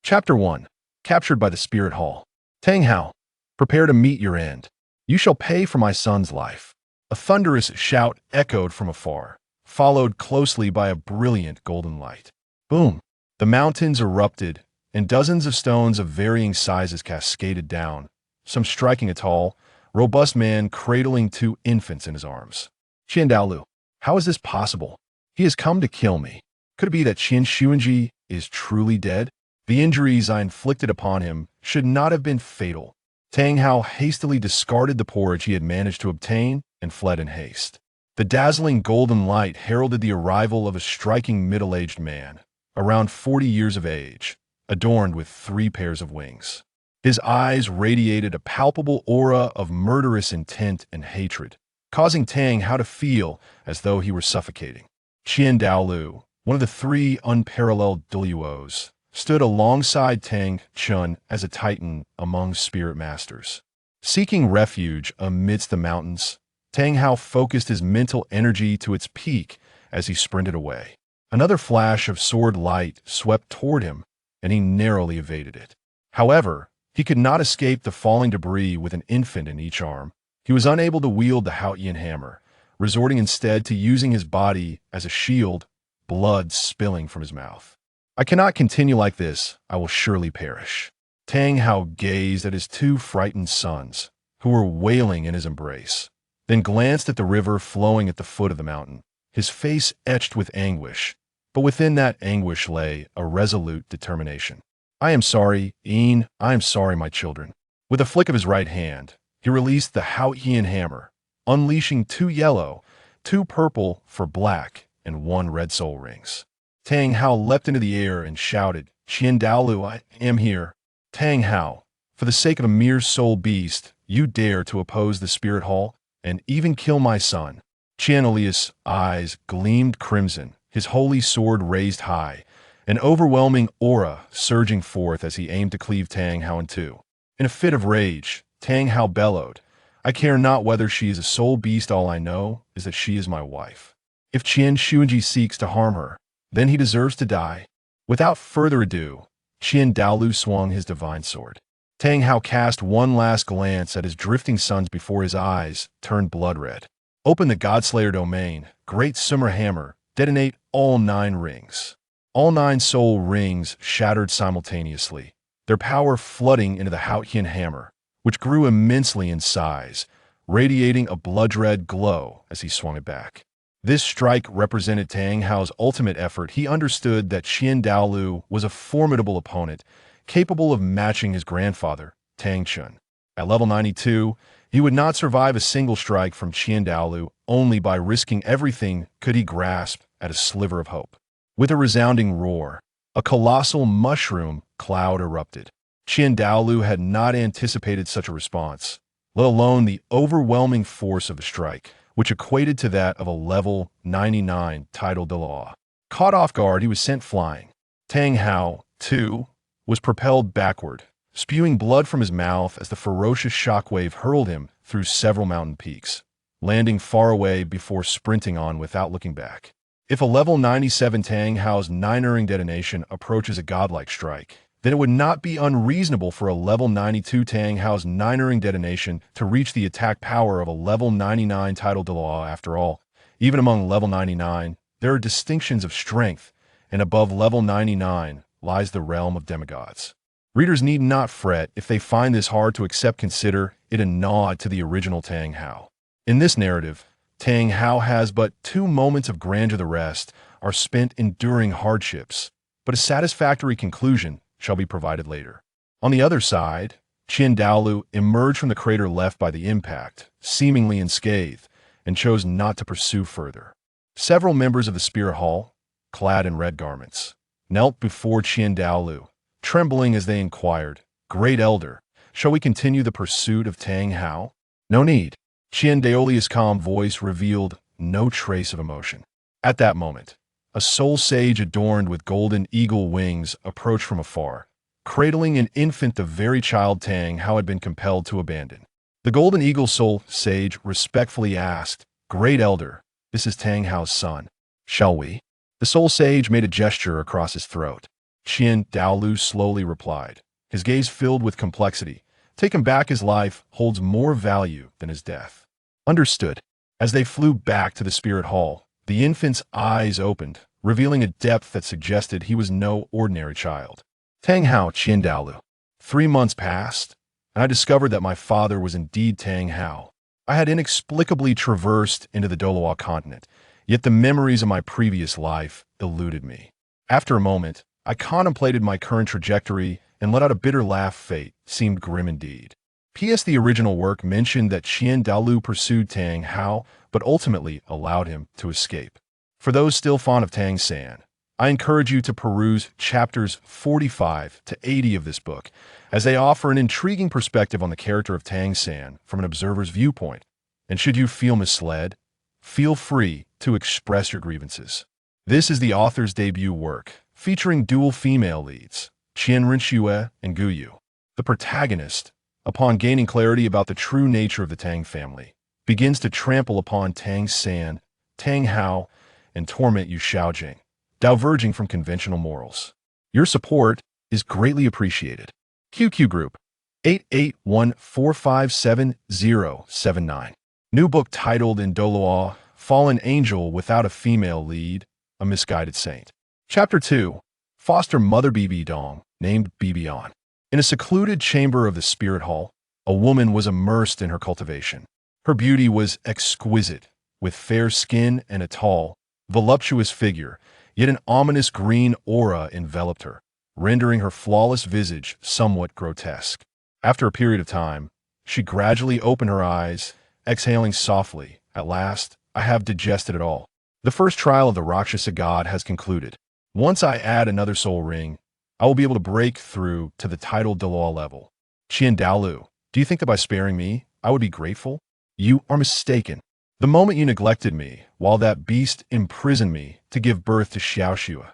Chapter 1. Captured by the Spirit Hall. Tang Hao, prepare to meet your end. You shall pay for my son's life. A thunderous shout echoed from afar, followed closely by a brilliant golden light. Boom! The mountains erupted, and dozens of stones of varying sizes cascaded down, some striking a tall, robust man cradling two infants in his arms. Qian, how is this possible? He has come to kill me. Could it be that Qian is truly dead? The injuries I inflicted upon him should not have been fatal. Tang Hao hastily discarded the porridge he had managed to obtain and fled in haste. The dazzling golden light heralded the arrival of a striking middle-aged man, around 40 years of age, adorned with 3 pairs of wings. His eyes radiated a palpable aura of murderous intent and hatred, causing Tang Hao to feel as though he were suffocating. Qian, one of the 3 unparalleled Douluos, stood alongside Tang Chun as a titan among spirit masters. Seeking refuge amidst the mountains, Tang Hao focused his mental energy to its peak as he sprinted away. Another flash of sword light swept toward him, and he narrowly evaded it. However, he could not escape the falling debris with an infant in each arm. He was unable to wield the Xiaogang hammer, resorting instead to using his body as a shield, blood spilling from his mouth. I cannot continue like this. I will surely perish. Tang Hao gazed at his 2 frightened sons, who were wailing in his embrace, then glanced at the river flowing at the foot of the mountain, his face etched with anguish, but within that anguish lay a resolute determination. I am sorry, I am sorry, my children. With a flick of his right hand, he released the Xiaogang hammer, unleashing 2 yellow, 2 purple for black, and 1 red soul rings. Tang Hao leapt into the air and shouted, Qian, I am here. Tang Hao, for the sake of a mere soul beast, you dare to oppose the Spirit Hall and even kill my son. Qian's eyes gleamed crimson, his holy sword raised high, an overwhelming aura surging forth as he aimed to cleave Tang Hao in 2. In a fit of rage, Tang Hao bellowed, I care not whether she is a soul beast, all I know is that she is my wife. If Qian seeks to harm her, then he deserves to die. Without further ado, Qian swung his divine sword. Tang Hao cast one last glance at his drifting sons before his eyes turned blood red. Open the Godslayer domain, Great Summer Hammer, detonate all 9 rings. All 9 soul rings shattered simultaneously, their power flooding into the Xiaogang hammer, which grew immensely in size, radiating a blood-red glow as he swung it back. This strike represented Tang Hao's ultimate effort. He understood that Qian was a formidable opponent, capable of matching his grandfather, Tang Chun. At level 92, he would not survive a single strike from Qian. Only by risking everything could he grasp at a sliver of hope. With a resounding roar, a colossal mushroom cloud erupted. Qian had not anticipated such a response, let alone the overwhelming force of the strike, which equated to that of a level 99 tidal Douluo. Caught off guard, he was sent flying. Tang Hao, too, was propelled backward, spewing blood from his mouth as the ferocious shockwave hurled him through several mountain peaks, landing far away before sprinting on without looking back. If a level 97 Tang Hao's 9-ring detonation approaches a godlike strike, then it would not be unreasonable for a level 92 Tang Hao's 9-ring detonation to reach the attack power of a level 99 tidal Douluo. After all, even among level 99, there are distinctions of strength, and above level 99 lies the realm of demigods. Readers need not fret if they find this hard to accept. Consider it a nod to the original Tang Hao. In this narrative, Tang Hao has but 2 moments of grandeur. The rest are spent enduring hardships, but a satisfactory conclusion shall be provided later. On the other side, Qian emerged from the crater left by the impact, seemingly unscathed, and chose not to pursue further. Several members of the Spirit Hall, clad in red garments, knelt before Qian, trembling as they inquired, Great Elder, shall we continue the pursuit of Tang Hao? No need. Qian's calm voice revealed no trace of emotion. At that moment, a soul sage adorned with golden eagle wings approached from afar, cradling an infant, the very child Tang Hao had been compelled to abandon. The golden eagle soul sage respectfully asked, Great Elder, this is Tang Hao's son. Shall we? The soul sage made a gesture across his throat. Qian Douluo slowly replied, his gaze filled with complexity. Taken back, his life holds more value than his death. Understood. As they flew back to the spirit hall, the infant's eyes opened, revealing a depth that suggested he was no ordinary child. Tang Hao, Qian Douluo. 3 months passed, and I discovered that my father was indeed Tang Hao. I had inexplicably traversed into the Douluo Continent, yet the memories of my previous life eluded me. After a moment, I contemplated my current trajectory and let out a bitter laugh. Fate seemed grim indeed. P.S. The original work mentioned that Qian Douluo pursued Tang Hao, but ultimately allowed him to escape. For those still fond of Tang San, I encourage you to peruse chapters 45 to 80 of this book, as they offer an intriguing perspective on the character of Tang San from an observer's viewpoint. And should you feel misled, feel free to express your grievances. This is the author's debut work, featuring dual female leads, Renxue and Guyu. The protagonist, upon gaining clarity about the true nature of the Tang family, begins to trample upon Tang San, Tang Hao, and torment you Xiaogang, diverging from conventional morals. Your support is greatly appreciated. QQ Group 8814577079. New book titled in Douluo, Fallen Angel Without a Female Lead, A Misguided Saint. Chapter 2. Foster Mother Bibi Dong, named Bibian. In a secluded chamber of the spirit hall, a woman was immersed in her cultivation. Her beauty was exquisite, with fair skin and a tall, voluptuous figure, yet an ominous green aura enveloped her, rendering her flawless visage somewhat grotesque. After a period of time, she gradually opened her eyes, exhaling softly. At last, I have digested it all. The first trial of the Rakshasa god has concluded. Once I add another soul ring, I will be able to break through to the titled Douluo level. Qian Douluo, do you think that by sparing me, I would be grateful? You are mistaken. The moment you neglected me, while that beast imprisoned me to give birth to Xiaoshua,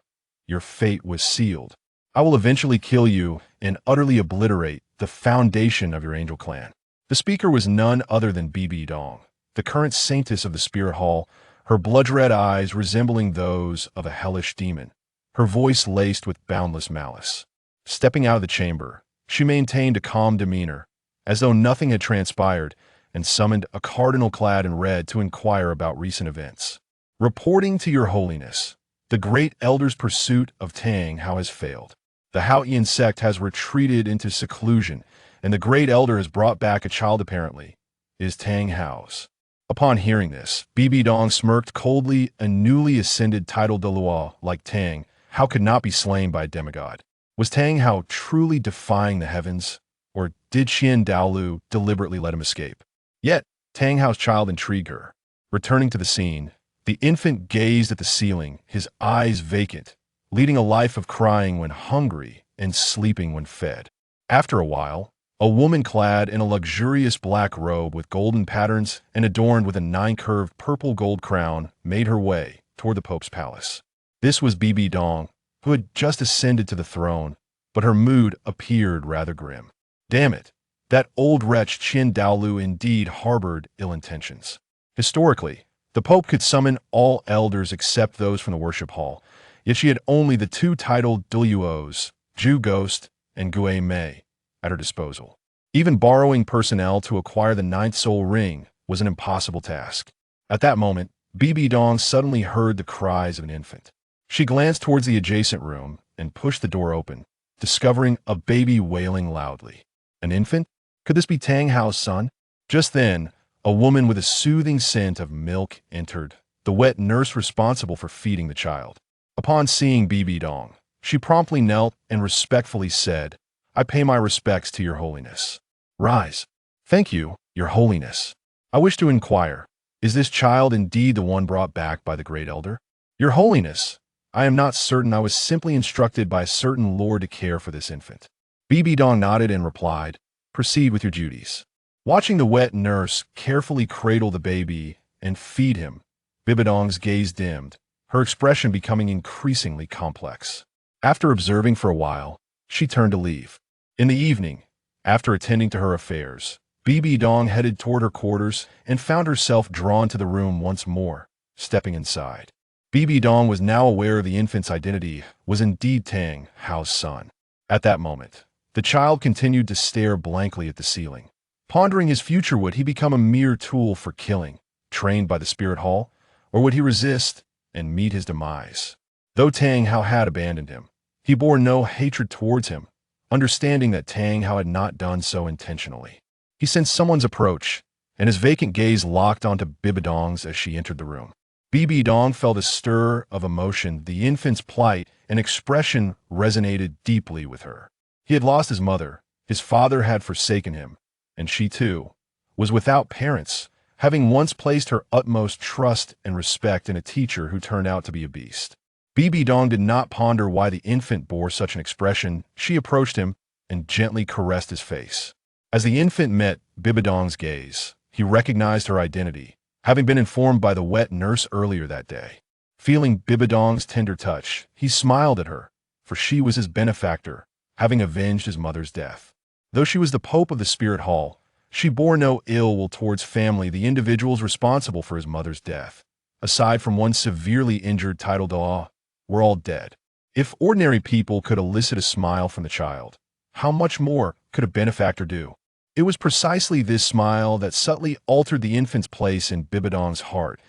your fate was sealed. I will eventually kill you and utterly obliterate the foundation of your angel clan. The speaker was none other than Bibi Dong, the current saintess of the spirit hall, her blood-red eyes resembling those of a hellish demon, her voice laced with boundless malice. Stepping out of the chamber, she maintained a calm demeanor, as though nothing had transpired, and summoned a cardinal clad in red to inquire about recent events. Reporting to your holiness, the great elder's pursuit of Tang Hao has failed. The Haotian sect has retreated into seclusion, and the great elder has brought back a child apparently. It is Tang Hao's. Upon hearing this, Bibi Dong smirked coldly. A newly ascended titled Douluo, like Tang Hao, could not be slain by a demigod. Was Tang Hao truly defying the heavens, or did Qian Douluo deliberately let him escape? Yet, Tang Hao's child intrigued her. Returning to the scene, the infant gazed at the ceiling, his eyes vacant, leading a life of crying when hungry and sleeping when fed. After a while, a woman clad in a luxurious black robe with golden patterns and adorned with a 9-curved purple gold crown made her way toward the Pope's palace. This was Bibi Dong, who had just ascended to the throne, but her mood appeared rather grim. Damn it, that old wretch Qian Douluo indeed harbored ill intentions. Historically, the Pope could summon all elders except those from the worship hall, yet she had only the 2 titled Douluos, Ju Ghost and Gue Mei, at her disposal. Even borrowing personnel to acquire the 9th soul ring was an impossible task. At that moment, Bibi Dong suddenly heard the cries of an infant. She glanced towards the adjacent room and pushed the door open, discovering a baby wailing loudly. An infant? Could this be Tang Hao's son? Just then, a woman with a soothing scent of milk entered, the wet nurse responsible for feeding the child. Upon seeing Bibi Dong, she promptly knelt and respectfully said, "I pay my respects to your holiness." "Rise." "Thank you, your holiness. I wish to inquire, is this child indeed the one brought back by the great elder?" "Your holiness, I am not certain. I was simply instructed by a certain lord to care for this infant." Bibi Dong nodded and replied, "Proceed with your duties." Watching the wet nurse carefully cradle the baby and feed him, Bibi Dong's gaze dimmed, her expression becoming increasingly complex. After observing for a while, she turned to leave. In the evening, after attending to her affairs, Bibi Dong headed toward her quarters and found herself drawn to the room once more. Stepping inside, Bibi Dong was now aware the infant's identity was indeed Tang Hao's son. At that moment, the child continued to stare blankly at the ceiling. Pondering his future, would he become a mere tool for killing, trained by the spirit hall, or would he resist and meet his demise? Though Tang Hao had abandoned him, he bore no hatred towards him, understanding that Tang Hao had not done so intentionally. He sensed someone's approach, and his vacant gaze locked onto Bibi Dong's as she entered the room. Bibi Dong felt a stir of emotion. The infant's plight and expression resonated deeply with her. He had lost his mother, his father had forsaken him, and she, too, was without parents, having once placed her utmost trust and respect in a teacher who turned out to be a beast. Bibi Dong did not ponder why the infant bore such an expression. She approached him and gently caressed his face. As the infant met Bibi Dong's gaze, he recognized her identity, having been informed by the wet nurse earlier that day. Feeling Bibi Dong's tender touch, he smiled at her, for she was his benefactor, having avenged his mother's death. Though she was the pope of the spirit hall, she bore no ill will towards family, the individuals responsible for his mother's death. Aside from one severely injured title Douluo, were all dead. If ordinary people could elicit a smile from the child, how much more could a benefactor do? It was precisely this smile that subtly altered the infant's place in Bibi Dong's heart.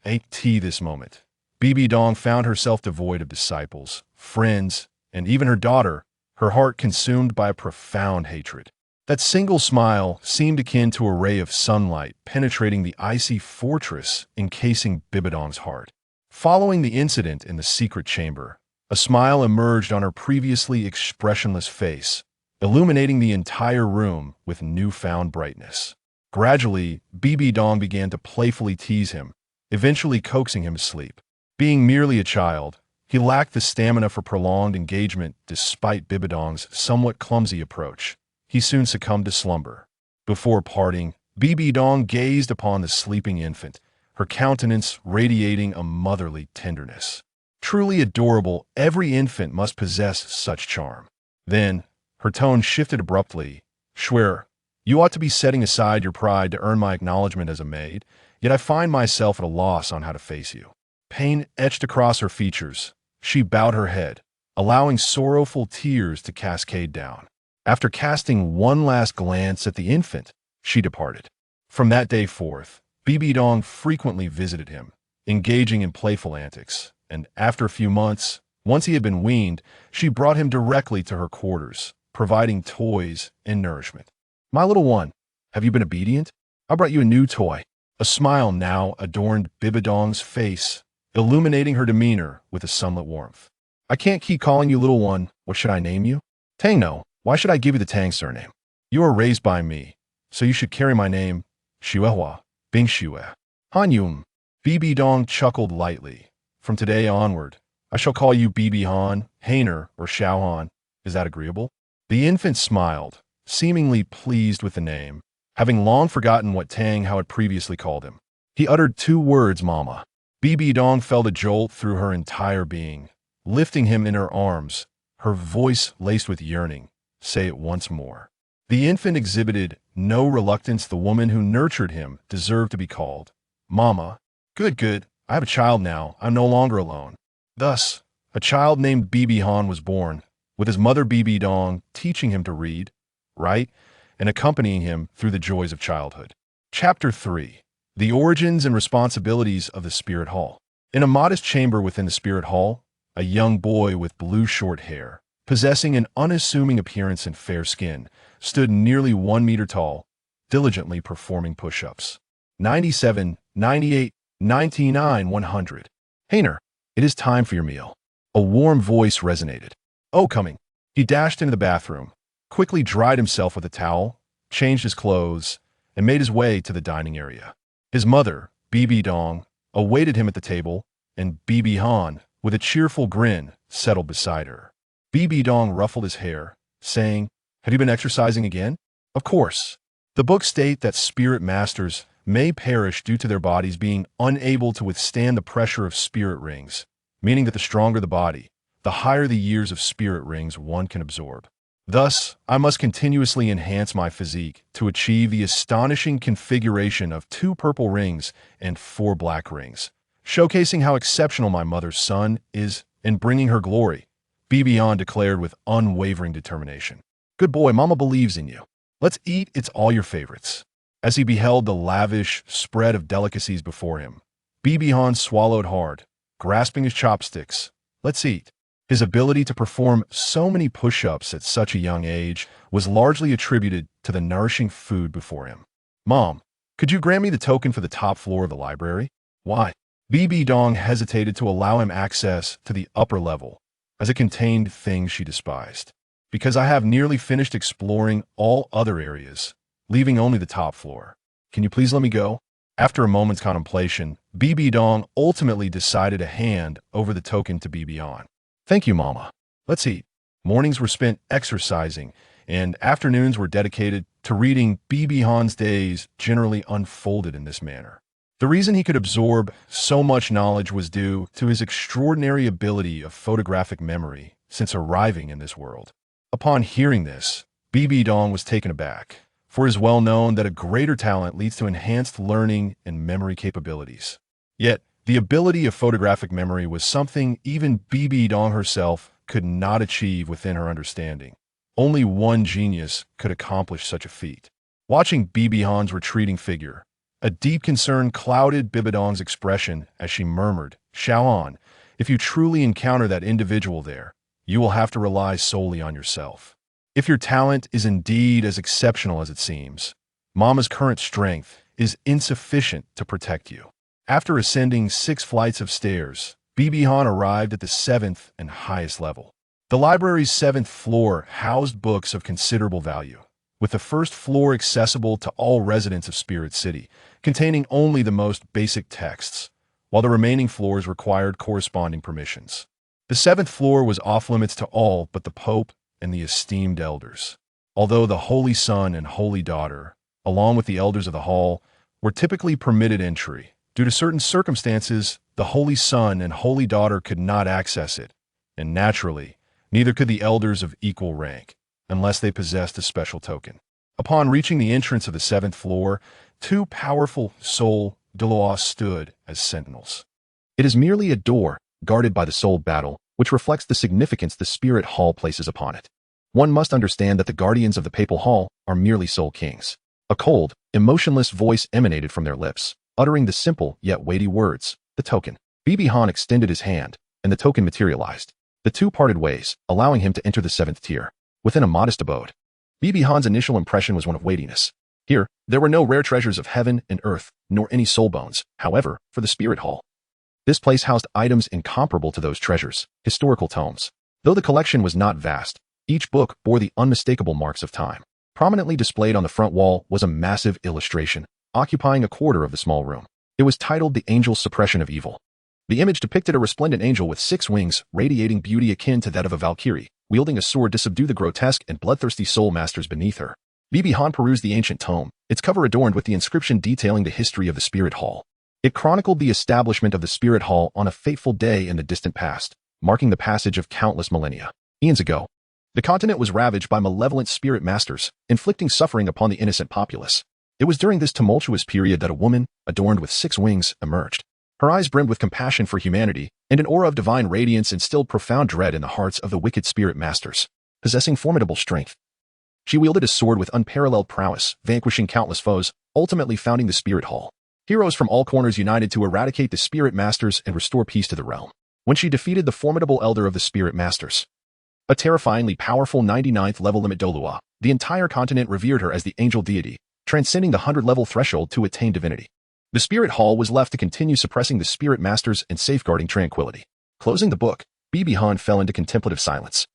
At this moment, Bibi Dong found herself devoid of disciples, friends, and even her daughter, her heart consumed by a profound hatred. That single smile seemed akin to a ray of sunlight penetrating the icy fortress encasing Bibi Dong's heart. Following the incident in the secret chamber, a smile emerged on her previously expressionless face, illuminating the entire room with newfound brightness. Gradually, Bibi Dong began to playfully tease him, eventually coaxing him to sleep. Being merely a child, he lacked the stamina for prolonged engagement despite Bibi Dong's somewhat clumsy approach. He soon succumbed to slumber. Before parting, Bibi Dong gazed upon the sleeping infant, her countenance radiating a motherly tenderness. Truly adorable, every infant must possess such charm. Then, her tone shifted abruptly. Swear, you ought to be setting aside your pride to earn my acknowledgement as a maid, yet I find myself at a loss on how to face you. Pain etched across her features. She bowed her head, allowing sorrowful tears to cascade down. After casting one last glance at the infant, she departed. From that day forth, Bibi Dong frequently visited him, engaging in playful antics, and after a few months, once he had been weaned, she brought him directly to her quarters, providing toys and nourishment. My little one, have you been obedient? I brought you a new toy. A smile now adorned Bibi Dong's face, illuminating her demeanor with a sunlit warmth. I can't keep calling you little one. What should I name you? Tang no. Why should I give you the Tang surname? You were raised by me, so you should carry my name, Xiaogang, Bing Xue. Han Yum. Bibi Dong chuckled lightly. From today onward, I shall call you Bibi Han, Hainer, or Xiaohan. Is that agreeable? The infant smiled, seemingly pleased with the name, having long forgotten what Tang Hao had previously called him. He uttered two words, Mama. Bibi Dong felt a jolt through her entire being, lifting him in her arms, her voice laced with yearning. Say it once more. The infant exhibited no reluctance. The woman who nurtured him deserved to be called Mama. Good, good. I have a child now. I'm no longer alone. Thus, a child named Bibi Han was born, with his mother Bibi Dong teaching him to read, write, and accompanying him through the joys of childhood. Chapter 3. The Origins and Responsibilities of the Spirit Hall. In a modest chamber within the Spirit Hall, a young boy with blue short hair, possessing an unassuming appearance and fair skin, stood nearly 1 meter tall, diligently performing push-ups. 97, 98, 99, 100. Hainer, it is time for your meal. A warm voice resonated. Oh, coming. He dashed into the bathroom, quickly dried himself with a towel, changed his clothes, and made his way to the dining area. His mother, Bibi Dong, awaited him at the table, and Bibi Han, with a cheerful grin, settled beside her. Bibi Dong ruffled his hair, saying, Have you been exercising again? Of course. The books state that spirit masters may perish due to their bodies being unable to withstand the pressure of spirit rings, meaning that the stronger the body, the higher the years of spirit rings one can absorb. Thus, I must continuously enhance my physique to achieve the astonishing configuration of 2 purple rings and 4 black rings, showcasing how exceptional my mother's son is in bringing her glory, Bibihan declared with unwavering determination. Good boy, Mama believes in you. Let's eat, it's all your favorites. As he beheld the lavish spread of delicacies before him, Bibihan swallowed hard, grasping his chopsticks. Let's eat. His ability to perform so many push-ups at such a young age was largely attributed to the nourishing food before him. Mom, could you grant me the token for the top floor of the library? Why? Bibi Dong hesitated to allow him access to the upper level, as it contained things she despised. Because I have nearly finished exploring all other areas, leaving only the top floor. Can you please let me go? After a moment's contemplation, Bibi Dong ultimately decided to hand over the token to Bibihan. Thank you, Mama. Let's eat. Mornings were spent exercising, and afternoons were dedicated to reading. Bibihan's days generally unfolded in this manner. The reason he could absorb so much knowledge was due to his extraordinary ability of photographic memory since arriving in this world. Upon hearing this, Bibi Dong was taken aback, for it is well known that a greater talent leads to enhanced learning and memory capabilities. Yet, the ability of photographic memory was something even Bibi Dong herself could not achieve within her understanding. Only one genius could accomplish such a feat. Watching Bibihan's retreating figure, a deep concern clouded Bibi Dong's expression as she murmured, Xiaogang, if you truly encounter that individual there, you will have to rely solely on yourself. If your talent is indeed as exceptional as it seems, Mama's current strength is insufficient to protect you. After ascending 6 flights of stairs, Bibihan arrived at the 7th and highest level. The library's 7th floor housed books of considerable value, with the first floor accessible to all residents of Spirit City, containing only the most basic texts, while the remaining floors required corresponding permissions. The 7th floor was off-limits to all but the Pope and the esteemed elders, although the Holy Son and Holy Daughter, along with the elders of the hall, were typically permitted entry. Due to certain circumstances, the Holy Son and Holy Daughter could not access it, and naturally, neither could the elders of equal rank, unless they possessed a special token. Upon reaching the entrance of the 7th floor, 2 powerful soul Douluo stood as sentinels. It is merely a door, guarded by the soul battle, which reflects the significance the Spirit Hall places upon it. One must understand that the guardians of the Papal Hall are merely soul kings. A cold, emotionless voice emanated from their lips, uttering the simple yet weighty words, the token. Bibihan extended his hand, and the token materialized. The two parted ways, allowing him to enter the 7th tier, within a modest abode. Bibihan's initial impression was one of weightiness. Here, there were no rare treasures of heaven and earth, nor any soul bones, however, for the Spirit Hall. This place housed items incomparable to those treasures, historical tomes. Though the collection was not vast, each book bore the unmistakable marks of time. Prominently displayed on the front wall was a massive illustration, occupying a quarter of the small room. It was titled The Angel's Suppression of Evil. The image depicted a resplendent angel with 6 wings, radiating beauty akin to that of a Valkyrie, wielding a sword to subdue the grotesque and bloodthirsty soul masters beneath her. Bibihan perused the ancient tome, its cover adorned with the inscription detailing the history of the Spirit Hall. It chronicled the establishment of the Spirit Hall on a fateful day in the distant past, marking the passage of countless millennia. Eons ago, the continent was ravaged by malevolent spirit masters, inflicting suffering upon the innocent populace. It was during this tumultuous period that a woman, adorned with 6 wings, emerged. Her eyes brimmed with compassion for humanity, and an aura of divine radiance instilled profound dread in the hearts of the wicked spirit masters. Possessing formidable strength, she wielded a sword with unparalleled prowess, vanquishing countless foes, ultimately founding the Spirit Hall. Heroes from all corners united to eradicate the spirit masters and restore peace to the realm. When she defeated the formidable elder of the spirit masters, a terrifyingly powerful 99th level limit Douluo, the entire continent revered her as the angel deity, transcending the 100-level threshold to attain divinity. The Spirit Hall was left to continue suppressing the spirit masters and safeguarding tranquility. Closing the book, Bibihan fell into contemplative silence.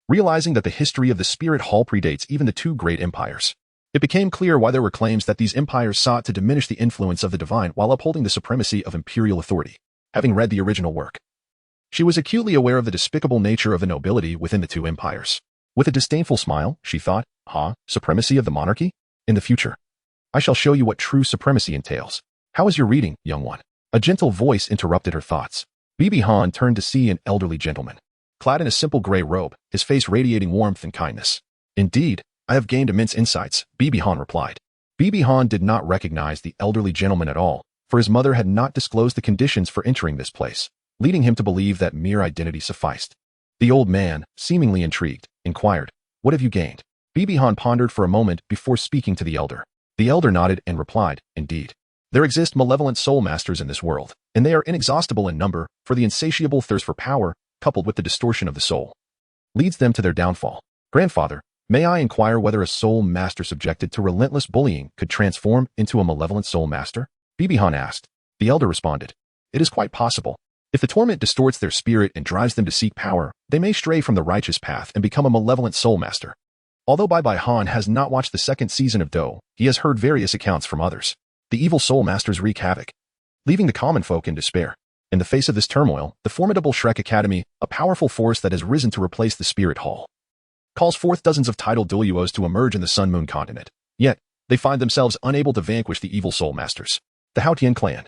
Realizing that the history of the Spirit Hall predates even the 2 great empires, it became clear why there were claims that these empires sought to diminish the influence of the divine while upholding the supremacy of imperial authority. Having read the original work, she was acutely aware of the despicable nature of the nobility within the 2 empires. With a disdainful smile, she thought, supremacy of the monarchy? In the future, I shall show you what true supremacy entails. How is your reading, young one? A gentle voice interrupted her thoughts. Bibihan turned to see an elderly gentleman, clad in a simple gray robe, his face radiating warmth and kindness. Indeed, I have gained immense insights, Bibihan replied. Bibihan did not recognize the elderly gentleman at all, for his mother had not disclosed the conditions for entering this place, leading him to believe that mere identity sufficed. The old man, seemingly intrigued, inquired, "What have you gained?" Bibi Han pondered for a moment before speaking to the elder. The elder nodded and replied, "Indeed. There exist malevolent soul masters in this world, and they are inexhaustible in number, for the insatiable thirst for power, coupled with the distortion of the soul, leads them to their downfall. Grandfather, may I inquire whether a soul master subjected to relentless bullying could transform into a malevolent soul master?" Bibi Han asked. The elder responded, "It is quite possible. If the torment distorts their spirit and drives them to seek power, they may stray from the righteous path and become a malevolent soul master." Although Bai Han has not watched the second season of Do, he has heard various accounts from others. The evil soul masters wreak havoc, leaving the common folk in despair. In the face of this turmoil, the formidable Shrek Academy, a powerful force that has risen to replace the Spirit Hall, calls forth dozens of titled Douluos to emerge in the Sun-Moon continent. Yet, they find themselves unable to vanquish the evil soul masters. The Qian clan,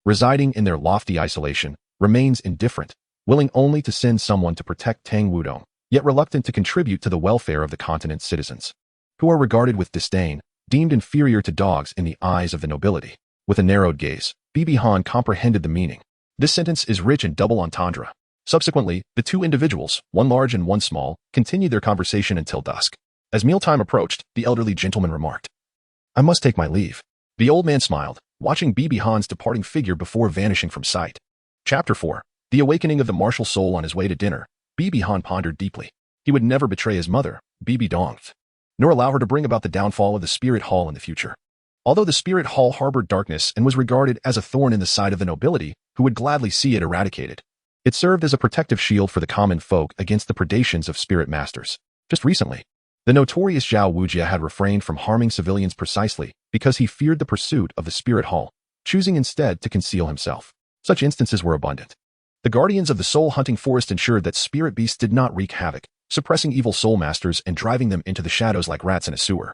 residing in their lofty isolation, remains indifferent, willing only to send someone to protect Tang Wudong, yet reluctant to contribute to the welfare of the continent's citizens, who are regarded with disdain, deemed inferior to dogs in the eyes of the nobility. With a narrowed gaze, Bibi Han comprehended the meaning. This sentence is rich in double entendre. Subsequently, the two individuals, one large and one small, continued their conversation until dusk. As mealtime approached, the elderly gentleman remarked, "I must take my leave." The old man smiled, watching Bibi Han's departing figure before vanishing from sight. Chapter 4. The awakening of the martial soul. On his way to dinner, Bibi Han pondered deeply. He would never betray his mother, Bibi Dong, nor allow her to bring about the downfall of the Spirit Hall in the future. Although the Spirit Hall harbored darkness and was regarded as a thorn in the side of the nobility, who would gladly see it eradicated, it served as a protective shield for the common folk against the predations of spirit masters. Just recently, the notorious Zhao Wujia had refrained from harming civilians precisely because he feared the pursuit of the Spirit Hall, choosing instead to conceal himself. Such instances were abundant. The guardians of the soul-hunting forest ensured that spirit beasts did not wreak havoc, suppressing evil soul masters and driving them into the shadows like rats in a sewer,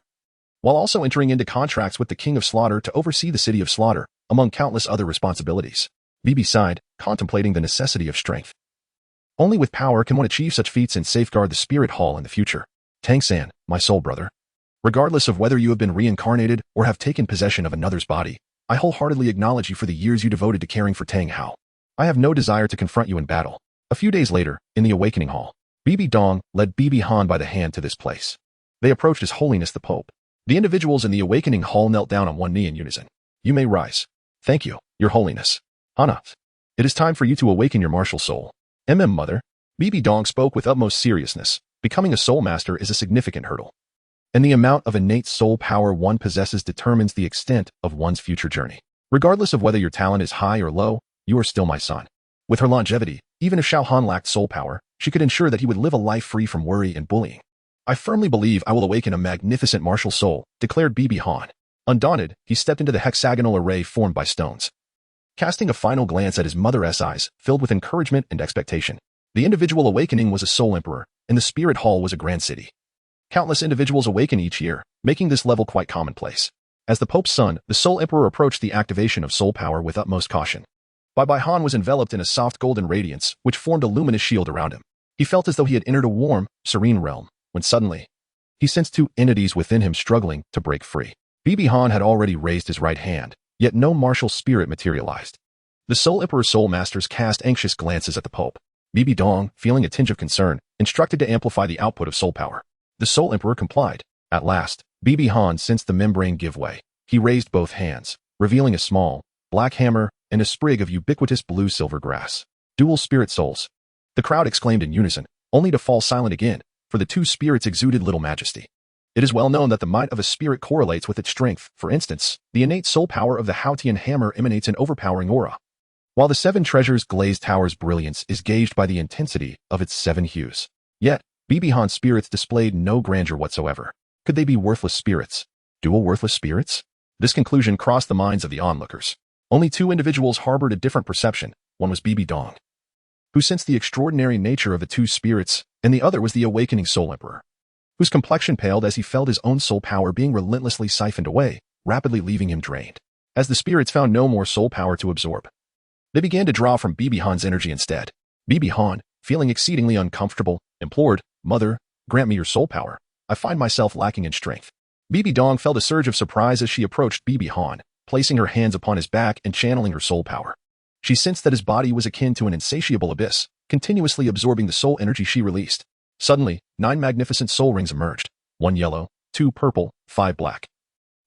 while also entering into contracts with the King of Slaughter to oversee the City of Slaughter, among countless other responsibilities. Bibi sighed, contemplating the necessity of strength. Only with power can one achieve such feats and safeguard the Spirit Hall in the future. Tang San, my soul brother. Regardless of whether you have been reincarnated or have taken possession of another's body, I wholeheartedly acknowledge you for the years you devoted to caring for Tang Hao. I have no desire to confront you in battle. A few days later, in the Awakening Hall, Bibi Dong led Bibi Han by the hand to this place. They approached His Holiness the Pope. The individuals in the Awakening Hall knelt down on one knee in unison. "You may rise." "Thank you, Your Holiness." "Hana, it is time for you to awaken your martial soul." Mother. Bibi Dong spoke with utmost seriousness. Becoming a soul master is a significant hurdle, and the amount of innate soul power one possesses determines the extent of one's future journey. Regardless of whether your talent is high or low, you are still my son. With her longevity, even if Xiaogang lacked soul power, she could ensure that he would live a life free from worry and bullying. "I firmly believe I will awaken a magnificent martial soul," declared Bibi Han. Undaunted, he stepped into the hexagonal array formed by stones. Casting a final glance at his mother's eyes, filled with encouragement and expectation. The individual awakening was a soul emperor, and the Spirit Hall was a grand city. Countless individuals awaken each year, making this level quite commonplace. As the Pope's son, the Soul Emperor approached the activation of soul power with utmost caution. Bai Han was enveloped in a soft golden radiance, which formed a luminous shield around him. He felt as though he had entered a warm, serene realm, when suddenly, he sensed two entities within him struggling to break free. Bibi Han had already raised his right hand, yet no martial spirit materialized. The Soul Emperor's soul masters cast anxious glances at the Pope. Bibi Dong, feeling a tinge of concern, instructed to amplify the output of soul power. The Soul Emperor complied. At last, Bibi Han sensed the membrane give way. He raised both hands, revealing a small, black hammer and a sprig of ubiquitous blue-silver grass. "Dual spirit souls." The crowd exclaimed in unison, only to fall silent again, for the two spirits exuded little majesty. It is well known that the might of a spirit correlates with its strength. For instance, the innate soul power of the Haotian hammer emanates an overpowering aura, while the seven treasures glazed tower's brilliance is gauged by the intensity of its seven hues. Yet, Bibi Han's spirits displayed no grandeur whatsoever. Could they be worthless spirits? Dual worthless spirits? This conclusion crossed the minds of the onlookers. Only two individuals harbored a different perception. One was Bibi Dong, who sensed the extraordinary nature of the two spirits, and the other was the awakening Soul Emperor, whose complexion paled as he felt his own soul power being relentlessly siphoned away, rapidly leaving him drained. As the spirits found no more soul power to absorb, they began to draw from Bibi Han's energy instead. Bibi Han, feeling exceedingly uncomfortable, implored, "Mother, grant me your soul power. I find myself lacking in strength." Bibi Dong felt a surge of surprise as she approached Bibi Han, placing her hands upon his back and channeling her soul power. She sensed that his body was akin to an insatiable abyss, continuously absorbing the soul energy she released. Suddenly, 9 magnificent soul rings emerged, 1 yellow, 2 purple, 5 black,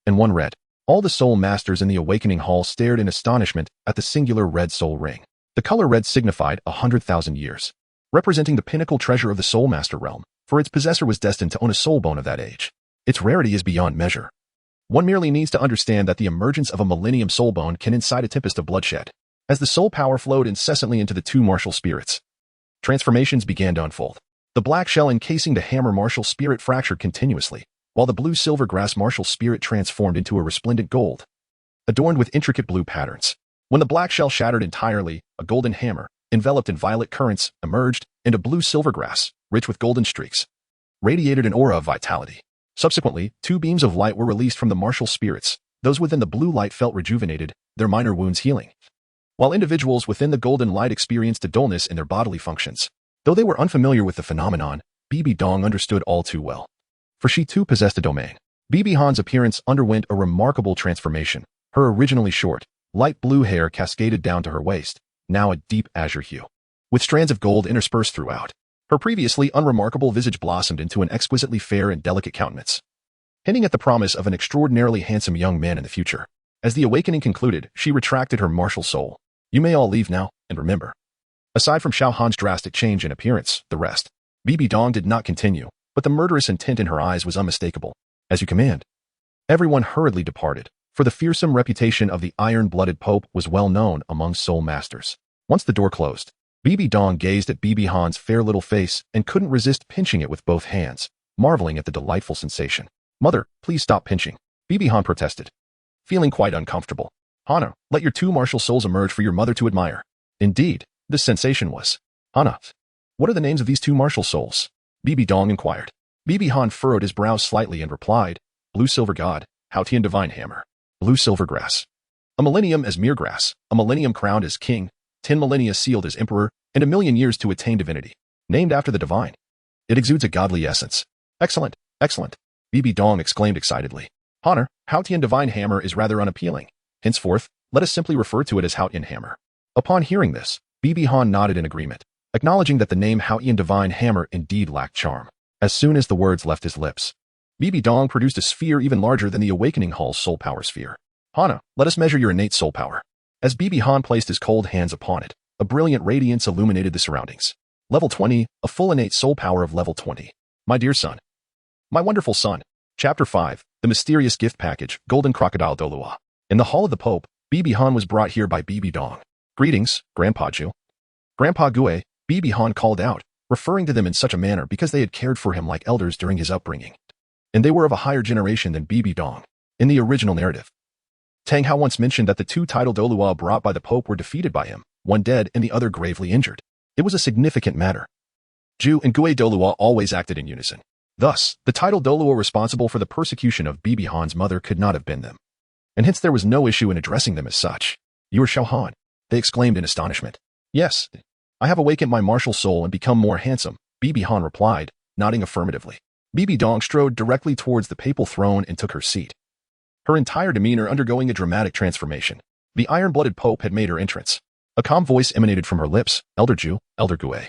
and 1 red. All the soul masters in the awakening hall stared in astonishment at the singular red soul ring. The color red signified 100,000 years, representing the pinnacle treasure of the soul master realm, for its possessor was destined to own a soul bone of that age. Its rarity is beyond measure. One merely needs to understand that the emergence of a millennium soul bone can incite a tempest of bloodshed. As the soul power flowed incessantly into the 2 martial spirits, transformations began to unfold. The black shell encasing the hammer martial spirit fractured continuously, while the blue-silver grass martial spirit transformed into a resplendent gold, adorned with intricate blue patterns. When the black shell shattered entirely, a golden hammer, enveloped in violet currents, emerged, and a blue-silver grass, rich with golden streaks, radiated an aura of vitality. Subsequently, 2 beams of light were released from the martial spirits. Those within the blue light felt rejuvenated, their minor wounds healing, while individuals within the golden light experienced a dullness in their bodily functions. Though they were unfamiliar with the phenomenon, Bibi Dong understood all too well, for she too possessed a domain. Bibi Han's appearance underwent a remarkable transformation. Her originally short, light blue hair cascaded down to her waist, now a deep azure hue, with strands of gold interspersed throughout. Her previously unremarkable visage blossomed into an exquisitely fair and delicate countenance, hinting at the promise of an extraordinarily handsome young man in the future. As the awakening concluded, she retracted her martial soul. You may all leave now, and remember, aside from Xiaogan's drastic change in appearance, the rest. Bibi Dong did not continue, but the murderous intent in her eyes was unmistakable. As you command. Everyone hurriedly departed, for the fearsome reputation of the iron-blooded Pope was well known among soul masters. Once the door closed, Bibi Dong gazed at Bibi Han's fair little face and couldn't resist pinching it with both hands, marveling at the delightful sensation. Mother, please stop pinching, Bibi Han protested, feeling quite uncomfortable. Hana, let your 2 martial souls emerge for your mother to admire. Indeed, this sensation was. Hana, what are the names of these 2 martial souls? Bibi Dong inquired. Bibi Han furrowed his brows slightly and replied, Blue Silver God, Haotian Divine Hammer, Blue Silver Grass. A millennium as mere grass, a millennium crowned as king, 10 millennia sealed as emperor, and 1,000,000 years to attain divinity. Named after the divine. It exudes a godly essence. Excellent, excellent, Bibi Dong exclaimed excitedly. Hana, Haotian Divine Hammer is rather unappealing. Henceforth, let us simply refer to it as Haotian Hammer. Upon hearing this, Bibi Han nodded in agreement, acknowledging that the name Haotian Divine Hammer indeed lacked charm. As soon as the words left his lips, Bibi Dong produced a sphere even larger than the Awakening Hall's soul power sphere. Hana, let us measure your innate soul power. As Bibi Han placed his cold hands upon it, a brilliant radiance illuminated the surroundings. Level 20, a full innate soul power of level 20. My dear son. My wonderful son. Chapter 5, The Mysterious Gift Package, Golden Crocodile Douluo. In the Hall of the Pope, Bibi Han was brought here by Bibi Dong. Greetings, Grandpa Ju. Grandpa Gue, Bibi Han called out, referring to them in such a manner because they had cared for him like elders during his upbringing. And they were of a higher generation than Bibi Dong. In the original narrative, Tang Hao once mentioned that the 2 title Douluo brought by the Pope were defeated by him, one dead and the other gravely injured. It was a significant matter. Ju and Gue Douluo always acted in unison. Thus, the title Douluo responsible for the persecution of Bibi Han's mother could not have been them. And hence there was no issue in addressing them as such. You are Xiaogan, they exclaimed in astonishment. Yes, I have awakened my martial soul and become more handsome, Bibi Han replied, nodding affirmatively. Bibi Dong strode directly towards the papal throne and took her seat, her entire demeanor undergoing a dramatic transformation. The iron-blooded Pope had made her entrance. A calm voice emanated from her lips, Elder Ju, Elder Gue.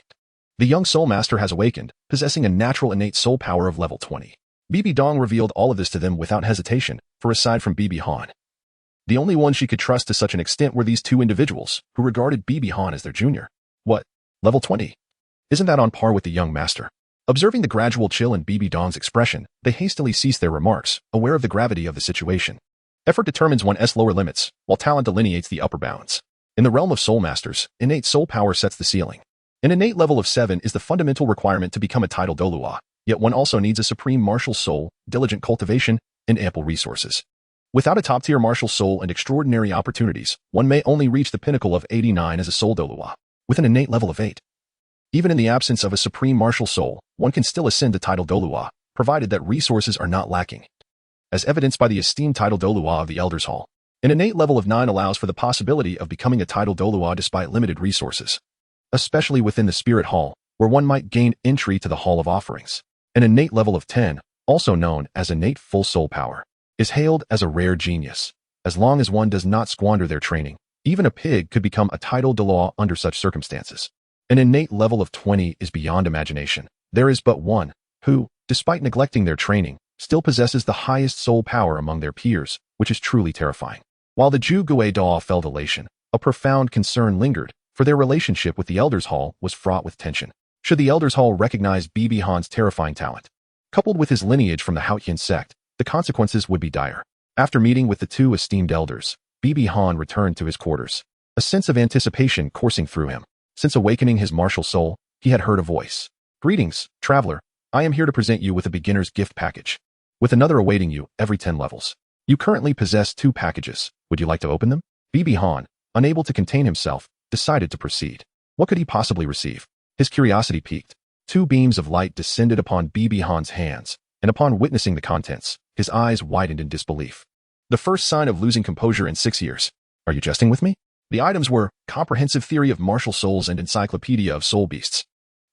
The young soul master has awakened, possessing a natural innate soul power of level 20. Bibi Dong revealed all of this to them without hesitation, for aside from Bibi Han, the only one she could trust to such an extent were these 2 individuals, who regarded Bibi Han as their junior. What? Level 20? Isn't that on par with the young master? Observing the gradual chill in Bibi Dong's expression, they hastily ceased their remarks, aware of the gravity of the situation. Effort determines one's lower limits, while talent delineates the upper bounds. In the realm of soul masters, innate soul power sets the ceiling. An innate level of 7 is the fundamental requirement to become a title Douluo, yet one also needs a supreme martial soul, diligent cultivation, and ample resources. Without a top-tier martial soul and extraordinary opportunities, one may only reach the pinnacle of 89 as a soul Douluo, with an innate level of 8. Even in the absence of a supreme martial soul, one can still ascend to title Douluo, provided that resources are not lacking. As evidenced by the esteemed title Douluo of the Elders Hall, an innate level of 9 allows for the possibility of becoming a title Douluo despite limited resources, especially within the Spirit Hall, where one might gain entry to the Hall of Offerings. An innate level of 10, also known as innate full soul power, is hailed as a rare genius, as long as one does not squander their training. Even a pig could become a title de law under such circumstances. An innate level of 20 is beyond imagination. There is but one who, despite neglecting their training, still possesses the highest soul power among their peers, which is truly terrifying. While the Zhu Gui Dao felt elation, a profound concern lingered, for their relationship with the Elders Hall was fraught with tension. Should the Elders Hall recognize Bibi Han's terrifying talent, coupled with his lineage from the Haotian sect, the consequences would be dire. After meeting with the two esteemed elders, Bibi Han returned to his quarters, a sense of anticipation coursing through him. Since awakening his martial soul, he had heard a voice. "Greetings, traveler. I am here to present you with a beginner's gift package, with another awaiting you every 10 levels. You currently possess 2 packages. Would you like to open them?" Bibi Han, unable to contain himself, decided to proceed. What could he possibly receive? His curiosity piqued. 2 beams of light descended upon Bibi Han's hands, and upon witnessing the contents, his eyes widened in disbelief. The first sign of losing composure in 6 years. Are you jesting with me? The items were Comprehensive Theory of Martial Souls and Encyclopedia of Soul Beasts.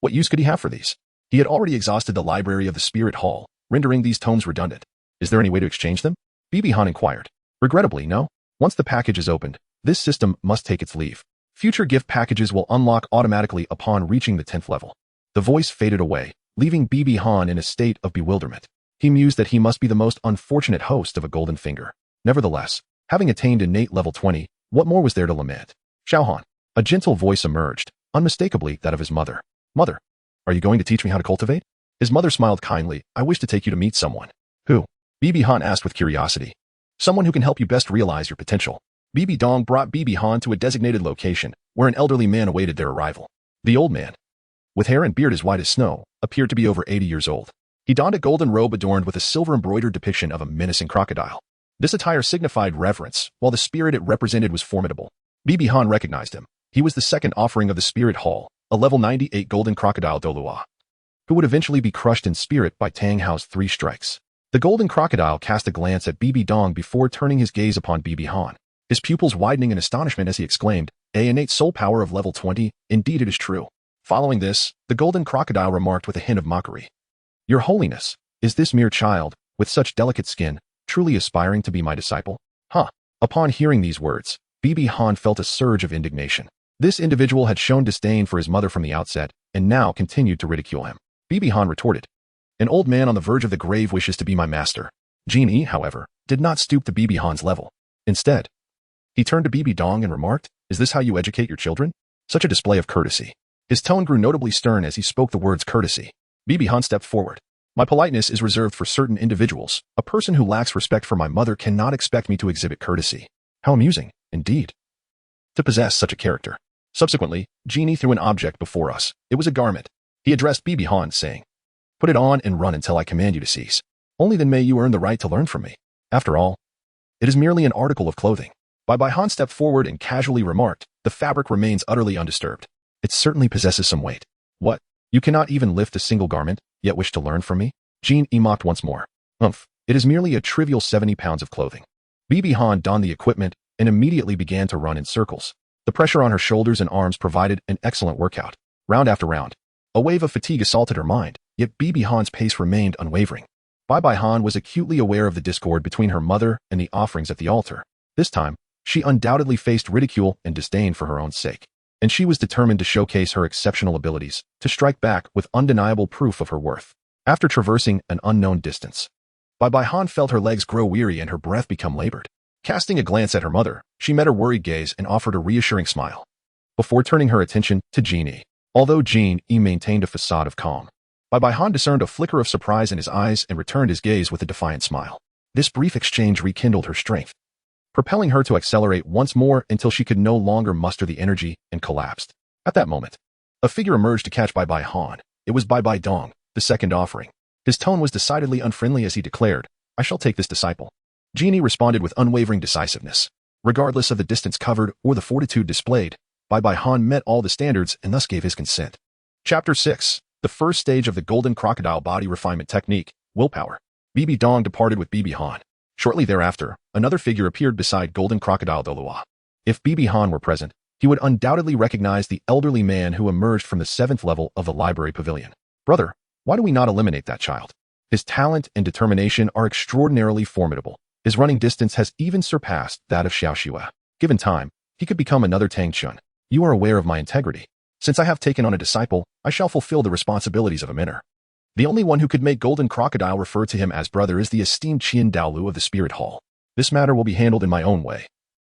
What use could he have for these? He had already exhausted the library of the Spirit Hall, rendering these tomes redundant. Is there any way to exchange them? Bibi Han inquired. Regrettably, no. Once the package is opened, this system must take its leave. Future gift packages will unlock automatically upon reaching the 10th level. The voice faded away, leaving Bibi Han in a state of bewilderment. He mused that he must be the most unfortunate host of a golden finger. Nevertheless, having attained innate level 20, what more was there to lament? Xiaogang. A gentle voice emerged, unmistakably that of his mother. "Mother, are you going to teach me how to cultivate?" His mother smiled kindly. "I wish to take you to meet someone." "Who?" Bibi Han asked with curiosity. "Someone who can help you best realize your potential." Bibi Dong brought Bibi Han to a designated location, where an elderly man awaited their arrival. The old man, with hair and beard as white as snow, appeared to be over 80 years old. He donned a golden robe adorned with a silver-embroidered depiction of a menacing crocodile. This attire signified reverence, while the spirit it represented was formidable. Bibi Han recognized him. He was the second offering of the Spirit Hall, a level 98 golden crocodile Douluo, who would eventually be crushed in spirit by Tang Hao's 3 strikes. The golden crocodile cast a glance at Bibi Dong before turning his gaze upon Bibi Han, his pupils widening in astonishment as he exclaimed, "A innate soul power of level 20, indeed it is true." Following this, the golden crocodile remarked with a hint of mockery, "Your Holiness, is this mere child, with such delicate skin, truly aspiring to be my disciple?" Huh. Upon hearing these words, Bibi Han felt a surge of indignation. This individual had shown disdain for his mother from the outset, and now continued to ridicule him. Bibi Han retorted, "An old man on the verge of the grave wishes to be my master." Qian, however, did not stoop to Bibi Han's level. Instead, he turned to Bibi Dong and remarked, "Is this how you educate your children?" Such a display of courtesy. His tone grew notably stern as he spoke the words courtesy. Bibi Han stepped forward. "My politeness is reserved for certain individuals. A person who lacks respect for my mother cannot expect me to exhibit courtesy." How amusing, indeed, to possess such a character. Subsequently, Qian threw an object before us. It was a garment. He addressed Bibi Han, saying, "Put it on and run until I command you to cease. Only then may you earn the right to learn from me. After all, it is merely an article of clothing." Bibi Han stepped forward and casually remarked, "The fabric remains utterly undisturbed. It certainly possesses some weight." "What? You cannot even lift a single garment, yet wish to learn from me?" Qian mocked once more. "Umph, it is merely a trivial 70 pounds of clothing." Bibi Han donned the equipment and immediately began to run in circles. The pressure on her shoulders and arms provided an excellent workout. Round after round, a wave of fatigue assaulted her mind, yet Bibi Han's pace remained unwavering. Bibi Han was acutely aware of the discord between her mother and the offerings at the altar. This time, she undoubtedly faced ridicule and disdain for her own sake, and she was determined to showcase her exceptional abilities, to strike back with undeniable proof of her worth. After traversing an unknown distance, Bibi Han felt her legs grow weary and her breath become labored. Casting a glance at her mother, she met her worried gaze and offered a reassuring smile, before turning her attention to Qian. Although Qian maintained a facade of calm, Bibi Han discerned a flicker of surprise in his eyes and returned his gaze with a defiant smile. This brief exchange rekindled her strength, propelling her to accelerate once more until she could no longer muster the energy and collapsed. At that moment, a figure emerged to catch Bibi Han. It was Bibi Dong, the second offering. His tone was decidedly unfriendly as he declared, "I shall take this disciple." Qian responded with unwavering decisiveness. Regardless of the distance covered or the fortitude displayed, Bibi Han met all the standards and thus gave his consent. Chapter 6. The first stage of the Golden Crocodile Body Refinement Technique, Willpower. Bibi Dong departed with Bibi Han. Shortly thereafter, another figure appeared beside Golden Crocodile Douluo. If Bibi Han were present, he would undoubtedly recognize the elderly man who emerged from the 7th level of the library pavilion. "Brother, why do we not eliminate that child? His talent and determination are extraordinarily formidable." His running distance has even surpassed that of Xiaoxue. Given time, he could become another Tang Chun. You are aware of my integrity. Since I have taken on a disciple, I shall fulfill the responsibilities of a mentor. The only one who could make Golden Crocodile refer to him as brother is the esteemed Qian Douluo of the Spirit Hall. This matter will be handled in my own way.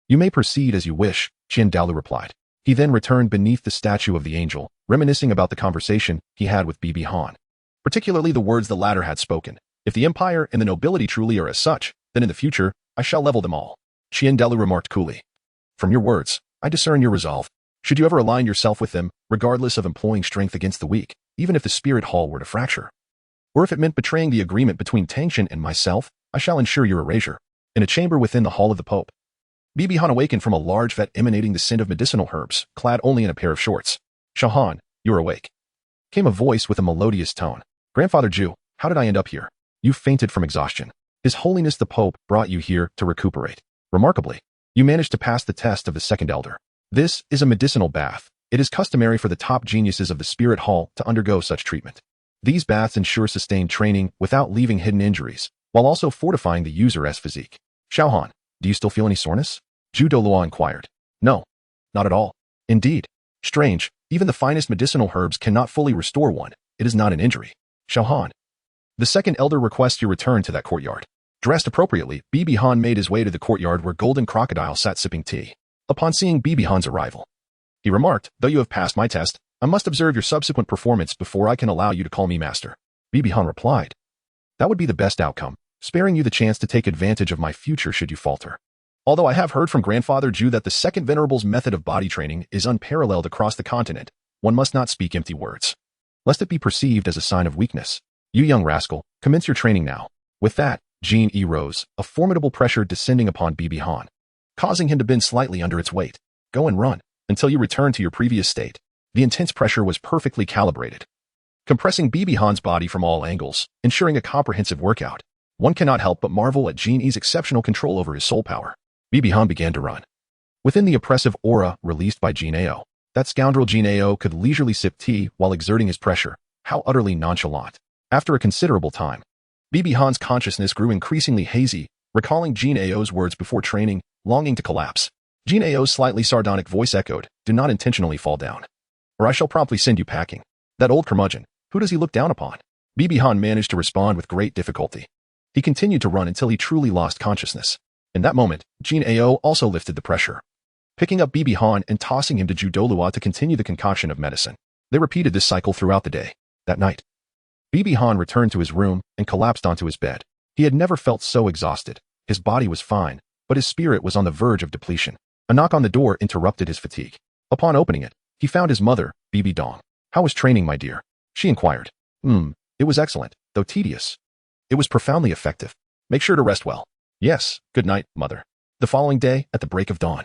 You may proceed as you wish, Qian Douluo replied. He then returned beneath the statue of the angel, reminiscing about the conversation he had with Bibi Han. Particularly the words the latter had spoken. If the empire and the nobility truly are as such, then in the future, I shall level them all. Qian Douluo remarked coolly. From your words, I discern your resolve. Should you ever align yourself with them, regardless of employing strength against the weak, even if the Spirit Hall were to fracture? Or if it meant betraying the agreement between Tang San and myself, I shall ensure your erasure. In a chamber within the Hall of the Pope. Bibi Han awakened from a large vat emanating the scent of medicinal herbs, clad only in a pair of shorts. Xiaogang, you are awake. Came a voice with a melodious tone. Grandfather Zhu, how did I end up here? You fainted from exhaustion. His Holiness the Pope brought you here to recuperate. Remarkably, you managed to pass the test of the second elder. This is a medicinal bath. It is customary for the top geniuses of the Spirit Hall to undergo such treatment. These baths ensure sustained training without leaving hidden injuries, while also fortifying the user's physique. Xiaogang, do you still feel any soreness? Zhu Douluo inquired. No, not at all. Indeed. Strange, even the finest medicinal herbs cannot fully restore one. It is not an injury. Xiaogang. The second elder requests you return to that courtyard. Dressed appropriately, Bibi Han made his way to the courtyard where Golden Crocodile sat sipping tea. Upon seeing Bibi Han's arrival, he remarked, though you have passed my test, I must observe your subsequent performance before I can allow you to call me master. Bibi Han replied. That would be the best outcome, sparing you the chance to take advantage of my future should you falter. Although I have heard from Grandfather Zhu that the second Venerable's method of body training is unparalleled across the continent, one must not speak empty words, lest it be perceived as a sign of weakness. You young rascal, commence your training now. With that, Jean E rose, a formidable pressure descending upon Bibi Han, causing him to bend slightly under its weight. Go and run, until you return to your previous state. The intense pressure was perfectly calibrated, compressing Bibi Han's body from all angles, ensuring a comprehensive workout. One cannot help but marvel at Jean E's exceptional control over his soul power. Bibi Han began to run. Within the oppressive aura released by Jean Ao, that scoundrel Jean Ao could leisurely sip tea while exerting his pressure. How utterly nonchalant. After a considerable time, Bibi Han's consciousness grew increasingly hazy, recalling Jean Ao's words before training, longing to collapse. Jean Ao's slightly sardonic voice echoed, do not intentionally fall down, or I shall promptly send you packing. That old curmudgeon, who does he look down upon? Bibi Han managed to respond with great difficulty. He continued to run until he truly lost consciousness. In that moment, Jean Ao also lifted the pressure, picking up Bibi Han and tossing him to Zhu Douluo to continue the concoction of medicine. They repeated this cycle throughout the day. That night, Bibi Han returned to his room and collapsed onto his bed. He had never felt so exhausted. His body was fine, but his spirit was on the verge of depletion. A knock on the door interrupted his fatigue. Upon opening it, he found his mother, Bibi Dong. How was training, my dear? She inquired. It was excellent, though tedious. It was profoundly effective. Make sure to rest well. Yes, good night, mother. The following day, at the break of dawn,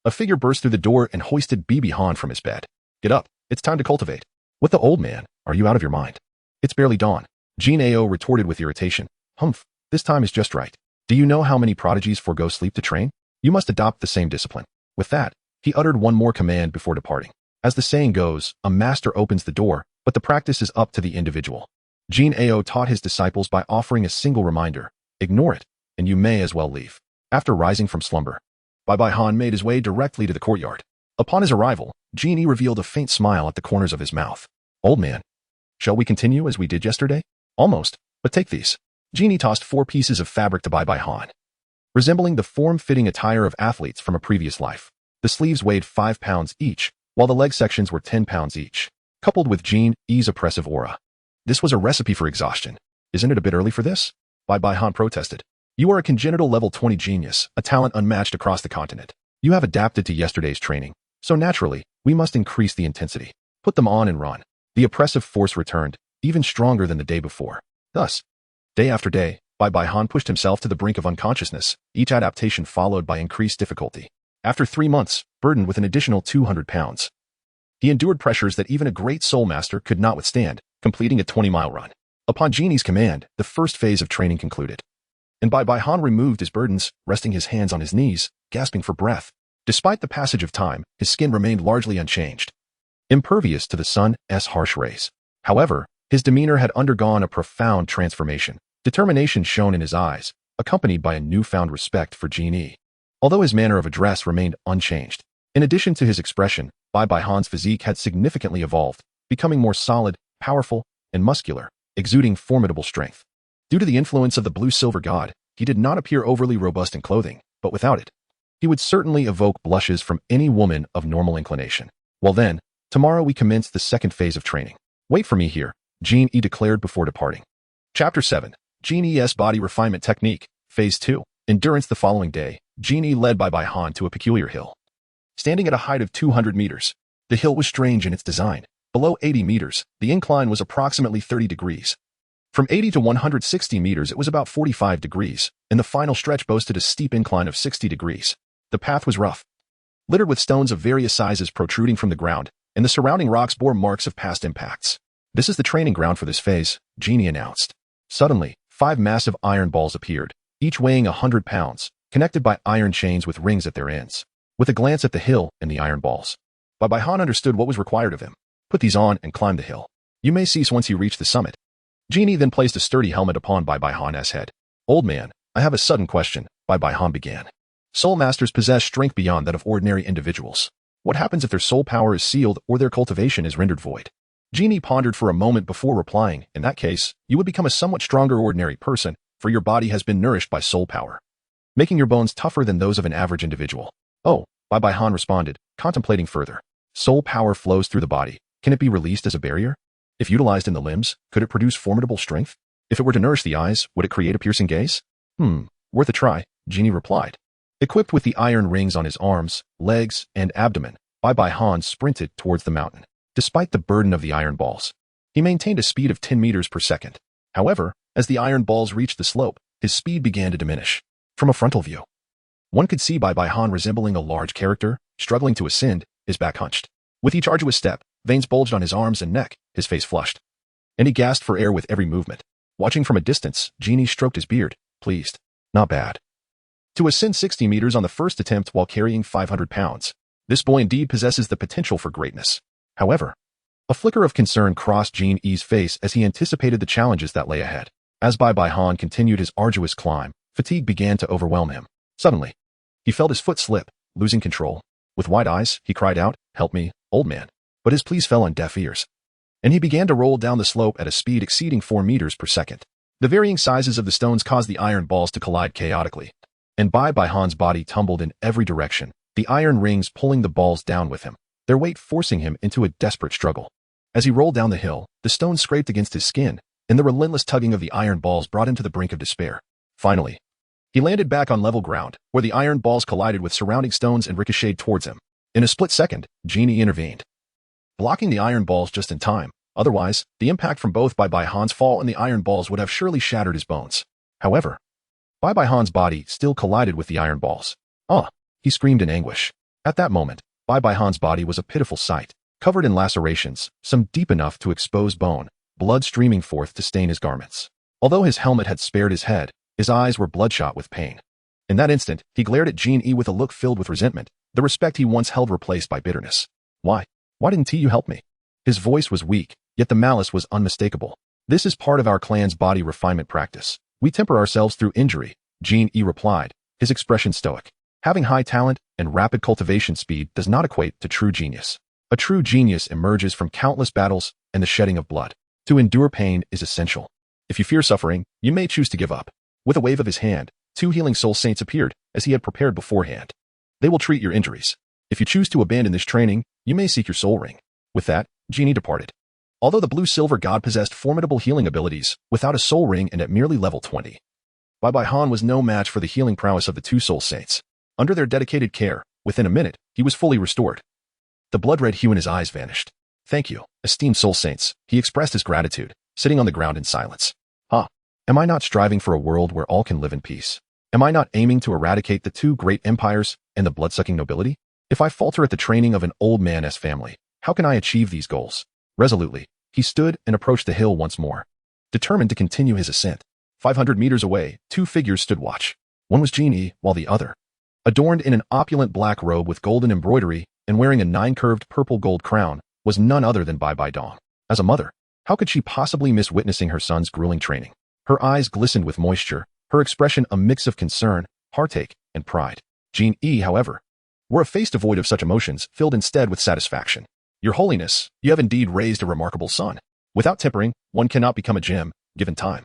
a figure burst through the door and hoisted Bibi Han from his bed. Get up, it's time to cultivate. What the old man, are you out of your mind? It's barely dawn. Jean Ao retorted with irritation. Humph, this time is just right. Do you know how many prodigies forego sleep to train? You must adopt the same discipline. With that, he uttered one more command before departing. As the saying goes, a master opens the door, but the practice is up to the individual. Jean Ao taught his disciples by offering a single reminder. Ignore it, and you may as well leave. After rising from slumber, Bibi Han made his way directly to the courtyard. Upon his arrival, Jean E revealed a faint smile at the corners of his mouth. Old man, shall we continue as we did yesterday? Almost, but take these. Jean E tossed 4 pieces of fabric to Bibi Han, resembling the form-fitting attire of athletes from a previous life. The sleeves weighed 5 pounds each, while the leg sections were 10 pounds each, coupled with Jean E's oppressive aura. This was a recipe for exhaustion. Isn't it a bit early for this? Bibi Han protested. You are a congenital level 20 genius, a talent unmatched across the continent. You have adapted to yesterday's training, so naturally, we must increase the intensity. Put them on and run. The oppressive force returned, even stronger than the day before. Thus, day after day, Bibi Han pushed himself to the brink of unconsciousness, each adaptation followed by increased difficulty. After 3 months, burdened with an additional 200 pounds, he endured pressures that even a great soul master could not withstand, completing a 20-mile run. Upon Genie's command, the first phase of training concluded, and Bibi Han removed his burdens, resting his hands on his knees, gasping for breath. Despite the passage of time, his skin remained largely unchanged, impervious to the sun's harsh rays. However, his demeanor had undergone a profound transformation. Determination shone in his eyes, accompanied by a newfound respect for Jin Yi. Although his manner of address remained unchanged, in addition to his expression, Bai Han's physique had significantly evolved, becoming more solid, powerful, and muscular, exuding formidable strength. Due to the influence of the blue-silver god, he did not appear overly robust in clothing, but without it, he would certainly evoke blushes from any woman of normal inclination. Well then, tomorrow we commence the second phase of training. Wait for me here, Jin Yi declared before departing. Chapter 7. Jin Yi's Body Refinement Technique, Phase 2. Endurance. The following day, Jin Yi led Bai Han to a peculiar hill. Standing at a height of 200 meters, the hill was strange in its design. Below 80 meters, the incline was approximately 30 degrees. From 80 to 160 meters it was about 45 degrees, and the final stretch boasted a steep incline of 60 degrees. The path was rough, littered with stones of various sizes protruding from the ground, and the surrounding rocks bore marks of past impacts. This is the training ground for this phase, Jin Yi announced. Suddenly, 5 massive iron balls appeared, each weighing 100 pounds, connected by iron chains with rings at their ends. With a glance at the hill and the iron balls, Bai Han understood what was required of him. Put these on and climb the hill. You may cease once you reach the summit. Jin Yi then placed a sturdy helmet upon Bai Han's head. Old man, I have a sudden question, Bai Han began. Soul masters possess strength beyond that of ordinary individuals. What happens if their soul power is sealed or their cultivation is rendered void? Jin Yi pondered for a moment before replying. In that case, you would become a somewhat stronger ordinary person, for your body has been nourished by soul power, making your bones tougher than those of an average individual. Oh, Bai Han responded, contemplating further. Soul power flows through the body. Can it be released as a barrier? If utilized in the limbs, could it produce formidable strength? If it were to nourish the eyes, would it create a piercing gaze? Worth a try, Jin Yi replied. Equipped with the iron rings on his arms, legs, and abdomen, Bai Han sprinted towards the mountain. Despite the burden of the iron balls, he maintained a speed of 10 meters per second. However, as the iron balls reached the slope, his speed began to diminish. From a frontal view, one could see Bai Han resembling a large character, struggling to ascend, his back hunched. With each arduous step, veins bulged on his arms and neck, his face flushed, and he gasped for air with every movement. Watching from a distance, Jin Yi stroked his beard, pleased. Not bad. To ascend 60 meters on the first attempt while carrying 500 pounds. This boy indeed possesses the potential for greatness. However, a flicker of concern crossed Jin Yi's face as he anticipated the challenges that lay ahead. As Bai Han continued his arduous climb, fatigue began to overwhelm him. Suddenly, he felt his foot slip, losing control. With wide eyes, he cried out, "Help me, old man." But his pleas fell on deaf ears, and he began to roll down the slope at a speed exceeding 4 meters per second. The varying sizes of the stones caused the iron balls to collide chaotically, and Bai Han's body tumbled in every direction, the iron rings pulling the balls down with him, their weight forcing him into a desperate struggle. As he rolled down the hill, the stones scraped against his skin, and the relentless tugging of the iron balls brought him to the brink of despair. Finally, he landed back on level ground, where the iron balls collided with surrounding stones and ricocheted towards him. In a split second, Jin Yi intervened, blocking the iron balls just in time. Otherwise, the impact from both Bai Han's fall and the iron balls would have surely shattered his bones. However, Bai Han's body still collided with the iron balls. "Ah!" he screamed in anguish. At that moment, Bai Han's body was a pitiful sight, covered in lacerations, some deep enough to expose bone, blood streaming forth to stain his garments. Although his helmet had spared his head, his eyes were bloodshot with pain. In that instant, he glared at Jin Yi with a look filled with resentment, the respect he once held replaced by bitterness. Why didn't you help me?" His voice was weak, yet the malice was unmistakable. "This is part of our clan's body refinement practice. We temper ourselves through injury," Jin Yi replied, his expression stoic. Having high talent and rapid cultivation speed does not equate to true genius. A true genius emerges from countless battles and the shedding of blood. To endure pain is essential. If you fear suffering, you may choose to give up. With a wave of his hand, 2 healing soul saints appeared, as he had prepared beforehand. They will treat your injuries. If you choose to abandon this training, you may seek your soul ring. With that, Jin Yi departed. Although the blue-silver god possessed formidable healing abilities, without a soul ring and at merely level 20, Bai Han was no match for the healing prowess of the 2 soul saints. Under their dedicated care, within a minute, he was fully restored. The blood-red hue in his eyes vanished. "Thank you, esteemed soul saints," he expressed his gratitude, sitting on the ground in silence. Am I not striving for a world where all can live in peace? Am I not aiming to eradicate the 2 great empires and the blood-sucking nobility? If I falter at the training of an old man's family, how can I achieve these goals? Resolutely, he stood and approached the hill once more, determined to continue his ascent. 500 meters away, 2 figures stood watch. One was Jin Yi, while the other, adorned in an opulent black robe with golden embroidery and wearing a 9-curved purple gold crown, was none other than Bai Dong. As a mother, how could she possibly miss witnessing her son's grueling training? Her eyes glistened with moisture, her expression a mix of concern, heartache, and pride. Jean E, however, wore a face devoid of such emotions, filled instead with satisfaction. Your Holiness, you have indeed raised a remarkable son. Without tempering, one cannot become a gem, given time.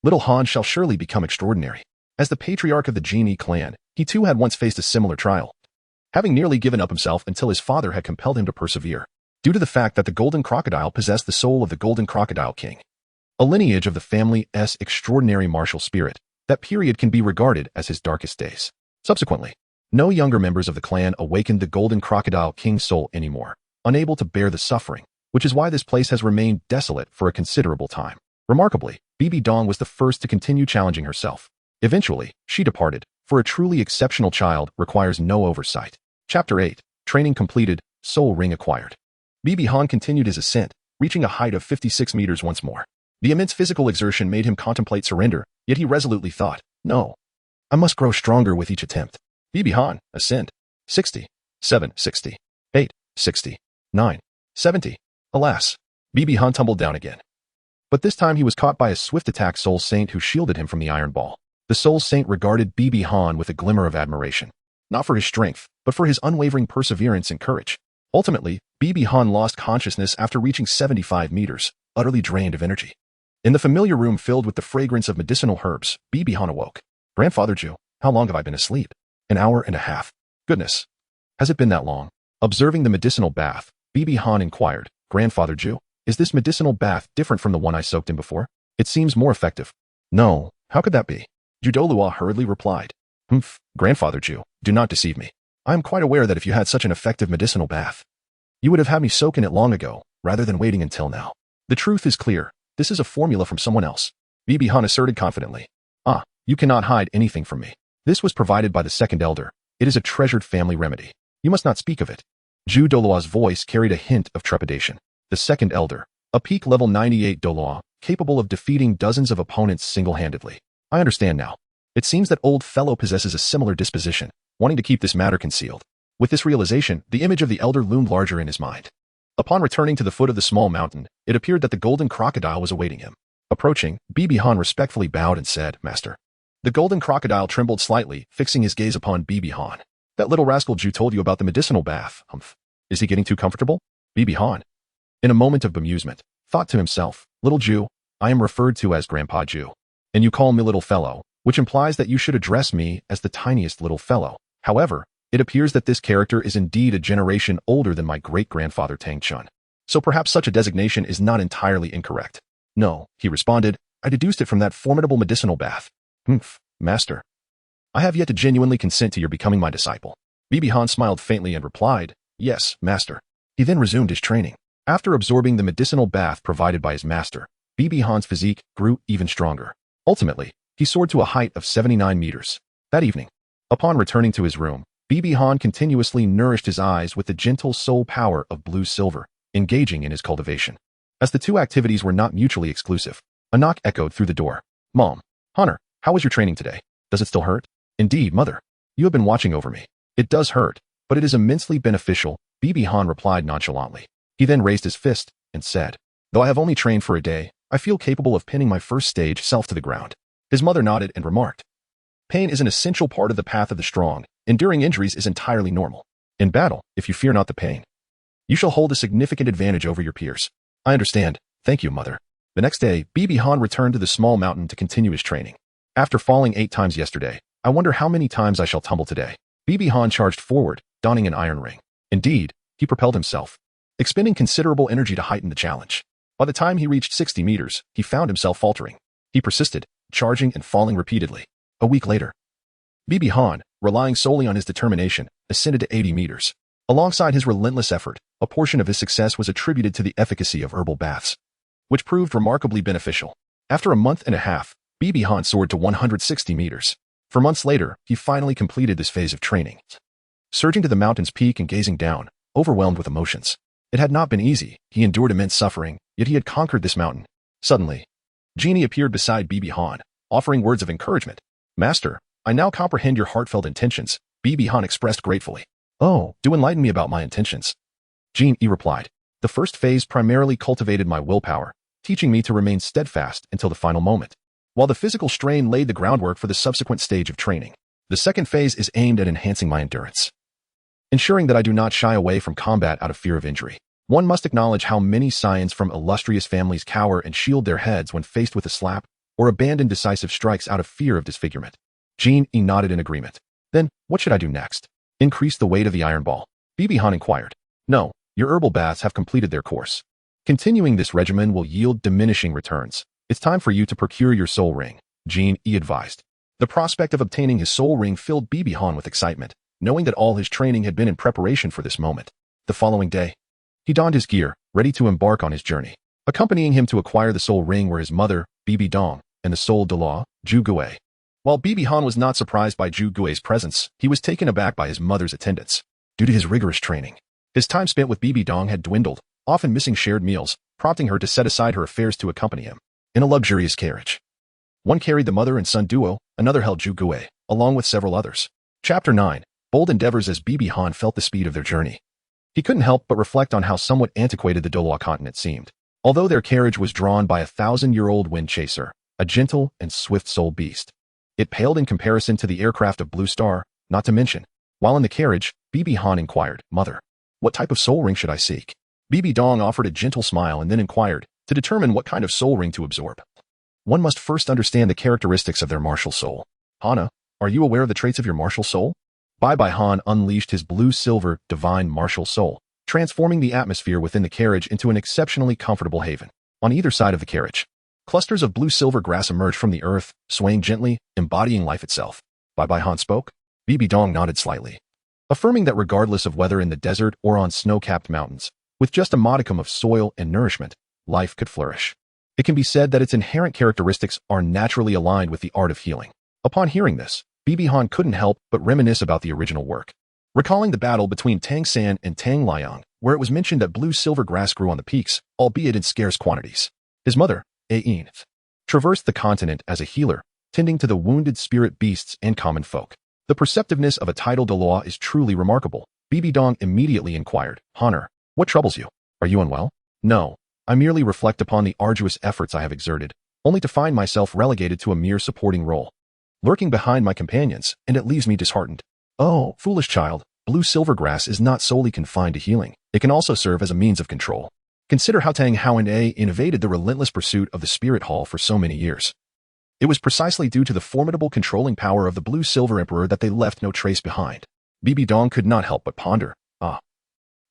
Little Han shall surely become extraordinary. As the patriarch of the Genie clan, he too had once faced a similar trial, having nearly given up himself until his father had compelled him to persevere, due to the fact that the golden crocodile possessed the soul of the golden crocodile king, a lineage of the family's extraordinary martial spirit. That period can be regarded as his darkest days. Subsequently, no younger members of the clan awakened the golden crocodile king's soul anymore, unable to bear the suffering, which is why this place has remained desolate for a considerable time. Remarkably, Bibi Dong was the first to continue challenging herself. Eventually, she departed, for a truly exceptional child requires no oversight. Chapter 8. Training completed, Soul Ring acquired. Bibi Han continued his ascent, reaching a height of 56 meters once more. The immense physical exertion made him contemplate surrender, yet he resolutely thought, no, I must grow stronger with each attempt. Bibi Han, ascend. 60, 7, 60, 8, 60, 9, 70. Alas, Bibi Han tumbled down again. But this time he was caught by a swift attack Soul Saint who shielded him from the iron ball. The Soul Saint regarded Bibi Han with a glimmer of admiration, not for his strength, but for his unwavering perseverance and courage. Ultimately, Bibi Han lost consciousness after reaching 75 meters, utterly drained of energy. In the familiar room filled with the fragrance of medicinal herbs, Bibi Han awoke. Grandfather Zhu, how long have I been asleep? An hour and a half. Goodness. Has it been that long? Observing the medicinal bath, Bibi Han inquired, Grandfather Zhu, is this medicinal bath different from the one I soaked in before? It seems more effective. No, how could that be? Zhu Douluo hurriedly replied. Grandfather Zhu, do not deceive me. I am quite aware that if you had such an effective medicinal bath, you would have had me soak in it long ago, rather than waiting until now. The truth is clear. This is a formula from someone else. Bibi Han asserted confidently. Ah, you cannot hide anything from me. This was provided by the second elder. It is a treasured family remedy. You must not speak of it. Zhu Douluo's voice carried a hint of trepidation. The second elder, a peak level 98 Douluo, capable of defeating dozens of opponents single-handedly. I understand now. It seems that old fellow possesses a similar disposition, wanting to keep this matter concealed. With this realization, the image of the elder loomed larger in his mind. Upon returning to the foot of the small mountain, it appeared that the golden crocodile was awaiting him. Approaching, Bibi Han respectfully bowed and said, Master. The golden crocodile trembled slightly, fixing his gaze upon Bibi Han. That little rascal Zhu told you about the medicinal bath. Is he getting too comfortable? Bibi Han, in a moment of bemusement, thought to himself, Little Zhu, I am referred to as Grandpa Zhu, and you call me little fellow, which implies that you should address me as the tiniest little fellow. However, it appears that this character is indeed a generation older than my great-grandfather Tang Chun. So perhaps such a designation is not entirely incorrect. No, he responded, I deduced it from that formidable medicinal bath. Master. I have yet to genuinely consent to your becoming my disciple. Bibi Han smiled faintly and replied, Yes, Master. He then resumed his training. After absorbing the medicinal bath provided by his master, Bibi Han's physique grew even stronger. Ultimately, he soared to a height of 79 meters. That evening, upon returning to his room, Bibi Han continuously nourished his eyes with the gentle soul power of blue silver, engaging in his cultivation. As the two activities were not mutually exclusive, a knock echoed through the door. Mom, Hunter, how was your training today? Does it still hurt? Indeed, Mother. You have been watching over me. It does hurt, but it is immensely beneficial, Bibi Han replied nonchalantly. He then raised his fist and said, Though I have only trained for a day, I feel capable of pinning my first stage self to the ground. His mother nodded and remarked, Pain is an essential part of the path of the strong. Enduring injuries is entirely normal. In battle, if you fear not the pain, you shall hold a significant advantage over your peers. I understand. Thank you, Mother. The next day, Bibi Han returned to the small mountain to continue his training. After falling 8 times yesterday, I wonder how many times I shall tumble today. Bibi Han charged forward, donning an iron ring. Indeed, he propelled himself, expending considerable energy to heighten the challenge. By the time he reached 60 meters, he found himself faltering. He persisted, charging and falling repeatedly. A week later, Bibi Han, relying solely on his determination, ascended to 80 meters. Alongside his relentless effort, a portion of his success was attributed to the efficacy of herbal baths, which proved remarkably beneficial. After a month and a half, Bibi Han soared to 160 meters. 4 months later, he finally completed this phase of training. Surging to the mountain's peak and gazing down, overwhelmed with emotions. It had not been easy, he endured immense suffering, yet he had conquered this mountain. Suddenly, Genie appeared beside Bibi Han, offering words of encouragement. Master, I now comprehend your heartfelt intentions, Bibi Han expressed gratefully. Oh, do enlighten me about my intentions. Genie replied. The first phase primarily cultivated my willpower, teaching me to remain steadfast until the final moment. while the physical strain laid the groundwork for the subsequent stage of training. The second phase is aimed at enhancing my endurance, ensuring that I do not shy away from combat out of fear of injury. One must acknowledge how many scions from illustrious families cower and shield their heads when faced with a slap, or abandon decisive strikes out of fear of disfigurement. Jean E nodded in agreement. Then, what should I do next? Increase the weight of the iron ball? Bibi Han inquired. No, your herbal baths have completed their course. Continuing this regimen will yield diminishing returns. It's time for you to procure your soul ring, Jean E advised. The prospect of obtaining his soul ring filled Bibi Han with excitement, knowing that all his training had been in preparation for this moment. The following day, he donned his gear, ready to embark on his journey. Accompanying him to acquire the soul ring were his mother, Bibi Dong, and the soul Douluo, Zhu Gui. While Bibi Han was not surprised by Zhu Gui's presence, he was taken aback by his mother's attendance. Due to his rigorous training, his time spent with Bibi Dong had dwindled, often missing shared meals, prompting her to set aside her affairs to accompany him. In a luxurious carriage, one carried the mother and son duo, another held Zhu Gui, along with several others. Chapter 9. Bold endeavors. As Bibi Han felt the speed of their journey, he couldn't help but reflect on how somewhat antiquated the Douluo Continent seemed. Although their carriage was drawn by a 1,000-year-old wind chaser, a gentle and swift-souled beast, it paled in comparison to the aircraft of Blue Star, not to mention. While in the carriage, Bibi Han inquired, Mother, what type of soul ring should I seek? Bibi Dong offered a gentle smile and then inquired, to determine what kind of soul ring to absorb, one must first understand the characteristics of their martial soul. Hana, are you aware of the traits of your martial soul? Bai Han unleashed his blue-silver divine martial soul, transforming the atmosphere within the carriage into an exceptionally comfortable haven. On either side of the carriage, clusters of blue-silver grass emerged from the earth, swaying gently, embodying life itself. Bai Han spoke. Bibi Dong nodded slightly, affirming that regardless of whether in the desert or on snow-capped mountains, with just a modicum of soil and nourishment, life could flourish. It can be said that its inherent characteristics are naturally aligned with the art of healing. Upon hearing this, Bibi Han couldn't help but reminisce about the original work, recalling the battle between Tang San and Tang Liang, where it was mentioned that blue-silver grass grew on the peaks, albeit in scarce quantities. His mother, Qian, traversed the continent as a healer, tending to the wounded spirit beasts and common folk. The perceptiveness of a titled Douluo is truly remarkable. Bibi Dong immediately inquired, Honor, what troubles you? Are you unwell? No, I merely reflect upon the arduous efforts I have exerted, only to find myself relegated to a mere supporting role, lurking behind my companions, and it leaves me disheartened. Oh, foolish child, blue-silver grass is not solely confined to healing. It can also serve as a means of control. Consider how Tang Hao and A invaded the relentless pursuit of the Spirit Hall for so many years. It was precisely due to the formidable controlling power of the blue-silver emperor that they left no trace behind. Bibi Dong could not help but ponder. Ah,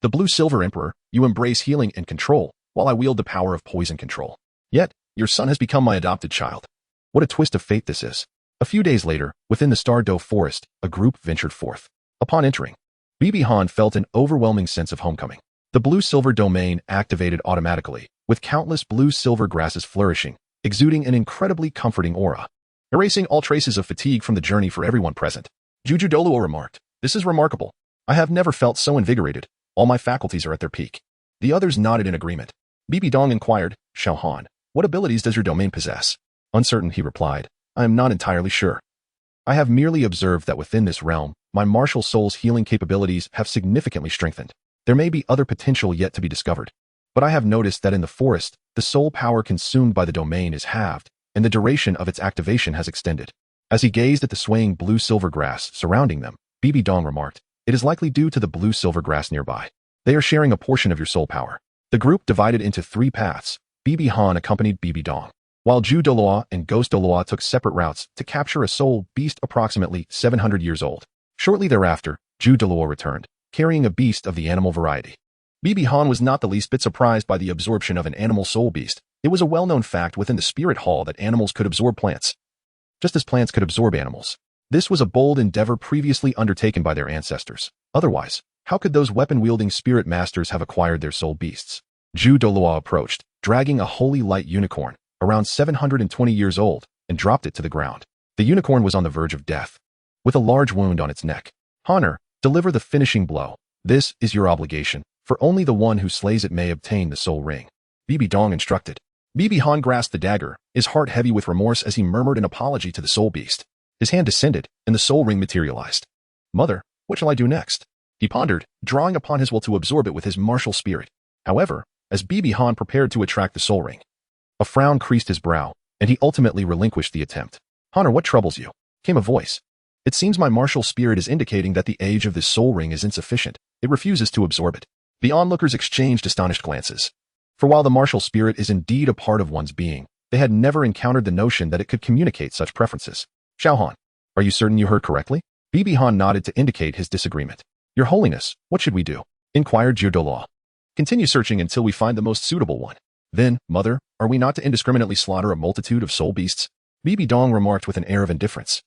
the blue-silver emperor, you embrace healing and control, while I wield the power of poison control. Yet, your son has become my adopted child. What a twist of fate this is. A few days later, within the Star Doe forest, a group ventured forth. Upon entering, Bibi Han felt an overwhelming sense of homecoming. The blue-silver domain activated automatically, with countless blue-silver grasses flourishing, exuding an incredibly comforting aura, erasing all traces of fatigue from the journey for everyone present. Juju Douluo remarked, This is remarkable. I have never felt so invigorated. All my faculties are at their peak. The others nodded in agreement. Bibi Dong inquired, Xiaogang, what abilities does your domain possess? Uncertain, he replied, I am not entirely sure. I have merely observed that within this realm, my martial soul's healing capabilities have significantly strengthened. There may be other potential yet to be discovered, but I have noticed that in the forest, the soul power consumed by the domain is halved, and the duration of its activation has extended. As he gazed at the swaying blue-silver grass surrounding them, Bibi Dong remarked, It is likely due to the blue-silver grass nearby. They are sharing a portion of your soul power. The group divided into 3 paths. Bibi Han accompanied Bibi Dong, while Zhu Douluo and Ghost Douluo took separate routes to capture a soul beast approximately 700 years old. Shortly thereafter, Zhu Douluo returned, carrying a beast of the animal variety. Bibi Han was not the least bit surprised by the absorption of an animal soul beast. It was a well-known fact within the Spirit Hall that animals could absorb plants, just as plants could absorb animals. This was a bold endeavor previously undertaken by their ancestors. Otherwise, how could those weapon-wielding spirit masters have acquired their soul beasts? Zhu Douluo approached, dragging a holy light unicorn, around 720 years old, and dropped it to the ground. The unicorn was on the verge of death, with a large wound on its neck. Honor, deliver the finishing blow. This is your obligation, for only the one who slays it may obtain the soul ring. Bibi Dong instructed. Bibi Han grasped the dagger, his heart heavy with remorse as he murmured an apology to the soul beast. His hand descended, and the soul ring materialized. Mother, what shall I do next? He pondered, drawing upon his will to absorb it with his martial spirit. However, as Bibi Han prepared to attract the soul ring, a frown creased his brow. and he ultimately relinquished the attempt. Honor, what troubles you? Came a voice. It seems my martial spirit is indicating that the age of this soul ring is insufficient. It refuses to absorb it. The onlookers exchanged astonished glances. For while the martial spirit is indeed a part of one's being, they had never encountered the notion that it could communicate such preferences. Xiaogang, are you certain you heard correctly? Bibi Han nodded to indicate his disagreement. Your Holiness, what should we do? Inquired Douluo. Continue searching until we find the most suitable one. Then, Mother, are we not to indiscriminately slaughter a multitude of soul beasts? Bibi Dong remarked with an air of indifference.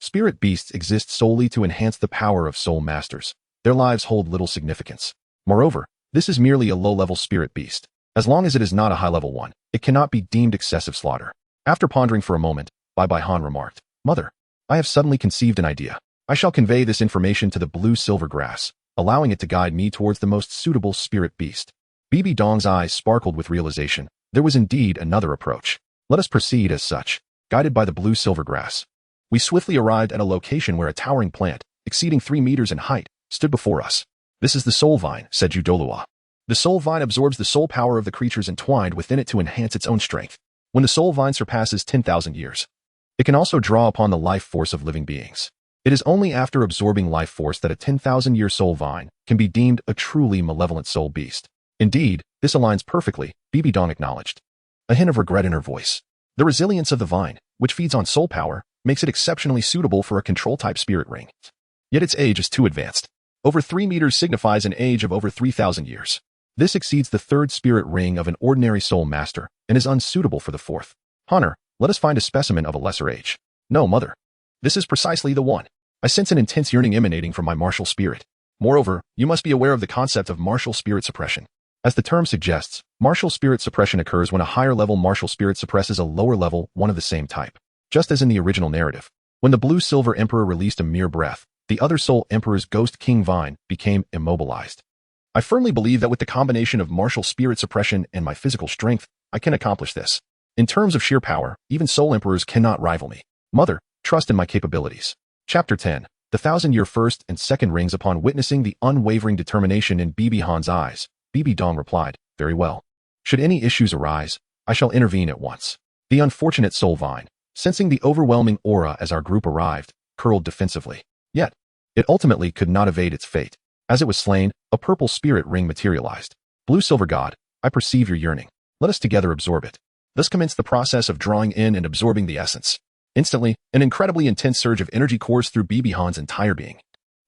Spirit beasts exist solely to enhance the power of soul masters. Their lives hold little significance. Moreover, this is merely a low-level spirit beast. As long as it is not a high-level one, it cannot be deemed excessive slaughter. After pondering for a moment, Bai Han remarked, Mother, I have suddenly conceived an idea. I shall convey this information to the blue-silver grass, allowing it to guide me towards the most suitable spirit beast. Bibi Dong's eyes sparkled with realization. There was indeed another approach. Let us proceed as such, guided by the blue-silver grass. We swiftly arrived at a location where a towering plant, exceeding 3 meters in height, stood before us. This is the soul vine, said Douluo. The soul vine absorbs the soul power of the creatures entwined within it to enhance its own strength. When the soul vine surpasses 10,000 years, it can also draw upon the life force of living beings. It is only after absorbing life force that a 10,000-year soul vine can be deemed a truly malevolent soul beast. Indeed, this aligns perfectly, Bibi Dong acknowledged. A hint of regret in her voice. The resilience of the vine, which feeds on soul power, makes it exceptionally suitable for a control-type spirit ring. Yet its age is too advanced. Over 3 meters signifies an age of over 3,000 years. This exceeds the 3rd spirit ring of an ordinary soul master and is unsuitable for the 4th. Honor, let us find a specimen of a lesser age. No, Mother. This is precisely the one. I sense an intense yearning emanating from my martial spirit. Moreover, you must be aware of the concept of martial spirit suppression. As the term suggests, martial spirit suppression occurs when a higher-level martial spirit suppresses a lower-level one of the same type. Just as in the original narrative, when the blue-silver emperor released a mere breath, the other soul emperor's ghost king vine became immobilized. I firmly believe that with the combination of martial spirit suppression and my physical strength, I can accomplish this. In terms of sheer power, even soul emperors cannot rival me. Mother, trust in my capabilities. Chapter 10. The 1,000-year first and second rings. Upon witnessing the unwavering determination in Bibi Han's eyes, Bibi Dong replied, Very well. Should any issues arise, I shall intervene at once. The unfortunate soul vine, sensing the overwhelming aura as our group arrived, curled defensively. Yet, it ultimately could not evade its fate. As it was slain, a purple spirit ring materialized. Blue-silver god, I perceive your yearning. Let us together absorb it. Thus commenced the process of drawing in and absorbing the essence. Instantly, an incredibly intense surge of energy coursed through Bibi Han's entire being,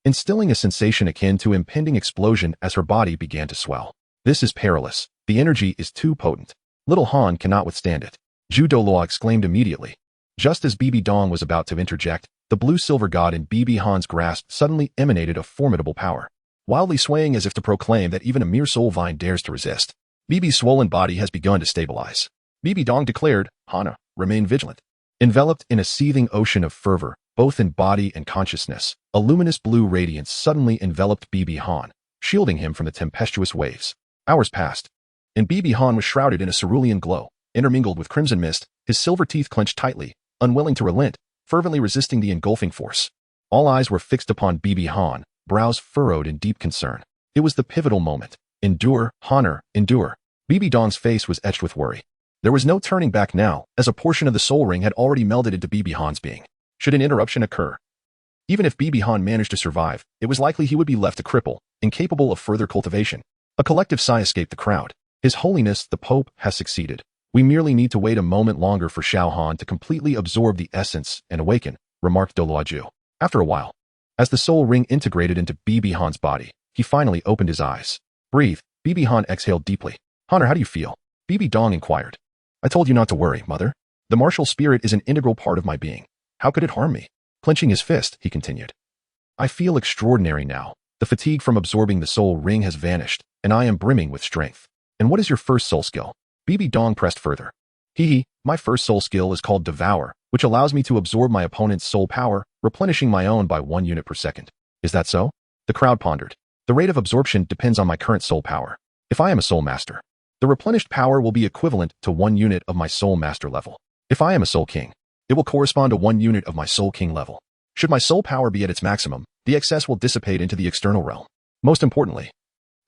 instilling a sensation akin to impending explosion as her body began to swell. This is perilous. The energy is too potent. Little Han cannot withstand it. Douluo exclaimed immediately. Just as Bibi Dong was about to interject, the blue-silver god in Bibi Han's grasp suddenly emanated a formidable power, wildly swaying as if to proclaim that even a mere soul vine dares to resist. Bibi's swollen body has begun to stabilize. Bibi Dong declared, Hana, remain vigilant. Enveloped in a seething ocean of fervor, both in body and consciousness, a luminous blue radiance suddenly enveloped Bibi Han, shielding him from the tempestuous waves. Hours passed, and Bibi Han was shrouded in a cerulean glow, intermingled with crimson mist, his silver teeth clenched tightly, unwilling to relent, fervently resisting the engulfing force. All eyes were fixed upon Bibi Han, brows furrowed in deep concern. It was the pivotal moment. Endure, Honor, endure. Bibi Dong's face was etched with worry. There was no turning back now, as a portion of the soul ring had already melded into Bibi Han's being. Should an interruption occur, even if Bibi Han managed to survive, it was likely he would be left a cripple, incapable of further cultivation. A collective sigh escaped the crowd. His Holiness, the Pope, has succeeded. We merely need to wait a moment longer for Xiaogang to completely absorb the essence and awaken, remarked Douluo. After a while, as the soul ring integrated into Bibi Han's body, he finally opened his eyes. Breathe. Bibi Han exhaled deeply. Honor, how do you feel? Bibi Dong inquired. I told you not to worry, Mother. The martial spirit is an integral part of my being. How could it harm me? Clenching his fist, he continued. I feel extraordinary now. The fatigue from absorbing the soul ring has vanished, and I am brimming with strength. And what is your first soul skill? Bibi Dong pressed further. My first soul skill is called Devour, which allows me to absorb my opponent's soul power, replenishing my own by 1 unit per second. Is that so? The crowd pondered. The rate of absorption depends on my current soul power. If I am a soul master, the replenished power will be equivalent to 1 unit of my soul master level. If I am a soul king, it will correspond to 1 unit of my soul king level. Should my soul power be at its maximum, the excess will dissipate into the external realm. Most importantly,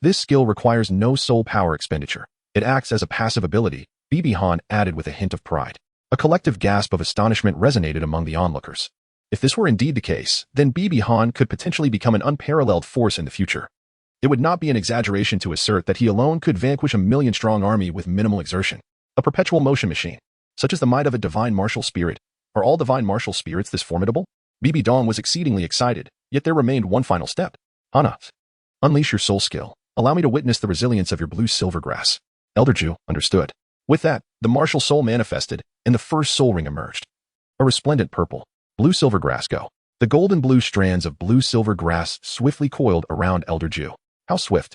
this skill requires no soul power expenditure. It acts as a passive ability, Bibi Han added with a hint of pride. A collective gasp of astonishment resonated among the onlookers. If this were indeed the case, then Bibi Han could potentially become an unparalleled force in the future. It would not be an exaggeration to assert that he alone could vanquish a million-strong army with minimal exertion. A perpetual motion machine, such as the might of a divine martial spirit. Are all divine martial spirits this formidable? Bibi Dong was exceedingly excited, yet there remained one final step. Hana, unleash your soul skill. Allow me to witness the resilience of your blue-silver grass. Elder Ju understood. With that, the martial soul manifested, and the first soul ring emerged. A resplendent purple, blue-silver grass go. The golden-blue strands of blue-silver grass swiftly coiled around Elder Ju. How swift!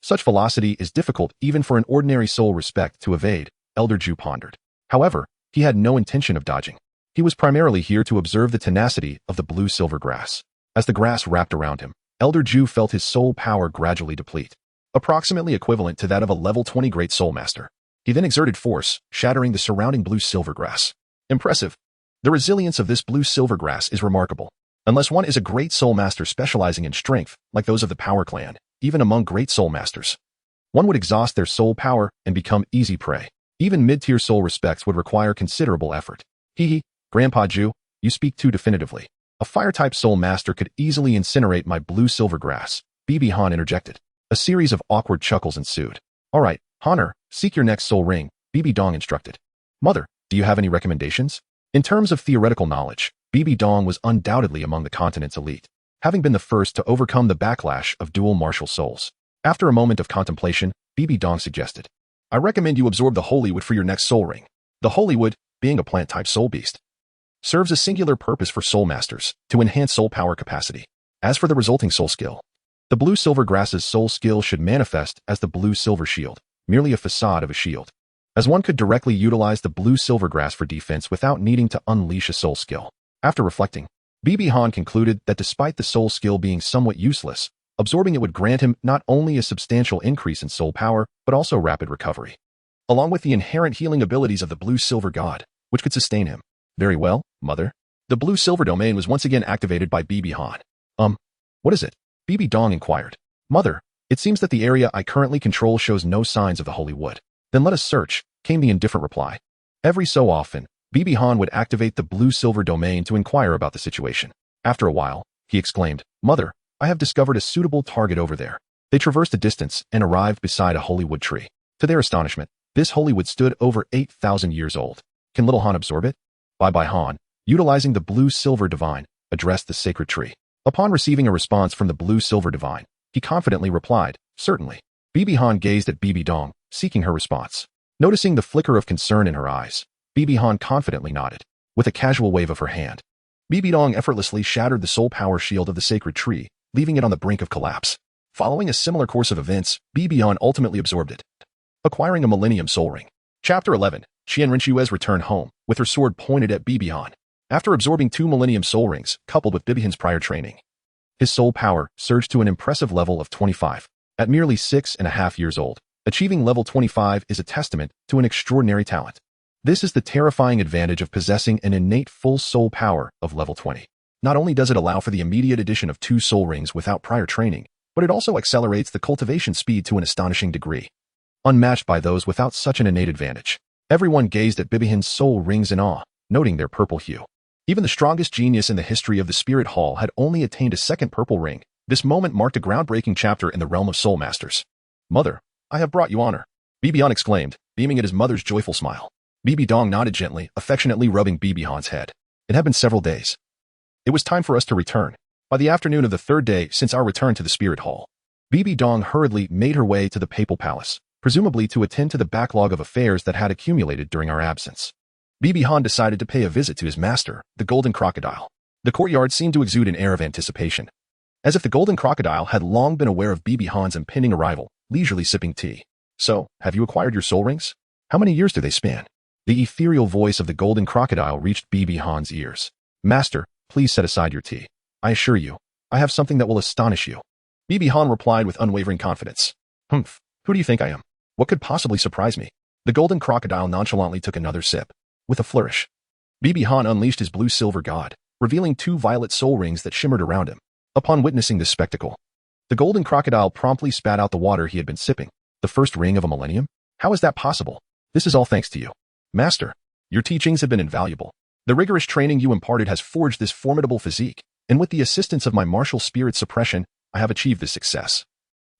Such velocity is difficult even for an ordinary soul respect to evade, Elder Ju pondered. However, he had no intention of dodging. He was primarily here to observe the tenacity of the blue-silver grass. As the grass wrapped around him, Elder Ju felt his soul power gradually deplete, approximately equivalent to that of a level 20 Great Soul Master. He then exerted force, shattering the surrounding blue-silver grass. Impressive. The resilience of this blue-silver grass is remarkable. Unless one is a Great Soul Master specializing in strength, like those of the Power Clan, even among Great Soul Masters, one would exhaust their soul power and become easy prey. Even mid-tier soul respects would require considerable effort. Hee, Grandpa Ju, you speak too definitively. A fire-type soul master could easily incinerate my blue-silver grass, Bibi Han interjected. A series of awkward chuckles ensued. All right, Honor, seek your next soul ring, Bibi Dong instructed. Mother, do you have any recommendations? In terms of theoretical knowledge, Bibi Dong was undoubtedly among the continent's elite, having been the first to overcome the backlash of dual martial souls. After a moment of contemplation, Bibi Dong suggested, I recommend you absorb the holy wood for your next soul ring. The holy wood, being a plant-type soul beast, serves a singular purpose for soul masters, to enhance soul power capacity. As for the resulting soul skill, the blue-silver grass's soul skill should manifest as the blue-silver shield, merely a facade of a shield, as one could directly utilize the blue-silver grass for defense without needing to unleash a soul skill. After reflecting, Bibi Han concluded that despite the soul skill being somewhat useless, absorbing it would grant him not only a substantial increase in soul power, but also rapid recovery, along with the inherent healing abilities of the blue-silver god, which could sustain him. Very well, Mother. The blue-silver domain was once again activated by Bibi Han. What is it? Bibi Dong inquired. Mother, it seems that the area I currently control shows no signs of the holy wood. Then let us search, came the indifferent reply. Every so often, Bibi Han would activate the blue-silver domain to inquire about the situation. After a while, he exclaimed, Mother, I have discovered a suitable target over there. They traversed a distance and arrived beside a holy wood tree. To their astonishment, this holy wood stood over 8,000 years old. Can little Han absorb it? Bai Han, utilizing the blue-silver divine, addressed the sacred tree. Upon receiving a response from the blue-silver divine, he confidently replied, Certainly. Bibi Han gazed at Bibi Dong, seeking her response. Noticing the flicker of concern in her eyes, Bibi Han confidently nodded. With a casual wave of her hand, Bibi Dong effortlessly shattered the soul power shield of the sacred tree, leaving it on the brink of collapse. Following a similar course of events, Bibi Han ultimately absorbed it, acquiring a Millennium Soul Ring. Chapter 11. Qian Renxue's return home, with her sword pointed at Bibi Han. After absorbing 2 Millennium Soul Rings, coupled with Bibi Han's prior training, his soul power surged to an impressive level of 25. At merely 6.5 years old, achieving level 25 is a testament to an extraordinary talent. This is the terrifying advantage of possessing an innate full soul power of level 20. Not only does it allow for the immediate addition of 2 soul rings without prior training, but it also accelerates the cultivation speed to an astonishing degree, unmatched by those without such an innate advantage. Everyone gazed at Bibi Han's soul rings in awe, noting their purple hue. Even the strongest genius in the history of the Spirit Hall had only attained a second purple ring. This moment marked a groundbreaking chapter in the realm of soul masters. Mother, I have brought you honor, Bibi Han exclaimed, beaming at his mother's joyful smile. Bibi Dong nodded gently, affectionately rubbing Bibi Han's head. It had been several days. It was time for us to return. By the afternoon of the 3rd day since our return to the Spirit Hall, Bibi Dong hurriedly made her way to the Papal Palace, presumably to attend to the backlog of affairs that had accumulated during our absence. Bibi Han decided to pay a visit to his master, the Golden Crocodile. The courtyard seemed to exude an air of anticipation, as if the Golden Crocodile had long been aware of Bibi Han's impending arrival, leisurely sipping tea. So, have you acquired your soul rings? How many years do they span? The ethereal voice of the Golden Crocodile reached Bibi Han's ears. Master, please set aside your tea. I assure you, I have something that will astonish you. Bibi Han replied with unwavering confidence. Humph, who do you think I am? What could possibly surprise me? The Golden Crocodile nonchalantly took another sip. With a flourish, Bibi Han unleashed his blue-silver god, revealing 2 violet soul rings that shimmered around him. Upon witnessing this spectacle, the Golden Crocodile promptly spat out the water he had been sipping. The first ring of a millennium? How is that possible? This is all thanks to you. Master, Your teachings have been invaluable. The rigorous training you imparted has forged this formidable physique, and with the assistance of my martial spirit suppression, I have achieved this success.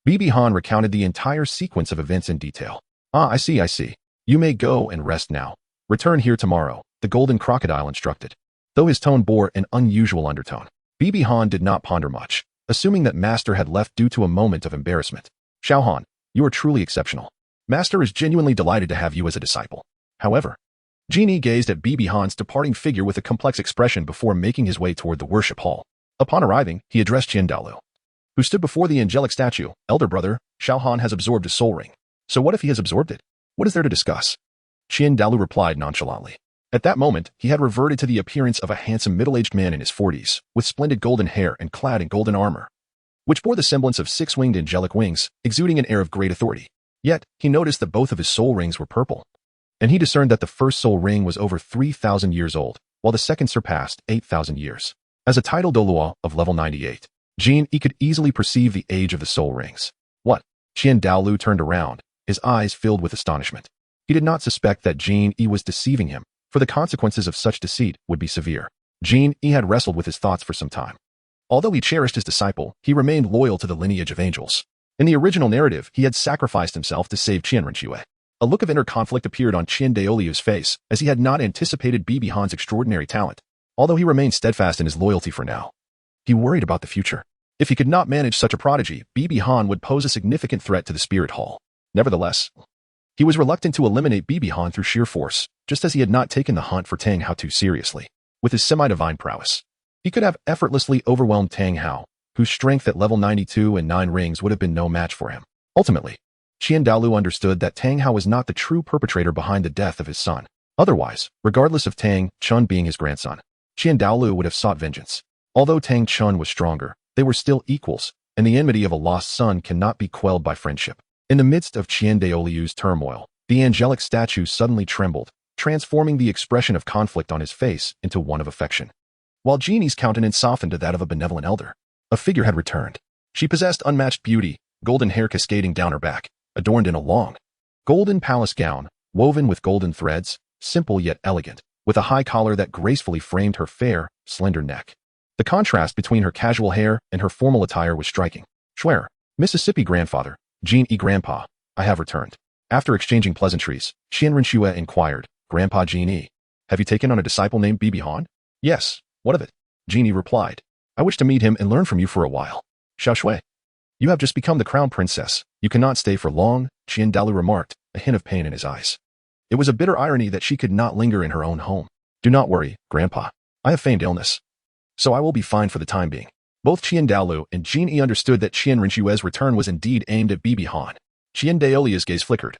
Bibi Han recounted the entire sequence of events in detail. I see. You may go and rest now. Return here tomorrow, the golden crocodile instructed. Though his tone bore an unusual undertone, Bibi Han did not ponder much, assuming that Master had left due to a moment of embarrassment. Xiaohan, you are truly exceptional. Master is genuinely delighted to have you as a disciple. However, Genie gazed at Bibi Han's departing figure with a complex expression before making his way toward the worship hall. Upon arriving, he addressed Qian Douluo, who stood before the angelic statue. Elder brother, Xiaohan has absorbed a soul ring. So what if he has absorbed it? What is there to discuss? Qian Douluo replied nonchalantly. At that moment, he had reverted to the appearance of a handsome middle-aged man in his 40s, with splendid golden hair and clad in golden armor, which bore the semblance of six-winged angelic wings, exuding an air of great authority. Yet, he noticed that both of his soul rings were purple, and he discerned that the first soul ring was over 3,000 years old, while the second surpassed 8,000 years. As a title Douluo of level 98, Jin Yi could easily perceive the age of the soul rings. What? Qian Douluo turned around, his eyes filled with astonishment. He did not suspect that Jin Yi was deceiving him, for the consequences of such deceit would be severe. Jin Yi had wrestled with his thoughts for some time. Although he cherished his disciple, he remained loyal to the lineage of angels. In the original narrative, he had sacrificed himself to save Qian Renxue. A look of inner conflict appeared on Qian Douluo's face, as he had not anticipated Bibi Han's extraordinary talent. Although he remained steadfast in his loyalty for now, he worried about the future. If he could not manage such a prodigy, Bibi Han would pose a significant threat to the spirit hall. Nevertheless, he was reluctant to eliminate Bibi Han through sheer force, just as he had not taken the hunt for Tang Hao too seriously. With his semi-divine prowess, he could have effortlessly overwhelmed Tang Hao, whose strength at level 92 and 9 rings would have been no match for him. Ultimately, Qian Douluo understood that Tang Hao was not the true perpetrator behind the death of his son. Otherwise, regardless of Tang Chun being his grandson, Qian Douluo would have sought vengeance. Although Tang Chun was stronger, they were still equals, and the enmity of a lost son cannot be quelled by friendship. In the midst of Qian Douluo's turmoil, the angelic statue suddenly trembled, transforming the expression of conflict on his face into one of affection. While Genie's countenance softened to that of a benevolent elder, a figure had returned. She possessed unmatched beauty, golden hair cascading down her back, adorned in a long, golden palace gown, woven with golden threads, simple yet elegant, with a high collar that gracefully framed her fair, slender neck. The contrast between her casual hair and her formal attire was striking. Schwer, Mississippi grandfather, Jin Yi grandpa, I have returned. After exchanging pleasantries, Qian Renxue inquired, Grandpa Jin Yi, have you taken on a disciple named Bibi Han? Yes, what of it? Jin Yi replied, I wish to meet him and learn from you for a while. Xiaoshui, you have just become the crown princess. You cannot stay for long, Qian Douluo remarked, a hint of pain in his eyes. It was a bitter irony that she could not linger in her own home. Do not worry, Grandpa. I have feigned illness, so I will be fine for the time being. Both Qian Douluo and Jin Yi understood that Qian Renxue's return was indeed aimed at Bibi Han. Qian Douluo's gaze flickered,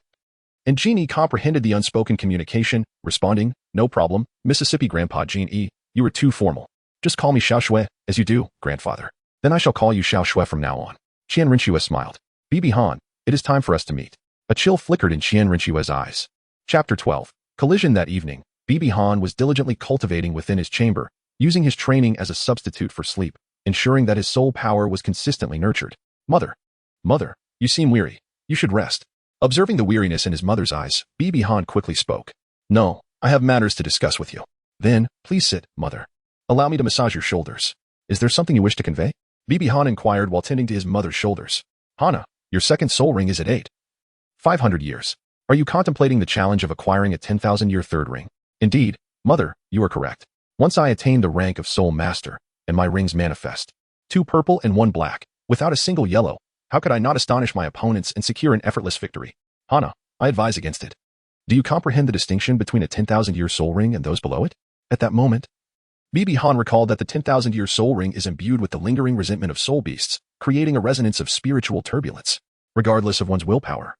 and Jin Yi comprehended the unspoken communication, responding, no problem, Mississippi Grandpa Jin Yi, you are too formal. Just call me Xiaoshui, as you do, grandfather. Then I shall call you Xiaoshui from now on. Qian Renxue smiled. Bibi Han, it is time for us to meet. A chill flickered in Qian Renxue's eyes. Chapter 12. Collision. That evening, Bibi Han was diligently cultivating within his chamber, using his training as a substitute for sleep, ensuring that his soul power was consistently nurtured. Mother, you seem weary. You should rest. Observing the weariness in his mother's eyes, Bibi Han quickly spoke. No, I have matters to discuss with you. Then, please sit, mother. Allow me to massage your shoulders. Is there something you wish to convey? Bibi Han inquired while tending to his mother's shoulders. Hana, your second soul ring is at 500 years. Are you contemplating the challenge of acquiring a 10,000-year third ring? Indeed, mother, you are correct. Once I attain the rank of soul master, and my rings manifest, 2 purple and 1 black, without a single yellow, how could I not astonish my opponents and secure an effortless victory? Hana, I advise against it. Do you comprehend the distinction between a 10,000-year soul ring and those below it? At that moment, Bibi Han recalled that the 10,000-year soul ring is imbued with the lingering resentment of soul beasts, creating a resonance of spiritual turbulence, regardless of one's willpower.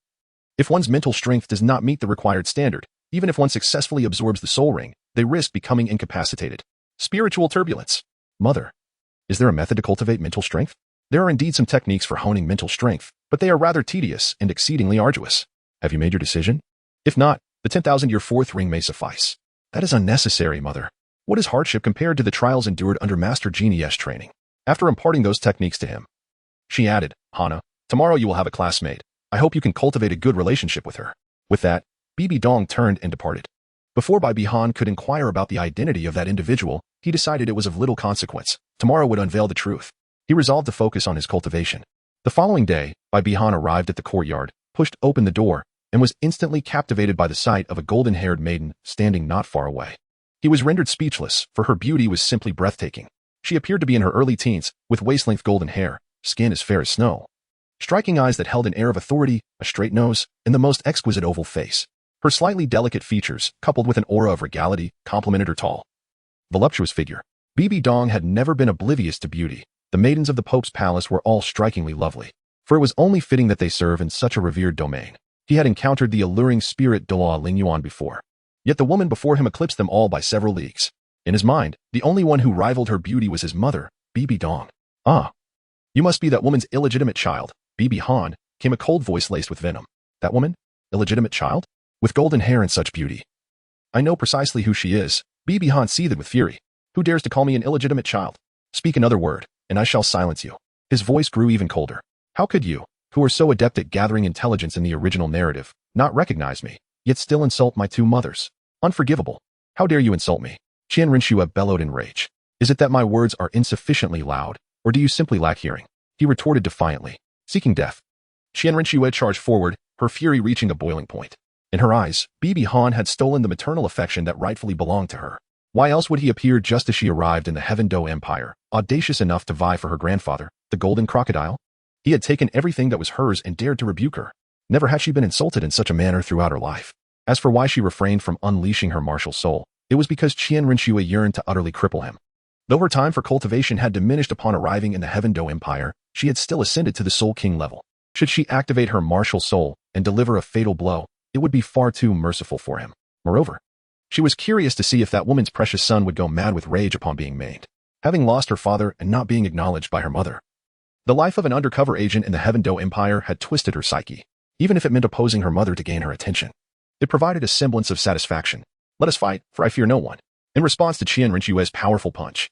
If one's mental strength does not meet the required standard, even if one successfully absorbs the soul ring, they risk becoming incapacitated. Spiritual turbulence. Mother, is there a method to cultivate mental strength? There are indeed some techniques for honing mental strength, but they are rather tedious and exceedingly arduous. Have you made your decision? If not, the 10,000-year fourth ring may suffice. That is unnecessary, mother. What is hardship compared to the trials endured under Master Jin Yi's training? After imparting those techniques to him, she added, Hana, tomorrow you will have a classmate. I hope you can cultivate a good relationship with her. With that, Bibi Dong turned and departed. Before Bai Bihan could inquire about the identity of that individual, he decided it was of little consequence. Tomorrow would unveil the truth. He resolved to focus on his cultivation. The following day, Bai Bihan arrived at the courtyard, pushed open the door, and was instantly captivated by the sight of a golden-haired maiden standing not far away. He was rendered speechless, for her beauty was simply breathtaking. She appeared to be in her early teens, with waist-length golden hair, skin as fair as snow, striking eyes that held an air of authority, a straight nose, and the most exquisite oval face. Her slightly delicate features, coupled with an aura of regality, complemented her tall, voluptuous figure. Bibi Dong had never been oblivious to beauty. The maidens of the Pope's palace were all strikingly lovely, for it was only fitting that they serve in such a revered domain. He had encountered the alluring spirit Douluo Lingyuan before, yet the woman before him eclipsed them all by several leagues. In his mind, the only one who rivaled her beauty was his mother, Bibi Dong. "Ah, you must be that woman's illegitimate child." Bibi Han, came a cold voice laced with venom. "That woman? Illegitimate child? With golden hair and such beauty? I know precisely who she is." Bibi Han seethed with fury. "Who dares to call me an illegitimate child? Speak another word, and I shall silence you." His voice grew even colder. "How could you, who are so adept at gathering intelligence in the original narrative, not recognize me, yet still insult my two mothers? Unforgivable. How dare you insult me?" Qian Renxue bellowed in rage. "Is it that my words are insufficiently loud, or do you simply lack hearing?" He retorted defiantly, seeking death. Qian Renxue charged forward, her fury reaching a boiling point. In her eyes, Bibi Han had stolen the maternal affection that rightfully belonged to her. Why else would he appear just as she arrived in the Heaven Do Empire, audacious enough to vie for her grandfather, the Golden Crocodile? He had taken everything that was hers and dared to rebuke her. Never had she been insulted in such a manner throughout her life. As for why she refrained from unleashing her martial soul, it was because Qian Renxue yearned to utterly cripple him. Though her time for cultivation had diminished upon arriving in the Heaven Do Empire, she had still ascended to the Soul King level. Should she activate her martial soul and deliver a fatal blow, it would be far too merciful for him. Moreover, she was curious to see if that woman's precious son would go mad with rage upon being maimed, having lost her father and not being acknowledged by her mother. The life of an undercover agent in the Heaven Do Empire had twisted her psyche, even if it meant opposing her mother to gain her attention. It provided a semblance of satisfaction. "Let us fight, for I fear no one." In response to Qian Renxue's powerful punch,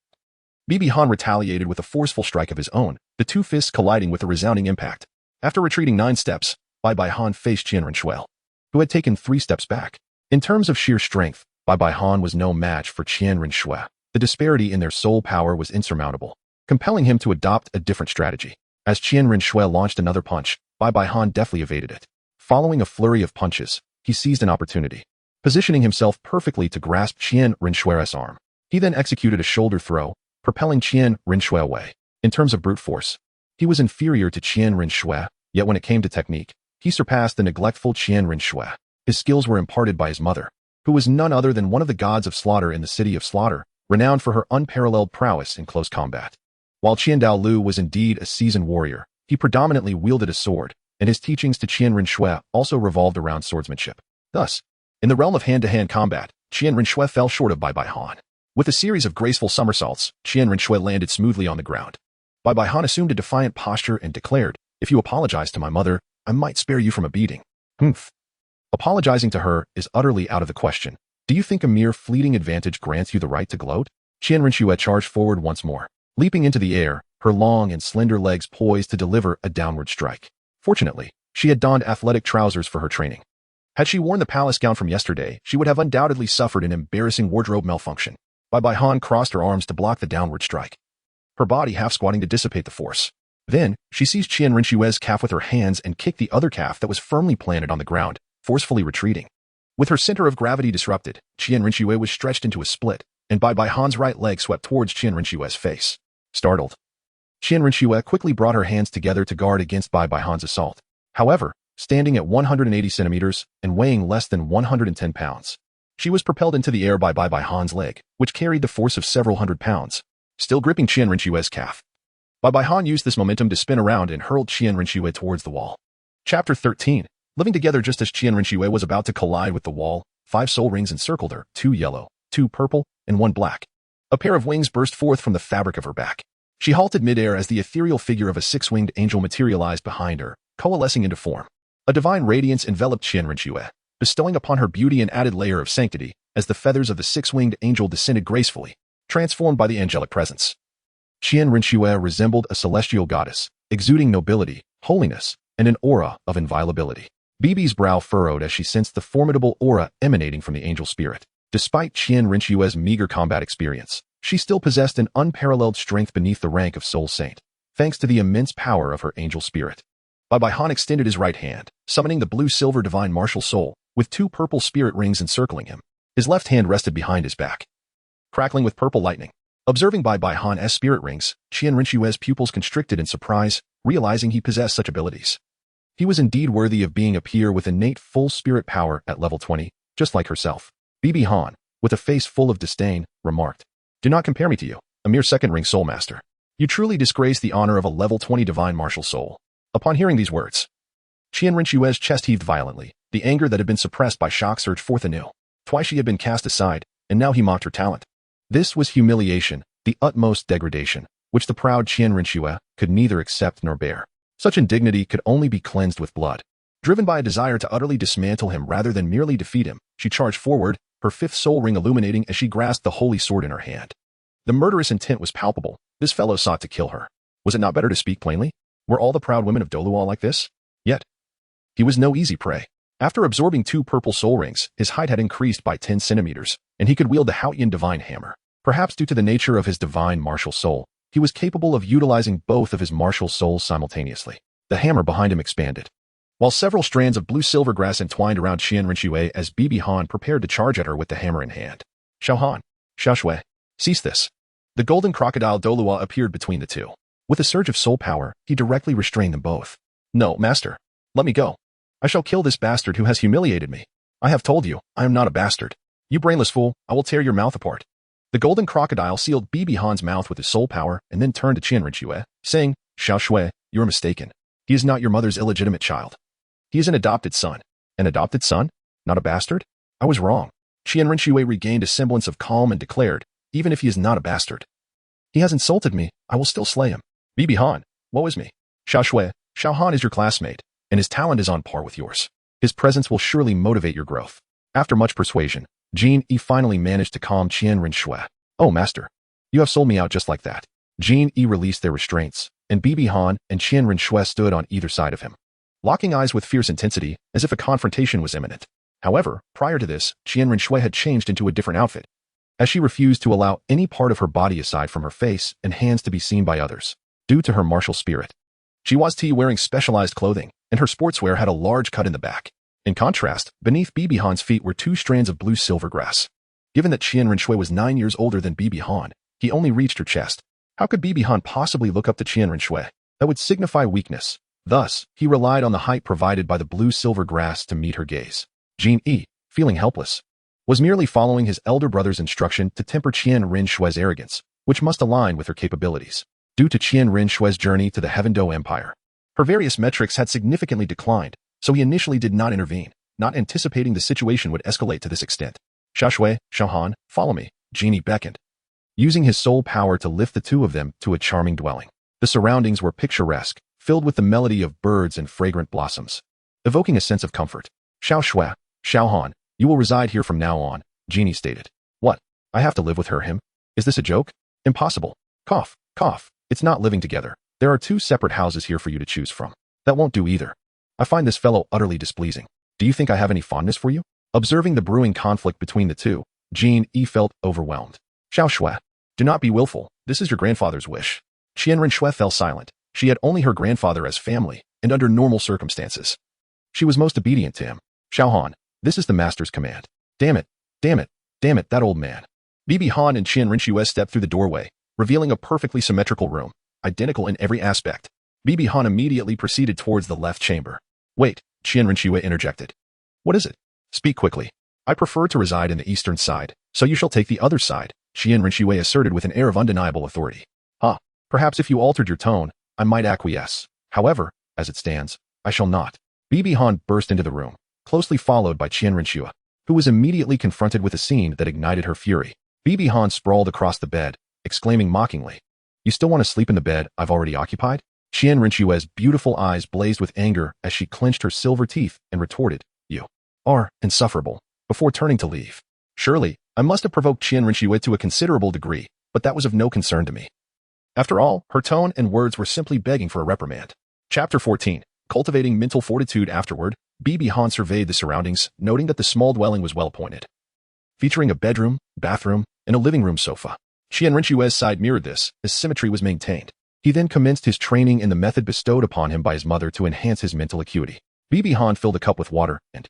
Bibi Han retaliated with a forceful strike of his own, the two fists colliding with a resounding impact. After retreating 9 steps, Bai Han faced Qian Renxue, who had taken 3 steps back. In terms of sheer strength, Bai Han was no match for Qian Renxue. The disparity in their soul power was insurmountable, compelling him to adopt a different strategy. As Qian Renxue launched another punch, Bai Han deftly evaded it. Following a flurry of punches, he seized an opportunity, positioning himself perfectly to grasp Qian Renxue's arm. He then executed a shoulder throw, propelling Qian Renxue away. In terms of brute force, he was inferior to Qian Renxue, yet when it came to technique, he surpassed the neglectful Qian Renxue. His skills were imparted by his mother, who was none other than one of the gods of slaughter in the city of slaughter, renowned for her unparalleled prowess in close combat. While Qian Daolu was indeed a seasoned warrior, he predominantly wielded a sword, and his teachings to Qian Renxue also revolved around swordsmanship. Thus, in the realm of hand-to-hand combat, Qian Renxue fell short of Bai Han. With a series of graceful somersaults, Qian Renxue landed smoothly on the ground. Bai Han assumed a defiant posture and declared, "If you apologize to my mother, I might spare you from a beating." "Humph. Apologizing to her is utterly out of the question. Do you think a mere fleeting advantage grants you the right to gloat?" Qian Renxue charged forward once more, leaping into the air, her long and slender legs poised to deliver a downward strike. Fortunately, she had donned athletic trousers for her training. Had she worn the palace gown from yesterday, she would have undoubtedly suffered an embarrassing wardrobe malfunction. Bai Han crossed her arms to block the downward strike, her body half-squatting to dissipate the force. Then, she seized Qian Renxue's calf with her hands and kicked the other calf that was firmly planted on the ground, forcefully retreating. With her center of gravity disrupted, Qian Renxue was stretched into a split, and Bai Han's right leg swept towards Qian Renxue's face. Startled, Qian Renxue quickly brought her hands together to guard against Bai Han's assault. However, standing at 180 centimeters and weighing less than 110 pounds, she was propelled into the air by Bai Han's leg, which carried the force of several hundred pounds, still gripping Qian Renxue's calf. Bai Han used this momentum to spin around and hurled Qian Renxue towards the wall. Chapter 13. Living together. Just as Qian Renxue was about to collide with the wall, 5 soul rings encircled her, 2 yellow, 2 purple, and 1 black. A pair of wings burst forth from the fabric of her back. She halted midair as the ethereal figure of a 6-winged angel materialized behind her, coalescing into form. A divine radiance enveloped Qian Renxue, bestowing upon her beauty an added layer of sanctity, as the feathers of the 6-winged angel descended gracefully, transformed by the angelic presence. Qian Renxue resembled a celestial goddess, exuding nobility, holiness, and an aura of inviolability. Bibi's brow furrowed as she sensed the formidable aura emanating from the angel spirit. Despite Qian Renxue's meager combat experience, she still possessed an unparalleled strength beneath the rank of Soul Saint, thanks to the immense power of her angel spirit. Bai Han extended his right hand, summoning the blue-silver divine martial soul, with 2 purple spirit rings encircling him. His left hand rested behind his back, crackling with purple lightning. Observing Bai Han's spirit rings, Qian Renxue's pupils constricted in surprise, realizing he possessed such abilities. He was indeed worthy of being a peer with innate full spirit power at level 20, just like herself. Bibi Han, with a face full of disdain, remarked, "Do not compare me to you, a mere second-ring soul master. You truly disgrace the honor of a level 20 divine martial soul." Upon hearing these words, Qian Renxue's chest heaved violently. The anger that had been suppressed by shock surged forth anew. Twice she had been cast aside, and now he mocked her talent. This was humiliation, the utmost degradation, which the proud Qian Renxue could neither accept nor bear. Such indignity could only be cleansed with blood. Driven by a desire to utterly dismantle him rather than merely defeat him, she charged forward, her 5th soul ring illuminating as she grasped the holy sword in her hand. The murderous intent was palpable. This fellow sought to kill her. Was it not better to speak plainly? Were all the proud women of Douluo like this? Yet, he was no easy prey. After absorbing 2 purple soul rings, his height had increased by 10 centimeters, and he could wield the Haotian divine hammer. Perhaps due to the nature of his divine martial soul, he was capable of utilizing both of his martial souls simultaneously. The hammer behind him expanded, while several strands of blue-silver grass entwined around Qian Renxue as Bibi Han prepared to charge at her with the hammer in hand. "Xiaohan, Xiaoshui, cease this." The golden crocodile Douluo appeared between the two. With a surge of soul power, he directly restrained them both. "No, master. Let me go. I shall kill this bastard who has humiliated me. I have told you, I am not a bastard. You brainless fool, I will tear your mouth apart." The golden crocodile sealed Bibi Han's mouth with his soul power and then turned to Qian Renxue, saying, "Xiaoshui, you are mistaken. He is not your mother's illegitimate child. He is an adopted son." "An adopted son? Not a bastard? I was wrong." Qian Renxue regained a semblance of calm and declared, "Even if he is not a bastard, he has insulted me, I will still slay him." "Bibi Han, woe is me. Xiaoshui, Xiaohan is your classmate, and his talent is on par with yours. His presence will surely motivate your growth." After much persuasion, Jin Yi finally managed to calm Qian Renxue. "Oh, master, you have sold me out just like that." Jin Yi released their restraints, and Bibi Han and Qian Renxue stood on either side of him, locking eyes with fierce intensity, as if a confrontation was imminent. However, prior to this, Qian Renxue had changed into a different outfit, as she refused to allow any part of her body aside from her face and hands to be seen by others, due to her martial spirit. She was wearing specialized clothing, and her sportswear had a large cut in the back. In contrast, beneath Bibi Han's feet were 2 strands of blue-silver grass. Given that Qian Renxue was 9 years older than Bibi Han, he only reached her chest. How could Bibi Han possibly look up to Qian Renxue? That would signify weakness. Thus, he relied on the height provided by the blue-silver grass to meet her gaze. Jin Yi, feeling helpless, was merely following his elder brother's instruction to temper Qian Renshue's arrogance, which must align with her capabilities. Due to Qian Renshue's journey to the Heavendo Empire, her various metrics had significantly declined, so he initially did not intervene, not anticipating the situation would escalate to this extent. "Xiaoshui, Xiaohan, follow me," Genie beckoned, using his soul power to lift the 2 of them to a charming dwelling. The surroundings were picturesque, filled with the melody of birds and fragrant blossoms, evoking a sense of comfort. "Xiaoshui, Xiaohan, you will reside here from now on," Genie stated. "What? I have to live with her, him? Is this a joke? Impossible. Cough, cough. It's not living together. There are 2 separate houses here for you to choose from. That won't do either. I find this fellow utterly displeasing. Do you think I have any fondness for you?" Observing the brewing conflict between the 2, Jin Yi felt overwhelmed. "Xiaoshui, do not be willful. This is your grandfather's wish." Qian Renxue fell silent. She had only her grandfather as family, and under normal circumstances, she was most obedient to him. "Xiaohan, this is the master's command." Damn it, damn it, damn it, that old man." Bibi Han and Qian Renxue stepped through the doorway, revealing a perfectly symmetrical room, identical in every aspect. Bibi Han immediately proceeded towards the left chamber. "Wait," Qian Renxue interjected. "What is it? Speak quickly." "I prefer to reside in the eastern side, so you shall take the other side," Qian Renxue asserted with an air of undeniable authority. Perhaps if you altered your tone, I might acquiesce. However, as it stands, I shall not." Bibi Han burst into the room, closely followed by Qian Renxue, who was immediately confronted with a scene that ignited her fury. Bibi Han sprawled across the bed, exclaiming mockingly, "You still want to sleep in the bed I've already occupied?" Qian Renxue's beautiful eyes blazed with anger as she clenched her silver teeth and retorted, "You are insufferable," before turning to leave. Surely, I must have provoked Qian Renxue to a considerable degree, but that was of no concern to me. After all, her tone and words were simply begging for a reprimand. Chapter 14. Cultivating mental fortitude. Afterward, Bibi Han surveyed the surroundings, noting that the small dwelling was well appointed, featuring a bedroom, bathroom, and a living room sofa. Qian Renxue's side mirrored this, as symmetry was maintained. He then commenced his training in the method bestowed upon him by his mother to enhance his mental acuity. Bibi Han filled a cup with water and,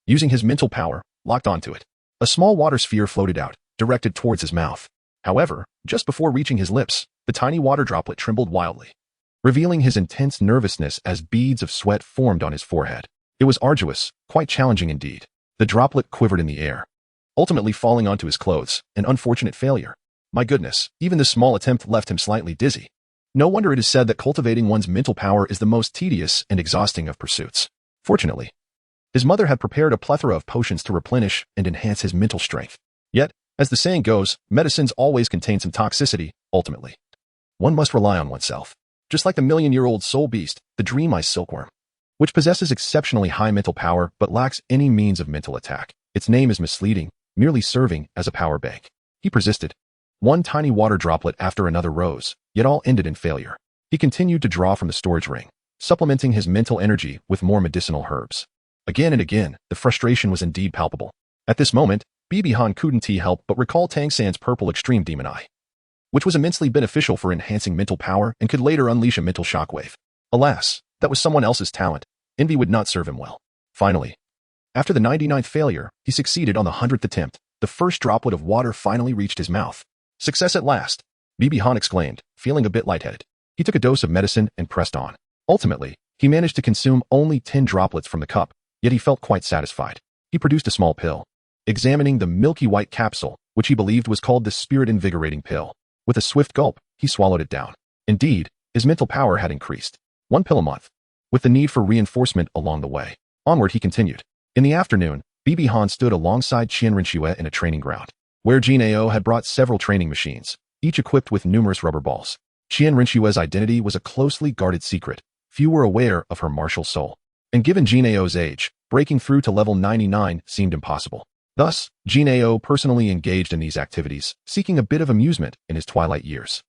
using his mental power, locked onto it. A small water sphere floated out, directed towards his mouth. However, just before reaching his lips, the tiny water droplet trembled wildly, revealing his intense nervousness as beads of sweat formed on his forehead. It was arduous, quite challenging indeed. The droplet quivered in the air, ultimately falling onto his clothes, an unfortunate failure. My goodness, even this small attempt left him slightly dizzy. No wonder it is said that cultivating one's mental power is the most tedious and exhausting of pursuits. Fortunately, his mother had prepared a plethora of potions to replenish and enhance his mental strength. Yet, as the saying goes, medicines always contain some toxicity, ultimately. One must rely on oneself. Just like the million-year-old soul beast, the dream-ice silkworm, which possesses exceptionally high mental power but lacks any means of mental attack. Its name is misleading, merely serving as a power bank. He persisted. One tiny water droplet after another rose, yet all ended in failure. He continued to draw from the storage ring, supplementing his mental energy with more medicinal herbs. Again and again, the frustration was indeed palpable. At this moment, Bibi Han couldn't help but recall Tang San's purple extreme demon eye, which was immensely beneficial for enhancing mental power and could later unleash a mental shockwave. Alas, that was someone else's talent. Envy would not serve him well. Finally, after the 99th failure, he succeeded on the 100th attempt. The first droplet of water finally reached his mouth. Success at last, Bibi Han exclaimed, feeling a bit lightheaded. He took a dose of medicine and pressed on. Ultimately, he managed to consume only 10 droplets from the cup, yet he felt quite satisfied. He produced a small pill, examining the milky white capsule, which he believed was called the spirit-invigorating pill. With a swift gulp, he swallowed it down. Indeed, his mental power had increased. 1 pill a month, with the need for reinforcement along the way. Onward he continued. In the afternoon, Bibi Han stood alongside Qian Renxue in a training ground, where Jian had brought several training machines, each equipped with numerous rubber balls. Qian Renxue's identity was a closely guarded secret. Few were aware of her martial soul. And given Jian's age, breaking through to level 99 seemed impossible. Thus, Jian personally engaged in these activities, seeking a bit of amusement in his twilight years.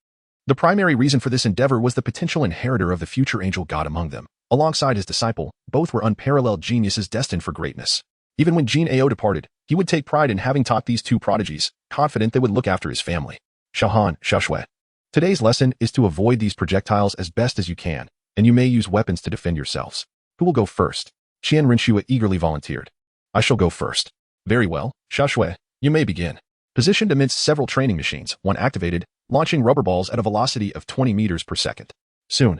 The primary reason for this endeavor was the potential inheritor of the future angel god among them. Alongside his disciple, both were unparalleled geniuses destined for greatness. Even when Jian departed, he would take pride in having taught these two prodigies, confident they would look after his family. Xiaogang. Today's lesson is to avoid these projectiles as best as you can, and you may use weapons to defend yourselves. Who will go first? Qian Renxue eagerly volunteered. I shall go first. Very well, Xiaogang, you may begin. Positioned amidst several training machines, one activated, launching rubber balls at a velocity of 20 meters per second. Soon,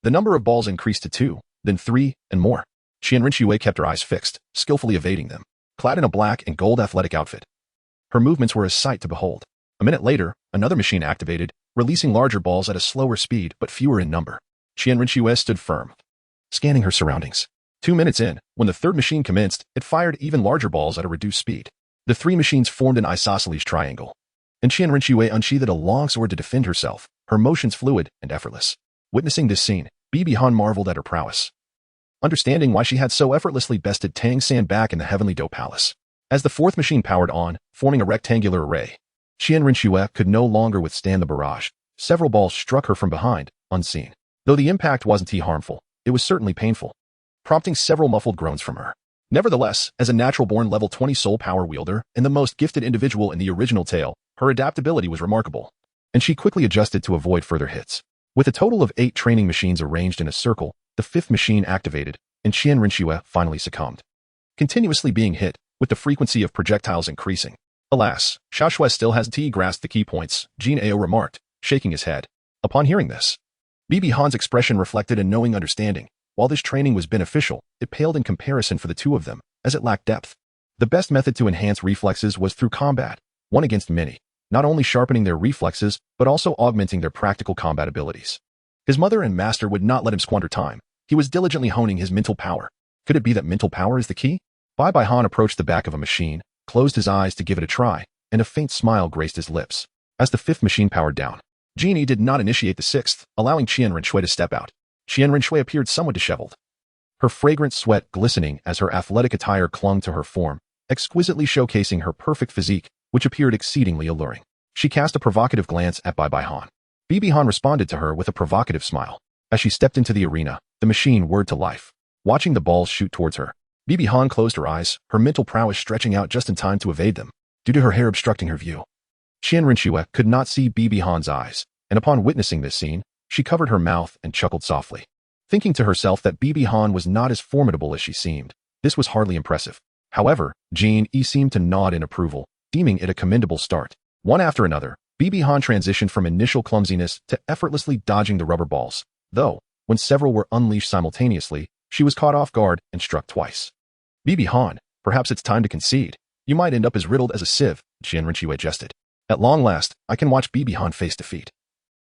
the number of balls increased to 2, then 3, and more. Qian Renxue kept her eyes fixed, skillfully evading them. Clad in a black and gold athletic outfit, her movements were a sight to behold. A minute later, another machine activated, releasing larger balls at a slower speed but fewer in number. Qian Renxue stood firm, scanning her surroundings. 2 minutes in, when the third machine commenced, it fired even larger balls at a reduced speed. The 3 machines formed an isosceles triangle, and Qian Renxue unsheathed a long sword to defend herself, her motions fluid and effortless. Witnessing this scene, Bibi Han marveled at her prowess, understanding why she had so effortlessly bested Tang San back in the Heavenly Dough Palace. As the 4th machine powered on, forming a rectangular array, Qian Renxue could no longer withstand the barrage. Several balls struck her from behind, unseen. Though the impact wasn't harmful, it was certainly painful, prompting several muffled groans from her. Nevertheless, as a natural-born level 20 soul power wielder and the most gifted individual in the original tale, her adaptability was remarkable, and she quickly adjusted to avoid further hits. With a total of 8 training machines arranged in a circle, the 5th machine activated, and Qian Renxue finally succumbed, continuously being hit, with the frequency of projectiles increasing. Alas, Xiaogang still hasn't grasped the key points, Jian remarked, shaking his head. Upon hearing this, Bibi Han's expression reflected a knowing understanding. While this training was beneficial, it paled in comparison for the two of them, as it lacked depth. The best method to enhance reflexes was through combat, one against many, not only sharpening their reflexes, but also augmenting their practical combat abilities. His mother and master would not let him squander time. He was diligently honing his mental power. Could it be that mental power is the key? Bibi Han approached the back of a machine, closed his eyes to give it a try, and a faint smile graced his lips. As the 5th machine powered down, Genie did not initiate the 6th, allowing Qian Renxue to step out. Qian Renxue appeared somewhat disheveled, her fragrant sweat glistening as her athletic attire clung to her form, exquisitely showcasing her perfect physique, which appeared exceedingly alluring. She cast a provocative glance at Bibi Han. Bibi Han responded to her with a provocative smile. As she stepped into the arena, the machine whirred to life, watching the balls shoot towards her. Bibi Han closed her eyes, her mental prowess stretching out just in time to evade them, due to her hair obstructing her view. Qian Renxue could not see Bibi Han's eyes, and upon witnessing this scene, she covered her mouth and chuckled softly. Thinking to herself that Bibi Han was not as formidable as she seemed, this was hardly impressive. However, Jean seemed to nod in approval, deeming it a commendable start. One after another, Bibi Han transitioned from initial clumsiness to effortlessly dodging the rubber balls, though, when several were unleashed simultaneously, she was caught off guard and struck twice. Bibi Han, perhaps it's time to concede. You might end up as riddled as a sieve, Qian Renxue jested. At long last, I can watch Bibi Han face defeat.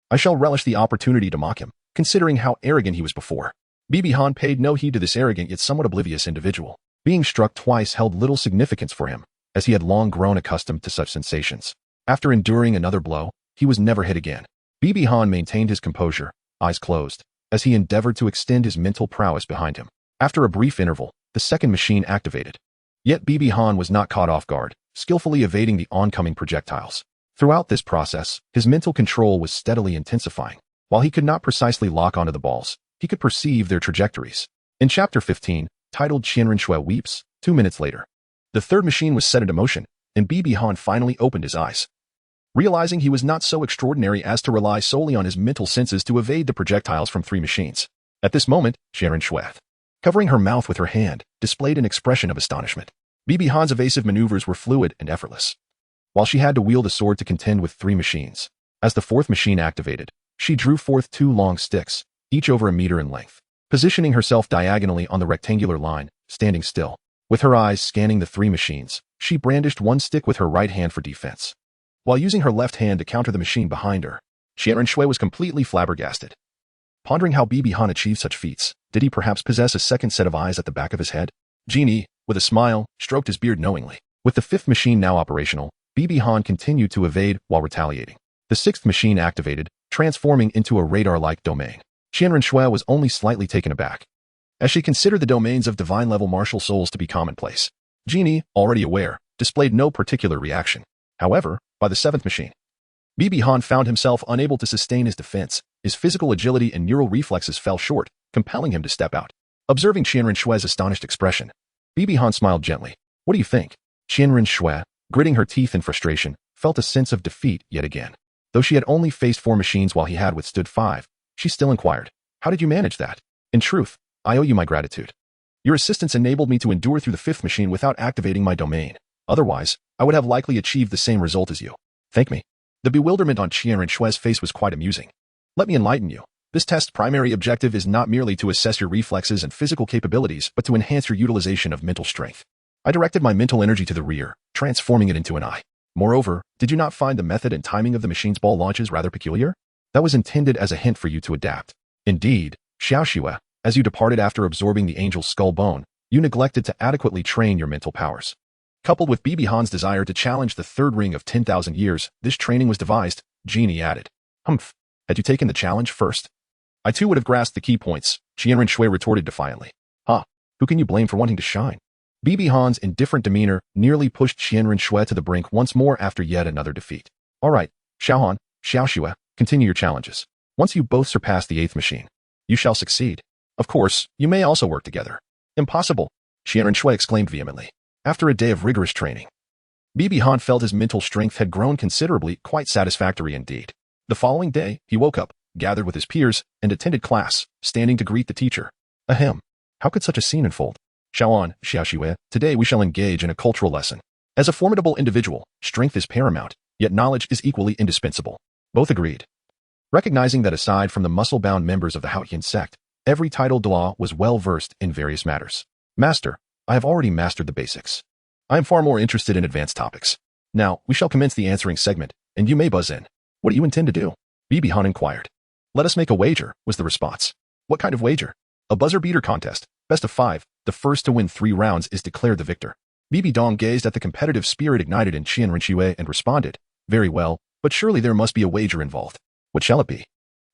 I shall relish the opportunity to mock him, considering how arrogant he was before. Bibi Han paid no heed to this arrogant yet somewhat oblivious individual. Being struck twice held little significance for him, as he had long grown accustomed to such sensations. After enduring another blow, he was never hit again. Bibi Han maintained his composure, eyes closed, as he endeavored to extend his mental prowess behind him. After a brief interval, the second machine activated. Yet Bibi Han was not caught off guard, skillfully evading the oncoming projectiles. Throughout this process, his mental control was steadily intensifying. While he could not precisely lock onto the balls, he could perceive their trajectories. In Chapter 15, titled Qian Renxue Weeps, 2 minutes later, the third machine was set into motion, and Bibi Han finally opened his eyes. Realizing he was not so extraordinary as to rely solely on his mental senses to evade the projectiles from 3 machines. At this moment, Qian Renxue, covering her mouth with her hand, displayed an expression of astonishment. Bibi Han's evasive maneuvers were fluid and effortless, while she had to wield a sword to contend with 3 machines. As the fourth machine activated, she drew forth 2 long sticks, each over a meter in length. Positioning herself diagonally on the rectangular line, standing still, with her eyes scanning the 3 machines, she brandished one stick with her right hand for defense, while using her left hand to counter the machine behind her. Qian Renxue was completely flabbergasted. Pondering how Bibi Han achieved such feats, did he perhaps possess a second set of eyes at the back of his head? Genie, with a smile, stroked his beard knowingly. With the 5th machine now operational, Bibi Han continued to evade while retaliating. The 6th machine activated, transforming into a radar-like domain. Qian Renxue was only slightly taken aback, as she considered the domains of divine-level martial souls to be commonplace. Genie, already aware, displayed no particular reaction. However, by the 7th machine, Bibi Han found himself unable to sustain his defense. His physical agility and neural reflexes fell short, compelling him to step out. Observing Qian Renshue's astonished expression, Bibi Han smiled gently. What do you think? Qian Renxue, gritting her teeth in frustration, felt a sense of defeat yet again. Though she had only faced 4 machines while he had withstood 5, she still inquired, how did you manage that? In truth, I owe you my gratitude. Your assistance enabled me to endure through the 5th machine without activating my domain. Otherwise, I would have likely achieved the same result as you. Thank me. The bewilderment on Qian Renshue's face was quite amusing. Let me enlighten you. This test's primary objective is not merely to assess your reflexes and physical capabilities, but to enhance your utilization of mental strength. I directed my mental energy to the rear, transforming it into an eye. Moreover, did you not find the method and timing of the machine's ball launches rather peculiar? That was intended as a hint for you to adapt. Indeed, Xiaoxue, as you departed after absorbing the angel's skull bone, you neglected to adequately train your mental powers. Coupled with Bibi Han's desire to challenge the 3rd ring of 10,000 years, this training was devised, Genie added. Humph, had you taken the challenge first? I too would have grasped the key points, Qian Renxue retorted defiantly. Who can you blame for wanting to shine? Bibi Han's indifferent demeanor nearly pushed Qian Renxue to the brink once more after yet another defeat. All right, Xiaohan, Xiaoxue, continue your challenges. Once you both surpass the 8th machine, you shall succeed. Of course, you may also work together. Impossible, Qian Renxue exclaimed vehemently. After a day of rigorous training, Bibi Han felt his mental strength had grown considerably, quite satisfactory indeed. The following day, he woke up, gathered with his peers, and attended class, standing to greet the teacher. Ahem. How could such a scene unfold? Xiaoan, Xiaoxue, today we shall engage in a cultural lesson. As a formidable individual, strength is paramount, yet knowledge is equally indispensable. Both agreed. Recognizing that aside from the muscle-bound members of the Qian sect, every titled Douluo was well-versed in various matters. Master, I have already mastered the basics. I am far more interested in advanced topics. Now, we shall commence the answering segment, and you may buzz in. What do you intend to do? Bibi Han inquired. Let us make a wager, was the response. What kind of wager? A buzzer-beater contest, best of 5, the first to win 3 rounds is declared the victor. Bibi Dong gazed at the competitive spirit ignited in Qian Renxue and responded, very well, but surely there must be a wager involved. What shall it be?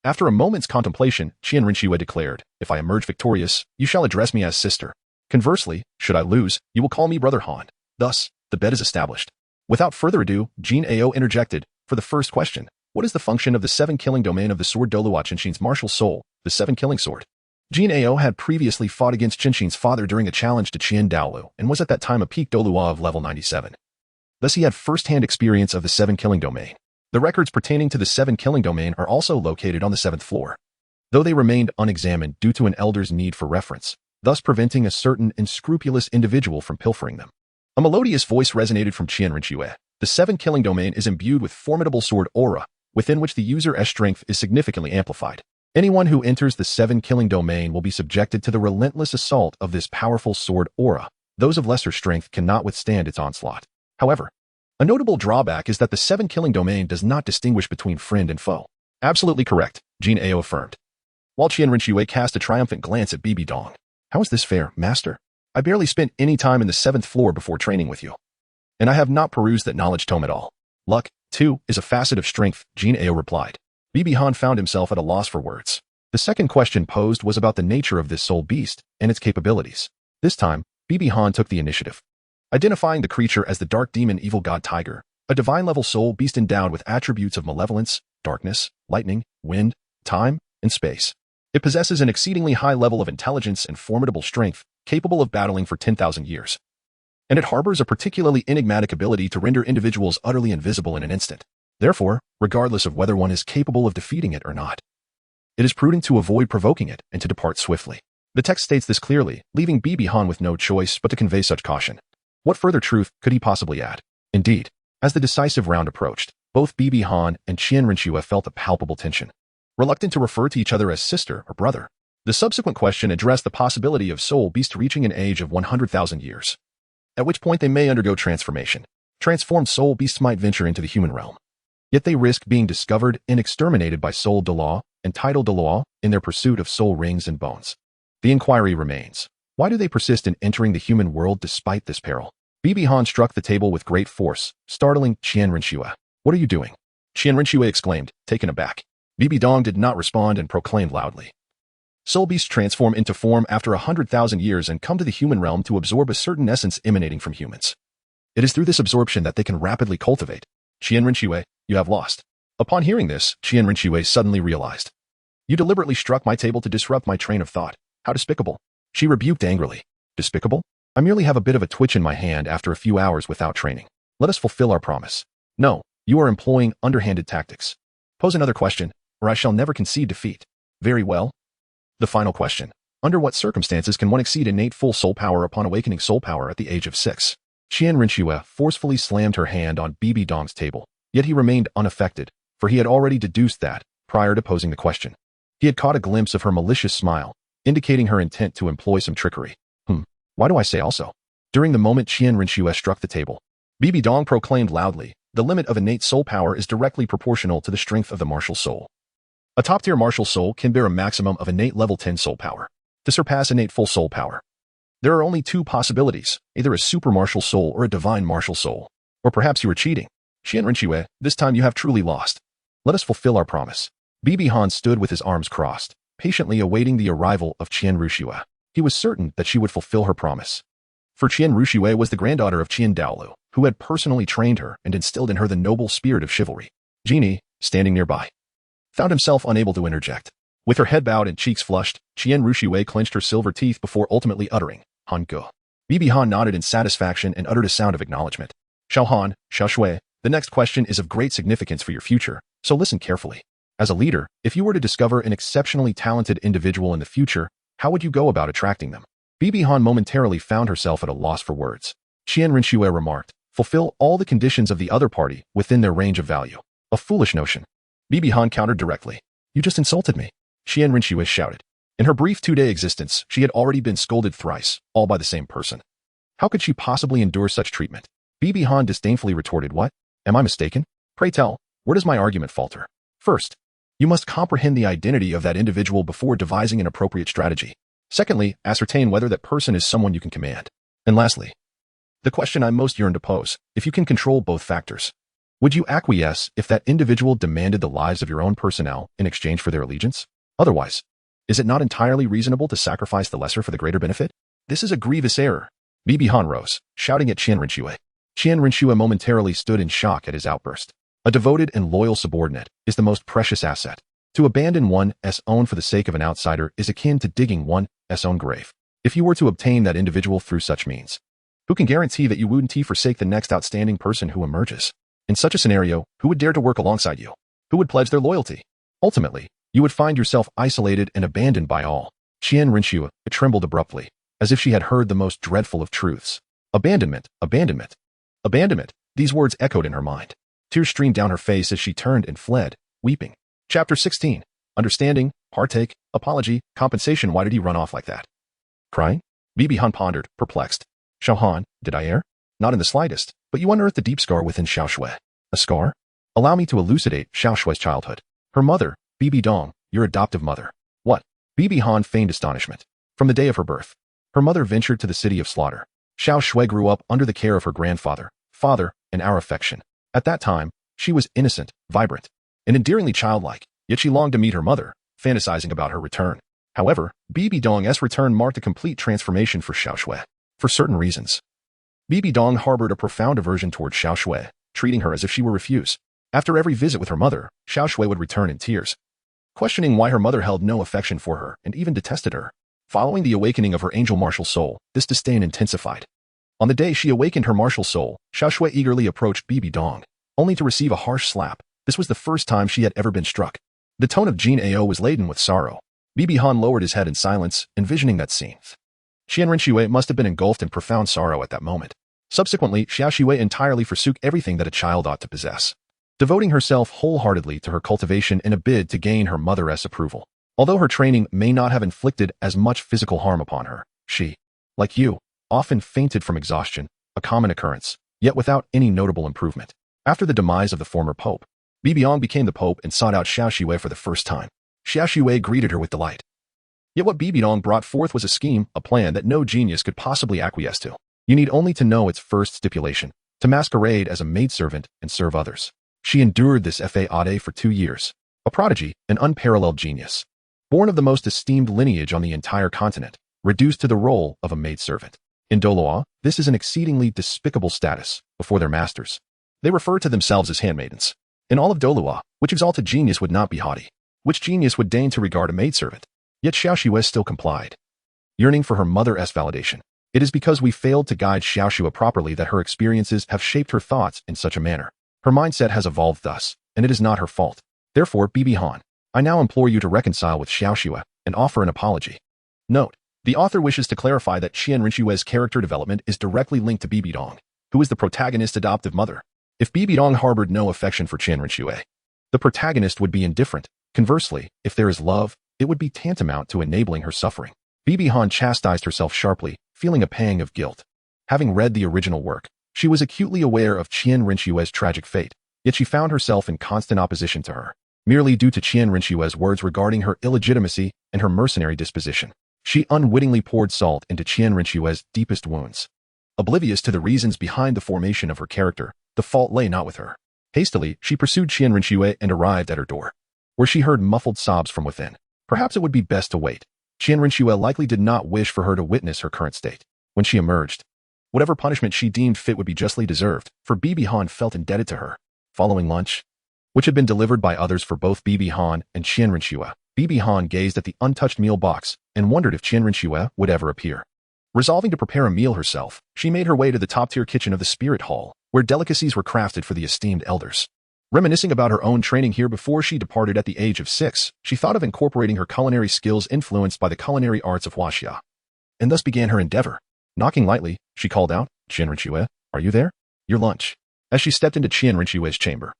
After a moment's contemplation, Qian Renxue declared, if I emerge victorious, you shall address me as sister. Conversely, should I lose, you will call me Brother Han. Thus, the bet is established. Without further ado, Jean Ao interjected, for the first question, what is the function of the 7 killing domain of the sword Douluo Continent's martial soul, the 7 killing sword? Jin Ao had previously fought against Qinxin's father during a challenge to Qian Douluo and was at that time a peak Douluo of level 97. Thus he had first-hand experience of the 7 killing domain. The records pertaining to the 7 killing domain are also located on the 7th floor, though they remained unexamined due to an elder's need for reference, thus preventing a certain unscrupulous individual from pilfering them. A melodious voice resonated from Qian Renxue. The 7 killing domain is imbued with formidable sword aura, within which the user's strength is significantly amplified. Anyone who enters the 7 killing domain will be subjected to the relentless assault of this powerful sword aura. Those of lesser strength cannot withstand its onslaught. However, a notable drawback is that the 7 killing domain does not distinguish between friend and foe. Absolutely correct, Jin Ao affirmed, while Qian Renxue cast a triumphant glance at Bibi Dong. How is this fair, master? I barely spent any time in the 7th floor before training with you, and I have not perused that knowledge tome at all. Luck, too, is a facet of strength, Jin Ao replied. Bibi Han found himself at a loss for words. The second question posed was about the nature of this soul beast and its capabilities. This time, Bibi Han took the initiative, identifying the creature as the dark demon evil god tiger, a divine-level soul beast endowed with attributes of malevolence, darkness, lightning, wind, time, and space. It possesses an exceedingly high level of intelligence and formidable strength, capable of battling for 10,000 years. And it harbors a particularly enigmatic ability to render individuals utterly invisible in an instant. Therefore, regardless of whether one is capable of defeating it or not, it is prudent to avoid provoking it and to depart swiftly. The text states this clearly, leaving Bibi Han with no choice but to convey such caution. What further truth could he possibly add? Indeed, as the decisive round approached, both Bibi Han and Qian Renxue felt a palpable tension. Reluctant to refer to each other as sister or brother, the subsequent question addressed the possibility of soul beasts reaching an age of 100,000 years, at which point they may undergo transformation. Transformed soul beasts might venture into the human realm, yet they risk being discovered and exterminated by soul Douluo and title Douluo in their pursuit of soul rings and bones. The inquiry remains, why do they persist in entering the human world despite this peril? Bibi Han struck the table with great force, startling Qian Renxue. What are you doing? Qian Renxue exclaimed, taken aback. Bibi Dong did not respond and proclaimed loudly. Soul beasts transform into form after 100,000 years and come to the human realm to absorb a certain essence emanating from humans. It is through this absorption that they can rapidly cultivate. Qian Renxue, you have lost. Upon hearing this, Qian Renxue suddenly realized. You deliberately struck my table to disrupt my train of thought. How despicable. She rebuked angrily. Despicable? I merely have a bit of a twitch in my hand after a few hours without training. Let us fulfill our promise. No, you are employing underhanded tactics. Pose another question, or I shall never concede defeat. Very well. The final question. Under what circumstances can one exceed innate full soul power upon awakening soul power at the age of 6? Qian Renxue forcefully slammed her hand on Bibi Dong's table, yet he remained unaffected, for he had already deduced that, prior to posing the question. He had caught a glimpse of her malicious smile, indicating her intent to employ some trickery. Why do I say also? During the moment Qian Renxue struck the table, Bibi Dong proclaimed loudly, the limit of innate soul power is directly proportional to the strength of the martial soul. A top-tier martial soul can bear a maximum of innate level 10 soul power. To surpass innate full soul power, there are only two possibilities, either a super martial soul or a divine martial soul. Or perhaps you are cheating. Qian Renxue, this time you have truly lost. Let us fulfill our promise. Bibi Han stood with his arms crossed, patiently awaiting the arrival of Qian Renxue. He was certain that she would fulfill her promise. For Qian Renxue was the granddaughter of Qian Douluo, who had personally trained her and instilled in her the noble spirit of chivalry. Genie, standing nearby, found himself unable to interject. With her head bowed and cheeks flushed, Qian Renxue clenched her silver teeth before ultimately uttering, Han Ge. Bibi Han nodded in satisfaction and uttered a sound of acknowledgement. Xiao Han, Xiao Shui, the next question is of great significance for your future, so listen carefully. As a leader, if you were to discover an exceptionally talented individual in the future, how would you go about attracting them? Bibi Han momentarily found herself at a loss for words. Qian Renxue remarked, fulfill all the conditions of the other party within their range of value. A foolish notion. Bibi Han countered directly. You just insulted me. Qian Renxue shouted. In her brief 2-day existence, she had already been scolded thrice, all by the same person. How could she possibly endure such treatment? Bibi Han disdainfully retorted, what? Am I mistaken? Pray tell, where does my argument falter? First, you must comprehend the identity of that individual before devising an appropriate strategy. Secondly, ascertain whether that person is someone you can command. And lastly, the question I most yearn to pose, if you can control both factors, would you acquiesce if that individual demanded the lives of your own personnel in exchange for their allegiance? Otherwise, is it not entirely reasonable to sacrifice the lesser for the greater benefit? This is a grievous error. Bibi Han rose, shouting at Qian Renxue. Qian Renxue momentarily stood in shock at his outburst. A devoted and loyal subordinate is the most precious asset. To abandon one's own for the sake of an outsider is akin to digging one's own grave. If you were to obtain that individual through such means, who can guarantee that you wouldn't forsake the next outstanding person who emerges? In such a scenario, who would dare to work alongside you? Who would pledge their loyalty? Ultimately, you would find yourself isolated and abandoned by all. Qian Renxue trembled abruptly, as if she had heard the most dreadful of truths. Abandonment, abandonment, abandonment. These words echoed in her mind. Tears streamed down her face as she turned and fled, weeping. Chapter 16. Understanding, partake, apology, compensation. Why did he run off like that? Crying? Bibi Han pondered, perplexed. Xiaogang, did I err? Not in the slightest, but you unearthed a deep scar within Xiaoxue. A scar? Allow me to elucidate Xiaoxue's childhood. Her mother, Bibi Dong, your adoptive mother. What? Bibi Han feigned astonishment. From the day of her birth, her mother ventured to the city of slaughter. Xiaoxue grew up under the care of her grandfather, father, and our affection. At that time, she was innocent, vibrant, and endearingly childlike, yet she longed to meet her mother, fantasizing about her return. However, Bibi Dong's return marked a complete transformation for Xiaoxue. For certain reasons, Bibi Dong harbored a profound aversion towards Xiaoxue, treating her as if she were refused. After every visit with her mother, Xiaoxue would return in tears, questioning why her mother held no affection for her and even detested her. Following the awakening of her angel martial soul, this disdain intensified. On the day she awakened her martial soul, Xiaoxue eagerly approached Bibi Dong, only to receive a harsh slap. This was the first time she had ever been struck. The tone of Jin Ao was laden with sorrow. Bibi Han lowered his head in silence, envisioning that scene. Qian Renxue must have been engulfed in profound sorrow at that moment. Subsequently, Xiaoxue entirely forsook everything that a child ought to possess, devoting herself wholeheartedly to her cultivation in a bid to gain her mother's approval. Although her training may not have inflicted as much physical harm upon her, she, like you, often fainted from exhaustion, a common occurrence, yet without any notable improvement. After the demise of the former pope, Bibi Dong became the pope and sought out Xiaoxue for the first time. Xiaoxue greeted her with delight. Yet what Bibi Dong brought forth was a scheme, a plan that no genius could possibly acquiesce to. You need only to know its first stipulation, to masquerade as a maidservant and serve others. She endured this fade for 2 years. A prodigy, an unparalleled genius. Born of the most esteemed lineage on the entire continent, reduced to the role of a maidservant. In Douluo, this is an exceedingly despicable status before their masters. They refer to themselves as handmaidens. In all of Douluo, which exalted genius would not be haughty? Which genius would deign to regard a maidservant? Yet Xiaoxue still complied, yearning for her mother's validation. It is because we failed to guide Xiaoxue properly that her experiences have shaped her thoughts in such a manner. Her mindset has evolved thus, and it is not her fault. Therefore, Bibi Han, I now implore you to reconcile with Xiaoxue and offer an apology. Note, the author wishes to clarify that Qian Renxue's character development is directly linked to Bibi Dong, who is the protagonist's adoptive mother. If Bibi Dong harbored no affection for Qian Renxue, the protagonist would be indifferent. Conversely, if there is love, it would be tantamount to enabling her suffering. Bibi Han chastised herself sharply, feeling a pang of guilt. Having read the original work, she was acutely aware of Qian Renxue's tragic fate, yet she found herself in constant opposition to her, merely due to Qian Renxue's words regarding her illegitimacy and her mercenary disposition. She unwittingly poured salt into Qian Renxue's deepest wounds. Oblivious to the reasons behind the formation of her character, the fault lay not with her. Hastily, she pursued Qian Renxue and arrived at her door, where she heard muffled sobs from within. Perhaps it would be best to wait. Qian Renxue likely did not wish for her to witness her current state. When she emerged, whatever punishment she deemed fit would be justly deserved, for Bibi Han felt indebted to her. Following lunch, which had been delivered by others for both Bibi Han and Qian Renxue, Bibi Han gazed at the untouched meal box and wondered if Qian Renxue would ever appear. Resolving to prepare a meal herself, she made her way to the top-tier kitchen of the Spirit Hall, where delicacies were crafted for the esteemed elders. Reminiscing about her own training here before she departed at the age of 6, she thought of incorporating her culinary skills influenced by the culinary arts of Huaxia, and thus began her endeavor. Knocking lightly, she called out, "Qian Renxue, are you there? Your lunch." As she stepped into Qian Renxue's chamber,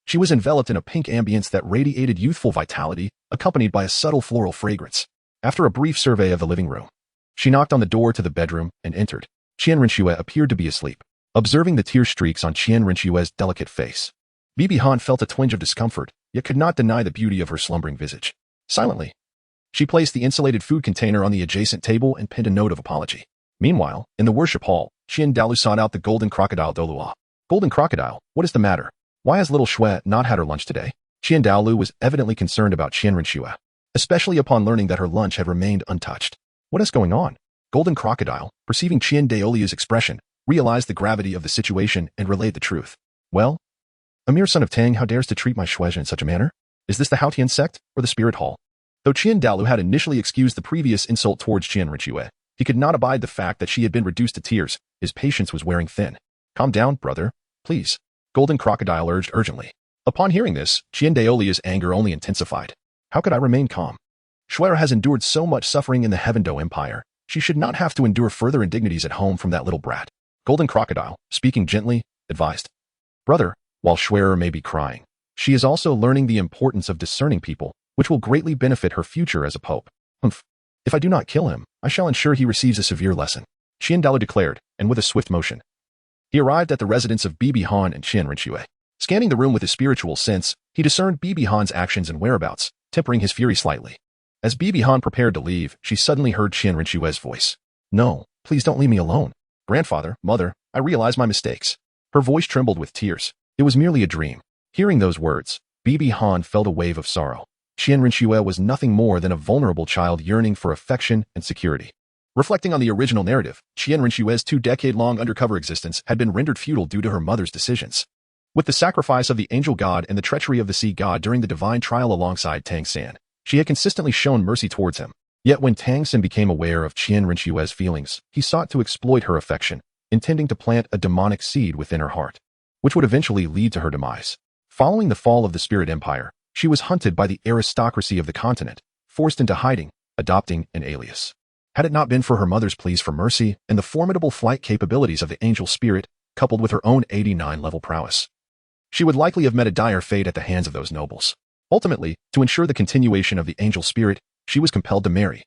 she was enveloped in a pink ambience that radiated youthful vitality, accompanied by a subtle floral fragrance. After a brief survey of the living room, she knocked on the door to the bedroom and entered. Qian Renxue appeared to be asleep. Observing the tear streaks on Qian Renxue's delicate face, Bibi Han felt a twinge of discomfort, yet could not deny the beauty of her slumbering visage. Silently, she placed the insulated food container on the adjacent table and penned a note of apology. Meanwhile, in the worship hall, Qian Dalu sought out the golden crocodile Douluo. Golden crocodile, what is the matter? Why has little Xue not had her lunch today? Qian Dalu was evidently concerned about Qian Renxue, especially upon learning that her lunch had remained untouched. What is going on? Golden crocodile, perceiving Qian Daolia's expression, realized the gravity of the situation and relayed the truth. Well, a mere son of Tang Hao dares to treat my Xue in such a manner? Is this the Haotian sect, or the Spirit Hall? Though Qian Dalu had initially excused the previous insult towards Qian Renxue, he could not abide the fact that she had been reduced to tears. His patience was wearing thin. Calm down, brother. Please. Golden Crocodile urged urgently. Upon hearing this, Qian Daolia's anger only intensified. How could I remain calm? Shuer has endured so much suffering in the Heavendo Empire. She should not have to endure further indignities at home from that little brat. Golden Crocodile, speaking gently, advised. Brother, while Shuer may be crying, she is also learning the importance of discerning people, which will greatly benefit her future as a pope. Humph. If I do not kill him, I shall ensure he receives a severe lesson, Qian Dalu declared, and with a swift motion. He arrived at the residence of Bibi Han and Qian Renxue. Scanning the room with his spiritual sense, he discerned Bibi Han's actions and whereabouts, tempering his fury slightly. As Bibi Han prepared to leave, she suddenly heard Qian Renxue's voice. No, please don't leave me alone. Grandfather, mother, I realize my mistakes. Her voice trembled with tears. It was merely a dream. Hearing those words, Bibi Han felt a wave of sorrow. Qian Renxue was nothing more than a vulnerable child yearning for affection and security. Reflecting on the original narrative, Qian Renxue's 2-decade-long undercover existence had been rendered futile due to her mother's decisions. With the sacrifice of the angel god and the treachery of the sea god during the divine trial alongside Tang San, she had consistently shown mercy towards him. Yet when Tang San became aware of Qian Renxue's feelings, he sought to exploit her affection, intending to plant a demonic seed within her heart, which would eventually lead to her demise. Following the fall of the Spirit Empire, she was hunted by the aristocracy of the continent, forced into hiding, adopting an alias. Had it not been for her mother's pleas for mercy and the formidable flight capabilities of the angel spirit, coupled with her own 89-level prowess, she would likely have met a dire fate at the hands of those nobles. Ultimately, to ensure the continuation of the angel spirit, she was compelled to marry,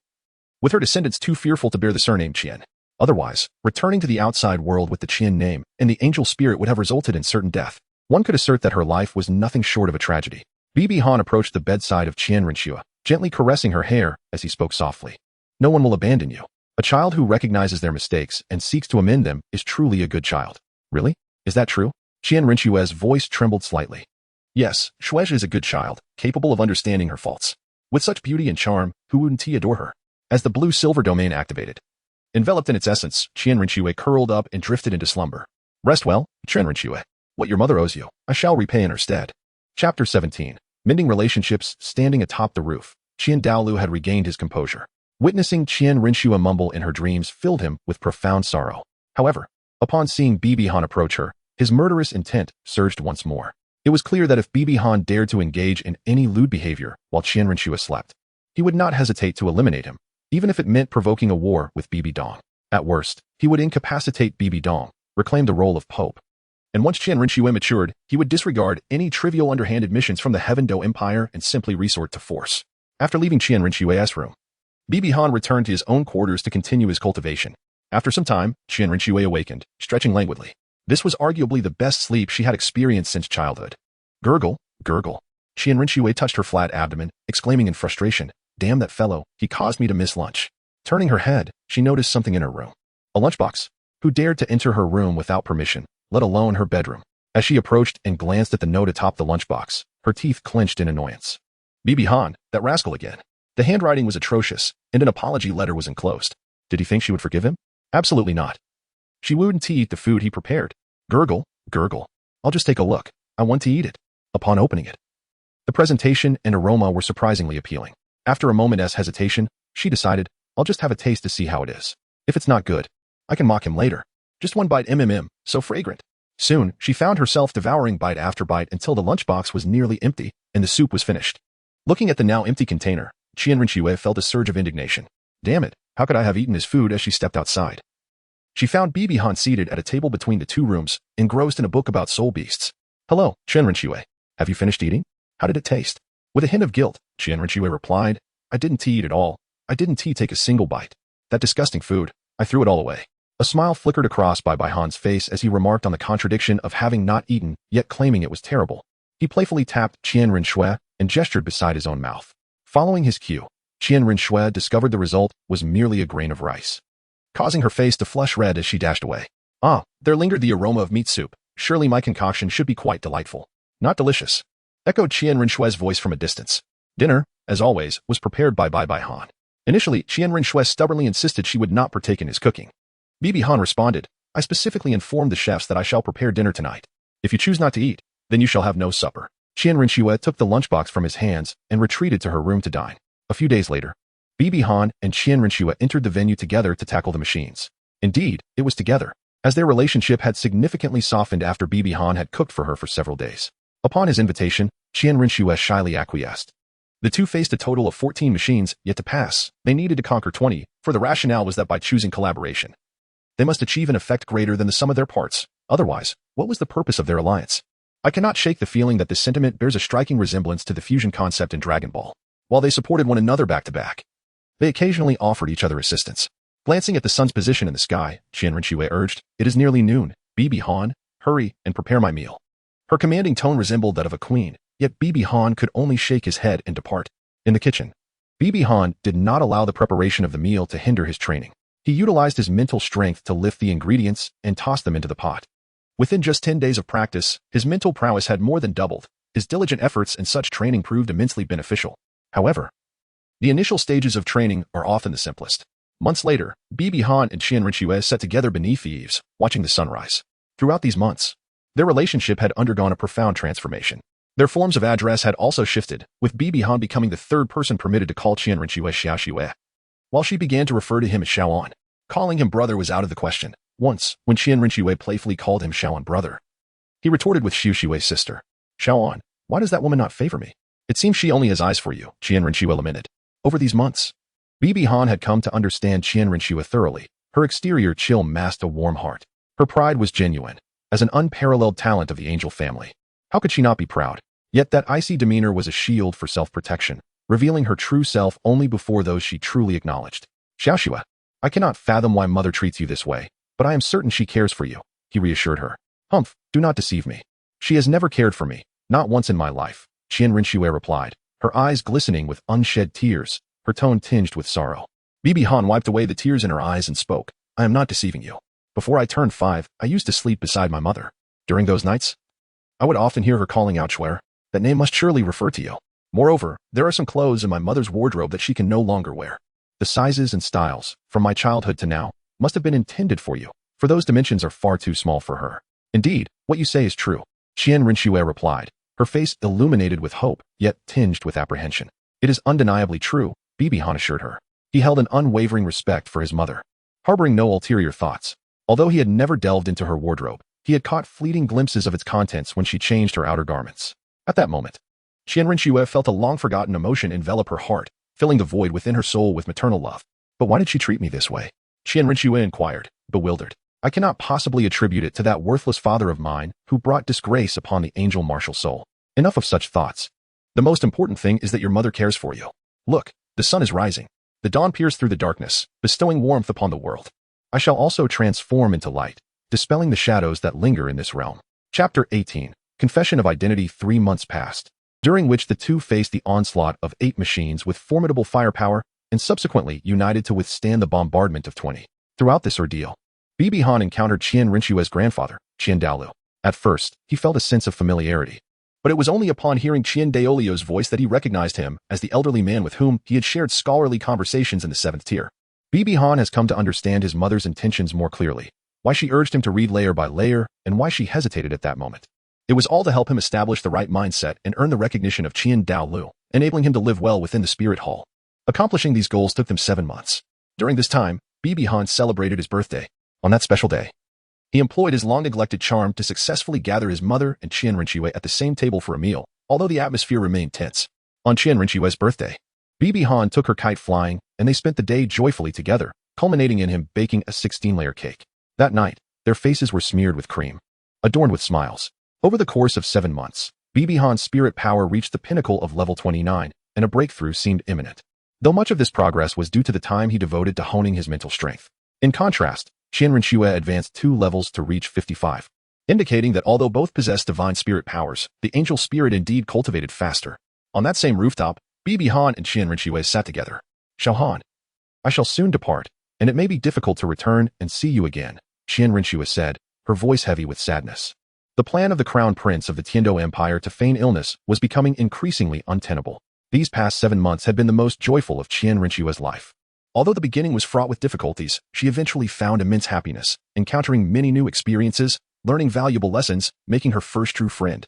with her descendants too fearful to bear the surname Qian. Otherwise, returning to the outside world with the Qian name and the angel spirit would have resulted in certain death. One could assert that her life was nothing short of a tragedy. Bibi Han approached the bedside of Qian Renxue, gently caressing her hair as he spoke softly. No one will abandon you. A child who recognizes their mistakes and seeks to amend them is truly a good child. Really? Is that true? Qian Renxue's voice trembled slightly. Yes, Shuesh is a good child, capable of understanding her faults. With such beauty and charm, who wouldn't he adore her? As the blue-silver domain activated, enveloped in its essence, Qian Renxue curled up and drifted into slumber. Rest well, Qian Renxue. What your mother owes you, I shall repay in her stead. Chapter 17. Mending relationships. Standing atop the roof, Qian Daolu had regained his composure. Witnessing Qian Renxue mumble in her dreams filled him with profound sorrow. However, upon seeing Bibi Han approach her, his murderous intent surged once more. It was clear that if Bibi Han dared to engage in any lewd behavior while Qian Renxue slept, he would not hesitate to eliminate him, even if it meant provoking a war with Bibi Dong. At worst, he would incapacitate Bibi Dong, reclaim the role of Pope. And once Qian Renxue matured, he would disregard any trivial underhanded missions from the Heavendo Empire and simply resort to force. After leaving Qian Renxue's room, Bibi Han returned to his own quarters to continue his cultivation. After some time, Qian Renxue awakened, stretching languidly. This was arguably the best sleep she had experienced since childhood. Gurgle, gurgle. Qian Renxue touched her flat abdomen, exclaiming in frustration, Damn that fellow, he caused me to miss lunch. Turning her head, she noticed something in her room. A lunchbox. Who dared to enter her room without permission, let alone her bedroom? As she approached and glanced at the note atop the lunchbox, her teeth clenched in annoyance. Bibi Han, that rascal again. The handwriting was atrocious, and an apology letter was enclosed. Did he think she would forgive him? Absolutely not. She wouldn't eat the food he prepared. Gurgle, gurgle. I'll just take a look. I want to eat it. Upon opening it, the presentation and aroma were surprisingly appealing. After a moment's hesitation, she decided, I'll just have a taste to see how it is. If it's not good, I can mock him later. Just one bite so fragrant. Soon, she found herself devouring bite after bite until the lunchbox was nearly empty and the soup was finished. Looking at the now empty container, Qian Renxue felt a surge of indignation. Damn it, how could I have eaten his food? As she stepped outside, she found Bibi Han seated at a table between the two rooms, engrossed in a book about soul beasts. Hello, Qian Renxue. Have you finished eating? How did it taste? With a hint of guilt, Qian Renxue replied, I didn't eat at all. I didn't take a single bite. That disgusting food, I threw it all away. A smile flickered across Bibi Han's face as he remarked on the contradiction of having not eaten, yet claiming it was terrible. He playfully tapped Qian Renxue and gestured beside his own mouth. Following his cue, Qian Renxue discovered the result was merely a grain of rice, causing her face to flush red as she dashed away. Ah, there lingered the aroma of meat soup. Surely my concoction should be quite delightful. Not delicious, echoed Qian Renxue's voice from a distance. Dinner, as always, was prepared by Bibi Han. Initially, Qian Renxue stubbornly insisted she would not partake in his cooking. Bibi Han responded, I specifically informed the chefs that I shall prepare dinner tonight. If you choose not to eat, then you shall have no supper. Qian Renxue took the lunchbox from his hands and retreated to her room to dine. A few days later, Bibi Han and Qian Renxue entered the venue together to tackle the machines. Indeed, it was together, as their relationship had significantly softened after Bibi Han had cooked for her for several days. Upon his invitation, Qian Renxue shyly acquiesced. The two faced a total of 14 machines, yet to pass, they needed to conquer 20, for the rationale was that by choosing collaboration, they must achieve an effect greater than the sum of their parts. Otherwise, what was the purpose of their alliance? I cannot shake the feeling that this sentiment bears a striking resemblance to the fusion concept in Dragon Ball. While they supported one another back to back, they occasionally offered each other assistance. Glancing at the sun's position in the sky, Qian Renxue urged, "It is nearly noon. Bibi Han, hurry and prepare my meal." Her commanding tone resembled that of a queen, yet Bibi Han could only shake his head and depart. In the kitchen, Bibi Han did not allow the preparation of the meal to hinder his training. He utilized his mental strength to lift the ingredients and toss them into the pot. Within just 10 days of practice, his mental prowess had more than doubled. His diligent efforts and such training proved immensely beneficial. However, the initial stages of training are often the simplest. Months later, Bibi Han and Qian Renxue sat together beneath the eaves, watching the sunrise. Throughout these months, their relationship had undergone a profound transformation. Their forms of address had also shifted, with Bibi Han becoming the third person permitted to call Qian Renxue Xiaoxue, while she began to refer to him as Xiaoan. Calling him brother was out of the question. Once, when Qian Renxue playfully called him Xiaoan brother, he retorted with Xiaoxue's sister. "Xiaoan, why does that woman not favor me? It seems she only has eyes for you," Qian Renxue lamented. Over these months, Bibi Han had come to understand Qian Renxue thoroughly. Her exterior chill masked a warm heart. Her pride was genuine, as an unparalleled talent of the angel family. How could she not be proud? Yet that icy demeanor was a shield for self-protection, revealing her true self only before those she truly acknowledged. "Xiaoxue, I cannot fathom why mother treats you this way, but I am certain she cares for you," he reassured her. "Humph, do not deceive me. She has never cared for me, not once in my life," Qian Renxue replied, her eyes glistening with unshed tears, her tone tinged with sorrow. Bibi Han wiped away the tears in her eyes and spoke. "I am not deceiving you. Before I turned 5, I used to sleep beside my mother. During those nights, I would often hear her calling out Schwer. That name must surely refer to you. Moreover, there are some clothes in my mother's wardrobe that she can no longer wear. The sizes and styles, from my childhood to now, must have been intended for you, for those dimensions are far too small for her." "Indeed, what you say is true," Qian Renxue replied, her face illuminated with hope, yet tinged with apprehension. "It is undeniably true," Bibi Han assured her. He held an unwavering respect for his mother, harboring no ulterior thoughts. Although he had never delved into her wardrobe, he had caught fleeting glimpses of its contents when she changed her outer garments. At that moment, Qian Renxue felt a long-forgotten emotion envelop her heart, filling the void within her soul with maternal love. "But why did she treat me this way?" Qian Renxue inquired, bewildered. "I cannot possibly attribute it to that worthless father of mine who brought disgrace upon the angel martial soul. Enough of such thoughts. The most important thing is that your mother cares for you. Look, the sun is rising. The dawn peers through the darkness, bestowing warmth upon the world. I shall also transform into light, dispelling the shadows that linger in this realm." Chapter 18. Confession of Identity. 3 months passed, during which the two faced the onslaught of 8 machines with formidable firepower and subsequently united to withstand the bombardment of 20. Throughout this ordeal, Bibi Han encountered Qian Renxue's grandfather, Qian Douluo. At first, he felt a sense of familiarity, but it was only upon hearing Qian Douluo's voice that he recognized him as the elderly man with whom he had shared scholarly conversations in the 7th tier. Bibi Han has come to understand his mother's intentions more clearly, why she urged him to read layer by layer, and why she hesitated at that moment. It was all to help him establish the right mindset and earn the recognition of Qian Douluo, enabling him to live well within the spirit hall. Accomplishing these goals took them 7 months. During this time, Bibi Han celebrated his birthday. On that special day, he employed his long-neglected charm to successfully gather his mother and Qian Renxue at the same table for a meal, although the atmosphere remained tense. On Qian Renxue's birthday, Bibi Han took her kite flying, and they spent the day joyfully together, culminating in him baking a 16-layer cake. That night, their faces were smeared with cream, adorned with smiles. Over the course of 7 months, Bibi Han's spirit power reached the pinnacle of level 29, and a breakthrough seemed imminent. Though much of this progress was due to the time he devoted to honing his mental strength. In contrast, Qian Renxue advanced 2 levels to reach 55, indicating that although both possessed divine spirit powers, the angel spirit indeed cultivated faster. On that same rooftop, Bibi Han and Qian Renxue sat together. "Xiaohan, I shall soon depart, and it may be difficult to return and see you again," Qian Renxue said, her voice heavy with sadness. The plan of the crown prince of the Tiando Empire to feign illness was becoming increasingly untenable. These past 7 months had been the most joyful of Qian Renxue's life. Although the beginning was fraught with difficulties, she eventually found immense happiness, encountering many new experiences, learning valuable lessons, making her first true friend.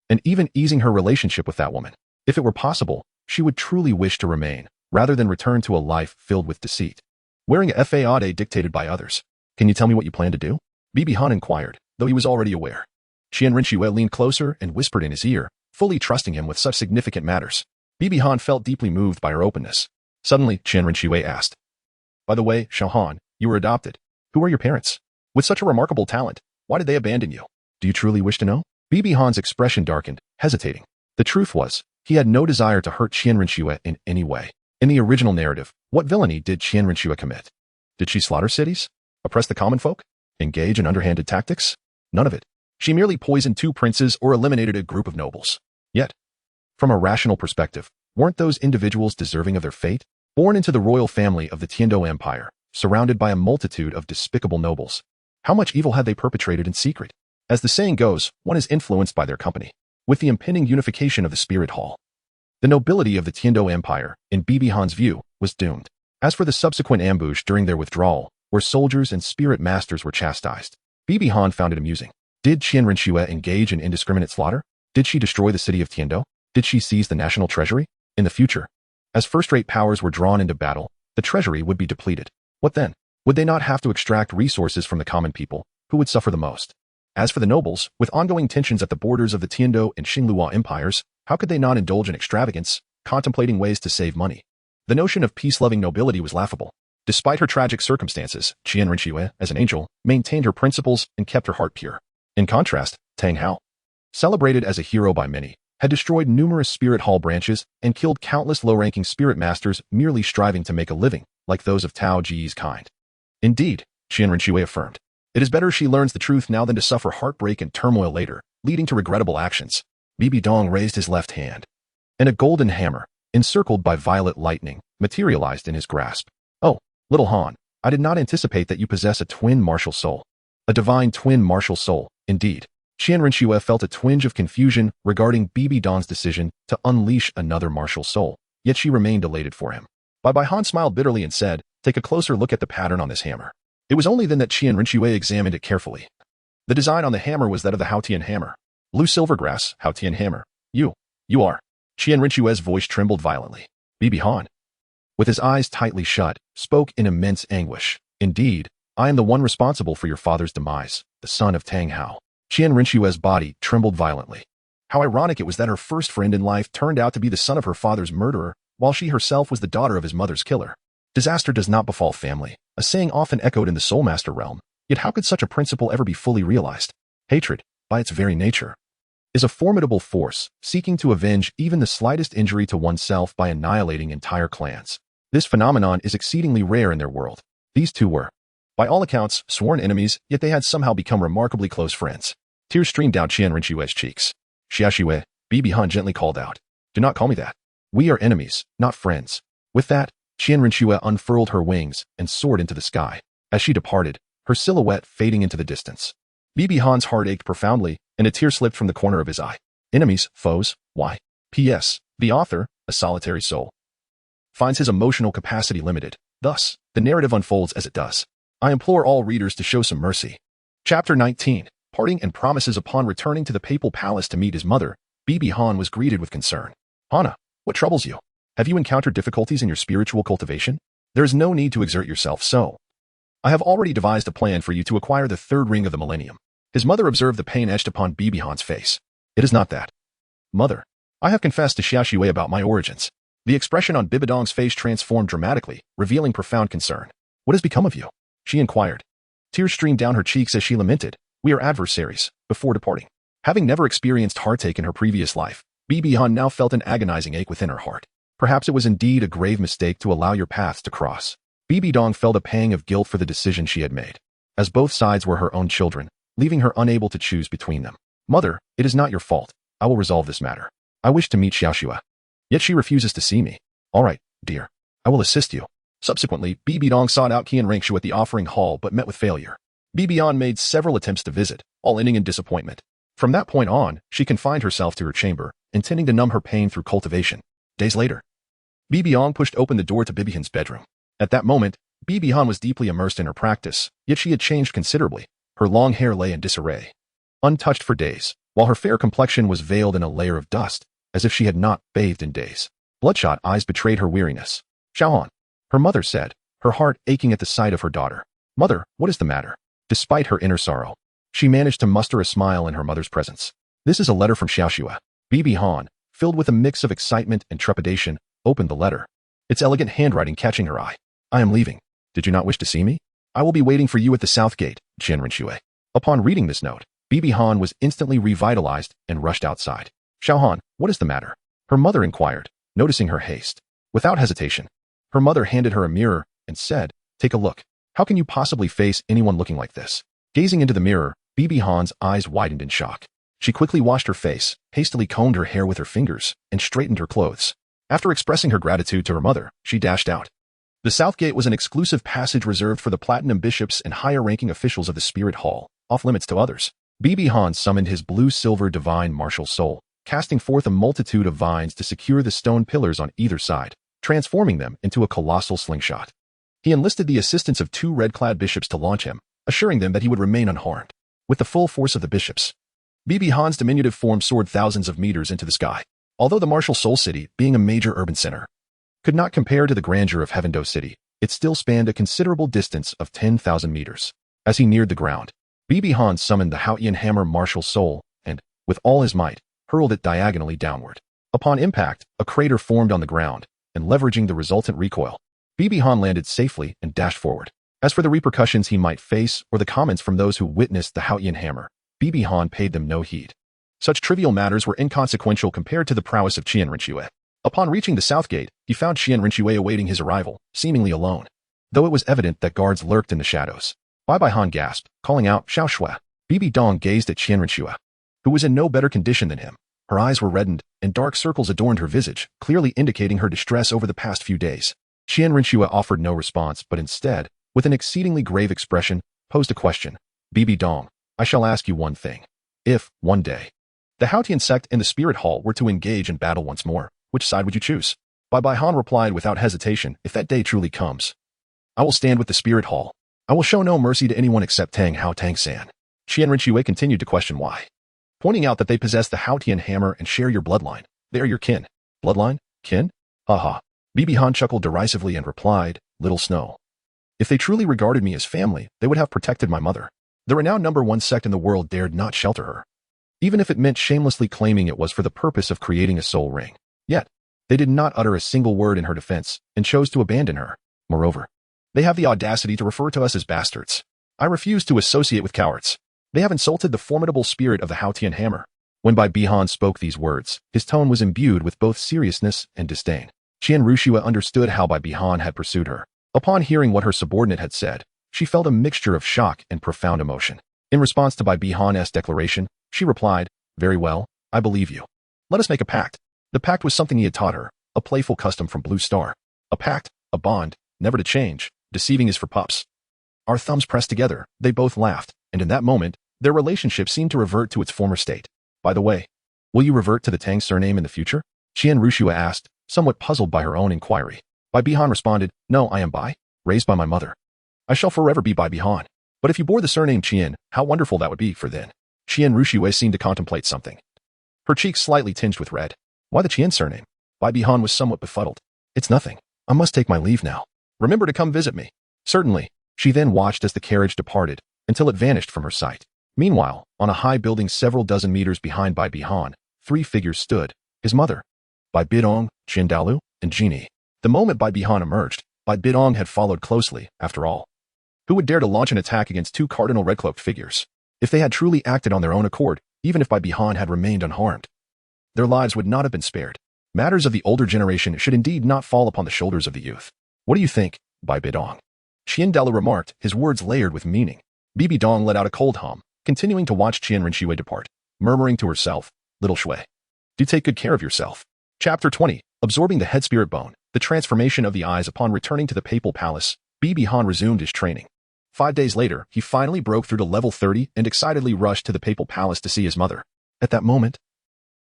and even easing her relationship with that woman. If it were possible, she would truly wish to remain, rather than return to a life filled with deceit. Wearing a fade dictated by others. Can you tell me what you plan to do? Bibi Han inquired, though he was already aware. Renxue leaned closer and whispered in his ear, fully trusting him with such significant matters. Bibi Han felt deeply moved by her openness. Suddenly, Renxue asked, "By the way, Xiaogang, you were adopted. Who are your parents? With such a remarkable talent, why did they abandon you? Do you truly wish to know?" Bibi Han's expression darkened, hesitating. The truth was, he had no desire to hurt Renxue in any way. In the original narrative, what villainy did Renxue commit? Did she slaughter cities? Oppress the common folk? Engage in underhanded tactics? None of it. She merely poisoned 2 princes or eliminated a group of nobles. Yet, from a rational perspective, weren't those individuals deserving of their fate? Born into the royal family of the Tiando Empire, surrounded by a multitude of despicable nobles, how much evil had they perpetrated in secret? As the saying goes, one is influenced by their company. With the impending unification of the Spirit Hall, the nobility of the Tiando Empire, in Bibi Han's view, was doomed. As for the subsequent ambush during their withdrawal, where soldiers and spirit masters were chastised, Bibi Han found it amusing. Did Renxue engage in indiscriminate slaughter? Did she destroy the city of Tiando? Did she seize the national treasury? In the future, as first-rate powers were drawn into battle, the treasury would be depleted. What then? Would they not have to extract resources from the common people, who would suffer the most? As for the nobles, with ongoing tensions at the borders of the Tiando and Xinglua empires, how could they not indulge in extravagance, contemplating ways to save money? The notion of peace-loving nobility was laughable. Despite her tragic circumstances, Renxue, as an angel, maintained her principles and kept her heart pure. In contrast, Tang Hao, celebrated as a hero by many, had destroyed numerous spirit hall branches and killed countless low-ranking spirit masters merely striving to make a living, like those of Tao Ji's kind. Indeed, Renxue affirmed, it is better she learns the truth now than to suffer heartbreak and turmoil later, leading to regrettable actions. Bibi Dong raised his left hand, and a golden hammer, encircled by violet lightning, materialized in his grasp. "Oh, little Han, I did not anticipate that you possess a twin martial soul." A divine twin martial soul, indeed. Renxue felt a twinge of confusion regarding Bibi Dong's decision to unleash another martial soul, yet she remained elated for him. Bai Han smiled bitterly and said, "Take a closer look at the pattern on this hammer." It was only then that Renxue examined it carefully. The design on the hammer was that of the Haotian hammer. Blue silvergrass, Haotian hammer. You are. Renxue's voice trembled violently. Bibi Han, with his eyes tightly shut, spoke in immense anguish. "Indeed, I am the one responsible for your father's demise, the son of Tang Hao." Renxue's body trembled violently. How ironic it was that her first friend in life turned out to be the son of her father's murderer, while she herself was the daughter of his mother's killer. Disaster does not befall family, a saying often echoed in the Soulmaster realm, yet how could such a principle ever be fully realized? Hatred, by its very nature, is a formidable force, seeking to avenge even the slightest injury to oneself by annihilating entire clans. This phenomenon is exceedingly rare in their world. These two were, by all accounts, sworn enemies, yet they had somehow become remarkably close friends. Tears streamed down Renxue's cheeks. "Xiaoshue," Bibi Han gently called out. "Do not call me that. We are enemies, not friends." With that, Renxue unfurled her wings and soared into the sky. As she departed, her silhouette fading into the distance. Bibi Han's heart ached profoundly, and a tear slipped from the corner of his eye. Enemies, foes, why? P.S. The author, a solitary soul, finds his emotional capacity limited. Thus, the narrative unfolds as it does. I implore all readers to show some mercy. Chapter 19. Parting and promises. Upon returning to the papal palace to meet his mother, Bibi Han was greeted with concern. "Hana, what troubles you? Have you encountered difficulties in your spiritual cultivation? There is no need to exert yourself so. I have already devised a plan for you to acquire the 3rd ring of the millennium." His mother observed the pain etched upon Bibi Han's face. "It is not that. Mother, I have confessed to Xiaoshue about my origins." The expression on Bibi Dong's face transformed dramatically, revealing profound concern. "What has become of you?" she inquired. Tears streamed down her cheeks as she lamented, "We are adversaries," before departing. Having never experienced heartache in her previous life, Bibi Han now felt an agonizing ache within her heart. Perhaps it was indeed a grave mistake to allow your paths to cross. Bibi Dong felt a pang of guilt for the decision she had made, as both sides were her own children, leaving her unable to choose between them. "Mother, it is not your fault. I will resolve this matter. I wish to meet Xiaoshue. Yet she refuses to see me." "All right, dear. I will assist you." Subsequently, Bibi Dong sought out Qian Renxue at the offering hall but met with failure. Bibi Han made several attempts to visit, all ending in disappointment. From that point on, she confined herself to her chamber, intending to numb her pain through cultivation. Days later, Bibi Han pushed open the door to Bibi Han's bedroom. At that moment, Bibi Han was deeply immersed in her practice, yet she had changed considerably. Her long hair lay in disarray, untouched for days, while her fair complexion was veiled in a layer of dust, as if she had not bathed in days. Bloodshot eyes betrayed her weariness. Xiaogang, her mother said, her heart aching at the sight of her daughter. Mother, what is the matter? Despite her inner sorrow, she managed to muster a smile in her mother's presence. This is a letter from Xiaoxue. Bibi Han, filled with a mix of excitement and trepidation, opened the letter, its elegant handwriting catching her eye. I am leaving. Did you not wish to see me? I will be waiting for you at the south gate, Qian Renxue. Upon reading this note, Bibi Han was instantly revitalized and rushed outside. Xiaogang, what is the matter? Her mother inquired, noticing her haste. Without hesitation, her mother handed her a mirror and said, take a look. How can you possibly face anyone looking like this? Gazing into the mirror, Bibi Han's eyes widened in shock. She quickly washed her face, hastily combed her hair with her fingers, and straightened her clothes. After expressing her gratitude to her mother, she dashed out. The South Gate was an exclusive passage reserved for the platinum bishops and higher-ranking officials of the Spirit Hall, off-limits to others. Bibi Han summoned his blue-silver divine martial soul, casting forth a multitude of vines to secure the stone pillars on either side, transforming them into a colossal slingshot. He enlisted the assistance of 2 red-clad bishops to launch him, assuring them that he would remain unharmed. With the full force of the bishops, Bibi Han's diminutive form soared thousands of meters into the sky. Although the martial Soul City, being a major urban center, could not compare to the grandeur of Heaven Do City, it still spanned a considerable distance of 10,000 meters. As he neared the ground, Bibi Han summoned the Qian hammer martial soul and, with all his might, hurled it diagonally downward. Upon impact, a crater formed on the ground, and leveraging the resultant recoil, Bibi Han landed safely and dashed forward. As for the repercussions he might face or the comments from those who witnessed the Qian hammer, Bibi Han paid them no heed. Such trivial matters were inconsequential compared to the prowess of Qian Renxue. Upon reaching the south gate, he found Qian Renxue awaiting his arrival, seemingly alone, though it was evident that guards lurked in the shadows. Bibi Han gasped, calling out, Xiaoxue. Bibi Dong gazed at Qian Renxue, who was in no better condition than him. Her eyes were reddened, and dark circles adorned her visage, clearly indicating her distress over the past few days. Qian Renxue offered no response, but instead, with an exceedingly grave expression, posed a question. Bibi Dong, I shall ask you one thing. If, one day, the Haotian sect and the Spirit Hall were to engage in battle once more, which side would you choose? Bibi Han replied without hesitation, if that day truly comes, I will stand with the Spirit Hall. I will show no mercy to anyone except Tang Hao Tang San. Qian Renxue continued to question why, pointing out that they possess the Haotian hammer and share your bloodline. They are your kin. Bloodline? Kin? Haha. Bibi Han chuckled derisively and replied, Little Snow. If they truly regarded me as family, they would have protected my mother. The renowned #1 sect in the world dared not shelter her, even if it meant shamelessly claiming it was for the purpose of creating a soul ring. Yet, they did not utter a single word in her defense and chose to abandon her. Moreover, they have the audacity to refer to us as bastards. I refuse to associate with cowards. They have insulted the formidable spirit of the Haotian hammer. When Bibi Han spoke these words, his tone was imbued with both seriousness and disdain. Qian Renxue understood how Bibi Han had pursued her. Upon hearing what her subordinate had said, she felt a mixture of shock and profound emotion. In response to Bibi Han's declaration, she replied, Very well, I believe you. Let us make a pact. The pact was something he had taught her, a playful custom from Blue Star. A pact, a bond, never to change, deceiving is for pups. Our thumbs pressed together, they both laughed, and in that moment, their relationship seemed to revert to its former state. By the way, will you revert to the Tang surname in the future? Qian Renxue asked, somewhat puzzled by her own inquiry. Bibi Han responded, No, I am Bai, raised by my mother. I shall forever be Bibi Han. But if you bore the surname Qian, how wonderful that would be for then. Qian Renxue seemed to contemplate something, her cheeks slightly tinged with red. Why the Qian surname? Bibi Han was somewhat befuddled. It's nothing. I must take my leave now. Remember to come visit me. Certainly. She then watched as the carriage departed, until it vanished from her sight. Meanwhile, on a high building several dozen meters behind Bibi Han, 3 figures stood, his mother, Bibi Dong, Qian Dalu, and Genie. The moment Bibi Han emerged, Bibi Dong had followed closely, after all. Who would dare to launch an attack against 2 cardinal red-cloaked figures? If they had truly acted on their own accord, even if Bibi Han had remained unharmed, their lives would not have been spared. Matters of the older generation should indeed not fall upon the shoulders of the youth. What do you think, Bibi Dong? Qian Dalu remarked, his words layered with meaning. Bibi Dong let out a cold hum, continuing to watch Qian Renxue depart, murmuring to herself, Little Shui, do take good care of yourself. Chapter 20, Absorbing the Head Spirit Bone, the transformation of the eyes upon returning to the Papal Palace, Bibi Han resumed his training. 5 days later, he finally broke through to level 30 and excitedly rushed to the Papal Palace to see his mother. At that moment,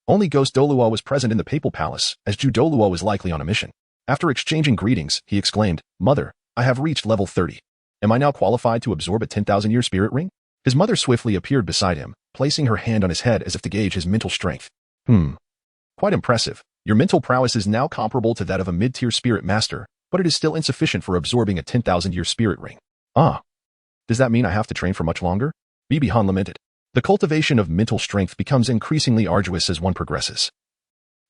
only Ghost Douluo was present in the Papal Palace, as Ju Douluo was likely on a mission. After exchanging greetings, he exclaimed, Mother, I have reached level 30. Am I now qualified to absorb a 10,000-year spirit ring? His mother swiftly appeared beside him, placing her hand on his head as if to gauge his mental strength. Quite impressive. Your mental prowess is now comparable to that of a mid-tier spirit master, but it is still insufficient for absorbing a 10,000-year spirit ring. Ah. Does that mean I have to train for much longer? Bibi Han lamented. The cultivation of mental strength becomes increasingly arduous as one progresses.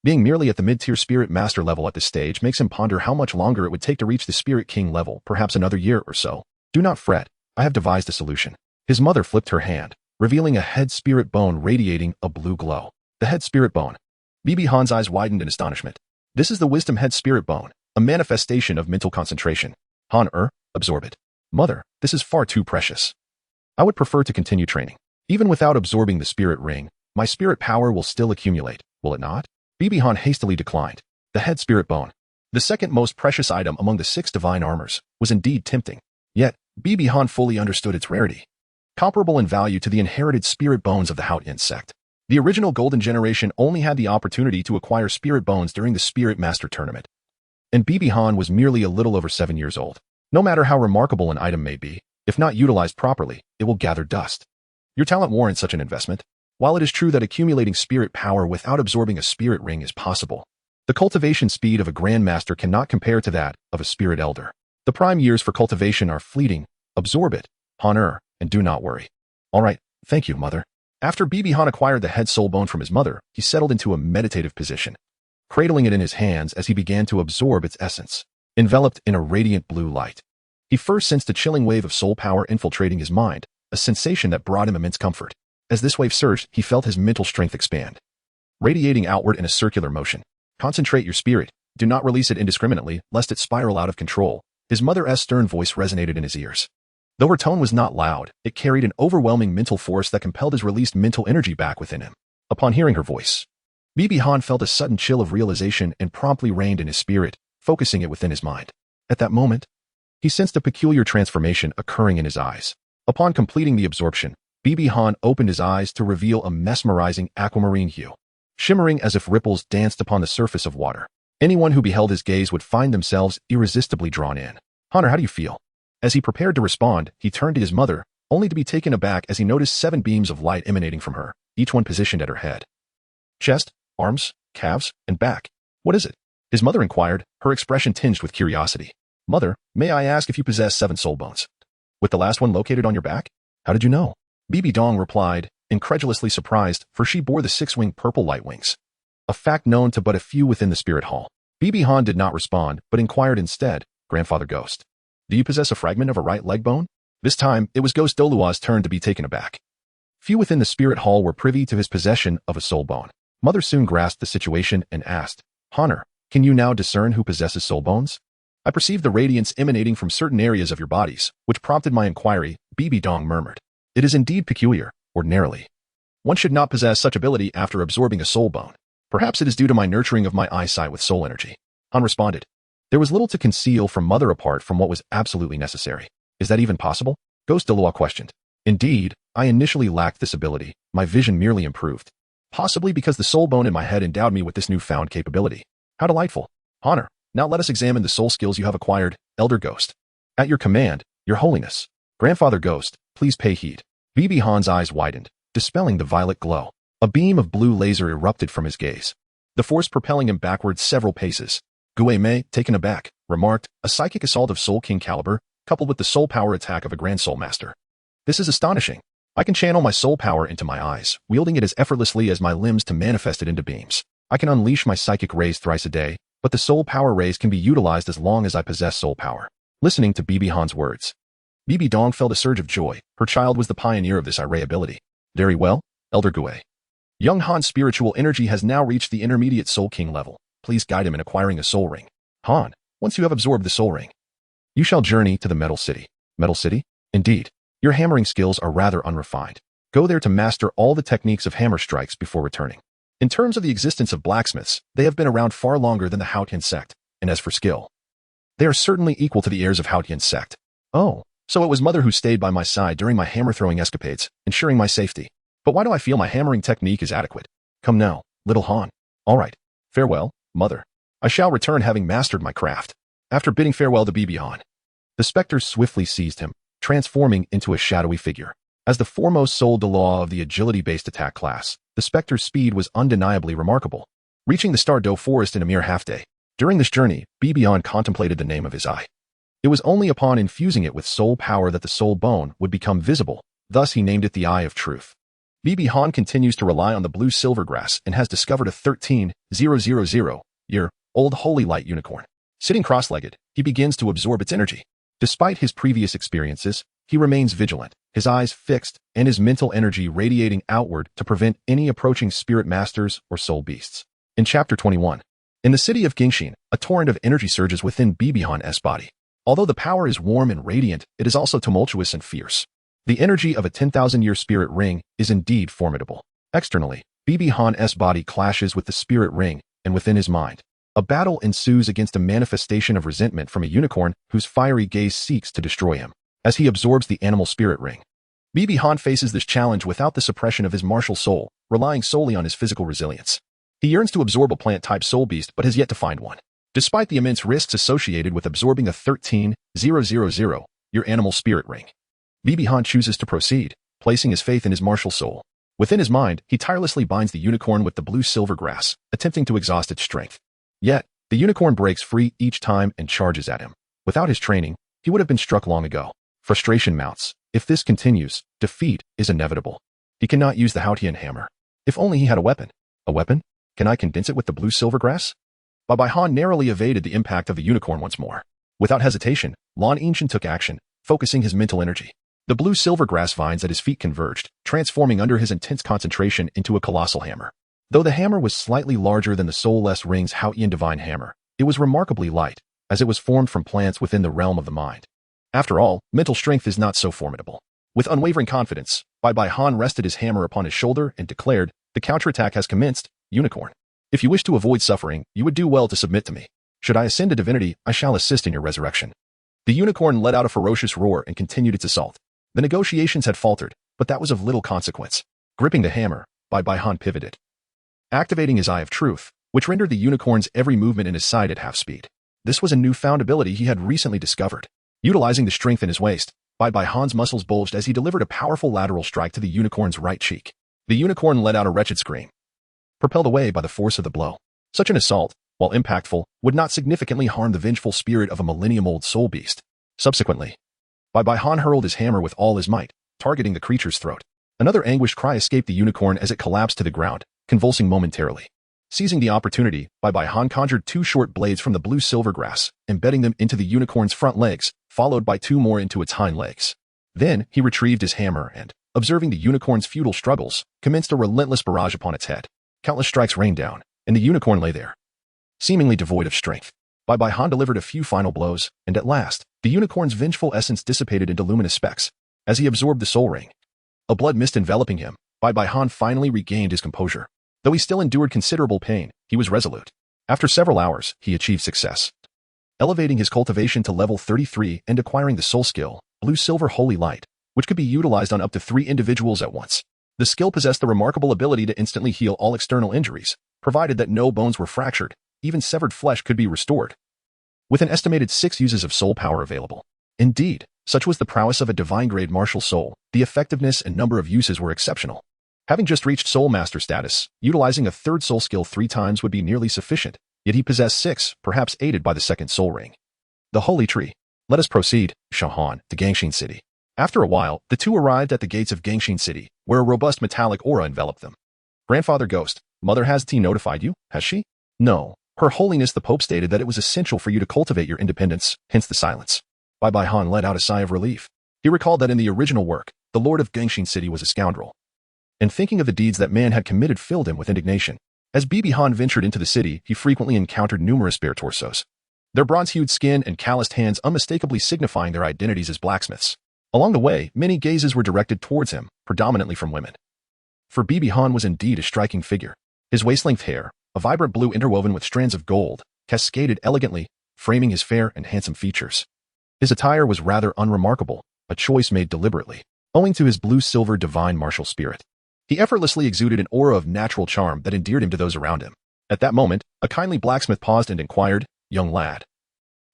Being merely at the mid-tier spirit master level at this stage makes him ponder how much longer it would take to reach the spirit king level, perhaps another year or so. Do not fret. I have devised a solution. His mother flipped her hand, revealing a head spirit bone radiating a blue glow. The head spirit bone. Bibi Han's eyes widened in astonishment. This is the wisdom head spirit bone, a manifestation of mental concentration. Han, absorb it. Mother, this is far too precious. I would prefer to continue training. Even without absorbing the spirit ring, my spirit power will still accumulate, will it not? Bibi Han hastily declined. The head spirit bone, the second most precious item among the 6 divine armors, was indeed tempting. Yet, Bibi Han fully understood its rarity. Comparable in value to the inherited spirit bones of the Qian sect. The original Golden Generation only had the opportunity to acquire spirit bones during the Spirit Master Tournament. And Bibi Han was merely a little over 7 years old. No matter how remarkable an item may be, if not utilized properly, it will gather dust. Your talent warrants such an investment. While it is true that accumulating spirit power without absorbing a spirit ring is possible, the cultivation speed of a Grandmaster cannot compare to that of a spirit elder. The prime years for cultivation are fleeting. Absorb it, Han, and do not worry. All right, thank you, Mother. After Bibi Han acquired the head soul bone from his mother, he settled into a meditative position, cradling it in his hands as he began to absorb its essence, enveloped in a radiant blue light. He first sensed a chilling wave of soul power infiltrating his mind, a sensation that brought him immense comfort. As this wave surged, he felt his mental strength expand, radiating outward in a circular motion. Concentrate your spirit. Do not release it indiscriminately, lest it spiral out of control. His mother's stern voice resonated in his ears. Though her tone was not loud, it carried an overwhelming mental force that compelled his released mental energy back within him. Upon hearing her voice, Bibi Han felt a sudden chill of realization and promptly reined in his spirit, focusing it within his mind. At that moment, he sensed a peculiar transformation occurring in his eyes. Upon completing the absorption, Bibi Han opened his eyes to reveal a mesmerizing aquamarine hue, shimmering as if ripples danced upon the surface of water. Anyone who beheld his gaze would find themselves irresistibly drawn in. Hunter, how do you feel? As he prepared to respond, he turned to his mother, only to be taken aback as he noticed 7 beams of light emanating from her, each one positioned at her head. Chest, arms, calves, and back. What is it? His mother inquired, her expression tinged with curiosity. Mother, may I ask if you possess 7 soul bones? With the last one located on your back? How did you know? Bibi Dong replied, incredulously surprised, for she bore the 6-winged purple light wings, a fact known to but a few within the spirit hall. Bibi Han did not respond, but inquired instead, Grandfather Ghost, do you possess a fragment of a right leg bone? This time, it was Ghost Douluo's turn to be taken aback. Few within the spirit hall were privy to his possession of a soul bone. Mother soon grasped the situation and asked, Honor, can you now discern who possesses soul bones? I perceive the radiance emanating from certain areas of your bodies, which prompted my inquiry, Bibi Dong murmured. It is indeed peculiar, ordinarily. One should not possess such ability after absorbing a soul bone. Perhaps it is due to my nurturing of my eyesight with soul energy. Han responded. There was little to conceal from Mother apart from what was absolutely necessary. Is that even possible? Ghost Douluo questioned. Indeed, I initially lacked this ability. My vision merely improved. Possibly because the soul bone in my head endowed me with this newfound capability. How delightful. Honor, now let us examine the soul skills you have acquired, Elder Ghost. At your command, Your Holiness. Grandfather Ghost, please pay heed. Bibi Han's eyes widened, dispelling the violet glow. A beam of blue laser erupted from his gaze, the force propelling him backwards several paces. Gue Mei, taken aback, remarked, a psychic assault of Soul King caliber, coupled with the soul power attack of a Grand Soul Master. This is astonishing. I can channel my soul power into my eyes, wielding it as effortlessly as my limbs to manifest it into beams. I can unleash my psychic rays thrice a day, but the soul power rays can be utilized as long as I possess soul power. Listening to Bibi Han's words, Bibi Dong felt a surge of joy. Her child was the pioneer of this array ability. Very well, Elder Gue. Young Han's spiritual energy has now reached the intermediate Soul King level. Please guide him in acquiring a soul ring. Han, once you have absorbed the soul ring, you shall journey to the Metal City. Metal City? Indeed. Your hammering skills are rather unrefined. Go there to master all the techniques of hammer strikes before returning. In terms of the existence of blacksmiths, they have been around far longer than the Qian sect, and as for skill, they are certainly equal to the heirs of Qian sect. Oh, so it was Mother who stayed by my side during my hammer-throwing escapades, ensuring my safety. But why do I feel my hammering technique is adequate? Come now, little Han. All right. Farewell, Mother. I shall return having mastered my craft. After bidding farewell to Bibi Han, the specter swiftly seized him, transforming into a shadowy figure. As the foremost soul Douluo of the agility-based attack class, the Spectre's speed was undeniably remarkable, reaching the Star Do forest in a mere half-day. During this journey, Bibihan contemplated the name of his eye. It was only upon infusing it with soul power that the soul bone would become visible, thus he named it the Eye of Truth. Bibihan continues to rely on the blue silvergrass and has discovered a 13,000-year-old holy light unicorn. Sitting cross-legged, he begins to absorb its energy. Despite his previous experiences, he remains vigilant, his eyes fixed and his mental energy radiating outward to prevent any approaching spirit masters or soul beasts. In Chapter 21, in the city of Gingxin, a torrent of energy surges within Bibihan's body. Although the power is warm and radiant, it is also tumultuous and fierce. The energy of a 10,000-year spirit ring is indeed formidable. Externally, Bibihan's body clashes with the spirit ring, and within his mind, a battle ensues against a manifestation of resentment from a unicorn whose fiery gaze seeks to destroy him. As he absorbs the animal spirit ring, Bibihan faces this challenge without the suppression of his martial soul, relying solely on his physical resilience. He yearns to absorb a plant-type soul beast but has yet to find one. Despite the immense risks associated with absorbing a 13,000-year animal spirit ring, Bibihan chooses to proceed, placing his faith in his martial soul. Within his mind, he tirelessly binds the unicorn with the blue silver grass, attempting to exhaust its strength. Yet, the unicorn breaks free each time and charges at him. Without his training, he would have been struck long ago. Frustration mounts. If this continues, defeat is inevitable. He cannot use the Haotian hammer. If only he had a weapon. A weapon? Can I condense it with the blue silvergrass? Bibihan narrowly evaded the impact of the unicorn once more. Without hesitation, Lan Yinshan took action, focusing his mental energy. The blue silvergrass vines at his feet converged, transforming under his intense concentration into a colossal hammer. Though the hammer was slightly larger than the soulless ring's Haotian divine hammer, it was remarkably light, as it was formed from plants within the realm of the mind. After all, mental strength is not so formidable. With unwavering confidence, Bibihan rested his hammer upon his shoulder and declared, "The counterattack has commenced, unicorn. If you wish to avoid suffering, you would do well to submit to me. Should I ascend to divinity, I shall assist in your resurrection." The unicorn let out a ferocious roar and continued its assault. The negotiations had faltered, but that was of little consequence. Gripping the hammer, Bibihan pivoted, activating his Eye of Truth, which rendered the unicorn's every movement in his side at half speed. This was a newfound ability he had recently discovered. Utilizing the strength in his waist, Bibihan's muscles bulged as he delivered a powerful lateral strike to the unicorn's right cheek. The unicorn let out a wretched scream, propelled away by the force of the blow. Such an assault, while impactful, would not significantly harm the vengeful spirit of a millennium-old soul beast. Subsequently, Bibihan hurled his hammer with all his might, targeting the creature's throat. Another anguished cry escaped the unicorn as it collapsed to the ground, convulsing momentarily. Seizing the opportunity, Bibihan conjured 2 short blades from the blue silvergrass, embedding them into the unicorn's front legs, followed by 2 more into its hind legs. Then, he retrieved his hammer and, observing the unicorn's futile struggles, commenced a relentless barrage upon its head. Countless strikes rained down, and the unicorn lay there, seemingly devoid of strength. Bibihan delivered a few final blows, and at last, the unicorn's vengeful essence dissipated into luminous specks. As he absorbed the soul ring, a blood mist enveloping him, Bibihan finally regained his composure. Though he still endured considerable pain, he was resolute. After several hours, he achieved success, elevating his cultivation to level 33 and acquiring the soul skill, Blue-Silver Holy Light, which could be utilized on up to 3 individuals at once. The skill possessed the remarkable ability to instantly heal all external injuries, provided that no bones were fractured, even severed flesh could be restored, with an estimated 6 uses of soul power available. Indeed, such was the prowess of a divine-grade martial soul, the effectiveness and number of uses were exceptional. Having just reached Soul Master status, utilizing a 3rd soul skill 3 times would be nearly sufficient, yet he possessed 6, perhaps aided by the 2nd soul ring. The Holy Tree. Let us proceed, Xiaogang, to Gangxin City. After a while, the two arrived at the gates of Gangxin City, where a robust metallic aura enveloped them. Grandfather Ghost, Mother has notified you, has she? No. Her Holiness the Pope stated that it was essential for you to cultivate your independence, hence the silence. Bibihan let out a sigh of relief. He recalled that in the original work, the Lord of Gangxin City was a scoundrel. And thinking of the deeds that man had committed filled him with indignation. As Bibihan ventured into the city, he frequently encountered numerous bare torsos, their bronze-hued skin and calloused hands unmistakably signifying their identities as blacksmiths. Along the way, many gazes were directed towards him, predominantly from women. For Bibihan was indeed a striking figure. His waist-length hair, a vibrant blue interwoven with strands of gold, cascaded elegantly, framing his fair and handsome features. His attire was rather unremarkable, a choice made deliberately, owing to his blue-silver divine martial spirit. He effortlessly exuded an aura of natural charm that endeared him to those around him. At that moment, a kindly blacksmith paused and inquired, "Young lad,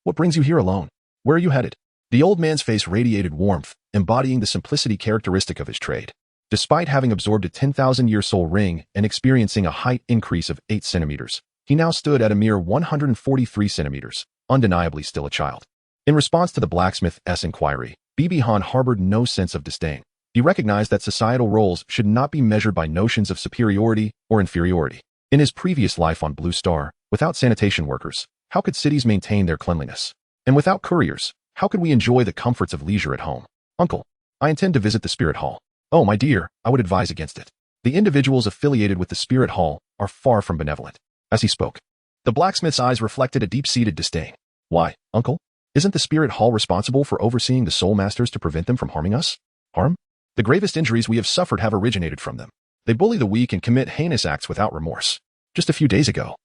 what brings you here alone? Where are you headed?" The old man's face radiated warmth, embodying the simplicity characteristic of his trade. Despite having absorbed a 10,000-year soul ring and experiencing a height increase of 8 centimeters, he now stood at a mere 143 centimeters, undeniably still a child. In response to the blacksmith's inquiry, Bibi Han harbored no sense of disdain. He recognized that societal roles should not be measured by notions of superiority or inferiority. In his previous life on Blue Star, without sanitation workers, how could cities maintain their cleanliness? And without couriers, how could we enjoy the comforts of leisure at home? Uncle, I intend to visit the Spirit Hall. Oh, my dear, I would advise against it. The individuals affiliated with the Spirit Hall are far from benevolent. As he spoke, the blacksmith's eyes reflected a deep-seated disdain. Why, uncle? Isn't the Spirit Hall responsible for overseeing the Soul Masters to prevent them from harming us? Harm? The gravest injuries we have suffered have originated from them. They bully the weak and commit heinous acts without remorse. Just a few days ago,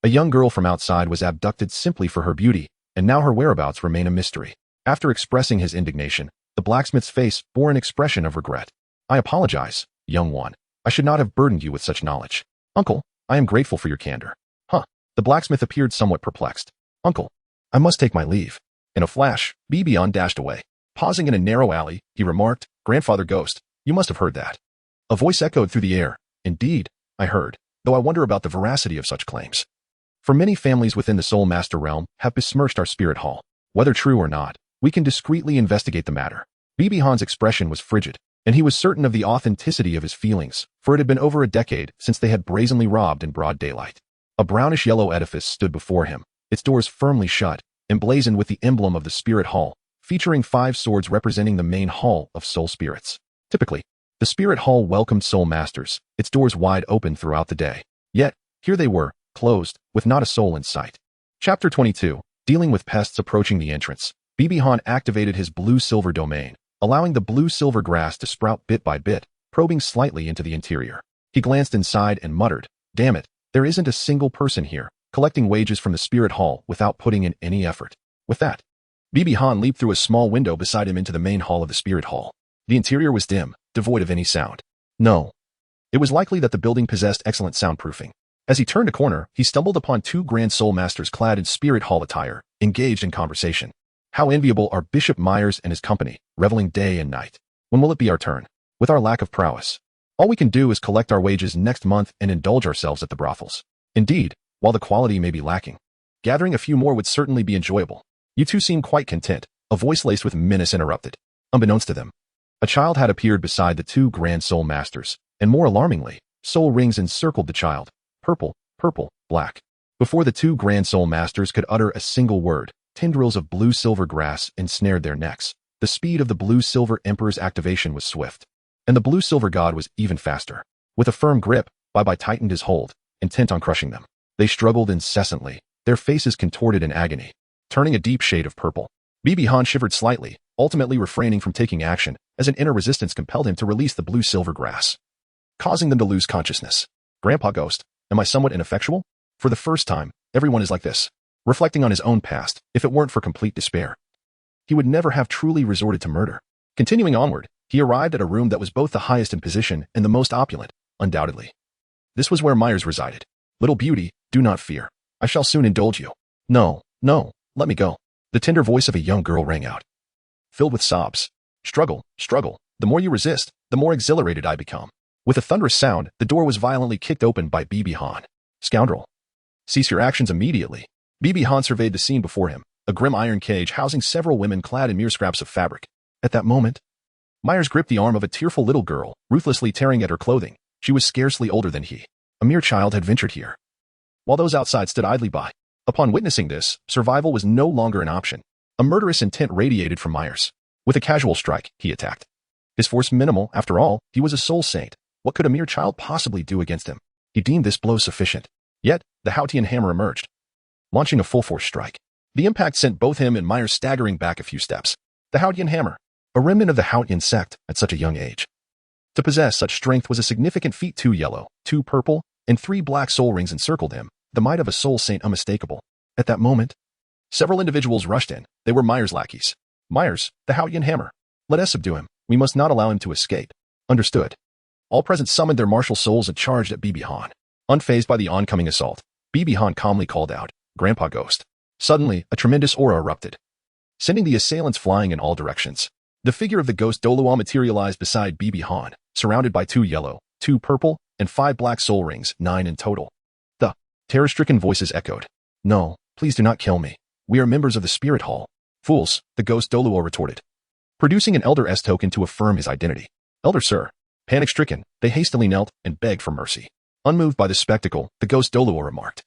a young girl from outside was abducted simply for her beauty, and now her whereabouts remain a mystery. After expressing his indignation, the blacksmith's face bore an expression of regret. I apologize, young one. I should not have burdened you with such knowledge. Uncle, I am grateful for your candor. Huh. The blacksmith appeared somewhat perplexed. Uncle, I must take my leave. In a flash, Bibi Han dashed away. Pausing in a narrow alley, he remarked, Grandfather Ghost, you must have heard that. A voice echoed through the air. Indeed, I heard, though I wonder about the veracity of such claims. For many families within the Soul Master realm have besmirched our Spirit Hall. Whether true or not, we can discreetly investigate the matter. Bibi Han's expression was frigid, and he was certain of the authenticity of his feelings, for it had been over a decade since they had brazenly robbed in broad daylight. A brownish-yellow edifice stood before him, its doors firmly shut, emblazoned with the emblem of the Spirit Hall, featuring 5 swords representing the main hall of soul spirits. Typically, the Spirit Hall welcomed soul masters, its doors wide open throughout the day. Yet, here they were, closed, with not a soul in sight. Chapter 22. Dealing with pests approaching the entrance, Bibi Han activated his blue-silver domain, allowing the blue-silver grass to sprout bit by bit, probing slightly into the interior. He glanced inside and muttered, Damn it, there isn't a single person here, collecting wages from the Spirit Hall without putting in any effort. With that, Bibi Han leaped through a small window beside him into the main hall of the Spirit Hall. The interior was dim, devoid of any sound. No. It was likely that the building possessed excellent soundproofing. As he turned a corner, he stumbled upon 2 Grand Soul Masters clad in Spirit Hall attire, engaged in conversation. How enviable are Bishop Myers and his company, reveling day and night. When will it be our turn? With our lack of prowess, all we can do is collect our wages next month and indulge ourselves at the brothels. Indeed, while the quality may be lacking, gathering a few more would certainly be enjoyable. You two seem quite content, a voice laced with menace interrupted. Unbeknownst to them, a child had appeared beside the 2 Grand Soul Masters, and more alarmingly, soul rings encircled the child. Purple, purple, black. Before the 2 Grand Soul Masters could utter a single word, tendrils of blue-silver grass ensnared their necks. The speed of the blue-silver Emperor's activation was swift, and the blue-silver god was even faster. With a firm grip, Bai tightened his hold, intent on crushing them. They struggled incessantly, their faces contorted in agony, turning a deep shade of purple. Bibi Han shivered slightly, ultimately refraining from taking action, as an inner resistance compelled him to release the blue-silver grass, causing them to lose consciousness. Grandpa Ghost, am I somewhat ineffectual? For the first time, everyone is like this. Reflecting on his own past, if it weren't for complete despair, he would never have truly resorted to murder. Continuing onward, he arrived at a room that was both the highest in position and the most opulent, undoubtedly. This was where Myers resided. Little beauty, do not fear. I shall soon indulge you. No, no, let me go. The tender voice of a young girl rang out, filled with sobs. Struggle, struggle. The more you resist, the more exhilarated I become. With a thunderous sound, the door was violently kicked open by Bibi Han. Scoundrel. Cease your actions immediately. Bibi Han surveyed the scene before him, a grim iron cage housing several women clad in mere scraps of fabric. At that moment, Myers gripped the arm of a tearful little girl, ruthlessly tearing at her clothing. She was scarcely older than he. A mere child had ventured here, while those outside stood idly by. Upon witnessing this, survival was no longer an option. A murderous intent radiated from Myers. With a casual strike, he attacked. His force minimal, after all, he was a soul saint. What could a mere child possibly do against him? He deemed this blow sufficient. Yet, the Haotian hammer emerged, launching a full-force strike. The impact sent both him and Myers staggering back a few steps. The Haotian hammer, a remnant of the Haotian sect at such a young age. To possess such strength was a significant feat. 2 yellow, 2 purple, and 3 black soul rings encircled him, the might of a soul saint unmistakable. At that moment, several individuals rushed in. They were Myers' lackeys. Myers, the Haotian hammer. Let us subdue him. We must not allow him to escape. Understood. All present summoned their martial souls and charged at Bibi Han. Unfazed by the oncoming assault, Bibi Han calmly called out, Grandpa Ghost. Suddenly, a tremendous aura erupted, sending the assailants flying in all directions. The figure of the ghost Douluo materialized beside Bibi Han, surrounded by 2 yellow, 2 purple, and 5 black soul rings, 9 in total. The terror-stricken voices echoed. No, please do not kill me. We are members of the Spirit Hall. Fools, the ghost Douluo retorted, producing an Elder S token to affirm his identity. Elder Sir. Panic-stricken, they hastily knelt and begged for mercy. Unmoved by the spectacle, the ghost Douluo remarked.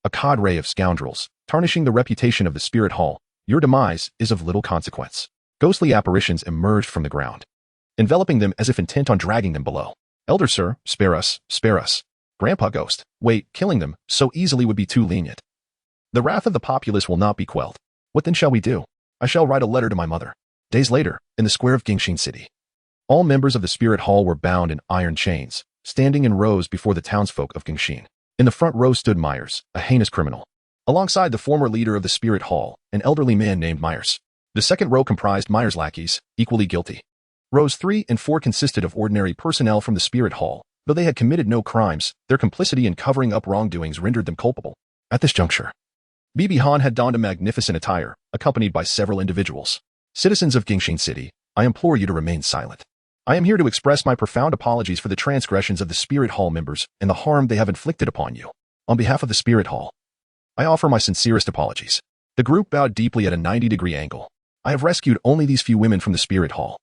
A cadre of scoundrels, tarnishing the reputation of the Spirit Hall, your demise is of little consequence. Ghostly apparitions emerged from the ground, enveloping them as if intent on dragging them below. Elder Sir, spare us, spare us. Grandpa Ghost, wait, killing them so easily would be too lenient. The wrath of the populace will not be quelled. What then shall we do? I shall write a letter to my mother. Days later, in the square of Gingxin City, all members of the Spirit Hall were bound in iron chains, standing in rows before the townsfolk of Gingxin. In the front row stood Myers, a heinous criminal, alongside the former leader of the Spirit Hall, an elderly man named Myers. The second row comprised Myers' lackeys, equally guilty. Rows 3 and 4 consisted of ordinary personnel from the Spirit Hall. Though they had committed no crimes, their complicity in covering up wrongdoings rendered them culpable. At this juncture, Bibi Han had donned a magnificent attire, accompanied by several individuals. Citizens of Gingxin City, I implore you to remain silent. I am here to express my profound apologies for the transgressions of the Spirit Hall members and the harm they have inflicted upon you. On behalf of the Spirit Hall, I offer my sincerest apologies. The group bowed deeply at a 90-degree angle. I have rescued only these few women from the Spirit Hall.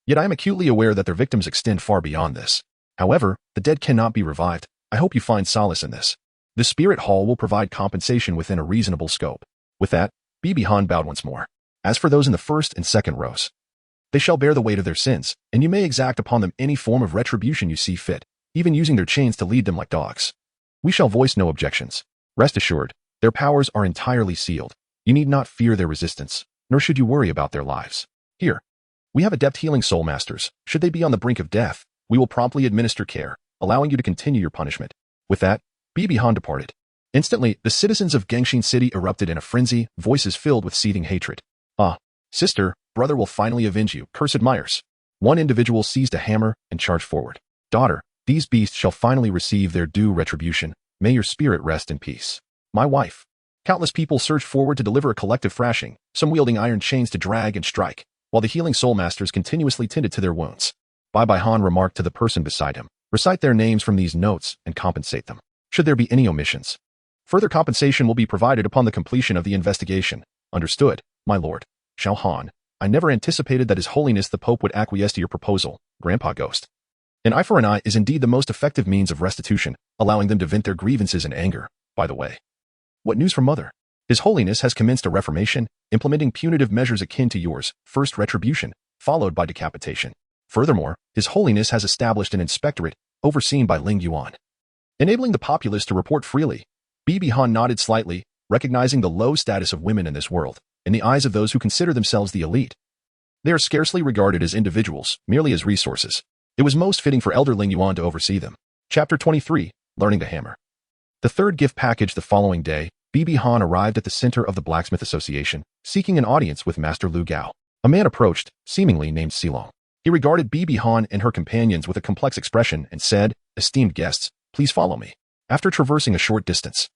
Yet I am acutely aware that their victims extend far beyond this. However, the dead cannot be revived. I hope you find solace in this. The Spirit Hall will provide compensation within a reasonable scope. With that, Bibi Han bowed once more. As for those in the first and second rows, they shall bear the weight of their sins, and you may exact upon them any form of retribution you see fit, even using their chains to lead them like dogs. We shall voice no objections. Rest assured, their powers are entirely sealed. You need not fear their resistance, nor should you worry about their lives. Here, we have adept healing soul masters. Should they be on the brink of death, we will promptly administer care, allowing you to continue your punishment. With that, Bibi Han departed. Instantly, the citizens of Gingxin City erupted in a frenzy, voices filled with seething hatred. Ah, sister, brother will finally avenge you, cursed Myers. One individual seized a hammer and charged forward. Daughter, these beasts shall finally receive their due retribution. May your spirit rest in peace. My wife. Countless people surged forward to deliver a collective thrashing, some wielding iron chains to drag and strike, while the healing soul masters continuously tended to their wounds. Bibi Han remarked to the person beside him, recite their names from these notes and compensate them. Should there be any omissions, further compensation will be provided upon the completion of the investigation. Understood, my lord. Xiaogang, I never anticipated that His Holiness the Pope would acquiesce to your proposal, Grandpa Ghost. An eye for an eye is indeed the most effective means of restitution, allowing them to vent their grievances in anger. By the way, what news from Mother? His Holiness has commenced a reformation, implementing punitive measures akin to yours, first retribution, followed by decapitation. Furthermore, His Holiness has established an inspectorate, overseen by Ling Yuan, enabling the populace to report freely. Bibi Han nodded slightly, recognizing the low status of women in this world. In the eyes of those who consider themselves the elite, they are scarcely regarded as individuals, merely as resources. It was most fitting for Elder Ling Yuan to oversee them. Chapter 23, Learning the Hammer. The third gift package the following day, Bibi Han arrived at the center of the Blacksmith Association, seeking an audience with Master Lu Gao. A man approached, seemingly named Silong. He regarded Bibi Han and her companions with a complex expression and said, "Esteemed guests, please follow me." After traversing a short distance,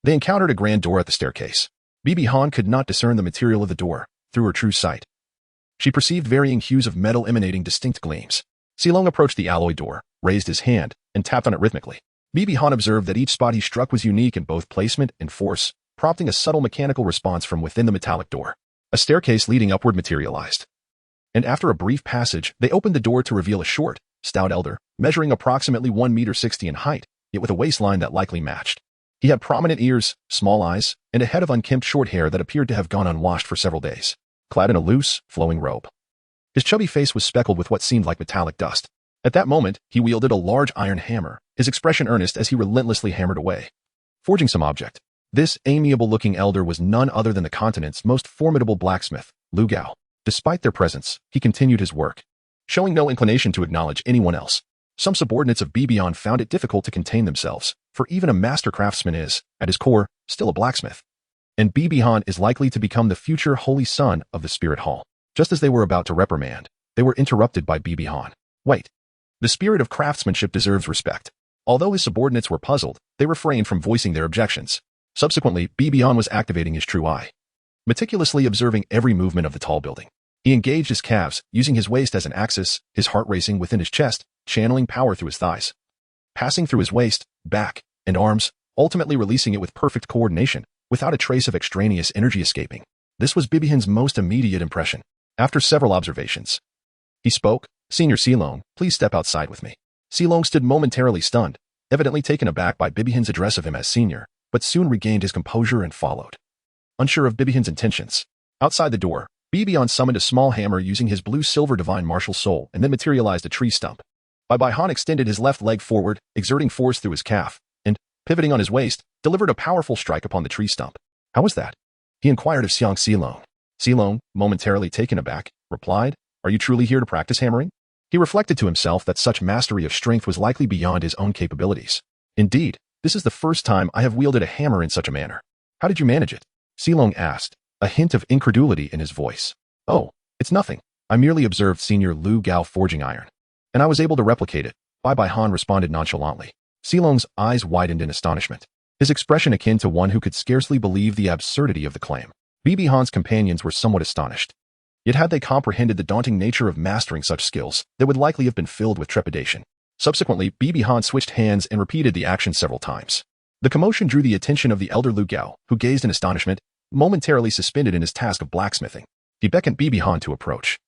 they encountered a grand door at the staircase. Bibi Han could not discern the material of the door through her true sight. She perceived varying hues of metal emanating distinct gleams. Silong approached the alloy door, raised his hand, and tapped on it rhythmically. Bibi Han observed that each spot he struck was unique in both placement and force, prompting a subtle mechanical response from within the metallic door. A staircase leading upward materialized. And after a brief passage, they opened the door to reveal a short, stout elder, measuring approximately 1.60 meters in height, yet with a waistline that likely matched. He had prominent ears, small eyes, and a head of unkempt short hair that appeared to have gone unwashed for several days, clad in a loose, flowing robe. His chubby face was speckled with what seemed like metallic dust. At that moment, he wielded a large iron hammer, his expression earnest as he relentlessly hammered away, forging some object. This amiable-looking elder was none other than the continent's most formidable blacksmith, Lu Gao. Despite their presence, he continued his work, showing no inclination to acknowledge anyone else. Some subordinates of Bibi Han found it difficult to contain themselves, for even a master craftsman is, at his core, still a blacksmith. And Bibi Han is likely to become the future holy son of the Spirit Hall. Just as they were about to reprimand, they were interrupted by Bibi Han. Wait. The spirit of craftsmanship deserves respect. Although his subordinates were puzzled, they refrained from voicing their objections. Subsequently, Bibi Han was activating his true eye, meticulously observing every movement of the tall building. He engaged his calves, using his waist as an axis, his heart racing within his chest, channeling power through his thighs, passing through his waist, back, and arms, ultimately releasing it with perfect coordination, without a trace of extraneous energy escaping. This was Bibihan's most immediate impression. After several observations, he spoke, "Senior Xiaogang, please step outside with me." Xiaogang stood momentarily stunned, evidently taken aback by Bibihan's address of him as senior, but soon regained his composure and followed. Unsure of Bibihan's intentions, outside the door, Bibihan summoned a small hammer using his blue-silver divine martial soul and then materialized a tree stump. Bibihan extended his left leg forward, exerting force through his calf, and, pivoting on his waist, delivered a powerful strike upon the tree stump. "How was that?" he inquired of Xiaogang. Xiaogang, momentarily taken aback, replied, "Are you truly here to practice hammering?" He reflected to himself that such mastery of strength was likely beyond his own capabilities. "Indeed, this is the first time I have wielded a hammer in such a manner. How did you manage it?" Xiaogang asked, a hint of incredulity in his voice. "Oh, it's nothing. I merely observed Senior Lu Gao forging iron, and I was able to replicate it," Bibihan responded nonchalantly. Xiaolong's eyes widened in astonishment, his expression akin to one who could scarcely believe the absurdity of the claim. Bibihan's companions were somewhat astonished. Yet had they comprehended the daunting nature of mastering such skills, they would likely have been filled with trepidation. Subsequently, Bibihan switched hands and repeated the action several times. The commotion drew the attention of the elder Lu Gao, who gazed in astonishment, momentarily suspended in his task of blacksmithing. He beckoned Bibihan to approach,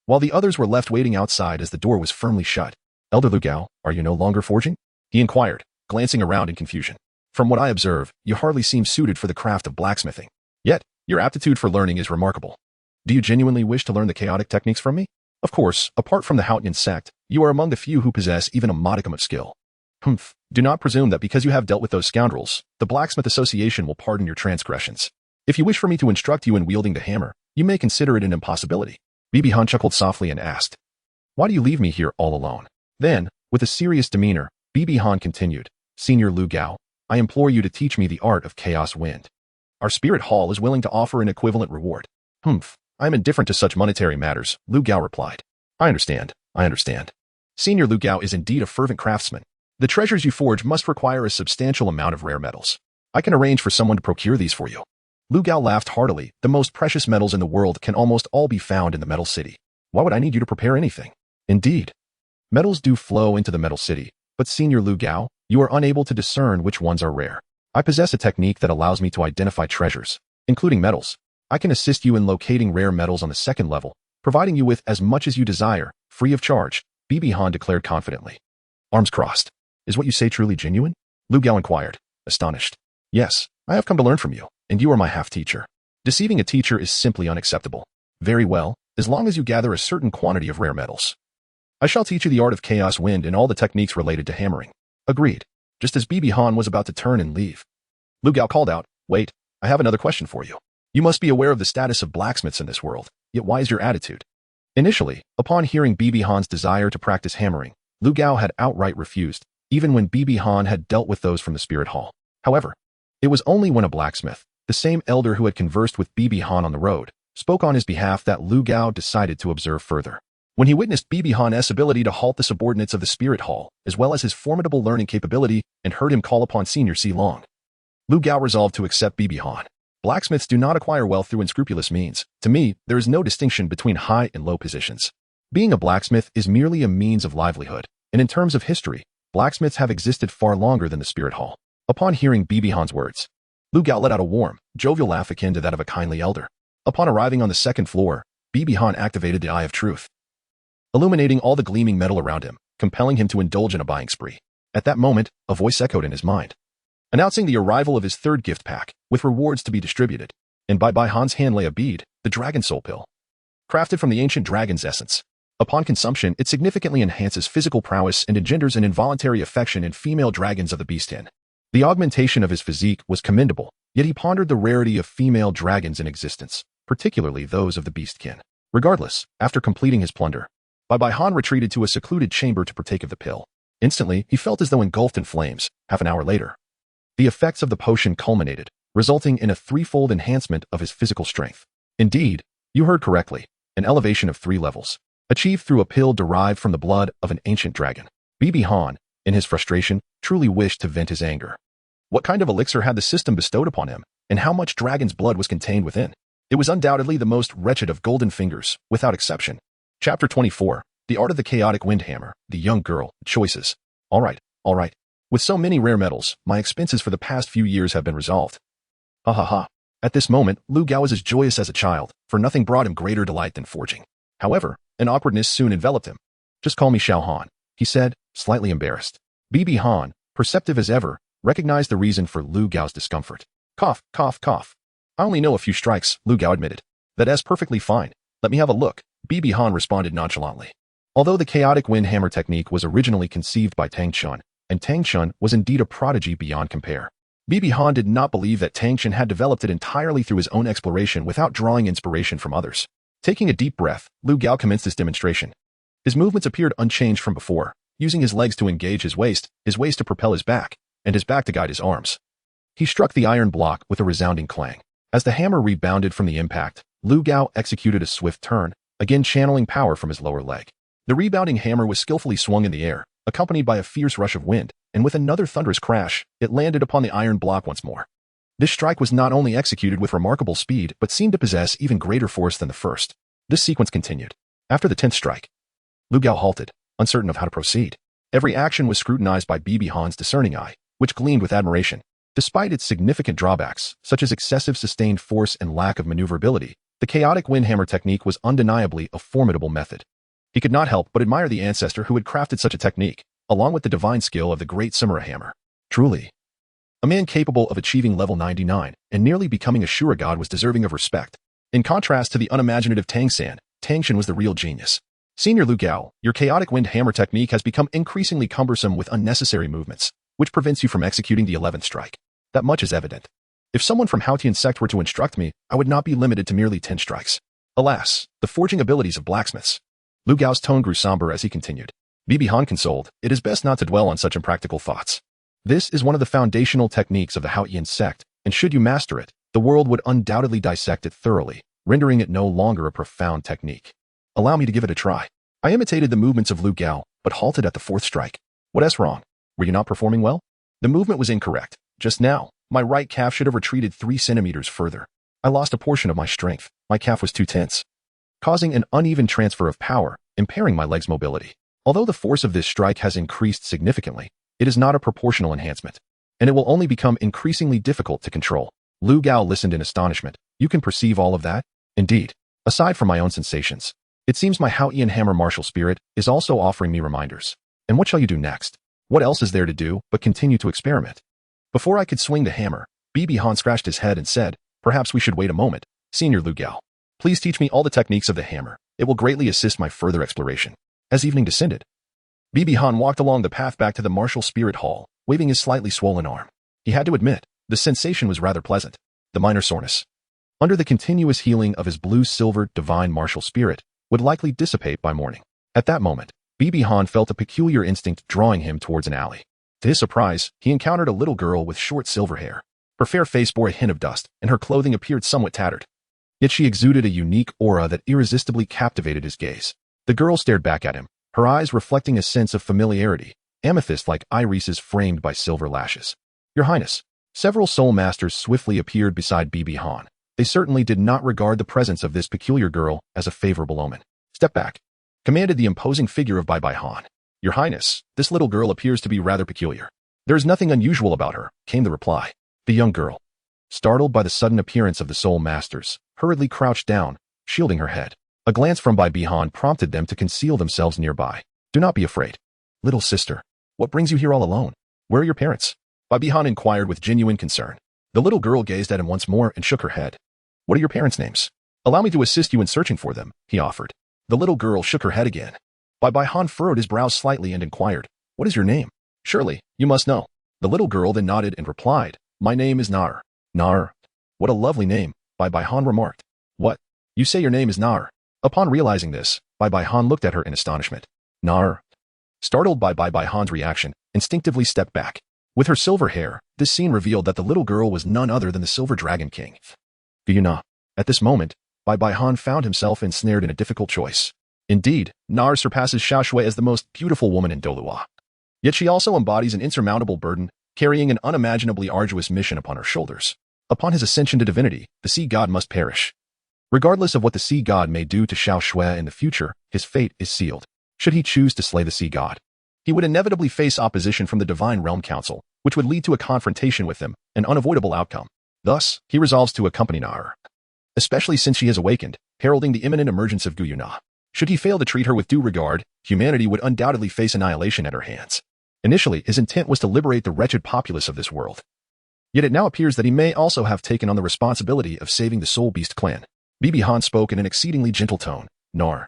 while the others were left waiting outside as the door was firmly shut. "Elder Lu Gao, are you no longer forging?" he inquired, glancing around in confusion. "From what I observe, you hardly seem suited for the craft of blacksmithing. Yet, your aptitude for learning is remarkable. Do you genuinely wish to learn the chaotic techniques from me? Of course, apart from the Haotian sect, you are among the few who possess even a modicum of skill. Humph, do not presume that because you have dealt with those scoundrels, the Blacksmith Association will pardon your transgressions. If you wish for me to instruct you in wielding the hammer, you may consider it an impossibility." Bibihan chuckled softly and asked, "Why do you leave me here all alone?" Then, with a serious demeanor, Bibihan continued, "Senior Lu Gao, I implore you to teach me the art of chaos wind. Our spirit hall is willing to offer an equivalent reward." "Humph, I am indifferent to such monetary matters," Lu Gao replied. I understand. Senior Lu Gao is indeed a fervent craftsman. The treasures you forge must require a substantial amount of rare metals. I can arrange for someone to procure these for you." Lu Gao laughed heartily. "The most precious metals in the world can almost all be found in the Metal City. Why would I need you to prepare anything?" "Indeed, metals do flow into the Metal City, but Senior Lu Gao, you are unable to discern which ones are rare. I possess a technique that allows me to identify treasures, including metals. I can assist you in locating rare metals on the second level, providing you with as much as you desire, free of charge," Bibihan declared confidently. "Arms crossed. Is what you say truly genuine?" Lu Gao inquired, astonished. "Yes, I have come to learn from you, and you are my half-teacher. Deceiving a teacher is simply unacceptable. Very well, as long as you gather a certain quantity of rare metals. I shall teach you the art of chaos wind and all the techniques related to hammering." Agreed. Just as Bibihan was about to turn and leave, Lu Gao called out, "Wait, I have another question for you. You must be aware of the status of blacksmiths in this world, yet why is your attitude?" Initially, upon hearing Bibihan's desire to practice hammering, Lu Gao had outright refused, even when Bibihan had dealt with those from the spirit hall. However, it was only when a blacksmith, the same elder who had conversed with Bibihan on the road, spoke on his behalf that Lu Gao decided to observe further. When he witnessed Bibihan's ability to halt the subordinates of the spirit hall, as well as his formidable learning capability, and heard him call upon Senior Xiaogang, Lu Gao resolved to accept Bibihan. Blacksmiths do not acquire wealth through unscrupulous means. To me, there is no distinction between high and low positions. Being a blacksmith is merely a means of livelihood, and in terms of history, blacksmiths have existed far longer than the spirit hall. Upon hearing Bibihan's words, Lu Gao let out a warm, jovial laugh akin to that of a kindly elder. Upon arriving on the second floor, Bibihan activated the Eye of Truth, illuminating all the gleaming metal around him, compelling him to indulge in a buying spree. At that moment, a voice echoed in his mind, announcing the arrival of his third gift pack, with rewards to be distributed. And by Bibihan's hand lay a bead, the Dragon Soul Pill, crafted from the ancient dragon's essence. Upon consumption, it significantly enhances physical prowess and engenders an involuntary affection in female dragons of the beastkin. The augmentation of his physique was commendable, yet he pondered the rarity of female dragons in existence, particularly those of the beastkin. Regardless, after completing his plunder, Bibihan retreated to a secluded chamber to partake of the pill. Instantly, he felt as though engulfed in flames. Half an hour later, the effects of the potion culminated, resulting in a threefold enhancement of his physical strength. Indeed, you heard correctly, an elevation of 3 levels, achieved through a pill derived from the blood of an ancient dragon. Bibihan, in his frustration, truly wished to vent his anger. What kind of elixir had the system bestowed upon him, and how much dragon's blood was contained within? It was undoubtedly the most wretched of golden fingers, without exception. Chapter 24. The Art of the Chaotic Windhammer, the Young Girl, Choices. All right. With so many rare metals, my expenses for the past few years have been resolved. Ha ha ha. At this moment, Lu Gao was as joyous as a child, for nothing brought him greater delight than forging. However, an awkwardness soon enveloped him. Just call me Xiaogang, he said, slightly embarrassed. Bibi Han, perceptive as ever, recognized the reason for Lu Gao's discomfort. Cough, cough, cough. I only know a few strikes, Lu Gao admitted. That's perfectly fine. Let me have a look, Bibi Han responded nonchalantly. Although the chaotic windhammer technique was originally conceived by Tang San, and Tang San was indeed a prodigy beyond compare, Bibi Han did not believe that Tang San had developed it entirely through his own exploration without drawing inspiration from others. Taking a deep breath, Lu Gao commenced his demonstration. His movements appeared unchanged from before, using his legs to engage his waist to propel his back, and his back to guide his arms. He struck the iron block with a resounding clang. As the hammer rebounded from the impact, Lu Gao executed a swift turn, again channeling power from his lower leg. The rebounding hammer was skillfully swung in the air, accompanied by a fierce rush of wind, and with another thunderous crash, it landed upon the iron block once more. This strike was not only executed with remarkable speed, but seemed to possess even greater force than the first. This sequence continued. After the 10th strike, Lu Gao halted, uncertain of how to proceed. Every action was scrutinized by Bibi Han's discerning eye, which gleamed with admiration. Despite its significant drawbacks, such as excessive sustained force and lack of maneuverability, the chaotic windhammer technique was undeniably a formidable method. He could not help but admire the ancestor who had crafted such a technique, along with the divine skill of the great samurai hammer. Truly, a man capable of achieving level 99 and nearly becoming a Shura god was deserving of respect. In contrast to the unimaginative Tang San, Tang San was the real genius. Senior Lu Gao, your chaotic wind hammer technique has become increasingly cumbersome with unnecessary movements, which prevents you from executing the 11th strike. That much is evident. If someone from Haotian sect were to instruct me, I would not be limited to merely 10 strikes. Alas, the forging abilities of blacksmiths. Lu Gao's tone grew somber as he continued. Bibi Han consoled, it is best not to dwell on such impractical thoughts. This is one of the foundational techniques of the Haotian sect, and should you master it, the world would undoubtedly dissect it thoroughly, rendering it no longer a profound technique. Allow me to give it a try. I imitated the movements of Lu Gao, but halted at the 4th strike. What's wrong? Were you not performing well? The movement was incorrect. Just now, my right calf should have retreated 3 centimeters further. I lost a portion of my strength. My calf was too tense, causing an uneven transfer of power, impairing my leg's mobility. Although the force of this strike has increased significantly, it is not a proportional enhancement, and it will only become increasingly difficult to control. Lu Gao listened in astonishment. You can perceive all of that? Indeed. Aside from my own sensations, it seems my Haotian hammer martial spirit is also offering me reminders. And what shall you do next? What else is there to do but continue to experiment? Before I could swing the hammer, Bibi Han scratched his head and said, perhaps we should wait a moment. Senior Lu Gao, please teach me all the techniques of the hammer. It will greatly assist my further exploration. As evening descended, Bibi Han walked along the path back to the martial spirit hall, waving his slightly swollen arm. He had to admit, the sensation was rather pleasant. The minor soreness, under the continuous healing of his blue-silver divine martial spirit, would likely dissipate by morning. At that moment, Bibi Han felt a peculiar instinct drawing him towards an alley. To his surprise, he encountered a little girl with short silver hair. Her fair face bore a hint of dust, and her clothing appeared somewhat tattered. Yet she exuded a unique aura that irresistibly captivated his gaze. The girl stared back at him, her eyes reflecting a sense of familiarity, amethyst-like irises framed by silver lashes. Your Highness. Several soul masters swiftly appeared beside Bibi Han. They certainly did not regard the presence of this peculiar girl as a favorable omen. Step back, commanded the imposing figure of Bibi Han. Your Highness, this little girl appears to be rather peculiar. There is nothing unusual about her, came the reply. The young girl, startled by the sudden appearance of the soul masters, hurriedly crouched down, shielding her head. A glance from Bibi Han prompted them to conceal themselves nearby. Do not be afraid. Little sister, what brings you here all alone? Where are your parents? Bibi Han inquired with genuine concern. The little girl gazed at him once more and shook her head. What are your parents' names? Allow me to assist you in searching for them, he offered. The little girl shook her head again. Bibi Han furrowed his brows slightly and inquired, what is your name? Surely, you must know. The little girl then nodded and replied, my name is Nar. Nar. What a lovely name, Bibi Han remarked. What? You say your name is Nar? Upon realizing this, Bibi Han looked at her in astonishment. Nar. Startled by Bibi Han's reaction, instinctively stepped back. With her silver hair, this scene revealed that the little girl was none other than the Silver Dragon King. Qian. At this moment, Bibi Han found himself ensnared in a difficult choice. Indeed, Nar surpasses Xiaogang as the most beautiful woman in Douluo. Yet she also embodies an insurmountable burden, carrying an unimaginably arduous mission upon her shoulders. Upon his ascension to divinity, the sea god must perish. Regardless of what the sea god may do to Xiaoshue in the future, his fate is sealed. Should he choose to slay the sea god, he would inevitably face opposition from the Divine Realm Council, which would lead to a confrontation with him, an unavoidable outcome. Thus, he resolves to accompany Naer, especially since she has awakened, heralding the imminent emergence of Guyuna. Should he fail to treat her with due regard, humanity would undoubtedly face annihilation at her hands. Initially, his intent was to liberate the wretched populace of this world. Yet it now appears that he may also have taken on the responsibility of saving the Soul Beast clan. Bibi Han spoke in an exceedingly gentle tone. Naer,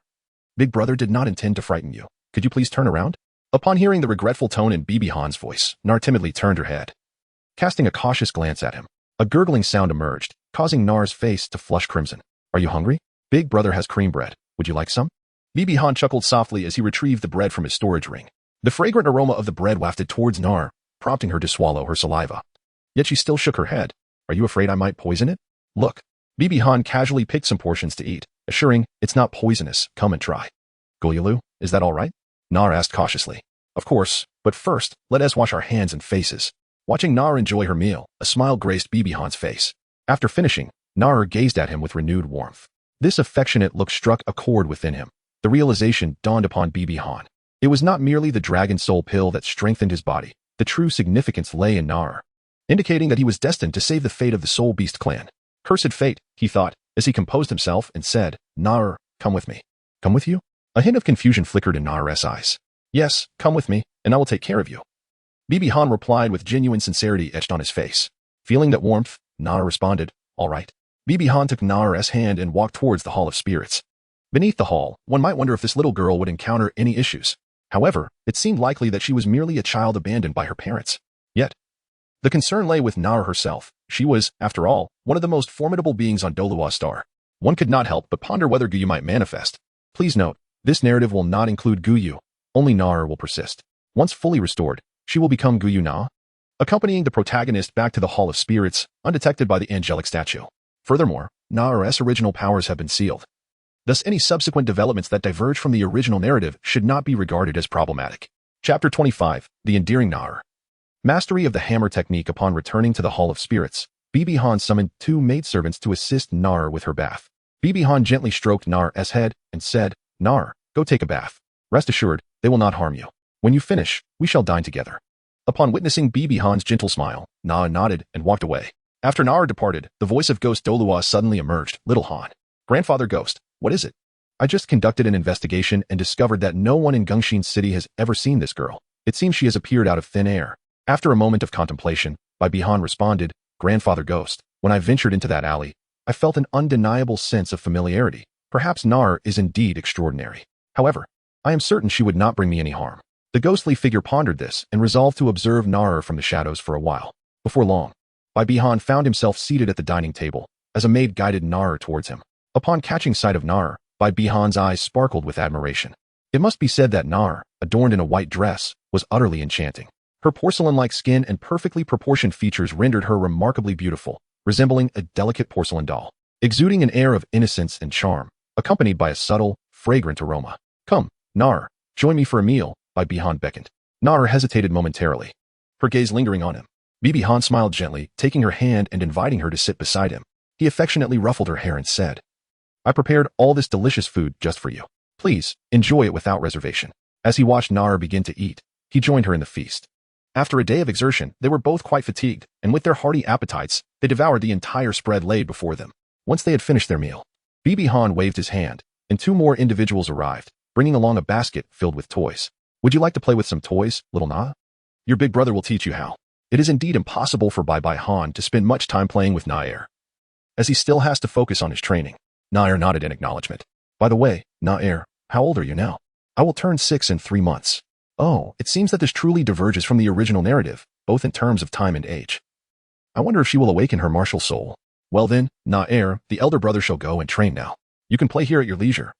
Big Brother did not intend to frighten you. Could you please turn around? Upon hearing the regretful tone in Bibi Han's voice, Naer timidly turned her head. Casting a cautious glance at him, a gurgling sound emerged, causing Naer's face to flush crimson. Are you hungry? Big Brother has cream bread. Would you like some? Bibi Han chuckled softly as he retrieved the bread from his storage ring. The fragrant aroma of the bread wafted towards Naer, prompting her to swallow her saliva. Yet she still shook her head. Are you afraid I might poison it? Look. Bibi Han casually picked some portions to eat, assuring, it's not poisonous, come and try. Goyulu, is that all right? Naer asked cautiously. Of course, but first, let us wash our hands and faces. Watching Naer enjoy her meal, a smile graced Bibi Han's face. After finishing, Naer gazed at him with renewed warmth. This affectionate look struck a chord within him. The realization dawned upon Bibi Han. It was not merely the dragon soul pill that strengthened his body. The true significance lay in Naer, indicating that he was destined to save the fate of the Soul Beast clan. Cursed fate, he thought, as he composed himself and said, Naer, come with me. Come with you? A hint of confusion flickered in Naer's eyes. Yes, come with me, and I will take care of you. Bibi Han replied with genuine sincerity etched on his face. Feeling that warmth, Naer responded, all right. Bibi Han took Naer's hand and walked towards the Hall of Spirits. Beneath the hall, one might wonder if this little girl would encounter any issues. However, it seemed likely that she was merely a child abandoned by her parents. Yet, the concern lay with Naer herself. She was, after all, one of the most formidable beings on Douluo Star. One could not help but ponder whether Guyu might manifest. Please note, this narrative will not include Guyu. Only Naer will persist. Once fully restored, she will become Guyu Na, accompanying the protagonist back to the Hall of Spirits, undetected by the angelic statue. Furthermore, Naer's original powers have been sealed. Thus, any subsequent developments that diverge from the original narrative should not be regarded as problematic. Chapter 25, The Endearing Naer. Mastery of the hammer technique. Upon returning to the Hall of Spirits, Bibi Han summoned 2 maidservants to assist Naer with her bath. Bibi Han gently stroked Naer's head and said, Naer, go take a bath. Rest assured, they will not harm you. When you finish, we shall dine together. Upon witnessing Bibi Han's gentle smile, Naer nodded and walked away. After Naer departed, the voice of Ghost Douluo suddenly emerged. Little Han. Grandfather Ghost, what is it? I just conducted an investigation and discovered that no one in Gengxin City has ever seen this girl. It seems she has appeared out of thin air. After a moment of contemplation, Bibi Han responded, Grandfather Ghost, when I ventured into that alley, I felt an undeniable sense of familiarity. Perhaps Naer is indeed extraordinary. However, I am certain she would not bring me any harm. The ghostly figure pondered this and resolved to observe Naer from the shadows for a while. Before long, Bibi Han found himself seated at the dining table, as a maid guided Naer towards him. Upon catching sight of Naer, Bibi Han's eyes sparkled with admiration. It must be said that Naer, adorned in a white dress, was utterly enchanting. Her porcelain-like skin and perfectly proportioned features rendered her remarkably beautiful, resembling a delicate porcelain doll, exuding an air of innocence and charm, accompanied by a subtle, fragrant aroma. Come, Naer, join me for a meal, Bibi Han beckoned. Naer hesitated momentarily, her gaze lingering on him. Bibi Han smiled gently, taking her hand and inviting her to sit beside him. He affectionately ruffled her hair and said, I prepared all this delicious food just for you. Please, enjoy it without reservation. As he watched Naer begin to eat, he joined her in the feast. After a day of exertion, they were both quite fatigued, and with their hearty appetites, they devoured the entire spread laid before them. Once they had finished their meal, Bibi Han waved his hand, and 2 more individuals arrived, bringing along a basket filled with toys. Would you like to play with some toys, little Na? Your big brother will teach you how. It is indeed impossible for Bibi Han to spend much time playing with Naer, as he still has to focus on his training. Naer nodded in acknowledgement. By the way, Naer, how old are you now? I will turn 6 in 3 months. Oh, it seems that this truly diverges from the original narrative, both in terms of time and age. I wonder if she will awaken her martial soul. Well then, Naer, the elder brother shall go and train now. You can play here at your leisure.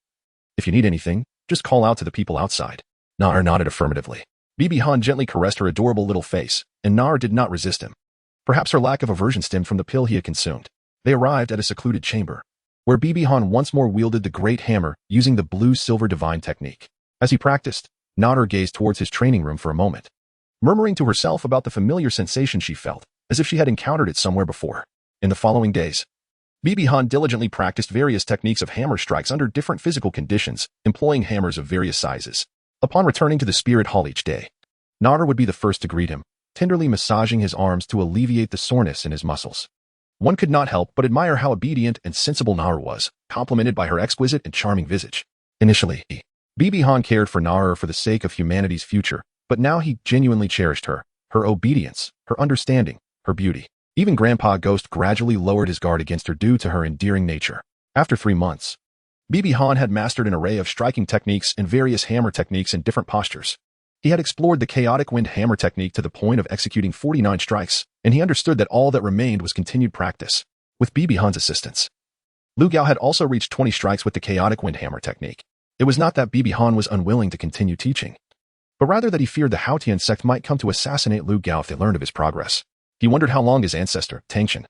If you need anything, just call out to the people outside. Naer nodded affirmatively. Bibi Han gently caressed her adorable little face, and Naer did not resist him. Perhaps her lack of aversion stemmed from the pill he had consumed. They arrived at a secluded chamber, where Bibi Han once more wielded the great hammer using the blue-silver divine technique. As he practiced, Naer gazed towards his training room for a moment, murmuring to herself about the familiar sensation she felt, as if she had encountered it somewhere before. In the following days, Bibi Han diligently practiced various techniques of hammer strikes under different physical conditions, employing hammers of various sizes. Upon returning to the spirit hall each day, Nar would be the first to greet him, tenderly massaging his arms to alleviate the soreness in his muscles. One could not help but admire how obedient and sensible Nar was, complimented by her exquisite and charming visage. Initially, Bibi Han cared for Nar for the sake of humanity's future, but now he genuinely cherished her obedience, her understanding, her beauty. Even Grandpa Ghost gradually lowered his guard against her due to her endearing nature. After 3 months, Bibi Han had mastered an array of striking techniques and various hammer techniques in different postures. He had explored the chaotic wind hammer technique to the point of executing 49 strikes, and he understood that all that remained was continued practice. With Bibi Han's assistance, Lu Gao had also reached 20 strikes with the chaotic wind hammer technique. It was not that Bibi Han was unwilling to continue teaching, but rather that he feared the Haotian sect might come to assassinate Lu Gao if they learned of his progress. He wondered how long his ancestor, Tang San,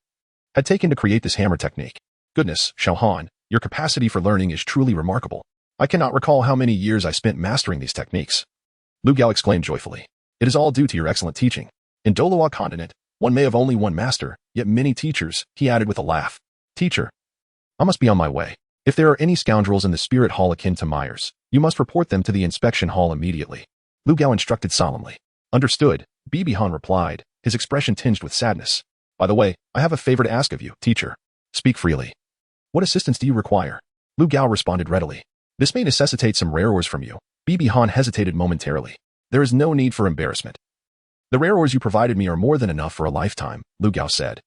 had taken to create this hammer technique. Goodness, Xiaogang, your capacity for learning is truly remarkable. I cannot recall how many years I spent mastering these techniques. Lu Gao exclaimed joyfully. It is all due to your excellent teaching. In Douluo Continent, one may have only one master, yet many teachers, he added with a laugh. Teacher, I must be on my way. If there are any scoundrels in the spirit hall akin to Myers, you must report them to the inspection hall immediately. Lu Gao instructed solemnly. Understood, Bibi Han replied, his expression tinged with sadness. By the way, I have a favor to ask of you, teacher. Speak freely. What assistance do you require? Lu Gao responded readily. This may necessitate some rare ores from you. Bibi Han hesitated momentarily. There is no need for embarrassment. The rare ores you provided me are more than enough for a lifetime, Lu Gao said,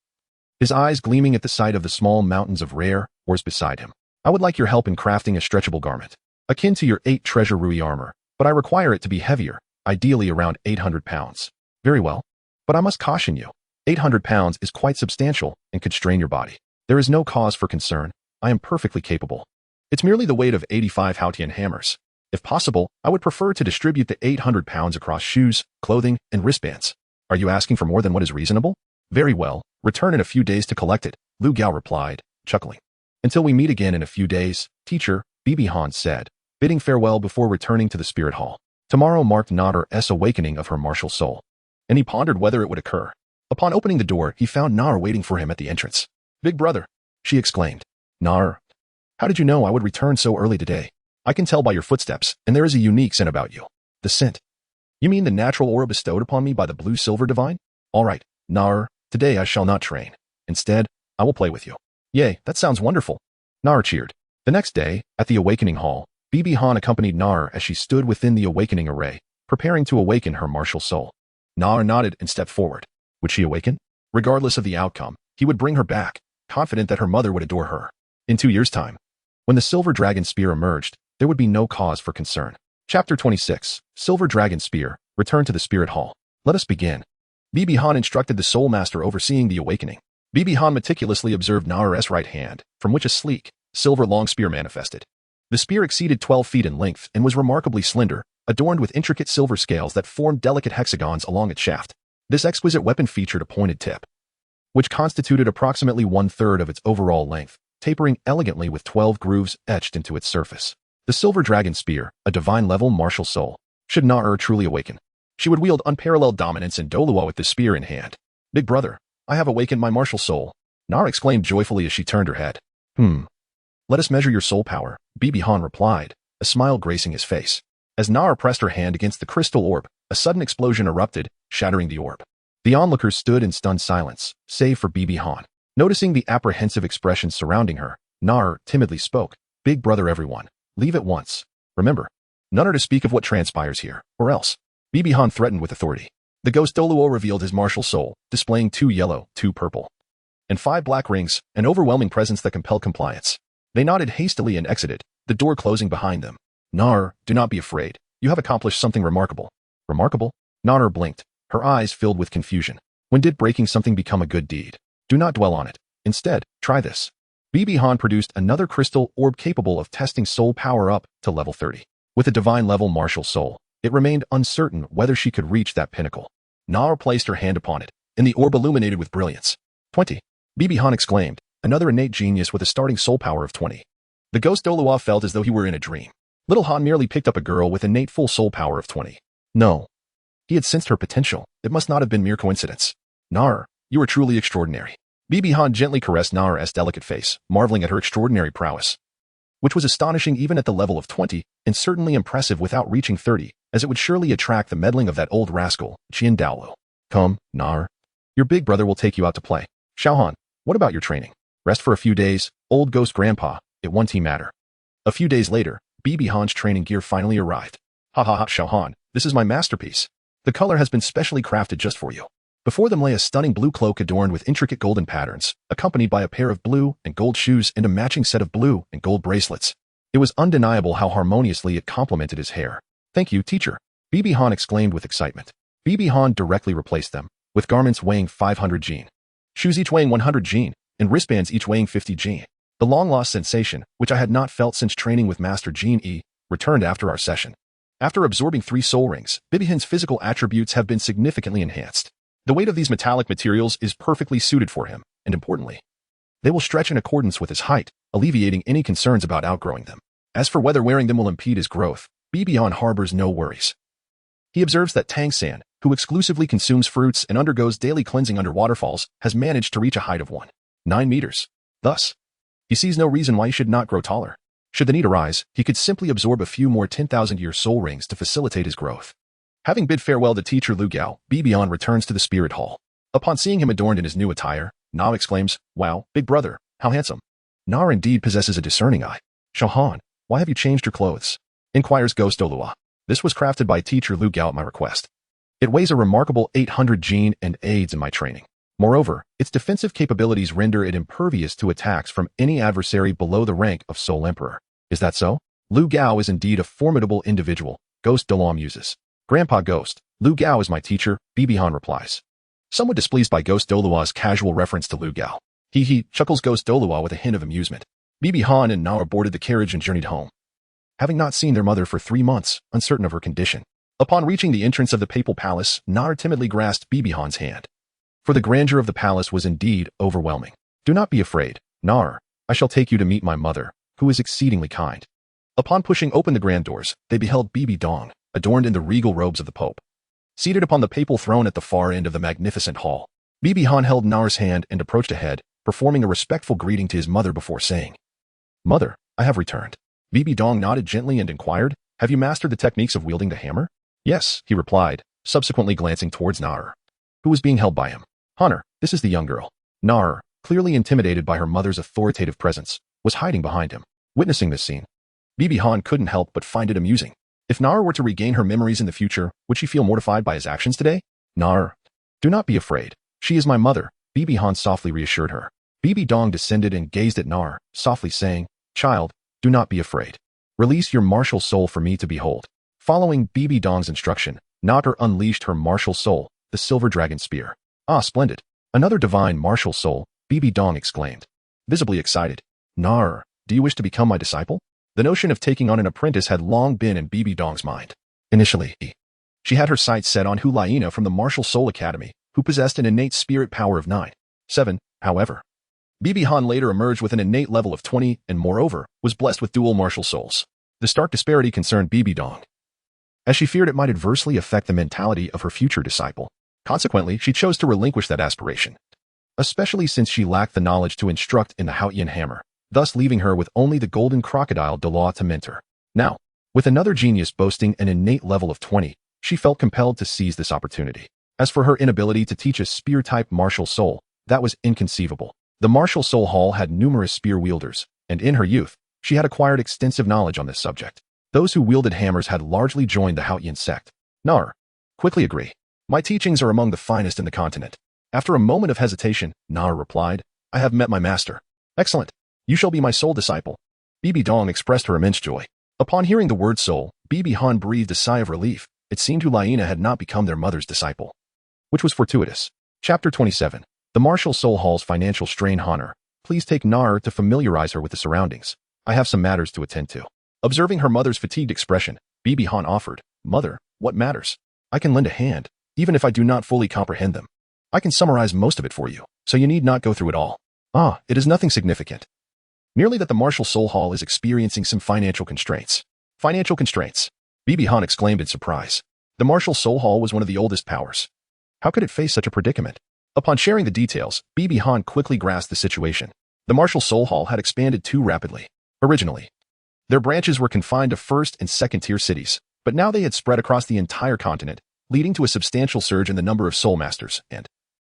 his eyes gleaming at the sight of the small mountains of rare ores beside him. I would like your help in crafting a stretchable garment, akin to your 8 treasure Rui armor, but I require it to be heavier, ideally around 800 pounds. Very well. But I must caution you, 800 pounds is quite substantial and could strain your body. There is no cause for concern. I am perfectly capable. It's merely the weight of 85 Haotian hammers. If possible, I would prefer to distribute the 800 pounds across shoes, clothing, and wristbands. Are you asking for more than what is reasonable? Very well, return in a few days to collect it, Lu Gao replied, chuckling. Until we meet again in a few days, teacher, Bibi Han said, bidding farewell before returning to the spirit hall. Tomorrow marked Nar's awakening of her martial soul, and he pondered whether it would occur. Upon opening the door, he found Nar waiting for him at the entrance. Big brother, she exclaimed. Nar, how did you know I would return so early today? I can tell by your footsteps, and there is a unique scent about you. The scent. You mean the natural aura bestowed upon me by the blue-silver divine? All right, Nar, today I shall not train. Instead, I will play with you. Yay, that sounds wonderful. Nar cheered. The next day, at the awakening hall, Bibi Han accompanied Nar as she stood within the awakening array, preparing to awaken her martial soul. Nar nodded and stepped forward. Would she awaken? Regardless of the outcome, he would bring her back, confident that her mother would adore her. In 2 years' time, when the Silver Dragon Spear emerged, there would be no cause for concern. Chapter 26, Silver Dragon Spear, Return to the Spirit Hall. Let us begin. Bibi Han instructed the Soul Master overseeing the awakening. Bibi Han meticulously observed Nar's right hand, from which a sleek, silver long spear manifested. The spear exceeded 12 feet in length and was remarkably slender, adorned with intricate silver scales that formed delicate hexagons along its shaft. This exquisite weapon featured a pointed tip, which constituted approximately 1/3 of its overall length, tapering elegantly with 12 grooves etched into its surface. The Silver Dragon Spear, a divine-level martial soul. Should Nar truly awaken, she would wield unparalleled dominance in Douluo with the spear in hand. Big brother, I have awakened my martial soul, Nar exclaimed joyfully as she turned her head. Let us measure your soul power, Bibi Han replied, a smile gracing his face. As Nar pressed her hand against the crystal orb, a sudden explosion erupted, shattering the orb. The onlookers stood in stunned silence, save for Bibi Han. Noticing the apprehensive expression surrounding her, Nar timidly spoke. Big brother everyone, leave at once. Remember, none are to speak of what transpires here, or else. Bibi Han threatened with authority. The ghost Douluo revealed his martial soul, displaying 2 yellow, 2 purple, and 5 black rings, an overwhelming presence that compelled compliance. They nodded hastily and exited, the door closing behind them. Nar, do not be afraid. You have accomplished something remarkable. Remarkable? Nar blinked, her eyes filled with confusion. When did breaking something become a good deed? Do not dwell on it. Instead, try this. Bibi Han produced another crystal orb capable of testing soul power up to level 30. With a divine-level martial soul, it remained uncertain whether she could reach that pinnacle. Nar placed her hand upon it, and the orb illuminated with brilliance. 20. Bibi Han exclaimed, another innate genius with a starting soul power of 20. The ghost Douluo felt as though he were in a dream. Little Han merely picked up a girl with innate full soul power of 20. No. He had sensed her potential. It must not have been mere coincidence. Nar, you are truly extraordinary. Bibi Han gently caressed Nara's delicate face, marveling at her extraordinary prowess, which was astonishing even at the level of 20, and certainly impressive without reaching 30, as it would surely attract the meddling of that old rascal, Qian Douluo. Come, Nar. Your big brother will take you out to play. Xiaohan, what about your training? Rest for a few days, old ghost grandpa, it won't matter. A few days later, Bibi Han's training gear finally arrived. Ha ha ha, Xiaohan, this is my masterpiece. The color has been specially crafted just for you. Before them lay a stunning blue cloak adorned with intricate golden patterns, accompanied by a pair of blue and gold shoes and a matching set of blue and gold bracelets. It was undeniable how harmoniously it complemented his hair. Thank you, teacher, Bibi Han exclaimed with excitement. Bibi Han directly replaced them, with garments weighing 500 jin, shoes each weighing 100 jin, and wristbands each weighing 50 jin. The long-lost sensation, which I had not felt since training with Master Jin E, returned after our session. After absorbing 3 soul rings, Bibi Han's physical attributes have been significantly enhanced. The weight of these metallic materials is perfectly suited for him, and importantly, they will stretch in accordance with his height, alleviating any concerns about outgrowing them. As for whether wearing them will impede his growth, Bibi Han harbors no worries. He observes that Tang San, who exclusively consumes fruits and undergoes daily cleansing under waterfalls, has managed to reach a height of 1.9 meters. Thus, he sees no reason why he should not grow taller. Should the need arise, he could simply absorb a few more 10,000-year soul rings to facilitate his growth. Having bid farewell to teacher Lu Gao, Bibi Han returns to the spirit hall. Upon seeing him adorned in his new attire, Na exclaims, "Wow, big brother, how handsome." Na indeed possesses a discerning eye. "Xiaohan, why have you changed your clothes?" inquires Ghost Douluo. "This was crafted by teacher Lu Gao at my request. It weighs a remarkable 800 jin and aids in my training. Moreover, its defensive capabilities render it impervious to attacks from any adversary below the rank of Soul Emperor. Is that so?" Lu Gao is indeed a formidable individual, Ghost Douluo muses. "Grandpa Ghost, Lu Gao is my teacher," Bibi Han replies. Somewhat displeased by Ghost Douluo's casual reference to Lu Gao. He chuckles Ghost Douluo with a hint of amusement. Bibi Han and Na boarded the carriage and journeyed home, having not seen their mother for 3 months, uncertain of her condition. Upon reaching the entrance of the papal palace, Na timidly grasped Bibi Han's hand. For the grandeur of the palace was indeed overwhelming. "Do not be afraid, Na. I shall take you to meet my mother, who is exceedingly kind." Upon pushing open the grand doors, they beheld Bibi Dong, adorned in the regal robes of the Pope, seated upon the papal throne at the far end of the magnificent hall. Bibi Han held Na's hand and approached ahead, performing a respectful greeting to his mother before saying, "Mother, I have returned." Bibi Dong nodded gently and inquired, "Have you mastered the techniques of wielding the hammer?" "Yes," he replied, subsequently glancing towards Na, who was being held by him. "Honor, this is the young girl." Na, clearly intimidated by her mother's authoritative presence, was hiding behind him. Witnessing this scene, Bibi Han couldn't help but find it amusing. If Nar were to regain her memories in the future, would she feel mortified by his actions today? "Nar, do not be afraid. She is my mother," Bibi Han softly reassured her. Bibi Dong descended and gazed at Nar, softly saying, "Child, do not be afraid. Release your martial soul for me to behold." Following Bibi Dong's instruction, Nar unleashed her martial soul, the silver dragon spear. "Ah, splendid. Another divine martial soul," Bibi Dong exclaimed. Visibly excited, "Nar, do you wish to become my disciple?" The notion of taking on an apprentice had long been in Bibi Dong's mind. Initially, she had her sights set on Hu Liena from the Martial Soul Academy, who possessed an innate spirit power of 9.7. However, Bibi Han later emerged with an innate level of 20 and moreover, was blessed with dual martial souls. The stark disparity concerned Bibi Dong, as she feared it might adversely affect the mentality of her future disciple. Consequently, she chose to relinquish that aspiration, especially since she lacked the knowledge to instruct in the Haotian hammer, thus leaving her with only the golden crocodile Douluo to mentor. Now, with another genius boasting an innate level of 20, she felt compelled to seize this opportunity. As for her inability to teach a spear-type martial soul, that was inconceivable. The Martial Soul Hall had numerous spear wielders, and in her youth, she had acquired extensive knowledge on this subject. Those who wielded hammers had largely joined the Haotian sect. Nar, quickly agree. My teachings are among the finest in the continent. After a moment of hesitation, Nar replied, "I have met my master." "Excellent. You shall be my soul disciple." Bibi Dong expressed her immense joy. Upon hearing the word soul, Bibi Han breathed a sigh of relief. It seemed Hu Liena had not become their mother's disciple, which was fortuitous. Chapter 27. The Martial Soul Hall's financial strain. Honor, please take Nar to familiarize her with the surroundings. I have some matters to attend to. Observing her mother's fatigued expression, Bibi Han offered, "Mother, what matters? I can lend a hand, even if I do not fully comprehend them. I can summarize most of it for you, so you need not go through it all." "Ah, it is nothing significant. Merely that the Martial Soul Hall is experiencing some financial constraints." "Financial constraints?" Bibi Han exclaimed in surprise. The Martial Soul Hall was one of the oldest powers. How could it face such a predicament? Upon sharing the details, Bibi Han quickly grasped the situation. The martial soul hall had expanded too rapidly. Originally, their branches were confined to first and second-tier cities, but now they had spread across the entire continent, leading to a substantial surge in the number of soul masters and,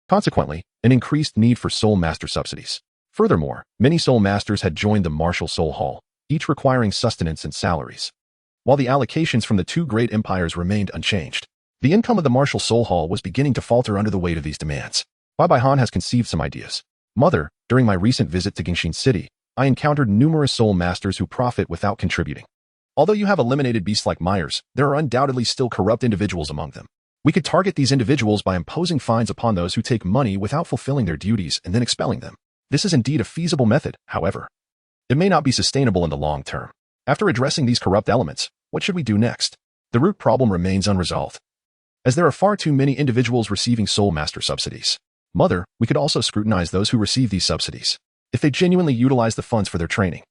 consequently, an increased need for soul master subsidies. Furthermore, many soul masters had joined the martial soul hall, each requiring sustenance and salaries. While the allocations from the two great empires remained unchanged, the income of the martial soul hall was beginning to falter under the weight of these demands. Bibi Han has conceived some ideas. Mother, during my recent visit to Gingxin City, I encountered numerous soul masters who profit without contributing. Although you have eliminated beasts like Myers, there are undoubtedly still corrupt individuals among them. We could target these individuals by imposing fines upon those who take money without fulfilling their duties and then expelling them. This is indeed a feasible method, however. It may not be sustainable in the long term. After addressing these corrupt elements, what should we do next? The root problem remains unresolved, as there are far too many individuals receiving soul master subsidies. Mother, we could also scrutinize those who receive these subsidies. If they genuinely utilize the funds for their training,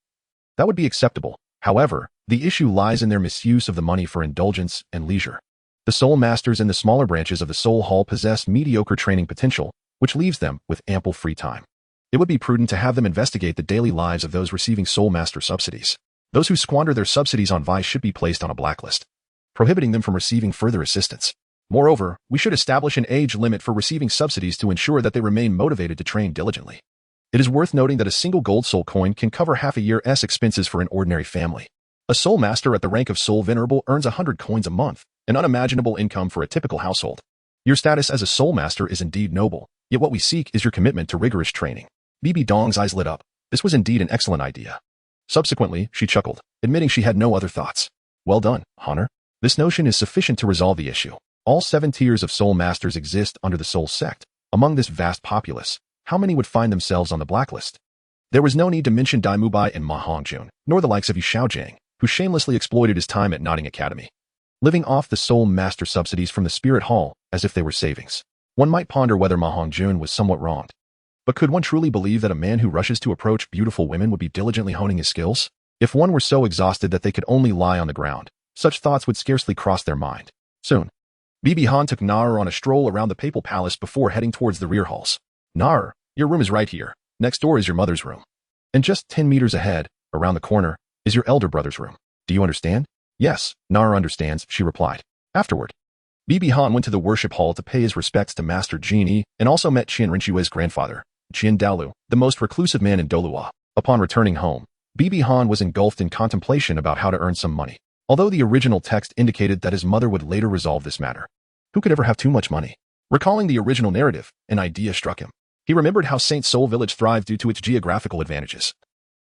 that would be acceptable. However, the issue lies in their misuse of the money for indulgence and leisure. The soul masters in the smaller branches of the soul hall possess mediocre training potential, which leaves them with ample free time. It would be prudent to have them investigate the daily lives of those receiving soul master subsidies. Those who squander their subsidies on vice should be placed on a blacklist, prohibiting them from receiving further assistance. Moreover, we should establish an age limit for receiving subsidies to ensure that they remain motivated to train diligently. It is worth noting that a single gold soul coin can cover half a year's expenses for an ordinary family. A soul master at the rank of soul venerable earns 100 coins a month, an unimaginable income for a typical household. Your status as a soul master is indeed noble, yet what we seek is your commitment to rigorous training. Bibi Dong's eyes lit up. This was indeed an excellent idea. Subsequently, she chuckled, admitting she had no other thoughts. Well done, Honor. This notion is sufficient to resolve the issue. All 7 tiers of soul masters exist under the soul sect. Among this vast populace, how many would find themselves on the blacklist? There was no need to mention Dai Mubai and Ma Hongjun, nor the likes of Xiaogang, who shamelessly exploited his time at Notting Academy, living off the soul master subsidies from the Spirit Hall as if they were savings. One might ponder whether Ma Hongjun was somewhat wronged. But could one truly believe that a man who rushes to approach beautiful women would be diligently honing his skills? If one were so exhausted that they could only lie on the ground, such thoughts would scarcely cross their mind. Soon, Bibi Han took Nar on a stroll around the papal palace before heading towards the rear halls. Nar, your room is right here. Next door is your mother's room. And just 10 meters ahead, around the corner, is your elder brother's room. Do you understand? Yes, Nar understands, she replied. Afterward, Bibi Han went to the worship hall to pay his respects to Master Jin and also met Qian Renxue's grandfather, Qian Douluo, the most reclusive man in Douluo. Upon returning home, Bibi Han was engulfed in contemplation about how to earn some money. Although the original text indicated that his mother would later resolve this matter. Who could ever have too much money? Recalling the original narrative, an idea struck him. He remembered how St. Soul Village thrived due to its geographical advantages,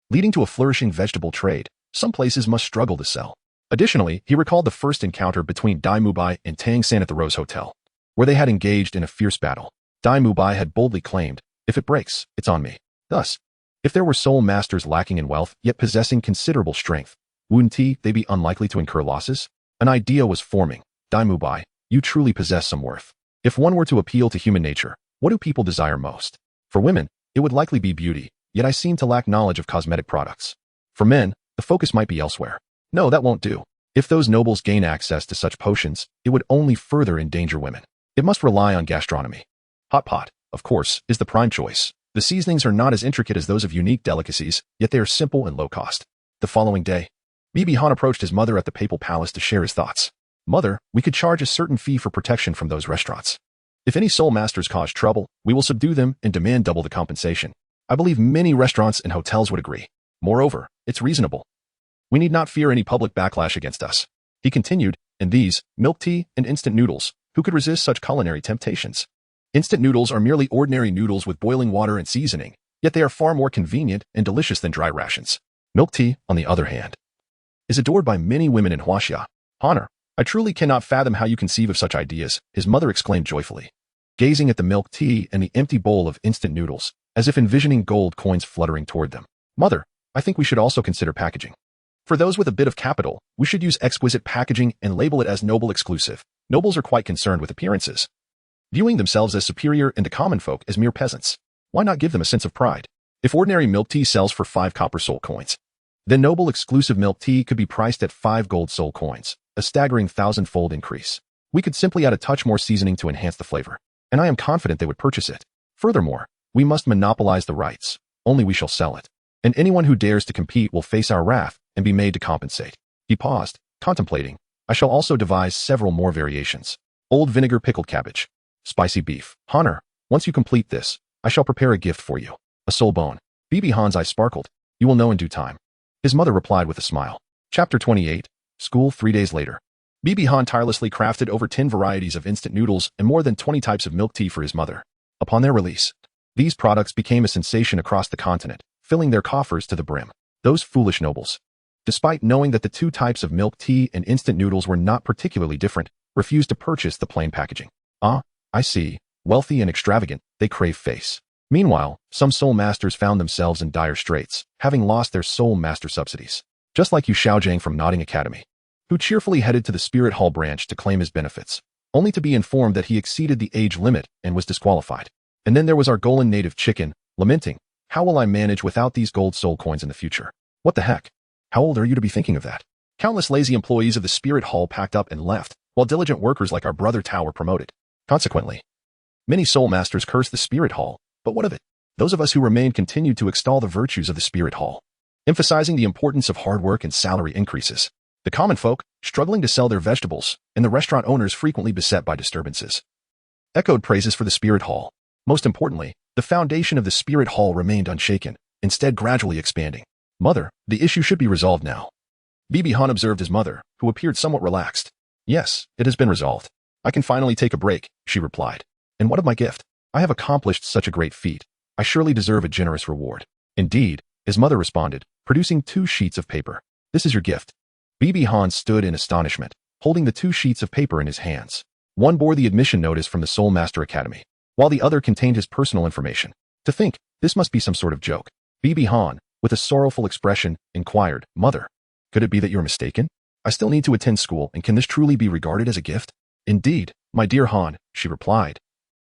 leading to a flourishing vegetable trade. Some places must struggle to sell. Additionally, he recalled the first encounter between Dai Mubai and Tang San at the Rose Hotel, where they had engaged in a fierce battle. Dai Mubai had boldly claimed, "If it breaks, it's on me." Thus, if there were soul masters lacking in wealth yet possessing considerable strength, wouldn't they be unlikely to incur losses? An idea was forming. Dai Mubai, you truly possess some worth. If one were to appeal to human nature, what do people desire most? For women, it would likely be beauty, yet I seem to lack knowledge of cosmetic products. For men, the focus might be elsewhere. No, that won't do. If those nobles gain access to such potions, it would only further endanger women. It must rely on gastronomy. Hot pot, of course, is the prime choice. The seasonings are not as intricate as those of unique delicacies, yet they are simple and low cost. The following day, Bibi Han approached his mother at the papal palace to share his thoughts. Mother, we could charge a certain fee for protection from those restaurants. If any soul masters cause trouble, we will subdue them and demand double the compensation. I believe many restaurants and hotels would agree. Moreover, it's reasonable. We need not fear any public backlash against us. He continued, and these, milk tea and instant noodles, who could resist such culinary temptations? Instant noodles are merely ordinary noodles with boiling water and seasoning, yet they are far more convenient and delicious than dry rations. Milk tea, on the other hand, is adored by many women in Huaxia. Honor, I truly cannot fathom how you conceive of such ideas, his mother exclaimed joyfully, gazing at the milk tea and the empty bowl of instant noodles, as if envisioning gold coins fluttering toward them. Mother, I think we should also consider packaging. For those with a bit of capital, we should use exquisite packaging and label it as noble exclusive. Nobles are quite concerned with appearances, viewing themselves as superior and the common folk as mere peasants. Why not give them a sense of pride? If ordinary milk tea sells for 5 copper soul coins, then noble exclusive milk tea could be priced at 5 gold soul coins, a staggering 1,000-fold increase. We could simply add a touch more seasoning to enhance the flavor. and I am confident they would purchase it. Furthermore, we must monopolize the rights. Only we shall sell it. And anyone who dares to compete will face our wrath and be made to compensate. He paused, contemplating. I shall also devise several more variations. Old vinegar pickled cabbage. Spicy beef. Honor, once you complete this, I shall prepare a gift for you. A soul bone. Bibi Han's eyes sparkled. You will know in due time. His mother replied with a smile. Chapter 28. School 3 days later. Bibi Han tirelessly crafted over 10 varieties of instant noodles and more than 20 types of milk tea for his mother. Upon their release, these products became a sensation across the continent, filling their coffers to the brim. Those foolish nobles, despite knowing that the 2 types of milk tea and instant noodles were not particularly different, refused to purchase the plain packaging. Ah, I see. Wealthy and extravagant, they crave face. Meanwhile, some soul masters found themselves in dire straits, having lost their soul master subsidies. Just like Xiaogang from Nodding Academy, who cheerfully headed to the Spirit Hall branch to claim his benefits, only to be informed that he exceeded the age limit and was disqualified. And then there was our Golan native chicken, lamenting, how will I manage without these gold soul coins in the future? What the heck? How old are you to be thinking of that? Countless lazy employees of the Spirit Hall packed up and left, while diligent workers like our brother Tao were promoted. Consequently, many soul masters cursed the Spirit Hall, but what of it? Those of us who remained continued to extol the virtues of the Spirit Hall, emphasizing the importance of hard work and salary increases. The common folk, struggling to sell their vegetables, and the restaurant owners frequently beset by disturbances, echoed praises for the Spirit Hall. Most importantly, the foundation of the Spirit Hall remained unshaken, instead gradually expanding. Mother, the issue should be resolved now. Bibi Han observed his mother, who appeared somewhat relaxed. Yes, it has been resolved. I can finally take a break, she replied. And what of my gift? I have accomplished such a great feat. I surely deserve a generous reward. Indeed, his mother responded, producing 2 sheets of paper. This is your gift. Bibi Han stood in astonishment, holding the 2 sheets of paper in his hands. One bore the admission notice from the Soul Master Academy, while the other contained his personal information. To think, this must be some sort of joke. Bibi Han, with a sorrowful expression, inquired, Mother, could it be that you're mistaken? I still need to attend school, and can this truly be regarded as a gift? Indeed, my dear Han, she replied.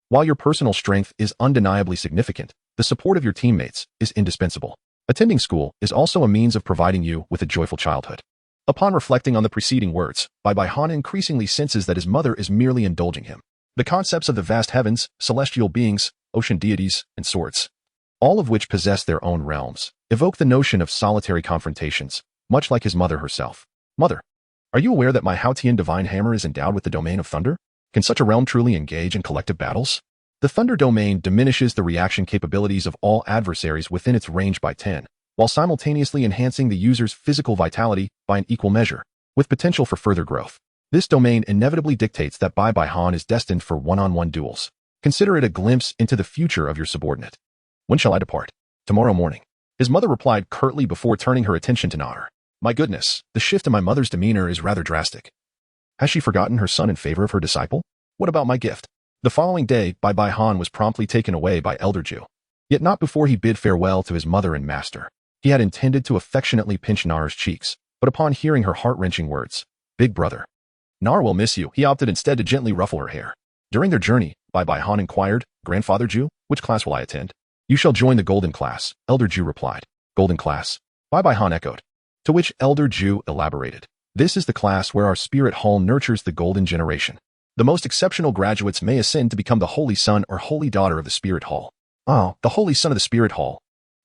While your personal strength is undeniably significant, the support of your teammates is indispensable. Attending school is also a means of providing you with a joyful childhood. Upon reflecting on the preceding words, Bai Han increasingly senses that his mother is merely indulging him. The concepts of the vast heavens, celestial beings, ocean deities, and swords, all of which possess their own realms, evoke the notion of solitary confrontations, much like his mother herself. Mother, are you aware that my Haotian divine hammer is endowed with the domain of thunder? Can such a realm truly engage in collective battles? The thunder domain diminishes the reaction capabilities of all adversaries within its range by 10, while simultaneously enhancing the user's physical vitality by an equal measure, with potential for further growth. This domain inevitably dictates that Bai Han is destined for one-on-one duels. Consider it a glimpse into the future of your subordinate. When shall I depart? Tomorrow morning. His mother replied curtly before turning her attention to Nar. My goodness, the shift in my mother's demeanor is rather drastic. Has she forgotten her son in favor of her disciple? What about my gift? The following day, Bai Han was promptly taken away by Elder Ju. Yet not before he bid farewell to his mother and master. He had intended to affectionately pinch Nar's cheeks, but upon hearing her heart-wrenching words, Big brother, Nar will miss you, he opted instead to gently ruffle her hair. During their journey, Bai Han inquired, Grandfather Ju, which class will I attend? You shall join the Golden Class, Elder Ju replied. Golden Class? Bai Han echoed. To which Elder Ju elaborated. This is the class where our Spirit Hall nurtures the Golden Generation. The most exceptional graduates may ascend to become the Holy Son or Holy Daughter of the Spirit Hall. Oh, the Holy Son of the Spirit Hall.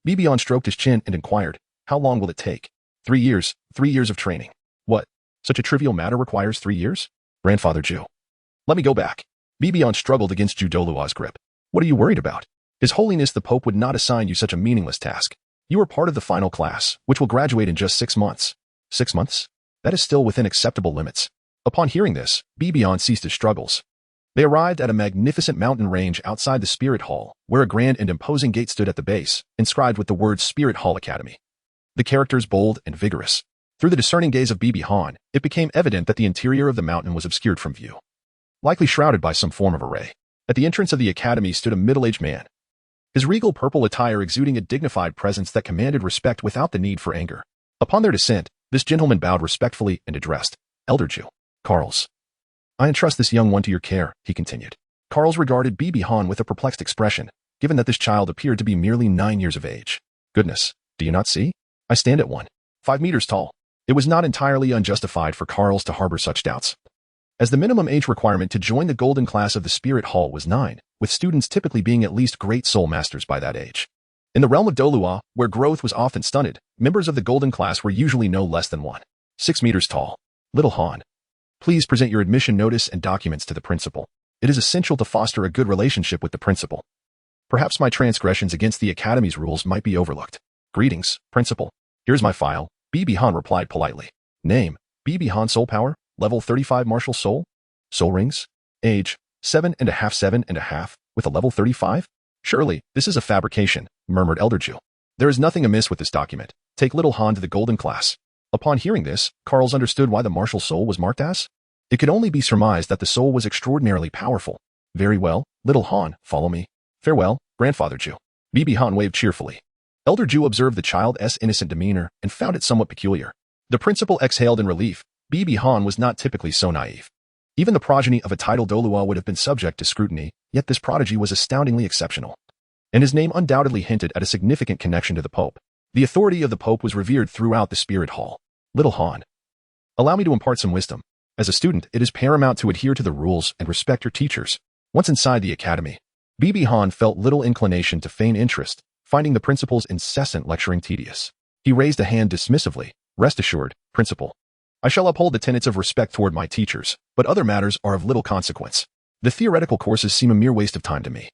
Bibi Han stroked his chin and inquired, how long will it take? 3 years, 3 years of training. What? Such a trivial matter requires 3 years? Grandfather Ju. Let me go back. Bibi Han struggled against Ju Douluo's grip. What are you worried about? His Holiness the Pope would not assign you such a meaningless task. You are part of the final class, which will graduate in just 6 months. 6 months? That is still within acceptable limits. Upon hearing this, Bibi Han ceased his struggles. They arrived at a magnificent mountain range outside the Spirit Hall, where a grand and imposing gate stood at the base, inscribed with the words Spirit Hall Academy. The characters bold and vigorous. Through the discerning gaze of Bibi Han, it became evident that the interior of the mountain was obscured from view, likely shrouded by some form of array. At the entrance of the academy stood a middle-aged man, his regal purple attire exuding a dignified presence that commanded respect without the need for anger. Upon their descent, this gentleman bowed respectfully and addressed, Elder Ju, Carls. I entrust this young one to your care, he continued. Carls regarded Bibi Han with a perplexed expression, given that this child appeared to be merely 9 years of age. Goodness, do you not see? I stand at 1.5 meters tall. It was not entirely unjustified for Carls to harbor such doubts. as the minimum age requirement to join the golden class of the Spirit Hall was 9, with students typically being at least great soul masters by that age. In the realm of Douluo, where growth was often stunted, members of the golden class were usually no less than 1.6 meters tall. Little Han, please present your admission notice and documents to the principal. It is essential to foster a good relationship with the principal. Perhaps my transgressions against the Academy's rules might be overlooked. Greetings, principal. Here's my file. BB Han replied politely. Name, BB Han Soul Power, level 35 Martial Soul. Soul Rings. Age, 7.5, with a level 35? Surely, this is a fabrication, murmured Elderju. There is nothing amiss with this document. Take little Han to the golden class. Upon hearing this, Carls understood why the martial soul was marked as. It could only be surmised that the soul was extraordinarily powerful. Very well, little Han, follow me. Farewell, grandfather Ju. BB Han waved cheerfully. Elder Ju observed the child's innocent demeanor and found it somewhat peculiar. The principal exhaled in relief. BB Han was not typically so naive. Even the progeny of a titled Douluo would have been subject to scrutiny, yet this prodigy was astoundingly exceptional. And his name undoubtedly hinted at a significant connection to the Pope. The authority of the Pope was revered throughout the Spirit Hall. Little Han, allow me to impart some wisdom. As a student, it is paramount to adhere to the rules and respect your teachers. Once inside the academy, BB Han felt little inclination to feign interest, finding the principal's incessant lecturing tedious. He raised a hand dismissively. Rest assured, principal. I shall uphold the tenets of respect toward my teachers, but other matters are of little consequence. The theoretical courses seem a mere waste of time to me.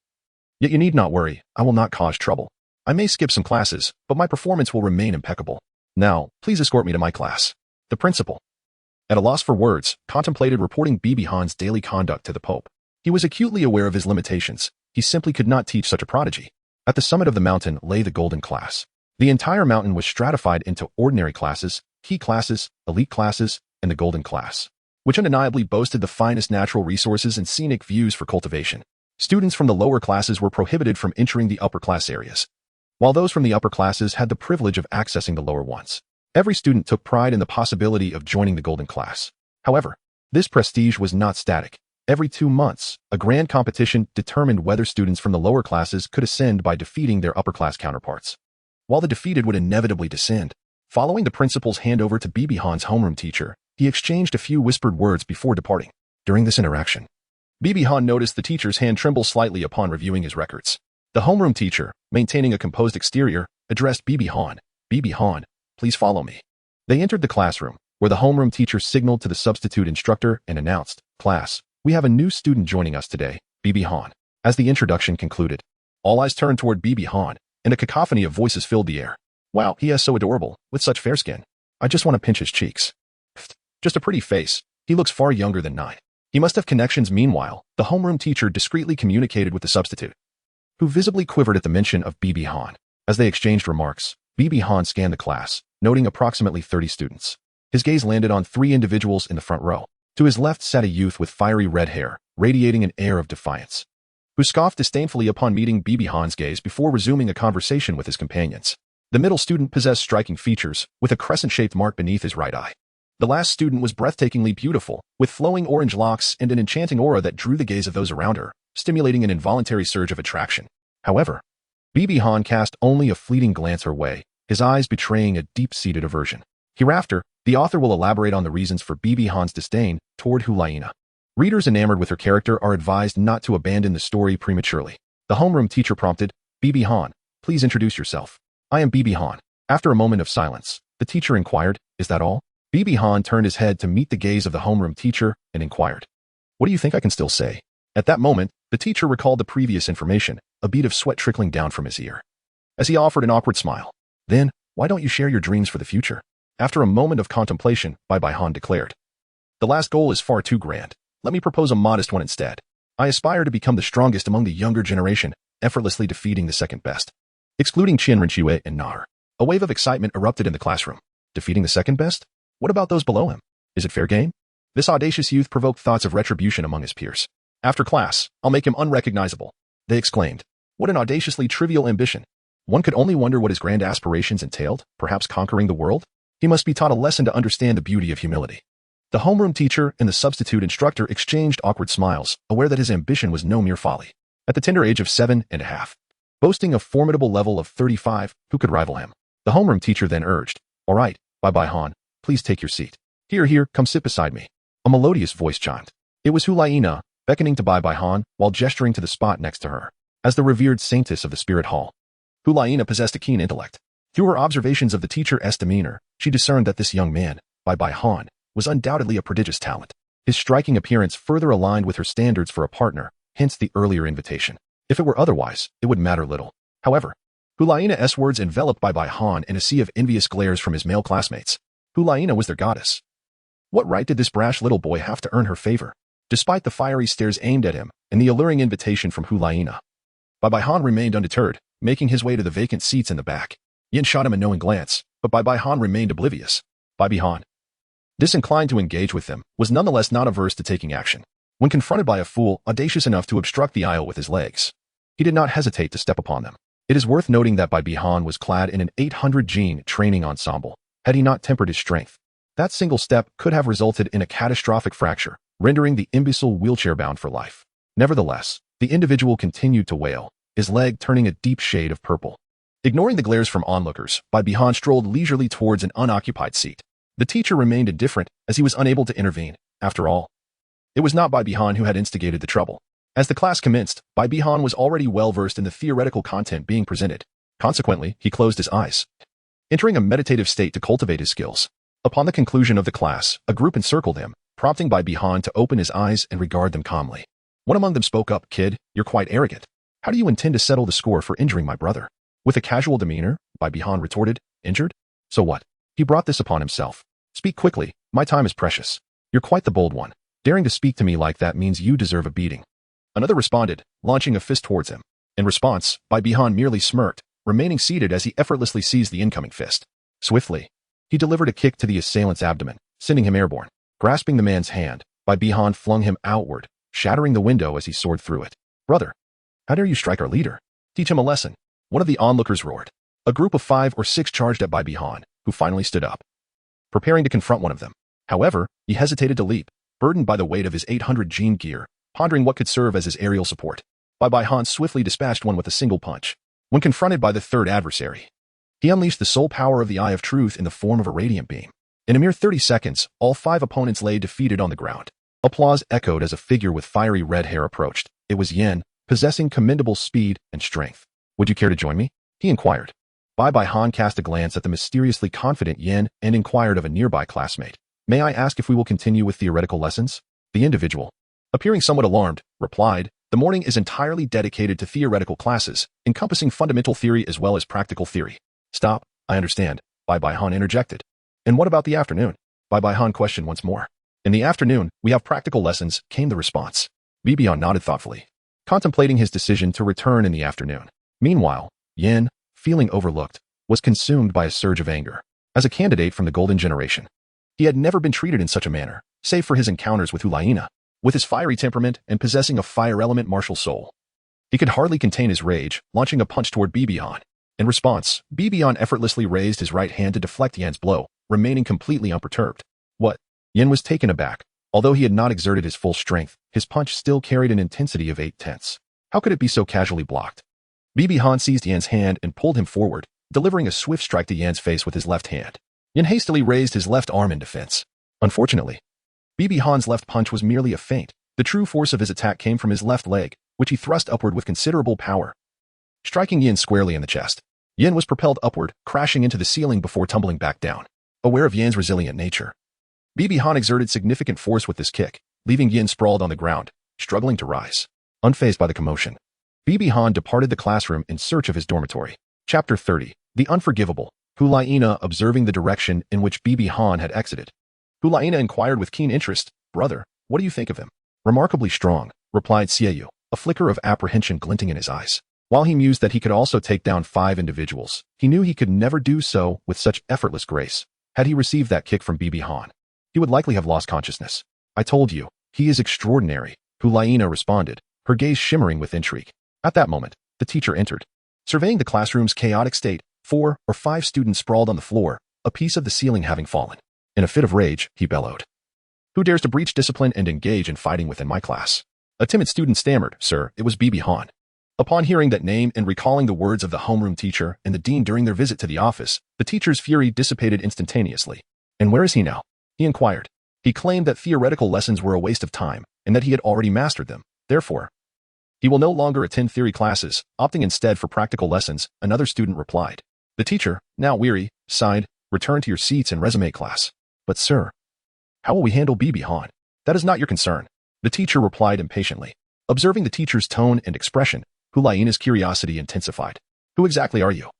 Yet you need not worry, I will not cause trouble. I may skip some classes, but my performance will remain impeccable. Now, please escort me to my class. The principal, at a loss for words, contemplated reporting BB Han's daily conduct to the Pope. He was acutely aware of his limitations. He simply could not teach such a prodigy. At the summit of the mountain lay the golden class. The entire mountain was stratified into ordinary classes, key classes, elite classes, and the golden class, which undeniably boasted the finest natural resources and scenic views for cultivation. Students from the lower classes were prohibited from entering the upper class areas, while those from the upper classes had the privilege of accessing the lower ones. Every student took pride in the possibility of joining the golden class. However, this prestige was not static. Every 2 months, a grand competition determined whether students from the lower classes could ascend by defeating their upper-class counterparts, while the defeated would inevitably descend. Following the principal's handover to BB Han's homeroom teacher, he exchanged a few whispered words before departing. During this interaction, BB Han noticed the teacher's hand tremble slightly upon reviewing his records. The homeroom teacher, maintaining a composed exterior, addressed BB Han. BB Han, please follow me. They entered the classroom, where the homeroom teacher signaled to the substitute instructor and announced, Class, we have a new student joining us today, BB Han. As the introduction concluded, all eyes turned toward BB Han, and a cacophony of voices filled the air. Wow, he is so adorable, with such fair skin. I just want to pinch his cheeks. Pfft, just a pretty face. He looks far younger than 9. He must have connections. Meanwhile, the homeroom teacher discreetly communicated with the substitute, who visibly quivered at the mention of BB Han. As they exchanged remarks, BB Han scanned the class, noting approximately 30 students. His gaze landed on 3 individuals in the front row. To his left sat a youth with fiery red hair, radiating an air of defiance, who scoffed disdainfully upon meeting BB Han's gaze before resuming a conversation with his companions. The middle student possessed striking features, with a crescent-shaped mark beneath his right eye. The last student was breathtakingly beautiful, with flowing orange locks and an enchanting aura that drew the gaze of those around her, stimulating an involuntary surge of attraction. However, BB Han cast only a fleeting glance her way, his eyes betraying a deep-seated aversion. Hereafter, the author will elaborate on the reasons for BB Han's disdain toward Hulaina. Readers enamored with her character are advised not to abandon the story prematurely. The homeroom teacher prompted, BB Han, please introduce yourself. I am BB Han. After a moment of silence, the teacher inquired, is that all? BB Han turned his head to meet the gaze of the homeroom teacher and inquired, what do you think I can still say? At that moment, the teacher recalled the previous information, a bead of sweat trickling down from his ear, as he offered an awkward smile. Then, why don't you share your dreams for the future? After a moment of contemplation, BB Han declared, the last goal is far too grand. Let me propose a modest one instead. I aspire to become the strongest among the younger generation, effortlessly defeating the second best, excluding Qian, Renxue, and Nar. A wave of excitement erupted in the classroom. Defeating the second best? What about those below him? Is it fair game? This audacious youth provoked thoughts of retribution among his peers. After class, I'll make him unrecognizable, they exclaimed. What an audaciously trivial ambition. One could only wonder what his grand aspirations entailed, perhaps conquering the world? He must be taught a lesson to understand the beauty of humility. The homeroom teacher and the substitute instructor exchanged awkward smiles, aware that his ambition was no mere folly. At the tender age of 7.5, boasting a formidable level of 35, who could rival him? The homeroom teacher then urged, all right, BB Han, please take your seat. Here, come sit beside me. A melodious voice chimed. It was Hulaina, beckoning to Bai Han while gesturing to the spot next to her. As the revered saintess of the spirit hall, Hulaina possessed a keen intellect. Through her observations of the teacher's demeanor, she discerned that this young man, Bai Han, was undoubtedly a prodigious talent. His striking appearance further aligned with her standards for a partner, hence the earlier invitation. If it were otherwise, it would matter little. However, Hulaina's words enveloped Bai Han in a sea of envious glares from his male classmates. Hulaina was their goddess. What right did this brash little boy have to earn her favor? Despite the fiery stares aimed at him and the alluring invitation from Hulaina, Bai Han remained undeterred, making his way to the vacant seats in the back. Yin shot him a knowing glance, but Bai Han remained oblivious. Bai Han, disinclined to engage with them, was nonetheless not averse to taking action. When confronted by a fool audacious enough to obstruct the aisle with his legs, he did not hesitate to step upon them. It is worth noting that Bai Han was clad in an 800 gene training ensemble. Had he not tempered his strength, that single step could have resulted in a catastrophic fracture, rendering the imbecile wheelchair-bound for life. Nevertheless, the individual continued to wail, his leg turning a deep shade of purple. Ignoring the glares from onlookers, Bai Han strolled leisurely towards an unoccupied seat. The teacher remained indifferent as he was unable to intervene. After all, it was not Bai Han who had instigated the trouble. As the class commenced, Bai Han was already well versed in the theoretical content being presented. Consequently, he closed his eyes, entering a meditative state to cultivate his skills. Upon the conclusion of the class, a group encircled him, prompting Bai Han to open his eyes and regard them calmly. One among them spoke up, "Kid, you're quite arrogant. How do you intend to settle the score for injuring my brother?" With a casual demeanor, Bai Han retorted, "Injured? So what? He brought this upon himself. Speak quickly, my time is precious. You're quite the bold one. Daring to speak to me like that means you deserve a beating." Another responded, launching a fist towards him. In response, Bai Han merely smirked, remaining seated as he effortlessly seized the incoming fist. Swiftly, he delivered a kick to the assailant's abdomen, sending him airborne. Grasping the man's hand, Bai Han flung him outward, shattering the window as he soared through it. "Brother, how dare you strike our leader? Teach him a lesson." One of the onlookers roared. A group of 5 or 6 charged at Bai Han, who finally stood up, preparing to confront one of them. However, he hesitated to leap, burdened by the weight of his 800 gene gear, pondering what could serve as his aerial support. Bai Han swiftly dispatched one with a single punch. When confronted by the third adversary, he unleashed the sole power of the Eye of Truth in the form of a radiant beam. In a mere 30 seconds, all 5 opponents lay defeated on the ground. Applause echoed as a figure with fiery red hair approached. It was Yin, possessing commendable speed and strength. "Would you care to join me?" he inquired. Bai Han cast a glance at the mysteriously confident Yin and inquired of a nearby classmate, "May I ask if we will continue with theoretical lessons?" The individual, appearing somewhat alarmed, replied, "The morning is entirely dedicated to theoretical classes, encompassing fundamental theory as well as practical theory." "Stop, I understand," Bai Han interjected. "And what about the afternoon?" Bai Han questioned once more. "In the afternoon, we have practical lessons," came the response. Han nodded thoughtfully, contemplating his decision to return in the afternoon. Meanwhile, Yin, feeling overlooked, was consumed by a surge of anger. As a candidate from the Golden Generation, he had never been treated in such a manner, save for his encounters with Hulaina. With his fiery temperament and possessing a fire element martial soul, he could hardly contain his rage, launching a punch toward Han. In response, Han effortlessly raised his right hand to deflect Yan's blow, remaining completely unperturbed. "What?" Yin was taken aback. Although he had not exerted his full strength, his punch still carried an intensity of 8/10. How could it be so casually blocked? Han seized Yan's hand and pulled him forward, delivering a swift strike to Yan's face with his left hand. Yin hastily raised his left arm in defense. Unfortunately, Han's left punch was merely a feint. The true force of his attack came from his left leg, which he thrust upward with considerable power, striking Yin squarely in the chest. Yin was propelled upward, crashing into the ceiling before tumbling back down. Aware of Yan's resilient nature, Han exerted significant force with this kick, leaving Yin sprawled on the ground, struggling to rise. Unfazed by the commotion, Han departed the classroom in search of his dormitory. Chapter 30. The Unforgivable. Hulaina observing the direction in which Han had exited. Hulaina inquired with keen interest, "Brother, what do you think of him?" "Remarkably strong," replied Xiaoyu, a flicker of apprehension glinting in his eyes. While he mused that he could also take down 5 individuals, he knew he could never do so with such effortless grace. Had he received that kick from Han, he would likely have lost consciousness. "I told you, he is extraordinary," Hulaina responded, her gaze shimmering with intrigue. At that moment, the teacher entered. Surveying the classroom's chaotic state, 4 or 5 students sprawled on the floor, a piece of the ceiling having fallen. In a fit of rage, he bellowed, "Who dares to breach discipline and engage in fighting within my class?" A timid student stammered, "Sir, it was Han." Upon hearing that name and recalling the words of the homeroom teacher and the dean during their visit to the office, the teacher's fury dissipated instantaneously. "And where is he now?" he inquired. He claimed that theoretical lessons were a waste of time, and that he had already mastered them. Therefore, he will no longer attend theory classes, opting instead for practical lessons, another student replied. The teacher, now weary, sighed, return to your seats in resume class. But sir, how will we handle Bibi Han? That is not your concern. The teacher replied impatiently. Observing the teacher's tone and expression, Hu Laiina's curiosity intensified. Who exactly are you?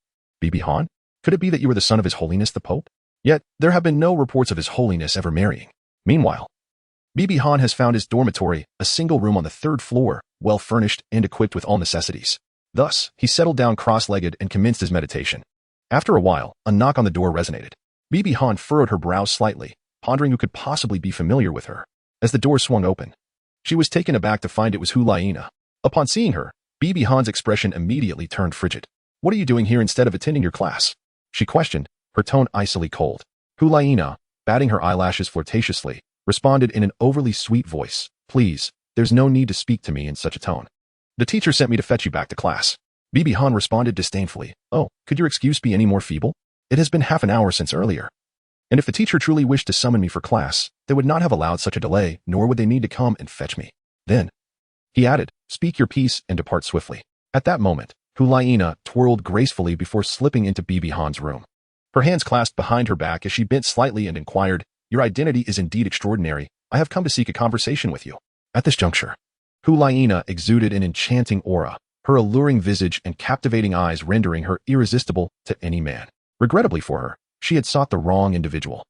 Bibi Han? Could it be that you are the son of His Holiness the Pope? Yet, there have been no reports of His Holiness ever marrying. Meanwhile, Bibi Han has found his dormitory, a single room on the 3rd floor, well furnished and equipped with all necessities. Thus, he settled down cross-legged and commenced his meditation. After a while, a knock on the door resonated. Bibi Han furrowed her brows slightly, pondering who could possibly be familiar with her. As the door swung open, she was taken aback to find it was Hu Laiina. Upon seeing her, Bibi Han's expression immediately turned frigid. What are you doing here instead of attending your class? She questioned, her tone icily cold. Hu Laiina, batting her eyelashes flirtatiously, responded in an overly sweet voice. Please, there's no need to speak to me in such a tone. The teacher sent me to fetch you back to class. Bibi Han responded disdainfully. Oh, could your excuse be any more feeble? It has been half an hour since earlier. And if the teacher truly wished to summon me for class, they would not have allowed such a delay, nor would they need to come and fetch me. Then, he added, speak your piece and depart swiftly. At that moment, Hu Laiina twirled gracefully before slipping into Bibi Han's room. Her hands clasped behind her back as she bent slightly and inquired, your identity is indeed extraordinary. I have come to seek a conversation with you. At this juncture, Hu Laiina exuded an enchanting aura, her alluring visage and captivating eyes rendering her irresistible to any man. Regrettably for her, she had sought the wrong individual.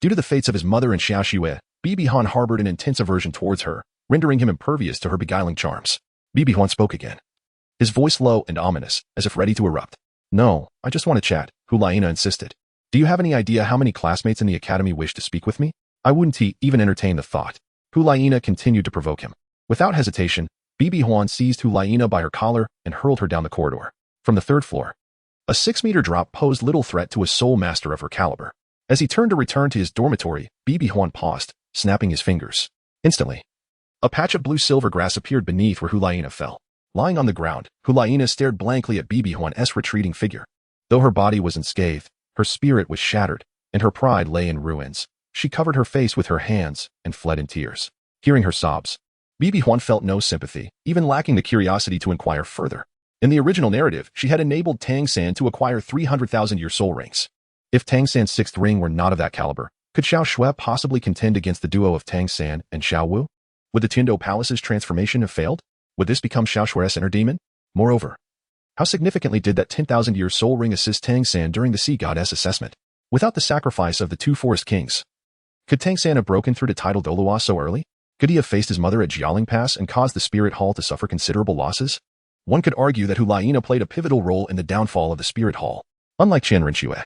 Due to the fates of his mother and Xiaoxue, Bibi Han harbored an intense aversion towards her, rendering him impervious to her beguiling charms. Bibi Han spoke again, his voice low and ominous, as if ready to erupt. No, I just want to chat, Hu Laiina insisted. Do you have any idea how many classmates in the academy wish to speak with me? I wouldn't even entertain the thought. Hu Laiina continued to provoke him. Without hesitation, Bibi Han seized Hu Laiina by her collar and hurled her down the corridor. From the 3rd floor, a 6-meter drop posed little threat to a soul master of her caliber. As he turned to return to his dormitory, Bibi Han paused, snapping his fingers. Instantly, a patch of blue-silver grass appeared beneath where Hu Laiina fell. Lying on the ground, Hu Laiina stared blankly at Bibi Han's retreating figure. Though her body was unscathed, her spirit was shattered, and her pride lay in ruins. She covered her face with her hands and fled in tears. Hearing her sobs, Bibi Han felt no sympathy, even lacking the curiosity to inquire further. In the original narrative, she had enabled Tang San to acquire 300,000-year soul rings. If Tang San's 6th ring were not of that caliber, could Xiaoxue possibly contend against the duo of Tang San and Xiao Wu? Would the Tindo Palace's transformation have failed? Would this become Xiaoxue's inner demon? Moreover, how significantly did that 10,000-year soul ring assist Tang San during the sea goddess assessment? Without the sacrifice of the 2 forest kings, could Tang San have broken through to title Douluo so early? Could he have faced his mother at Xiaolang Pass and caused the Spirit Hall to suffer considerable losses? One could argue that Hu Laiina played a pivotal role in the downfall of the Spirit Hall. Unlike Qian Renxue,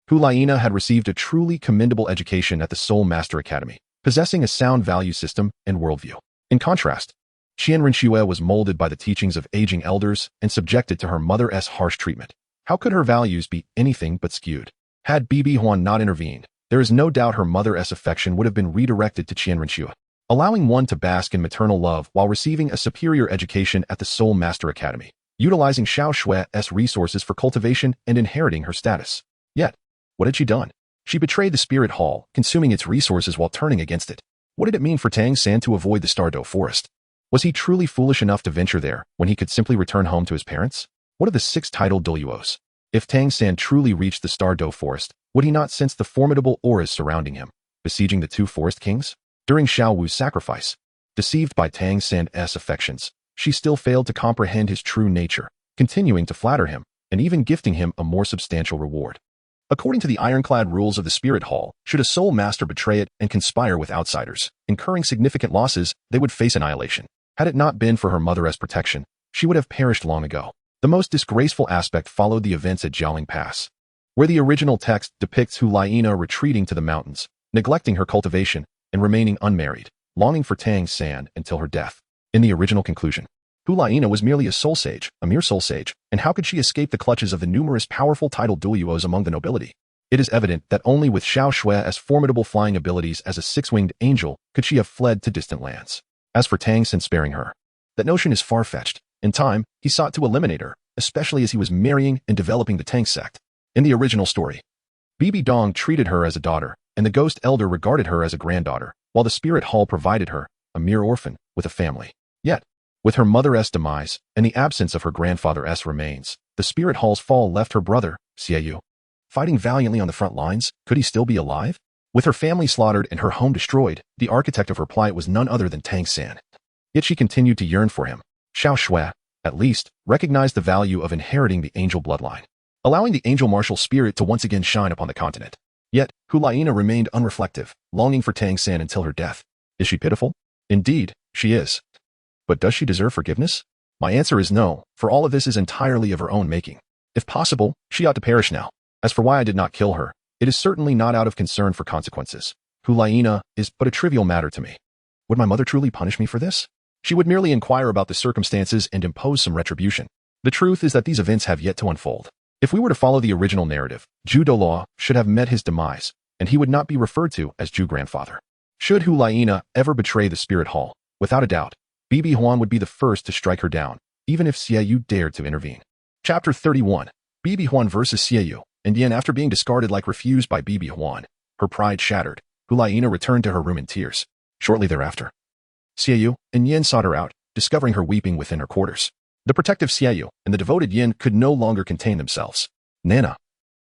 Hu Laiina had received a truly commendable education at the Soul Master Academy, possessing a sound value system and worldview. In contrast, Qian Renxue was molded by the teachings of aging elders and subjected to her mother's harsh treatment. How could her values be anything but skewed? Had Bibi Han not intervened, there is no doubt her mother's affection would have been redirected to Qian Renxue, allowing one to bask in maternal love while receiving a superior education at the Soul Master Academy, utilizing Xiaoxue's resources for cultivation and inheriting her status. Yet, what had she done? She betrayed the Spirit Hall, consuming its resources while turning against it. What did it mean for Tang San to avoid the Stardow Forest? Was he truly foolish enough to venture there when he could simply return home to his parents? What of the 6 titled Douluos? If Tang San truly reached the Stardow Forest, would he not sense the formidable auras surrounding him, besieging the 2 forest kings? During Xiao Wu's sacrifice, deceived by Tang San's affections, she still failed to comprehend his true nature, continuing to flatter him and even gifting him a more substantial reward. According to the ironclad rules of the Spirit Hall, should a soul master betray it and conspire with outsiders, incurring significant losses, they would face annihilation. Had it not been for her mother's protection, she would have perished long ago. The most disgraceful aspect followed the events at Xiaolang Pass, where the original text depicts Hu Laiina retreating to the mountains, neglecting her cultivation, and remaining unmarried, longing for Tang San until her death. In the original conclusion, Hu Laiina was merely a mere soul sage, and how could she escape the clutches of the numerous powerful titled Douluos among the nobility? It is evident that only with Xiaoxue's formidable flying abilities as a 6-winged angel could she have fled to distant lands. As for Tang San sparing her, that notion is far-fetched. In time, he sought to eliminate her, especially as he was marrying and developing the Tang sect. In the original story, Bibi Dong treated her as a daughter, and the Ghost Elder regarded her as a granddaughter, while the Spirit Hall provided her, a mere orphan, with a family. Yet, with her mother's demise and the absence of her grandfather's remains, the spirit hall's fall left her brother, Xiaoyu, fighting valiantly on the front lines. Could he still be alive? With her family slaughtered and her home destroyed, the architect of her plight was none other than Tang San. Yet she continued to yearn for him. Xiaoshue, at least, recognized the value of inheriting the angel bloodline, allowing the angel martial spirit to once again shine upon the continent. Yet, Hulaina remained unreflective, longing for Tang San until her death. Is she pitiful? Indeed, she is. But does she deserve forgiveness? My answer is no, for all of this is entirely of her own making. If possible, she ought to perish now. As for why I did not kill her, it is certainly not out of concern for consequences. Hulaina is but a trivial matter to me. Would my mother truly punish me for this? She would merely inquire about the circumstances and impose some retribution. The truth is that these events have yet to unfold. If we were to follow the original narrative, Zhu Douluo should have met his demise, and he would not be referred to as Zhu grandfather. Should Hulaina ever betray the spirit hall, without a doubt, Bibi Huan would be the first to strike her down, even if Xiaoyu dared to intervene. Chapter 31. Bibi Huan versus Xiaoyu. And Yin, after being discarded like refused by Bibi Huan, her pride shattered, Hulaina returned to her room in tears. Shortly thereafter, Xiaoyu and Yin sought her out, discovering her weeping within her quarters. The protective Xiaoyu and the devoted Yin could no longer contain themselves. Nana,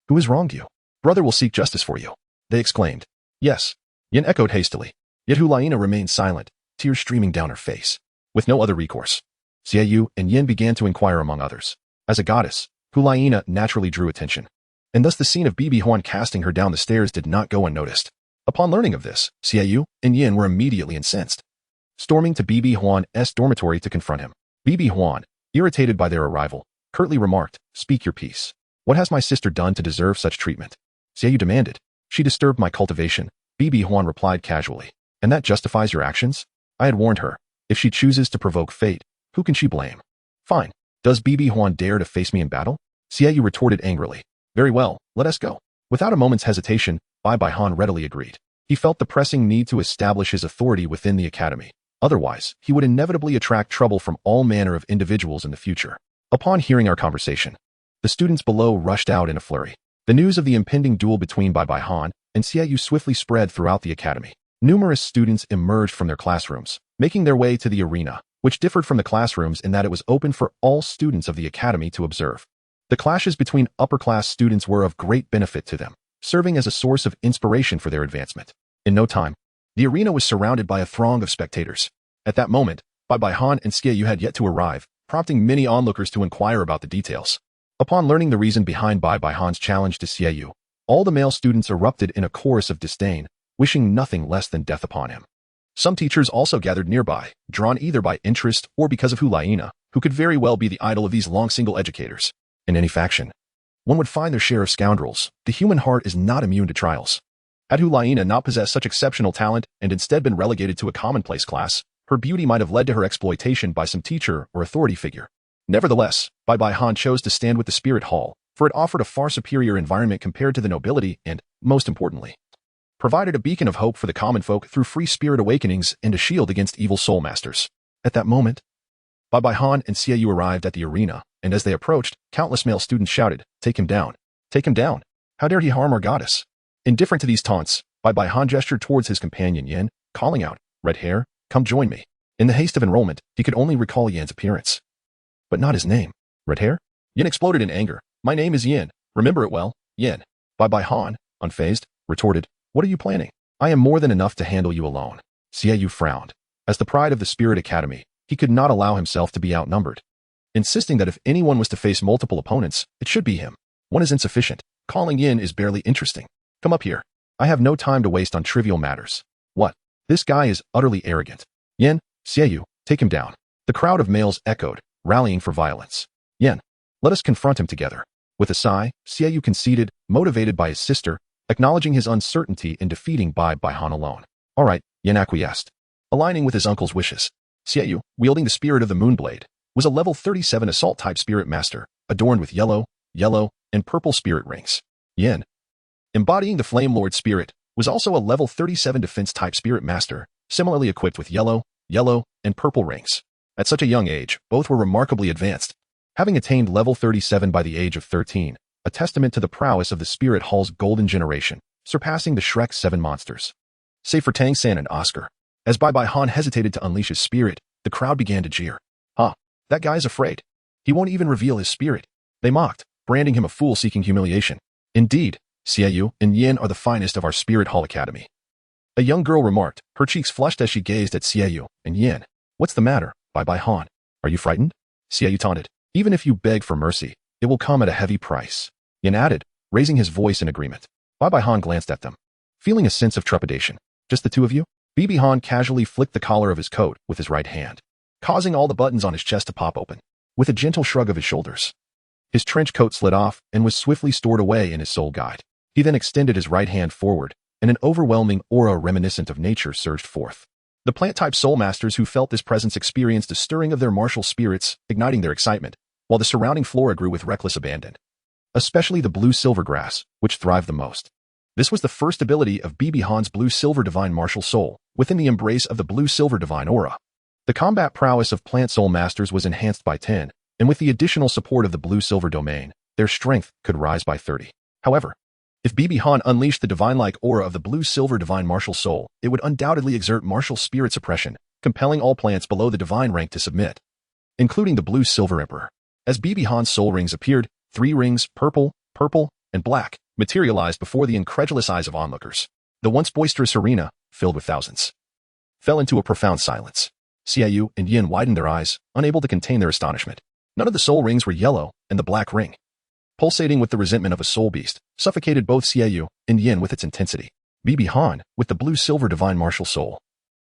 who has wronged you? Brother will seek justice for you, they exclaimed. Yes, Yin echoed hastily. Yet Hulaina remained silent, tears streaming down her face. With no other recourse, Xiaoyu and Yin began to inquire among others. As a goddess, Hulaina naturally drew attention, and thus the scene of Bibi Huan casting her down the stairs did not go unnoticed. Upon learning of this, Xiaoyu and Yin were immediately incensed, storming to Bibi Huan's dormitory to confront him. Bibi Huan, irritated by their arrival, curtly remarked, "Speak your piece. What has my sister done to deserve such treatment?" Xiaoyu demanded. "She disturbed my cultivation," Bibi Huan replied casually. "And that justifies your actions? I had warned her. If she chooses to provoke fate, who can she blame?" "Fine. Does Bibi Huan dare to face me in battle?" Xiaoyu retorted angrily. "Very well, let us go." Without a moment's hesitation, Bai Han readily agreed. He felt the pressing need to establish his authority within the academy. Otherwise, he would inevitably attract trouble from all manner of individuals in the future. Upon hearing our conversation, the students below rushed out in a flurry. The news of the impending duel between Bai Han and Xiaoyu swiftly spread throughout the academy. Numerous students emerged from their classrooms, making their way to the arena, which differed from the classrooms in that it was open for all students of the academy to observe. The clashes between upper-class students were of great benefit to them, serving as a source of inspiration for their advancement. In no time, the arena was surrounded by a throng of spectators. At that moment, Bai Han and Xiaoyu had yet to arrive, prompting many onlookers to inquire about the details. Upon learning the reason behind Bai Han's challenge to Xiaoyu, all the male students erupted in a chorus of disdain, wishing nothing less than death upon him. Some teachers also gathered nearby, drawn either by interest or because of Hulaina, who could very well be the idol of these long-single educators. In any faction, one would find their share of scoundrels. The human heart is not immune to trials. Had Hulaina not possessed such exceptional talent and instead been relegated to a commonplace class, her beauty might have led to her exploitation by some teacher or authority figure. Nevertheless, Bai Han chose to stand with the Spirit Hall, for it offered a far superior environment compared to the nobility and, most importantly, provided a beacon of hope for the common folk through free spirit awakenings and a shield against evil soul masters. At that moment, Bai Han and Xiaoyu arrived at the arena, and as they approached, countless male students shouted, "Take him down! Take him down! How dare he harm our goddess?" Indifferent to these taunts, Bai Han gestured towards his companion Yin, calling out, "Red hair, come join me." In the haste of enrollment, he could only recall Yin's appearance, but not his name. "Red hair?" Yin exploded in anger. "My name is Yin. Remember it well, Yin." Bai Han, unfazed, retorted, "What are you planning? I am more than enough to handle you alone." Xiaoyu frowned. As the pride of the Spirit Academy, he could not allow himself to be outnumbered, insisting that if anyone was to face multiple opponents, it should be him. One is insufficient. Calling Yin is barely interesting. Come up here. I have no time to waste on trivial matters. What? This guy is utterly arrogant. Yin, Xiaoyu, take him down. The crowd of males echoed, rallying for violence. Yin, let us confront him together. With a sigh, Xiaoyu conceded, motivated by his sister, acknowledging his uncertainty in defeating Bai Han alone. All right, Yin acquiesced, aligning with his uncle's wishes. Xiaoyu, wielding the spirit of the Moonblade, was a level 37 assault-type spirit master, adorned with yellow, and purple spirit rings. Yin, embodying the Flame Lord spirit, was also a level 37 defense-type spirit master, similarly equipped with yellow, and purple rings. At such a young age, both were remarkably advanced, having attained level 37 by the age of 13, a testament to the prowess of the Spirit Hall's golden generation, surpassing the Shrek 7 monsters. Save for Tang San and Oscar, As Bai Han hesitated to unleash his spirit, the crowd began to jeer. "Ah, that guy's afraid. He won't even reveal his spirit." They mocked, branding him a fool seeking humiliation. "Indeed, Xiaoyu and Yin are the finest of our Spirit Hall Academy." A young girl remarked, her cheeks flushed as she gazed at Xiaoyu and Yin. "What's the matter, Bai Han? Are you frightened?" Xiaoyu taunted. "Even if you beg for mercy, it will come at a heavy price." Yin added, raising his voice in agreement. Bai Han glanced at them, feeling a sense of trepidation. "Just the two of you?" Han casually flicked the collar of his coat with his right hand, causing all the buttons on his chest to pop open. With a gentle shrug of his shoulders, his trench coat slid off and was swiftly stored away in his soul guide. He then extended his right hand forward, and an overwhelming aura reminiscent of nature surged forth. The plant-type soul masters who felt this presence experienced a stirring of their martial spirits, igniting their excitement, while the surrounding flora grew with reckless abandon. Especially the blue-silver grass, which thrived the most. This was the first ability of Han's blue-silver divine martial soul, within the embrace of the blue-silver divine aura. The combat prowess of plant soul masters was enhanced by 10, and with the additional support of the blue-silver domain, their strength could rise by 30. However, if Han unleashed the divine-like aura of the blue-silver divine martial soul, it would undoubtedly exert martial spirit suppression, compelling all plants below the divine rank to submit, including the blue-silver emperor. As Han's soul rings appeared, 3 rings, purple, and black, materialized before the incredulous eyes of onlookers. The once boisterous arena, filled with thousands, fell into a profound silence. Xiaoyu and Yin widened their eyes, unable to contain their astonishment. None of the soul rings were yellow, and the black ring, pulsating with the resentment of a soul beast, suffocated both Xiaoyu and Yin with its intensity. Han, with the blue-silver divine martial soul,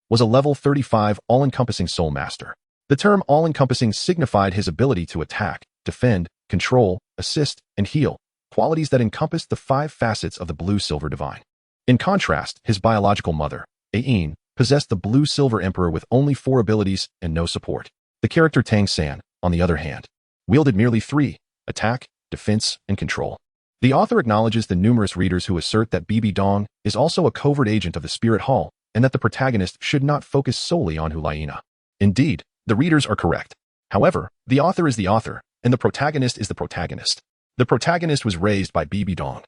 was a level 35 all-encompassing soul master. The term all-encompassing signified his ability to attack, defend, control, assist, and heal, qualities that encompassed the 5 facets of the blue-silver divine. In contrast, his biological mother, Qian, possessed the blue-silver emperor with only 4 abilities and no support. The character Tang San, on the other hand, wielded merely 3, attack, defense, and control. The author acknowledges the numerous readers who assert that Dong is also a covert agent of the Spirit Hall, and that the protagonist should not focus solely on Hulaina. Indeed, the readers are correct. However, the author is the author, and the protagonist is the protagonist. The protagonist was raised by Dong,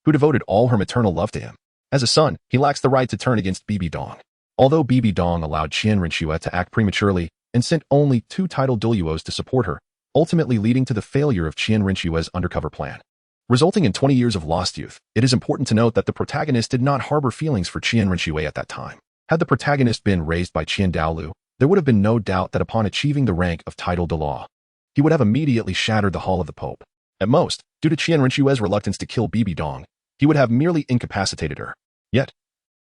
who devoted all her maternal love to him. As a son, he lacks the right to turn against Dong. Although Dong allowed Qian Renxue to act prematurely and sent only 2 titled Douluos to support her, ultimately leading to the failure of Qian Renxue's undercover plan, resulting in 20 years of lost youth. It is important to note that the protagonist did not harbor feelings for Qian Renxue at that time. Had the protagonist been raised by Qian Douluo, there would have been no doubt that upon achieving the rank of title de law, he would have immediately shattered the Hall of the Pope. At most, due to Qian Renxue's reluctance to kill Dong, he would have merely incapacitated her. Yet,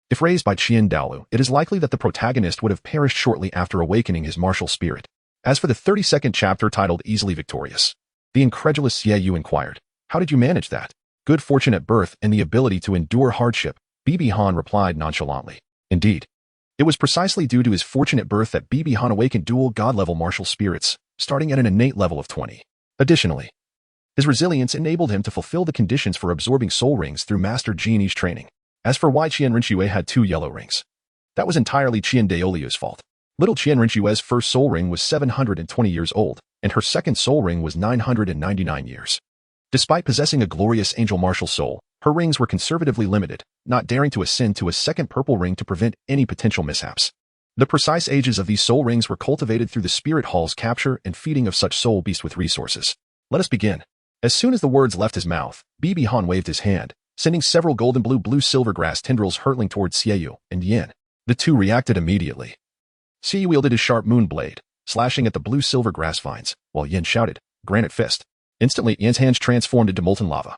if raised by Qian Douluo, it is likely that the protagonist would have perished shortly after awakening his martial spirit. As for the 32nd chapter titled Easily Victorious, the incredulous Xiaoyu inquired, "How did you manage that?" "Good fortune at birth and the ability to endure hardship," Han replied nonchalantly. Indeed, it was precisely due to his fortunate birth that Han awakened dual god-level martial spirits, starting at an innate level of 20. Additionally, his resilience enabled him to fulfill the conditions for absorbing soul rings through Master Genie's training. As for why Qian Renxue had 2 yellow rings, that was entirely Qian Douluo's fault. Little Qian Renxue's first soul ring was 720 years old, and her second soul ring was 999 years. Despite possessing a glorious angel martial soul, her rings were conservatively limited, not daring to ascend to a second purple ring to prevent any potential mishaps. The precise ages of these soul rings were cultivated through the Spirit Hall's capture and feeding of such soul beasts with resources. Let us begin. As soon as the words left his mouth, Han waved his hand, sending several golden blue-silver grass tendrils hurtling towards Xiaoyu and Yin. The two reacted immediately. Xiaoyu wielded his sharp moon blade, slashing at the blue-silver grass vines, while Yin shouted, "Granite fist." Instantly, Yin's hands transformed into molten lava,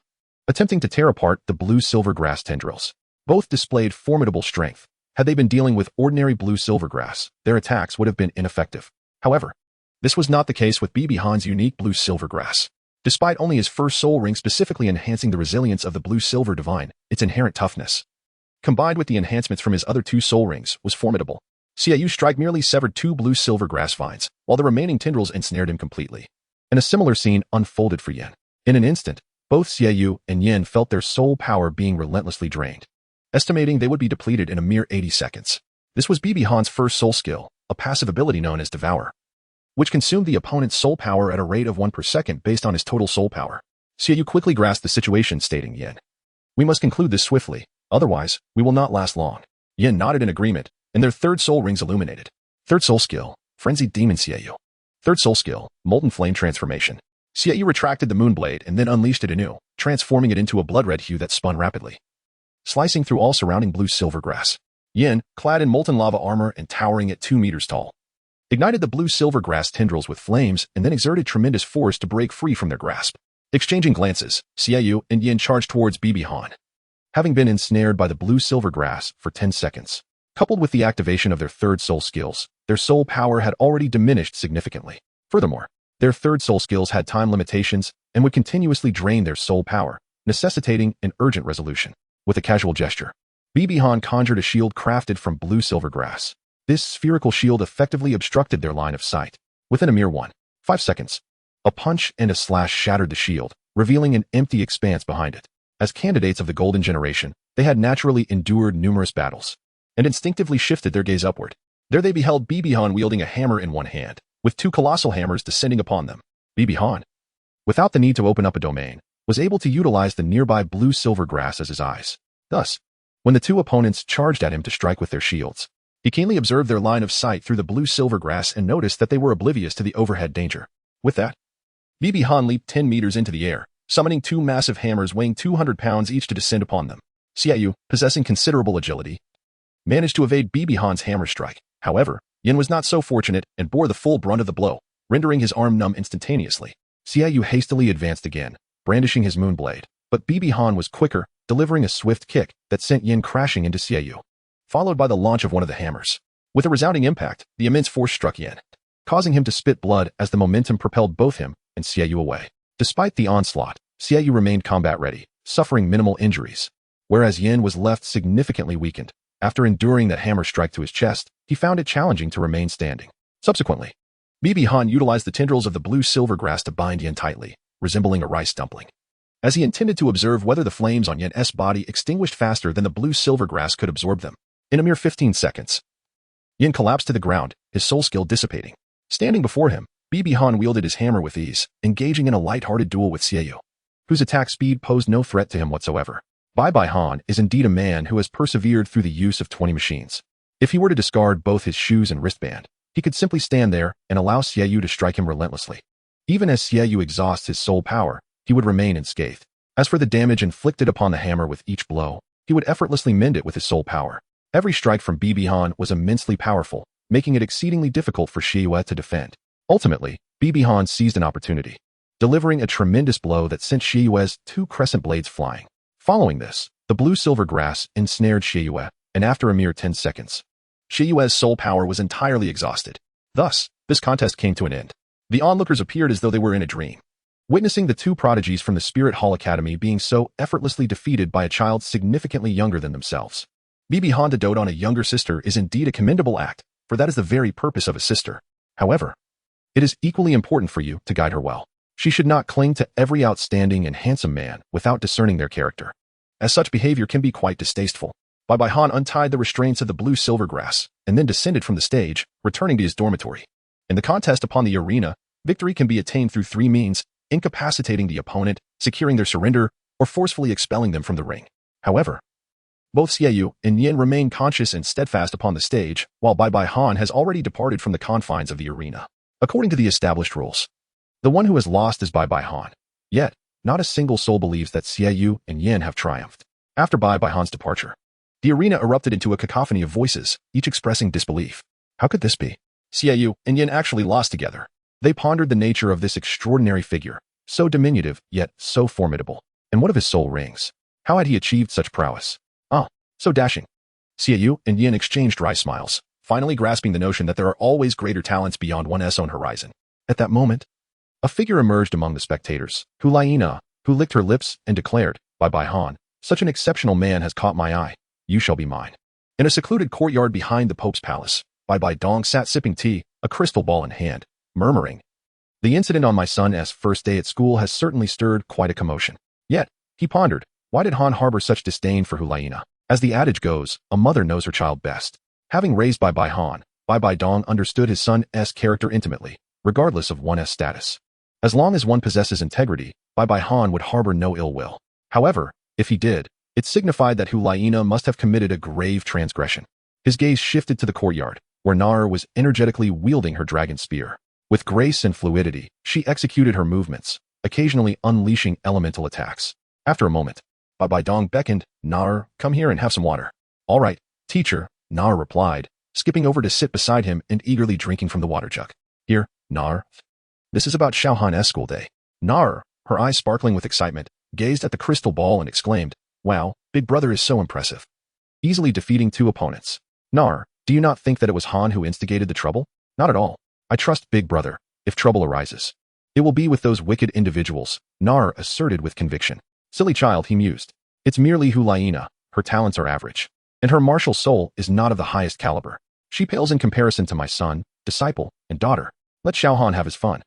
attempting to tear apart the blue-silver grass tendrils. Both displayed formidable strength. Had they been dealing with ordinary blue-silver grass, their attacks would have been ineffective. However, this was not the case with Han's unique blue-silver grass. Despite only his first soul ring specifically enhancing the resilience of the blue-silver divine, its inherent toughness, combined with the enhancements from his other 2 soul rings, was formidable. Xiaoyu's strike merely severed 2 blue-silver grass vines, while the remaining tendrils ensnared him completely. And a similar scene unfolded for Yin. In an instant, both Xiaoyu and Yin felt their soul power being relentlessly drained, estimating they would be depleted in a mere 80 seconds. This was Han's first soul skill, a passive ability known as Devour, which consumed the opponent's soul power at a rate of 1 per second based on his total soul power. Xiaoyu quickly grasped the situation, stating, "Yin, we must conclude this swiftly, otherwise, we will not last long." Yin nodded in agreement, and their third soul rings illuminated. Third soul skill, Frenzied Demon Xiaoyu. Third soul skill, Molten Flame Transformation. Xiaoyu retracted the moonblade and then unleashed it anew, transforming it into a blood-red hue that spun rapidly, slicing through all surrounding blue-silver grass. Yin, clad in molten lava armor and towering at 2 meters tall, ignited the blue-silver grass tendrils with flames and then exerted tremendous force to break free from their grasp. Exchanging glances, Xiaoyu and Yin charged towards Bibi Han, having been ensnared by the blue-silver grass for 10 seconds. Coupled with the activation of their third soul skills, their soul power had already diminished significantly. Furthermore, their third soul skills had time limitations and would continuously drain their soul power, necessitating an urgent resolution. With a casual gesture, Bibi Han conjured a shield crafted from blue-silver grass. This spherical shield effectively obstructed their line of sight. Within a mere 1.5 seconds, a punch and a slash shattered the shield, revealing an empty expanse behind it. As candidates of the Golden Generation, they had naturally endured numerous battles and instinctively shifted their gaze upward. There they beheld Bibi Han wielding a hammer in one hand, with 2 colossal hammers descending upon them. Bibi Han, without the need to open up a domain, was able to utilize the nearby blue-silver grass as his eyes. Thus, when the 2 opponents charged at him to strike with their shields, he keenly observed their line of sight through the blue-silver grass and noticed that they were oblivious to the overhead danger. With that, Bibi Han leaped 10 meters into the air, summoning 2 massive hammers weighing 200 pounds each to descend upon them. Xiaoyu, possessing considerable agility, managed to evade Bibi Han's hammer strike. However, Yin was not so fortunate and bore the full brunt of the blow, rendering his arm numb instantaneously. Xiaoyu hastily advanced again, brandishing his moonblade, but Bibi Han was quicker, delivering a swift kick that sent Yin crashing into Xiaoyu, followed by the launch of one of the hammers. With a resounding impact, the immense force struck Yin, causing him to spit blood as the momentum propelled both him and Xiaoyu away. Despite the onslaught, Xiaoyu remained combat-ready, suffering minimal injuries, whereas Yin was left significantly weakened. After enduring that hammer strike to his chest, he found it challenging to remain standing. Subsequently, Bibi Han utilized the tendrils of the blue-silver grass to bind Yin tightly, resembling a rice dumpling, as he intended to observe whether the flames on Yin's body extinguished faster than the blue-silver grass could absorb them. In a mere 15 seconds, Yin collapsed to the ground, his soul skill dissipating. Standing before him, Bibi Han wielded his hammer with ease, engaging in a light-hearted duel with Xiaoyu, whose attack speed posed no threat to him whatsoever. Bai Han is indeed a man who has persevered through the use of 20 machines. If he were to discard both his shoes and wristband, he could simply stand there and allow Xiaoyu to strike him relentlessly. Even as Xiaoyu exhausts his soul power, he would remain unscathed. As for the damage inflicted upon the hammer with each blow, he would effortlessly mend it with his soul power. Every strike from Bibi Han was immensely powerful, making it exceedingly difficult for Xiaoyu to defend. Ultimately, Bibi Han seized an opportunity, delivering a tremendous blow that sent Xiaoyu's 2 crescent blades flying. Following this, the blue-silver grass ensnared Xiaoyu, and after a mere 10 seconds, Xiaoyu's soul power was entirely exhausted. Thus, this contest came to an end. The onlookers appeared as though they were in a dream, witnessing the 2 prodigies from the Spirit Hall Academy being so effortlessly defeated by a child significantly younger than themselves. Bibi Han to dote on a younger sister is indeed a commendable act, for that is the very purpose of a sister. However, it is equally important for you to guide her well. She should not cling to every outstanding and handsome man without discerning their character, as such behavior can be quite distasteful. Bai Han untied the restraints of the blue-silver grass and then descended from the stage, returning to his dormitory. In the contest upon the arena, victory can be attained through 3 means: incapacitating the opponent, securing their surrender, or forcefully expelling them from the ring. However, both Xiaoyu and Yin remain conscious and steadfast upon the stage, while Bai Han has already departed from the confines of the arena. According to the established rules, the one who has lost is Bai Han. Yet, not a single soul believes that Xiaoyu and Yin have triumphed. After Bai Han's departure, the arena erupted into a cacophony of voices, each expressing disbelief. How could this be? Xiaoyu and Yin actually lost together. They pondered the nature of this extraordinary figure, so diminutive yet so formidable. And what of his soul rings? How had he achieved such prowess? Ah, so dashing. Xiaoyu and Yin exchanged dry smiles, finally grasping the notion that there are always greater talents beyond one's own horizon. At that moment, a figure emerged among the spectators, Qian, who licked her lips and declared, Bai Han, such an exceptional man has caught my eye. You shall be mine. In a secluded courtyard behind the Pope's palace, Bai Dong sat sipping tea, a crystal ball in hand, murmuring, the incident on my son's first day at school has certainly stirred quite a commotion. Yet, he pondered, why did Han harbor such disdain for Qian? As the adage goes, a mother knows her child best. Having raised Bai Han, Bai Dong understood his son's character intimately, regardless of one's status. As long as one possesses integrity, Bai Han would harbor no ill will. However, if he did, it signified that Qian must have committed a grave transgression. His gaze shifted to the courtyard, where Nar was energetically wielding her dragon spear. With grace and fluidity, she executed her movements, occasionally unleashing elemental attacks. After a moment, Bai Dong beckoned, Nar, come here and have some water. All right, teacher, Nar replied, skipping over to sit beside him and eagerly drinking from the water jug. Here, Nar. This is about Xiaohan's school day. Nar, her eyes sparkling with excitement, gazed at the crystal ball and exclaimed, wow, Big Brother is so impressive. Easily defeating 2 opponents. Nar, do you not think that it was Han who instigated the trouble? Not at all. I trust Big Brother, if trouble arises. It will be with those wicked individuals, Nar asserted with conviction. Silly child, he mused. It's merely Hulaina, her talents are average. And her martial soul is not of the highest caliber. She pales in comparison to my son, disciple, and daughter. Let Xiaohan have his fun.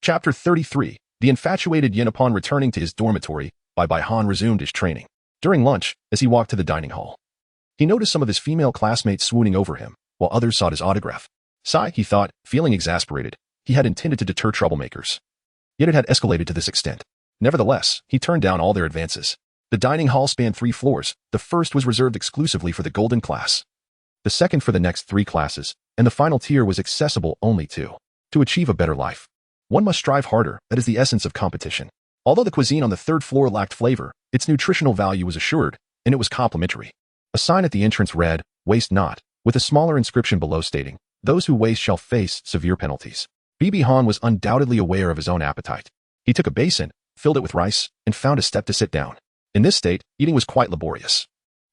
Chapter 33. The infatuated Yin upon returning to his dormitory, Bai Han resumed his training. During lunch, as he walked to the dining hall, he noticed some of his female classmates swooning over him, while others sought his autograph. Sigh, he thought, feeling exasperated. He had intended to deter troublemakers. Yet it had escalated to this extent. Nevertheless, he turned down all their advances. The dining hall spanned 3 floors. The first was reserved exclusively for the golden class, the second for the next 3 classes, and the final tier was accessible only to achieve a better life. One must strive harder, that is the essence of competition. Although the cuisine on the 3rd floor lacked flavor, its nutritional value was assured, and it was complimentary. A sign at the entrance read, waste not, with a smaller inscription below stating, those who waste shall face severe penalties. Bibi Han was undoubtedly aware of his own appetite. He took a basin, filled it with rice, and found a step to sit down. In this state, eating was quite laborious.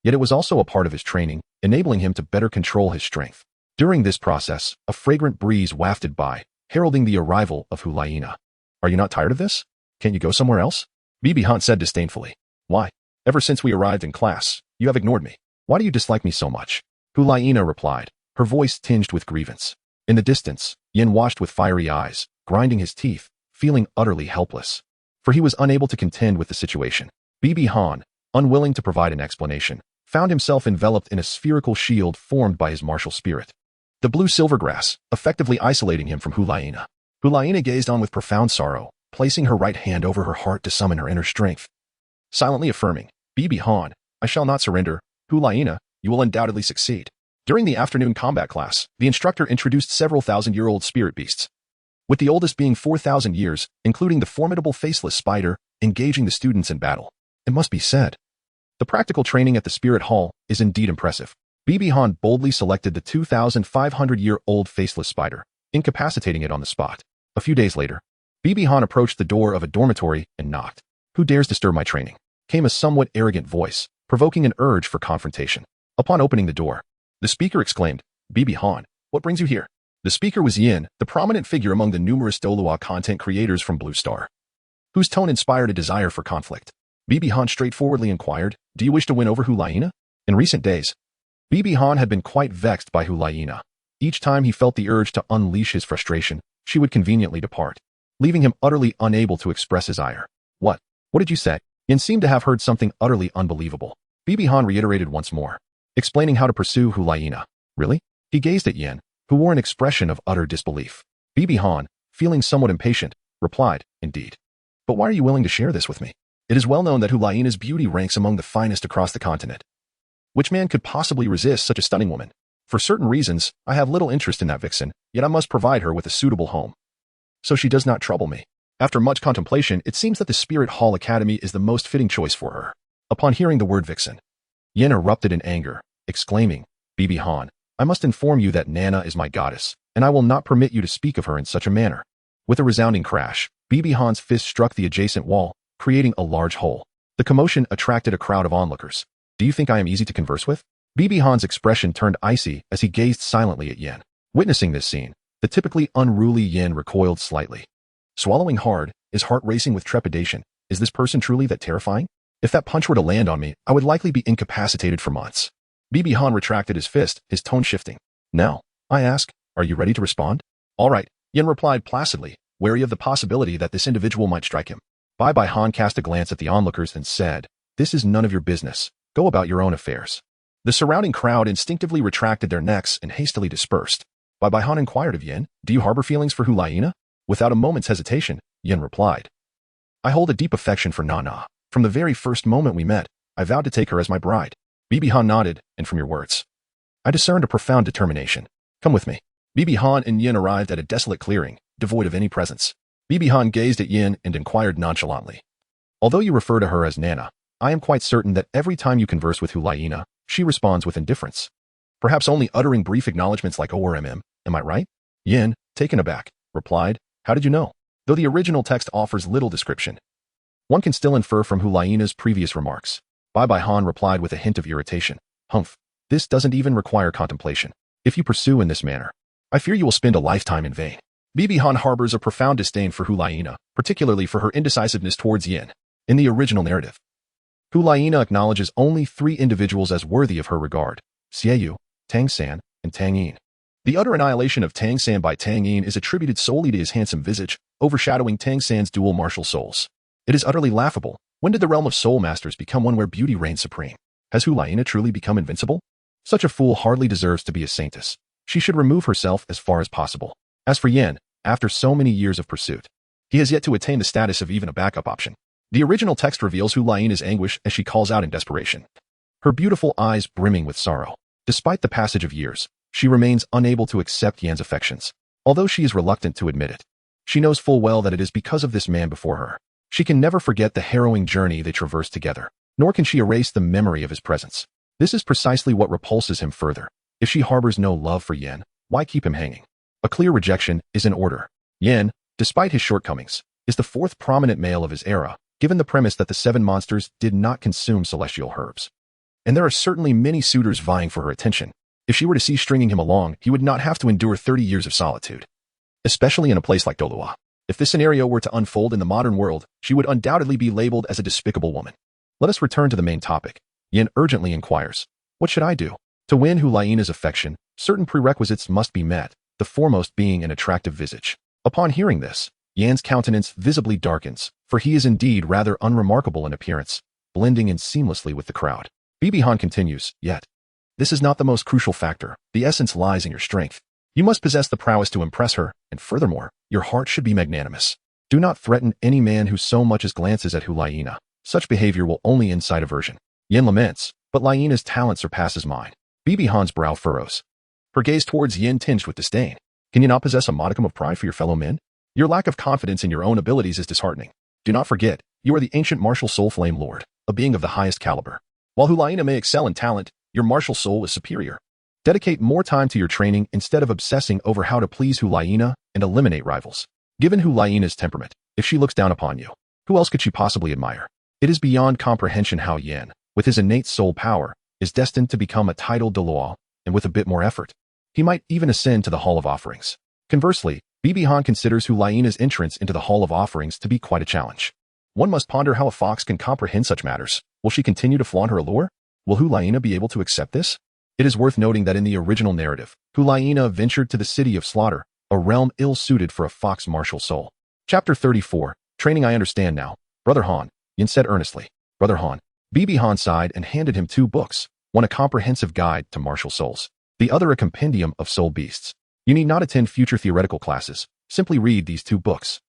Yet it was also a part of his training, enabling him to better control his strength. During this process, a fragrant breeze wafted by, heralding the arrival of Hulaina. Are you not tired of this? Can't you go somewhere else? Bibi Han said disdainfully. Why? Ever since we arrived in class, you have ignored me. Why do you dislike me so much? Hulaina replied, her voice tinged with grievance. In the distance, Yin watched with fiery eyes, grinding his teeth, feeling utterly helpless. For he was unable to contend with the situation. Bibi Han, unwilling to provide an explanation, found himself enveloped in a spherical shield formed by his martial spirit. The blue silvergrass, effectively isolating him from Hulaina. Hulaina gazed on with profound sorrow, placing her right hand over her heart to summon her inner strength. Silently affirming, Bibi Han, I shall not surrender. Hulaina, you will undoubtedly succeed. During the afternoon combat class, the instructor introduced several thousand-year-old spirit beasts, with the oldest being 4,000 years, including the formidable faceless spider, engaging the students in battle. It must be said, the practical training at the Spirit Hall is indeed impressive. Bibi Han boldly selected the 2,500-year-old faceless spider, incapacitating it on the spot. A few days later, Bibi Han approached the door of a dormitory and knocked. Who dares disturb my training? Came a somewhat arrogant voice, provoking an urge for confrontation. Upon opening the door, the speaker exclaimed, Bibi Han, what brings you here? The speaker was Yin, the prominent figure among the numerous Douluo content creators from Blue Star, whose tone inspired a desire for conflict. Bibi Han straightforwardly inquired, do you wish to win over Hulaina? In recent days, Bibi Han had been quite vexed by Hulaina. Each time he felt the urge to unleash his frustration, she would conveniently depart, leaving him utterly unable to express his ire. What? What did you say? Yin seemed to have heard something utterly unbelievable. Bibi Han reiterated once more, explaining how to pursue Hulaina. Really? He gazed at Yin, who wore an expression of utter disbelief. Bibi Han, feeling somewhat impatient, replied, indeed. But why are you willing to share this with me? It is well known that Hulaina's beauty ranks among the finest across the continent. Which man could possibly resist such a stunning woman? For certain reasons, I have little interest in that vixen, yet I must provide her with a suitable home, so she does not trouble me. After much contemplation, it seems that the Spirit Hall Academy is the most fitting choice for her. Upon hearing the word vixen, Yin erupted in anger, exclaiming, Bibi Han, I must inform you that Nana is my goddess, and I will not permit you to speak of her in such a manner. With a resounding crash, Bibi Han's fist struck the adjacent wall, creating a large hole. The commotion attracted a crowd of onlookers. Do you think I am easy to converse with? Bibi Han's expression turned icy as he gazed silently at Yin. Witnessing this scene, the typically unruly Yin recoiled slightly. Swallowing hard, his heart racing with trepidation. Is this person truly that terrifying? If that punch were to land on me, I would likely be incapacitated for months. Bibi Han retracted his fist, his tone shifting. Now, I ask, are you ready to respond? All right, Yin replied placidly, wary of the possibility that this individual might strike him. Bai Han cast a glance at the onlookers and said, this is none of your business. Go about your own affairs. The surrounding crowd instinctively retracted their necks and hastily dispersed. Bai Han inquired of Yin, do you harbor feelings for Hulaina? Without a moment's hesitation, Yin replied, I hold a deep affection for Nana. From the very first moment we met, I vowed to take her as my bride. Bibi Han nodded, and from your words, I discerned a profound determination. Come with me. Bibi Han and Yin arrived at a desolate clearing, devoid of any presence. Bibi Han gazed at Yin and inquired nonchalantly. Although you refer to her as Nana, I am quite certain that every time you converse with Hulaina, she responds with indifference. Perhaps only uttering brief acknowledgments like ORMM, am I right? Yin, taken aback, replied, how did you know? Though the original text offers little description, one can still infer from Hulaina's previous remarks. Bai Han replied with a hint of irritation. Humph, this doesn't even require contemplation. If you pursue in this manner, I fear you will spend a lifetime in vain. Bibi Han harbors a profound disdain for Hulaina, particularly for her indecisiveness towards Yin. In the original narrative, Hulaina acknowledges only 3 individuals as worthy of her regard: Xiaoyu, Tang San, and Tang Yin. The utter annihilation of Tang San by Tang Yin is attributed solely to his handsome visage, overshadowing Tang San's dual martial souls. It is utterly laughable. When did the realm of soul masters become one where beauty reigns supreme? Has Hulaina truly become invincible? Such a fool hardly deserves to be a saintess. She should remove herself as far as possible. As for Yin, after so many years of pursuit, he has yet to attain the status of even a backup option. The original text reveals Hulaina's anguish as she calls out in desperation, her beautiful eyes brimming with sorrow. Despite the passage of years, she remains unable to accept Yan's affections, although she is reluctant to admit it. She knows full well that it is because of this man before her. She can never forget the harrowing journey they traversed together, nor can she erase the memory of his presence. This is precisely what repulses him further. If she harbors no love for Yan, why keep him hanging? A clear rejection is in order. Yan, despite his shortcomings, is the 4th prominent male of his era, given the premise that the 7 monsters did not consume celestial herbs. And there are certainly many suitors vying for her attention. If she were to cease stringing him along, he would not have to endure 30 years of solitude. Especially in a place like Douluo. If this scenario were to unfold in the modern world, she would undoubtedly be labeled as a despicable woman. Let us return to the main topic. Yin urgently inquires, what should I do? To win Hulaina's affection, certain prerequisites must be met, the foremost being an attractive visage. Upon hearing this, Yan's countenance visibly darkens, for he is indeed rather unremarkable in appearance, blending in seamlessly with the crowd. Bibi Han continues, yet, this is not the most crucial factor. The essence lies in your strength. You must possess the prowess to impress her, and furthermore, your heart should be magnanimous. Do not threaten any man who so much as glances at Hulaina. Such behavior will only incite aversion. Yin laments, but Laina's talent surpasses mine. Bibi Han's brow furrows, her gaze towards Yin tinged with disdain. Can you not possess a modicum of pride for your fellow men? Your lack of confidence in your own abilities is disheartening. Do not forget, you are the ancient martial soul flame lord, a being of the highest caliber. While Hulaina may excel in talent, your martial soul is superior. Dedicate more time to your training instead of obsessing over how to please Hulaina and eliminate rivals. Given Hulaina's temperament, if she looks down upon you, who else could she possibly admire? It is beyond comprehension how Yin, with his innate soul power, is destined to become a titled Douluo, and with a bit more effort, he might even ascend to the Hall of Offerings. Conversely, Bibi Han considers Hulaina's entrance into the Hall of Offerings to be quite a challenge. One must ponder how a fox can comprehend such matters. Will she continue to flaunt her allure? Will Hulaina be able to accept this? It is worth noting that in the original narrative, Hulaina ventured to the city of slaughter, a realm ill-suited for a fox martial soul. Chapter 34, Training. I understand now. Brother Han, Yin said earnestly. Brother Han. Bibi Han sighed and handed him 2 books, one a comprehensive guide to martial souls, the other a compendium of soul beasts. You need not attend future theoretical classes, simply read these 2 books.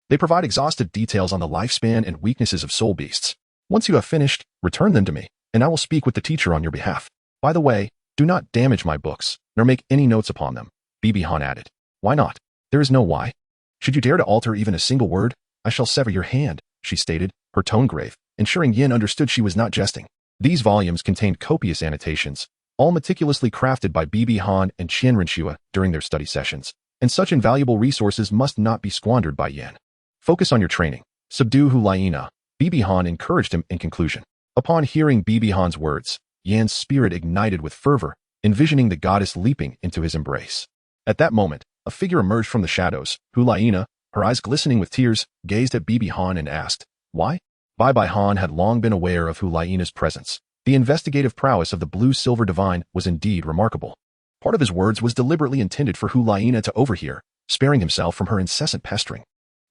They provide exhaustive details on the lifespan and weaknesses of soul beasts. Once you have finished, return them to me, and I will speak with the teacher on your behalf. By the way, do not damage my books, nor make any notes upon them, Bibi Han added. Why not? There is no why. Should you dare to alter even a single word, I shall sever your hand, she stated, her tone grave, ensuring Yin understood she was not jesting. These volumes contained copious annotations, all meticulously crafted by Bibi Han and Renxue during their study sessions, and such invaluable resources must not be squandered by Yin. Focus on your training. Subdue Hulaina, Bibi Han encouraged him in conclusion. Upon hearing Bibi Han's words, Yan's spirit ignited with fervor, envisioning the goddess leaping into his embrace. At that moment, a figure emerged from the shadows. Hulaina, her eyes glistening with tears, gazed at Bibi Han and asked, why? Bai Han had long been aware of Hulaina's presence. The investigative prowess of the blue-silver divine was indeed remarkable. Part of his words was deliberately intended for Hulaina to overhear, sparing himself from her incessant pestering.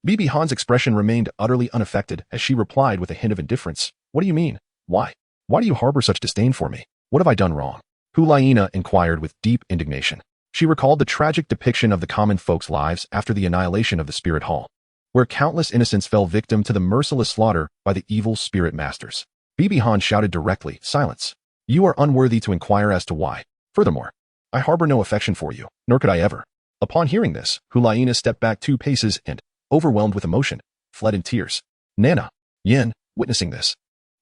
Bibi Han's expression remained utterly unaffected as she replied with a hint of indifference. What do you mean? Why? Why do you harbor such disdain for me? What have I done wrong? Hulaina inquired with deep indignation. She recalled the tragic depiction of the common folks' lives after the annihilation of the Spirit Hall, where countless innocents fell victim to the merciless slaughter by the evil spirit masters. Bibi Han shouted directly, silence. You are unworthy to inquire as to why. Furthermore, I harbor no affection for you, nor could I ever. Upon hearing this, Hulaina stepped back 2 paces and, overwhelmed with emotion, fled in tears. Nana, Yin, witnessing this,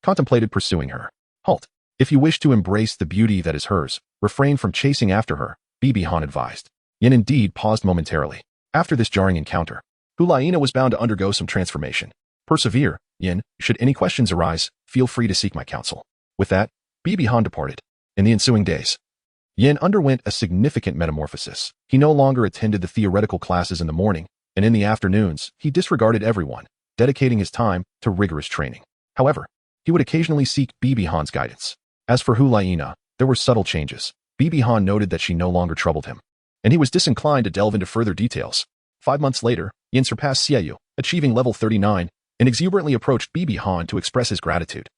contemplated pursuing her. Halt. If you wish to embrace the beauty that is hers, refrain from chasing after her, Bibi Han advised. Yin indeed paused momentarily. After this jarring encounter, Hulaina was bound to undergo some transformation. Persevere, Yin. Should any questions arise, feel free to seek my counsel. With that, Bibi Han departed. In the ensuing days, Yin underwent a significant metamorphosis. He no longer attended the theoretical classes in the morning, and in the afternoons, he disregarded everyone, dedicating his time to rigorous training. However, he would occasionally seek Bibi Han's guidance. As for Hulaina, there were subtle changes. Bibi Han noted that she no longer troubled him, and he was disinclined to delve into further details. 5 months later, Yin surpassed Xiaoyu, achieving level 39, and exuberantly approached Bibi Han to express his gratitude.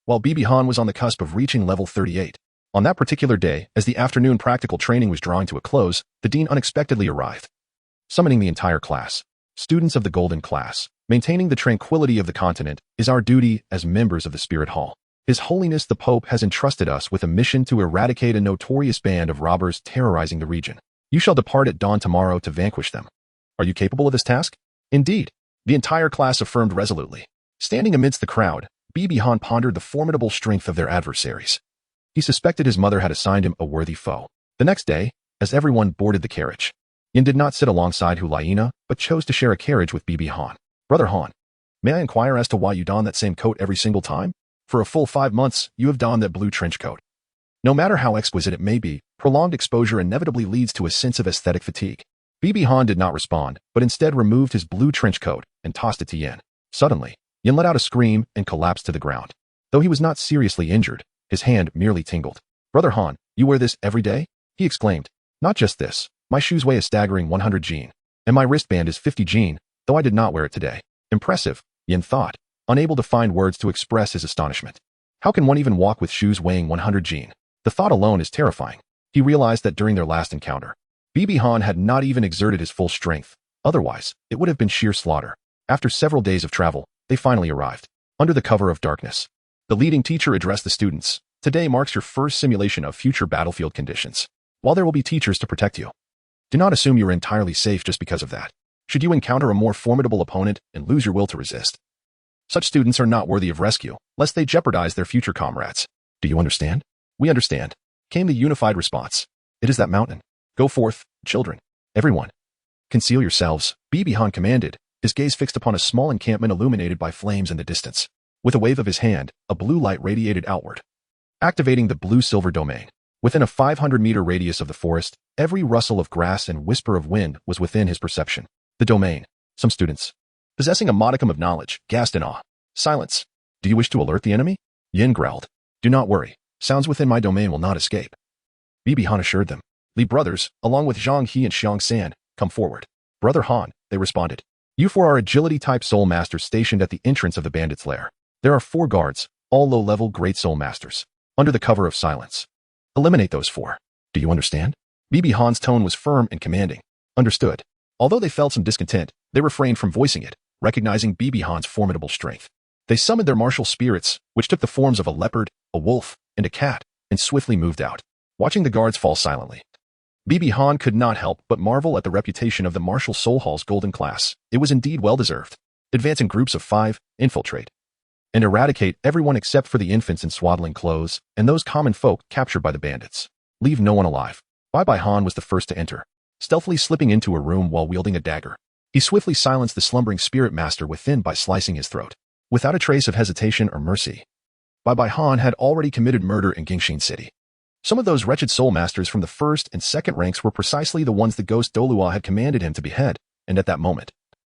While Bibi Han was on the cusp of reaching level 38, on that particular day, as the afternoon practical training was drawing to a close, the dean unexpectedly arrived, summoning the entire class. Students of the Golden Class, maintaining the tranquility of the continent is our duty as members of the Spirit Hall. His Holiness the Pope has entrusted us with a mission to eradicate a notorious band of robbers terrorizing the region. You shall depart at dawn tomorrow to vanquish them. Are you capable of this task? Indeed, the entire class affirmed resolutely. Standing amidst the crowd, Bibi Han pondered the formidable strength of their adversaries. He suspected his mother had assigned him a worthy foe. The next day, as everyone boarded the carriage, Yin did not sit alongside Hulaina, but chose to share a carriage with Bibi Han. Brother Han, may I inquire as to why you don that same coat every single time? For a full 5 months, you have donned that blue trench coat. No matter how exquisite it may be, prolonged exposure inevitably leads to a sense of aesthetic fatigue. Bibi Han did not respond, but instead removed his blue trench coat and tossed it to Yin. Suddenly, Yin let out a scream and collapsed to the ground. Though he was not seriously injured, his hand merely tingled. Brother Han, you wear this every day? He exclaimed. Not just this. My shoes weigh a staggering 100 jin, and my wristband is 50 jin, though I did not wear it today. Impressive, Yin thought, unable to find words to express his astonishment. How can one even walk with shoes weighing 100 jin? The thought alone is terrifying. He realized that during their last encounter, Bibi Han had not even exerted his full strength. Otherwise, it would have been sheer slaughter. After several days of travel, they finally arrived. Under the cover of darkness, the leading teacher addressed the students. Today marks your first simulation of future battlefield conditions. While there will be teachers to protect you, do not assume you are entirely safe just because of that. Should you encounter a more formidable opponent and lose your will to resist, such students are not worthy of rescue, lest they jeopardize their future comrades. Do you understand? We understand, came the unified response. It is that mountain. Go forth, children. Everyone. Conceal yourselves, Bibi Han commanded, his gaze fixed upon a small encampment illuminated by flames in the distance. With a wave of his hand, a blue light radiated outward, activating the blue-silver domain. Within a 500-meter radius of the forest, every rustle of grass and whisper of wind was within his perception. The domain. Some students, possessing a modicum of knowledge, gasped in awe. Silence. Do you wish to alert the enemy? Yin growled. Do not worry. Sounds within my domain will not escape. Bibi Han assured them. Li brothers, along with Zhang He and Tang San, come forward. Brother Han, they responded. You four are agility-type soul masters stationed at the entrance of the bandits' lair. There are 4 guards, all low-level great soul masters, under the cover of silence. Eliminate those 4. Do you understand? Bibi Han's tone was firm and commanding. Understood. Although they felt some discontent, they refrained from voicing it, recognizing Bibi Han's formidable strength. They summoned their martial spirits, which took the forms of a leopard, a wolf, and a cat, and swiftly moved out. Watching the guards fall silently, Bibi Han could not help but marvel at the reputation of the Martial Soul Hall's golden class. It was indeed well-deserved. Advance in groups of 5, infiltrate, and eradicate everyone except for the infants in swaddling clothes and those common folk captured by the bandits. Leave no one alive. Bai Han was the first to enter, stealthily slipping into a room while wielding a dagger. He swiftly silenced the slumbering spirit master within by slicing his throat. Without a trace of hesitation or mercy, Bai Han had already committed murder in Gingxin City. Some of those wretched soul masters from the 1st and 2nd ranks were precisely the ones the ghost Douluo had commanded him to behead, and at that moment,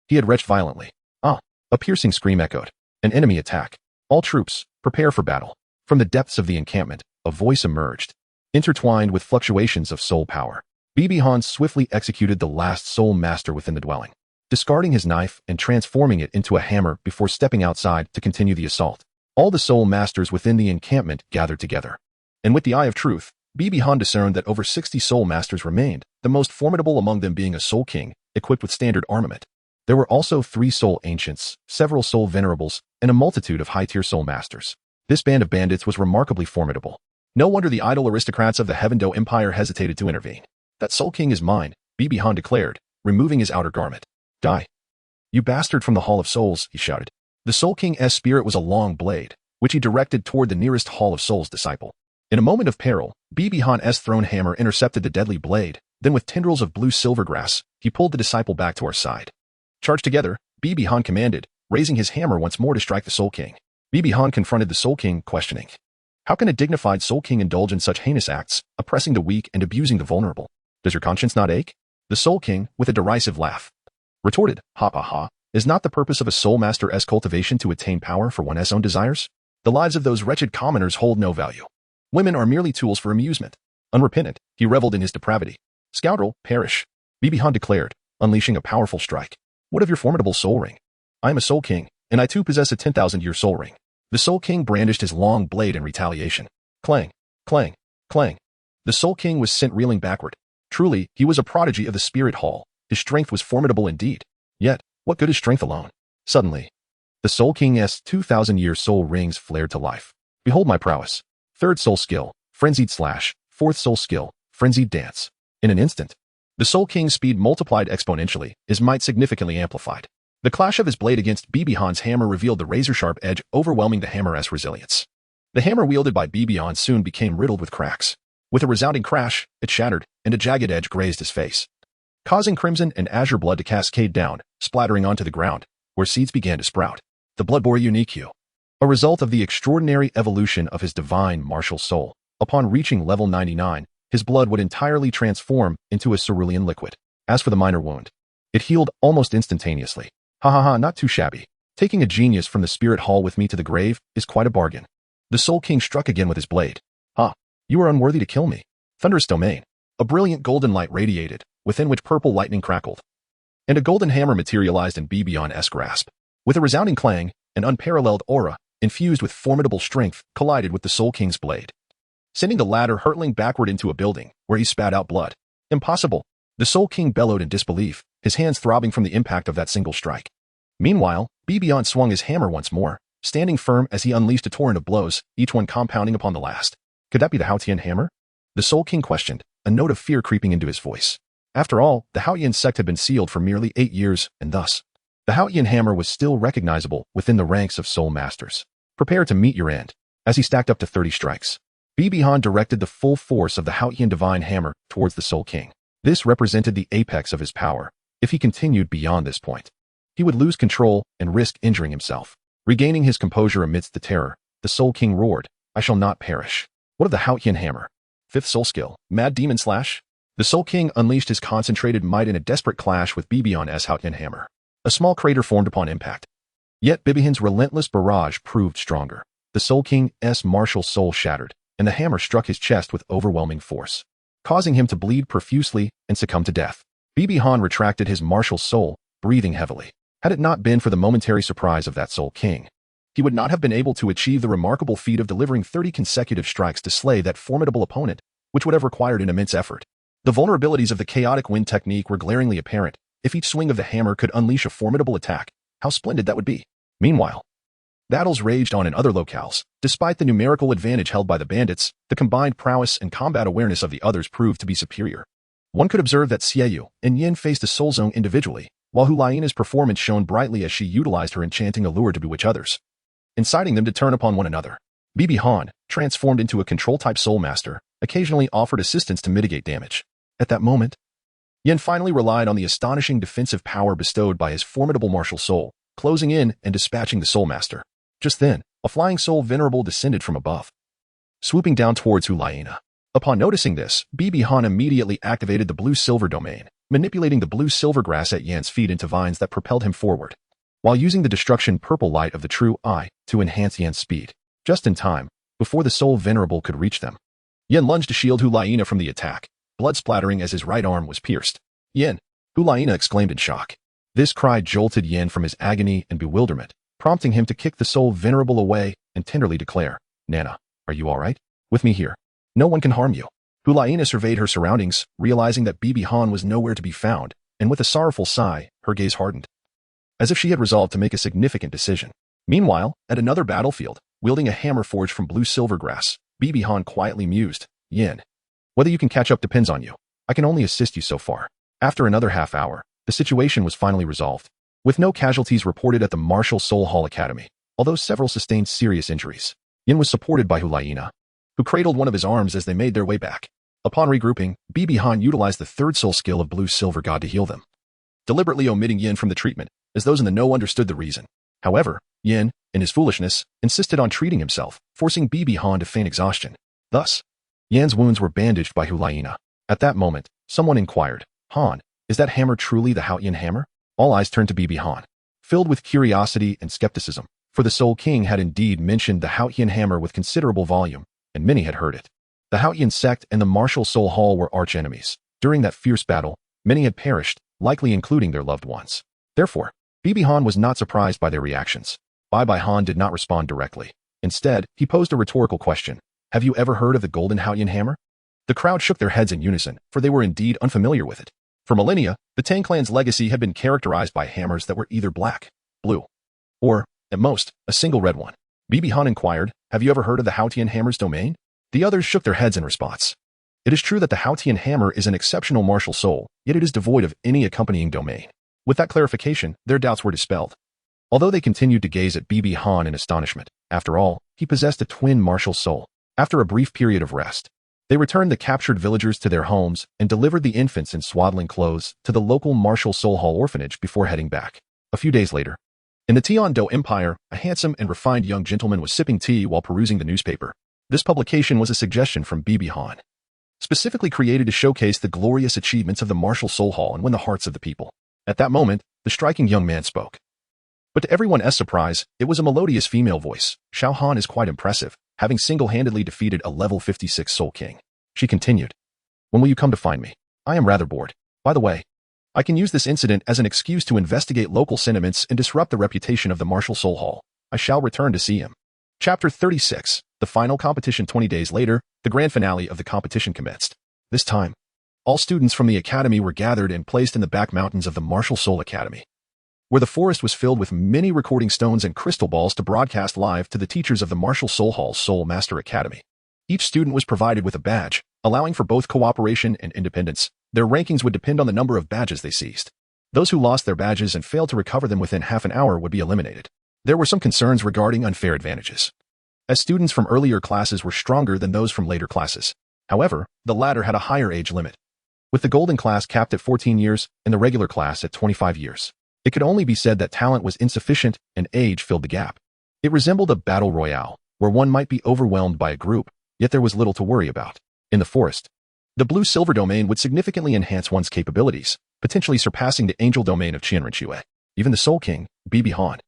he had retched violently. Ah! A piercing scream echoed. An enemy attack. All troops, prepare for battle. From the depths of the encampment, a voice emerged, intertwined with fluctuations of soul power. Bibi Han swiftly executed the last soul master within the dwelling, discarding his knife and transforming it into a hammer before stepping outside to continue the assault. All the soul masters within the encampment gathered together. And with the eye of truth, Bibi Han discerned that over 60 soul masters remained, the most formidable among them being a soul king, equipped with standard armament. There were also 3 soul ancients, several soul venerables, and a multitude of high-tier soul masters. This band of bandits was remarkably formidable. No wonder the idle aristocrats of the Heavendo Empire hesitated to intervene. That Soul King is mine, Bibi Han declared, removing his outer garment. Die. You bastard from the Hall of Souls, he shouted. The Soul King's spirit was a long blade, which he directed toward the nearest Hall of Souls disciple. In a moment of peril, Bibi Han's thrown hammer intercepted the deadly blade, then with tendrils of blue silver grass, he pulled the disciple back to our side. Charge together, Bibi Han commanded, raising his hammer once more to strike the Soul King. Bibi Han confronted the Soul King, questioning. How can a dignified Soul King indulge in such heinous acts, oppressing the weak and abusing the vulnerable? Does your conscience not ache? The Soul King, with a derisive laugh, retorted, ha ha ha, is not the purpose of a Soul Master's cultivation to attain power for one's own desires? The lives of those wretched commoners hold no value. Women are merely tools for amusement. Unrepentant, he reveled in his depravity. Scoundrel, perish, Bibi Han declared, unleashing a powerful strike. What of your formidable soul ring? I am a Soul King, and I too possess a 10,000-year soul ring. The Soul King brandished his long blade in retaliation. Clang, clang, clang. The Soul King was sent reeling backward. Truly, he was a prodigy of the Spirit Hall. His strength was formidable indeed. Yet, what good is strength alone? Suddenly, the Soul King's 2,000-year soul rings flared to life. Behold my prowess. Third soul skill, frenzied slash. Fourth soul skill, frenzied dance. In an instant, the Soul King's speed multiplied exponentially, his might significantly amplified. The clash of his blade against Bibi Han's hammer revealed the razor-sharp edge, overwhelming the hammer's resilience. The hammer wielded by Bibi Han soon became riddled with cracks. With a resounding crash, it shattered, and a jagged edge grazed his face, causing crimson and azure blood to cascade down, splattering onto the ground, where seeds began to sprout. The blood bore unique hue, a result of the extraordinary evolution of his divine martial soul. Upon reaching level 99, his blood would entirely transform into a cerulean liquid. As for the minor wound, it healed almost instantaneously. Ha ha ha, not too shabby. Taking a genius from the Spirit Hall with me to the grave is quite a bargain. The Soul King struck again with his blade. Ha! You are unworthy to kill me. Thunderous domain. A brilliant golden light radiated, within which purple lightning crackled, and a golden hammer materialized in Bibi Han's grasp. With a resounding clang, an unparalleled aura, infused with formidable strength, collided with the Soul King's blade, sending the latter hurtling backward into a building, where he spat out blood. Impossible! The Soul King bellowed in disbelief, his hands throbbing from the impact of that single strike. Meanwhile, Bibi Han swung his hammer once more, standing firm as he unleashed a torrent of blows, each one compounding upon the last. Could that be the Haotian hammer? The Soul King questioned, a note of fear creeping into his voice. After all, the Haotian sect had been sealed for merely 8 years, and thus, the Haotian hammer was still recognizable within the ranks of Soul Masters. Prepare to meet your end. As he stacked up to 30 strikes, Bibi Han directed the full force of the Haotian divine hammer towards the Soul King. This represented the apex of his power. If he continued beyond this point, he would lose control and risk injuring himself. Regaining his composure amidst the terror, the Soul King roared, I shall not perish. What of the Haotian hammer? Fifth soul skill, Mad Demon Slash. The Soul King unleashed his concentrated might in a desperate clash with Bibi Han's Haotian hammer. A small crater formed upon impact. Yet Bibi Han's relentless barrage proved stronger. The Soul King's martial soul shattered, and the hammer struck his chest with overwhelming force, causing him to bleed profusely and succumb to death. Bibi Han retracted his martial soul, breathing heavily. Had it not been for the momentary surprise of that Soul King, he would not have been able to achieve the remarkable feat of delivering 30 consecutive strikes to slay that formidable opponent, which would have required an immense effort. The vulnerabilities of the chaotic wind technique were glaringly apparent. If each swing of the hammer could unleash a formidable attack, how splendid that would be. Meanwhile, battles raged on in other locales. Despite the numerical advantage held by the bandits, the combined prowess and combat awareness of the others proved to be superior. One could observe that Xiaoyu and Yin faced a soul zone individually, while Hulaina's performance shone brightly as she utilized her enchanting allure to bewitch others, inciting them to turn upon one another. Bibi Han, transformed into a control-type soul master, occasionally offered assistance to mitigate damage. At that moment, Yin finally relied on the astonishing defensive power bestowed by his formidable martial soul, closing in and dispatching the soul master. Just then, a flying soul venerable descended from above, swooping down towards Hulaina. Upon noticing this, Bibi Han immediately activated the blue-silver domain, manipulating the blue-silver grass at Yan's feet into vines that propelled him forward, while using the destruction purple light of the true eye to enhance Yan's speed. Just in time, before the soul venerable could reach them, Yan lunged to shield Hulaina from the attack, blood splattering as his right arm was pierced. Yin! Hulaina exclaimed in shock. This cry jolted Yin from his agony and bewilderment, prompting him to kick the soul venerable away and tenderly declare, Nana, are you all right? With me here. No one can harm you. Hulaina surveyed her surroundings, realizing that Bibi Han was nowhere to be found, and with a sorrowful sigh, her gaze hardened, as if she had resolved to make a significant decision. Meanwhile, at another battlefield, wielding a hammer forged from blue silver grass, Bibi Han quietly mused. Yin. Whether you can catch up depends on you. I can only assist you so far. After another half hour, the situation was finally resolved, with no casualties reported at the Martial Soul Hall Academy, although several sustained serious injuries. Yin was supported by Hulaina, who cradled one of his arms as they made their way back. Upon regrouping, Bibi Han utilized the third soul skill of Blue Silver God to heal them, deliberately omitting Yin from the treatment, as those in the know understood the reason. However, Yin, in his foolishness, insisted on treating himself, forcing Bibi Han to feign exhaustion. Thus, Yan's wounds were bandaged by Hulaina. At that moment, someone inquired, Han, is that hammer truly the Haotian hammer? All eyes turned to Bibi Han, filled with curiosity and skepticism, for the Soul King had indeed mentioned the Haotian hammer with considerable volume, and many had heard it. The Haotian sect and the Martial Soul Hall were arch-enemies. During that fierce battle, many had perished, likely including their loved ones. Therefore, Bibi Han was not surprised by their reactions. Bai Han did not respond directly. Instead, he posed a rhetorical question. Have you ever heard of the Golden Haotian Hammer? The crowd shook their heads in unison, for they were indeed unfamiliar with it. For millennia, the Tang clan's legacy had been characterized by hammers that were either black, blue, or, at most, a single red one. Bibi Han inquired, have you ever heard of the Haotian hammer's domain? The others shook their heads in response. It is true that the Haotian hammer is an exceptional martial soul, yet it is devoid of any accompanying domain. With that clarification, their doubts were dispelled. Although they continued to gaze at Bibi Han in astonishment, after all, he possessed a twin martial soul. After a brief period of rest, they returned the captured villagers to their homes and delivered the infants in swaddling clothes to the local Martial Soul Hall orphanage before heading back. A few days later, in the Qian Empire, a handsome and refined young gentleman was sipping tea while perusing the newspaper. This publication was a suggestion from Bibi Han, specifically created to showcase the glorious achievements of the Martial Soul Hall and win the hearts of the people. At that moment, the striking young man spoke. But to everyone's surprise, it was a melodious female voice. Xiaogang is quite impressive, having single-handedly defeated a level 56 Soul King. She continued. When will you come to find me? I am rather bored. By the way, I can use this incident as an excuse to investigate local sentiments and disrupt the reputation of the Martial Soul Hall. I shall return to see him. Chapter 36. The final competition. 20 days later, the grand finale of the competition commenced. This time, all students from the academy were gathered and placed in the back mountains of the Martial Soul Academy, where the forest was filled with many recording stones and crystal balls to broadcast live to the teachers of the Martial Soul Hall's Soul Master Academy. Each student was provided with a badge, allowing for both cooperation and independence. Their rankings would depend on the number of badges they seized. Those who lost their badges and failed to recover them within half an hour would be eliminated. There were some concerns regarding unfair advantages, as students from earlier classes were stronger than those from later classes. However, the latter had a higher age limit, with the golden class capped at 14 years and the regular class at 25 years. It could only be said that talent was insufficient and age filled the gap. It resembled a battle royale, where one might be overwhelmed by a group, yet there was little to worry about. In the forest, the blue-silver domain would significantly enhance one's capabilities, potentially surpassing the angel domain of Qian Renxue. Even the Soul King, Bibi Han,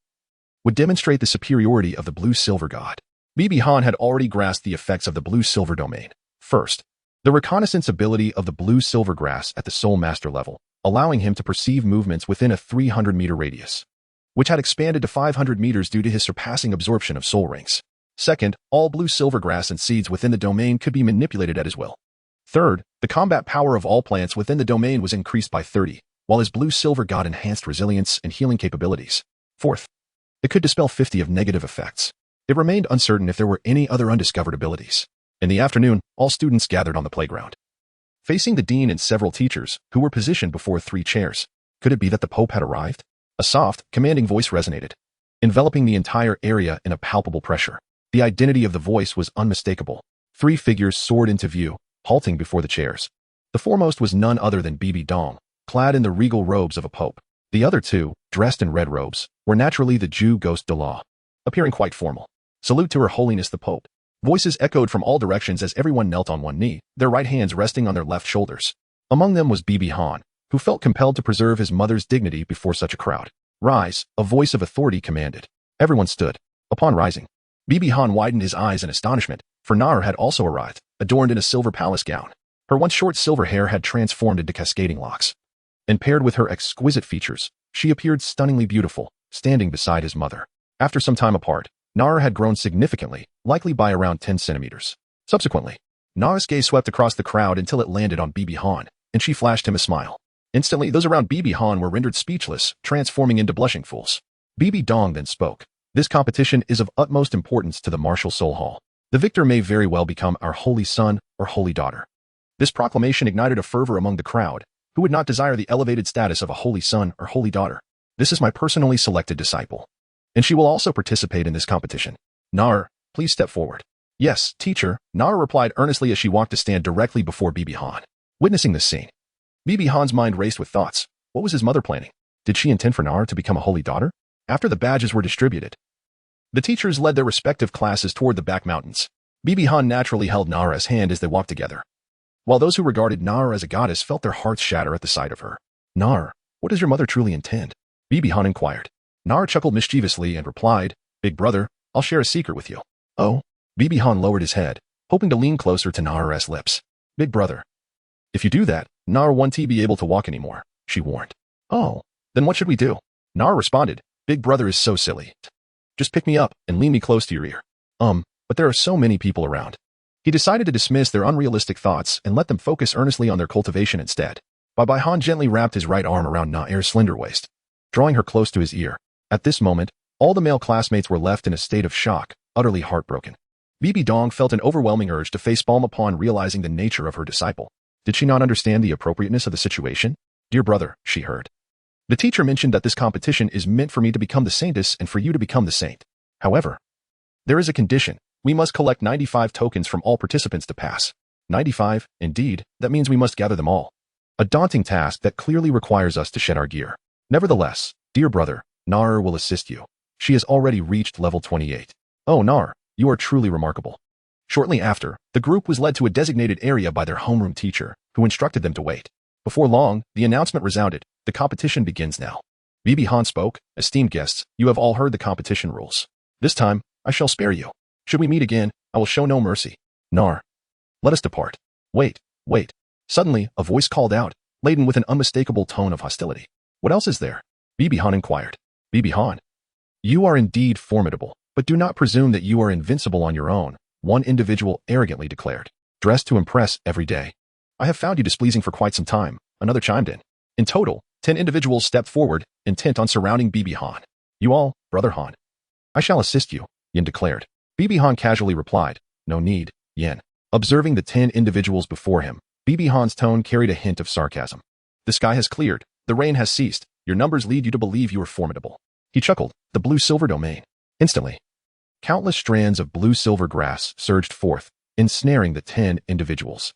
would demonstrate the superiority of the blue-silver god. Bibi Han had already grasped the effects of the blue-silver domain. First, the reconnaissance ability of the blue-silver grass at the Soul Master level, allowing him to perceive movements within a 300-meter radius, which had expanded to 500 meters due to his surpassing absorption of soul rings. Second, all blue-silver grass and seeds within the domain could be manipulated at his will. Third, the combat power of all plants within the domain was increased by 30, while his blue-silver god enhanced resilience and healing capabilities. Fourth, it could dispel 50 of negative effects. It remained uncertain if there were any other undiscovered abilities. In the afternoon, all students gathered on the playground, facing the dean and several teachers, who were positioned before 3 chairs. Could it be that the Pope had arrived? A soft, commanding voice resonated, enveloping the entire area in a palpable pressure. The identity of the voice was unmistakable. 3 figures soared into view, halting before the chairs. The foremost was none other than Bibi Dong, clad in the regal robes of a pope. The other 2, dressed in red robes, were naturally the Jew ghost Douluo, appearing quite formal. Salute to Her Holiness the Pope. Voices echoed from all directions as everyone knelt on one knee, their right hands resting on their left shoulders. Among them was Bibi Han, who felt compelled to preserve his mother's dignity before such a crowd. Rise, a voice of authority commanded. Everyone stood. Upon rising, Bibi Han widened his eyes in astonishment, for Nar had also arrived, adorned in a silver palace gown. Her once short silver hair had transformed into cascading locks, and paired with her exquisite features, she appeared stunningly beautiful, standing beside his mother. After some time apart, Nar had grown significantly, likely by around 10 centimeters. Subsequently, Nar's gaze swept across the crowd until it landed on Bibi Han, and she flashed him a smile. Instantly, those around Bibi Han were rendered speechless, transforming into blushing fools. Bibi Dong then spoke. This competition is of utmost importance to the Martial Soul Hall. The victor may very well become our holy son or holy daughter. This proclamation ignited a fervor among the crowd, who would not desire the elevated status of a holy son or holy daughter. This is my personally selected disciple, and she will also participate in this competition. Nar, please step forward. Yes, teacher, Nar replied earnestly as she walked to stand directly before Bibi Han. Witnessing this scene, Bibi Han's mind raced with thoughts. What was his mother planning? Did she intend for Nar to become a holy daughter? After the badges were distributed, the teachers led their respective classes toward the back mountains. Bibi Han naturally held Nara's hand as they walked together, while those who regarded Nara as a goddess felt their hearts shatter at the sight of her. Nar, what does your mother truly intend? Bibi Han inquired. Nar chuckled mischievously and replied, Big brother, I'll share a secret with you. Oh? Bibi Han lowered his head, hoping to lean closer to Nara's lips. Big brother. If you do that, Nar won't be able to walk anymore, she warned. Oh, then what should we do? Nar responded, Big brother is so silly. Just pick me up and lean me close to your ear. But there are so many people around. He decided to dismiss their unrealistic thoughts and let them focus earnestly on their cultivation instead. Bibi Han gently wrapped his right arm around Nair's slender waist, drawing her close to his ear. At this moment, all the male classmates were left in a state of shock, utterly heartbroken. Bibi Dong felt an overwhelming urge to facepalm upon realizing the nature of her disciple. Did she not understand the appropriateness of the situation? Dear brother, she heard. The teacher mentioned that this competition is meant for me to become the saintess and for you to become the saint. However, there is a condition. We must collect 95 tokens from all participants to pass. 95, indeed, that means we must gather them all. A daunting task that clearly requires us to shed our gear. Nevertheless, dear brother, Nar will assist you. She has already reached level 28. Oh Nar, you are truly remarkable. Shortly after, the group was led to a designated area by their homeroom teacher, who instructed them to wait. Before long, the announcement resounded. The competition begins now. Bibi Han spoke, esteemed guests, you have all heard the competition rules. This time, I shall spare you. Should we meet again, I will show no mercy. Nar. Let us depart. Wait, wait. Suddenly, a voice called out, laden with an unmistakable tone of hostility. What else is there? Bibi Han inquired. Bibi Han. You are indeed formidable, but do not presume that you are invincible on your own, one individual arrogantly declared. Dressed to impress every day. I have found you displeasing for quite some time, another chimed in. In total, 10 individuals stepped forward, intent on surrounding Bibi Han. You all, Brother Han. I shall assist you, Yin declared. Bibi Han casually replied, no need, Yin. Observing the 10 individuals before him, Bibi Han's tone carried a hint of sarcasm. The sky has cleared, the rain has ceased, your numbers lead you to believe you are formidable. He chuckled, the blue-silver domain. Instantly, countless strands of blue-silver grass surged forth, ensnaring the 10 individuals.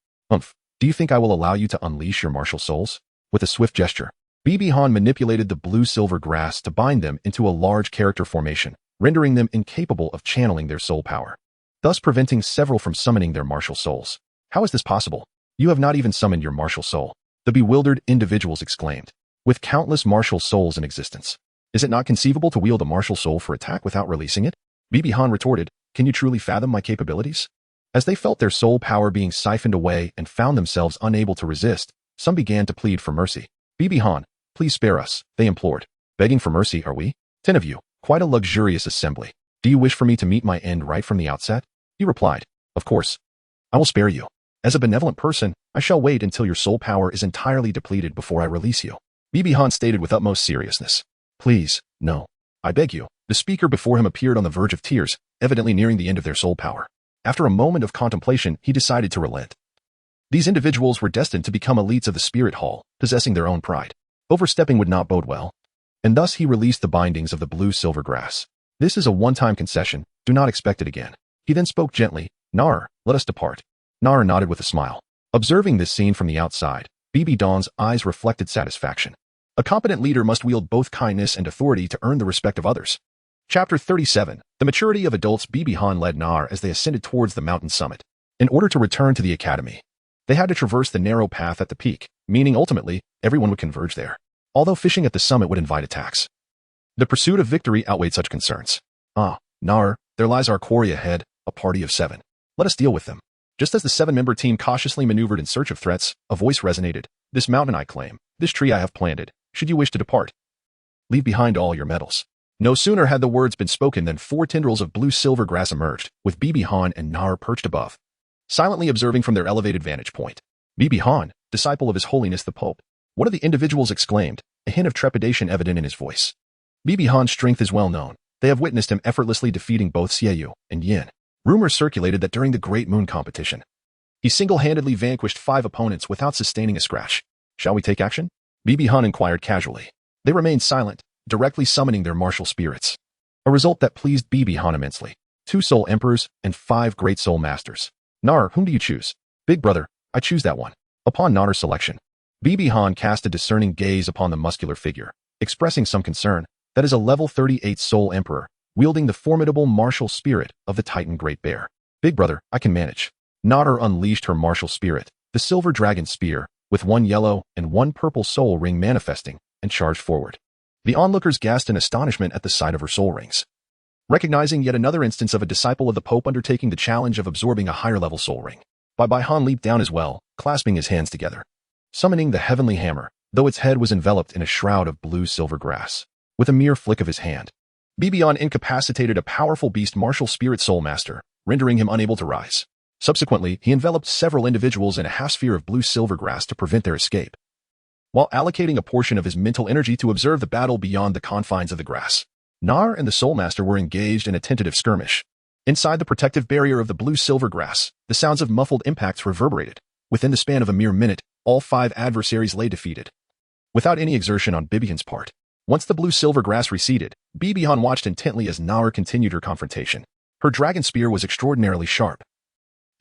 Do you think I will allow you to unleash your martial souls? With a swift gesture, Bibi Han manipulated the blue-silver grass to bind them into a large character formation, rendering them incapable of channeling their soul power, thus preventing several from summoning their martial souls. How is this possible? You have not even summoned your martial soul, the bewildered individuals exclaimed. With countless martial souls in existence, is it not conceivable to wield a martial soul for attack without releasing it? Bibi Han retorted, can you truly fathom my capabilities? As they felt their soul power being siphoned away and found themselves unable to resist, some began to plead for mercy. Bibi Han, please spare us, they implored. Begging for mercy, are we? 10 of you. Quite a luxurious assembly. Do you wish for me to meet my end right from the outset? He replied, of course. I will spare you. As a benevolent person, I shall wait until your soul power is entirely depleted before I release you. Bibi Han stated with utmost seriousness. Please, no. I beg you. The speaker before him appeared on the verge of tears, evidently nearing the end of their soul power. After a moment of contemplation, he decided to relent. These individuals were destined to become elites of the spirit hall, possessing their own pride. Overstepping would not bode well. And thus he released the bindings of the blue-silver grass. This is a one-time concession, do not expect it again. He then spoke gently, Nar, let us depart. Nar nodded with a smile. Observing this scene from the outside, Bibi Dong's eyes reflected satisfaction. A competent leader must wield both kindness and authority to earn the respect of others. Chapter 37. The maturity of adults. Bibi Han led Nar as they ascended towards the mountain summit. In order to return to the academy, they had to traverse the narrow path at the peak, meaning ultimately, everyone would converge there. Although fishing at the summit would invite attacks, the pursuit of victory outweighed such concerns. Nar, there lies our quarry ahead, a party of 7. Let us deal with them. Just as the 7-member team cautiously maneuvered in search of threats, a voice resonated. This mountain I claim, this tree I have planted, should you wish to depart. Leave behind all your metals. No sooner had the words been spoken than 4 tendrils of blue-silver grass emerged, with Bibi Han and Nar perched above, silently observing from their elevated vantage point. Bibi Han, disciple of His Holiness the Pope. One of the individuals exclaimed, a hint of trepidation evident in his voice. Bibi Han's strength is well known. They have witnessed him effortlessly defeating both Xiaoyu and Yin. Rumors circulated that during the Great Moon competition, he single-handedly vanquished 5 opponents without sustaining a scratch. Shall we take action? Bibi Han inquired casually. They remained silent, directly summoning their martial spirits. A result that pleased Bibi Han immensely. 2 soul emperors and 5 great soul masters. Nar, whom do you choose? Big brother, I choose that one. Upon Nar's selection, Bibi Han cast a discerning gaze upon the muscular figure, expressing some concern. That is a level 38 soul emperor, wielding the formidable martial spirit of the Titan Great Bear. Big brother, I can manage. Nar unleashed her martial spirit, the silver dragon spear, with 1 yellow and 1 purple soul ring manifesting, and charged forward. The onlookers gasped in astonishment at the sight of her soul rings. Recognizing yet another instance of a disciple of the Pope undertaking the challenge of absorbing a higher-level soul ring, Bai Han leaped down as well, clasping his hands together. Summoning the heavenly hammer, though its head was enveloped in a shroud of blue-silver grass. With a mere flick of his hand, Bibi Han incapacitated a powerful beast martial spirit soul master, rendering him unable to rise. Subsequently, he enveloped several individuals in a half-sphere of blue-silver grass to prevent their escape, while allocating a portion of his mental energy to observe the battle beyond the confines of the grass. Nar and the Soul Master were engaged in a tentative skirmish. Inside the protective barrier of the blue-silver grass, the sounds of muffled impacts reverberated. Within the span of a mere minute, all 5 adversaries lay defeated, without any exertion on Bibi Han's part. Once the blue-silver grass receded, Bibi Han watched intently as Nar continued her confrontation. Her dragon spear was extraordinarily sharp,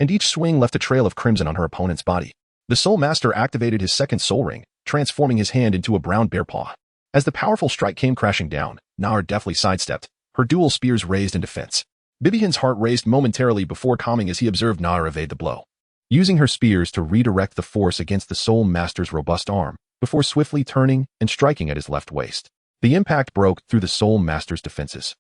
and each swing left a trail of crimson on her opponent's body. The Soul Master activated his second soul ring, transforming his hand into a brown bear paw. As the powerful strike came crashing down, Nar deftly sidestepped, her dual spears raised in defense. Bibi Han's heart raced momentarily before calming as he observed Nar evade the blow, using her spears to redirect the force against the Soul Master's robust arm, before swiftly turning and striking at his left waist. The impact broke through the Soul Master's defenses,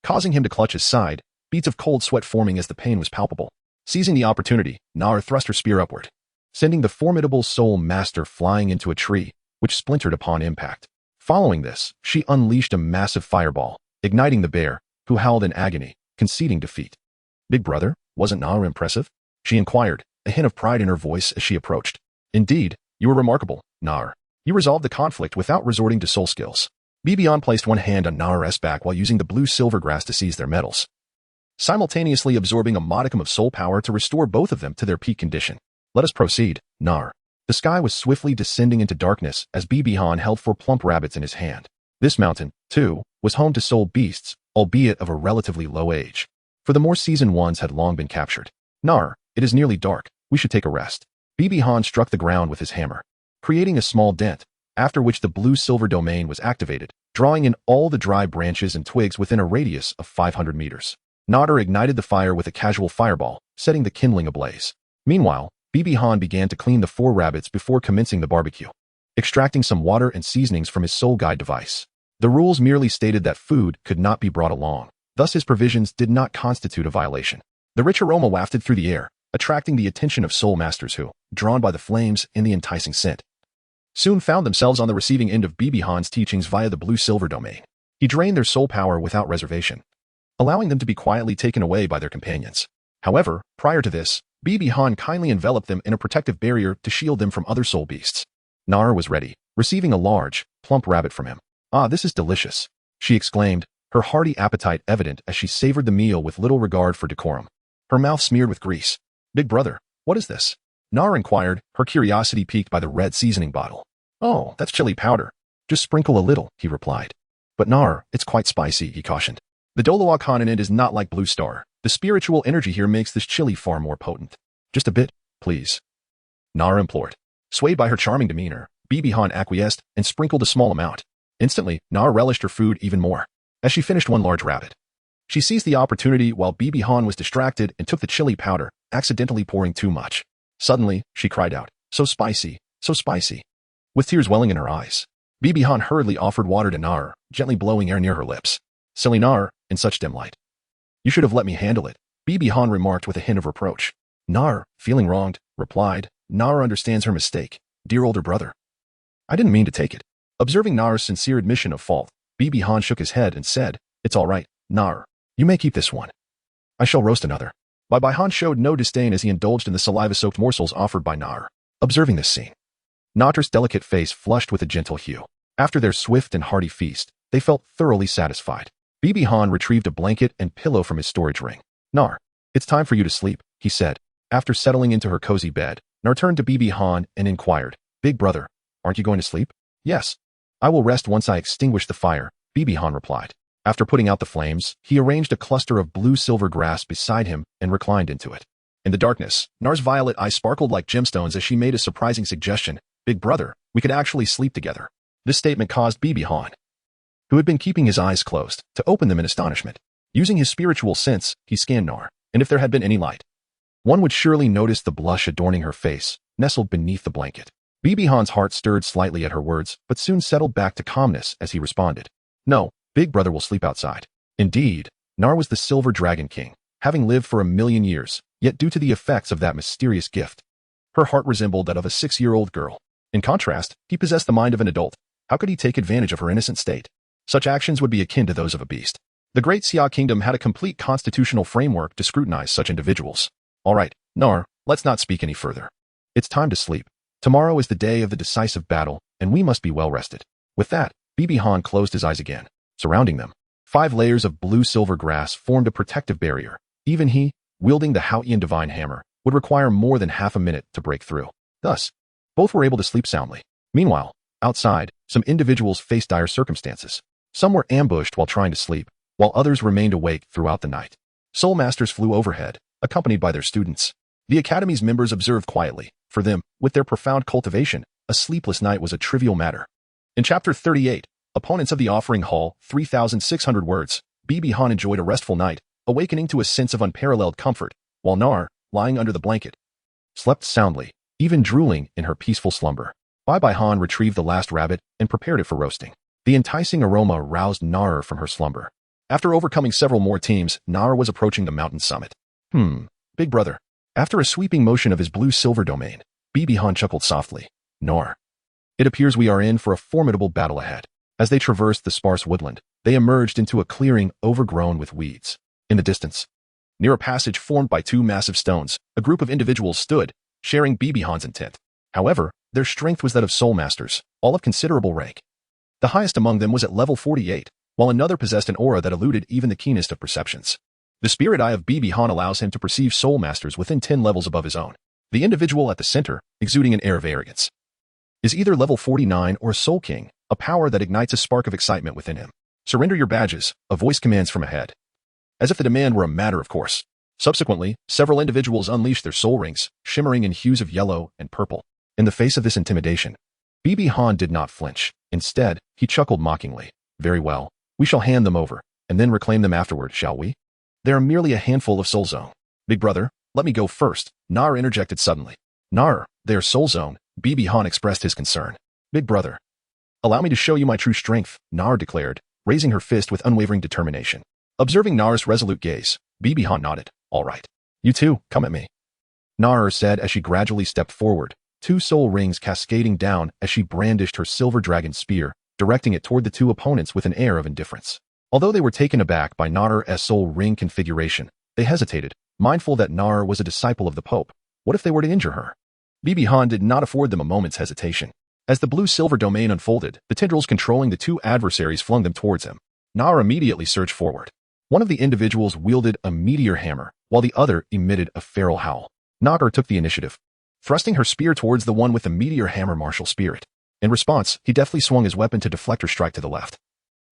causing him to clutch his side, beads of cold sweat forming as the pain was palpable. Seizing the opportunity, Nar thrust her spear upward, sending the formidable Soul Master flying into a tree, which splintered upon impact. Following this, she unleashed a massive fireball, igniting the bear, who howled in agony, conceding defeat. Big brother, wasn't Nar impressive? She inquired, a hint of pride in her voice as she approached. Indeed, you were remarkable, Nar. You resolved the conflict without resorting to soul skills. Bibi Han placed one hand on Nar's back while using the blue-silver grass to seize their metals, simultaneously absorbing a modicum of soul power to restore both of them to their peak condition. Let us proceed, Nar. The sky was swiftly descending into darkness as Bibi Han held 4 plump rabbits in his hand. This mountain, too, was home to soul beasts, albeit of a relatively low age, for the more seasoned ones had long been captured. Nar, it is nearly dark, we should take a rest. Bibi Han struck the ground with his hammer, creating a small dent, after which the blue-silver domain was activated, drawing in all the dry branches and twigs within a radius of 500 meters. Nar ignited the fire with a casual fireball, setting the kindling ablaze. Meanwhile, Bibi Han began to clean the 4 rabbits before commencing the barbecue, extracting some water and seasonings from his soul guide device. The rules merely stated that food could not be brought along, thus his provisions did not constitute a violation. The rich aroma wafted through the air, attracting the attention of soul masters who, drawn by the flames and the enticing scent, soon found themselves on the receiving end of Bibi Han's teachings via the blue-silver domain. He drained their soul power without reservation, allowing them to be quietly taken away by their companions. However, prior to this, Bibi Han kindly enveloped them in a protective barrier to shield them from other soul beasts. Nar was ready, receiving a large, plump rabbit from him. Ah, this is delicious, she exclaimed, her hearty appetite evident as she savored the meal with little regard for decorum, her mouth smeared with grease. Big brother, what is this? Nar inquired, her curiosity piqued by the red seasoning bottle. Oh, that's chili powder. Just sprinkle a little, he replied. But Nar, it's quite spicy, he cautioned. The Douluo Continent is not like Blue Star. The spiritual energy here makes this chili far more potent. Just a bit, please, Nar implored. Swayed by her charming demeanor, Bibi Han acquiesced and sprinkled a small amount. Instantly, Nar relished her food even more. As she finished one large rabbit, she seized the opportunity while Bibi Han was distracted and took the chili powder, accidentally pouring too much. Suddenly, she cried out, so spicy, so spicy. With tears welling in her eyes, Bibi Han hurriedly offered water to Nar, gently blowing air near her lips. Silly Nar, in such dim light. You should have let me handle it, Bibi Han remarked with a hint of reproach. Nar, feeling wronged, replied, Nar understands her mistake, dear older brother. I didn't mean to take it. Observing Nar's sincere admission of fault, Bibi Han shook his head and said, It's all right, Nar. You may keep this one. I shall roast another. Bai Han showed no disdain as he indulged in the saliva-soaked morsels offered by Nar. Observing this scene, Nar's delicate face flushed with a gentle hue. After their swift and hearty feast, they felt thoroughly satisfied. Bibi Han retrieved a blanket and pillow from his storage ring. Nar, It's time for you to sleep, he said. After settling into her cozy bed, Nar turned to Bibi Han and inquired, Big brother, aren't you going to sleep? Yes. I will rest once I extinguish the fire, Bibi Han replied. After putting out the flames, he arranged a cluster of blue-silver grass beside him and reclined into it. In the darkness, Nar's violet eyes sparkled like gemstones as she made a surprising suggestion. Big brother, we could actually sleep together. This statement caused Bibi Han, who had been keeping his eyes closed, to open them in astonishment. Using his spiritual sense, he scanned Nar, and if there had been any light, one would surely notice the blush adorning her face, nestled beneath the blanket. Bibi Han's heart stirred slightly at her words, but soon settled back to calmness as he responded. No, Big brother will sleep outside. Indeed, Nar was the Silver Dragon King, having lived for 1,000,000 years, yet due to the effects of that mysterious gift, her heart resembled that of a 6-year-old girl. In contrast, he possessed the mind of an adult. How could he take advantage of her innocent state? Such actions would be akin to those of a beast. The Great Xia Kingdom had a complete constitutional framework to scrutinize such individuals. All right, Nar, let's not speak any further. It's time to sleep. Tomorrow is the day of the decisive battle, and we must be well rested. With that, Bibi Han closed his eyes again. Surrounding them, 5 layers of blue-silver grass formed a protective barrier. Even he, wielding the Qian divine hammer, would require more than half a minute to break through. Thus, both were able to sleep soundly. Meanwhile, outside, some individuals faced dire circumstances. Some were ambushed while trying to sleep, while others remained awake throughout the night. Soul Masters flew overhead, accompanied by their students. The Academy's members observed quietly. For them, with their profound cultivation, a sleepless night was a trivial matter. In Chapter 38, Opponents of the Offering Hall, 3,600 words, Bibi Han enjoyed a restful night, awakening to a sense of unparalleled comfort, while Nar, lying under the blanket, slept soundly, even drooling in her peaceful slumber. Bibi Han retrieved the last rabbit and prepared it for roasting. The enticing aroma roused Nar from her slumber. After overcoming several more teams, Nar was approaching the mountain summit. Big brother. After a sweeping motion of his blue-silver domain, Bibi Han chuckled softly. Nar. It appears we are in for a formidable battle ahead. As they traversed the sparse woodland, they emerged into a clearing overgrown with weeds. In the distance, near a passage formed by 2 massive stones, a group of individuals stood, sharing Bibi Han's intent. However, their strength was that of soul masters, all of considerable rank. The highest among them was at level 48, while another possessed an aura that eluded even the keenest of perceptions. The spirit eye of Bibi Han allows him to perceive soul masters within 10 levels above his own. The individual at the center, exuding an air of arrogance, is either level 49 or Soul King, a power that ignites a spark of excitement within him. Surrender your badges, a voice commands from ahead. As if the demand were a matter of course. Subsequently, several individuals unleashed their soul rings, shimmering in hues of yellow and purple. In the face of this intimidation, Bibi Han did not flinch. Instead, he chuckled mockingly. Very well, we shall hand them over, and then reclaim them afterward, shall we? They are merely a handful of soul zone. Big brother, let me go first, Nar interjected suddenly. Nar, they are soul zone, Bibi Han expressed his concern. Big brother. Allow me to show you my true strength, Nar declared, raising her fist with unwavering determination. Observing Nar's resolute gaze, Bibi Han nodded. All right. You too, come at me. Nar said as she gradually stepped forward, 2 soul rings cascading down as she brandished her silver dragon spear, directing it toward the 2 opponents with an air of indifference. Although they were taken aback by Nar's soul ring configuration, they hesitated, mindful that Nar was a disciple of the Pope. What if they were to injure her? Bibi Han did not afford them a moment's hesitation. As the blue-silver domain unfolded, the tendrils controlling the 2 adversaries flung them towards him. Nar immediately surged forward. One of the individuals wielded a meteor hammer, while the other emitted a feral howl. Nar took the initiative, thrusting her spear towards the one with the meteor hammer martial spirit. In response, he deftly swung his weapon to deflect her strike to the left,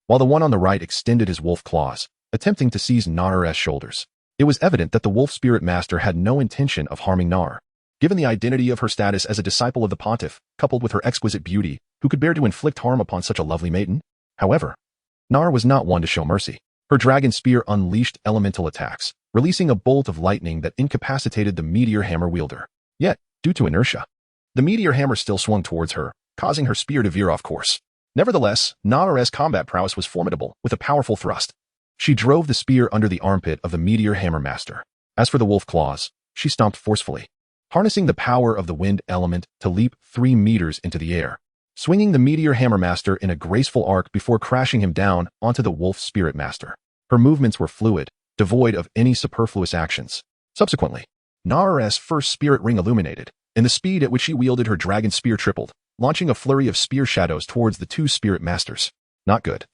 while the one on the right extended his wolf claws, attempting to seize Nar's shoulders. It was evident that the wolf spirit master had no intention of harming Nar. Given the identity of her status as a disciple of the pontiff, coupled with her exquisite beauty, who could bear to inflict harm upon such a lovely maiden? However, Nar was not one to show mercy. Her dragon spear unleashed elemental attacks, releasing a bolt of lightning that incapacitated the meteor hammer wielder. Yet, due to inertia, the meteor hammer still swung towards her, causing her spear to veer off course. Nevertheless, Nar's combat prowess was formidable, with a powerful thrust. She drove the spear under the armpit of the meteor hammer master. As for the wolf claws, she stomped forcefully, harnessing the power of the wind element to leap 3 meters into the air, swinging the meteor hammer master in a graceful arc before crashing him down onto the wolf spirit master. Her movements were fluid, devoid of any superfluous actions. Subsequently, Nar's first spirit ring illuminated, and the speed at which she wielded her dragon spear tripled, launching a flurry of spear shadows towards the 2 spirit masters. Not good.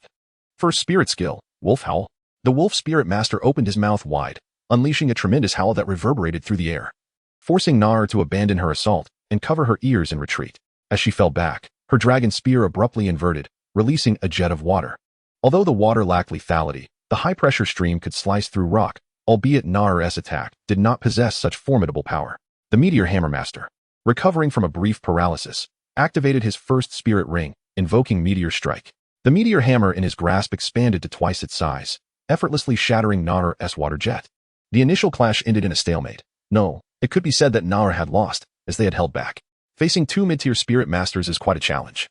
First spirit skill, Wolf Howl. The wolf spirit master opened his mouth wide, unleashing a tremendous howl that reverberated through the air, forcing Nar to abandon her assault and cover her ears in retreat. As she fell back, her dragon spear abruptly inverted, releasing a jet of water. Although the water lacked lethality, the high-pressure stream could slice through rock, albeit Nar's attack did not possess such formidable power. The Meteor Hammer Master, recovering from a brief paralysis, activated his first spirit ring, invoking Meteor Strike. The meteor hammer in his grasp expanded to twice its size, effortlessly shattering Nar's water jet. The initial clash ended in a stalemate. No, it could be said that Nar had lost, as they had held back. Facing two mid-tier spirit masters is quite a challenge.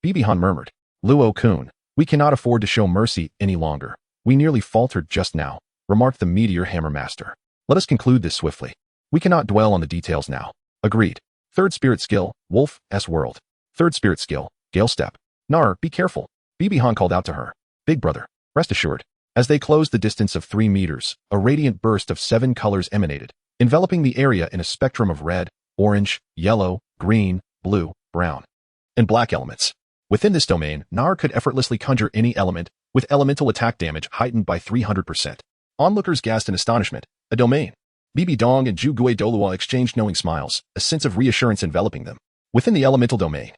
Bibihan murmured, Luo-kun, we cannot afford to show mercy any longer. We nearly faltered just now, remarked the Meteor Hammer Master. Let us conclude this swiftly. We cannot dwell on the details now. Agreed. Third spirit skill, Wolf's World. Third spirit skill, Gale Step. Nar, be careful. Bibihan called out to her. Big brother, rest assured. As they closed the distance of 3 meters, a radiant burst of 7 colors emanated, enveloping the area in a spectrum of red, orange, yellow, green, blue, brown, and black elements. Within this domain, Nar could effortlessly conjure any element, with elemental attack damage heightened by 300%. Onlookers gasped in astonishment. A domain. Bibi Dong and Zhu Gui Douluo exchanged knowing smiles, a sense of reassurance enveloping them. Within the elemental domain,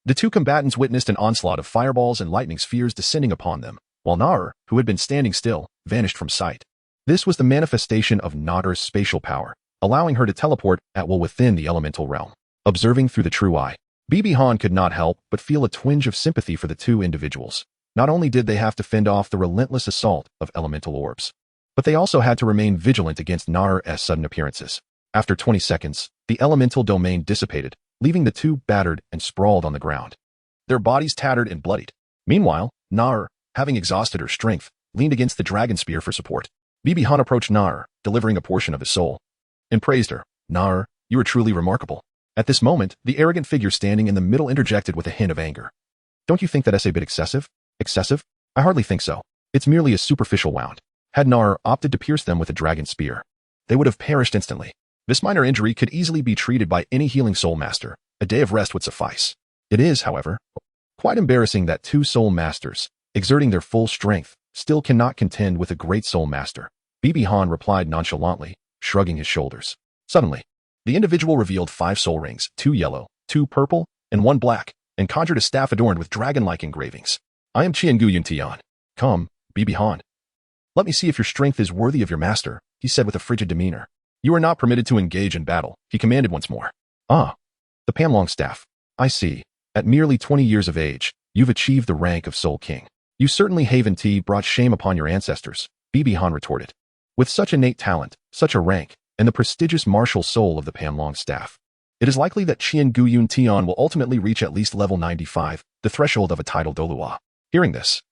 the two combatants witnessed an onslaught of fireballs and lightning spheres descending upon them, while Nar, who had been standing still, vanished from sight. This was the manifestation of Nar's spatial power, allowing her to teleport at will within the elemental realm. Observing through the true eye, Bibihan could not help but feel a twinge of sympathy for the two individuals. Not only did they have to fend off the relentless assault of elemental orbs, but they also had to remain vigilant against Nar's sudden appearances. After 20 seconds, the elemental domain dissipated, leaving the two battered and sprawled on the ground, their bodies tattered and bloodied. Meanwhile, Nar, having exhausted her strength, leaned against the dragon spear for support. Bibihan approached Nar, delivering a portion of his soul, and praised her. Nar, you are truly remarkable. At this moment, the arrogant figure standing in the middle interjected with a hint of anger. Don't you think that's a bit excessive? Excessive? I hardly think so. It's merely a superficial wound. Had Nar opted to pierce them with a dragon spear, they would have perished instantly. This minor injury could easily be treated by any healing soul master. A day of rest would suffice. It is, however, quite embarrassing that two soul masters, exerting their full strength, still cannot contend with a great soul master. Bibihan replied nonchalantly, shrugging his shoulders. Suddenly, the individual revealed 5 soul rings, 2 yellow, 2 purple, and 1 black, and conjured a staff adorned with dragon-like engravings. I am Qian Tian. Come, Bibihan. Let me see if your strength is worthy of your master, he said with a frigid demeanor. You are not permitted to engage in battle, he commanded once more. Ah, the Panlong staff. I see. At merely 20 years of age, you've achieved the rank of Soul King. You certainly Haven T brought shame upon your ancestors, Bibihan retorted. With such innate talent, such a rank, and the prestigious martial soul of the Panlong staff, it is likely that Qian Tian will ultimately reach at least level 95, the threshold of a title Douluo. Hearing this,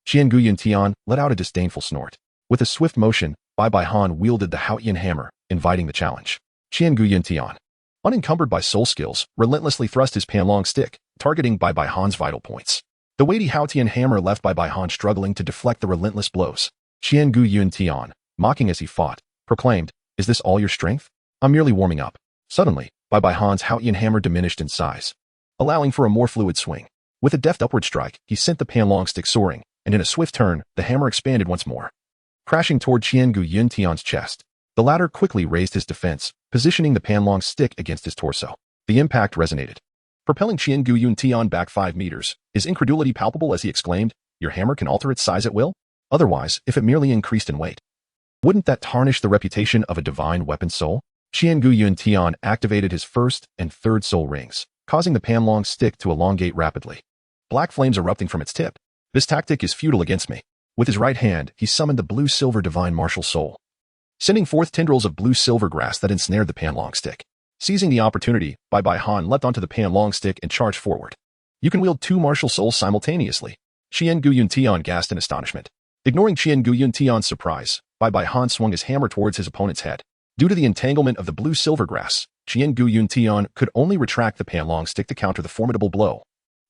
Qian Tian let out a disdainful snort. With a swift motion, Bai Han wielded the Haotian hammer, inviting the challenge. Qian Tian, unencumbered by soul skills, relentlessly thrust his Panlong stick, targeting Bai Han's vital points. The weighty Haotian hammer left Bai Han struggling to deflect the relentless blows. Qian Tian, mocking as he fought, proclaimed, Is this all your strength? I'm merely warming up. Suddenly, Bai Han's Haotian hammer diminished in size, allowing for a more fluid swing. With a deft upward strike, he sent the Panlong stick soaring, and in a swift turn, the hammer expanded once more, crashing toward Qian Tian's chest. The latter quickly raised his defense, positioning the Panlong stick against his torso. The impact resonated, propelling Qian Tian back 5 meters. His incredulity palpable as he exclaimed, Your hammer can alter its size at will? Otherwise, if it merely increased in weight, wouldn't that tarnish the reputation of a divine weapon soul? Qian Tian activated his first and third soul rings, causing the Panlong stick to elongate rapidly, black flames erupting from its tip. This tactic is futile against me. With his right hand, he summoned the blue-silver divine martial soul, sending forth tendrils of blue-silver grass that ensnared the Panlong stick. Seizing the opportunity, Bai Han leapt onto the Panlong stick and charged forward. You can wield 2 martial souls simultaneously. Qian Tian gasped in astonishment. Ignoring Qian Tian's surprise, Bai Han swung his hammer towards his opponent's head. Due to the entanglement of the blue-silver grass, Qian Tian could only retract the Panlong stick to counter the formidable blow.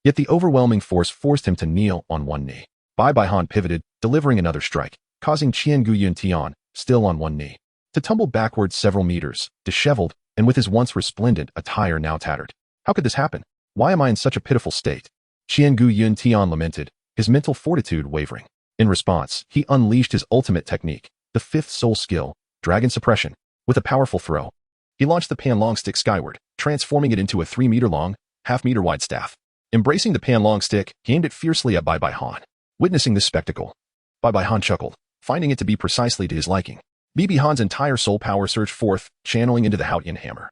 Yet the overwhelming force forced him to kneel on one knee. Bai Han pivoted, delivering another strike, causing Qian Tian, still on one knee, to tumble backwards several meters, disheveled, and with his once resplendent attire now tattered. How could this happen? Why am I in such a pitiful state? Qian Tian lamented, his mental fortitude wavering. In response, he unleashed his ultimate technique, the 5th soul skill, Dragon suppression. With a powerful throw, he launched the Panlong stick skyward, transforming it into a 3-meter-long, half-meter-wide staff. Embracing the Panlong stick, he aimed it fiercely at Bai Bai Han. Witnessing this spectacle, Bai Bai Han chuckled, finding it to be precisely to his liking. Bibi Han's entire soul power surged forth, channeling into the Haotian hammer,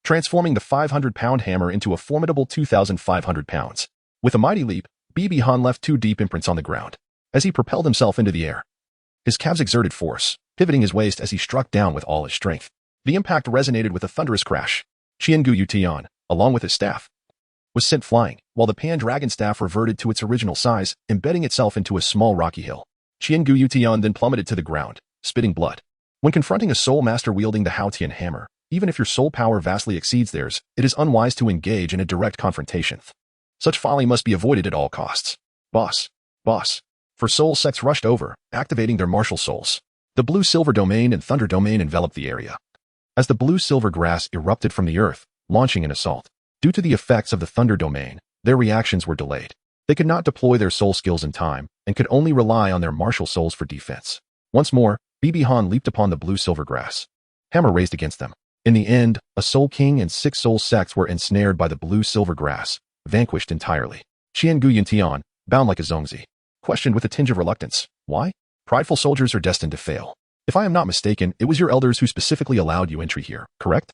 transforming the 500-pound hammer into a formidable 2,500 pounds. With a mighty leap, Bibi Han left 2 deep imprints on the ground. As he propelled himself into the air, his calves exerted force, pivoting his waist as he struck down with all his strength. The impact resonated with a thunderous crash. Qian Tian, along with his staff, was sent flying, while the Pan-Dragon staff reverted to its original size, embedding itself into a small rocky hill. Qian Tian then plummeted to the ground, spitting blood. When confronting a soul master wielding the Haotian hammer, even if your soul power vastly exceeds theirs, it is unwise to engage in a direct confrontation. Such folly must be avoided at all costs. Boss. For soul sects rushed over, activating their martial souls. The blue-silver domain and thunder domain enveloped the area. As the blue-silver grass erupted from the earth, launching an assault. Due to the effects of the thunder domain, their reactions were delayed. They could not deploy their soul skills in time, and could only rely on their martial souls for defense. Once more, Bibi Han leaped upon the blue-silver grass. Hammer raised against them. In the end, a soul king and 6 soul sects were ensnared by the blue-silver grass, vanquished entirely. Qian Tian, bound like a zongzi, questioned with a tinge of reluctance. Why? Prideful soldiers are destined to fail. If I am not mistaken, it was your elders who specifically allowed you entry here, correct?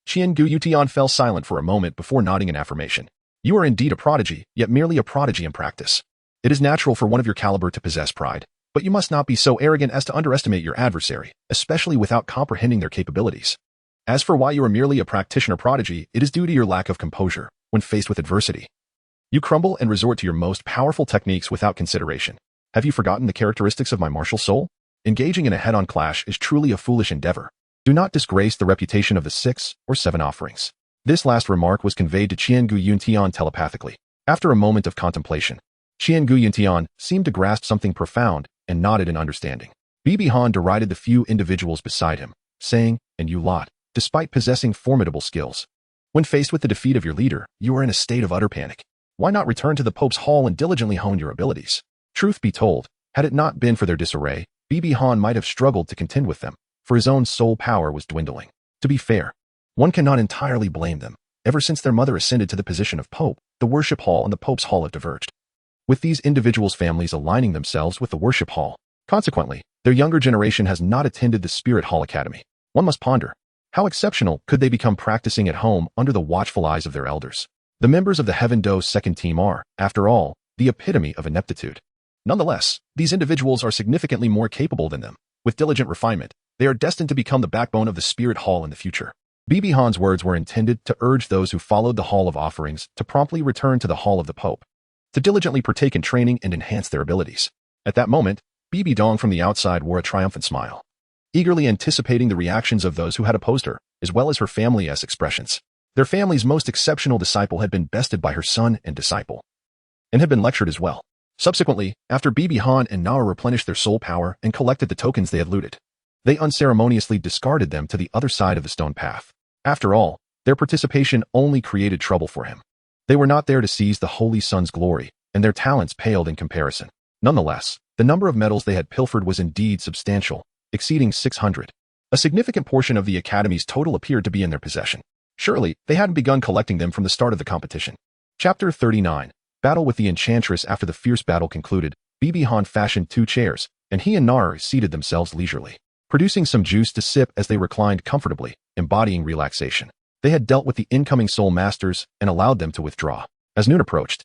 Qian Tian fell silent for a moment before nodding in affirmation. You are indeed a prodigy, yet merely a prodigy in practice. It is natural for one of your caliber to possess pride, but you must not be so arrogant as to underestimate your adversary, especially without comprehending their capabilities. As for why you are merely a practitioner prodigy, it is due to your lack of composure when faced with adversity. You crumble and resort to your most powerful techniques without consideration. Have you forgotten the characteristics of my martial soul? Engaging in a head-on clash is truly a foolish endeavor. Do not disgrace the reputation of the 6 or 7 offerings. This last remark was conveyed to Qian Tian telepathically. After a moment of contemplation, Qian Tian seemed to grasp something profound and nodded in understanding. Bibi Han derided the few individuals beside him, saying, "And you lot, despite possessing formidable skills, when faced with the defeat of your leader, you are in a state of utter panic. Why not return to the Pope's Hall and diligently hone your abilities?" Truth be told, had it not been for their disarray, Bibi Han might have struggled to contend with them, for his own soul power was dwindling. To be fair, one cannot entirely blame them. Ever since their mother ascended to the position of Pope, the worship hall and the Pope's Hall have diverged, with these individuals' families aligning themselves with the worship hall. Consequently, their younger generation has not attended the Spirit Hall Academy. One must ponder, how exceptional could they become practicing at home under the watchful eyes of their elders? The members of the Heaven Do's second team are, after all, the epitome of ineptitude. Nonetheless, these individuals are significantly more capable than them. With diligent refinement, they are destined to become the backbone of the Spirit Hall in the future. Bibi Han's words were intended to urge those who followed the Hall of Offerings to promptly return to the Hall of the Pope, to diligently partake in training and enhance their abilities. At that moment, Bibi Dong from the outside wore a triumphant smile, eagerly anticipating the reactions of those who had opposed her, as well as her family's expressions. Their family's most exceptional disciple had been bested by her son and disciple, and had been lectured as well. Subsequently, after Bibi Han and Nara replenished their soul power and collected the tokens they had looted, they unceremoniously discarded them to the other side of the stone path. After all, their participation only created trouble for him. They were not there to seize the Holy Sun's glory, and their talents paled in comparison. Nonetheless, the number of medals they had pilfered was indeed substantial, exceeding 600. A significant portion of the Academy's total appeared to be in their possession. Surely, they hadn't begun collecting them from the start of the competition. Chapter 39. Battle with the Enchantress. After the fierce battle concluded, Bibi Han fashioned 2 chairs, and he and Nar seated themselves leisurely, producing some juice to sip as they reclined comfortably, embodying relaxation. They had dealt with the incoming soul masters and allowed them to withdraw. As noon approached,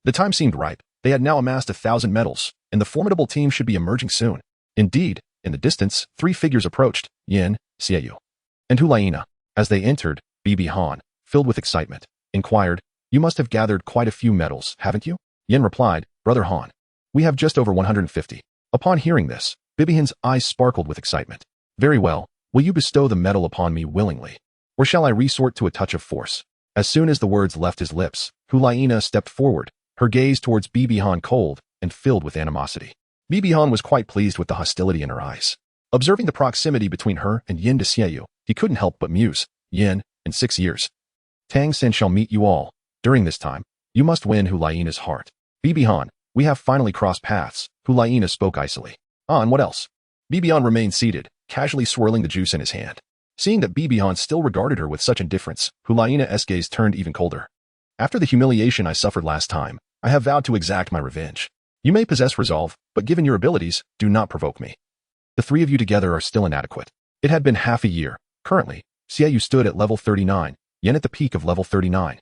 the time seemed ripe. They had now amassed 1,000 medals, and the formidable team should be emerging soon. Indeed, in the distance, 3 figures approached, Yin, Xiaoyu, and Hulaina. As they entered, Bibi Han, filled with excitement, inquired, "You must have gathered quite a few medals, haven't you?" Yin replied, "Brother Han, we have just over 150. Upon hearing this, Bibi Han's eyes sparkled with excitement. "Very well, will you bestow the medal upon me willingly? Or shall I resort to a touch of force?" As soon as the words left his lips, Hulaina stepped forward, her gaze towards Bibi Han cold and filled with animosity. Bibi Han was quite pleased with the hostility in her eyes. Observing the proximity between her and Yin de Xiaoyu, he couldn't help but muse, "Yin, in 6 years, Tang San shall meet you all. During this time, you must win Hulaina's heart." "Bibi Han, we have finally crossed paths," Hulaina spoke icily. "Ah, and what else?" Bibi Han remained seated, casually swirling the juice in his hand. Seeing that Bibi Han still regarded her with such indifference, Hulaina's gaze turned even colder. After the humiliation I suffered last time, I have vowed to exact my revenge. You may possess resolve, but given your abilities, do not provoke me. The three of you together are still inadequate. It had been half a year. Currently, Xiaoyu stood at level 39, Yan at the peak of level 39,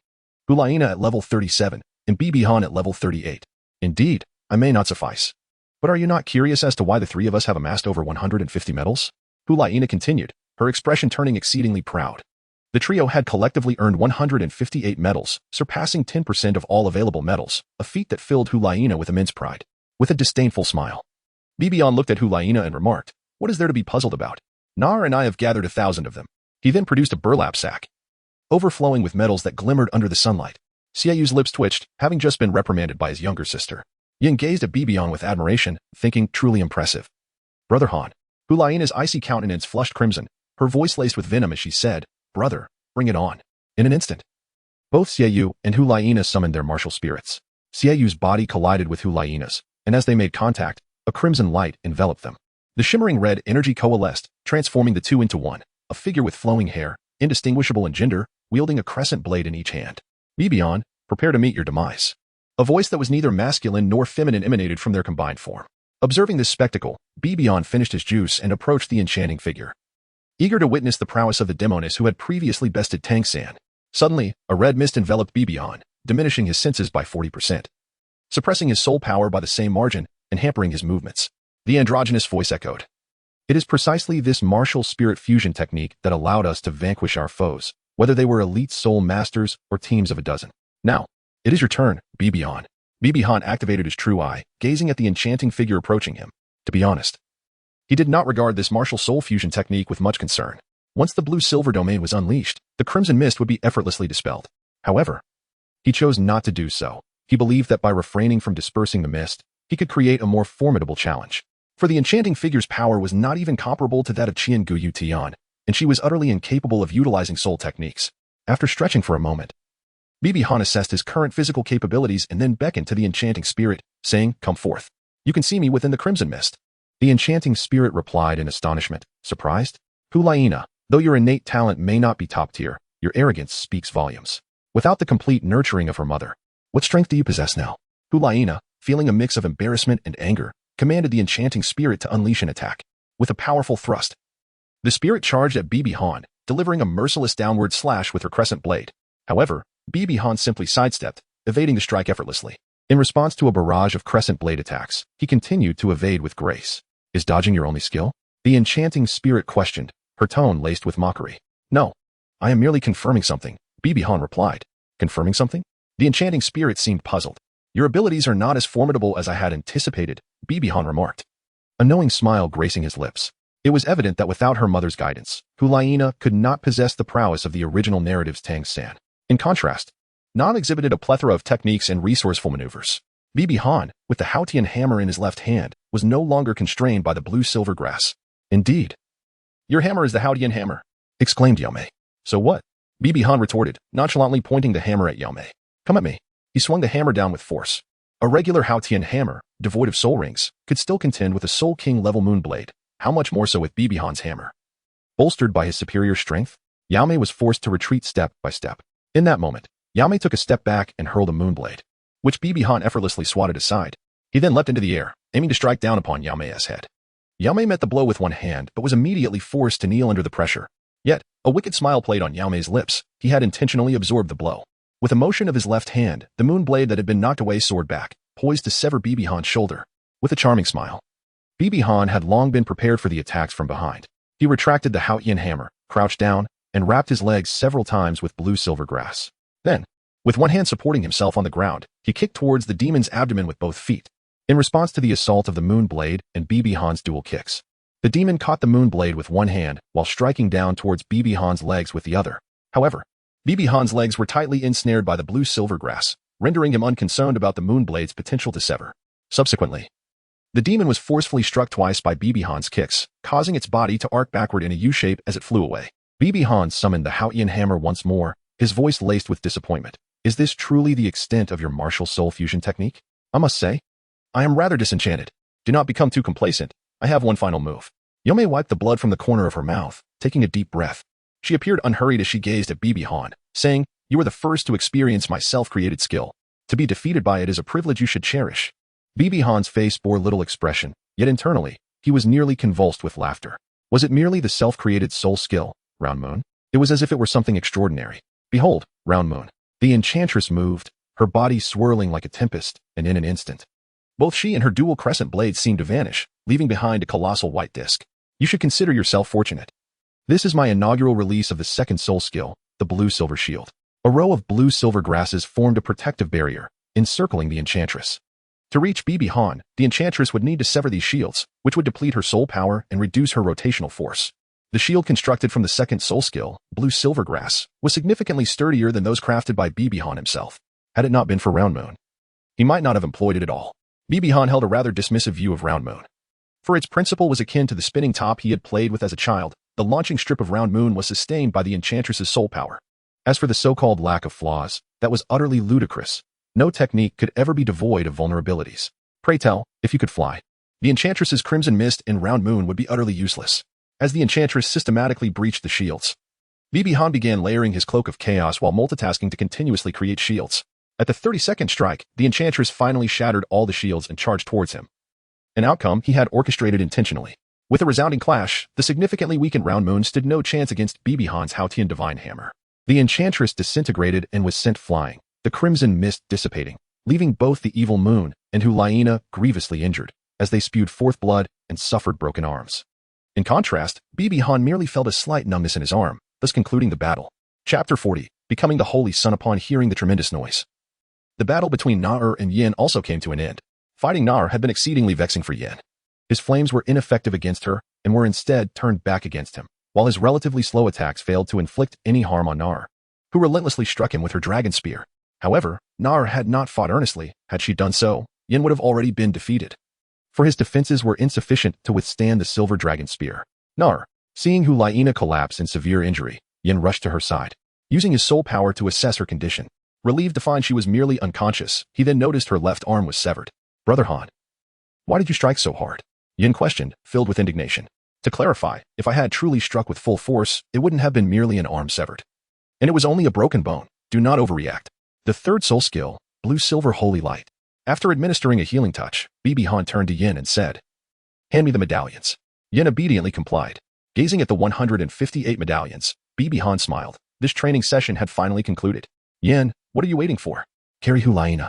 Hulaina at level 37, and Bibi Han at level 38. Indeed, I may not suffice. But are you not curious as to why the three of us have amassed over 150 medals? Hulaina continued, her expression turning exceedingly proud. The trio had collectively earned 158 medals, surpassing 10% of all available medals, a feat that filled Hulaina with immense pride. With a disdainful smile, Bibi Han looked at Hulaina and remarked, "What is there to be puzzled about? Nar and I have gathered 1,000 of them." He then produced a burlap sack, overflowing with medals that glimmered under the sunlight. Xiaoyu's lips twitched, having just been reprimanded by his younger sister. Yin gazed at Bibi Han with admiration, thinking, truly impressive. Brother Han. Hulaina's icy countenance flushed crimson, her voice laced with venom as she said, "Brother, bring it on." In an instant, both Xiaoyu and Hulaina summoned their martial spirits. Xiaoyu's body collided with Hulaina's, and as they made contact, a crimson light enveloped them. The shimmering red energy coalesced, transforming the two into one, a figure with flowing hair, indistinguishable in gender, wielding a crescent blade in each hand. Bibi Han, prepare to meet your demise. A voice that was neither masculine nor feminine emanated from their combined form. Observing this spectacle, Bibi Han finished his juice and approached the enchanting figure. Eager to witness the prowess of the demoness who had previously bested Tang San. Suddenly, a red mist enveloped Bibi Han, diminishing his senses by 40%. Suppressing his soul power by the same margin, and hampering his movements. The androgynous voice echoed. It is precisely this martial spirit fusion technique that allowed us to vanquish our foes, whether they were elite soul masters or teams of a dozen. Now, it is your turn, Bibi Han. Bibi Han activated his true eye, gazing at the enchanting figure approaching him. To be honest, he did not regard this martial soul fusion technique with much concern. Once the blue-silver domain was unleashed, the crimson mist would be effortlessly dispelled. However, he chose not to do so. He believed that by refraining from dispersing the mist, he could create a more formidable challenge. For the enchanting figure's power was not even comparable to that of Qian Guyu Tian, and she was utterly incapable of utilizing soul techniques. After stretching for a moment, Bibi Han assessed his current physical capabilities and then beckoned to the enchanting spirit, saying, "Come forth. You can see me within the crimson mist." The enchanting spirit replied in astonishment, surprised, "Hulaina, though your innate talent may not be top tier, your arrogance speaks volumes. Without the complete nurturing of her mother, what strength do you possess now?" Hulaina, feeling a mix of embarrassment and anger, commanded the enchanting spirit to unleash an attack. With a powerful thrust, the spirit charged at Bibi Han, delivering a merciless downward slash with her crescent blade. However, Bibi Han simply sidestepped, evading the strike effortlessly. In response to a barrage of crescent blade attacks, he continued to evade with grace. "Is dodging your only skill?" The enchanting spirit questioned, her tone laced with mockery. "No, I am merely confirming something," Bibi Han replied. "Confirming something?" The enchanting spirit seemed puzzled. "Your abilities are not as formidable as I had anticipated," Bibi Han remarked, a knowing smile gracing his lips. It was evident that without her mother's guidance, Hulaina could not possess the prowess of the original narrative's Tang San. In contrast, Nam exhibited a plethora of techniques and resourceful maneuvers. Bibi Han, with the Haotian hammer in his left hand, was no longer constrained by the blue-silver grass. "Indeed. Your hammer is the Haotian hammer," exclaimed Yao Mei. "So what?" Bibi Han retorted, nonchalantly pointing the hammer at Yao Mei. "Come at me." He swung the hammer down with force. A regular Haotian hammer, devoid of soul rings, could still contend with a Soul King-level moon blade. How much more so with Bibi Han's hammer? Bolstered by his superior strength, Yao Mei was forced to retreat step by step. In that moment, Yao Mei took a step back and hurled a moonblade, which Bibi Han effortlessly swatted aside. He then leapt into the air, aiming to strike down upon Yao Mei's head. Yao Mei met the blow with one hand, but was immediately forced to kneel under the pressure. Yet, a wicked smile played on Yao Mei's lips. He had intentionally absorbed the blow. With a motion of his left hand, the moonblade that had been knocked away soared back, poised to sever Bibi Han's shoulder. With a charming smile, Bibi Han had long been prepared for the attacks from behind. He retracted the Haotian hammer, crouched down, and wrapped his legs several times with blue-silver grass. Then, with one hand supporting himself on the ground, he kicked towards the demon's abdomen with both feet. In response to the assault of the moon blade and Bibi Han's dual kicks, the demon caught the moon blade with one hand while striking down towards Bibi Han's legs with the other. However, Bibi Han's legs were tightly ensnared by the blue-silver grass, rendering him unconcerned about the moon blade's potential to sever. Subsequently, the demon was forcefully struck twice by Bibi Han's kicks, causing its body to arc backward in a U-shape as it flew away. Bibi Han summoned the Haotian hammer once more, his voice laced with disappointment. "Is this truly the extent of your martial soul fusion technique? I must say, I am rather disenchanted. Do not become too complacent. I have one final move." Yomei wiped the blood from the corner of her mouth, taking a deep breath. She appeared unhurried as she gazed at Bibi Han, saying, "You are the first to experience my self-created skill. To be defeated by it is a privilege you should cherish." Bibi Han's face bore little expression, yet internally, he was nearly convulsed with laughter. Was it merely the self-created soul skill, Round Moon? It was as if it were something extraordinary. Behold, Round Moon. The enchantress moved, her body swirling like a tempest, and in an instant, both she and her dual crescent blades seemed to vanish, leaving behind a colossal white disc. You should consider yourself fortunate. This is my inaugural release of the second soul skill, the blue-silver shield. A row of blue-silver grasses formed a protective barrier, encircling the enchantress. To reach Bibi Han, the enchantress would need to sever these shields, which would deplete her soul power and reduce her rotational force. The shield constructed from the second soul skill, blue-silver grass, was significantly sturdier than those crafted by Bibi Han himself. Had it not been for Round Moon, he might not have employed it at all. Bibi Han held a rather dismissive view of Round Moon. For its principle was akin to the spinning top he had played with as a child, the launching strip of Round Moon was sustained by the enchantress's soul power. As for the so-called lack of flaws, that was utterly ludicrous. No technique could ever be devoid of vulnerabilities. Pray tell, if you could fly, the enchantress's crimson mist in Round Moon would be utterly useless. As the enchantress systematically breached the shields, Bibi Han began layering his cloak of chaos while multitasking to continuously create shields. At the 32nd strike, the enchantress finally shattered all the shields and charged towards him. An outcome he had orchestrated intentionally. With a resounding clash, the significantly weakened Round Moon stood no chance against Bibi Han's Haotian divine hammer. The enchantress disintegrated and was sent flying, the crimson mist dissipating, leaving both the evil moon and Hulaina grievously injured, as they spewed forth blood and suffered broken arms. In contrast, Bibi Han merely felt a slight numbness in his arm, thus concluding the battle. Chapter 40, Becoming the Holy Sun. Upon hearing the tremendous noise, the battle between Na and Yin also came to an end. Fighting Na had been exceedingly vexing for Yin. His flames were ineffective against her and were instead turned back against him, while his relatively slow attacks failed to inflict any harm on Na, who relentlessly struck him with her dragon spear. However, Na had not fought earnestly. Had she done so, Yin would have already been defeated, for his defenses were insufficient to withstand the silver dragon spear. Na, seeing Hulaina collapse in severe injury, Yin rushed to her side, using his soul power to assess her condition. Relieved to find she was merely unconscious, he then noticed her left arm was severed. "Brother Han, why did you strike so hard?" Yin questioned, filled with indignation. "To clarify, if I had truly struck with full force, it wouldn't have been merely an arm severed. And it was only a broken bone. Do not overreact." The third soul skill, blue-silver holy light. After administering a healing touch, Bibi Han turned to Yin and said, "Hand me the medallions." Yin obediently complied. Gazing at the 158 medallions, Bibi Han smiled. This training session had finally concluded. "Yin, what are you waiting for? Carry Hulaina.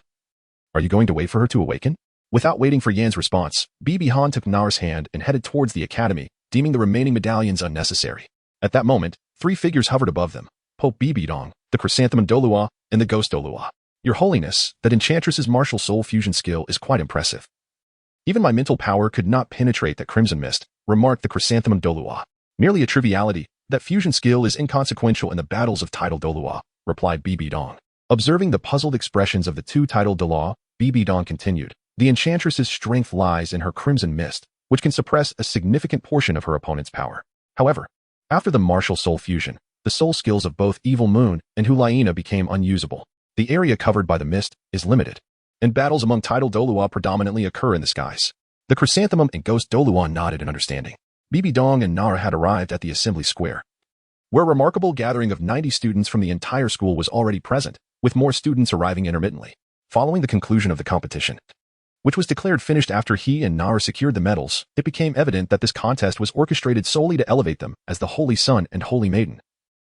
Are you going to wait for her to awaken?" Without waiting for Yan's response, Bibi Han took Na's hand and headed towards the academy, deeming the remaining medallions unnecessary. At that moment, three figures hovered above them: Pope Bibi Dong, the Chrysanthemum Douluo, and the Ghost Douluo. "Your Holiness, that enchantress's martial soul fusion skill is quite impressive. Even my mental power could not penetrate that crimson mist," remarked the Chrysanthemum Douluo. "Merely a triviality. That fusion skill is inconsequential in the battles of Tidal Douluo," replied Bibi Dong. Observing the puzzled expressions of the two Tidal Douluo, Bibi Dong continued, "The enchantress's strength lies in her crimson mist, which can suppress a significant portion of her opponent's power. However, after the martial soul fusion, the soul skills of both Evil Moon and Hulaina became unusable. The area covered by the mist is limited, and battles among Tidal Douluo predominantly occur in the skies." The Chrysanthemum and Ghost Douluo nodded in understanding. Bibi Dong and Nara had arrived at the assembly square, where a remarkable gathering of 90 students from the entire school was already present, with more students arriving intermittently. Following the conclusion of the competition, which was declared finished after he and Nara secured the medals, it became evident that this contest was orchestrated solely to elevate them as the Holy Sun and Holy Maiden,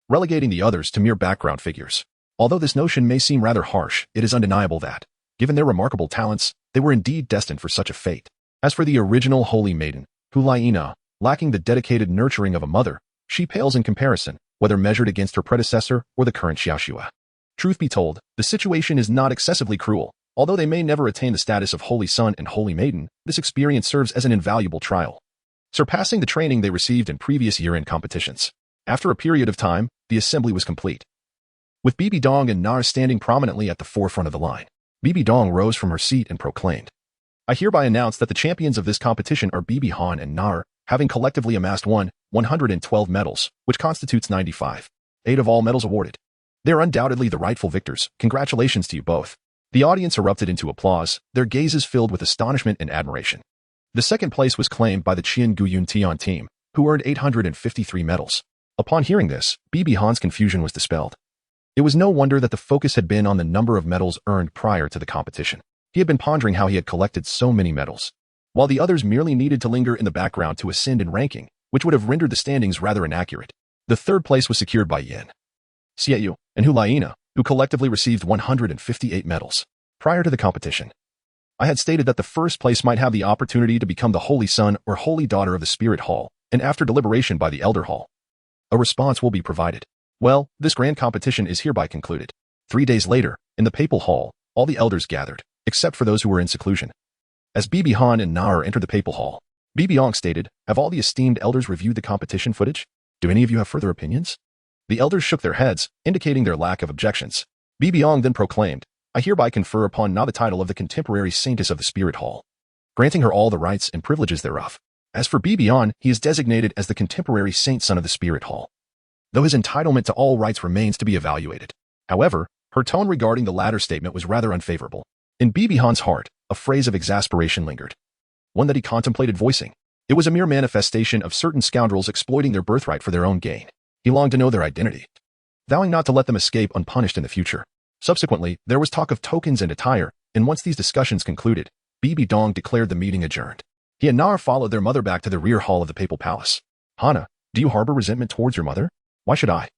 relegating the others to mere background figures. Although this notion may seem rather harsh, it is undeniable that, given their remarkable talents, they were indeed destined for such a fate. As for the original Holy Maiden, Hulaina, lacking the dedicated nurturing of a mother, she pales in comparison, whether measured against her predecessor or the current Xiaogang. Truth be told, the situation is not excessively cruel. Although they may never attain the status of Holy Sun and Holy Maiden, this experience serves as an invaluable trial, surpassing the training they received in previous year-end competitions. After a period of time, the assembly was complete, with Bibi Dong and Nar standing prominently at the forefront of the line. Bibi Dong rose from her seat and proclaimed, "I hereby announce that the champions of this competition are Bibi Han and Nar, having collectively amassed 112 medals, which constitutes 95.8 of all medals awarded. They are undoubtedly the rightful victors. Congratulations to you both." The audience erupted into applause, their gazes filled with astonishment and admiration. The second place was claimed by the Qian Guyun Tian team, who earned 853 medals. Upon hearing this, Bibi Han's confusion was dispelled. It was no wonder that the focus had been on the number of medals earned prior to the competition. He had been pondering how he had collected so many medals, while the others merely needed to linger in the background to ascend in ranking, which would have rendered the standings rather inaccurate. The third place was secured by Yin, Xiaoyu, and Hulaina, who collectively received 158 medals. Prior to the competition, I had stated that the first place might have the opportunity to become the holy son or holy daughter of the Spirit Hall, and after deliberation by the Elder Hall, a response will be provided. Well, this grand competition is hereby concluded. 3 days later, in the Papal Hall, all the elders gathered, except for those who were in seclusion. As Bibi Han and Nar entered the Papal Hall, Bibi Yong stated, "Have all the esteemed elders reviewed the competition footage? Do any of you have further opinions?" The elders shook their heads, indicating their lack of objections. Bibi Yong then proclaimed, "I hereby confer upon Na the title of the contemporary saintess of the Spirit Hall, granting her all the rights and privileges thereof. As for Bibi Yan, he is designated as the contemporary saint son of the Spirit Hall, though his entitlement to all rights remains to be evaluated." However, her tone regarding the latter statement was rather unfavorable. In Bibi Han's heart, a phrase of exasperation lingered, one that he contemplated voicing. It was a mere manifestation of certain scoundrels exploiting their birthright for their own gain. He longed to know their identity, vowing not to let them escape unpunished in the future. Subsequently, there was talk of tokens and attire, and once these discussions concluded, Bibi Dong declared the meeting adjourned. He and Nar followed their mother back to the rear hall of the Papal Palace. "Hana, do you harbor resentment towards your mother?" "Why should I?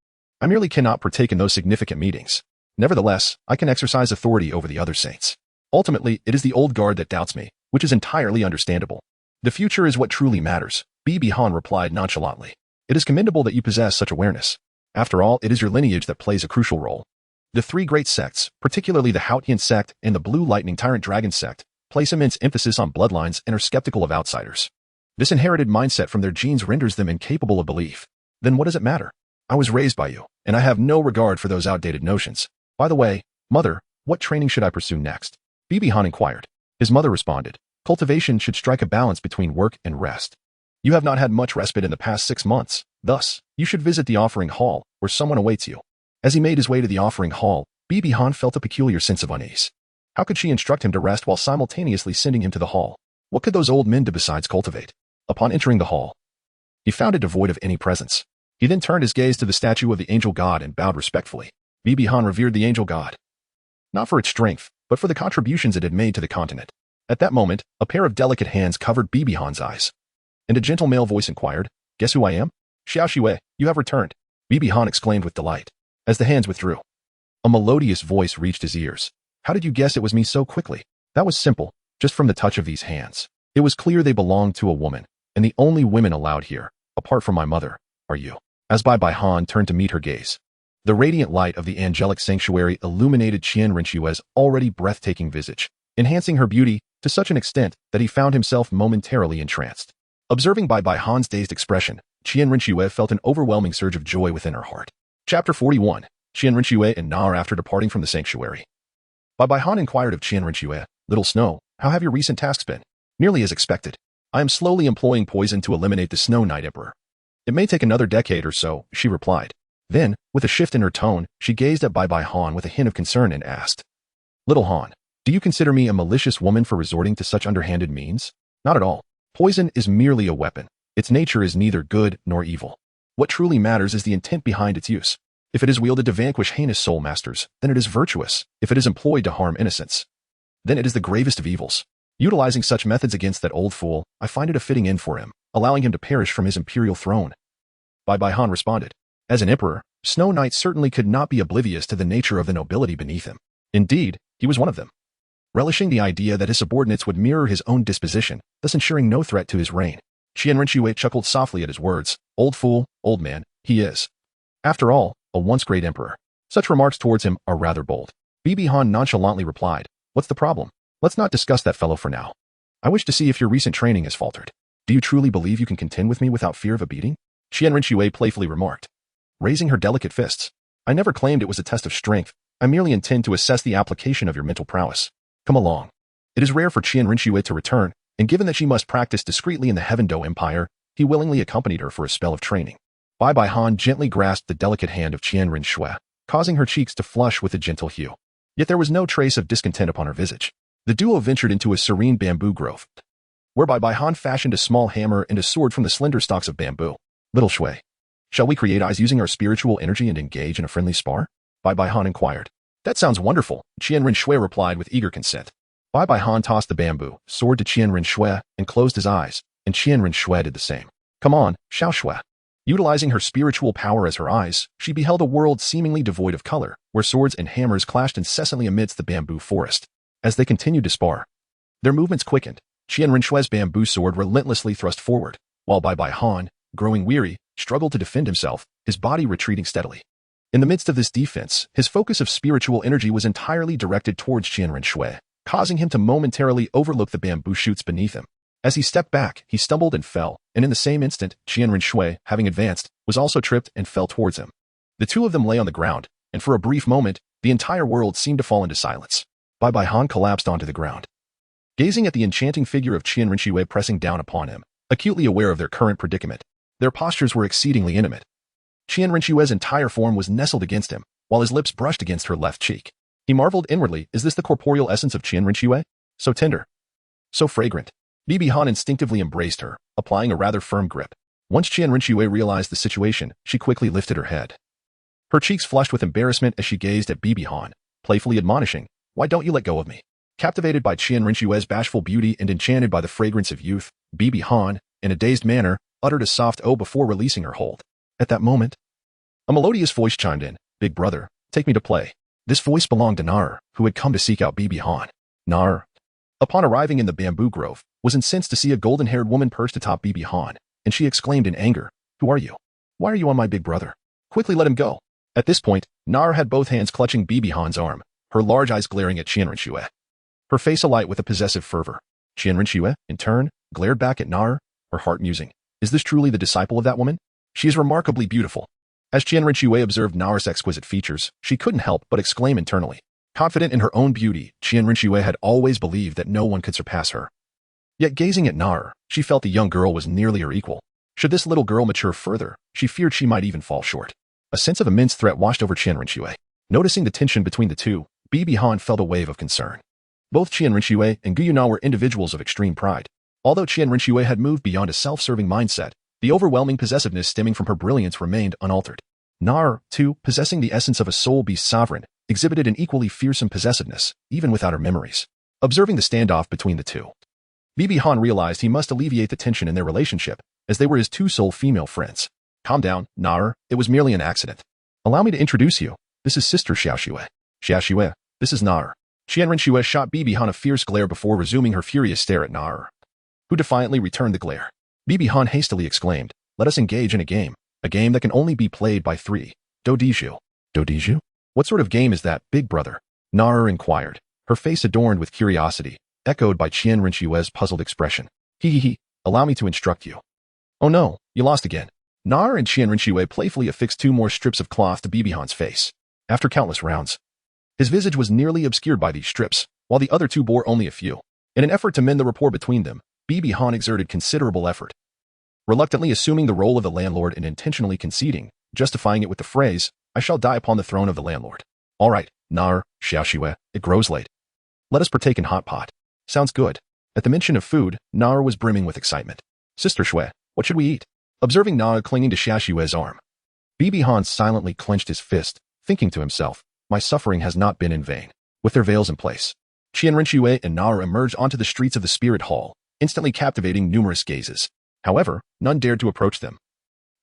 I merely cannot partake in those significant meetings. Nevertheless, I can exercise authority over the other saints. Ultimately, it is the old guard that doubts me, which is entirely understandable. The future is what truly matters," Bibi Han replied nonchalantly. "It is commendable that you possess such awareness. After all, it is your lineage that plays a crucial role. The three great sects, particularly the Haotian sect and the Blue Lightning Tyrant Dragon sect, place immense emphasis on bloodlines and are skeptical of outsiders. This inherited mindset from their genes renders them incapable of belief. Then what does it matter? I was raised by you, and I have no regard for those outdated notions. By the way, mother, what training should I pursue next?" Bibi Han inquired. His mother responded, "Cultivation should strike a balance between work and rest. You have not had much respite in the past 6 months. Thus, you should visit the offering hall, where someone awaits you." As he made his way to the offering hall, Bibi Han felt a peculiar sense of unease. How could she instruct him to rest while simultaneously sending him to the hall? What could those old men do besides cultivate? Upon entering the hall, he found it devoid of any presence. He then turned his gaze to the statue of the angel god and bowed respectfully. Bibi Han revered the angel god, not for its strength, but for the contributions it had made to the continent. At that moment, a pair of delicate hands covered Bibi Han's eyes, and a gentle male voice inquired, "Guess who I am?" "Xiao Xue, you have returned," Bibi Han exclaimed with delight. As the hands withdrew, a melodious voice reached his ears. "How did you guess it was me so quickly?" "That was simple, just from the touch of these hands. It was clear they belonged to a woman, and the only women allowed here, apart from my mother, are you." As Bai Bai Han turned to meet her gaze, the radiant light of the angelic sanctuary illuminated Qian Renxue's already breathtaking visage, enhancing her beauty to such an extent that he found himself momentarily entranced. Observing Bai Bai Han's dazed expression, Qian Renxue felt an overwhelming surge of joy within her heart. Chapter 41. Qian Renxue and Nar after departing from the sanctuary. Bai Bai Han inquired of Qian Renxue, "Little Snow, how have your recent tasks been?" "Nearly as expected. I am slowly employing poison to eliminate the Snow Knight Emperor. It may take another decade or so," she replied. Then, with a shift in her tone, she gazed at Bai Bai Han with a hint of concern and asked, "Little Han, do you consider me a malicious woman for resorting to such underhanded means?" "Not at all. Poison is merely a weapon. Its nature is neither good nor evil. What truly matters is the intent behind its use. If it is wielded to vanquish heinous soul masters, then it is virtuous. If it is employed to harm innocents, then it is the gravest of evils. Utilizing such methods against that old fool, I find it a fitting end for him, allowing him to perish from his imperial throne." Bai Bai Han responded, "As an emperor, Snow Knight certainly could not be oblivious to the nature of the nobility beneath him. Indeed, he was one of them, relishing the idea that his subordinates would mirror his own disposition, thus ensuring no threat to his reign." Qian Renxue chuckled softly at his words. "Old fool, old man, he is, after all, a once great emperor. Such remarks towards him are rather bold." Bibi Han nonchalantly replied, "What's the problem? Let's not discuss that fellow for now. I wish to see if your recent training has faltered. Do you truly believe you can contend with me without fear of a beating?" Qian Renxue playfully remarked, raising her delicate fists. "I never claimed it was a test of strength. I merely intend to assess the application of your mental prowess. Come along." It is rare for Qian Renxue to return, and given that she must practice discreetly in the Heaven Do Empire, he willingly accompanied her for a spell of training. Bai Bai Han gently grasped the delicate hand of Qian Renxue, causing her cheeks to flush with a gentle hue. Yet there was no trace of discontent upon her visage. The duo ventured into a serene bamboo grove, whereby Bai Han fashioned a small hammer and a sword from the slender stalks of bamboo. Little Shui, shall we create eyes using our spiritual energy and engage in a friendly spar? Bai Han inquired. That sounds wonderful, Renxue replied with eager consent. Bai Han tossed the bamboo sword to Renxue and closed his eyes, and Renxue did the same. Come on, Xiaoshui. Utilizing her spiritual power as her eyes, she beheld a world seemingly devoid of color, where swords and hammers clashed incessantly amidst the bamboo forest. As they continued to spar, their movements quickened. Renxue's bamboo sword relentlessly thrust forward, while Bai Han, growing weary, struggled to defend himself, his body retreating steadily. In the midst of this defense, his focus of spiritual energy was entirely directed towards Renxue, causing him to momentarily overlook the bamboo shoots beneath him. As he stepped back, he stumbled and fell, and in the same instant, Renxue, having advanced, was also tripped and fell towards him. The two of them lay on the ground, and for a brief moment, the entire world seemed to fall into silence. Bai Han collapsed onto the ground, gazing at the enchanting figure of Renxue pressing down upon him, acutely aware of their current predicament. Their postures were exceedingly intimate. Renxue's entire form was nestled against him, while his lips brushed against her left cheek. He marveled inwardly, is this the corporeal essence of Renxue? So tender, so fragrant. Han instinctively embraced her, applying a rather firm grip. Once Renxue realized the situation, she quickly lifted her head. Her cheeks flushed with embarrassment as she gazed at Han, playfully admonishing, why don't you let go of me? Captivated by Renxue's bashful beauty and enchanted by the fragrance of youth, Han, in a dazed manner, uttered a soft "oh" before releasing her hold. At that moment, a melodious voice chimed in, Big brother, take me to play. This voice belonged to Nar, who had come to seek out Han. Nar, upon arriving in the bamboo grove, was incensed to see a golden-haired woman perched atop Han, and she exclaimed in anger, Who are you? Why are you on my big brother? Quickly let him go. At this point, Nar had both hands clutching Han's arm, her large eyes glaring at Renxue, her face alight with a possessive fervor. Renxue, in turn, glared back at Nar, her heart musing, Is this truly the disciple of that woman? She is remarkably beautiful. As Renxue observed Nar's exquisite features, she couldn't help but exclaim internally. Confident in her own beauty, Renxue had always believed that no one could surpass her. Yet gazing at Nar, she felt the young girl was nearly her equal. Should this little girl mature further, she feared she might even fall short. A sense of immense threat washed over Renxue. Noticing the tension between the two, Han felt a wave of concern. Both Renxue and Guiyuna were individuals of extreme pride. Although Renxue had moved beyond a self-serving mindset, the overwhelming possessiveness stemming from her brilliance remained unaltered. Nar, too, possessing the essence of a soul-beast sovereign, exhibited an equally fearsome possessiveness, even without her memories. Observing the standoff between the two, Han realized he must alleviate the tension in their relationship, as they were his two sole female friends. Calm down, Nar, it was merely an accident. Allow me to introduce you. This is Sister Xiaoxue. Xiaoxue, this is Nar. Renxue shot Han a fierce glare before resuming her furious stare at Nar, who defiantly returned the glare. Han hastily exclaimed, Let us engage in a game that can only be played by three. Douluo. Douluo? What sort of game is that, big brother? Nar inquired, her face adorned with curiosity, echoed by Renxue's puzzled expression. He, allow me to instruct you. Oh no, you lost again. Nar and Renxue playfully affixed two more strips of cloth to Han's face. After countless rounds, his visage was nearly obscured by these strips, while the other two bore only a few. In an effort to mend the rapport between them, Han exerted considerable effort, reluctantly assuming the role of the landlord and intentionally conceding, justifying it with the phrase, I shall die upon the throne of the landlord. All right, Nar, Xiaoxue, it grows late. Let us partake in hot pot. Sounds good. At the mention of food, Nar was brimming with excitement. Sister Shui, what should we eat? Observing Nar clinging to Xiaoxue's arm, Han silently clenched his fist, thinking to himself, my suffering has not been in vain. With their veils in place, Renxue and Nar emerged onto the streets of the Spirit Hall, instantly captivating numerous gazes. However, none dared to approach them.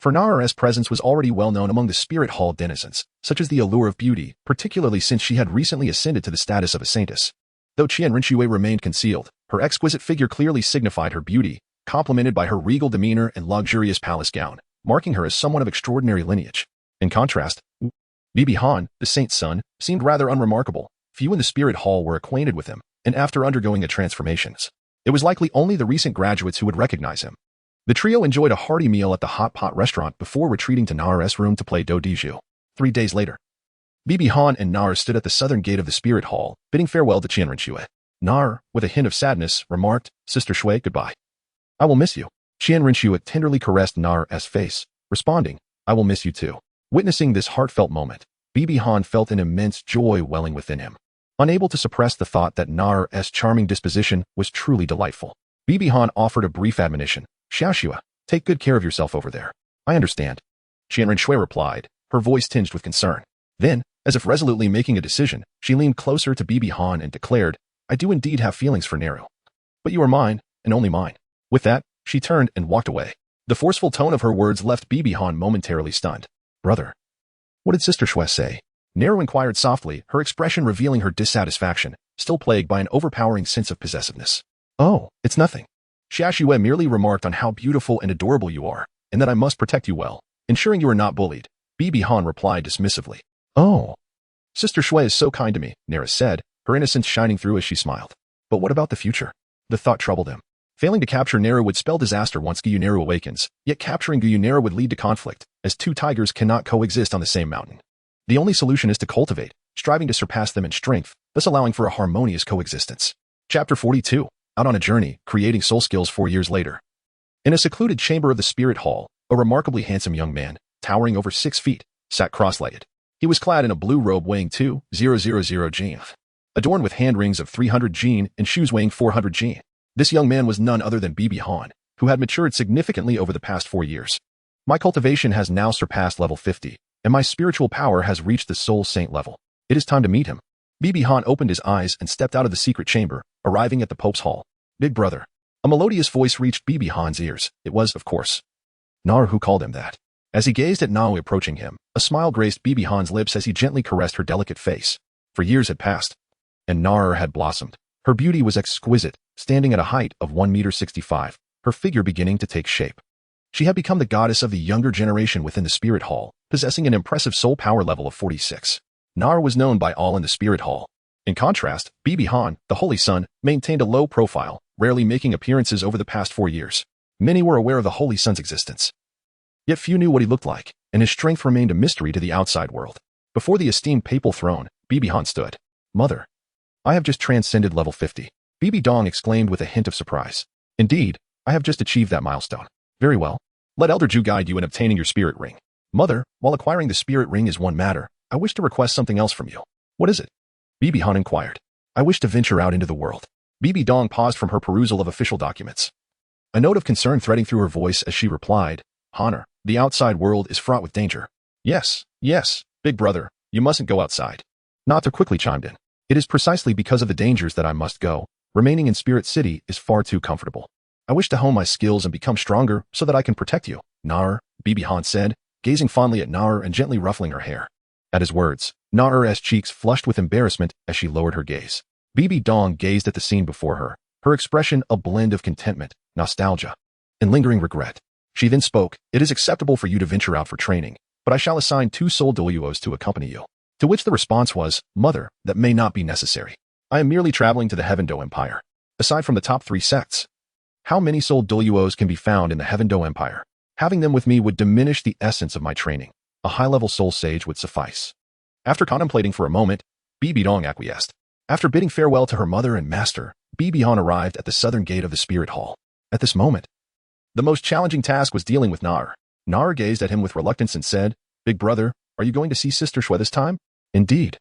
For Nar's presence was already well known among the Spirit Hall denizens, such as the allure of beauty, particularly since she had recently ascended to the status of a saintess. Though Renxue remained concealed, her exquisite figure clearly signified her beauty, complemented by her regal demeanor and luxurious palace gown, marking her as someone of extraordinary lineage. In contrast, Han, the saint's son, seemed rather unremarkable. Few in the Spirit Hall were acquainted with him, and after undergoing the transformations, it was likely only the recent graduates who would recognize him. The trio enjoyed a hearty meal at the hot pot restaurant before retreating to Nar's room to play Douluo. 3 days later, Han and Nar stood at the southern gate of the Spirit Hall, bidding farewell to Renxue. Nar, with a hint of sadness, remarked, Sister Shui, goodbye. I will miss you. Renxue tenderly caressed Nar's face, responding, I will miss you too. Witnessing this heartfelt moment, Han felt an immense joy welling within him, unable to suppress the thought that Nar's charming disposition was truly delightful. Bibi Han offered a brief admonition. Xiaoxue, take good care of yourself over there. I understand. Qian Renxue replied, her voice tinged with concern. Then, as if resolutely making a decision, she leaned closer to Bibi Han and declared, I do indeed have feelings for Naru. But you are mine, and only mine. With that, she turned and walked away. The forceful tone of her words left Bibi Han momentarily stunned. Brother. What did Sister Xue say? Naru inquired softly, her expression revealing her dissatisfaction, still plagued by an overpowering sense of possessiveness. Oh, it's nothing. Xiaoxue merely remarked on how beautiful and adorable you are, and that I must protect you well, ensuring you are not bullied. Bibi Han replied dismissively. Oh. Sister Xue is so kind to me, Naru said, her innocence shining through as she smiled. But what about the future? The thought troubled him. Failing to capture Naru would spell disaster once Gyunaru awakens, yet capturing Gyunaru would lead to conflict, as two tigers cannot coexist on the same mountain. The only solution is to cultivate, striving to surpass them in strength, thus allowing for a harmonious coexistence. Chapter 42. Out on a journey, creating soul skills 4 years later. In a secluded chamber of the Spirit Hall, a remarkably handsome young man, towering over 6 feet, sat cross-legged. He was clad in a blue robe weighing 2,000 jin, adorned with hand rings of 300 jin and shoes weighing 400 jin. This young man was none other than Bibi Han, who had matured significantly over the past 4 years. My cultivation has now surpassed level 50, and my spiritual power has reached the Soul Saint level. It is time to meet him. Bibi Han opened his eyes and stepped out of the secret chamber, arriving at the Pope's hall. Big brother. A melodious voice reached Bibi Han's ears. It was, of course, Naru who called him that. As he gazed at Naru approaching him, a smile graced Bibi Han's lips as he gently caressed her delicate face. For years had passed, and Naru had blossomed. Her beauty was exquisite, standing at a height of 1.65 meters, her figure beginning to take shape. She had become the goddess of the younger generation within the Spirit Hall, possessing an impressive soul power level of 46. Naru was known by all in the Spirit Hall. In contrast, Bibi Han, the Holy Sun, maintained a low profile, rarely making appearances over the past 4 years. Many were aware of the Holy Sun's existence. Yet few knew what he looked like, and his strength remained a mystery to the outside world. Before the esteemed papal throne, Bibi Han stood. Mother. I have just transcended level 50. Bibi Dong exclaimed with a hint of surprise. Indeed, I have just achieved that milestone. Very well. Let Elder Zhu guide you in obtaining your spirit ring. Mother, while acquiring the spirit ring is one matter, I wish to request something else from you. What is it? Bibi Han inquired. I wish to venture out into the world. Bibi Dong paused from her perusal of official documents. A note of concern threading through her voice as she replied, Honor, the outside world is fraught with danger. Yes, big brother, you mustn't go outside. Nata quickly chimed in. It is precisely because of the dangers that I must go. Remaining in Spirit City is far too comfortable. I wish to hone my skills and become stronger so that I can protect you, Naru, Bibi Han said, gazing fondly at Naru and gently ruffling her hair. At his words, Naru's cheeks flushed with embarrassment as she lowered her gaze. Bibi Dong gazed at the scene before her, her expression a blend of contentment, nostalgia, and lingering regret. She then spoke, It is acceptable for you to venture out for training, but I shall assign 2 soul Douluos to accompany you. To which the response was, Mother, that may not be necessary. I am merely traveling to the Heavendo Empire. Aside from the top 3 sects, how many soul Douluos can be found in the Heavendo Empire? Having them with me would diminish the essence of my training. A high-level soul sage would suffice. After contemplating for a moment, Bibi Dong acquiesced. After bidding farewell to her mother and master, Bibi Han arrived at the southern gate of the Spirit Hall. At this moment, the most challenging task was dealing with Naru. Naru gazed at him with reluctance and said, Big brother, are you going to see Sister Xue this time? Indeed.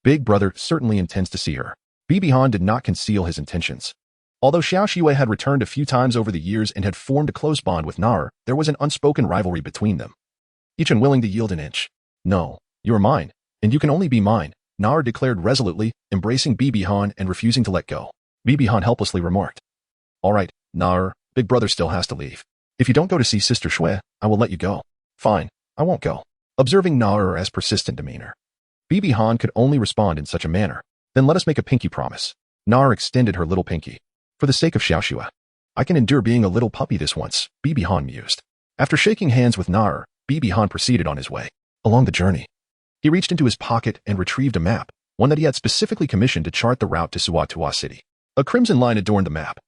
Big brother certainly intends to see her. Bibi Han did not conceal his intentions. Although Xiaoxue had returned a few times over the years and had formed a close bond with Naru, there was an unspoken rivalry between them. Each unwilling to yield an inch. No, you are mine, and you can only be mine, Naru declared resolutely, embracing Bibi Han and refusing to let go. Bibi Han helplessly remarked. All right, Naru, big brother still has to leave. If you don't go to see Sister Xue, I will let you go. Fine, I won't go. Observing Naru's persistent demeanor, Bibi Han could only respond in such a manner. Then let us make a pinky promise. Naru extended her little pinky. For the sake of Xiaoxue, I can endure being a little puppy this once, Bibi Han mused. After shaking hands with Naru, Bibi Han proceeded on his way. Along the journey, he reached into his pocket and retrieved a map, one that he had specifically commissioned to chart the route to Suatua City. A crimson line adorned the map,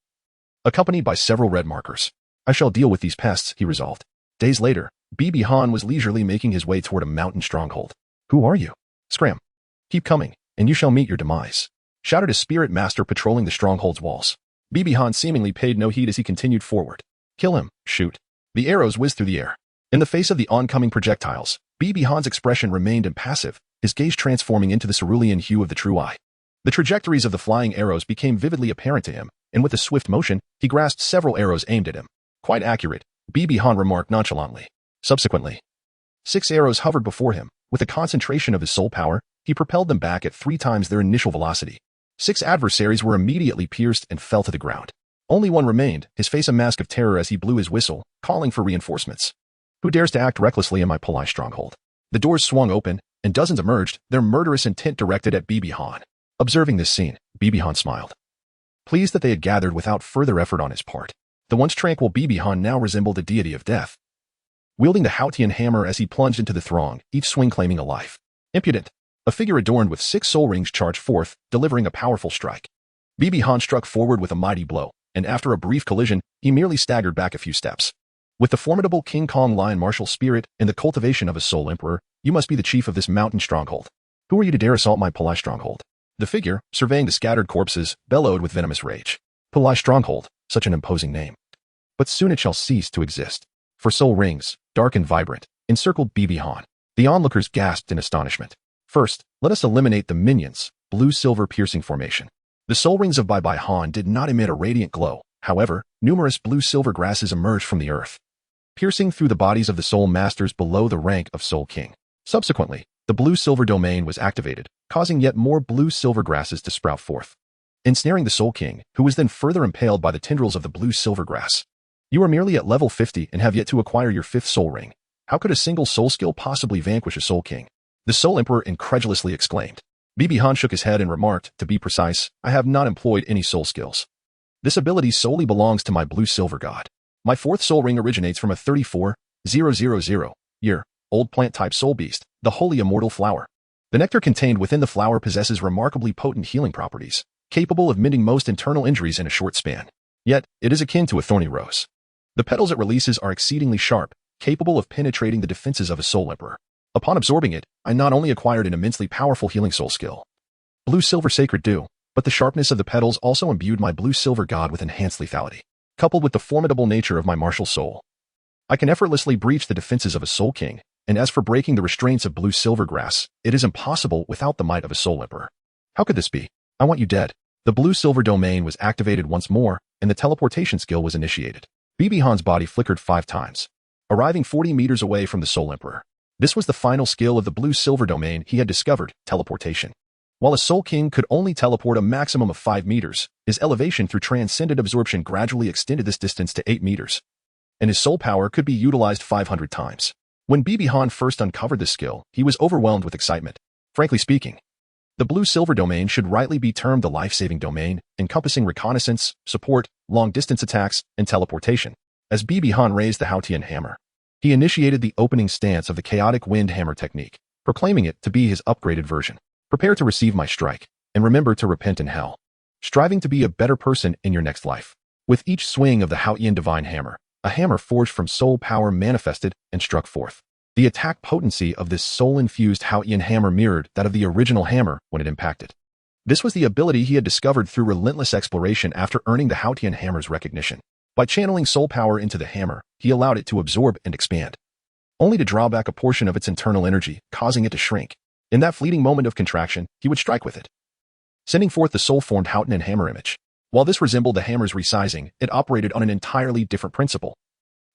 accompanied by several red markers. I shall deal with these pests, he resolved. Days later, Bibi Han was leisurely making his way toward a mountain stronghold. Who are you? Scram. Keep coming, and you shall meet your demise, shouted a spirit master patrolling the stronghold's walls. Bibi Han seemingly paid no heed as he continued forward. Kill him, shoot. The arrows whizzed through the air. In the face of the oncoming projectiles, Bibi Han's expression remained impassive, his gaze transforming into the cerulean hue of the true eye. The trajectories of the flying arrows became vividly apparent to him, and with a swift motion, he grasped several arrows aimed at him. Quite accurate, Bibi Han remarked nonchalantly. Subsequently, 6 arrows hovered before him. With a concentration of his soul power, he propelled them back at 3 times their initial velocity. 6 adversaries were immediately pierced and fell to the ground. Only one remained, his face a mask of terror as he blew his whistle, calling for reinforcements. Who dares to act recklessly in my polite stronghold? The doors swung open, and dozens emerged, their murderous intent directed at Bibi Han. Observing this scene, Bibi Han smiled, pleased that they had gathered without further effort on his part. The once tranquil Bibi Han now resembled a deity of death, wielding the Haotian hammer as he plunged into the throng, each swing claiming a life. Impudent! A figure adorned with 6 soul rings charged forth, delivering a powerful strike. Bibi Han struck forward with a mighty blow, and after a brief collision, he merely staggered back a few steps. With the formidable King Kong lion martial spirit and the cultivation of a soul emperor, you must be the chief of this mountain stronghold. Who are you to dare assault my polite stronghold? The figure, surveying the scattered corpses, bellowed with venomous rage. Polite stronghold, such an imposing name. But soon it shall cease to exist. For soul rings, dark and vibrant, encircled Bibi Han. The onlookers gasped in astonishment. First, let us eliminate the minions, blue-silver piercing formation. The soul rings of Bai Han did not emit a radiant glow. However, numerous blue-silver grasses emerged from the earth, piercing through the bodies of the soul masters below the rank of Soul King. Subsequently, the blue-silver domain was activated, causing yet more blue-silver grasses to sprout forth, ensnaring the Soul King, who was then further impaled by the tendrils of the blue-silver grass. You are merely at level 50 and have yet to acquire your 5th soul ring. How could a single soul skill possibly vanquish a Soul King? The Soul Emperor incredulously exclaimed. Bibi Han shook his head and remarked, to be precise, I have not employed any soul skills. This ability solely belongs to my blue-silver god. My 4th soul ring originates from a 34,000-year-old plant-type soul beast, the holy immortal flower. The nectar contained within the flower possesses remarkably potent healing properties, capable of mending most internal injuries in a short span. Yet, it is akin to a thorny rose. The petals it releases are exceedingly sharp, capable of penetrating the defenses of a soul emperor. Upon absorbing it, I not only acquired an immensely powerful healing soul skill, blue-silver sacred dew, but the sharpness of the petals also imbued my blue-silver god with enhanced lethality. Coupled with the formidable nature of my martial soul, I can effortlessly breach the defenses of a Soul King, and as for breaking the restraints of blue-silver grass, it is impossible without the might of a soul emperor. How could this be? I want you dead. The blue-silver domain was activated once more, and the teleportation skill was initiated. Bibi Han's body flickered 5 times, arriving 40 meters away from the Soul Emperor. This was the final skill of the blue-silver domain he had discovered, teleportation. While a Soul King could only teleport a maximum of 5 meters, his elevation through transcendent absorption gradually extended this distance to 8 meters, and his soul power could be utilized 500 times. When Bibi Han first uncovered this skill, he was overwhelmed with excitement. Frankly speaking, the blue-silver domain should rightly be termed the life-saving domain, encompassing reconnaissance, support, long-distance attacks, and teleportation. As Bibi Han raised the Haotian hammer, he initiated the opening stance of the chaotic wind hammer technique, proclaiming it to be his upgraded version. Prepare to receive my strike, and remember to repent in hell, striving to be a better person in your next life. With each swing of the Haotian divine hammer, a hammer forged from soul power manifested and struck forth. The attack potency of this soul-infused Haotian hammer mirrored that of the original hammer when it impacted. This was the ability he had discovered through relentless exploration after earning the Haotian hammer's recognition. By channeling soul power into the hammer, he allowed it to absorb and expand, only to draw back a portion of its internal energy, causing it to shrink. In that fleeting moment of contraction, he would strike with it, sending forth the soul-formed Haotian hammer image. While this resembled the hammer's resizing, it operated on an entirely different principle.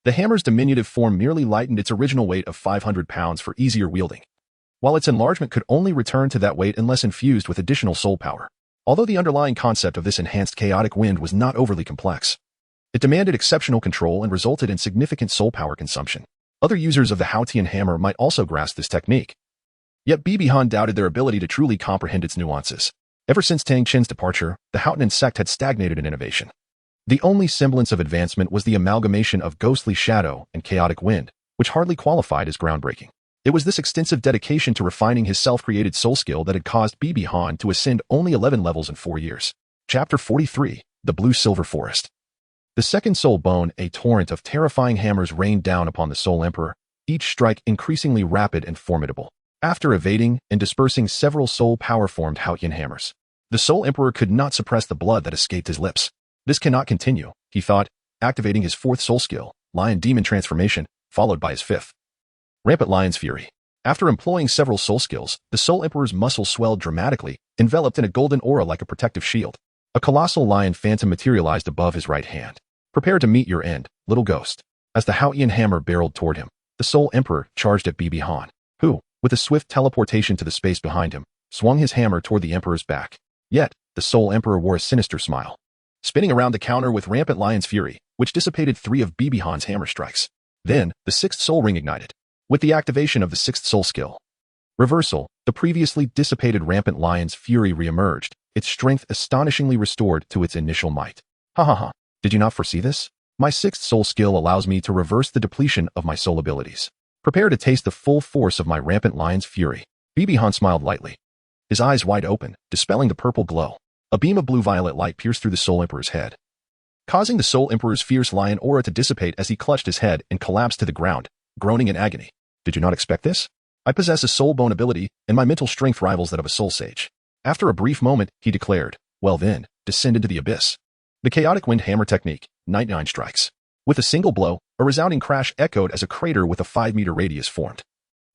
The hammer's diminutive form merely lightened its original weight of 500 pounds for easier wielding, while its enlargement could only return to that weight unless infused with additional soul power. Although the underlying concept of this enhanced chaotic wind was not overly complex, it demanded exceptional control and resulted in significant soul power consumption. Other users of the Haotian hammer might also grasp this technique. Yet Bibi Han doubted their ability to truly comprehend its nuances. Ever since Tang Chen's departure, the Haotian sect had stagnated in innovation. The only semblance of advancement was the amalgamation of ghostly shadow and chaotic wind, which hardly qualified as groundbreaking. It was this extensive dedication to refining his self-created soul skill that had caused Bibi Han to ascend only 11 levels in 4 years. Chapter 43, The Blue-Silver Forest. The second soul bone, a torrent of terrifying hammers rained down upon the Soul Emperor, each strike increasingly rapid and formidable. After evading and dispersing several soul power-formed Haotian hammers, the Soul Emperor could not suppress the blood that escaped his lips. This cannot continue, he thought, activating his 4th soul skill, Lion Demon Transformation, followed by his 5th. Rampant Lion's Fury. After employing several soul skills, the Soul Emperor's muscles swelled dramatically, enveloped in a golden aura like a protective shield. A colossal lion phantom materialized above his right hand. Prepare to meet your end, little ghost. As the Qian hammer barreled toward him, the Soul Emperor charged at Bibi Han, who, with a swift teleportation to the space behind him, swung his hammer toward the Emperor's back. Yet, the Soul Emperor wore a sinister smile, spinning around the counter with rampant lion's fury, which dissipated 3 of Bibi Han's hammer strikes. Then, the 6th soul ring ignited, with the activation of the 6th soul skill. Reversal, the previously dissipated rampant lion's fury re-emerged, its strength astonishingly restored to its initial might. Ha ha ha, did you not foresee this? My 6th soul skill allows me to reverse the depletion of my soul abilities. Prepare to taste the full force of my rampant lion's fury. Bibi Han smiled lightly, his eyes wide open, dispelling the purple glow. A beam of blue-violet light pierced through the Soul Emperor's head, causing the Soul Emperor's fierce lion aura to dissipate as he clutched his head and collapsed to the ground, groaning in agony. Did you not expect this? I possess a soul bone ability, and my mental strength rivals that of a soul sage. After a brief moment, he declared, well then, descend into the abyss. The chaotic wind hammer technique, 99 strikes. With a single blow, a resounding crash echoed as a crater with a 5-meter radius formed.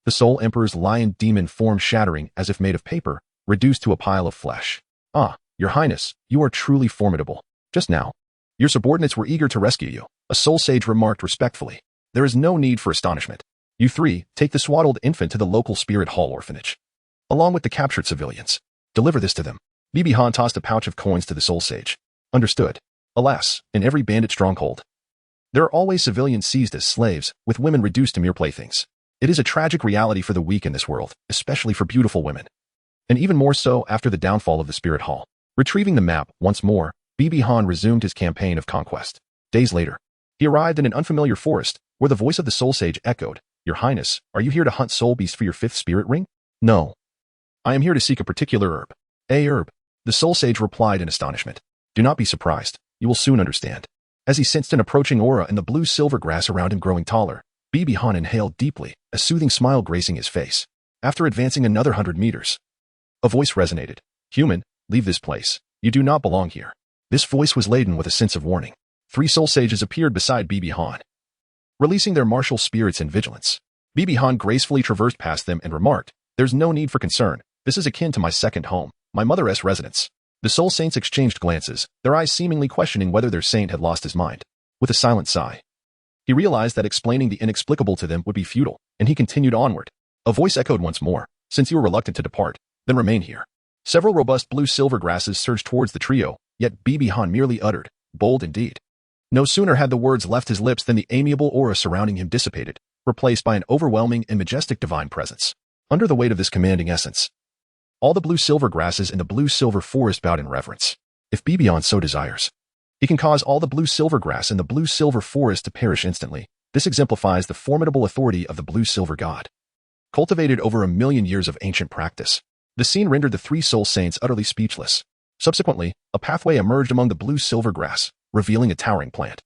The Soul Emperor's lion demon form shattering as if made of paper, reduced to a pile of flesh. Ah, Your Highness, you are truly formidable. Just now, your subordinates were eager to rescue you, a soul sage remarked respectfully. There is no need for astonishment. You 3, take the swaddled infant to the local spirit hall orphanage, along with the captured civilians. Deliver this to them. Bibi Han tossed a pouch of coins to the soul sage. Understood. Alas, in every bandit stronghold, there are always civilians seized as slaves, with women reduced to mere playthings. It is a tragic reality for the weak in this world, especially for beautiful women. And even more so after the downfall of the spirit hall. Retrieving the map once more, Bibi Han resumed his campaign of conquest. Days later, he arrived in an unfamiliar forest, where the voice of the soul sage echoed, Your Highness, are you here to hunt soul beasts for your 5th spirit ring? No. I am here to seek a particular herb. A herb. The soul sage replied in astonishment. Do not be surprised. You will soon understand. As he sensed an approaching aura and the blue-silver grass around him growing taller, Bibi Han inhaled deeply, a soothing smile gracing his face. After advancing another 100 meters, a voice resonated. Human, leave this place. You do not belong here. This voice was laden with a sense of warning. 3 soul sages appeared beside Bibi Han, releasing their martial spirits and vigilance. Bibi Han gracefully traversed past them and remarked, There's no need for concern. This is akin to my second home, my mother's residence. The soul saints exchanged glances, their eyes seemingly questioning whether their saint had lost his mind. With a silent sigh, he realized that explaining the inexplicable to them would be futile, and he continued onward. A voice echoed once more, Since you are reluctant to depart, then remain here. Several robust blue-silver grasses surged towards the trio, yet Bibi Han merely uttered, Bold indeed. No sooner had the words left his lips than the amiable aura surrounding him dissipated, replaced by an overwhelming and majestic divine presence. Under the weight of this commanding essence, all the blue-silver grasses in the blue-silver forest bowed in reverence. If Bibi Han so desires, he can cause all the blue-silver grass in the blue-silver forest to perish instantly. This exemplifies the formidable authority of the blue-silver god. Cultivated over 1,000,000 years of ancient practice, the scene rendered the 3 soul saints utterly speechless. Subsequently, a pathway emerged among the blue-silver grass, revealing a towering plant,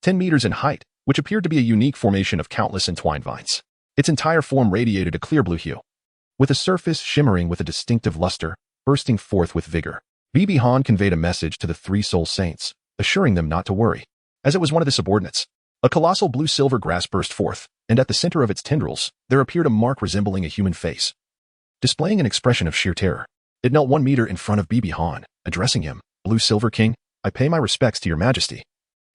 10 meters in height, which appeared to be a unique formation of countless entwined vines. Its entire form radiated a clear blue hue, with a surface shimmering with a distinctive luster, bursting forth with vigor. Bibi Han conveyed a message to the 3 soul saints, assuring them not to worry. As it was one of the subordinates, a colossal blue-silver grass burst forth, and at the center of its tendrils, there appeared a mark resembling a human face, displaying an expression of sheer terror. It knelt 1 meter in front of Bibi Han, addressing him, Blue-Silver King, I pay my respects to your majesty,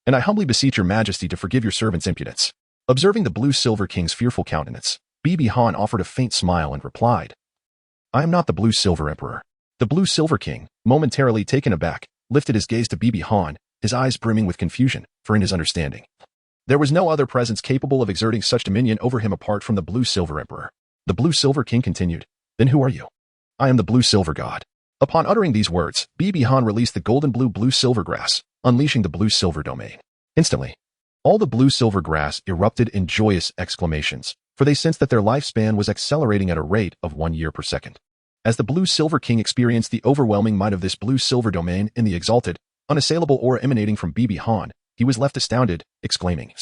and I humbly beseech your majesty to forgive your servant's impudence. Observing the Blue-Silver King's fearful countenance, Bibi Han offered a faint smile and replied, I am not the Blue-Silver Emperor. The Blue-Silver King, momentarily taken aback, lifted his gaze to Bibi Han, his eyes brimming with confusion, for in his understanding, there was no other presence capable of exerting such dominion over him apart from the Blue-Silver Emperor. The Blue-Silver King continued, Then who are you? I am the Blue-Silver God. Upon uttering these words, Bibi Han released the golden blue-silver grass, unleashing the blue-silver domain. Instantly, all the blue-silver grass erupted in joyous exclamations, for they sensed that their lifespan was accelerating at a rate of 1 year per second. As the Blue-Silver King experienced the overwhelming might of this blue-silver domain in the exalted, unassailable aura emanating from Bibi Han, he was left astounded, exclaiming,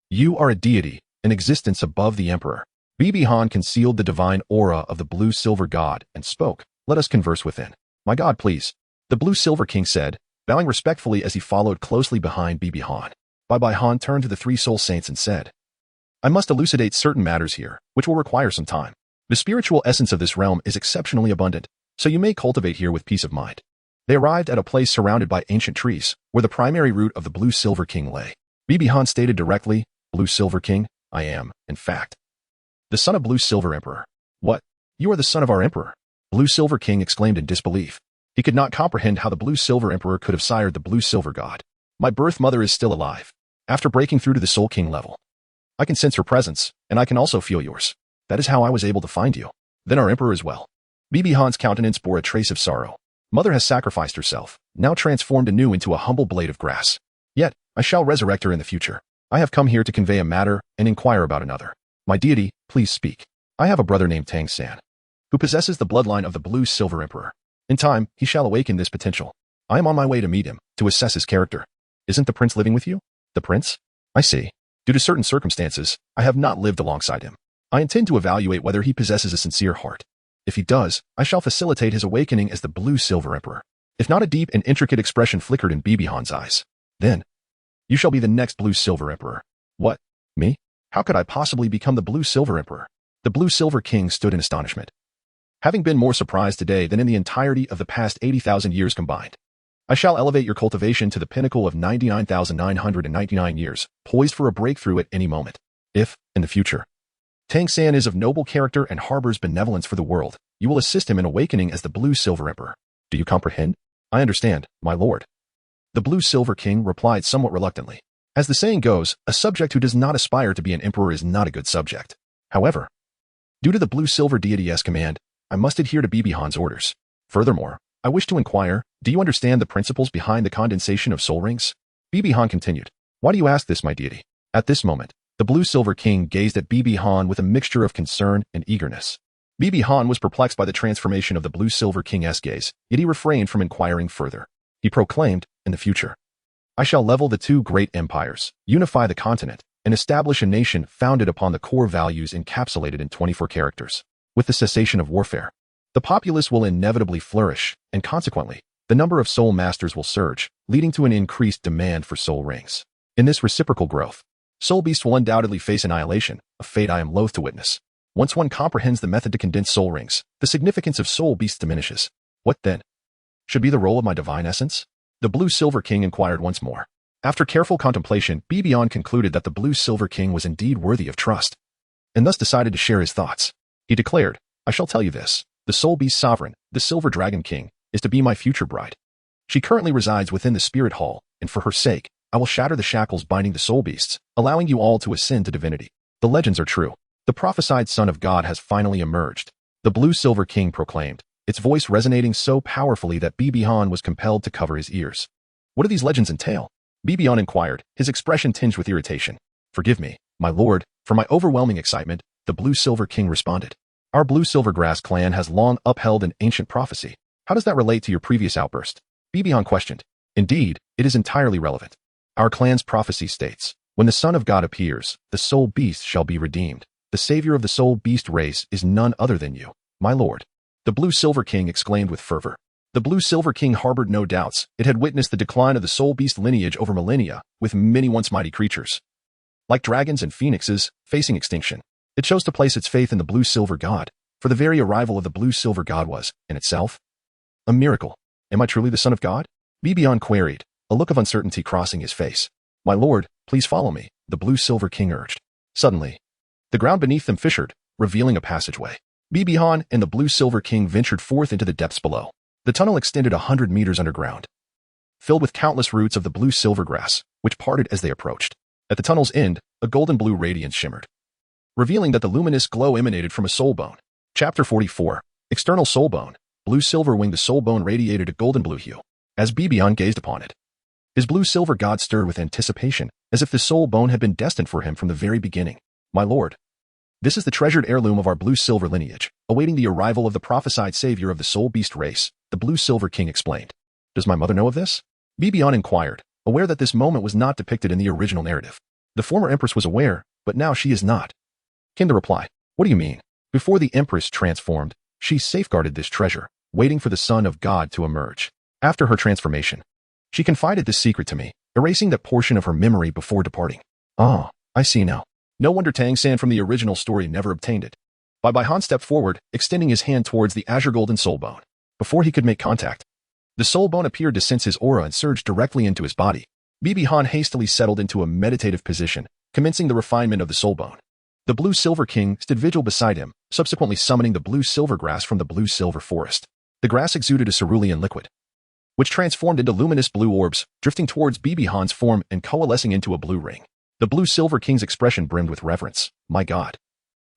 You are a deity, an existence above the Emperor. Bibi Han concealed the divine aura of the Blue-Silver God and spoke, Let us converse within. My God, please. The Blue-Silver King said, bowing respectfully as he followed closely behind Bibi Han. Bibi Han turned to the 3 soul saints and said, I must elucidate certain matters here, which will require some time. The spiritual essence of this realm is exceptionally abundant, so you may cultivate here with peace of mind. They arrived at a place surrounded by ancient trees, where the primary root of the Blue Silver King lay. Bibi Han stated directly, Blue Silver King, I am, in fact, the son of Blue Silver Emperor. What? You are the son of our emperor? Blue Silver King exclaimed in disbelief. He could not comprehend how the Blue Silver Emperor could have sired the Blue Silver God. My birth mother is still alive. After breaking through to the Soul King level, I can sense her presence, and I can also feel yours. That is how I was able to find you. Then our emperor as well. Bibi Han's countenance bore a trace of sorrow. Mother has sacrificed herself, now transformed anew into a humble blade of grass. Yet, I shall resurrect her in the future. I have come here to convey a matter and inquire about another. My deity, please speak. I have a brother named Tang San, who possesses the bloodline of the Blue Silver Emperor. In time, he shall awaken this potential. I am on my way to meet him, to assess his character. Isn't the prince living with you? The prince? I see. Due to certain circumstances, I have not lived alongside him. I intend to evaluate whether he possesses a sincere heart. If he does, I shall facilitate his awakening as the Blue Silver Emperor. If not, a deep and intricate expression flickered in Bibi Han's eyes. Then, you shall be the next Blue Silver Emperor. What? Me? How could I possibly become the Blue Silver Emperor? The Blue Silver King stood in astonishment, having been more surprised today than in the entirety of the past 80,000 years combined. I shall elevate your cultivation to the pinnacle of 99,999 years, poised for a breakthrough at any moment. If, in the future, Tang San is of noble character and harbors benevolence for the world, you will assist him in awakening as the Blue Silver Emperor. Do you comprehend? I understand, my lord. The Blue Silver King replied somewhat reluctantly. As the saying goes, a subject who does not aspire to be an emperor is not a good subject. However, due to the Blue Silver deity's command, I must adhere to Bibi Han's orders. Furthermore, I wish to inquire, do you understand the principles behind the condensation of soul rings? Bibi Han continued. Why do you ask this, my deity? At this moment, the Blue Silver King gazed at Bibi Han with a mixture of concern and eagerness. Bibi Han was perplexed by the transformation of the Blue Silver King's gaze, yet he refrained from inquiring further. He proclaimed, in the future, I shall level the two great empires, unify the continent, and establish a nation founded upon the core values encapsulated in 24 characters. With the cessation of warfare, the populace will inevitably flourish, and consequently, the number of soul masters will surge, leading to an increased demand for soul rings. In this reciprocal growth, soul beasts will undoubtedly face annihilation, a fate I am loath to witness. Once one comprehends the method to condense soul rings, the significance of soul beasts diminishes. What then should be the role of my divine essence? The Blue Silver King inquired once more. After careful contemplation, Bibi Han concluded that the Blue Silver King was indeed worthy of trust, and thus decided to share his thoughts. He declared, I shall tell you this. The Soul Beast Sovereign, the Silver Dragon King, is to be my future bride. She currently resides within the Spirit Hall, and for her sake, I will shatter the shackles binding the soul beasts, allowing you all to ascend to divinity. The legends are true. The prophesied Son of God has finally emerged. The Blue Silver King proclaimed, its voice resonating so powerfully that Bibi Han was compelled to cover his ears. What do these legends entail? Bibi Han inquired, his expression tinged with irritation. Forgive me, my lord, for my overwhelming excitement, the Blue Silver King responded. Our Blue Silver Grass clan has long upheld an ancient prophecy. How does that relate to your previous outburst? Bibi Han questioned. Indeed, it is entirely relevant. Our clan's prophecy states, when the Son of God appears, the soul beast shall be redeemed. The savior of the soul beast race is none other than you, my lord. The Blue Silver King exclaimed with fervor. The Blue Silver King harbored no doubts. It had witnessed the decline of the soul beast lineage over millennia, with many once mighty creatures, like dragons and phoenixes, facing extinction. It chose to place its faith in the Blue Silver God, for the very arrival of the Blue Silver God was, in itself, a miracle. Am I truly the Son of God? Bibi Han queried, a look of uncertainty crossing his face. My lord, please follow me, the Blue Silver King urged. Suddenly, the ground beneath them fissured, revealing a passageway. Bibi Han and the Blue Silver King ventured forth into the depths below. The tunnel extended 100 meters underground, filled with countless roots of the blue silver grass, which parted as they approached. At the tunnel's end, a golden-blue radiance shimmered, revealing that the luminous glow emanated from a soul bone. Chapter 44. External Soul Bone. Blue-silver winged the soul bone radiated a golden-blue hue. As Bibi Han gazed upon it, his blue-silver god stirred with anticipation, as if the soul bone had been destined for him from the very beginning. My lord, this is the treasured heirloom of our blue-silver lineage, awaiting the arrival of the prophesied savior of the soul beast race, the Blue Silver King explained. Does my mother know of this? Bibi Han inquired, aware that this moment was not depicted in the original narrative. The former empress was aware, but now she is not. Came the reply. What do you mean? Before the empress transformed, she safeguarded this treasure, waiting for the Son of God to emerge. After her transformation, she confided this secret to me, erasing that portion of her memory before departing. Ah, I see now. No wonder Tang San from the original story never obtained it. Bibi Han stepped forward, extending his hand towards the azure golden soul bone. Before he could make contact, The soul bone appeared to sense his aura and surged directly into his body. Bibi Han hastily settled into a meditative position, commencing the refinement of the soul bone. The blue-silver king stood vigil beside him, subsequently summoning the blue-silver grass from the blue-silver forest. The grass exuded a cerulean liquid, which transformed into luminous blue orbs, drifting towards Bibi Han's form and coalescing into a blue ring. The blue-silver king's expression brimmed with reverence. My God.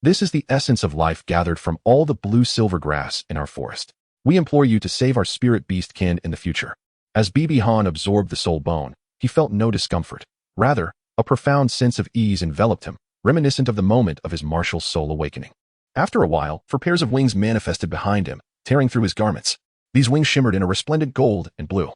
This is the essence of life gathered from all the blue-silver grass in our forest. We implore you to save our spirit beast kin in the future. As Bibi Han absorbed the soul bone, he felt no discomfort. Rather, a profound sense of ease enveloped him, reminiscent of the moment of his martial soul awakening. After a while, 4 pairs of wings manifested behind him, tearing through his garments. These wings shimmered in a resplendent gold and blue,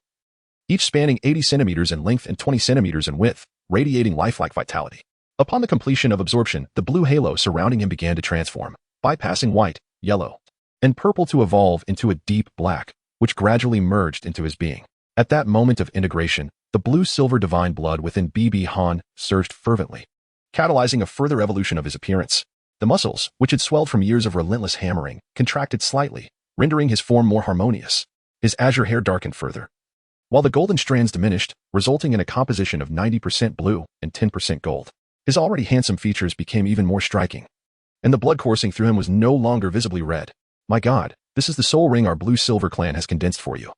each spanning 80 centimeters in length and 20 centimeters in width, radiating lifelike vitality. Upon the completion of absorption, the blue halo surrounding him began to transform, bypassing white, yellow, and purple to evolve into a deep black, which gradually merged into his being. At that moment of integration, the blue-silver divine blood within Bibi Han surged fervently, catalyzing a further evolution of his appearance. The muscles, which had swelled from years of relentless hammering, contracted slightly, rendering his form more harmonious. His azure hair darkened further, while the golden strands diminished, resulting in a composition of 90% blue and 10% gold. His already handsome features became even more striking, and the blood coursing through him was no longer visibly red. My God, this is the soul ring our blue-silver clan has condensed for you,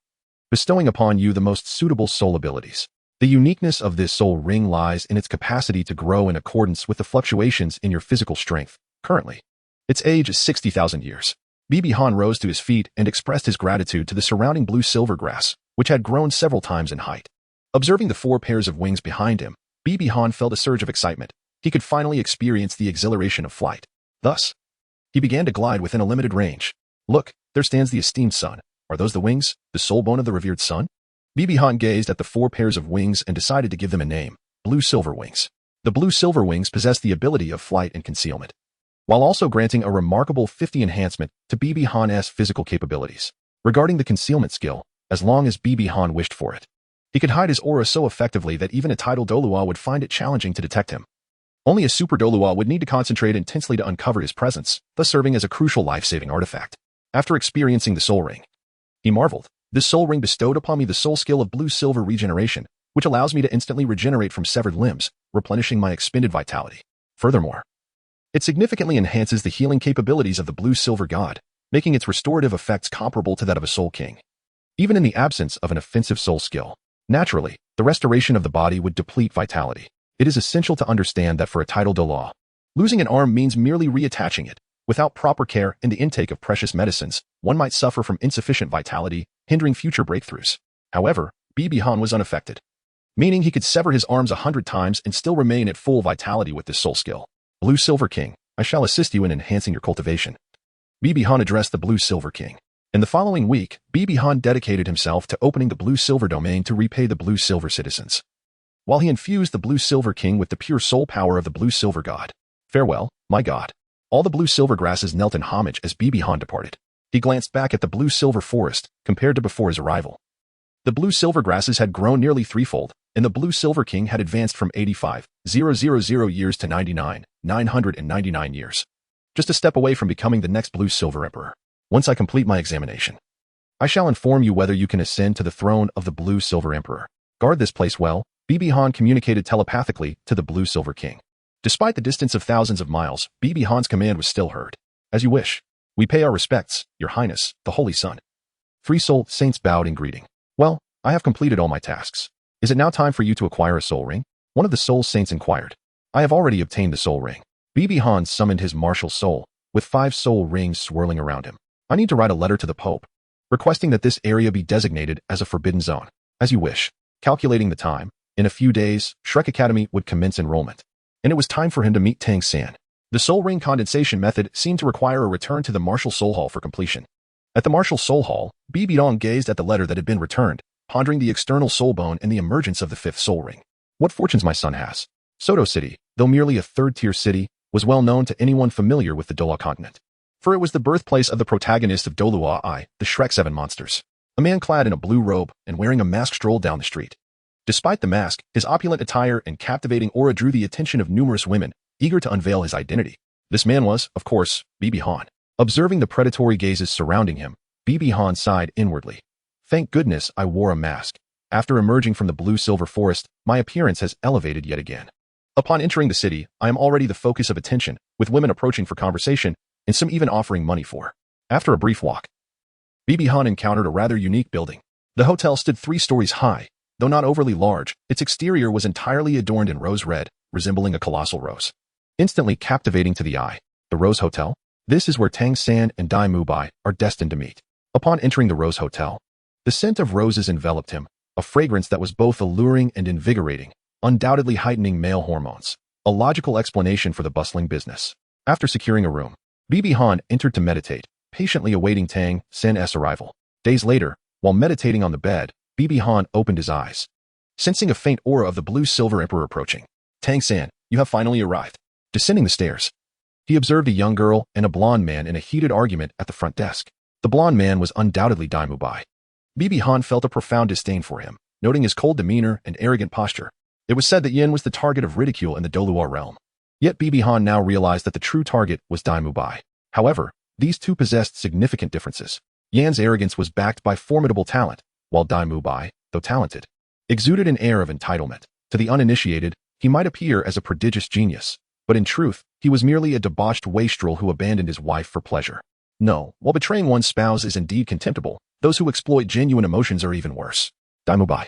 bestowing upon you the most suitable soul abilities. The uniqueness of this soul ring lies in its capacity to grow in accordance with the fluctuations in your physical strength. Currently, its age is 60,000 years. Bibi Han rose to his feet and expressed his gratitude to the surrounding blue-silver grass, which had grown several times in height. Observing the 4 pairs of wings behind him, Bibi Han felt a surge of excitement. He could finally experience the exhilaration of flight. Thus, he began to glide within a limited range. Look, there stands the esteemed sun. Are those the wings, the soul bone of the revered sun? Bibi Han gazed at the 4 pairs of wings and decided to give them a name, blue-silver wings. The blue-silver wings possessed the ability of flight and concealment, while also granting a remarkable 50 enhancement to Bibi Han's physical capabilities. Regarding the concealment skill, as long as Bibi Han wished for it, he could hide his aura so effectively that even a tidal Douluo would find it challenging to detect him. Only a super Douluo would need to concentrate intensely to uncover his presence, thus serving as a crucial life-saving artifact. After experiencing the soul ring, he marveled. This soul ring bestowed upon me the soul skill of blue-silver regeneration, which allows me to instantly regenerate from severed limbs, replenishing my expended vitality. Furthermore, it significantly enhances the healing capabilities of the blue-silver god, making its restorative effects comparable to that of a soul king. Even in the absence of an offensive soul skill, naturally, the restoration of the body would deplete vitality. It is essential to understand that for a tidal Douluo, losing an arm means merely reattaching it. Without proper care and the intake of precious medicines, one might suffer from insufficient vitality, hindering future breakthroughs. However, Bibi Han was unaffected, meaning he could sever his arms 100 times and still remain at full vitality with this soul skill. Blue-Silver King, I shall assist you in enhancing your cultivation. Bibi Han addressed the Blue-Silver King. In the following week, Bibi Han dedicated himself to opening the Blue-Silver domain to repay the Blue-Silver citizens, while he infused the Blue-Silver King with the pure soul power of the Blue-Silver God. Farewell, my God. All the blue-silver grasses knelt in homage as Bibi Han departed. He glanced back at the blue-silver forest, compared to before his arrival. The blue-silver grasses had grown nearly threefold, and the blue-silver king had advanced from 85,000 years to 99,999 years. Just a step away from becoming the next blue-silver emperor. Once I complete my examination, I shall inform you whether you can ascend to the throne of the blue-silver emperor. Guard this place well. Bibi Han communicated telepathically to the blue-silver king. Despite the distance of thousands of miles, Bibi Han's command was still heard. As you wish. We pay our respects, Your Highness, the Holy Sun. 3 soul saints bowed in greeting. Well, I have completed all my tasks. Is it now time for you to acquire a soul ring? One of the soul saints inquired. I have already obtained the soul ring. Bibi Han summoned his martial soul, with 5 soul rings swirling around him. I need to write a letter to the Pope, requesting that this area be designated as a forbidden zone. As you wish. Calculating the time, in a few days, Shrek Academy would commence enrollment, and it was time for him to meet Tang San. The soul ring condensation method seemed to require a return to the Martial Soul Hall for completion. At the Martial Soul Hall, Bibi Han gazed at the letter that had been returned, pondering the external soul bone and the emergence of the 5th soul ring. What fortunes my son has. Soto City, though merely a 3rd-tier city, was well known to anyone familiar with the Douluo Continent, for it was the birthplace of the protagonist of Douluo the Shrek 7 monsters. A man clad in a blue robe and wearing a mask strolled down the street. Despite the mask, his opulent attire and captivating aura drew the attention of numerous women, eager to unveil his identity. This man was, of course, Bibi Han. Observing the predatory gazes surrounding him, Bibi Han sighed inwardly. Thank goodness I wore a mask. After emerging from the blue-silver forest, my appearance has elevated yet again. Upon entering the city, I am already the focus of attention, with women approaching for conversation, and some even offering money for. After a brief walk, Bibi Han encountered a rather unique building. The hotel stood 3 stories high. Though not overly large, its exterior was entirely adorned in rose red, resembling a colossal rose. Instantly captivating to the eye. The Rose Hotel? This is where Tang San and Dai Mubai are destined to meet. Upon entering the Rose Hotel, the scent of roses enveloped him, a fragrance that was both alluring and invigorating, undoubtedly heightening male hormones. A logical explanation for the bustling business. After securing a room, Bibi Han entered to meditate, patiently awaiting Tang San's arrival. Days later, while meditating on the bed, Bibi Han opened his eyes, sensing a faint aura of the blue-silver emperor approaching. Tang San, you have finally arrived. Descending the stairs, he observed a young girl and a blonde man in a heated argument at the front desk. The blonde man was undoubtedly Dai Mubai. Bibi Han felt a profound disdain for him, noting his cold demeanor and arrogant posture. It was said that Yin was the target of ridicule in the Douluo realm. Yet Bibi Han now realized that the true target was Dai Mubai. However, these two possessed significant differences. Yan's arrogance was backed by formidable talent, while Dai Mubai, though talented, exuded an air of entitlement. To the uninitiated, he might appear as a prodigious genius, but in truth, he was merely a debauched wastrel who abandoned his wife for pleasure. No, while betraying one's spouse is indeed contemptible, those who exploit genuine emotions are even worse. Dai Mubai,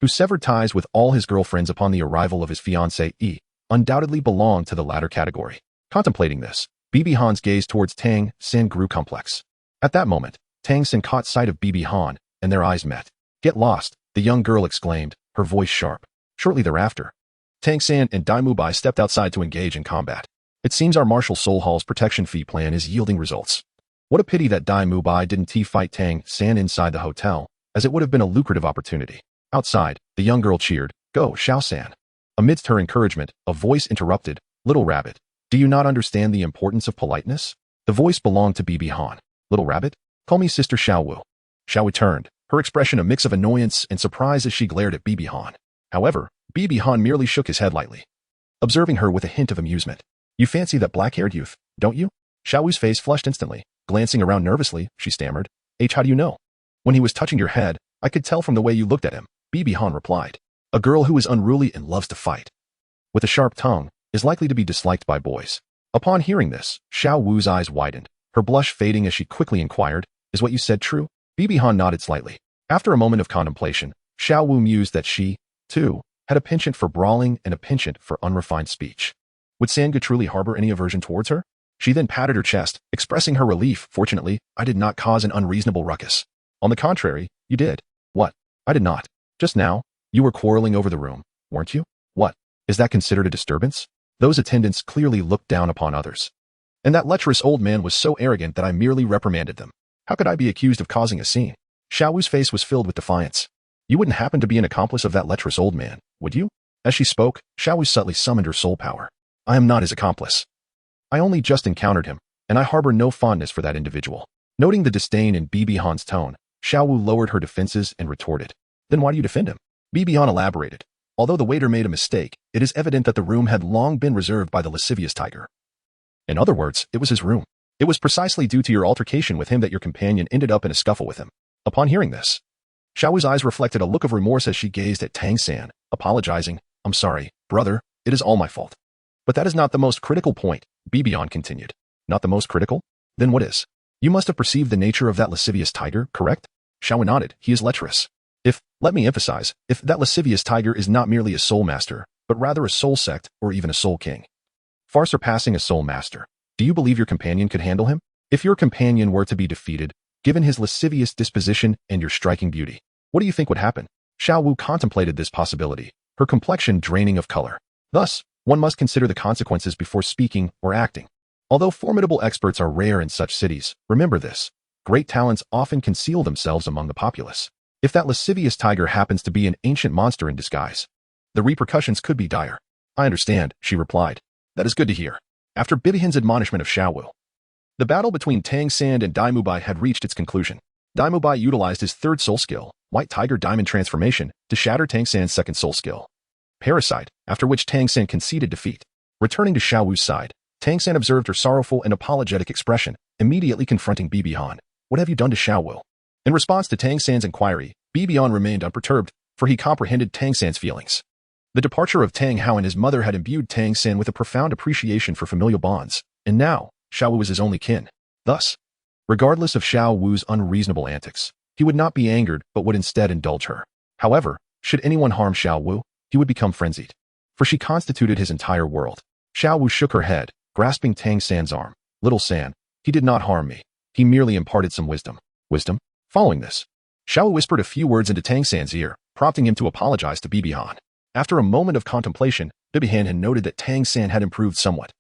who severed ties with all his girlfriends upon the arrival of his fiancée, undoubtedly belonged to the latter category. Contemplating this, Bibi Han's gaze towards Tang San grew complex. At that moment, Tang San caught sight of Bibi Han, and their eyes met. Get lost, the young girl exclaimed, her voice sharp. Shortly thereafter, Tang San and Dai Mubai stepped outside to engage in combat. It seems our Marshal Soul Hall's protection fee plan is yielding results. What a pity that Dai Mubai didn't fight Tang San inside the hotel, as it would have been a lucrative opportunity. Outside, the young girl cheered, Go, Xiao San. Amidst her encouragement, a voice interrupted, Little Rabbit, do you not understand the importance of politeness? The voice belonged to Bibi Han. Little Rabbit? Call me Sister Xiaowu. Xiaowu turned, her expression a mix of annoyance and surprise as she glared at Bibi Han. However, Bibi Han merely shook his head lightly, observing her with a hint of amusement. You fancy that black-haired youth, don't you? Xiaowu's face flushed instantly. Glancing around nervously, she stammered. How do you know? When he was touching your head, I could tell from the way you looked at him, Bibi Han replied. A girl who is unruly and loves to fight, with a sharp tongue, is likely to be disliked by boys. Upon hearing this, Xiaowu's eyes widened, her blush fading as she quickly inquired, Is what you said true? Bibi Han nodded slightly. After a moment of contemplation, Xiaowu mused that she, too, had a penchant for brawling and a penchant for unrefined speech. Would Sanga truly harbor any aversion towards her? She then patted her chest, expressing her relief. Fortunately, I did not cause an unreasonable ruckus. On the contrary, you did. What? I did not. Just now, you were quarreling over the room, weren't you? What? Is that considered a disturbance? Those attendants clearly looked down upon others. And that lecherous old man was so arrogant that I merely reprimanded them. How could I be accused of causing a scene? Xiaowu's face was filled with defiance. You wouldn't happen to be an accomplice of that lecherous old man, would you? As she spoke, Xiaowu subtly summoned her soul power. I am not his accomplice. I only just encountered him, and I harbor no fondness for that individual. Noting the disdain in Bibi Han's tone, Xiaowu lowered her defenses and retorted. Then why do you defend him? Bibi Han elaborated. Although the waiter made a mistake, it is evident that the room had long been reserved by the lascivious tiger. In other words, it was his room. It was precisely due to your altercation with him that your companion ended up in a scuffle with him. Upon hearing this, Xiaowu's eyes reflected a look of remorse as she gazed at Tang San, apologizing. I'm sorry, brother, it is all my fault. But that is not the most critical point, Bibi Han continued. Not the most critical? Then what is? You must have perceived the nature of that lascivious tiger, correct? Xiaowu nodded. He is lecherous. Let me emphasize, if that lascivious tiger is not merely a soul master, but rather a soul sect or even a soul king. Far surpassing a soul master. Do you believe your companion could handle him? If your companion were to be defeated, given his lascivious disposition and your striking beauty, what do you think would happen? Xiaowu contemplated this possibility, her complexion draining of color. Thus, one must consider the consequences before speaking or acting. Although formidable experts are rare in such cities, remember this. Great talents often conceal themselves among the populace. If that lascivious tiger happens to be an ancient monster in disguise, the repercussions could be dire. I understand, she replied. That is good to hear. After Bibi Han's admonishment of Xiaowu, the battle between Tang San and Dai Mubai had reached its conclusion. Dai Mubai utilized his third soul skill, White Tiger Diamond Transformation, to shatter Tang San's second soul skill, Parasite, after which Tang San conceded defeat. Returning to Xiaowu's side, Tang San observed her sorrowful and apologetic expression, immediately confronting Bibi Han. What have you done to Xiaowu? In response to Tang San's inquiry, Bibian remained unperturbed, for he comprehended Tang San's feelings. The departure of Tang Hao and his mother had imbued Tang San with a profound appreciation for familial bonds, and now, Xiao Wu was his only kin. Thus, regardless of Xiao Wu's unreasonable antics, he would not be angered but would instead indulge her. However, should anyone harm Xiao Wu, he would become frenzied, for she constituted his entire world. Xiao Wu shook her head, grasping Tang San's arm. Little San, he did not harm me. He merely imparted some wisdom. Wisdom? Following this, Xiao Wu whispered a few words into Tang San's ear, prompting him to apologize to Bibihan. After a moment of contemplation, Bibihan had noted that Tang San had improved somewhat,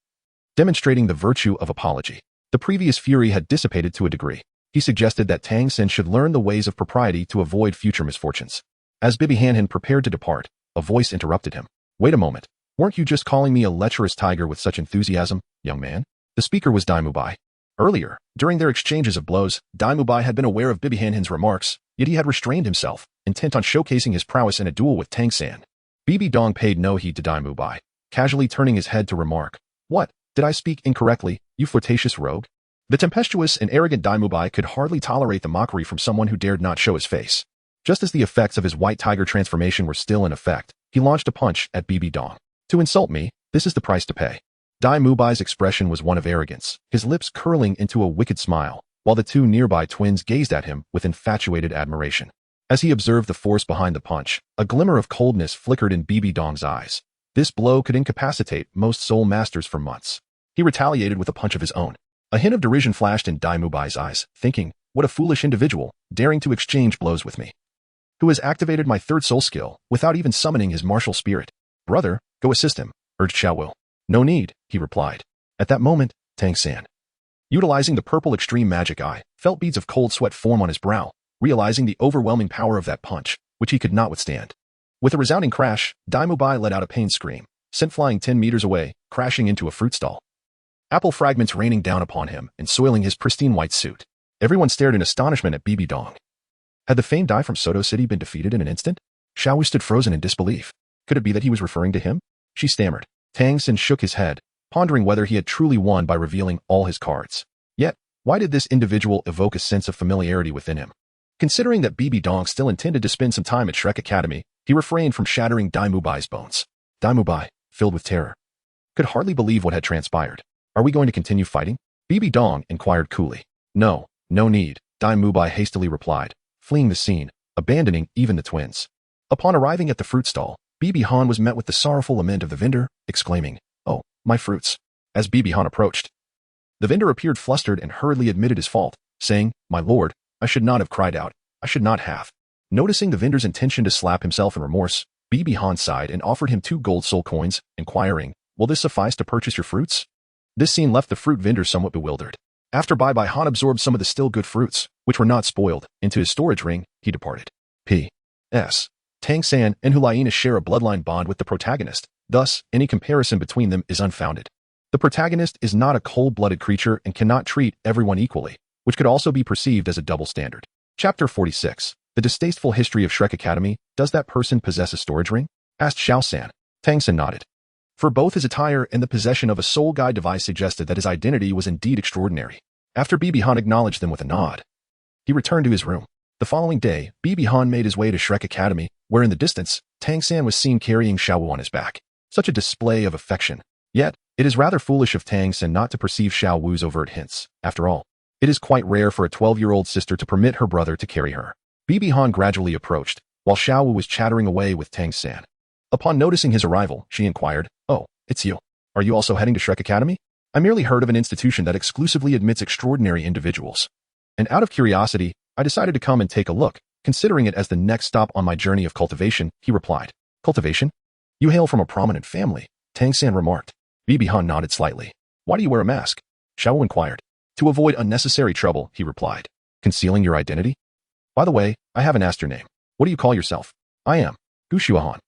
demonstrating the virtue of apology. The previous fury had dissipated to a degree. He suggested that Tang San should learn the ways of propriety to avoid future misfortunes. As Bibihan prepared to depart, a voice interrupted him. Wait a moment. Weren't you just calling me a lecherous tiger with such enthusiasm, young man? The speaker was Dai Mubai. Earlier, during their exchanges of blows, Dai Mubai had been aware of Bibihan's remarks, yet he had restrained himself, intent on showcasing his prowess in a duel with Tang San. Bibi Dong paid no heed to Dai Mubai, casually turning his head to remark, "What? Did I speak incorrectly, you flirtatious rogue?" The tempestuous and arrogant Dai Mubai could hardly tolerate the mockery from someone who dared not show his face. Just as the effects of his white tiger transformation were still in effect, he launched a punch at Bibi Dong. "To insult me, this is the price to pay." Dai Mubai's expression was one of arrogance, his lips curling into a wicked smile, while the two nearby twins gazed at him with infatuated admiration. As he observed the force behind the punch, a glimmer of coldness flickered in Bibi Dong's eyes. This blow could incapacitate most soul masters for months. He retaliated with a punch of his own. A hint of derision flashed in Dai Mubai's eyes, thinking, what a foolish individual, daring to exchange blows with me. Who has activated my third soul skill, without even summoning his martial spirit. Brother, go assist him, urged Xiao Wu. No need, he replied. At that moment, Tang San, utilizing the purple extreme magic eye, felt beads of cold sweat form on his brow, realizing the overwhelming power of that punch, which he could not withstand. With a resounding crash, Dai Mubai let out a pained scream, sent flying 10 meters away, crashing into a fruit stall. Apple fragments raining down upon him and soiling his pristine white suit. Everyone stared in astonishment at Bibi Dong. Had the famed Dai from Soto City been defeated in an instant? Xiao Wu stood frozen in disbelief. Could it be that he was referring to him? She stammered. Tang San shook his head, pondering whether he had truly won by revealing all his cards. Yet, why did this individual evoke a sense of familiarity within him? Considering that Bibi Dong still intended to spend some time at Shrek Academy, he refrained from shattering Dai Mubai's bones. Dai Mubai, filled with terror, could hardly believe what had transpired. Are we going to continue fighting? Bibi Dong inquired coolly. No need, Dai Mubai hastily replied, fleeing the scene, abandoning even the twins. Upon arriving at the fruit stall, Bibi Han was met with the sorrowful lament of the vendor, exclaiming, "Oh, my fruits." As Bibi Han approached, the vendor appeared flustered and hurriedly admitted his fault, saying, "My lord, I should not have cried out. I should not have." Noticing the vendor's intention to slap himself in remorse, Bibi Han sighed and offered him 2 gold soul coins, inquiring, "Will this suffice to purchase your fruits?" This scene left the fruit vendor somewhat bewildered. After Bai Han absorbed some of the still good fruits, which were not spoiled, into his storage ring, he departed. P.S. Tang San and Hulaina share a bloodline bond with the protagonist, thus, any comparison between them is unfounded. The protagonist is not a cold-blooded creature and cannot treat everyone equally, which could also be perceived as a double standard. Chapter 46. The distasteful history of Shrek Academy. Does that person possess a storage ring? Asked Xiao San. Tang San nodded. For both his attire and the possession of a soul guide device suggested that his identity was indeed extraordinary. After Bibi Han acknowledged them with a nod, he returned to his room. The following day, Bibi Han made his way to Shrek Academy, where in the distance, Tang San was seen carrying Xiao Wu on his back. Such a display of affection. Yet, it is rather foolish of Tang San not to perceive Xiao Wu's overt hints. After all, it is quite rare for a 12-year-old sister to permit her brother to carry her. Bibi Han gradually approached, while Xiao Wu was chattering away with Tang San. Upon noticing his arrival, she inquired, "Oh, it's you. Are you also heading to Shrek Academy? I merely heard of an institution that exclusively admits extraordinary individuals. And out of curiosity, I decided to come and take a look, considering it as the next stop on my journey of cultivation," he replied. "Cultivation? You hail from a prominent family," Tang San remarked. Bibi Han nodded slightly. "Why do you wear a mask?" Xiao Wu inquired. "To avoid unnecessary trouble," he replied. "Concealing your identity? By the way, I haven't asked your name. What do you call yourself?" "I am Gushua Han."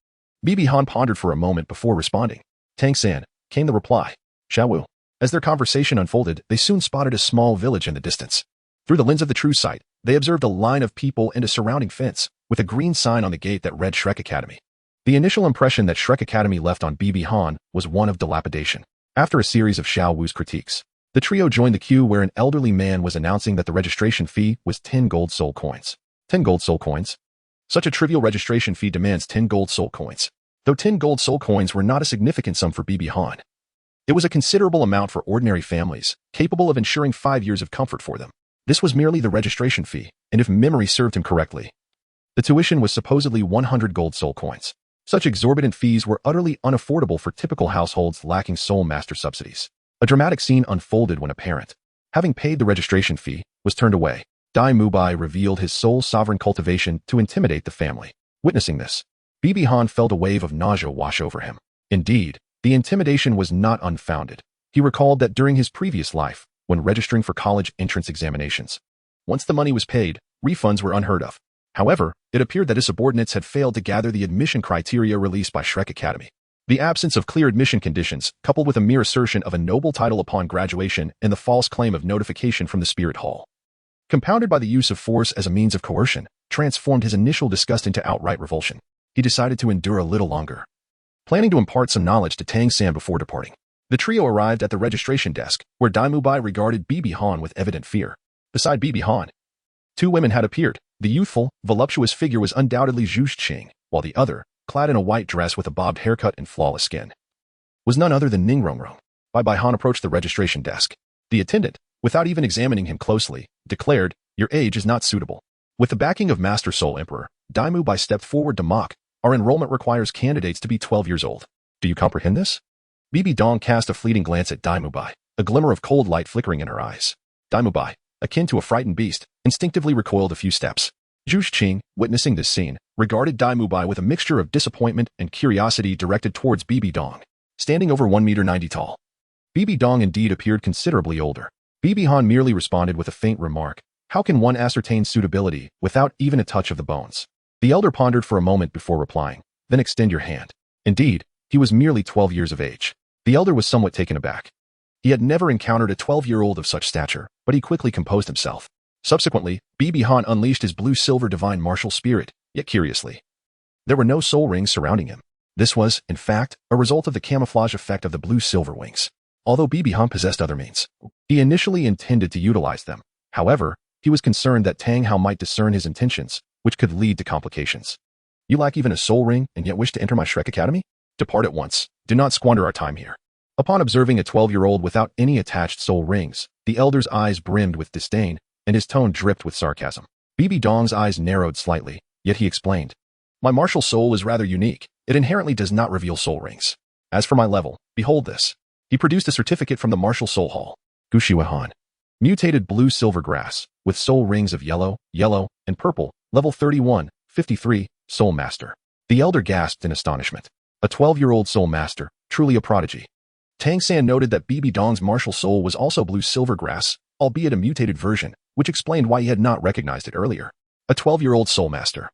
Bibi Han pondered for a moment before responding. "Tang San," came the reply. "Xiao Wu." As their conversation unfolded, they soon spotted a small village in the distance. Through the lens of the true sight, they observed a line of people and a surrounding fence, with a green sign on the gate that read Shrek Academy. The initial impression that Shrek Academy left on Bibi Han was one of dilapidation. After a series of Xiao Wu's critiques, The trio joined the queue where an elderly man was announcing that the registration fee was 10 gold soul coins. 10 gold soul coins? Such a trivial registration fee demands 10 gold soul coins. Though 10 gold soul coins were not a significant sum for Bibi Han, it was a considerable amount for ordinary families, capable of ensuring 5 years of comfort for them. This was merely the registration fee, and if memory served him correctly, the tuition was supposedly 100 gold soul coins. Such exorbitant fees were utterly unaffordable for typical households lacking soul master subsidies. A dramatic scene unfolded when a parent, having paid the registration fee, was turned away. Dai Mubai revealed his soul sovereign cultivation to intimidate the family. Witnessing this, Bibi Han felt a wave of nausea wash over him. Indeed, the intimidation was not unfounded. He recalled that during his previous life, when registering for college entrance examinations, once the money was paid, refunds were unheard of. However, it appeared that his subordinates had failed to gather the admission criteria released by Shrek Academy. The absence of clear admission conditions, coupled with a mere assertion of a noble title upon graduation and the false claim of notification from the Spirit Hall, compounded by the use of force as a means of coercion, transformed his initial disgust into outright revulsion. He decided to endure a little longer, planning to impart some knowledge to Tang San before departing. The trio arrived at the registration desk, where Dai Mubai regarded Bibi Han with evident fear. Beside Bibi Han, 2 women had appeared. The youthful, voluptuous figure was undoubtedly Zhu Qing, while the other, clad in a white dress with a bobbed haircut and flawless skin, was none other than Ning Rongrong. Bai Han approached the registration desk. The attendant, without even examining him closely, declared, "Your age is not suitable." With the backing of Master Soul Emperor, Dai Mubai stepped forward to mock. "Our enrollment requires candidates to be 12 years old. Do you comprehend this?" Bibi Dong cast a fleeting glance at Dai Mubai, a glimmer of cold light flickering in her eyes. Dai Mubai, akin to a frightened beast, instinctively recoiled a few steps. Zhu Qing, witnessing this scene, regarded Dai Mubai with a mixture of disappointment and curiosity directed towards Bibi Dong, standing over 1 meter 90 tall. Bibi Dong indeed appeared considerably older. Bibi Han merely responded with a faint remark. How can one ascertain suitability without even a touch of the bones? The elder pondered for a moment before replying. Then extend your hand. Indeed, he was merely 12 years of age. The elder was somewhat taken aback. He had never encountered a 12-year-old of such stature, but he quickly composed himself. Subsequently, Bibi Han unleashed his blue-silver divine martial spirit, yet curiously, there were no soul rings surrounding him. This was, in fact, a result of the camouflage effect of the blue-silver wings. Although Bibi Han possessed other means, he initially intended to utilize them. However, he was concerned that Tang Hao might discern his intentions, which could lead to complications. You lack even a soul ring and yet wish to enter my Shrek Academy? Depart at once. Do not squander our time here. Upon observing a 12-year-old without any attached soul rings, the elder's eyes brimmed with disdain, and his tone dripped with sarcasm. Bibi Dong's eyes narrowed slightly, yet he explained, "My martial soul is rather unique. It inherently does not reveal soul rings. As for my level, behold this." He produced a certificate from the Martial Soul Hall. Gushi Han. Mutated blue-silver grass, with soul rings of yellow, and purple, level 31, 53, Soul Master. The elder gasped in astonishment. A 12-year-old Soul Master, truly a prodigy. Tang San noted that Bibi Dong's martial soul was also blue-silver grass, albeit a mutated version, which explained why he had not recognized it earlier. A 12-year-old Soul Master.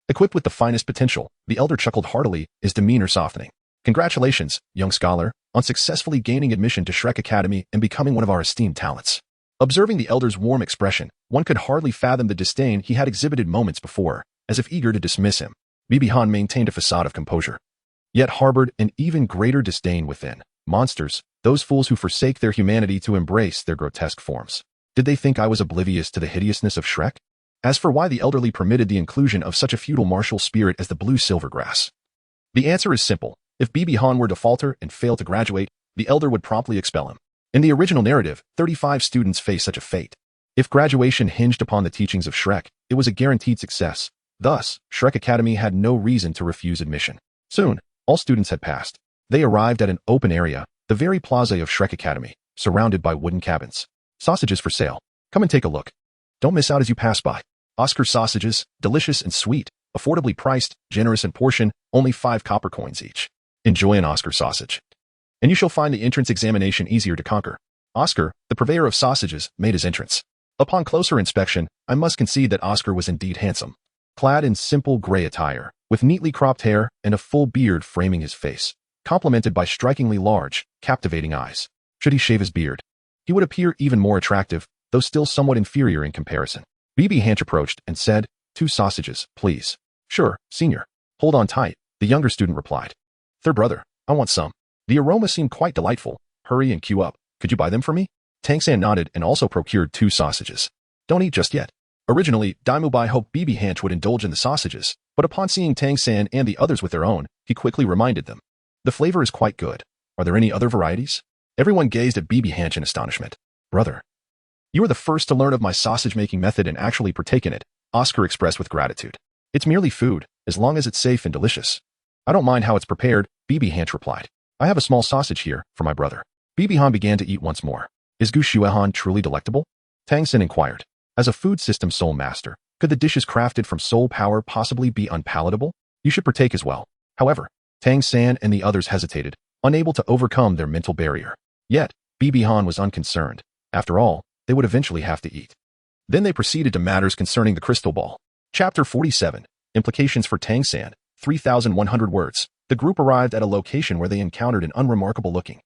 Equipped with the finest potential, the elder chuckled heartily, his demeanor softening. Congratulations, young scholar, on successfully gaining admission to Shrek Academy and becoming one of our esteemed talents. Observing the elder's warm expression, one could hardly fathom the disdain he had exhibited moments before, as if eager to dismiss him. Bibi Han maintained a facade of composure, yet harbored an even greater disdain within. Monsters, those fools who forsake their humanity to embrace their grotesque forms. Did they think I was oblivious to the hideousness of Shrek? As for why the elderly permitted the inclusion of such a feudal martial spirit as the blue-silver grass, the answer is simple. If Bibi Han were to falter and fail to graduate, the elder would promptly expel him. In the original narrative, 35 students faced such a fate. If graduation hinged upon the teachings of Shrek, it was a guaranteed success. Thus, Shrek Academy had no reason to refuse admission. Soon, all students had passed. They arrived at an open area, the very plaza of Shrek Academy, surrounded by wooden cabins. Sausages for sale. Come and take a look. Don't miss out as you pass by. Oscar sausages, delicious and sweet, affordably priced, generous in portion, only 5 copper coins each. Enjoy an Oscar sausage, and you shall find the entrance examination easier to conquer. Oscar, the purveyor of sausages, made his entrance. Upon closer inspection, I must concede that Oscar was indeed handsome. Clad in simple gray attire, with neatly cropped hair and a full beard framing his face, complemented by strikingly large, captivating eyes. Should he shave his beard, he would appear even more attractive, though still somewhat inferior in comparison. Bibi Hanch approached and said, 2 sausages, please. Sure, senior. Hold on tight, the younger student replied. Third brother, I want some. The aroma seemed quite delightful. Hurry and queue up. Could you buy them for me? Tang San nodded and also procured 2 sausages. Don't eat just yet. Originally, Daimu Bai hoped Bibi Hanch would indulge in the sausages, but upon seeing Tang San and the others with their own, he quickly reminded them. The flavor is quite good. Are there any other varieties? Everyone gazed at Bibi Hanch in astonishment. Brother, you are the first to learn of my sausage-making method and actually partake in it, Oscar expressed with gratitude. It's merely food, as long as it's safe and delicious. I don't mind how it's prepared, Bibi Hanch replied. I have a small sausage here, for my brother. Bibi Han began to eat once more. Is Gu Shuehan truly delectable? Tang San inquired. As a food system soul master, could the dishes crafted from soul power possibly be unpalatable? You should partake as well. However, Tang San and the others hesitated, unable to overcome their mental barrier. Yet, Bibi Han was unconcerned. After all, they would eventually have to eat. Then they proceeded to matters concerning the crystal ball. Chapter 47. Implications for Tang San. 3,100 words. The group arrived at a location where they encountered an unremarkable-looking,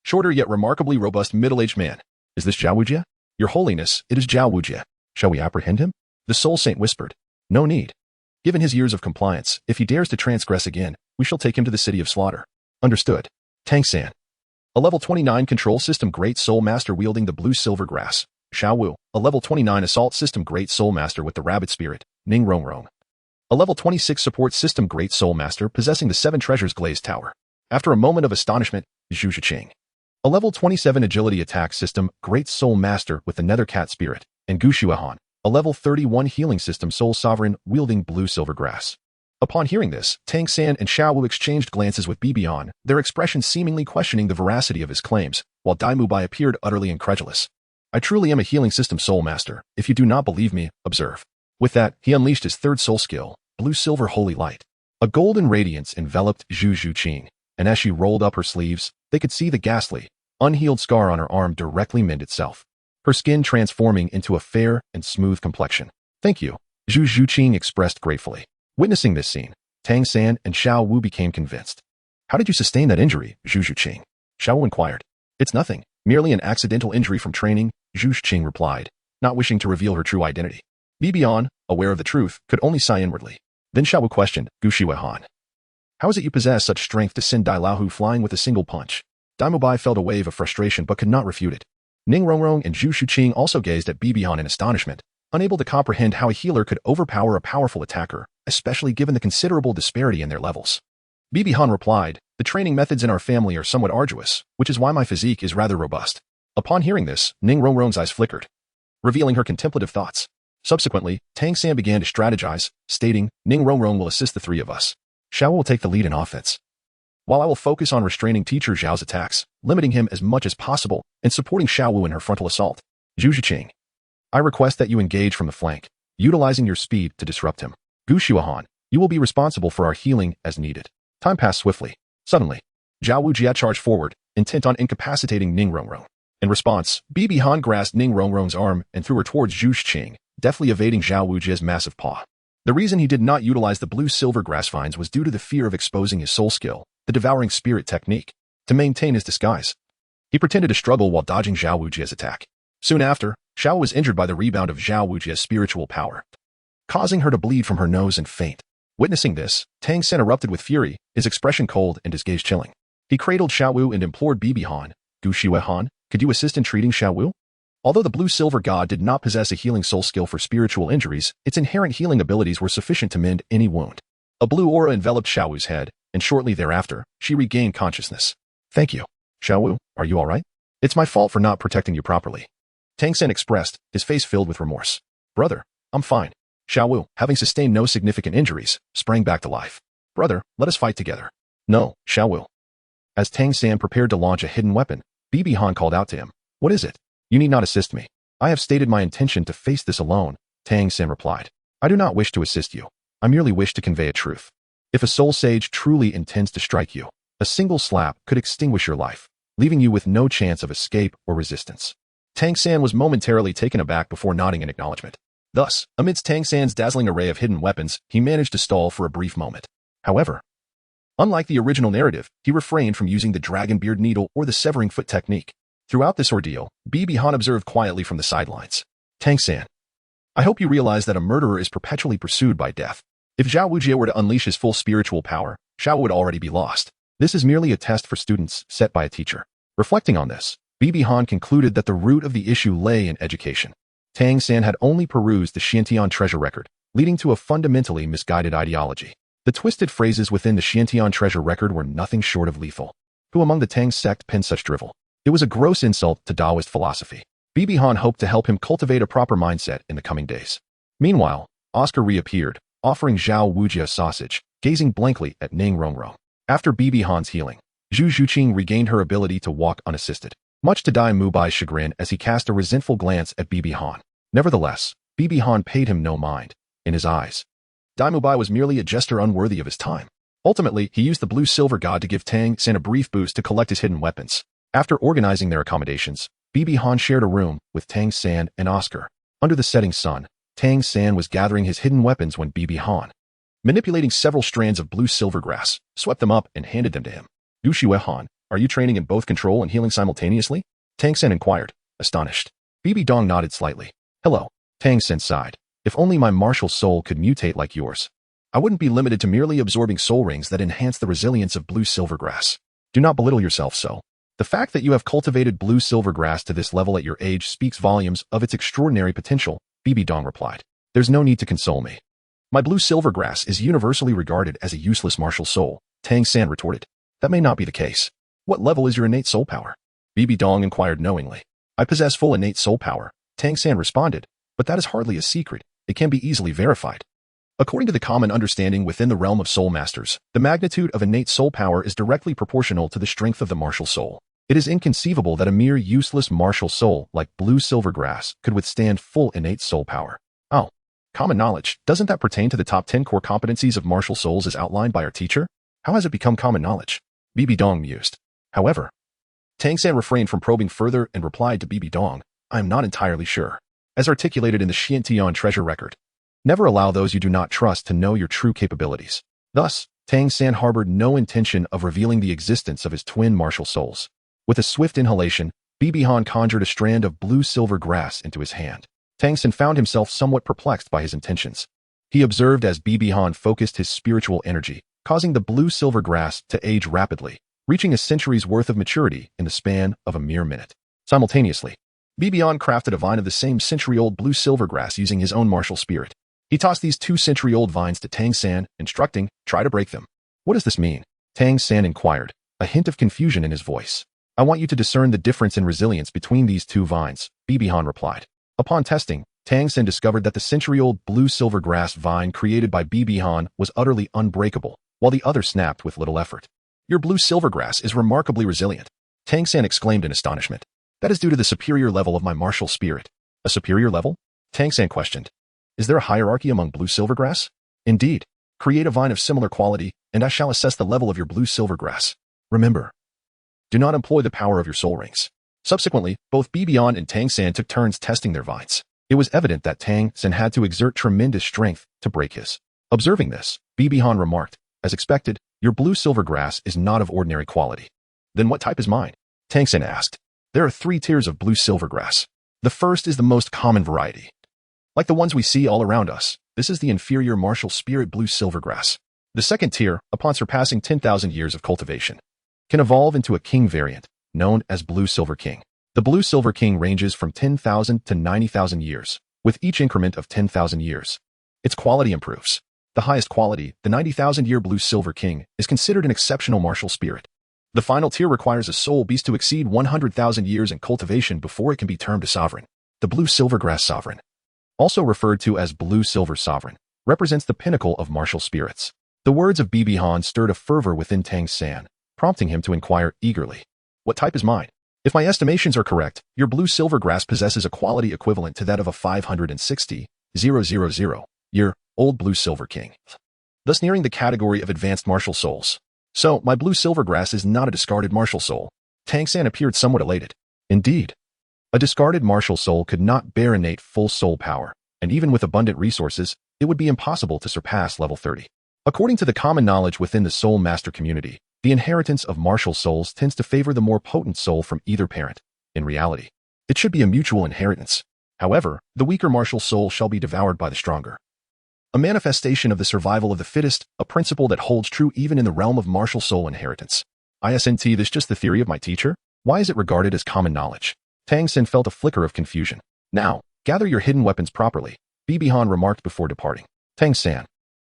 shorter yet remarkably robust middle-aged man. Is this Zhao Wujie? Your Holiness, it is Zhao Wujie. Shall we apprehend him? The Soul Saint whispered. No need. Given his years of compliance, if he dares to transgress again, we shall take him to the city of slaughter. Understood. Tang San. A level 29 control system Great Soul Master wielding the blue silver grass. Xiao Wu. A level 29 assault system Great Soul Master with the rabbit spirit. Ning Rongrong. A level 26 support system Great Soul Master possessing the 7 treasures glazed tower. After a moment of astonishment, Zhu Zhiqing. A level 27 agility attack system Great Soul Master with the nether cat spirit. And Gu Shuehan. A level 31 healing system Soul Sovereign wielding blue silver grass. Upon hearing this, Tang San and Xiao Wu exchanged glances with Bibi Han, their expressions seemingly questioning the veracity of his claims, while Daimu Bai appeared utterly incredulous. I truly am a healing system soul master. If you do not believe me, observe. With that, he unleashed his 3rd soul skill, blue silver holy light. A golden radiance enveloped Zhu Zhiqing, and as she rolled up her sleeves, they could see the ghastly, unhealed scar on her arm directly mend itself, her skin transforming into a fair and smooth complexion. Thank you, Zhu Zhiqing expressed gratefully. Witnessing this scene, Tang San and Xiao Wu became convinced. How did you sustain that injury, Zhu Zhiqing? Xiao Wu inquired. It's nothing, merely an accidental injury from training, Zhu Zhiqing replied, not wishing to reveal her true identity. Bibi Han, aware of the truth, could only sigh inwardly. Then Xiao Wu questioned, Gu Shuehan. How is it you possess such strength to send Dai Laohu flying with a single punch? Daimu Bai felt a wave of frustration but could not refute it. Ning Rongrong and Zhu Zhiqing also gazed at Bibi Han in astonishment, unable to comprehend how a healer could overpower a powerful attacker, especially given the considerable disparity in their levels. Bibi Han replied, the training methods in our family are somewhat arduous, which is why my physique is rather robust. Upon hearing this, Ning Rongrong's eyes flickered, revealing her contemplative thoughts. Subsequently, Tang San began to strategize, stating, Ning Rongrong will assist the 3 of us. Xiao will take the lead in offense, while I will focus on restraining Teacher Zhao's attacks, limiting him as much as possible, and supporting Xiao Wu in her frontal assault. Zhu Zhiqing. I request that you engage from the flank, utilizing your speed to disrupt him. Gu Shuehan, you will be responsible for our healing as needed. Time passed swiftly. Suddenly, Zhao Wu Jia charged forward, intent on incapacitating Ning Rongrong. In response, Bibi Han grasped Ning Rongrong's arm and threw her towards Zhu Zhiqing, deftly evading Zhao Wu Jia's massive paw. The reason he did not utilize the blue-silver grass vines was due to the fear of exposing his soul skill, the devouring spirit technique, to maintain his disguise. He pretended to struggle while dodging Zhao Wu Jia's attack. Soon after, Xiao was injured by the rebound of Zhao Wu Jia's spiritual power, causing her to bleed from her nose and faint. Witnessing this, Tang San erupted with fury, his expression cold and his gaze chilling. He cradled Xiao Wu and implored Bibi Han, Gu Shuehan, could you assist in treating Xiao Wu? Although the blue-silver god did not possess a healing soul skill for spiritual injuries, its inherent healing abilities were sufficient to mend any wound. A blue aura enveloped Xiao Wu's head, and shortly thereafter, she regained consciousness. Thank you. Xiao Wu, are you all right? It's my fault for not protecting you properly. Tang San expressed, his face filled with remorse. Brother, I'm fine. Xiao Wu, having sustained no significant injuries, sprang back to life. Brother, let us fight together. No, Xiao Wu. As Tang San prepared to launch a hidden weapon, Bibi Han called out to him. What is it? You need not assist me. I have stated my intention to face this alone, Tang San replied. I do not wish to assist you. I merely wish to convey a truth. If a soul sage truly intends to strike you, a single slap could extinguish your life, leaving you with no chance of escape or resistance. Tang San was momentarily taken aback before nodding in acknowledgement. Thus, amidst Tang San's dazzling array of hidden weapons, he managed to stall for a brief moment. However, unlike the original narrative, he refrained from using the dragon beard needle or the severing foot technique. Throughout this ordeal, Bibi Han observed quietly from the sidelines. Tang San, I hope you realize that a murderer is perpetually pursued by death. If Zhao Wujie were to unleash his full spiritual power, Xiao would already be lost. This is merely a test for students set by a teacher. Reflecting on this, Bibi Han concluded that the root of the issue lay in education. Tang San had only perused the Xiantian treasure record, leading to a fundamentally misguided ideology. The twisted phrases within the Xiantian treasure record were nothing short of lethal. Who among the Tang sect penned such drivel? It was a gross insult to Taoist philosophy. Bibi Han hoped to help him cultivate a proper mindset in the coming days. Meanwhile, Oscar reappeared, offering Zhao Wujia sausage, gazing blankly at Ning Rongrong. After Bibi Han's healing, Zhu Zhuqing regained her ability to walk unassisted, much to Dai Mubai's chagrin as he cast a resentful glance at Bibi Han. Nevertheless, Bibi Han paid him no mind. In his eyes, Dai Mubai was merely a jester unworthy of his time. Ultimately, he used the blue-silver god to give Tang San a brief boost to collect his hidden weapons. After organizing their accommodations, Bibi Han shared a room with Tang San and Oscar. Under the setting sun, Tang San was gathering his hidden weapons when Bibi Han, manipulating several strands of blue-silver grass, swept them up and handed them to him. Du Shue Han, are you training in both control and healing simultaneously? Tang San inquired, astonished. Bibi Dong nodded slightly. Hello. Tang San sighed. If only my martial soul could mutate like yours. I wouldn't be limited to merely absorbing soul rings that enhance the resilience of blue-silver grass. Do not belittle yourself so. The fact that you have cultivated blue-silver grass to this level at your age speaks volumes of its extraordinary potential, Bibi Dong replied. There's no need to console me. My blue-silver grass is universally regarded as a useless martial soul, Tang San retorted. That may not be the case. What level is your innate soul power? Bibi Dong inquired knowingly. I possess full innate soul power, Tang San responded, but that is hardly a secret. It can be easily verified. According to the common understanding within the realm of soul masters, the magnitude of innate soul power is directly proportional to the strength of the martial soul. It is inconceivable that a mere useless martial soul like blue-silver grass could withstand full innate soul power. Oh, common knowledge, doesn't that pertain to the top 10 core competencies of martial souls as outlined by our teacher? How has it become common knowledge? Bibi Dong mused. However, Tang San refrained from probing further and replied to Bibi Dong, I am not entirely sure. As articulated in the Xiantian treasure record, never allow those you do not trust to know your true capabilities. Thus, Tang San harbored no intention of revealing the existence of his twin martial souls. With a swift inhalation, Bibi Han conjured a strand of blue-silver grass into his hand. Tang San found himself somewhat perplexed by his intentions. He observed as Bibi Han focused his spiritual energy, causing the blue-silver grass to age rapidly, reaching a century's worth of maturity in the span of a mere minute. Simultaneously, Bibi Han crafted a vine of the same century-old blue-silver grass using his own martial spirit. He tossed these 2-century-old vines to Tang San, instructing, try to break them. What does this mean? Tang San inquired, a hint of confusion in his voice. I want you to discern the difference in resilience between these 2 vines, Bibi Han replied. Upon testing, Tang San discovered that the century-old blue-silver grass vine created by Bibi Han was utterly unbreakable, while the other snapped with little effort. Your blue-silver grass is remarkably resilient, Tang San exclaimed in astonishment. That is due to the superior level of my martial spirit. A superior level? Tang San questioned. Is there a hierarchy among blue-silver grass? Indeed. Create a vine of similar quality, and I shall assess the level of your blue-silver grass. Remember, do not employ the power of your soul rings. Subsequently, both Bibi Han and Tang San took turns testing their vines. It was evident that Tang San had to exert tremendous strength to break his. Observing this, Bibi Han remarked, as expected, your blue-silver grass is not of ordinary quality. Then what type is mine? Tang San asked. There are 3 tiers of blue-silver grass. The first is the most common variety. Like the ones we see all around us, this is the inferior martial spirit blue-silver grass. The second tier, upon surpassing 10,000 years of cultivation, can evolve into a king variant, known as blue-silver king. The blue-silver king ranges from 10,000 to 90,000 years, with each increment of 10,000 years. Its quality improves. The highest quality, the 90,000-year blue-silver king, is considered an exceptional martial spirit. The final tier requires a soul beast to exceed 100,000 years in cultivation before it can be termed a sovereign. The blue-silver grass sovereign, also referred to as blue-silver sovereign, represents the pinnacle of martial spirits. The words of Bibi Han stirred a fervor within Tang San, prompting him to inquire eagerly. What type is mine? If my estimations are correct, your blue-silver grass possesses a quality equivalent to that of a 560,000-year-old blue-silver king, thus nearing the category of advanced martial souls. So, my blue-silver grass is not a discarded martial soul. Tang San appeared somewhat elated. Indeed, a discarded martial soul could not bear innate full soul power, and even with abundant resources, it would be impossible to surpass level 30. According to the common knowledge within the soul master community, the inheritance of martial souls tends to favor the more potent soul from either parent. In reality, it should be a mutual inheritance. However, the weaker martial soul shall be devoured by the stronger. A manifestation of the survival of the fittest, a principle that holds true even in the realm of martial soul inheritance. Isn't this just the theory of my teacher? Why is it regarded as common knowledge? Tang San felt a flicker of confusion. Now, gather your hidden weapons properly, Bibi Han remarked before departing. Tang San,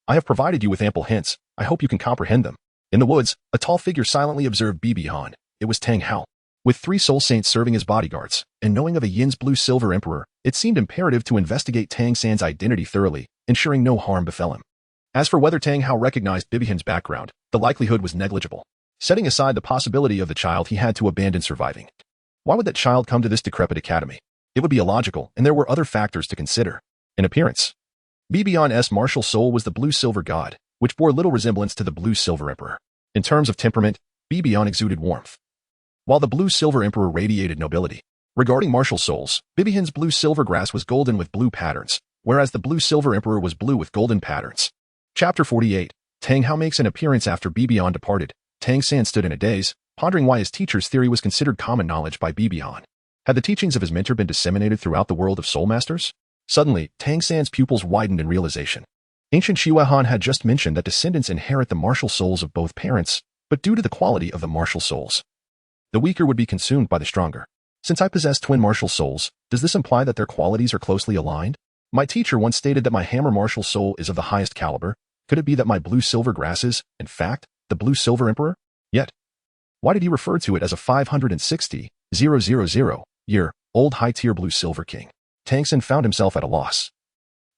I have provided you with ample hints. I hope you can comprehend them. In the woods, a tall figure silently observed Bibi Han. It was Tang Hao. With 3 soul saints serving as bodyguards, and knowing of a Yin's blue-silver emperor, it seemed imperative to investigate Tang San's identity thoroughly, ensuring no harm befell him. As for whether Tang Hao recognized Bibi Han's background, the likelihood was negligible. Setting aside the possibility of the child he had to abandon surviving. Why would that child come to this decrepit academy? It would be illogical, and there were other factors to consider. In appearance, Bibi Han's martial soul was the blue-silver god, which bore little resemblance to the blue-silver emperor. In terms of temperament, Bibi Han exuded warmth, while the blue-silver emperor radiated nobility. Regarding martial souls, Bibi Han's blue-silver grass was golden with blue patterns, whereas the blue-silver emperor was blue with golden patterns. Chapter 48. Tang Hao makes an appearance after Bibi Han departed. Tang San stood in a daze, pondering why his teacher's theory was considered common knowledge by Bibi Han. Had the teachings of his mentor been disseminated throughout the world of soul masters? Suddenly, Tang San's pupils widened in realization. Ancient Xiaogang had just mentioned that descendants inherit the martial souls of both parents, but due to the quality of the martial souls, the weaker would be consumed by the stronger. Since I possess twin martial souls, does this imply that their qualities are closely aligned? My teacher once stated that my hammer martial soul is of the highest caliber. Could it be that my blue-silver grass is, in fact, the blue-silver emperor? Yet, why did he refer to it as a 560,000-year-old high-tier blue-silver king? Tang San found himself at a loss.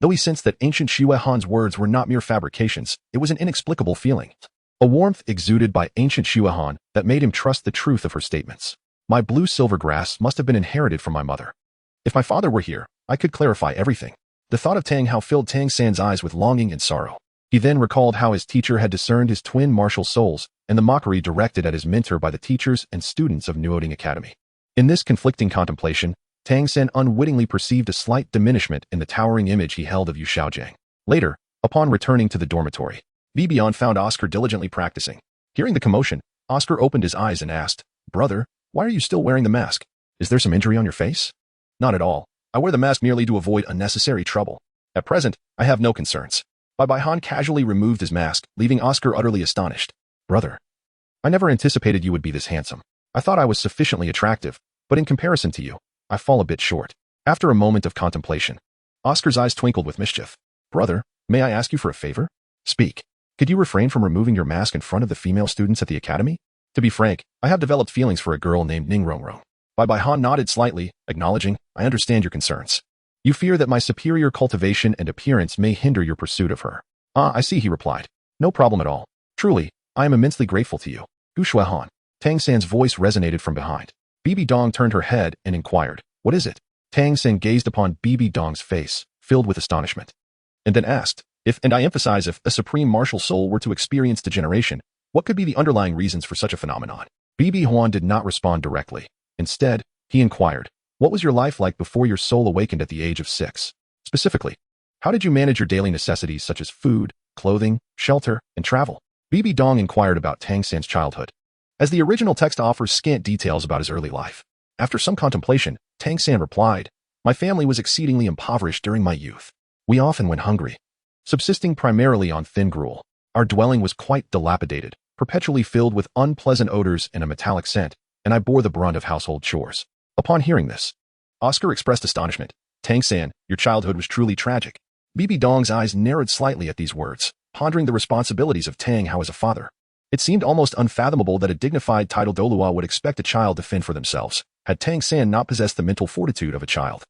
Though he sensed that ancient Xiaohang's words were not mere fabrications, it was an inexplicable feeling. A warmth exuded by ancient Xiaogang that made him trust the truth of her statements. My blue-silver grass must have been inherited from my mother. If my father were here, I could clarify everything. The thought of Tang Hao filled Tang San's eyes with longing and sorrow. He then recalled how his teacher had discerned his twin martial souls and the mockery directed at his mentor by the teachers and students of Nuoding Academy. In this conflicting contemplation, Tang San unwittingly perceived a slight diminishment in the towering image he held of Xiaogang. Later, upon returning to the dormitory, Bibi Han found Oscar diligently practicing. Hearing the commotion, Oscar opened his eyes and asked, "Brother, why are you still wearing the mask? Is there some injury on your face?" "Not at all. I wear the mask merely to avoid unnecessary trouble. At present, I have no concerns." Bibi Han casually removed his mask, leaving Oscar utterly astonished. "Brother, I never anticipated you would be this handsome. I thought I was sufficiently attractive, but in comparison to you, I fall a bit short." After a moment of contemplation, Oscar's eyes twinkled with mischief. "Brother, may I ask you for a favor?" "Speak. Could you refrain from removing your mask in front of the female students at the academy?" "To be frank, I have developed feelings for a girl named Ningrongrong." Bibi Han nodded slightly, acknowledging, "I understand your concerns. You fear that my superior cultivation and appearance may hinder your pursuit of her." "Ah, I see," he replied. "No problem at all. Truly, I am immensely grateful to you." "Gushue Han." Tang San's voice resonated from behind. Bibi Dong turned her head and inquired, "What is it?" Tang San gazed upon Bibi Dong's face, filled with astonishment, and then asked, if, and I emphasize if, a supreme martial soul were to experience degeneration, what could be the underlying reasons for such a phenomenon? Bibi Huan did not respond directly. Instead, he inquired, "What was your life like before your soul awakened at the age of 6? Specifically, how did you manage your daily necessities such as food, clothing, shelter, and travel?" Bibi Dong inquired about Tang San's childhood, as the original text offers scant details about his early life. After some contemplation, Tang San replied, "My family was exceedingly impoverished during my youth. We often went hungry, subsisting primarily on thin gruel. Our dwelling was quite dilapidated, perpetually filled with unpleasant odors and a metallic scent, and I bore the brunt of household chores." Upon hearing this, Oscar expressed astonishment. "Tang San, your childhood was truly tragic." Bibi Dong's eyes narrowed slightly at these words, pondering the responsibilities of Tang Hao as a father. It seemed almost unfathomable that a dignified titled Douluo would expect a child to fend for themselves, had Tang San not possessed the mental fortitude of a child.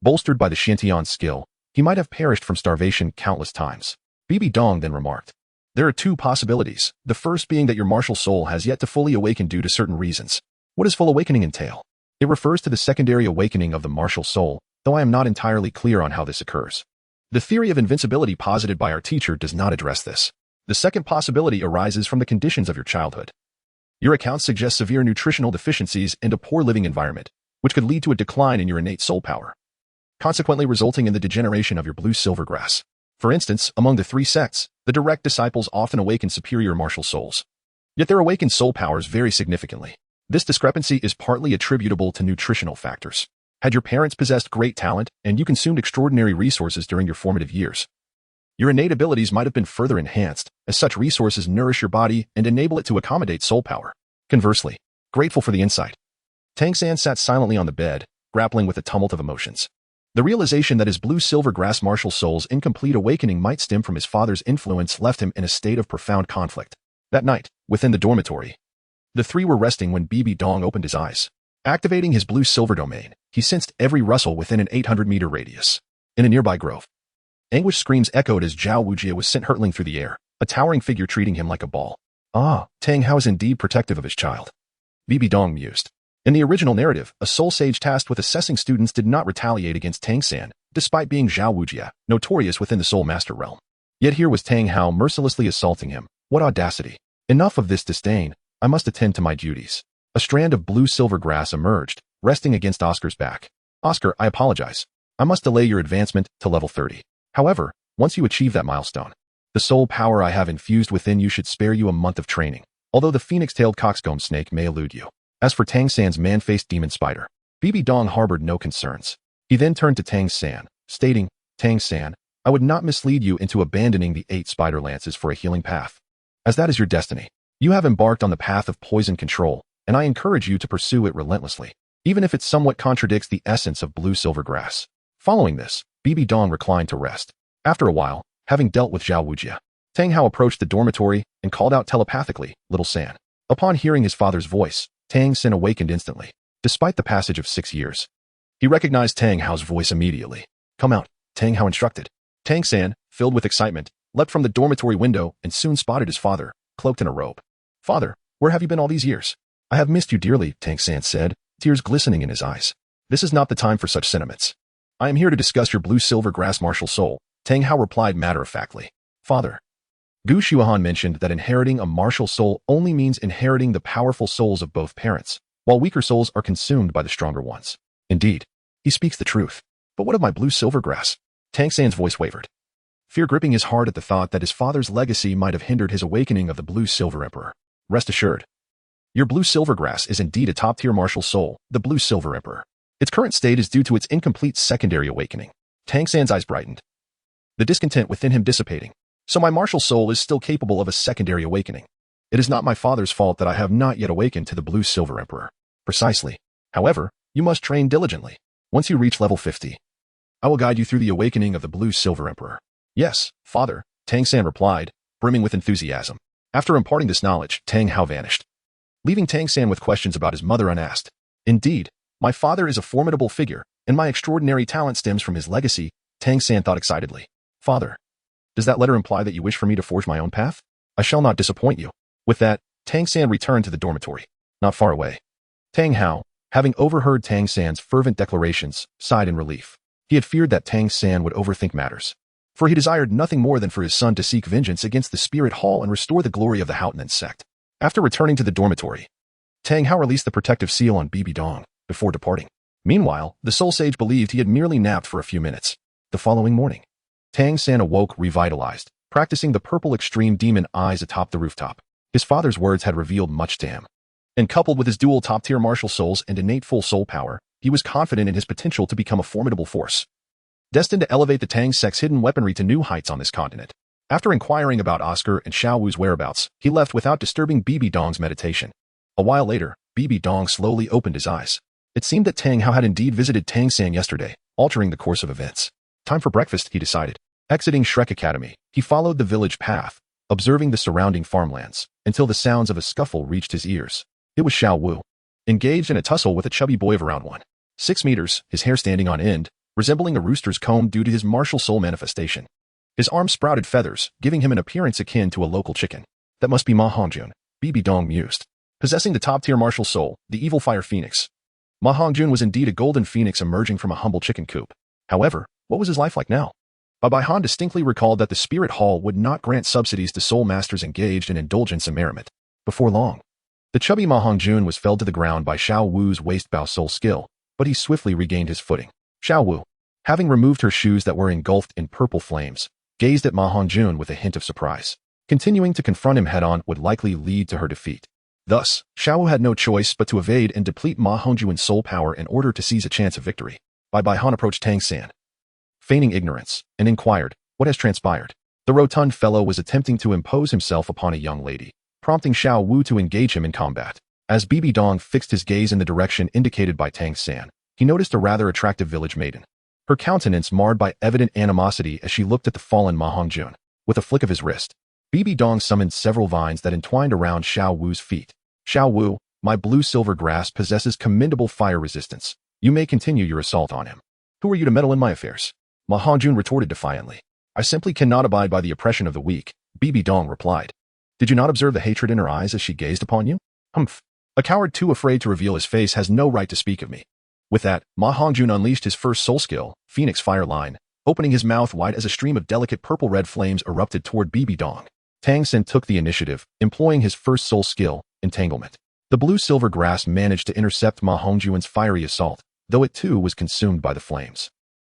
Bolstered by the Xiantian's skill, he might have perished from starvation countless times. Bibi Dong then remarked, "There are 2 possibilities, the first being that your martial soul has yet to fully awaken due to certain reasons. What does full awakening entail?" "It refers to the secondary awakening of the martial soul, though I am not entirely clear on how this occurs. The theory of invincibility posited by our teacher does not address this. The second possibility arises from the conditions of your childhood. Your accounts suggest severe nutritional deficiencies and a poor living environment, which could lead to a decline in your innate soul power, consequently resulting in the degeneration of your blue-silver grass. For instance, among the 3 sects, the direct disciples often awaken superior martial souls. Yet their awakened soul powers vary significantly. This discrepancy is partly attributable to nutritional factors. Had your parents possessed great talent and you consumed extraordinary resources during your formative years, your innate abilities might have been further enhanced, as such resources nourish your body and enable it to accommodate soul power. Conversely, grateful for the insight. Tang San sat silently on the bed, grappling with a tumult of emotions. The realization that his blue-silver grass martial soul's incomplete awakening might stem from his father's influence left him in a state of profound conflict. That night, within the dormitory, the three were resting when Bibi Dong opened his eyes. Activating his blue-silver domain, he sensed every rustle within an 800-meter radius. In a nearby grove, anguished screams echoed as Zhao Wujie was sent hurtling through the air, a towering figure treating him like a ball. Ah, Tang Hao is indeed protective of his child. Bibi Dong mused. In the original narrative, a soul sage tasked with assessing students did not retaliate against Tang San, despite being Zhao Wujie, notorious within the soul master realm. Yet here was Tang Hao mercilessly assaulting him. What audacity! Enough of this disdain. I must attend to my duties. A strand of blue-silver grass emerged, resting against Oscar's back. Oscar, I apologize. I must delay your advancement to level 30. However, once you achieve that milestone, the soul power I have infused within you should spare you a month of training, although the phoenix-tailed coxcomb snake may elude you. As for Tang San's man-faced demon spider, Bibi Dong harbored no concerns. He then turned to Tang San, stating, Tang San, I would not mislead you into abandoning the 8 spider lances for a healing path. As that is your destiny, you have embarked on the path of poison control, and I encourage you to pursue it relentlessly, even if it somewhat contradicts the essence of blue-silver grass. Following this, Bibi Dong reclined to rest. After a while, having dealt with Zhao Wujie, Tang Hao approached the dormitory and called out telepathically, Little San. Upon hearing his father's voice, Tang San awakened instantly. Despite the passage of 6 years, he recognized Tang Hao's voice immediately. Come out, Tang Hao instructed. Tang San, filled with excitement, leapt from the dormitory window and soon spotted his father, cloaked in a robe. Father, where have you been all these years? I have missed you dearly, Tang San said, tears glistening in his eyes. This is not the time for such sentiments. I am here to discuss your blue-silver grass martial soul, Tang Hao replied matter-of-factly. Father. Gu Xiaogang mentioned that inheriting a martial soul only means inheriting the powerful souls of both parents, while weaker souls are consumed by the stronger ones. Indeed, he speaks the truth. But what of my blue-silver grass? Tang San's voice wavered, fear gripping his heart at the thought that his father's legacy might have hindered his awakening of the blue-silver emperor. Rest assured, your blue-silver grass is indeed a top-tier martial soul, the blue-silver emperor. Its current state is due to its incomplete secondary awakening. Tang San's eyes brightened, the discontent within him dissipating. So my martial soul is still capable of a secondary awakening. It is not my father's fault that I have not yet awakened to the blue-silver emperor. Precisely. However, you must train diligently. Once you reach level 50, I will guide you through the awakening of the blue-silver emperor. Yes, father, Tang San replied, brimming with enthusiasm. After imparting this knowledge, Tang Hao vanished, leaving Tang San with questions about his mother unasked. Indeed, my father is a formidable figure, and my extraordinary talent stems from his legacy, Tang San thought excitedly. Father, does that letter imply that you wish for me to forge my own path? I shall not disappoint you. With that, Tang San returned to the dormitory. Not far away, Tang Hao, having overheard Tang San's fervent declarations, sighed in relief. He had feared that Tang San would overthink matters, for he desired nothing more than for his son to seek vengeance against the Spirit Hall and restore the glory of the Haotinan sect. After returning to the dormitory, Tang Hao released the protective seal on Bibi Dong before departing. Meanwhile, the soul sage believed he had merely napped for a few minutes. The following morning, Tang San awoke revitalized, practicing the purple extreme demon eyes atop the rooftop. His father's words had revealed much to him. And coupled with his dual top-tier martial souls and innate full soul power, he was confident in his potential to become a formidable force, destined to elevate the Tang sect's hidden weaponry to new heights on this continent. After inquiring about Oscar and Xiao Wu's whereabouts, he left without disturbing Bibi Dong's meditation. A while later, Bibi Dong slowly opened his eyes. It seemed that Tang Hao had indeed visited Tang San yesterday, altering the course of events. Time for breakfast, he decided. Exiting Shrek Academy, he followed the village path, observing the surrounding farmlands, until the sounds of a scuffle reached his ears. It was Xiao Wu, engaged in a tussle with a chubby boy of around 1.6 meters, his hair standing on end, resembling a rooster's comb due to his martial soul manifestation. His arms sprouted feathers, giving him an appearance akin to a local chicken. That must be Ma Hongjun, Bibi Dong mused. Possessing the top-tier martial soul, the evil fire phoenix, Ma Hongjun was indeed a golden phoenix emerging from a humble chicken coop. However, what was his life like now? Bai Han distinctly recalled that the Spirit Hall would not grant subsidies to soul masters engaged in indulgence and merriment. Before long, the chubby Ma Hongjun was felled to the ground by Xiao Wu's waist-bow soul skill, but he swiftly regained his footing. Xiao Wu, having removed her shoes that were engulfed in purple flames, gazed at Ma Hongjun with a hint of surprise. Continuing to confront him head-on would likely lead to her defeat. Thus, Xiao Wu had no choice but to evade and deplete Ma Hongjun's soul power in order to seize a chance of victory. Bai Han approached Tang San, feigning ignorance, and inquired, what has transpired? The rotund fellow was attempting to impose himself upon a young lady, prompting Xiao Wu to engage him in combat. As Bibi Dong fixed his gaze in the direction indicated by Tang San, he noticed a rather attractive village maiden. Her countenance marred by evident animosity as she looked at the fallen Ma Hongjun. With a flick of his wrist, Bibi Dong summoned several vines that entwined around Xiao Wu's feet. Xiao Wu, my blue-silver grass possesses commendable fire resistance. You may continue your assault on him. Who are you to meddle in my affairs? Ma Hongjun retorted defiantly. I simply cannot abide by the oppression of the weak, Bibi Dong replied. Did you not observe the hatred in her eyes as she gazed upon you? Humph. A coward too afraid to reveal his face has no right to speak of me. With that, Ma Hongjun unleashed his first soul skill, Phoenix Fire Line, opening his mouth wide as a stream of delicate purple-red flames erupted toward Bibi Dong. Tang San took the initiative, employing his first soul skill, Entanglement. The blue-silver grass managed to intercept Ma Hongjun's fiery assault, though it too was consumed by the flames,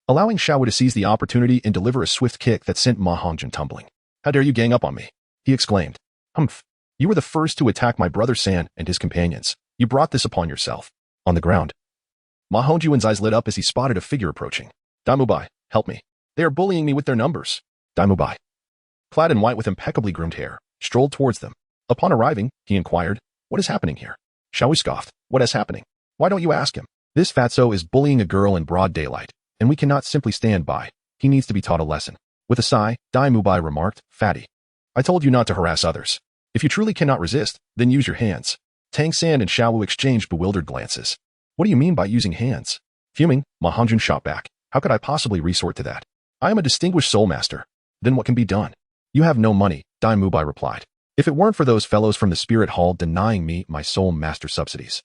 allowing Xiao Wu to seize the opportunity and deliver a swift kick that sent Ma Hongjun tumbling. How dare you gang up on me? He exclaimed. Humph. You were the first to attack my brother San and his companions. You brought this upon yourself. On the ground, Ma Hongjun's eyes lit up as he spotted a figure approaching. Daimubai, help me. They are bullying me with their numbers. Daimubai, clad in white with impeccably groomed hair, strolled towards them. Upon arriving, he inquired, what is happening here? Xiao Wu scoffed. What is happening? Why don't you ask him? This fatso is bullying a girl in broad daylight, and we cannot simply stand by. He needs to be taught a lesson. With a sigh, Daimubai remarked, Fatty, I told you not to harass others. If you truly cannot resist, then use your hands. Tang San and Xiao Wu exchanged bewildered glances. What do you mean by using hands? Fuming, Ma Hongjun shot back. How could I possibly resort to that? I am a distinguished soul master. Then what can be done? You have no money, Daimubai replied. If it weren't for those fellows from the spirit hall denying me my soul master subsidies,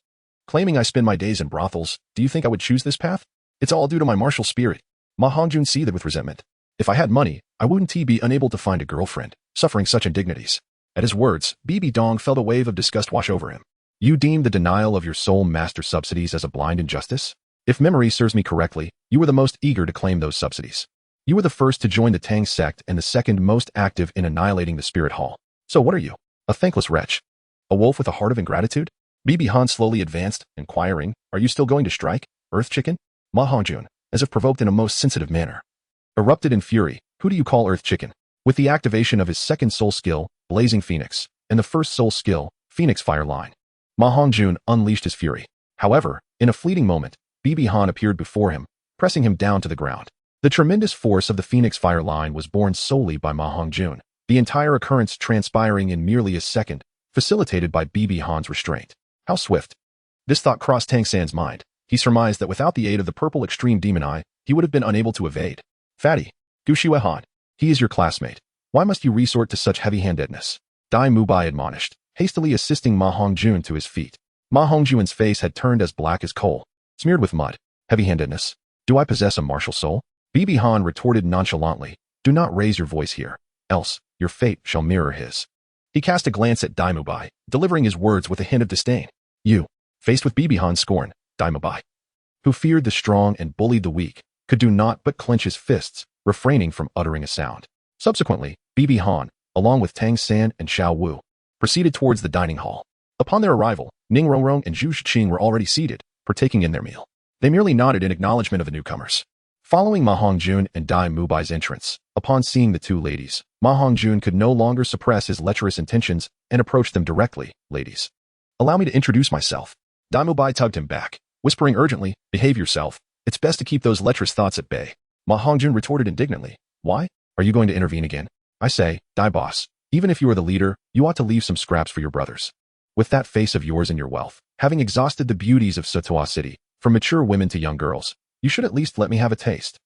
claiming I spend my days in brothels, do you think I would choose this path? It's all due to my martial spirit. Ma Hongjun seethed with resentment. If I had money, I wouldn't be unable to find a girlfriend, suffering such indignities. At his words, Bibi Dong felt a wave of disgust wash over him. You deem the denial of your soul master subsidies as a blind injustice? If memory serves me correctly, you were the most eager to claim those subsidies. You were the first to join the Tang sect and the second most active in annihilating the spirit hall. So what are you? A thankless wretch? A wolf with a heart of ingratitude? Bibi Han slowly advanced, inquiring, are you still going to strike, Earth Chicken? Ma Hongjun, as if provoked in a most sensitive manner, erupted in fury. Who do you call Earth Chicken? With the activation of his second soul skill, Blazing Phoenix, and the first soul skill, Phoenix Fire Line, Ma Hongjun unleashed his fury. However, in a fleeting moment, Bibi Han appeared before him, pressing him down to the ground. The tremendous force of the Phoenix Fire Line was borne solely by Ma Hongjun, the entire occurrence transpiring in merely a second, facilitated by Bibi Han's restraint. How swift! This thought crossed Tang San's mind. He surmised that without the aid of the purple extreme demon eye, he would have been unable to evade. Fatty, Gushue Han, he is your classmate. Why must you resort to such heavy-handedness? Daimubai admonished, hastily assisting Ma Hongjun to his feet. Ma Hongjun's face had turned as black as coal, smeared with mud. Heavy-handedness? Do I possess a martial soul? Bibi Han retorted nonchalantly, do not raise your voice here, else your fate shall mirror his. He cast a glance at Daimubai, delivering his words with a hint of disdain. You, faced with Bibi Han's scorn, Daimubai, who feared the strong and bullied the weak, could do naught but clench his fists, refraining from uttering a sound. Subsequently, Bibi Han, along with Tang San and Xiao Wu, proceeded towards the dining hall. Upon their arrival, Ning Rongrong and Zhu Shiqing were already seated, partaking in their meal. They merely nodded in acknowledgement of the newcomers. Following Ma Hongjun and Daimubai's entrance, upon seeing the two ladies, Ma Hongjun could no longer suppress his lecherous intentions and approached them directly. Ladies, allow me to introduce myself. Daimubai tugged him back, whispering urgently, behave yourself. It's best to keep those lecherous thoughts at bay. Ma Hongjun retorted indignantly. Why? Are you going to intervene again? I say, Dai boss, even if you are the leader, you ought to leave some scraps for your brothers. With that face of yours and your wealth, having exhausted the beauties of Sotoa City, from mature women to young girls, you should at least let me have a taste.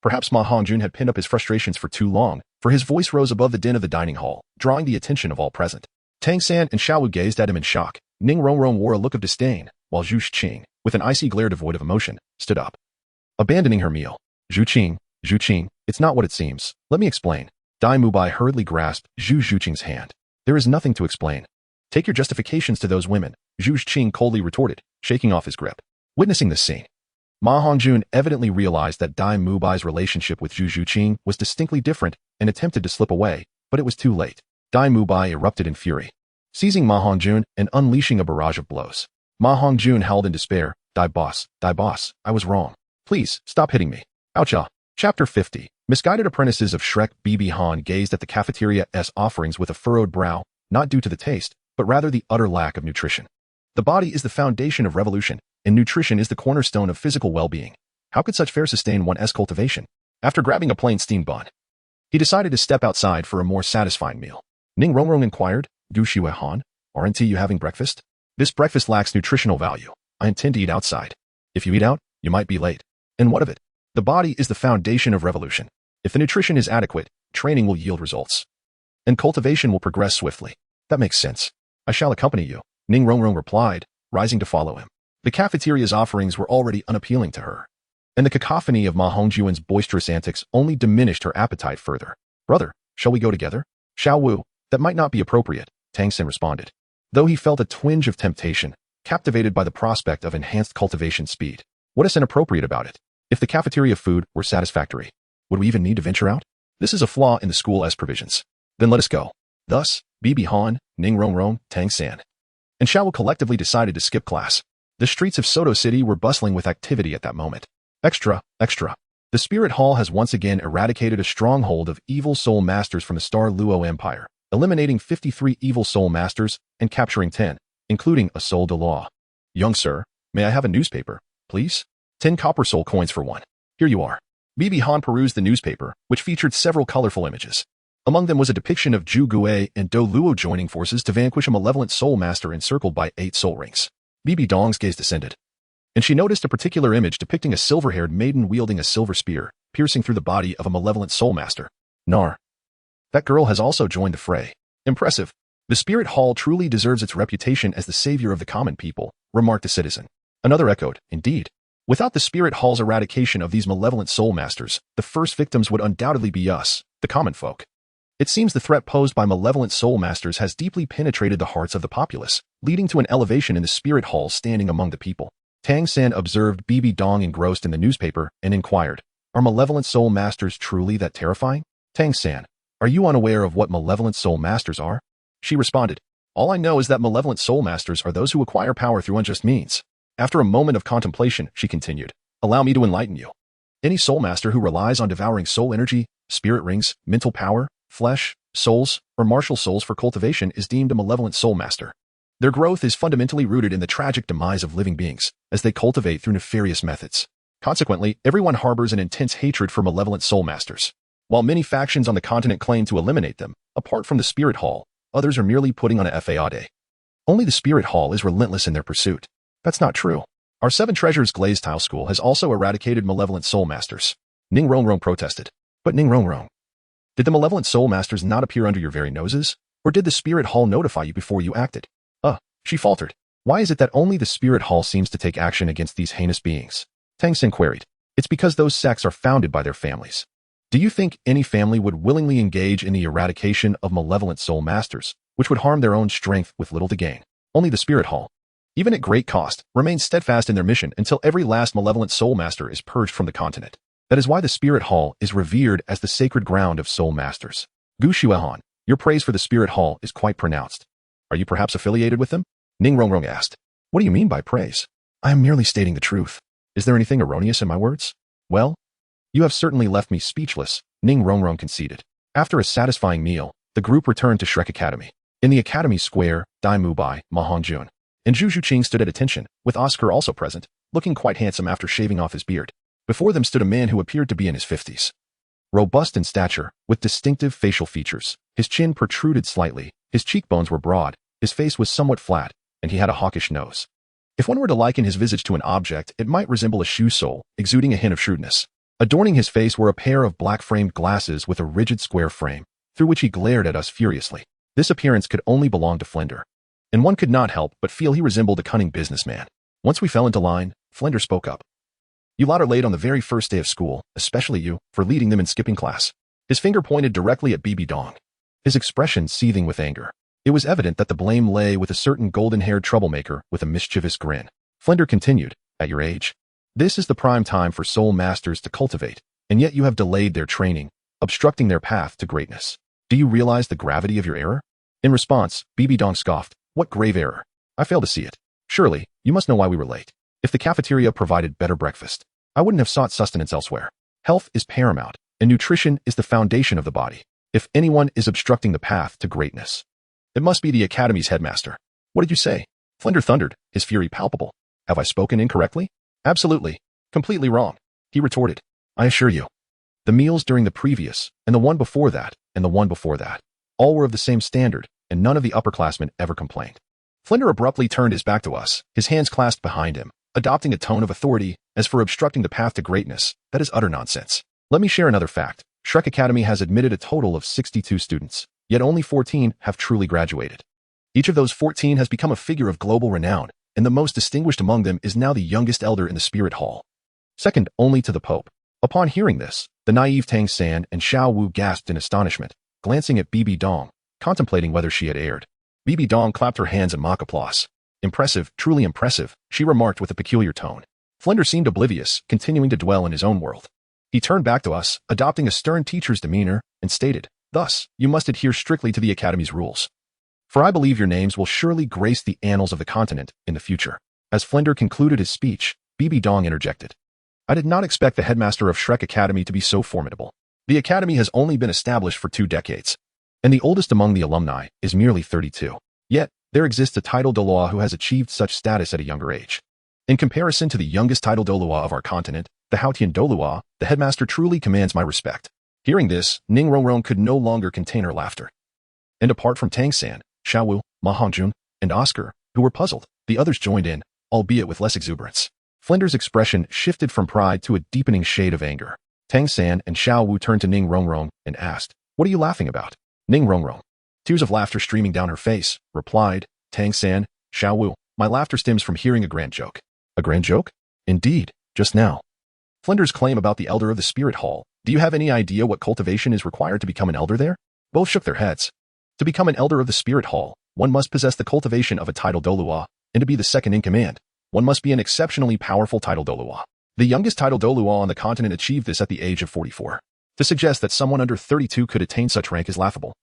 Perhaps Ma Hongjun had pinned up his frustrations for too long, for his voice rose above the din of the dining hall, drawing the attention of all present. Tang San and Xiao Wu gazed at him in shock. Ning Rongrong wore a look of disdain, while Zhu Shiqing, with an icy glare devoid of emotion, stood up, abandoning her meal. Zhu Qing, it's not what it seems. Let me explain. Daimubai hurriedly grasped Zhu Shiqing's hand. There is nothing to explain. Take your justifications to those women, Zhu Shiqing coldly retorted, shaking off his grip. Witnessing this scene, Ma Hongjun evidently realized that Daimubai's relationship with Zhu Shiqing was distinctly different and attempted to slip away, but it was too late. Daimubai erupted in fury, seizing Ma Hongjun and unleashing a barrage of blows. Ma Hongjun howled in despair, Dai boss, I was wrong. Please, stop hitting me. Oucha. Chapter 50. Misguided apprentices of Shrek. Bibi Han gazed at the cafeteria's offerings with a furrowed brow, not due to the taste, but rather the utter lack of nutrition. The body is the foundation of revolution, and nutrition is the cornerstone of physical well-being. How could such fare sustain one's cultivation? After grabbing a plain steamed bun, he decided to step outside for a more satisfying meal. Ning Rongrong inquired, "Du Xue Han, aren't you having breakfast?" "This breakfast lacks nutritional value. I intend to eat outside." "If you eat out, you might be late." "And what of it? The body is the foundation of revolution. If the nutrition is adequate, training will yield results, and cultivation will progress swiftly." "That makes sense. I shall accompany you," Ning Rongrong replied, rising to follow him. The cafeteria's offerings were already unappealing to her, and the cacophony of Ma Hongjuan's boisterous antics only diminished her appetite further. "Brother, shall we go together?" "Xiao Wu, that might not be appropriate," Tang San responded, though he felt a twinge of temptation, captivated by the prospect of enhanced cultivation speed. What is inappropriate about it? If the cafeteria food were satisfactory, would we even need to venture out? This is a flaw in the school's provisions. Then let us go. Thus, Bibi Han, Ning Rongrong, Tang San, and Xiao Wu collectively decided to skip class. The streets of Soto City were bustling with activity at that moment. Extra, extra. The Spirit Hall has once again eradicated a stronghold of evil soul masters from the Star Luo Empire, eliminating 53 evil soul masters and capturing 10, including a soul de law. "Young sir, may I have a newspaper, please?" 10 copper soul coins for one. "Here you are." Bibi Han perused the newspaper, which featured several colorful images. Among them was a depiction of Zhu Gui and Douluo joining forces to vanquish a malevolent soul master encircled by 8 soul rings. Bibi Dong's gaze descended, and she noticed a particular image depicting a silver-haired maiden wielding a silver spear, piercing through the body of a malevolent soul master. "Nar. That girl has also joined the fray. Impressive. The Spirit Hall truly deserves its reputation as the savior of the common people," remarked the citizen. Another echoed, "Indeed. Without the Spirit Hall's eradication of these malevolent soul masters, the first victims would undoubtedly be us, the common folk." It seems the threat posed by malevolent soul masters has deeply penetrated the hearts of the populace, leading to an elevation in the Spirit Hall standing among the people. Tang San observed Bibi Dong engrossed in the newspaper and inquired, "Are malevolent soul masters truly that terrifying?" "Tang San, are you unaware of what malevolent soul masters are?" She responded, "All I know is that malevolent soul masters are those who acquire power through unjust means." After a moment of contemplation, she continued, "Allow me to enlighten you. Any soul master who relies on devouring soul energy, spirit rings, mental power, flesh, souls, or martial souls for cultivation is deemed a malevolent soul master. Their growth is fundamentally rooted in the tragic demise of living beings, as they cultivate through nefarious methods. Consequently, everyone harbors an intense hatred for malevolent soul masters. While many factions on the continent claim to eliminate them, apart from the Spirit Hall, others are merely putting on a faade. Only the Spirit Hall is relentless in their pursuit. That's not true. Our Seven Treasures Glazed Tile School has also eradicated malevolent soul masters. Ning Rongrong protested. But Ning Rongrong, did the malevolent soul masters not appear under your very noses? Or did the Spirit Hall notify you before you acted? She faltered. Why is it that only the Spirit Hall seems to take action against these heinous beings? Tang San queried. It's because those sects are founded by their families. Do you think any family would willingly engage in the eradication of malevolent soul masters, which would harm their own strength with little to gain? Only the Spirit Hall, even at great cost, remains steadfast in their mission until every last malevolent soul master is purged from the continent. That is why the Spirit Hall is revered as the sacred ground of soul masters. Gu Xuehan, your praise for the Spirit Hall is quite pronounced. Are you perhaps affiliated with them? Ning Rongrong asked. What do you mean by praise? I am merely stating the truth. Is there anything erroneous in my words? Well, you have certainly left me speechless, Ning Rongrong conceded. After a satisfying meal, the group returned to Shrek Academy. In the academy square, Dai Mubai, Ma Hongjun, and Zhu Zhuqing stood at attention, with Oscar also present, looking quite handsome after shaving off his beard. Before them stood a man who appeared to be in his 50s. Robust in stature, with distinctive facial features, his chin protruded slightly, his cheekbones were broad, his face was somewhat flat, and he had a hawkish nose. If one were to liken his visage to an object, it might resemble a shoe sole, exuding a hint of shrewdness. Adorning his face were a pair of black-framed glasses with a rigid square frame, through which he glared at us furiously. This appearance could only belong to Flender, and one could not help but feel he resembled a cunning businessman. Once we fell into line, Flender spoke up. You lot are late on the very first day of school, especially you, for leading them in skipping class. His finger pointed directly at Bibi Dong, his expression seething with anger. It was evident that the blame lay with a certain golden-haired troublemaker with a mischievous grin. Flender continued, at your age, this is the prime time for soul masters to cultivate, and yet you have delayed their training, obstructing their path to greatness. Do you realize the gravity of your error? In response, Bibi Dong scoffed, what grave error? I fail to see it. Surely, you must know why we were late. If the cafeteria provided better breakfast, I wouldn't have sought sustenance elsewhere. Health is paramount, and nutrition is the foundation of the body. If anyone is obstructing the path to greatness, it must be the academy's headmaster. What did you say? Flinder thundered, his fury palpable. Have I spoken incorrectly? Absolutely. Completely wrong. He retorted. I assure you. The meals during the previous, and the one before that, and the one before that, all were of the same standard, and none of the upperclassmen ever complained. Flinder abruptly turned his back to us, his hands clasped behind him, adopting a tone of authority. As for obstructing the path to greatness, that is utter nonsense. Let me share another fact. Shrek Academy has admitted a total of 62 students, yet only 14 have truly graduated. Each of those 14 has become a figure of global renown, and the most distinguished among them is now the youngest elder in the Spirit Hall, second only to the Pope. Upon hearing this, the naive Tang San and Xiao Wu gasped in astonishment, glancing at Bibi Dong, contemplating whether she had erred. Bibi Dong clapped her hands in mock applause. Impressive, truly impressive, she remarked with a peculiar tone. Flinder seemed oblivious, continuing to dwell in his own world. He turned back to us, adopting a stern teacher's demeanor, and stated, Thus, you must adhere strictly to the Academy's rules. For I believe your names will surely grace the annals of the continent in the future. As Flinder concluded his speech, Bibi Dong interjected. I did not expect the headmaster of Shrek Academy to be so formidable. The Academy has only been established for 2 decades, and the oldest among the alumni is merely 32. Yet, there exists a title Douluo who has achieved such status at a younger age. In comparison to the youngest title Douluo of our continent, the Haotian Douluo, the headmaster truly commands my respect. Hearing this, Ning Rongrong could no longer contain her laughter. And apart from Tang San, Xiao Wu, Ma Hongjun, and Oscar, who were puzzled, the others joined in, albeit with less exuberance. Flinder's expression shifted from pride to a deepening shade of anger. Tang San and Xiao Wu turned to Ning Rongrong and asked, What are you laughing about? Ning Rongrong, tears of laughter streaming down her face, replied, Tang San, Xiao Wu, my laughter stems from hearing a grand joke. A grand joke? Indeed, just now. Flinder's claim about the elder of the Spirit Hall. Do you have any idea what cultivation is required to become an elder there? Both shook their heads. To become an elder of the Spirit Hall, one must possess the cultivation of a title Douluo, and to be the second in command, one must be an exceptionally powerful title Douluo. The youngest title Douluo on the continent achieved this at the age of 44. To suggest that someone under 32 could attain such rank is laughable.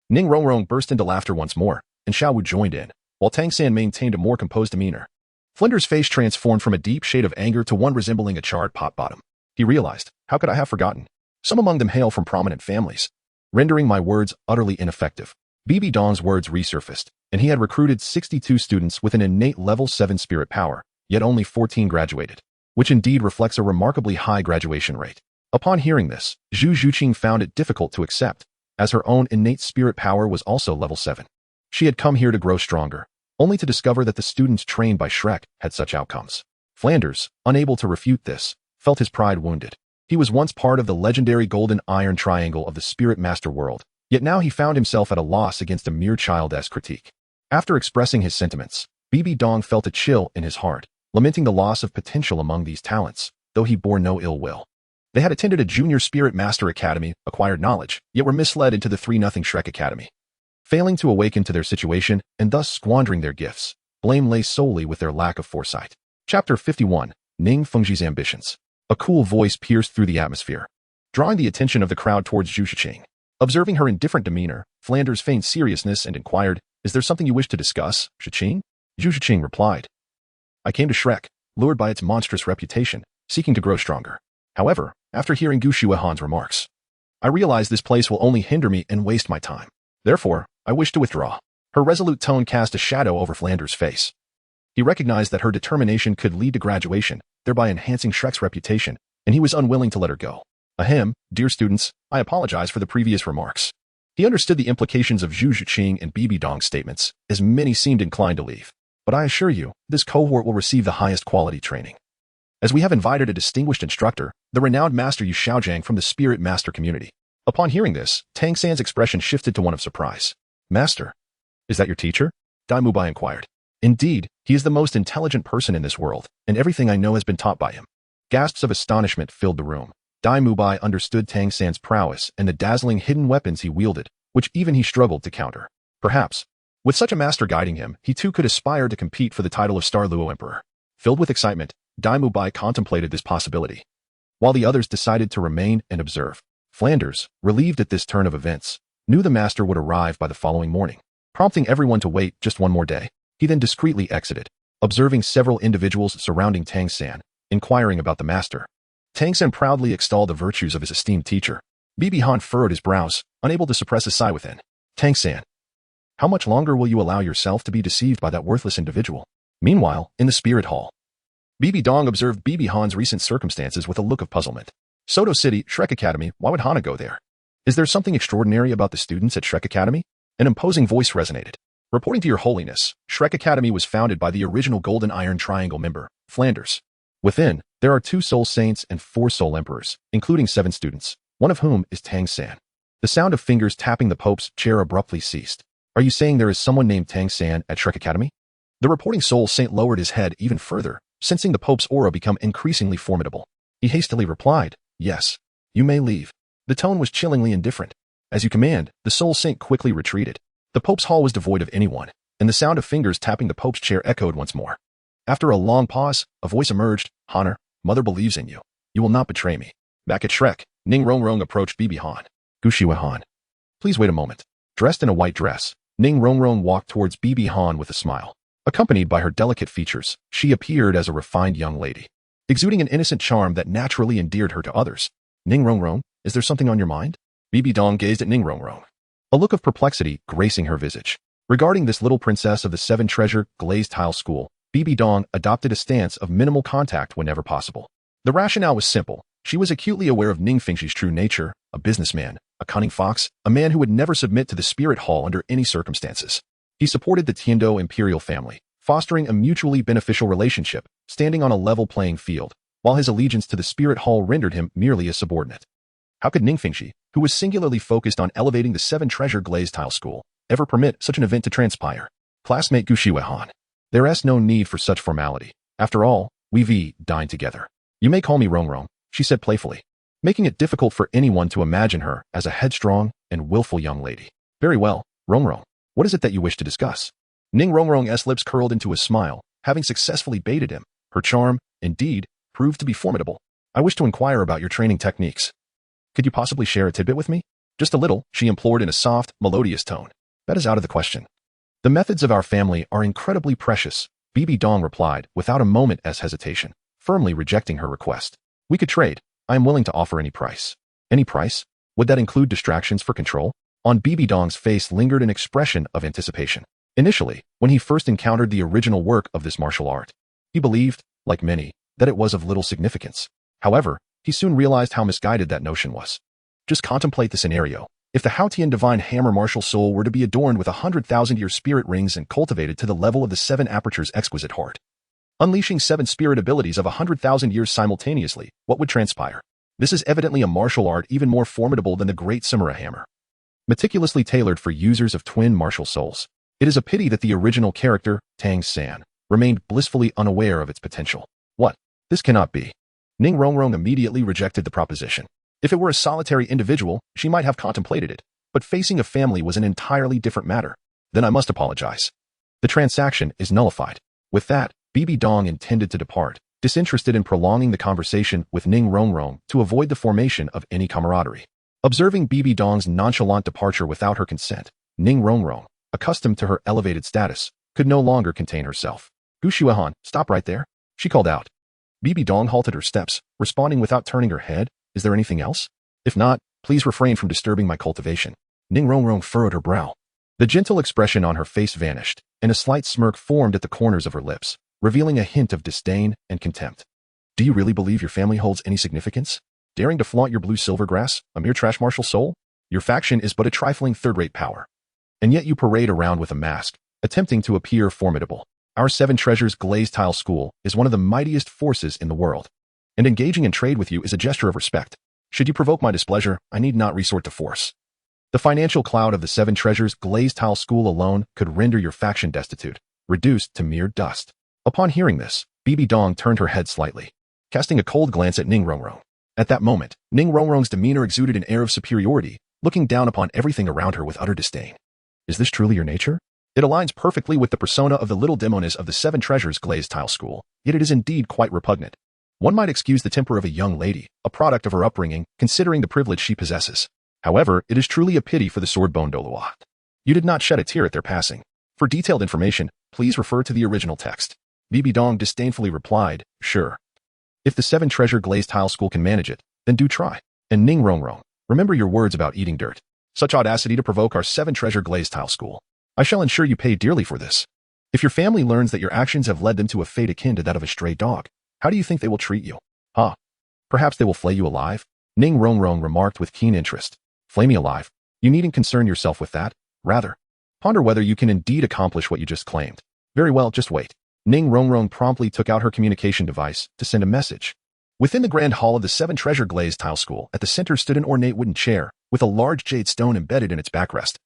Ning Rongrong burst into laughter once more, and Xiao Wu joined in, while Tang San maintained a more composed demeanor. Flinder's face transformed from a deep shade of anger to one resembling a charred pot bottom. He realized, how could I have forgotten? Some among them hail from prominent families, rendering my words utterly ineffective. Bibi Dong's words resurfaced, and he had recruited 62 students with an innate level 7 spirit power, yet only 14 graduated, which indeed reflects a remarkably high graduation rate. Upon hearing this, Zhu Zhuqing found it difficult to accept, as her own innate spirit power was also level 7. She had come here to grow stronger, only to discover that the students trained by Shrek had such outcomes. Flanders, unable to refute this, felt his pride wounded. He was once part of the legendary golden iron triangle of the spirit master world, yet now he found himself at a loss against a mere child-esque critique. After expressing his sentiments, Bibi Dong felt a chill in his heart, lamenting the loss of potential among these talents, though he bore no ill will. They had attended a junior spirit master academy, acquired knowledge, yet were misled into the 3-0 Shrek Academy. Failing to awaken to their situation, and thus squandering their gifts, blame lay solely with their lack of foresight. Chapter 51, Ning Fengji's Ambitions. A cool voice pierced through the atmosphere, drawing the attention of the crowd towards Zhu Zhuqing. Observing her indifferent demeanor, Flanders feigned seriousness and inquired, Is there something you wish to discuss, Zhuqing? Zhu Zhuqing replied, I came to Shrek, lured by its monstrous reputation, seeking to grow stronger. However, after hearing Gu Shuehan's remarks, I realize this place will only hinder me and waste my time. Therefore, I wish to withdraw. Her resolute tone cast a shadow over Flanders' face. He recognized that her determination could lead to graduation, thereby enhancing Shrek's reputation, and he was unwilling to let her go. Ahem, dear students, I apologize for the previous remarks. He understood the implications of Zhu Zhuqing and Bibi Dong's statements, as many seemed inclined to leave. But I assure you, this cohort will receive the highest quality training. As we have invited a distinguished instructor, the renowned Master Yu Xiaogang from the Spirit Master community. Upon hearing this, Tang San's expression shifted to one of surprise. Master, is that your teacher? Dai Mubai inquired. Indeed, he is the most intelligent person in this world, and everything I know has been taught by him. Gasps of astonishment filled the room. Dai Mubai understood Tang San's prowess and the dazzling hidden weapons he wielded, which even he struggled to counter. Perhaps, with such a master guiding him, he too could aspire to compete for the title of Star Luo Emperor. Filled with excitement, Dai Mubai contemplated this possibility, while the others decided to remain and observe. Flanders, relieved at this turn of events, knew the master would arrive by the following morning. Prompting everyone to wait just one more day, he then discreetly exited, observing several individuals surrounding Tang San, inquiring about the master. Tang San proudly extolled the virtues of his esteemed teacher. Bibi Han furrowed his brows, unable to suppress a sigh within. Tang San, how much longer will you allow yourself to be deceived by that worthless individual? Meanwhile, in the spirit hall, Bibi Dong observed Bibi Han's recent circumstances with a look of puzzlement. Soto City, Shrek Academy, why would Hana go there? Is there something extraordinary about the students at Shrek Academy? An imposing voice resonated. Reporting to your holiness, Shrek Academy was founded by the original Golden Iron Triangle member, Flanders. Within, there are 2 soul saints and 4 soul emperors, including 7 students, one of whom is Tang San. The sound of fingers tapping the Pope's chair abruptly ceased. Are you saying there is someone named Tang San at Shrek Academy? The reporting soul saint lowered his head even further, sensing the Pope's aura become increasingly formidable. He hastily replied, yes, you may leave. The tone was chillingly indifferent. As you command, the soul saint quickly retreated. The Pope's hall was devoid of anyone, and the sound of fingers tapping the Pope's chair echoed once more. After a long pause, a voice emerged. Honor, Mother believes in you. You will not betray me. Back at Shrek, Ning Rongrong approached Bibi Han. Guxiwe Han. Please wait a moment. Dressed in a white dress, Ning Rongrong walked towards Bibi Han with a smile. Accompanied by her delicate features, she appeared as a refined young lady, exuding an innocent charm that naturally endeared her to others. Ning Rongrong, is there something on your mind? Bibi Dong gazed at Ning Rongrong, a look of perplexity gracing her visage. Regarding this little princess of the 7 treasure glazed tile school, Bibi Dong adopted a stance of minimal contact whenever possible. The rationale was simple. She was acutely aware of Ning Fengxi's true nature, a businessman, a cunning fox, a man who would never submit to the spirit hall under any circumstances. He supported the Tiando imperial family, fostering a mutually beneficial relationship, standing on a level playing field, while his allegiance to the spirit hall rendered him merely a subordinate. How could Ning Fengxi, who was singularly focused on elevating the 7 treasure glazed tile school, ever permit such an event to transpire? Classmate Guxiwe Han. There is no need for such formality. After all, we dine together. You may call me Rongrong, she said playfully, making it difficult for anyone to imagine her as a headstrong and willful young lady. Very well, Rongrong. What is it that you wish to discuss? Ning Rongrong's lips curled into a smile, having successfully baited him. Her charm, indeed, proved to be formidable. I wish to inquire about your training techniques. Could you possibly share a tidbit with me? Just a little, she implored in a soft, melodious tone. That is out of the question. The methods of our family are incredibly precious, Bibi Dong replied without a moment's hesitation, firmly rejecting her request. We could trade. I am willing to offer any price. Any price? Would that include distractions for control? On Bibi Dong's face lingered an expression of anticipation. Initially, when he first encountered the original work of this martial art, he believed, like many, that it was of little significance. However, he soon realized how misguided that notion was. Just contemplate the scenario. If the Haotian divine hammer martial soul were to be adorned with 100,000-year spirit rings and cultivated to the level of the 7 apertures exquisite heart, unleashing 7 spirit abilities of 100,000 years simultaneously, what would transpire? This is evidently a martial art even more formidable than the great samurai hammer, meticulously tailored for users of twin martial souls. It is a pity that the original character, Tang San, remained blissfully unaware of its potential. What? This cannot be. Ning Rongrong immediately rejected the proposition. If it were a solitary individual, she might have contemplated it, but facing a family was an entirely different matter. Then I must apologize. The transaction is nullified. With that, Bibi Dong intended to depart, disinterested in prolonging the conversation with Ning Rongrong to avoid the formation of any camaraderie. Observing Bibi Dong's nonchalant departure without her consent, Ning Rongrong, accustomed to her elevated status, could no longer contain herself. Guxiwe Han, stop right there, she called out. Bibi Dong halted her steps, responding without turning her head. Is there anything else? If not, please refrain from disturbing my cultivation. Ning Rongrong furrowed her brow. The gentle expression on her face vanished, and a slight smirk formed at the corners of her lips, revealing a hint of disdain and contempt. Do you really believe your family holds any significance? Daring to flaunt your blue silver grass, a mere trash martial soul? Your faction is but a trifling third-rate power. And yet you parade around with a mask, attempting to appear formidable. Our 7 treasures glazed tile school is one of the mightiest forces in the world, and engaging in trade with you is a gesture of respect. Should you provoke my displeasure, I need not resort to force. The financial cloud of the 7 treasures glazed tile school alone could render your faction destitute, reduced to mere dust. Upon hearing this, Bibi Dong turned her head slightly, casting a cold glance at Ning Rongrong. At that moment, Ning Rongrong's demeanor exuded an air of superiority, looking down upon everything around her with utter disdain. Is this truly your nature? It aligns perfectly with the persona of the little demoness of the 7 treasures glazed tile school, yet it is indeed quite repugnant. One might excuse the temper of a young lady, a product of her upbringing, considering the privilege she possesses. However, it is truly a pity for the sword-bone Douluo. You did not shed a tear at their passing. For detailed information, please refer to the original text. Bibi Dong disdainfully replied, sure. If the 7 treasure glazed tile school can manage it, then do try. And Ning Rongrong, remember your words about eating dirt. Such audacity to provoke our 7 treasure glazed tile school. I shall ensure you pay dearly for this. If your family learns that your actions have led them to a fate akin to that of a stray dog, how do you think they will treat you? Perhaps they will flay you alive? Ning Rongrong remarked with keen interest. Flay me alive? You needn't concern yourself with that. Rather, ponder whether you can indeed accomplish what you just claimed. Very well, just wait. Ning Rongrong promptly took out her communication device to send a message. Within the grand hall of the Seven Treasure Glazed Tile School, at the center stood an ornate wooden chair with a large jade stone embedded in its backrest.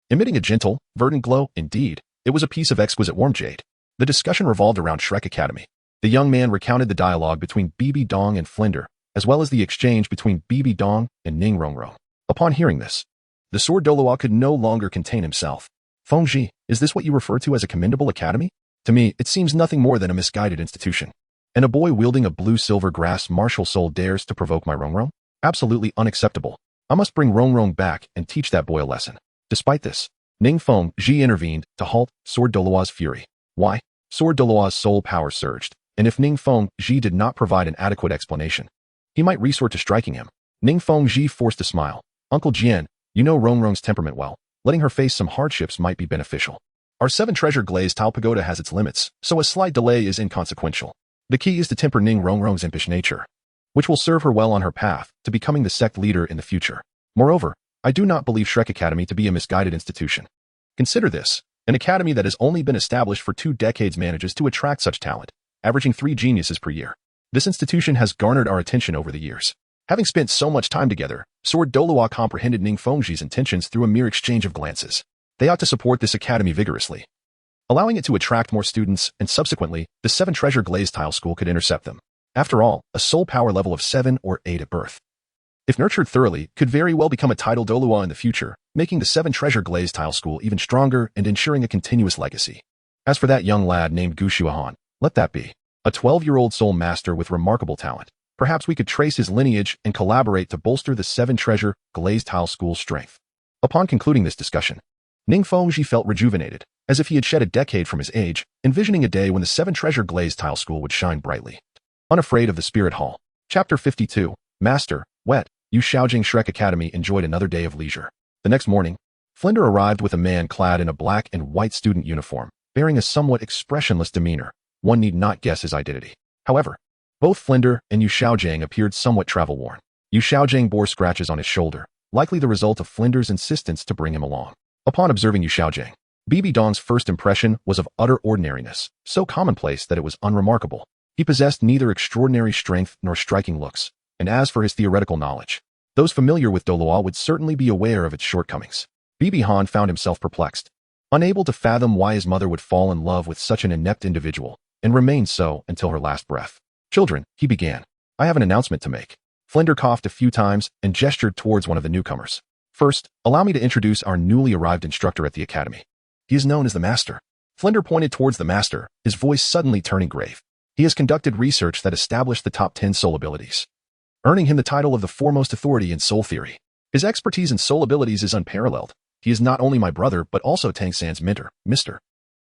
Emitting a gentle, verdant glow, indeed, it was a piece of exquisite warm jade. The discussion revolved around Shrek Academy. The young man recounted the dialogue between Bibi Dong and Flinder, as well as the exchange between Bibi Dong and Ning Rongrong. Upon hearing this, the sword Douluo could no longer contain himself. Fengji, is this what you refer to as a commendable academy? To me, it seems nothing more than a misguided institution. And a boy wielding a blue-silver grass martial soul dares to provoke my Rongrong? Absolutely unacceptable. I must bring Rongrong back and teach that boy a lesson. Despite this, Ning Fengji intervened to halt Sword Douluo's fury. Why? Sword Douluo's soul power surged, and if Ning Fengji did not provide an adequate explanation, he might resort to striking him. Ning Fengji forced a smile. Uncle Qian, you know Rongrong's temperament well. Letting her face some hardships might be beneficial. Our Seven Treasure Glazed Tile Pagoda has its limits, so a slight delay is inconsequential. The key is to temper Ning Rongrong's impish nature, which will serve her well on her path to becoming the sect leader in the future. Moreover, I do not believe Shrek Academy to be a misguided institution. Consider this, an academy that has only been established for 2 decades manages to attract such talent, averaging 3 geniuses per year. This institution has garnered our attention over the years. Having spent so much time together, Sword Douluo comprehended Ning Fengji's intentions through a mere exchange of glances. They ought to support this academy vigorously, allowing it to attract more students, and subsequently, the Seven Treasure Glazed Tile School could intercept them. After all, a soul power level of 7 or 8 at birth, if nurtured thoroughly, could very well become a title Douluo in the future, making the Seven Treasure Glazed Tile School even stronger and ensuring a continuous legacy. As for that young lad named Xiaogang, let that be. A 12-year-old soul master with remarkable talent. Perhaps we could trace his lineage and collaborate to bolster the Seven Treasure Glazed Tile School's strength. Upon concluding this discussion, Ning Fengji felt rejuvenated, as if he had shed a decade from his age, envisioning a day when the Seven Treasure Glazed Tile School would shine brightly. Unafraid of the Spirit Hall. Chapter 52. Master, Wet. Xiaogang Shrek Academy enjoyed another day of leisure. The next morning, Flinder arrived with a man clad in a black and white student uniform, bearing a somewhat expressionless demeanor. One need not guess his identity. However, both Flinder and Xiaogang appeared somewhat travel-worn. Xiaogang bore scratches on his shoulder, likely the result of Flinder's insistence to bring him along. Upon observing Xiaogang, Bibi Dong's first impression was of utter ordinariness, so commonplace that it was unremarkable. He possessed neither extraordinary strength nor striking looks, and as for his theoretical knowledge, those familiar with Douluo would certainly be aware of its shortcomings. Bibi Han found himself perplexed, unable to fathom why his mother would fall in love with such an inept individual, and remain so until her last breath. Children, he began, I have an announcement to make. Flinder coughed a few times and gestured towards one of the newcomers. First, allow me to introduce our newly arrived instructor at the academy. He is known as the Master. Flinder pointed towards the Master, his voice suddenly turning grave. He has conducted research that established the top 10 soul abilities, earning him the title of the foremost authority in soul theory. His expertise in soul abilities is unparalleled. He is not only my brother but also Tang San's mentor, Mr.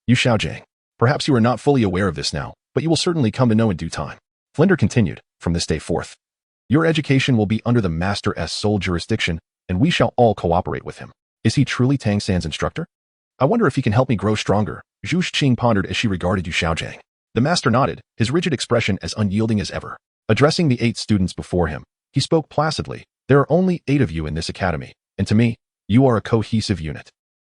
Xiaogang. Perhaps you are not fully aware of this now, but you will certainly come to know in due time. Flinder continued, from this day forth, your education will be under the Master's sole jurisdiction, and we shall all cooperate with him. Is he truly Tang San's instructor? I wonder if he can help me grow stronger, Zhu Xing pondered as she regarded Xiaogang. The Master nodded, his rigid expression as unyielding as ever. Addressing the 8 students before him, he spoke placidly, there are only 8 of you in this academy, and to me, you are a cohesive unit.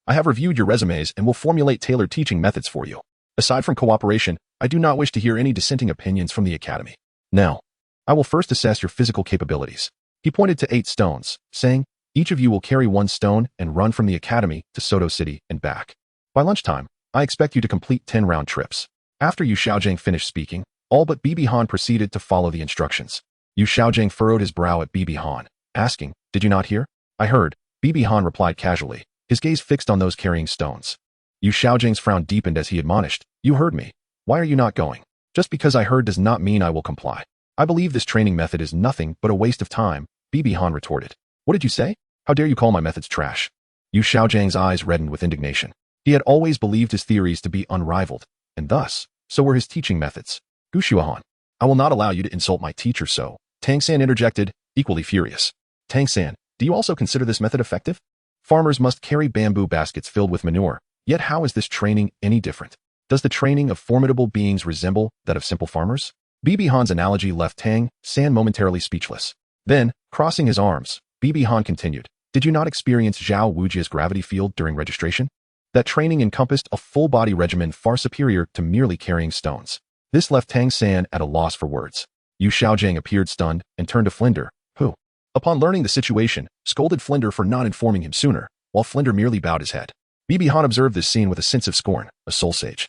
I have reviewed your resumes and will formulate tailored teaching methods for you. Aside from cooperation, I do not wish to hear any dissenting opinions from the academy. Now, I will first assess your physical capabilities. He pointed to 8 stones, saying, each of you will carry 1 stone and run from the academy to Soto City and back. By lunchtime, I expect you to complete 10 round trips. After Xiaogang finished speaking, all but Bibi Han proceeded to follow the instructions. Xiaogang furrowed his brow at Bibi Han, asking, did you not hear? I heard, Bibi Han replied casually, his gaze fixed on those carrying stones. Xiaogangs frown deepened as he admonished, you heard me. Why are you not going? Just because I heard does not mean I will comply. I believe this training method is nothing but a waste of time, Bibi Han retorted. What did you say? How dare you call my methods trash? Xiaogangs eyes reddened with indignation. He had always believed his theories to be unrivaled, and thus, so were his teaching methods. Xiaogang, I will not allow you to insult my teacher so, Tang San interjected, equally furious. Tang San, do you also consider this method effective? Farmers must carry bamboo baskets filled with manure, yet how is this training any different? Does the training of formidable beings resemble that of simple farmers? Bibi Han's analogy left Tang San momentarily speechless. Then, crossing his arms, Bibi Han continued, "Did you not experience Zhao Wujia's gravity field during registration? That training encompassed a full-body regimen far superior to merely carrying stones." This left Tang San at a loss for words. Xiaogang appeared stunned and turned to Flinder, who, upon learning the situation, scolded Flinder for not informing him sooner, while Flinder merely bowed his head. Bibi Han observed this scene with a sense of scorn. A soul sage,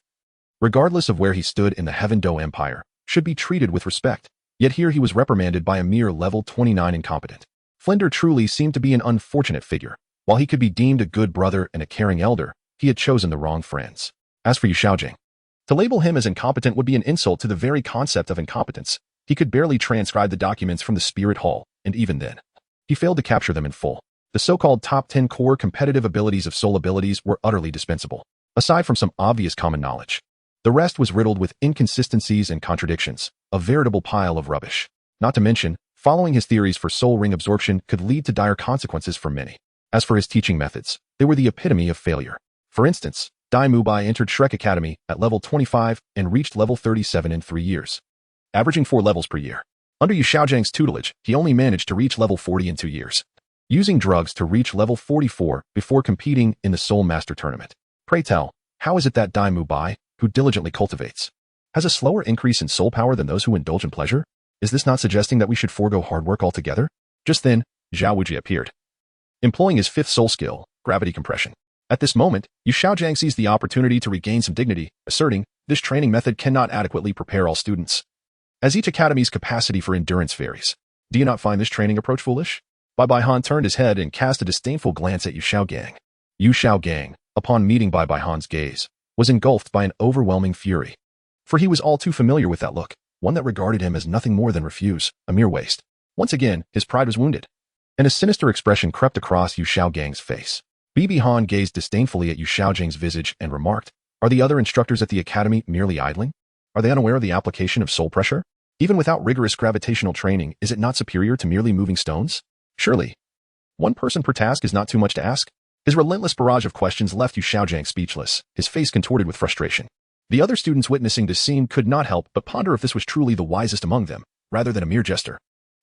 regardless of where he stood in the Heaven Do Empire, should be treated with respect, yet here he was reprimanded by a mere level 29 incompetent. Flinder truly seemed to be an unfortunate figure. While he could be deemed a good brother and a caring elder, he had chosen the wrong friends. As for Xiaogang, to label him as incompetent would be an insult to the very concept of incompetence. He could barely transcribe the documents from the Spirit Hall, and even then, he failed to capture them in full. The so-called top 10 core competitive abilities of soul abilities were utterly dispensable. Aside from some obvious common knowledge, the rest was riddled with inconsistencies and contradictions, a veritable pile of rubbish. Not to mention, following his theories for soul ring absorption could lead to dire consequences for many. As for his teaching methods, they were the epitome of failure. For instance, Dai Mubai entered Shrek Academy at level 25 and reached level 37 in 3 years, averaging 4 levels per year. Under Xiaogang's tutelage, he only managed to reach level 40 in 2 years, using drugs to reach level 44 before competing in the Soul Master Tournament. Pray tell, how is it that Dai Mubai, who diligently cultivates, has a slower increase in soul power than those who indulge in pleasure? Is this not suggesting that we should forego hard work altogether? Just then, Zhao Wuji appeared, employing his 5th soul skill, gravity compression. At this moment, Xiaogang seized the opportunity to regain some dignity, asserting, "This training method cannot adequately prepare all students, as each academy's capacity for endurance varies. Do you not find this training approach foolish?" Bai Han turned his head and cast a disdainful glance at Xiaogang. Xiaogang, upon meeting Bai Han's gaze, was engulfed by an overwhelming fury. For he was all too familiar with that look, one that regarded him as nothing more than refuse, a mere waste. Once again, his pride was wounded, and a sinister expression crept across Xiaogang's face. Bibi Han gazed disdainfully at Xiaogang's visage and remarked, "Are the other instructors at the academy merely idling? Are they unaware of the application of soul pressure? Even without rigorous gravitational training, is it not superior to merely moving stones? Surely, one person per task is not too much to ask?" His relentless barrage of questions left Xiaogang speechless, his face contorted with frustration. The other students witnessing this scene could not help but ponder if this was truly the wisest among them, rather than a mere jester.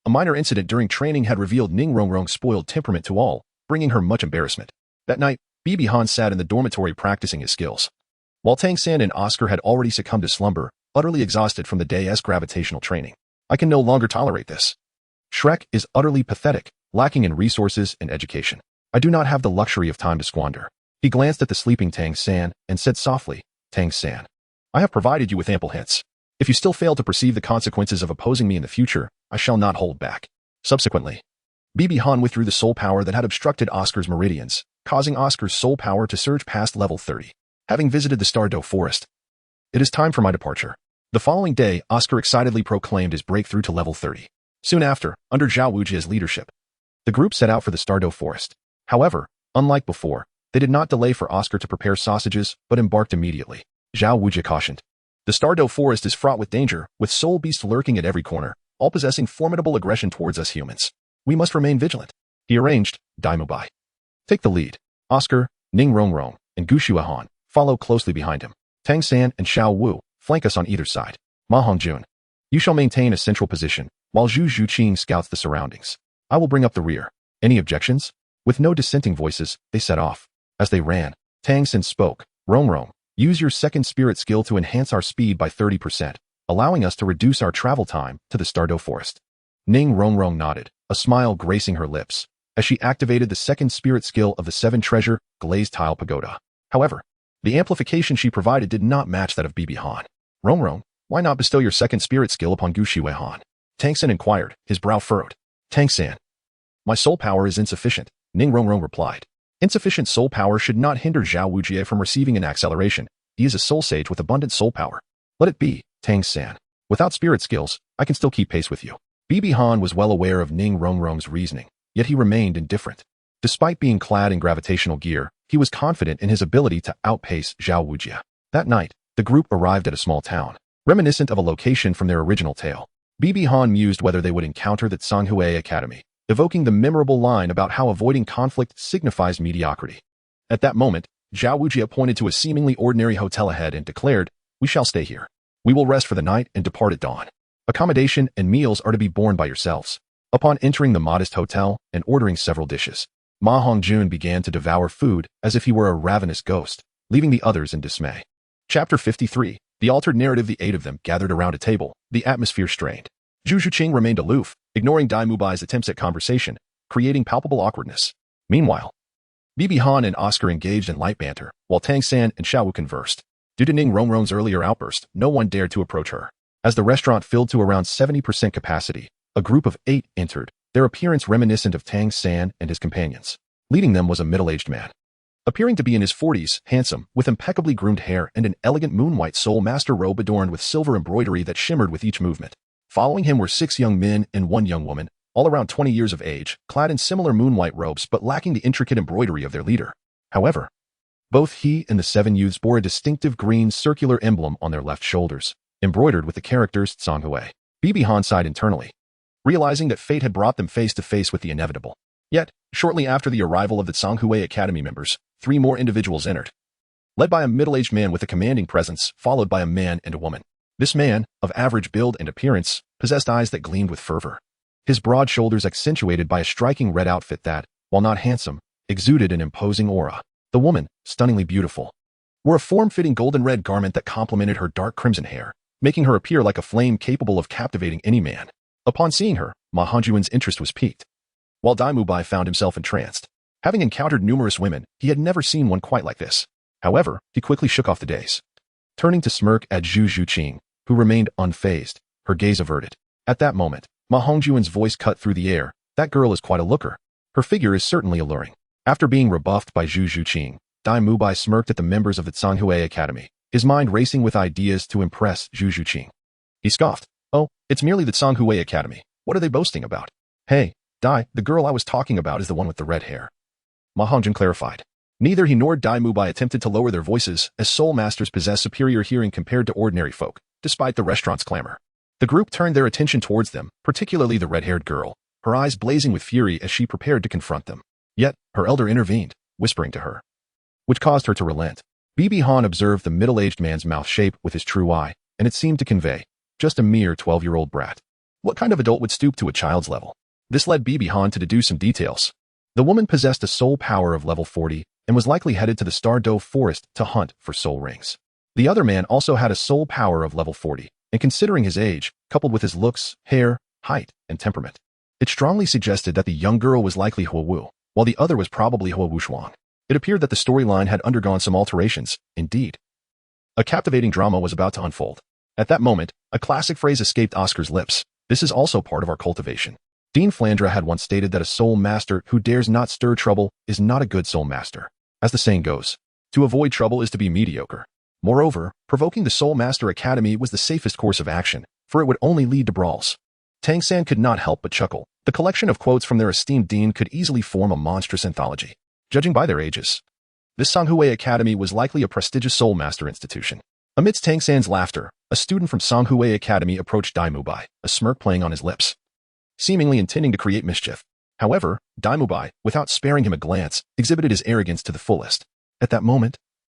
A minor incident during training had revealed Ning Rongrong's spoiled temperament to all, bringing her much embarrassment. That night, Bibi Han sat in the dormitory practicing his skills, while Tang San and Oscar had already succumbed to slumber, utterly exhausted from the day's gravitational training. "I can no longer tolerate this. Shrek is utterly pathetic, lacking in resources and education. I do not have the luxury of time to squander." He glanced at the sleeping Tang San and said softly, "Tang San, I have provided you with ample hints. If you still fail to perceive the consequences of opposing me in the future, I shall not hold back." Subsequently, Bibi Han withdrew the soul power that had obstructed Oscar's meridians, causing Oscar's soul power to surge past level 30. Having visited the Stardow Forest, "It is time for my departure." The following day, Oscar excitedly proclaimed his breakthrough to level 30. Soon after, under Zhao Wujia's leadership, the group set out for the Stardow Forest. However, unlike before, they did not delay for Oscar to prepare sausages, but embarked immediately. Zhao Wujia cautioned, "The Stardow Forest is fraught with danger, with soul beasts lurking at every corner, all possessing formidable aggression towards us humans. We must remain vigilant." He arranged, "Dai Mubai, take the lead. Oscar, Ning Rongrong, and Guxue Han follow closely behind him. Tang San and Xiao Wu flank us on either side. Ma Hongjun, you shall maintain a central position, while Zhu Zhuqing scouts the surroundings. I will bring up the rear. Any objections?" With no dissenting voices, they set off. As they ran, Tang San spoke, "Rongrong, use your second spirit skill to enhance our speed by 30%, allowing us to reduce our travel time to the Stardow Forest." Ning Rongrong nodded, a smile gracing her lips, as she activated the second spirit skill of the 7 treasure glazed tile pagoda. However, the amplification she provided did not match that of Bibi Han. "Rongrong, why not bestow your second spirit skill upon Guxue Han?" Tang San inquired, his brow furrowed. "Tang San, my soul power is insufficient," Ning Rongrong replied. "Insufficient soul power should not hinder Zhao Wujie from receiving an acceleration. He is a soul sage with abundant soul power." "Let it be, Tang San. Without spirit skills, I can still keep pace with you." Bibi Han was well aware of Ning Rongrong's reasoning, yet he remained indifferent. Despite being clad in gravitational gear, he was confident in his ability to outpace Zhao Wujia. That night, the group arrived at a small town, reminiscent of a location from their original tale. Bibi Han mused whether they would encounter the Tsanghui Academy, evoking the memorable line about how avoiding conflict signifies mediocrity. At that moment, Zhao Wujia pointed to a seemingly ordinary hotel ahead and declared, "We shall stay here. We will rest for the night and depart at dawn. Accommodation and meals are to be borne by yourselves." Upon entering the modest hotel and ordering several dishes, Ma Hongjun began to devour food as if he were a ravenous ghost, leaving the others in dismay. Chapter 53. The altered narrative. The 8 of them gathered around a table, the atmosphere strained. Zhu Zhuqing remained aloof, ignoring Dai Mubai's attempts at conversation, creating palpable awkwardness. Meanwhile, Bibi Han and Oscar engaged in light banter, while Tang San and Xiao Wu conversed. Due to Ning Rongrong's earlier outburst, no one dared to approach her. As the restaurant filled to around 70% capacity, a group of 8 entered, their appearance reminiscent of Tang San and his companions. Leading them was a middle-aged man. Appearing to be in his 40s, handsome, with impeccably groomed hair and an elegant moon-white Soul Master robe adorned with silver embroidery that shimmered with each movement. Following him were 6 young men and 1 young woman, all around 20 years of age, clad in similar moon-white robes but lacking the intricate embroidery of their leader. However, both he and the 7 youths bore a distinctive green circular emblem on their left shoulders, embroidered with the characters Zhonghue. Bibi Han sighed internally, realizing that fate had brought them face to face with the inevitable. Yet, shortly after the arrival of the Zhonghue Academy members, 3 more individuals entered, led by a middle-aged man with a commanding presence, followed by a man and a woman. This man, of average build and appearance, possessed eyes that gleamed with fervor. His broad shoulders accentuated by a striking red outfit that, while not handsome, exuded an imposing aura. The woman, stunningly beautiful, wore a form-fitting golden red garment that complemented her dark crimson hair, making her appear like a flame capable of captivating any man. Upon seeing her, Ma Hongjuan's interest was piqued, while Dai Mubai found himself entranced. Having encountered numerous women, he had never seen one quite like this. However, he quickly shook off the daze, turning to smirk at Zhu Zhuqing, who remained unfazed, her gaze averted. At that moment, Ma Hongjuan's voice cut through the air. "That girl is quite a looker. Her figure is certainly alluring." After being rebuffed by Zhu Zhuqing, Dai Mubai smirked at the members of the Zhonghue Academy, his mind racing with ideas to impress Zhu Zhuqing. He scoffed. "Oh, it's merely the Zhonghue Academy. What are they boasting about?" "Hey, Dai, the girl I was talking about is the one with the red hair," Ma Hongjun clarified. Neither he nor Dai Mubai attempted to lower their voices, as Soul Masters possess superior hearing compared to ordinary folk, despite the restaurant's clamor. The group turned their attention towards them, particularly the red-haired girl, her eyes blazing with fury as she prepared to confront them. Yet, her elder intervened, whispering to her, which caused her to relent. Bibi Han observed the middle-aged man's mouth shape with his true eye, and it seemed to convey, just a mere 12-year-old brat. What kind of adult would stoop to a child's level? This led Bibi Han to deduce some details. The woman possessed a soul power of level 40 and was likely headed to the Star Dove Forest to hunt for soul rings. The other man also had a soul power of level 40, and considering his age, coupled with his looks, hair, height, and temperament, it strongly suggested that the young girl was likely Hua Wu, while the other was probably Hua Wushuang. It appeared that the storyline had undergone some alterations. Indeed, a captivating drama was about to unfold. At that moment, a classic phrase escaped Oscar's lips. "This is also part of our cultivation." Dean Flandre had once stated that a soul master who dares not stir trouble is not a good soul master. As the saying goes, to avoid trouble is to be mediocre. Moreover, provoking the Soul Master Academy was the safest course of action, for it would only lead to brawls. Tang San could not help but chuckle. The collection of quotes from their esteemed dean could easily form a monstrous anthology. Judging by their ages, this Songhue Academy was likely a prestigious Soul Master institution. Amidst Tang San's laughter, a student from Songhue Academy approached Dai Mubai, a smirk playing on his lips, seemingly intending to create mischief. However, Dai Mubai, without sparing him a glance, exhibited his arrogance to the fullest. At that moment,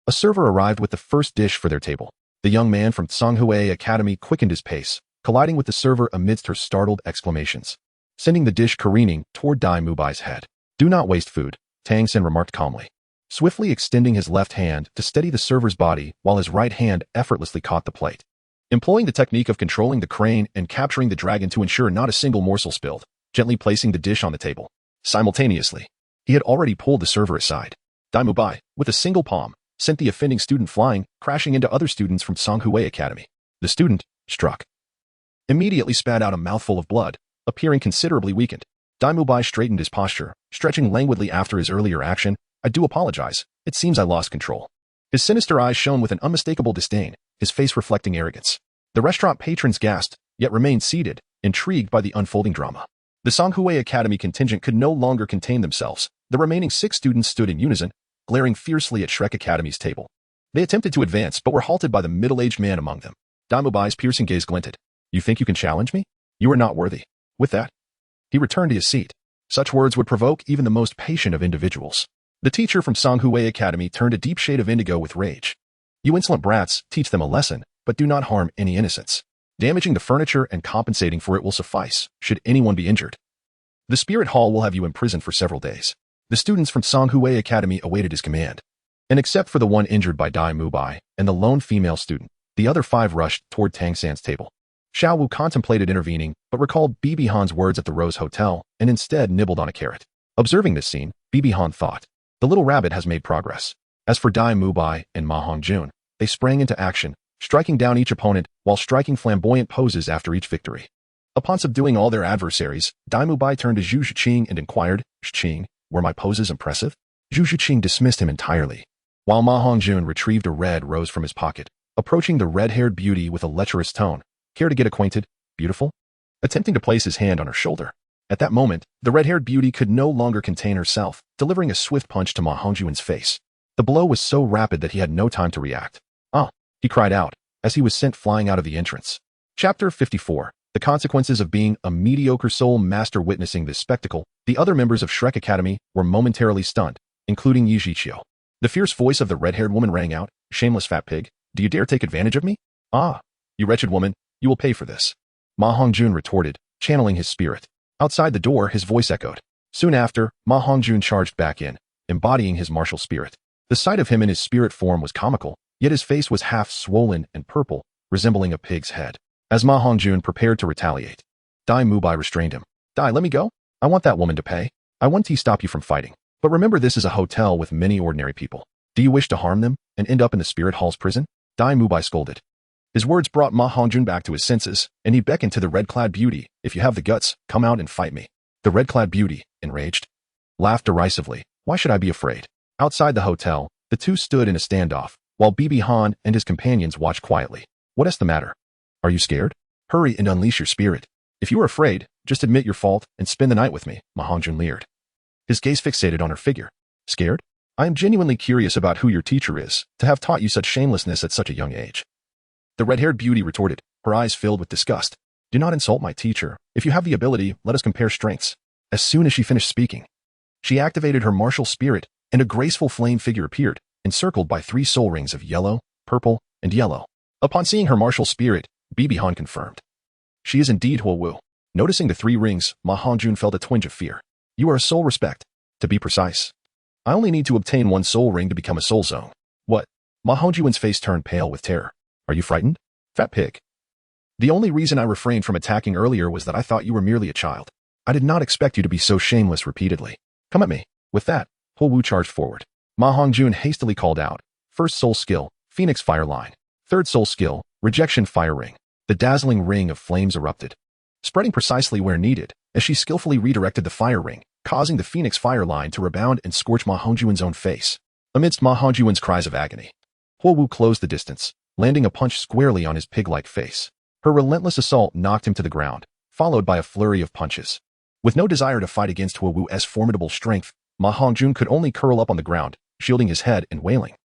a server arrived with the first dish for their table. The young man from Songhue Academy quickened his pace, colliding with the server amidst her startled exclamations, sending the dish careening toward Dai Mubai's head. "Do not waste food," Tang San remarked calmly, swiftly extending his left hand to steady the server's body while his right hand effortlessly caught the plate. Employing the technique of controlling the crane and capturing the dragon to ensure not a single morsel spilled, gently placing the dish on the table. Simultaneously, he had already pulled the server aside. Dai Mubai, with a single palm, sent the offending student flying, crashing into other students from Songhue Academy. The student, struck, immediately spat out a mouthful of blood, appearing considerably weakened. Dai Mubai straightened his posture, stretching languidly after his earlier action. "I do apologize. It seems I lost control." His sinister eyes shone with an unmistakable disdain, his face reflecting arrogance. The restaurant patrons gasped, yet remained seated, intrigued by the unfolding drama. The Songhue Academy contingent could no longer contain themselves. The remaining 6 students stood in unison, glaring fiercely at Shrek Academy's table. They attempted to advance, but were halted by the middle-aged man among them. Dai Mubai's piercing gaze glinted. "You think you can challenge me? You are not worthy." With that, he returned to his seat. Such words would provoke even the most patient of individuals. The teacher from Songhui Academy turned a deep shade of indigo with rage. You insolent brats, teach them a lesson, but do not harm any innocents. Damaging the furniture and compensating for it will suffice, should anyone be injured. The Spirit Hall will have you imprisoned for several days. The students from Songhui Academy awaited his command. And except for the one injured by Dai Mubai and the lone female student, the other 5 rushed toward Tang San's table. Xiao Wu contemplated intervening, but recalled Bibi Han's words at the Rose Hotel and instead nibbled on a carrot. Observing this scene, Bibi Han thought, the little rabbit has made progress. As for Dai Mubai and Ma Hongjun, they sprang into action, striking down each opponent while striking flamboyant poses after each victory. Upon subduing all their adversaries, Dai Mubai turned to Zhu Zhiqing and inquired, Zhiqing, were my poses impressive? Zhu Zhiqing dismissed him entirely, while Ma Hongjun retrieved a red rose from his pocket, approaching the red-haired beauty with a lecherous tone. Care to get acquainted, beautiful? Attempting to place his hand on her shoulder. At that moment, the red-haired beauty could no longer contain herself, delivering a swift punch to Ma Hongjun's face. The blow was so rapid that he had no time to react. Ah! He cried out, as he was sent flying out of the entrance. Chapter 54. The consequences of being a mediocre soul master. Witnessing this spectacle, the other members of Shrek Academy were momentarily stunned, including Yi Zhiqiu. The fierce voice of the red-haired woman rang out, shameless fat pig, do you dare take advantage of me? Ah! You wretched woman, you will pay for this. Ma Hongjun retorted, channeling his spirit. Outside the door, his voice echoed. Soon after, Ma Hongjun charged back in, embodying his martial spirit. The sight of him in his spirit form was comical, yet his face was half swollen and purple, resembling a pig's head. As Ma Hongjun prepared to retaliate, Dai Mubai restrained him. Dai, let me go. I want that woman to pay. I want to stop you from fighting. But remember, this is a hotel with many ordinary people. Do you wish to harm them and end up in the Spirit Hall's prison? Dai Mubai scolded. His words brought Ma Hongjun back to his senses, and he beckoned to the red-clad beauty. If you have the guts, come out and fight me. The red-clad beauty, enraged, laughed derisively. Why should I be afraid? Outside the hotel, the two stood in a standoff, while Bibi Han and his companions watched quietly. What is the matter? Are you scared? Hurry and unleash your spirit. If you are afraid, just admit your fault and spend the night with me, Ma Hongjun leered. His gaze fixated on her figure. Scared? I am genuinely curious about who your teacher is, to have taught you such shamelessness at such a young age. The red-haired beauty retorted, her eyes filled with disgust. Do not insult my teacher. If you have the ability, let us compare strengths. As soon as she finished speaking, she activated her martial spirit, and a graceful flame figure appeared, encircled by 3 soul rings of yellow, purple, and yellow. Upon seeing her martial spirit, Bibi Han confirmed. She is indeed Huo Wu. Noticing the 3 rings, Ma Hongjun felt a twinge of fear. You are a soul respect. To be precise, I only need to obtain 1 soul ring to become a soul zone. What? Ma Hongjun's face turned pale with terror. Are you frightened? Fat pig. The only reason I refrained from attacking earlier was that I thought you were merely a child. I did not expect you to be so shameless repeatedly. Come at me. With that, Huo Wu charged forward. Ma Hongjun hastily called out. First soul skill, Phoenix Fire Line. Third soul skill, Rejection Fire Ring. The dazzling ring of flames erupted, spreading precisely where needed, as she skillfully redirected the fire ring, causing the Phoenix Fire Line to rebound and scorch Ma Hongjun's own face. Amidst Ma Hongjun's cries of agony, Huo Wu closed the distance, landing a punch squarely on his pig-like face. Her relentless assault knocked him to the ground, followed by a flurry of punches. With no desire to fight against Huo Wu's formidable strength, Ma Hongjun could only curl up on the ground, shielding his head and wailing.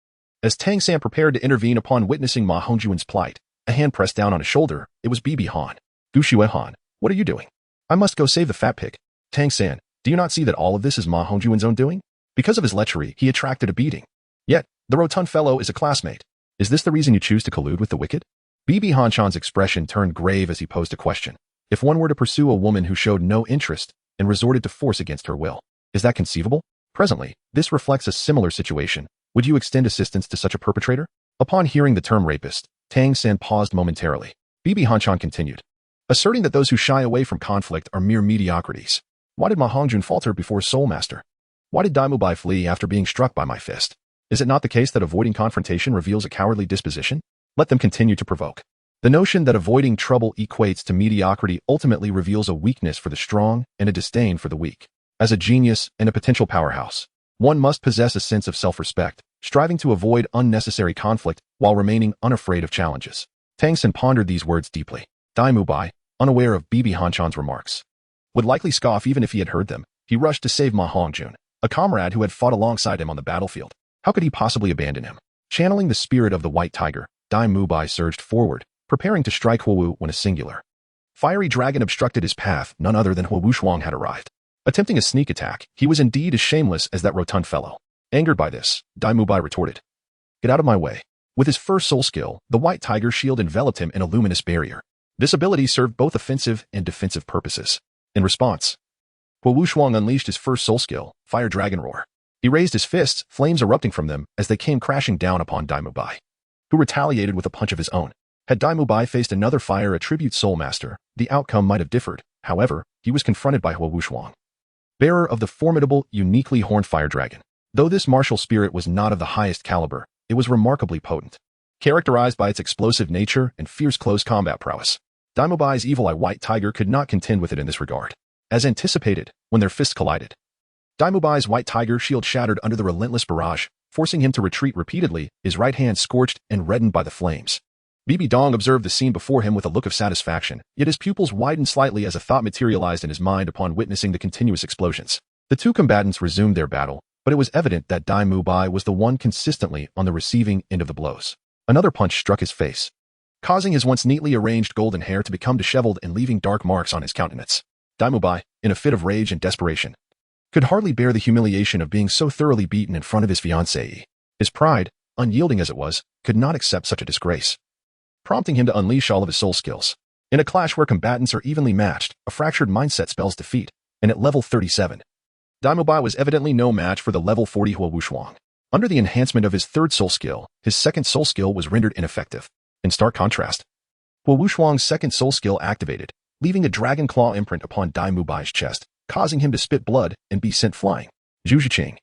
As Tang San prepared to intervene upon witnessing Ma Hongjun's plight, a hand pressed down on his shoulder. It was Bibi Han. Gushue Han, what are you doing? I must go save the fat pig. Tang San, do you not see that all of this is Ma Hongjun's own doing? Because of his lechery, he attracted a beating. Yet, the rotund fellow is a classmate. Is this the reason you choose to collude with the wicked? Bibi Han Chan's expression turned grave as he posed a question. If one were to pursue a woman who showed no interest and resorted to force against her will, is that conceivable? Presently, this reflects a similar situation. Would you extend assistance to such a perpetrator? Upon hearing the term rapist, Tang San paused momentarily. Bibi Han Chan continued, asserting that those who shy away from conflict are mere mediocrities. Why did Ma Hongjun falter before Soul Master? Why did Dai Mubai flee after being struck by my fist? Is it not the case that avoiding confrontation reveals a cowardly disposition? Let them continue to provoke. The notion that avoiding trouble equates to mediocrity ultimately reveals a weakness for the strong and a disdain for the weak. As a genius and a potential powerhouse, one must possess a sense of self-respect, striving to avoid unnecessary conflict while remaining unafraid of challenges. Tang San pondered these words deeply. Dai Mubai, unaware of Bibi Han Chan's remarks, would likely scoff even if he had heard them. He rushed to save Ma Hongjun, a comrade who had fought alongside him on the battlefield. How could he possibly abandon him? Channeling the spirit of the white tiger, Dai Mubai surged forward, preparing to strike Huo Wu when a singular fiery dragon obstructed his path. None other than Huo Wu Shuang had arrived. Attempting a sneak attack, he was indeed as shameless as that rotund fellow. Angered by this, Dai Mubai retorted, "Get out of my way." With his first soul skill, the white tiger shield enveloped him in a luminous barrier. This ability served both offensive and defensive purposes. In response, Huo Wuxuang unleashed his first soul skill, Fire Dragon Roar. He raised his fists, flames erupting from them as they came crashing down upon Dai Mubai, who retaliated with a punch of his own. Had Dai Mubai faced another fire attribute soul master, the outcome might have differed. However, he was confronted by Huo Wuxuang, bearer of the formidable, uniquely horned fire dragon. Though this martial spirit was not of the highest caliber, it was remarkably potent, characterized by its explosive nature and fierce close combat prowess. Dai Mubai's evil eye white tiger could not contend with it in this regard. As anticipated, when their fists collided, Dai Mubai's white tiger shield shattered under the relentless barrage, forcing him to retreat repeatedly, his right hand scorched and reddened by the flames. Bibi Dong observed the scene before him with a look of satisfaction, yet his pupils widened slightly as a thought materialized in his mind upon witnessing the continuous explosions. The two combatants resumed their battle, but it was evident that Dai Mubai was the one consistently on the receiving end of the blows. Another punch struck his face, causing his once neatly arranged golden hair to become disheveled and leaving dark marks on his countenance. Dai Mubai, in a fit of rage and desperation, could hardly bear the humiliation of being so thoroughly beaten in front of his fiancée. His pride, unyielding as it was, could not accept such a disgrace, prompting him to unleash all of his soul skills. In a clash where combatants are evenly matched, a fractured mindset spells defeat, and at level 37, Dai Mubai was evidently no match for the level 40 Huo Wuxuang. Under the enhancement of his third soul skill, his second soul skill was rendered ineffective. In stark contrast, Huo Wuxuang's second soul skill activated, leaving a dragon claw imprint upon Dai Mubai's chest, causing him to spit blood and be sent flying. Zhu Zhiqing,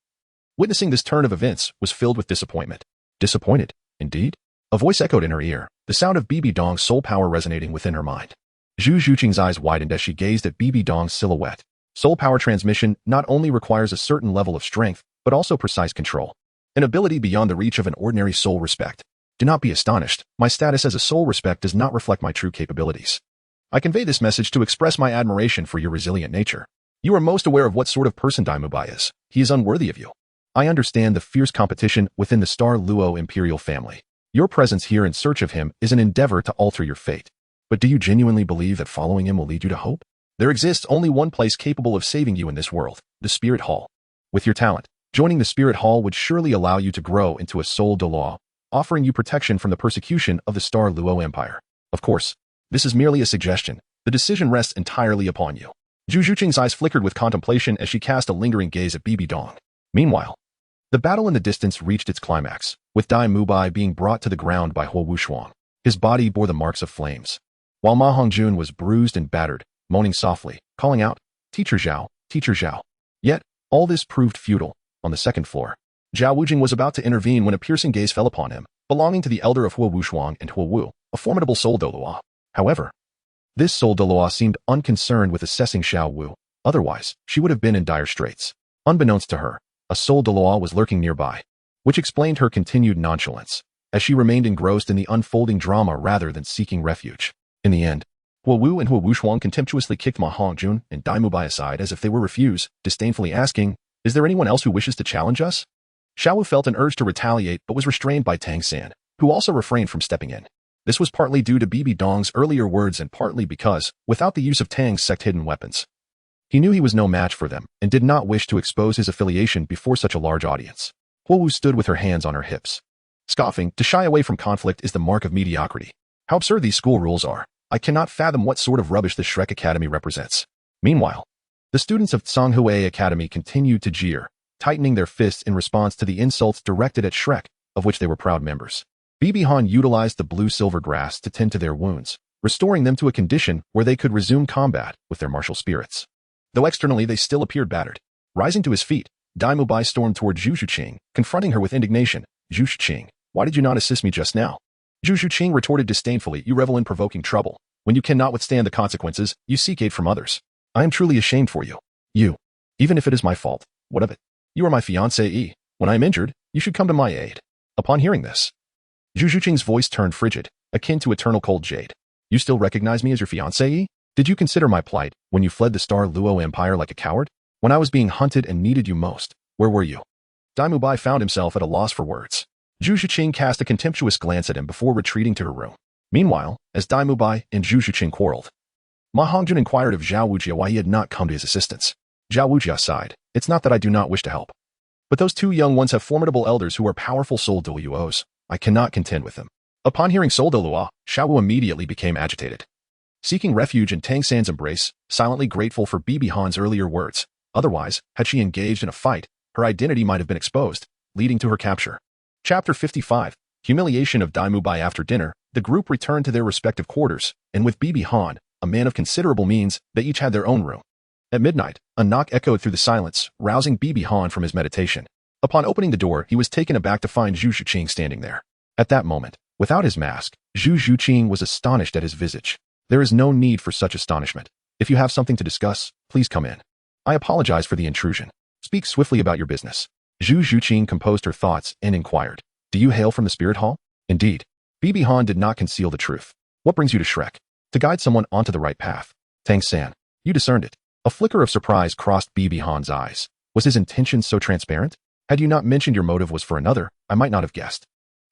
witnessing this turn of events, was filled with disappointment. Disappointed, indeed? A voice echoed in her ear, the sound of Bibi Dong's soul power resonating within her mind. Zhu Zhiqing's eyes widened as she gazed at Bibi Dong's silhouette. Soul power transmission not only requires a certain level of strength, but also precise control, an ability beyond the reach of an ordinary soul respect. Do not be astonished. My status as a soul respect does not reflect my true capabilities. I convey this message to express my admiration for your resilient nature. You are most aware of what sort of person Dai Mubai is. He is unworthy of you. I understand the fierce competition within the Star Luo imperial family. Your presence here in search of him is an endeavor to alter your fate. But do you genuinely believe that following him will lead you to hope? There exists only one place capable of saving you in this world, the Spirit Hall. With your talent, joining the Spirit Hall would surely allow you to grow into a soul Douluo, offering you protection from the persecution of the Star Luo Empire. Of course, this is merely a suggestion. The decision rests entirely upon you. Zhu Zhiqing's eyes flickered with contemplation as she cast a lingering gaze at Bibi Dong. Meanwhile, the battle in the distance reached its climax, with Dai Mubai being brought to the ground by Huo Wuxuang. His body bore the marks of flames, while Ma Hongjun was bruised and battered, moaning softly, calling out, Teacher Zhao, Teacher Zhao. Yet, all this proved futile. On the second floor, Zhao Wujing was about to intervene when a piercing gaze fell upon him, belonging to the elder of Huo Wuxuang and Huo Wu, a formidable soul Douluo. However, this soul Douluo seemed unconcerned with assessing Xiao Wu, otherwise, she would have been in dire straits. Unbeknownst to her, a soul Douluo was lurking nearby, which explained her continued nonchalance, as she remained engrossed in the unfolding drama rather than seeking refuge. In the end, Huo Wu and Huo Wuxuang contemptuously kicked Ma Hongjun and Dai Mubai aside as if they were refused, disdainfully asking, Is there anyone else who wishes to challenge us? Xiao Wu felt an urge to retaliate but was restrained by Tang San, who also refrained from stepping in. This was partly due to Bibi Dong's earlier words and partly because, without the use of Tang's sect-hidden weapons, he knew he was no match for them and did not wish to expose his affiliation before such a large audience. Huo Wu stood with her hands on her hips, scoffing. To shy away from conflict is the mark of mediocrity. How absurd these school rules are. I cannot fathom what sort of rubbish the Shrek Academy represents. Meanwhile, the students of Tsanghui Academy continued to jeer, tightening their fists in response to the insults directed at Shrek, of which they were proud members. Bibi Han utilized the blue-silver grass to tend to their wounds, restoring them to a condition where they could resume combat with their martial spirits. Though externally they still appeared battered. Rising to his feet, Dai Mubai stormed toward Zhu Zhiqing, confronting her with indignation. Zhu Zhiqing, why did you not assist me just now? Zhu Zhiqing retorted disdainfully, You revel in provoking trouble. When you cannot withstand the consequences, you seek aid from others. I am truly ashamed for you. Even if it is my fault, what of it? You are my fiancée. When I am injured, you should come to my aid. Upon hearing this, Zhu Zhiqing's voice turned frigid, akin to eternal cold jade. You still recognize me as your fiancée? Did you consider my plight when you fled the Star Luo Empire like a coward? When I was being hunted and needed you most, where were you? Dai Mubai found himself at a loss for words. Zhu Zhiqing cast a contemptuous glance at him before retreating to her room. Meanwhile, as Dai Mubai and Zhu Zhiqing quarreled, Ma Hongjun inquired of Zhao Wujia why he had not come to his assistance. Zhao Wujia sighed, It's not that I do not wish to help. But those two young ones have formidable elders who are powerful soul Douluos. I cannot contend with them. Upon hearing soul Douluo, Xiaowu immediately became agitated. Seeking refuge in Tang San's embrace, silently grateful for Bibi Han's earlier words. Otherwise, had she engaged in a fight, her identity might have been exposed, leading to her capture. Chapter 55. Humiliation of Daimubai. After dinner, the group returned to their respective quarters, and with Bibi Han, a man of considerable means, they each had their own room. At midnight, a knock echoed through the silence, rousing Bibi Han from his meditation. Upon opening the door, he was taken aback to find Zhu Zhuqing standing there. At that moment, without his mask, Zhu Zhuqing was astonished at his visage. There is no need for such astonishment. If you have something to discuss, please come in. I apologize for the intrusion. Speak swiftly about your business. Zhu Zhuqing composed her thoughts and inquired, do you hail from the spirit hall? Indeed. Bibi Han did not conceal the truth. What brings you to Shrek? To guide someone onto the right path. Tang San. You discerned it. A flicker of surprise crossed Bibi Han's eyes. Was his intention so transparent? Had you not mentioned your motive was for another, I might not have guessed.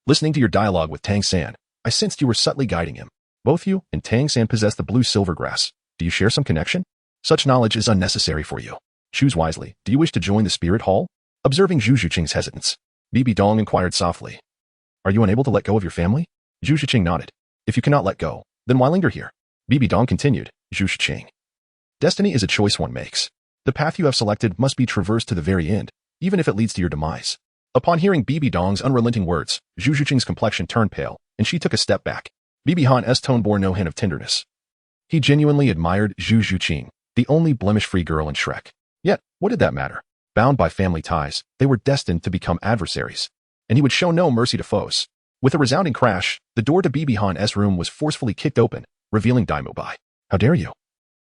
Listening to your dialogue with Tang San, I sensed you were subtly guiding him. Both you and Tang San possess the blue silver grass. Do you share some connection? Such knowledge is unnecessary for you. Choose wisely. Do you wish to join the spirit hall? Observing Zhu Zhuqing's hesitance, Bibi Dong inquired softly. Are you unable to let go of your family? Zhu Zhuqing nodded. If you cannot let go, then why linger here? Bibi Dong continued, Zhu Zhuqing. Destiny is a choice one makes. The path you have selected must be traversed to the very end, even if it leads to your demise. Upon hearing Bibi Dong's unrelenting words, Zhu Zhuqing's complexion turned pale, and she took a step back. Bibi Han's tone bore no hint of tenderness. He genuinely admired Zhu Zhuqing, the only blemish-free girl in Shrek. Yet, what did that matter? Bound by family ties, they were destined to become adversaries, and he would show no mercy to foes. With a resounding crash, the door to Bibi Han's room was forcefully kicked open, revealing Daimubai. How dare you?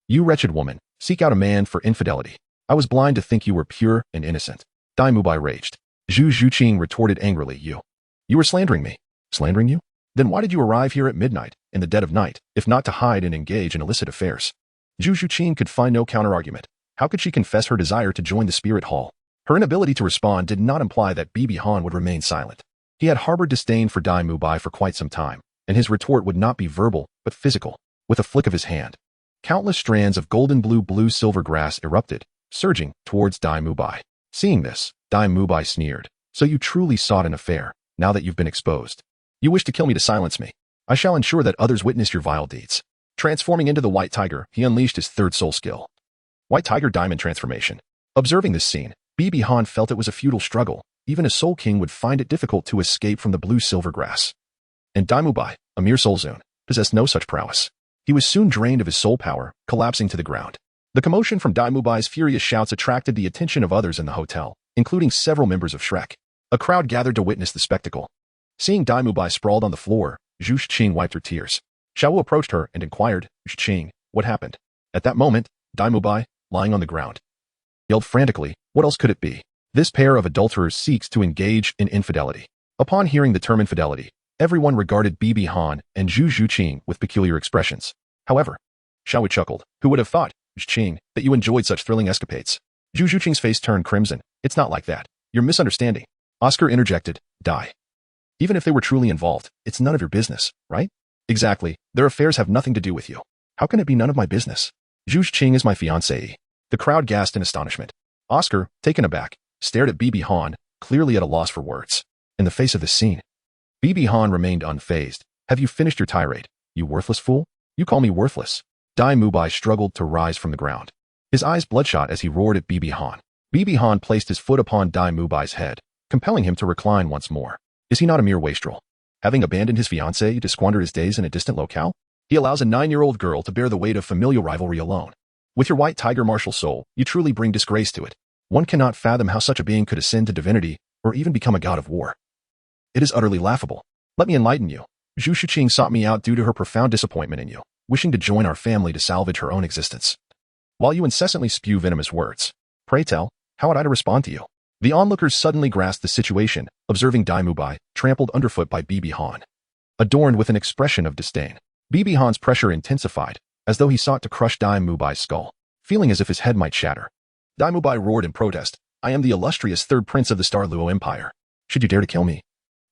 You wretched woman, seek out a man for infidelity. I was blind to think you were pure and innocent. Daimubai raged. Zhu Zhuqing retorted angrily, You were slandering me. Slandering you? Then why did you arrive here at midnight, in the dead of night, if not to hide and engage in illicit affairs? Zhu Zhuqing could find no counterargument. How could she confess her desire to join the spirit hall? Her inability to respond did not imply that Bibi Han would remain silent. He had harbored disdain for Daimubai for quite some time, and his retort would not be verbal, but physical. With a flick of his hand, countless strands of golden blue silver grass erupted, surging towards Daimubai. Seeing this, Daimubai sneered. So you truly sought an affair, now that you've been exposed. You wish to kill me to silence me. I shall ensure that others witness your vile deeds. Transforming into the White Tiger, he unleashed his third soul skill. White Tiger Diamond Transformation. Observing this scene, Bibi Han felt it was a futile struggle. Even a Soul King would find it difficult to escape from the blue-silver grass. And Daimubai, a mere soul zone, possessed no such prowess. He was soon drained of his soul power, collapsing to the ground. The commotion from Daimubai's furious shouts attracted the attention of others in the hotel, including several members of Shrek. A crowd gathered to witness the spectacle. Seeing Daimubai sprawled on the floor, Zhu Zhuqing wiped her tears. Xiaowu approached her and inquired, Zhuqing, what happened? At that moment, Daimubai, lying on the ground, yelled frantically, what else could it be? This pair of adulterers seeks to engage in infidelity. Upon hearing the term infidelity, everyone regarded Bibi Han and Zhu Zhuqing with peculiar expressions. However, Xiaowu chuckled. Who would have thought, Zhuqing, that you enjoyed such thrilling escapades? Zhu Zhuqing's face turned crimson. It's not like that. You're misunderstanding. Oscar interjected, Die. Even if they were truly involved, it's none of your business, right? Exactly. Their affairs have nothing to do with you. How can it be none of my business? Zhu Zhuqing is my fiancée. The crowd gasped in astonishment. Oscar, taken aback, stared at Bibi Han, clearly at a loss for words. In the face of this scene, Bibi Han remained unfazed. Have you finished your tirade, you worthless fool? You call me worthless. Daimubai struggled to rise from the ground. His eyes bloodshot as he roared at Bibi Han. Bibi Han placed his foot upon Daimubai's head, compelling him to recline once more. Is he not a mere wastrel? Having abandoned his fiancée to squander his days in a distant locale? He allows a 9-year-old girl to bear the weight of familial rivalry alone. With your white tiger martial soul, you truly bring disgrace to it. One cannot fathom how such a being could ascend to divinity, or even become a god of war. It is utterly laughable. Let me enlighten you. Zhu Zhuqing sought me out due to her profound disappointment in you, wishing to join our family to salvage her own existence. While you incessantly spew venomous words, pray tell, how ought I to respond to you? The onlookers suddenly grasped the situation, observing Daimubai, trampled underfoot by Bibi Han. Adorned with an expression of disdain, Bibi Han's pressure intensified, as though he sought to crush Daimubai's skull, feeling as if his head might shatter. Daimubai roared in protest, I am the illustrious third prince of the Luo Empire. Should you dare to kill me,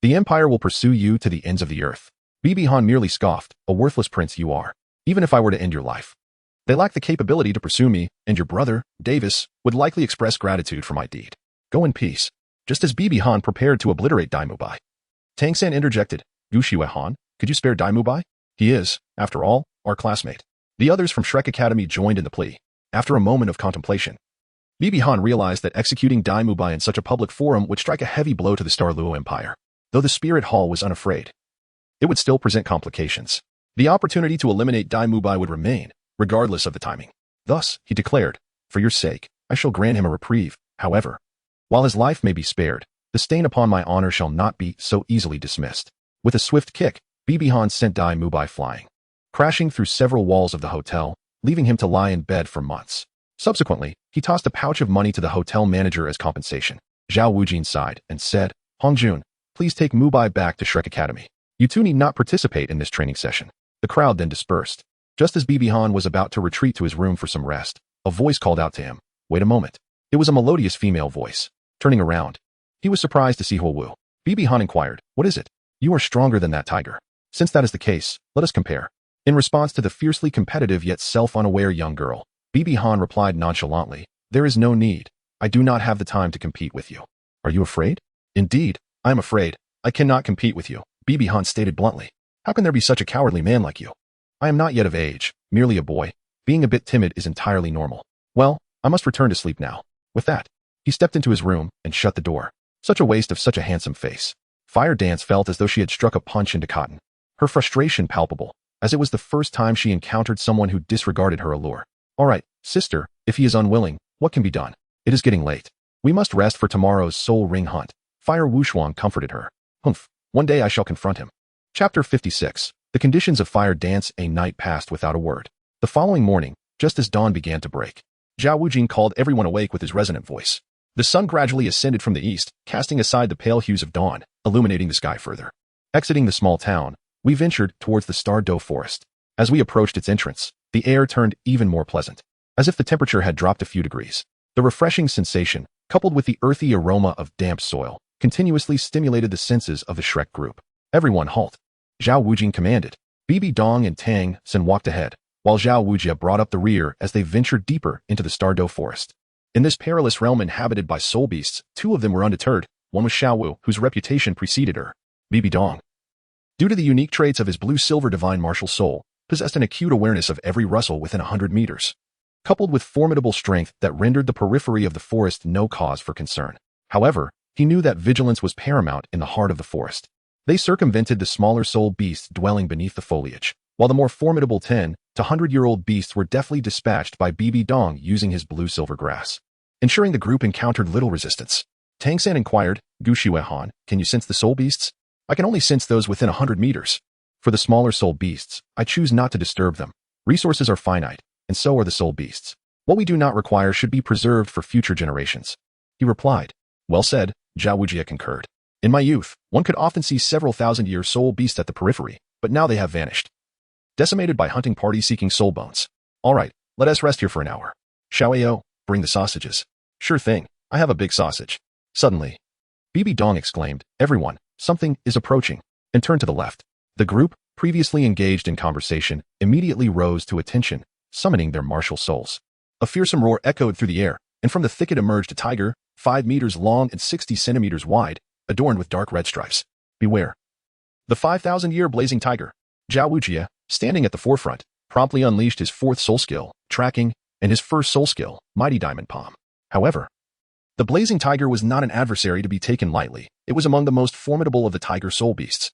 the empire will pursue you to the ends of the earth. Bibi Han merely scoffed, a worthless prince you are, even if I were to end your life. They lack the capability to pursue me, and your brother, Davis, would likely express gratitude for my deed. Go in peace. just as Bibi Han prepared to obliterate Dai Mubai. Tang San interjected, Gu Xue Han, could you spare Dai Mubai? He is, after all, our classmate. The others from Shrek Academy joined in the plea. After a moment of contemplation, Bibi Han realized that executing Dai Mubai in such a public forum would strike a heavy blow to the Luo Empire. Though the Spirit Hall was unafraid, it would still present complications. The opportunity to eliminate Dai Mubai would remain, regardless of the timing. Thus, he declared, for your sake, I shall grant him a reprieve. However, while his life may be spared, the stain upon my honor shall not be so easily dismissed. With a swift kick, Bibi Han sent Dai Mubai flying, crashing through several walls of the hotel, leaving him to lie in bed for months. Subsequently, he tossed a pouch of money to the hotel manager as compensation. Zhao Wujin sighed and said, Hongjun, please take Mubai back to Shrek Academy. You two need not participate in this training session. The crowd then dispersed. Just as Bibi Han was about to retreat to his room for some rest, a voice called out to him, wait a moment. It was a melodious female voice. Turning around, he was surprised to see Huo Wu. Bibi Han inquired, what is it? You are stronger than that tiger. Since that is the case, let us compare. In response to the fiercely competitive yet self-unaware young girl, Bibi Han replied nonchalantly, there is no need. I do not have the time to compete with you. Are you afraid? Indeed, I am afraid. I cannot compete with you, Bibi Han stated bluntly. How can there be such a cowardly man like you? I am not yet of age, merely a boy. Being a bit timid is entirely normal. Well, I must return to sleep now. With that, he stepped into his room and shut the door. Such a waste of such a handsome face. Fire Dance felt as though she had struck a punch into cotton. Her frustration palpable, as it was the first time she encountered someone who disregarded her allure. All right, sister, if he is unwilling, what can be done? It is getting late. We must rest for tomorrow's soul ring hunt. Fire Wushuang comforted her. Humph, one day I shall confront him. Chapter 56. The conditions of Fire Dance. A night passed without a word. The following morning, just as dawn began to break, Zhao Wujin called everyone awake with his resonant voice. The sun gradually ascended from the east, casting aside the pale hues of dawn, illuminating the sky further. Exiting the small town, we ventured towards the Douluo forest. As we approached its entrance, the air turned even more pleasant, as if the temperature had dropped a few degrees. The refreshing sensation, coupled with the earthy aroma of damp soil, continuously stimulated the senses of the Shrek group. Everyone halt. Zhao Wujin commanded. Bibi Dong and Tang San walked ahead, while Zhao Wujia brought up the rear as they ventured deeper into the Douluo forest. In this perilous realm inhabited by soul beasts, two of them were undeterred. One was Xiao Wu, whose reputation preceded her. Bibi Dong, due to the unique traits of his blue-silver divine martial soul, possessed an acute awareness of every rustle within 100 meters, coupled with formidable strength that rendered the periphery of the forest no cause for concern. However, he knew that vigilance was paramount in the heart of the forest. They circumvented the smaller soul beasts dwelling beneath the foliage, while the more formidable 10 to 100-year-old beasts were deftly dispatched by Bibi Dong using his blue-silver grass, ensuring the group encountered little resistance. Tang San inquired, Gu Xue Han, can you sense the soul beasts? I can only sense those within 100 meters. For the smaller soul beasts, I choose not to disturb them. Resources are finite, and so are the soul beasts. What we do not require should be preserved for future generations. He replied. Well said, Zhao Wujia concurred. In my youth, one could often see several thousand-year soul beasts at the periphery, but now they have vanished, decimated by hunting parties seeking soul bones. All right, let us rest here for an hour. Xiaoyao, bring the sausages. Sure thing, I have a big sausage. Suddenly, Bibi Dong exclaimed, everyone, something is approaching, and turned to the left. The group, previously engaged in conversation, immediately rose to attention, summoning their martial souls. A fearsome roar echoed through the air, and from the thicket emerged a tiger, 5 meters long and 60 centimeters wide, adorned with dark red stripes. Beware. The 5,000-year blazing tiger. Zhao Wujia, standing at the forefront, promptly unleashed his fourth soul skill, tracking, and his first soul skill, mighty diamond palm. However, the blazing tiger was not an adversary to be taken lightly. It was among the most formidable of the tiger soul beasts,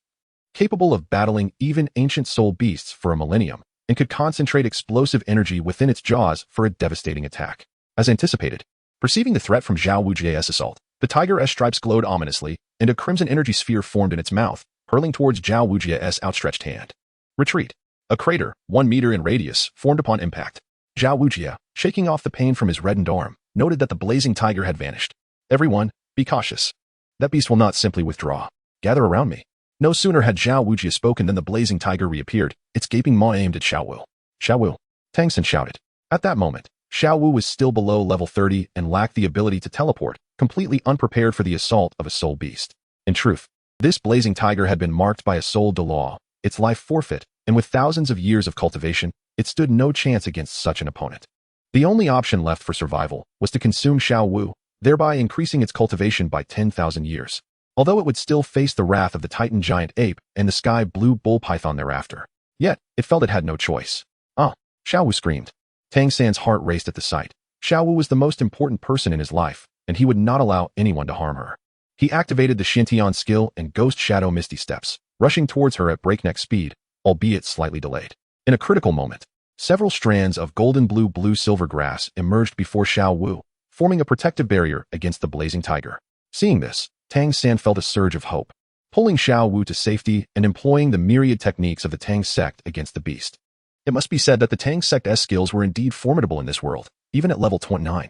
capable of battling even ancient soul beasts for a millennium, and could concentrate explosive energy within its jaws for a devastating attack. As anticipated, perceiving the threat from Zhao Wujia's assault, the tiger's stripes glowed ominously, and a crimson energy sphere formed in its mouth, hurling towards Zhao Wujia's outstretched hand. Retreat. A crater, 1 meter in radius, formed upon impact. Zhao Wujia, shaking off the pain from his reddened arm, noted that the blazing tiger had vanished. Everyone, be cautious. That beast will not simply withdraw. Gather around me. No sooner had Zhao Wujia spoken than the blazing tiger reappeared, its gaping maw aimed at Xiao Wu. Xiao Wu, Tang San shouted. At that moment, Xiao Wu was still below level 30 and lacked the ability to teleport, completely unprepared for the assault of a soul beast. In truth, this blazing tiger had been marked by a soul Douluo, its life forfeit, and with thousands of years of cultivation, it stood no chance against such an opponent. The only option left for survival was to consume Xiao Wu, thereby increasing its cultivation by 10,000 years. Although it would still face the wrath of the Titan giant ape and the sky blue bull python thereafter. Yet, it felt it had no choice. Ah! Xiaowu screamed. Tang San's heart raced at the sight. Xiaowu was the most important person in his life, and he would not allow anyone to harm her. He activated the Xintian skill and Ghost Shadow Misty Steps, rushing towards her at breakneck speed, albeit slightly delayed. In a critical moment, several strands of golden blue-silver grass emerged before Xiaowu, forming a protective barrier against the blazing tiger. Seeing this, Tang San felt a surge of hope, pulling Xiaowu to safety and employing the myriad techniques of the Tang sect against the beast. It must be said that the Tang sect's skills were indeed formidable in this world, even at level 29.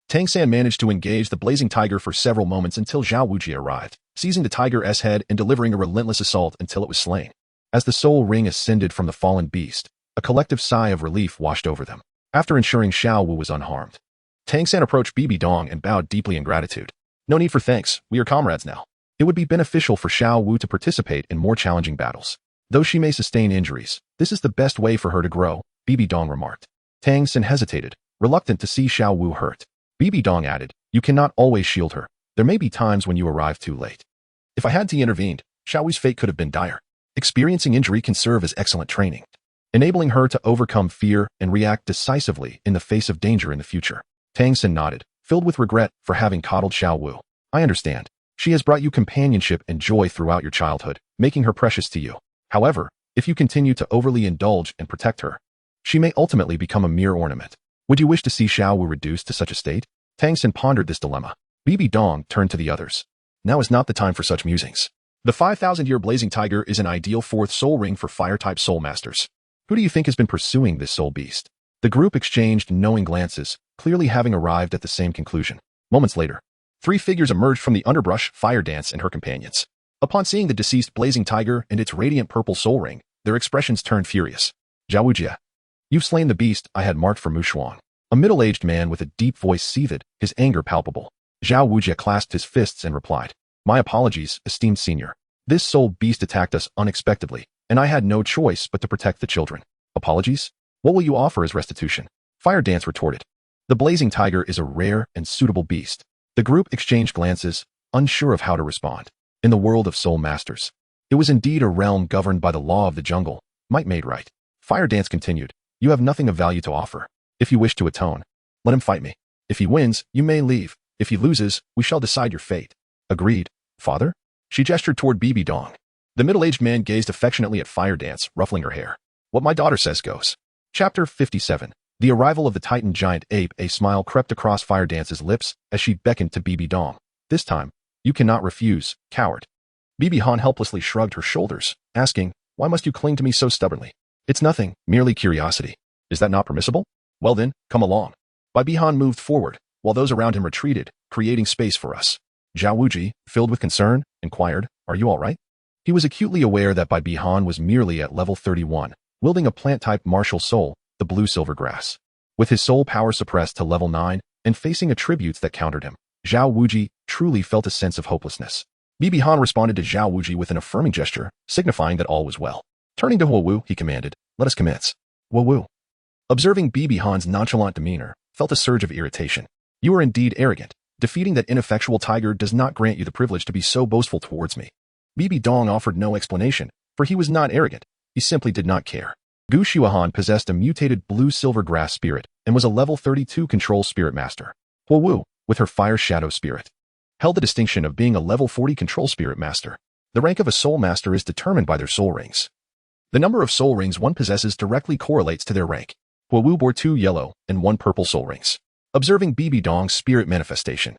Tang San managed to engage the blazing tiger for several moments until Zhao Wuji arrived, seizing the tiger's head and delivering a relentless assault until it was slain. As the soul ring ascended from the fallen beast, a collective sigh of relief washed over them. After ensuring Xiaowu was unharmed, Tang San approached Bibi Dong and bowed deeply in gratitude. No need for thanks, we are comrades now. It would be beneficial for Xiaowu to participate in more challenging battles. Though she may sustain injuries, this is the best way for her to grow, Bibi Dong remarked. Tang San hesitated, reluctant to see Xiaowu hurt. Bibi Dong added, you cannot always shield her. There may be times when you arrive too late. If I had to intervened, Xiaowu's fate could have been dire. Experiencing injury can serve as excellent training, enabling her to overcome fear and react decisively in the face of danger in the future. Tang San nodded, filled with regret for having coddled Xiaowu. I understand. She has brought you companionship and joy throughout your childhood, making her precious to you. However, if you continue to overly indulge and protect her, she may ultimately become a mere ornament. Would you wish to see Xiaowu reduced to such a state? Tang San pondered this dilemma. Bibi Dong turned to the others. Now is not the time for such musings. The 5,000-year blazing tiger is an ideal fourth soul ring for fire-type soul masters. Who do you think has been pursuing this soul beast? The group exchanged knowing glances, clearly having arrived at the same conclusion. Moments later, 3 figures emerged from the underbrush, Fire Dance and her companions. Upon seeing the deceased blazing tiger and its radiant purple soul ring, their expressions turned furious. Zhaowujia, you've slain the beast I had marked for Mushuang. A middle-aged man with a deep voice seethed, his anger palpable. Zhao Wujia clasped his fists and replied, my apologies, esteemed senior. This soul beast attacked us unexpectedly, and I had no choice but to protect the children. Apologies? What will you offer as restitution? Fire Dance retorted. The blazing tiger is a rare and suitable beast. The group exchanged glances, unsure of how to respond. In the world of soul masters, it was indeed a realm governed by the law of the jungle, might made right. Fire Dance continued, you have nothing of value to offer. If you wish to atone, let him fight me. If he wins, you may leave. If he loses, we shall decide your fate. Agreed, father? She gestured toward Bibi Dong. The middle-aged man gazed affectionately at Fire Dance, ruffling her hair. What my daughter says goes. Chapter 57. The arrival of the Titan giant ape. A smile crept across Fire Dance's lips as she beckoned to Bibi Dong. This time, you cannot refuse, coward. Bibi Han helplessly shrugged her shoulders, asking, why must you cling to me so stubbornly? It's nothing, merely curiosity. Is that not permissible? Well then, come along. Bibi Han moved forward, while those around him retreated, creating space for us. Zhao Wuji, filled with concern, inquired, are you all right? He was acutely aware that Bibi Han was merely at level 31, wielding a plant-type martial soul, the blue-silver grass. With his soul power suppressed to level 9, and facing attributes that countered him, Zhao Wuji truly felt a sense of hopelessness. Bibi Han responded to Zhao Wuji with an affirming gesture, signifying that all was well. Turning to Huo Wu, he commanded, let us commence. Huo Wu, observing Bibi Han's nonchalant demeanor, felt a surge of irritation. You are indeed arrogant. Defeating that ineffectual tiger does not grant you the privilege to be so boastful towards me. Bibi Dong offered no explanation, for he was not arrogant. He simply did not care. Gu Xuahan possessed a mutated blue-silver grass spirit and was a level 32 control spirit master. Huo Wu, with her fire shadow spirit, held the distinction of being a level 40 control spirit master. The rank of a soul master is determined by their soul rings. The number of soul rings one possesses directly correlates to their rank. Huo Wu bore 2 yellow and 1 purple soul rings. Observing Bibi Dong's spirit manifestation,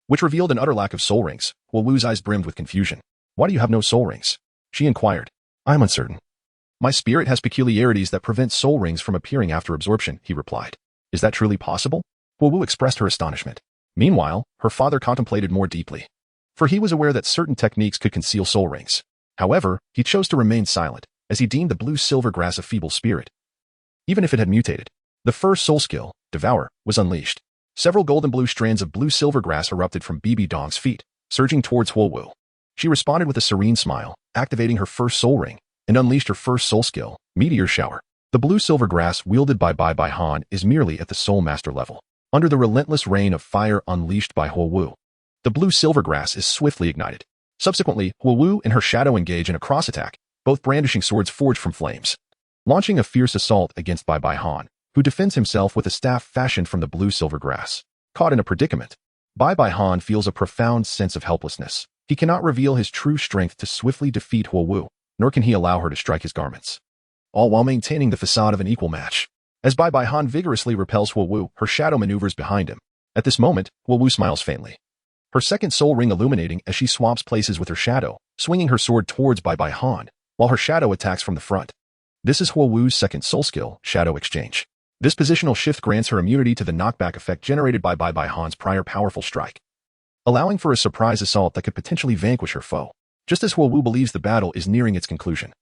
which revealed an utter lack of soul rings, Huo Wu's eyes brimmed with confusion. Why do you have no soul rings? She inquired. I am uncertain. My spirit has peculiarities that prevent soul rings from appearing after absorption, he replied. Is that truly possible? Huo Wu expressed her astonishment. Meanwhile, her father contemplated more deeply, for he was aware that certain techniques could conceal soul rings. However, he chose to remain silent, as he deemed the blue-silver grass a feeble spirit. Even if it had mutated, the first soul skill, Devour, was unleashed. Several golden blue strands of blue-silver grass erupted from Bibi Dong's feet, surging towards Huo Wu. She responded with a serene smile, activating her first soul ring, and unleashed her first soul skill, Meteor Shower. The blue-silver grass wielded by Bibi Han is merely at the soul master level. Under the relentless rain of fire unleashed by Huowu, the blue silver grass is swiftly ignited. Subsequently, Huowu and her shadow engage in a cross-attack, both brandishing swords forged from flames, launching a fierce assault against Bai Bai Han, who defends himself with a staff fashioned from the blue silver grass. Caught in a predicament, Bai Bai Han feels a profound sense of helplessness. He cannot reveal his true strength to swiftly defeat Huowu, nor can he allow her to strike his garments, all while maintaining the facade of an equal match. As Bai Bai Han vigorously repels Huowu, her shadow maneuvers behind him. At this moment, Huowu smiles faintly, her second soul ring illuminating as she swaps places with her shadow, swinging her sword towards Bai Bai Han, while her shadow attacks from the front. This is Huowu's second soul skill, Shadow Exchange. This positional shift grants her immunity to the knockback effect generated by Bai Bai Han's prior powerful strike, allowing for a surprise assault that could potentially vanquish her foe. Just as Huowu believes the battle is nearing its conclusion,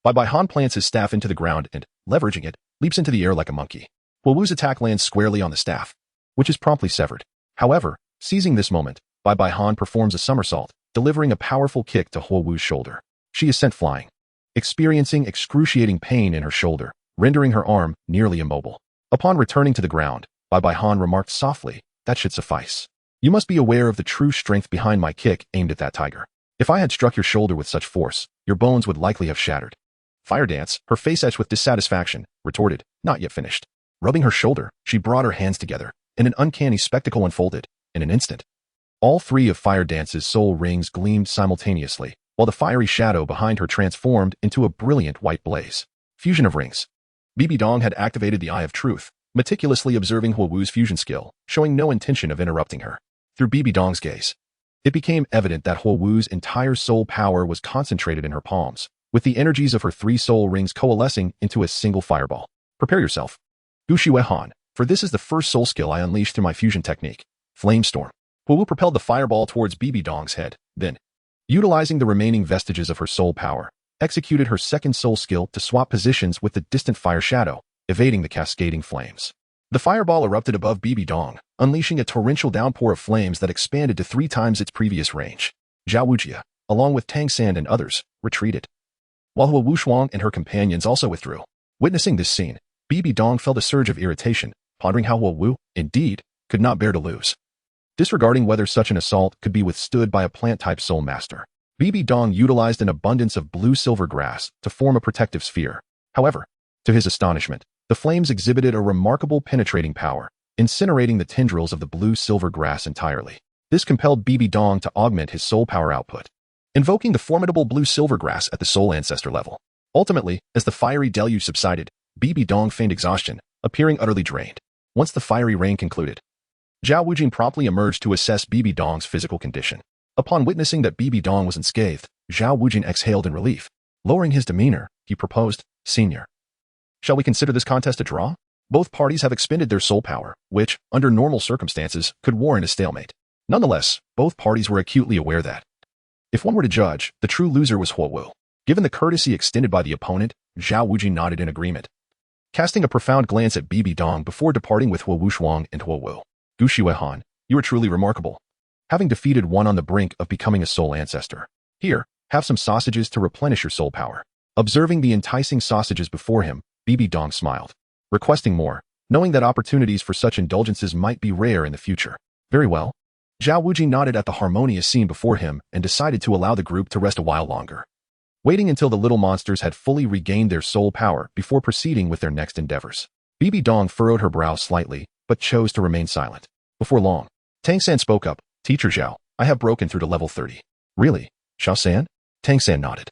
Bai Bai Han plants his staff into the ground and, leveraging it, leaps into the air like a monkey. Huowu's attack lands squarely on the staff, which is promptly severed. However, seizing this moment, Bai Bai Han performs a somersault, delivering a powerful kick to Huowu's shoulder. She is sent flying, experiencing excruciating pain in her shoulder, rendering her arm nearly immobile. Upon returning to the ground, Bai Bai Han remarked softly, "That should suffice. You must be aware of the true strength behind my kick aimed at that tiger. If I had struck your shoulder with such force, your bones would likely have shattered." Fire Dance, her face etched with dissatisfaction, retorted, "Not yet finished." Rubbing her shoulder, she brought her hands together, and an uncanny spectacle unfolded. In an instant, all three of Fire Dance's soul rings gleamed simultaneously, while the fiery shadow behind her transformed into a brilliant white blaze. Fusion of rings. Bibi Dong had activated the Eye of Truth, meticulously observing Huowu's fusion skill, showing no intention of interrupting her. Through Bibi Dong's gaze, it became evident that Huowu's entire soul power was concentrated in her palms, with the energies of her three soul rings coalescing into a single fireball. Prepare yourself, Gu Shue Han, for this is the first soul skill I unleashed through my fusion technique, Flame Storm. Huowu propelled the fireball towards Bibi Dong's head, then, utilizing the remaining vestiges of her soul power, executed her second soul skill to swap positions with the distant fire shadow, evading the cascading flames. The fireball erupted above Bibi Dong, unleashing a torrential downpour of flames that expanded to 3 times its previous range. Zhao Wujia, along with Tang San and others, retreated, while Huowu Shuang and her companions also withdrew. Witnessing this scene, Bibi Dong felt a surge of irritation, pondering how Huowu, indeed, could not bear to lose. Disregarding whether such an assault could be withstood by a plant-type soul master, Bibi Dong utilized an abundance of blue-silver grass to form a protective sphere. However, to his astonishment, the flames exhibited a remarkable penetrating power, incinerating the tendrils of the blue-silver grass entirely. This compelled Bibi Dong to augment his soul power output, invoking the formidable blue-silver grass at the soul ancestor level. Ultimately, as the fiery deluge subsided, Bibi Dong feigned exhaustion, appearing utterly drained. Once the fiery rain concluded, Zhao Wujin promptly emerged to assess Bibi Dong's physical condition. Upon witnessing that Bibi Dong was unscathed, Zhao Wujin exhaled in relief. Lowering his demeanor, he proposed, "Senior, shall we consider this contest a draw? Both parties have expended their soul power, which, under normal circumstances, could warrant a stalemate." Nonetheless, both parties were acutely aware that, if one were to judge, the true loser was Huowu. Given the courtesy extended by the opponent, Zhao Wujin nodded in agreement, casting a profound glance at Bibi Dong before departing with Huowu Shuang and Huowu. "Gu Shue Han, you are truly remarkable, having defeated one on the brink of becoming a soul ancestor. Here, have some sausages to replenish your soul power." Observing the enticing sausages before him, Bibi Dong smiled, requesting more, knowing that opportunities for such indulgences might be rare in the future. Very well. Zhao Wujin nodded at the harmonious scene before him and decided to allow the group to rest a while longer, waiting until the little monsters had fully regained their soul power before proceeding with their next endeavors. Bibi Dong furrowed her brow slightly, but chose to remain silent. Before long, Tang San spoke up, "Teacher Zhao, I have broken through to level 30. "Really? Xiao San?" Tang San nodded,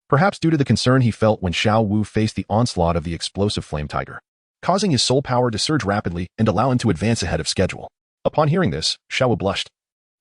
perhaps due to the concern he felt when Xiao Wu faced the onslaught of the explosive flame tiger, causing his soul power to surge rapidly and allow him to advance ahead of schedule. Upon hearing this, Xiao Wu blushed,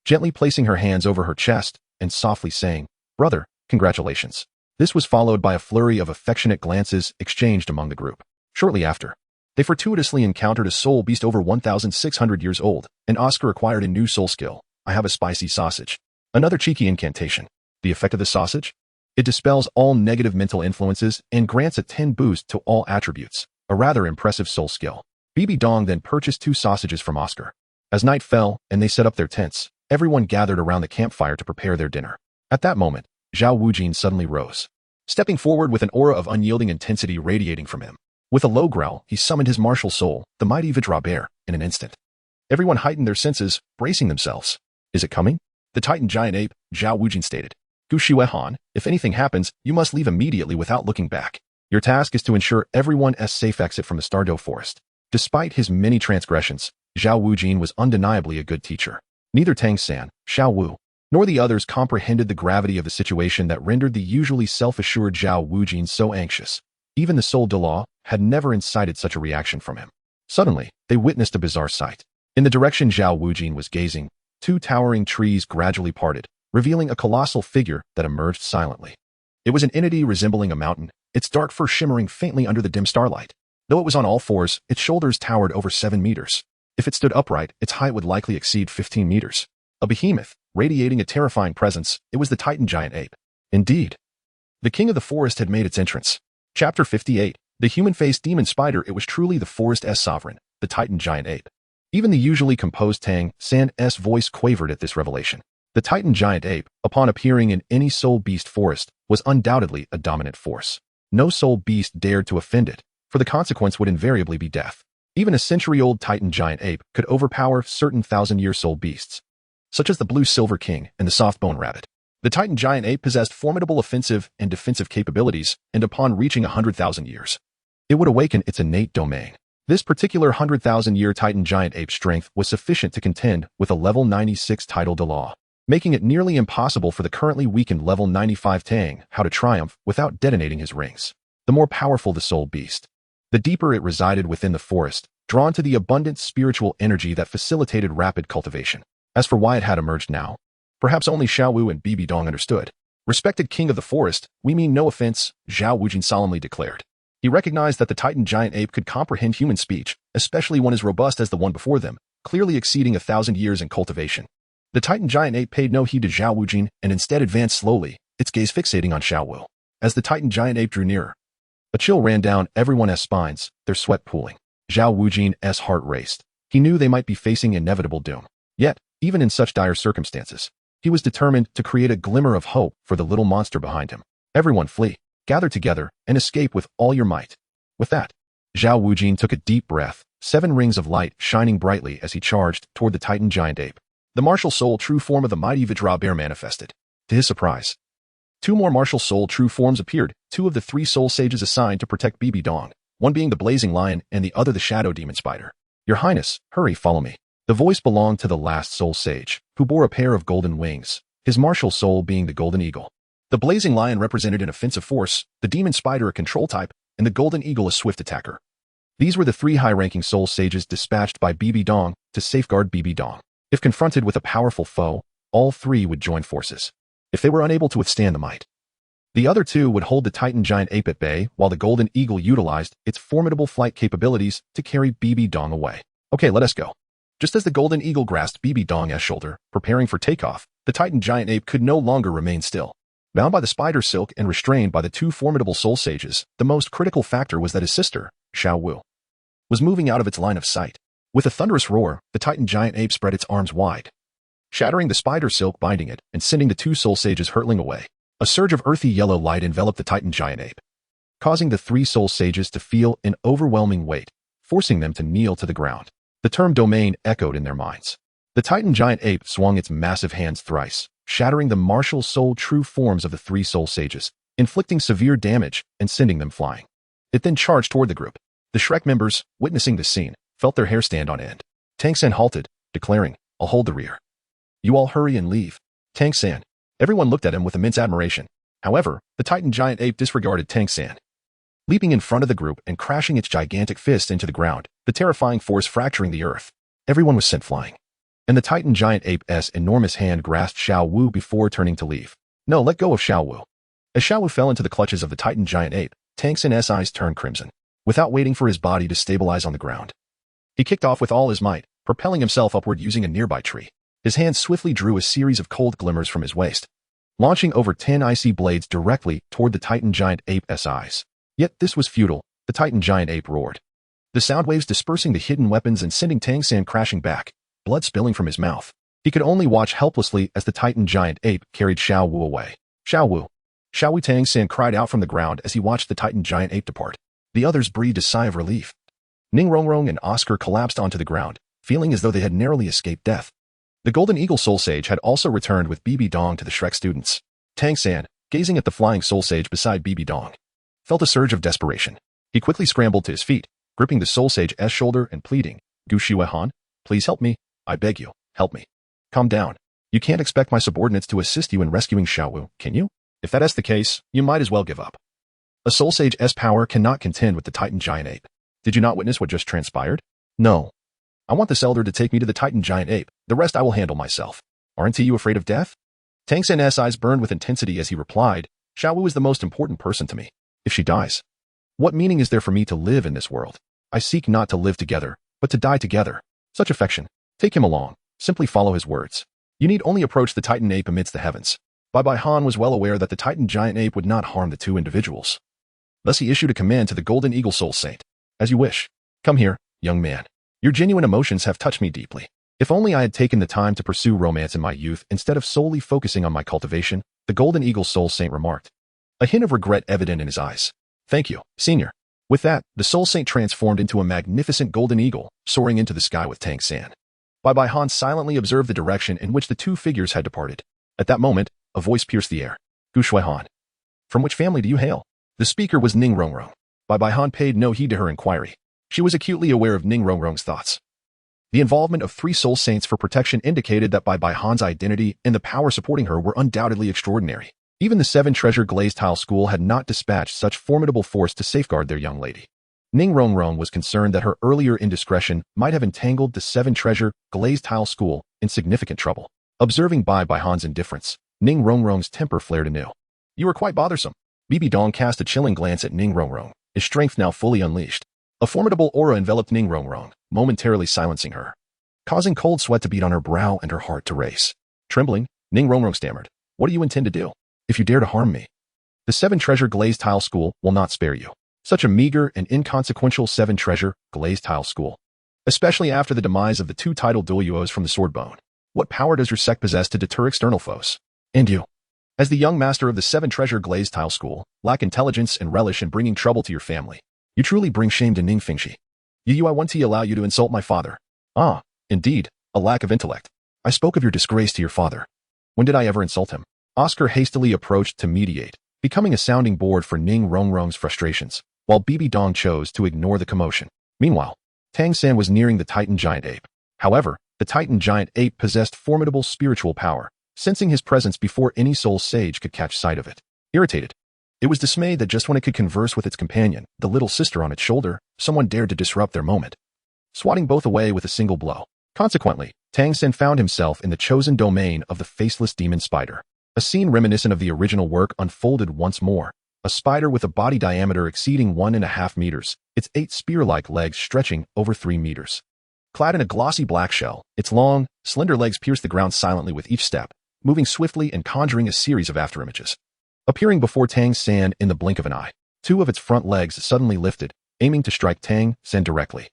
gently placing her hands over her chest and softly saying, "Brother, congratulations." This was followed by a flurry of affectionate glances exchanged among the group. Shortly after, they fortuitously encountered a soul beast over 1,600 years old, and Oscar acquired a new soul skill, "I have a spicy sausage." Another cheeky incantation. The effect of the sausage? It dispels all negative mental influences and grants a 10 boost to all attributes, a rather impressive soul skill. Bibi Dong then purchased 2 sausages from Oscar. As night fell and they set up their tents, everyone gathered around the campfire to prepare their dinner. At that moment, Zhao Wujin suddenly rose, stepping forward with an aura of unyielding intensity radiating from him. With a low growl, he summoned his martial soul, the mighty Vajra Bear, in an instant. Everyone heightened their senses, bracing themselves. Is it coming? The Titan giant ape, Zhao Wujin stated. Gu Xuehan, if anything happens, you must leave immediately without looking back. Your task is to ensure everyone's safe exit from the Stardow Forest. Despite his many transgressions, Zhao Wujin was undeniably a good teacher. Neither Tang San, Xiao Wu, nor the others comprehended the gravity of the situation that rendered the usually self-assured Zhao Wujin so anxious. Even the soul Douluo had never incited such a reaction from him. Suddenly, they witnessed a bizarre sight. In the direction Zhao Wujin was gazing, two towering trees gradually parted, revealing a colossal figure that emerged silently. It was an entity resembling a mountain, its dark fur shimmering faintly under the dim starlight. Though it was on all fours, its shoulders towered over 7 meters. If it stood upright, its height would likely exceed 15 meters. A behemoth, radiating a terrifying presence, it was the Titan giant ape. Indeed. The king of the forest had made its entrance. Chapter 58. The human-faced demon spider. It was truly the forest's sovereign, the Titan giant ape. Even the usually composed Tang San's voice quavered at this revelation. The Titan giant ape, upon appearing in any soul beast forest, was undoubtedly a dominant force. No soul beast dared to offend it, for the consequence would invariably be death. Even a century-old Titan giant ape could overpower certain thousand-year soul beasts, such as the blue silver king and the soft-bone rabbit. The Titan giant ape possessed formidable offensive and defensive capabilities, and upon reaching 100,000 years, it would awaken its innate domain. This particular 100,000-year Titan giant ape strength was sufficient to contend with a level 96 title Douluo, making it nearly impossible for the currently weakened level 95 Tang Hao to triumph without detonating his rings. The more powerful the soul beast, the deeper it resided within the forest, drawn to the abundant spiritual energy that facilitated rapid cultivation. As for why it had emerged now, perhaps only Xiao Wu and Bibi Dong understood. Respected king of the forest, we mean no offense, Zhao Wujin solemnly declared. He recognized that the Titan giant ape could comprehend human speech, especially one as robust as the one before them, clearly exceeding 1,000 years in cultivation. The Titan giant ape paid no heed to Zhao Wujin and instead advanced slowly, its gaze fixating on Xiao Wu. As the Titan giant ape drew nearer, a chill ran down everyone's spines, their sweat pooling. Zhao Wujin's heart raced. He knew they might be facing inevitable doom. Yet, even in such dire circumstances, he was determined to create a glimmer of hope for the little monster behind him. Everyone flee, gather together, and escape with all your might. With that, Zhao Wujin took a deep breath, 7 rings of light shining brightly as he charged toward the Titan giant ape. The martial soul true form of the mighty Vajra bear manifested. To his surprise, 2 more martial soul true forms appeared, 2 of the 3 soul sages assigned to protect Bibi Dong, one being the blazing lion and the other the shadow demon spider. Your Highness, hurry, follow me. The voice belonged to the last soul sage, who bore a pair of golden wings, his martial soul being the golden eagle. The blazing lion represented an offensive force, the demon spider a control type, and the golden eagle a swift attacker. These were the 3 high-ranking soul sages dispatched by Bibi Dong to safeguard Bibi Dong. If confronted with a powerful foe, all 3 would join forces. If they were unable to withstand the might, the other 2 would hold the Titan giant ape at bay while the golden eagle utilized its formidable flight capabilities to carry Bibi Dong away. Okay, let us go. Just as the golden eagle grasped Bibi Dong's shoulder, preparing for takeoff, the Titan giant ape could no longer remain still. Bound by the spider silk and restrained by the 2 formidable soul sages, the most critical factor was that his sister, Xiao Wu, was moving out of its line of sight. With a thunderous roar, the Titan giant ape spread its arms wide, shattering the spider silk binding it and sending the 2 soul sages hurtling away. A surge of earthy yellow light enveloped the Titan giant ape, causing the 3 soul sages to feel an overwhelming weight, forcing them to kneel to the ground. The term domain echoed in their minds. The Titan giant ape swung its massive hands thrice, shattering the martial soul true forms of the 3 soul sages, inflicting severe damage and sending them flying. It then charged toward the group. The Shrek members, witnessing this scene, felt their hair stand on end. Tang San halted, declaring, I'll hold the rear. You all hurry and leave. Tang San. Everyone looked at him with immense admiration. However, the Titan giant ape disregarded Tang San, leaping in front of the group and crashing its gigantic fist into the ground, the terrifying force fracturing the earth. Everyone was sent flying. And the Titan giant ape's enormous hand grasped Xiao Wu before turning to leave. No, let go of Xiao Wu. As Xiao Wu fell into the clutches of the Titan giant ape, Tang San's eyes turned crimson. Without waiting for his body to stabilize on the ground, he kicked off with all his might, propelling himself upward using a nearby tree. His hand swiftly drew a series of cold glimmers from his waist, launching over 10 icy blades directly toward the Titan giant ape's eyes. Yet this was futile. The Titan giant ape roared, the sound waves dispersing the hidden weapons and sending Tang San crashing back, blood spilling from his mouth. He could only watch helplessly as the Titan giant ape carried Xiao Wu away. Xiao Wu. Xiao Wu. Tang San cried out from the ground as he watched the Titan giant ape depart. The others breathed a sigh of relief. Ning Rongrong and Oscar collapsed onto the ground, feeling as though they had narrowly escaped death. The Golden Eagle Soul Sage had also returned with BB Dong to the Shrek students. Tang San, gazing at the flying Soul Sage beside BB Dong, felt a surge of desperation. He quickly scrambled to his feet, gripping the Soul Sage's shoulder and pleading, "Guxue Han, please help me. I beg you, help me. Calm down. You can't expect my subordinates to assist you in rescuing Xiaowu, can you? If that is the case, you might as well give up. A Soul Sage's power cannot contend with the Titan Giant Ape. Did you not witness what just transpired? No. I want this elder to take me to the Titan Giant Ape. The rest I will handle myself. Aren't you afraid of death?" Tang San's eyes burned with intensity as he replied, "Xiaowu is the most important person to me. If she dies, what meaning is there for me to live in this world? I seek not to live together, but to die together. Such affection. Take him along. Simply follow his words. You need only approach the Titan Ape amidst the heavens." Bai Han was well aware that the Titan Giant Ape would not harm the two individuals. Thus he issued a command to the Golden Eagle Soul Saint. "As you wish. Come here, young man. Your genuine emotions have touched me deeply. If only I had taken the time to pursue romance in my youth instead of solely focusing on my cultivation," the Golden Eagle Soul Saint remarked, a hint of regret evident in his eyes. "Thank you, senior." With that, the Soul Saint transformed into a magnificent golden eagle, soaring into the sky with Tang San. Bai Han silently observed the direction in which the two figures had departed. At that moment, a voice pierced the air. "Guxue Han. From which family do you hail?" The speaker was Ning Rongrong. Bai Han paid no heed to her inquiry. She was acutely aware of Ning Rongrong's thoughts. The involvement of 3 Soul Saints for protection indicated that Bai Han's identity and the power supporting her were undoubtedly extraordinary. Even the 7 Treasure Glazed Tile School had not dispatched such formidable force to safeguard their young lady. Ning Rongrong was concerned that her earlier indiscretion might have entangled the 7 Treasure Glazed Tile School in significant trouble. Observing Bai Han's indifference, Ning Rongrong's temper flared anew. "You are quite bothersome." BB Dong cast a chilling glance at Ning Rongrong, his strength now fully unleashed. A formidable aura enveloped Ning Rongrong, momentarily silencing her, causing cold sweat to beat on her brow and her heart to race. Trembling, Ning Rongrong stammered, "What do you intend to do? If you dare to harm me, the 7 Treasure Glazed Tile School will not spare you." Such a meager and inconsequential 7 Treasure Glazed Tile School, especially after the demise of the 2 titled Douluos from the Sword Bone. What power does your sect possess to deter external foes? And you, as the young master of the 7 Treasure Glazed Tile School, lack intelligence and relish in bringing trouble to your family. You truly bring shame to Ning Fingxi. I want to allow you to insult my father. Ah, indeed, a lack of intellect. I spoke of your disgrace to your father. When did I ever insult him? Oscar hastily approached to mediate, becoming a sounding board for Ning Rongrong's frustrations, while BB Dong chose to ignore the commotion. Meanwhile, Tang San was nearing the Titan Giant Ape. However, the Titan Giant Ape possessed formidable spiritual power, sensing his presence before any soul sage could catch sight of it. Irritated, it was dismayed that just when it could converse with its companion, the little sister on its shoulder, someone dared to disrupt their moment, swatting both away with a single blow. Consequently, Tang San found himself in the chosen domain of the faceless demon spider. A scene reminiscent of the original work unfolded once more. A spider with a body diameter exceeding 1.5 meters, its 8 spear-like legs stretching over 3 meters. Clad in a glossy black shell, its long, slender legs pierced the ground silently with each step, moving swiftly and conjuring a series of afterimages. Appearing before Tang San in the blink of an eye, 2 of its front legs suddenly lifted, aiming to strike Tang San directly.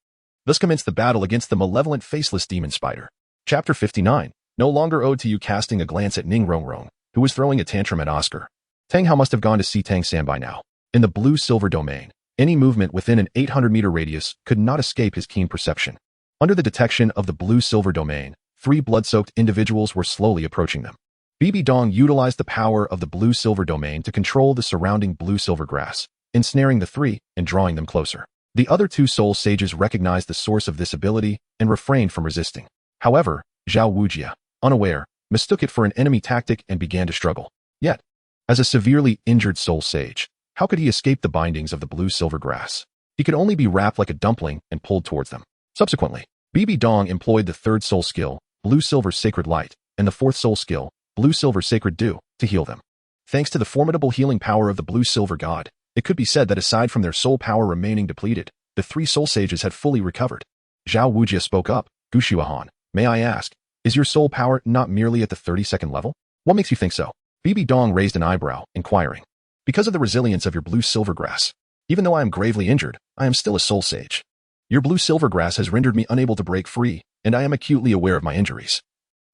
Thus commenced the battle against the malevolent faceless demon spider. Chapter 59, no longer owed to you. Casting a glance at Ning Rongrong, who was throwing a tantrum at Oscar, Tang Hao must have gone to see Tang San by now. In the blue-silver domain, any movement within an 800-meter radius could not escape his keen perception. Under the detection of the blue-silver domain, 3 blood-soaked individuals were slowly approaching them. BB Dong utilized the power of the blue-silver domain to control the surrounding blue-silver grass, ensnaring the 3 and drawing them closer. The other 2 soul sages recognized the source of this ability and refrained from resisting. However, Zhao Wujia, unaware, mistook it for an enemy tactic and began to struggle. Yet, as a severely injured soul sage, how could he escape the bindings of the blue-silver grass? He could only be wrapped like a dumpling and pulled towards them. Subsequently, BB Dong employed the 3rd soul skill, blue-silver sacred light, and the 4th soul skill, blue-silver sacred dew, to heal them. Thanks to the formidable healing power of the blue-silver god, it could be said that aside from their soul power remaining depleted, the 3 soul sages had fully recovered. Zhao Wujia spoke up, "Guxue Han, may I ask, is your soul power not merely at the 32nd level? What makes you think so?" BB Dong raised an eyebrow, inquiring. "Because of the resilience of your blue-silver grass. Even though I am gravely injured, I am still a soul sage. Your blue-silver grass has rendered me unable to break free, and I am acutely aware of my injuries.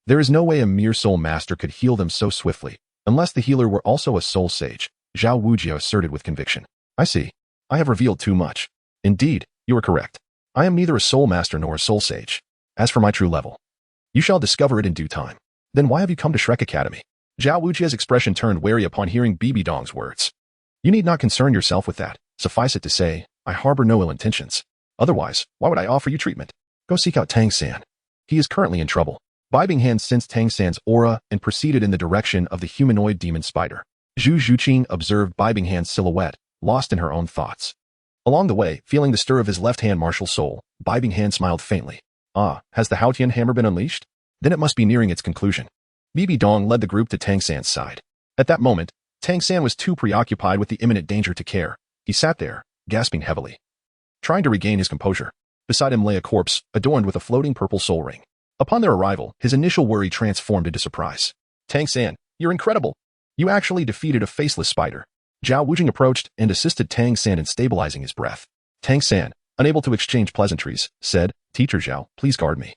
There is no way a mere soul master could heal them so swiftly, unless the healer were also a soul sage," Zhao Wujia asserted with conviction. "I see. I have revealed too much. Indeed, you are correct. I am neither a soul master nor a soul sage. As for my true level, you shall discover it in due time. Then why have you come to Shrek Academy? Zhao Wujia's expression turned wary upon hearing Bibi Dong's words. You need not concern yourself with that. Suffice it to say, I harbor no ill intentions. Otherwise, why would I offer you treatment? Go seek out Tang San. He is currently in trouble. Bibing Hand sensed Tang San's aura and proceeded in the direction of the humanoid demon spider. Zhu Zhuqing observed Bibing Hand's silhouette, lost in her own thoughts. Along the way, feeling the stir of his left-hand martial soul, Bibing Hand smiled faintly. Ah, has the Haotian hammer been unleashed? Then it must be nearing its conclusion. Bibi Dong led the group to Tang San's side. At that moment, Tang San was too preoccupied with the imminent danger to care. He sat there, gasping heavily, trying to regain his composure. Beside him lay a corpse, adorned with a floating purple soul ring. Upon their arrival, his initial worry transformed into surprise. Tang San, you're incredible. You actually defeated a faceless spider. Zhao Wujing approached and assisted Tang San in stabilizing his breath. Tang San, unable to exchange pleasantries, said, Teacher Zhao, please guard me.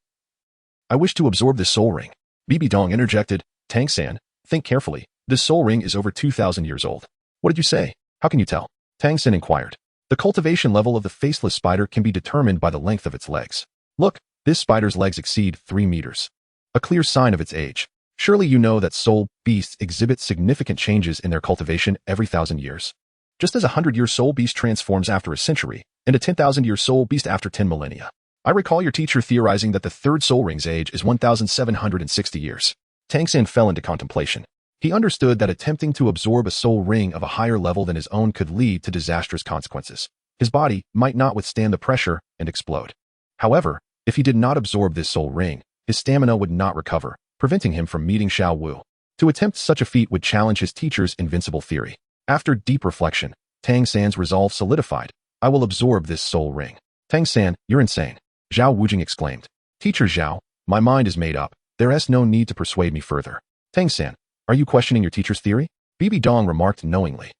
I wish to absorb this soul ring. Bibi Dong interjected, Tang San, think carefully. This soul ring is over 2,000 years old. What did you say? How can you tell? Tang San inquired. The cultivation level of the faceless spider can be determined by the length of its legs. Look, this spider's legs exceed 3 meters. A clear sign of its age. Surely you know that soul beasts exhibit significant changes in their cultivation every 1,000 years. Just as a 100-year soul beast transforms after a century, and a 10,000-year soul beast after 10 millennia. I recall your teacher theorizing that the third soul ring's age is 1,760 years. Tang San fell into contemplation. He understood that attempting to absorb a soul ring of a higher level than his own could lead to disastrous consequences. His body might not withstand the pressure and explode. However, if he did not absorb this soul ring, his stamina would not recover, preventing him from meeting Xiao Wu. To attempt such a feat would challenge his teacher's invincible theory. After deep reflection, Tang San's resolve solidified. I will absorb this soul ring. Tang San, you're insane. Zhao Wujing exclaimed. Teacher Zhao, my mind is made up. There is no need to persuade me further. Tang San, are you questioning your teacher's theory? Bibi Dong remarked knowingly.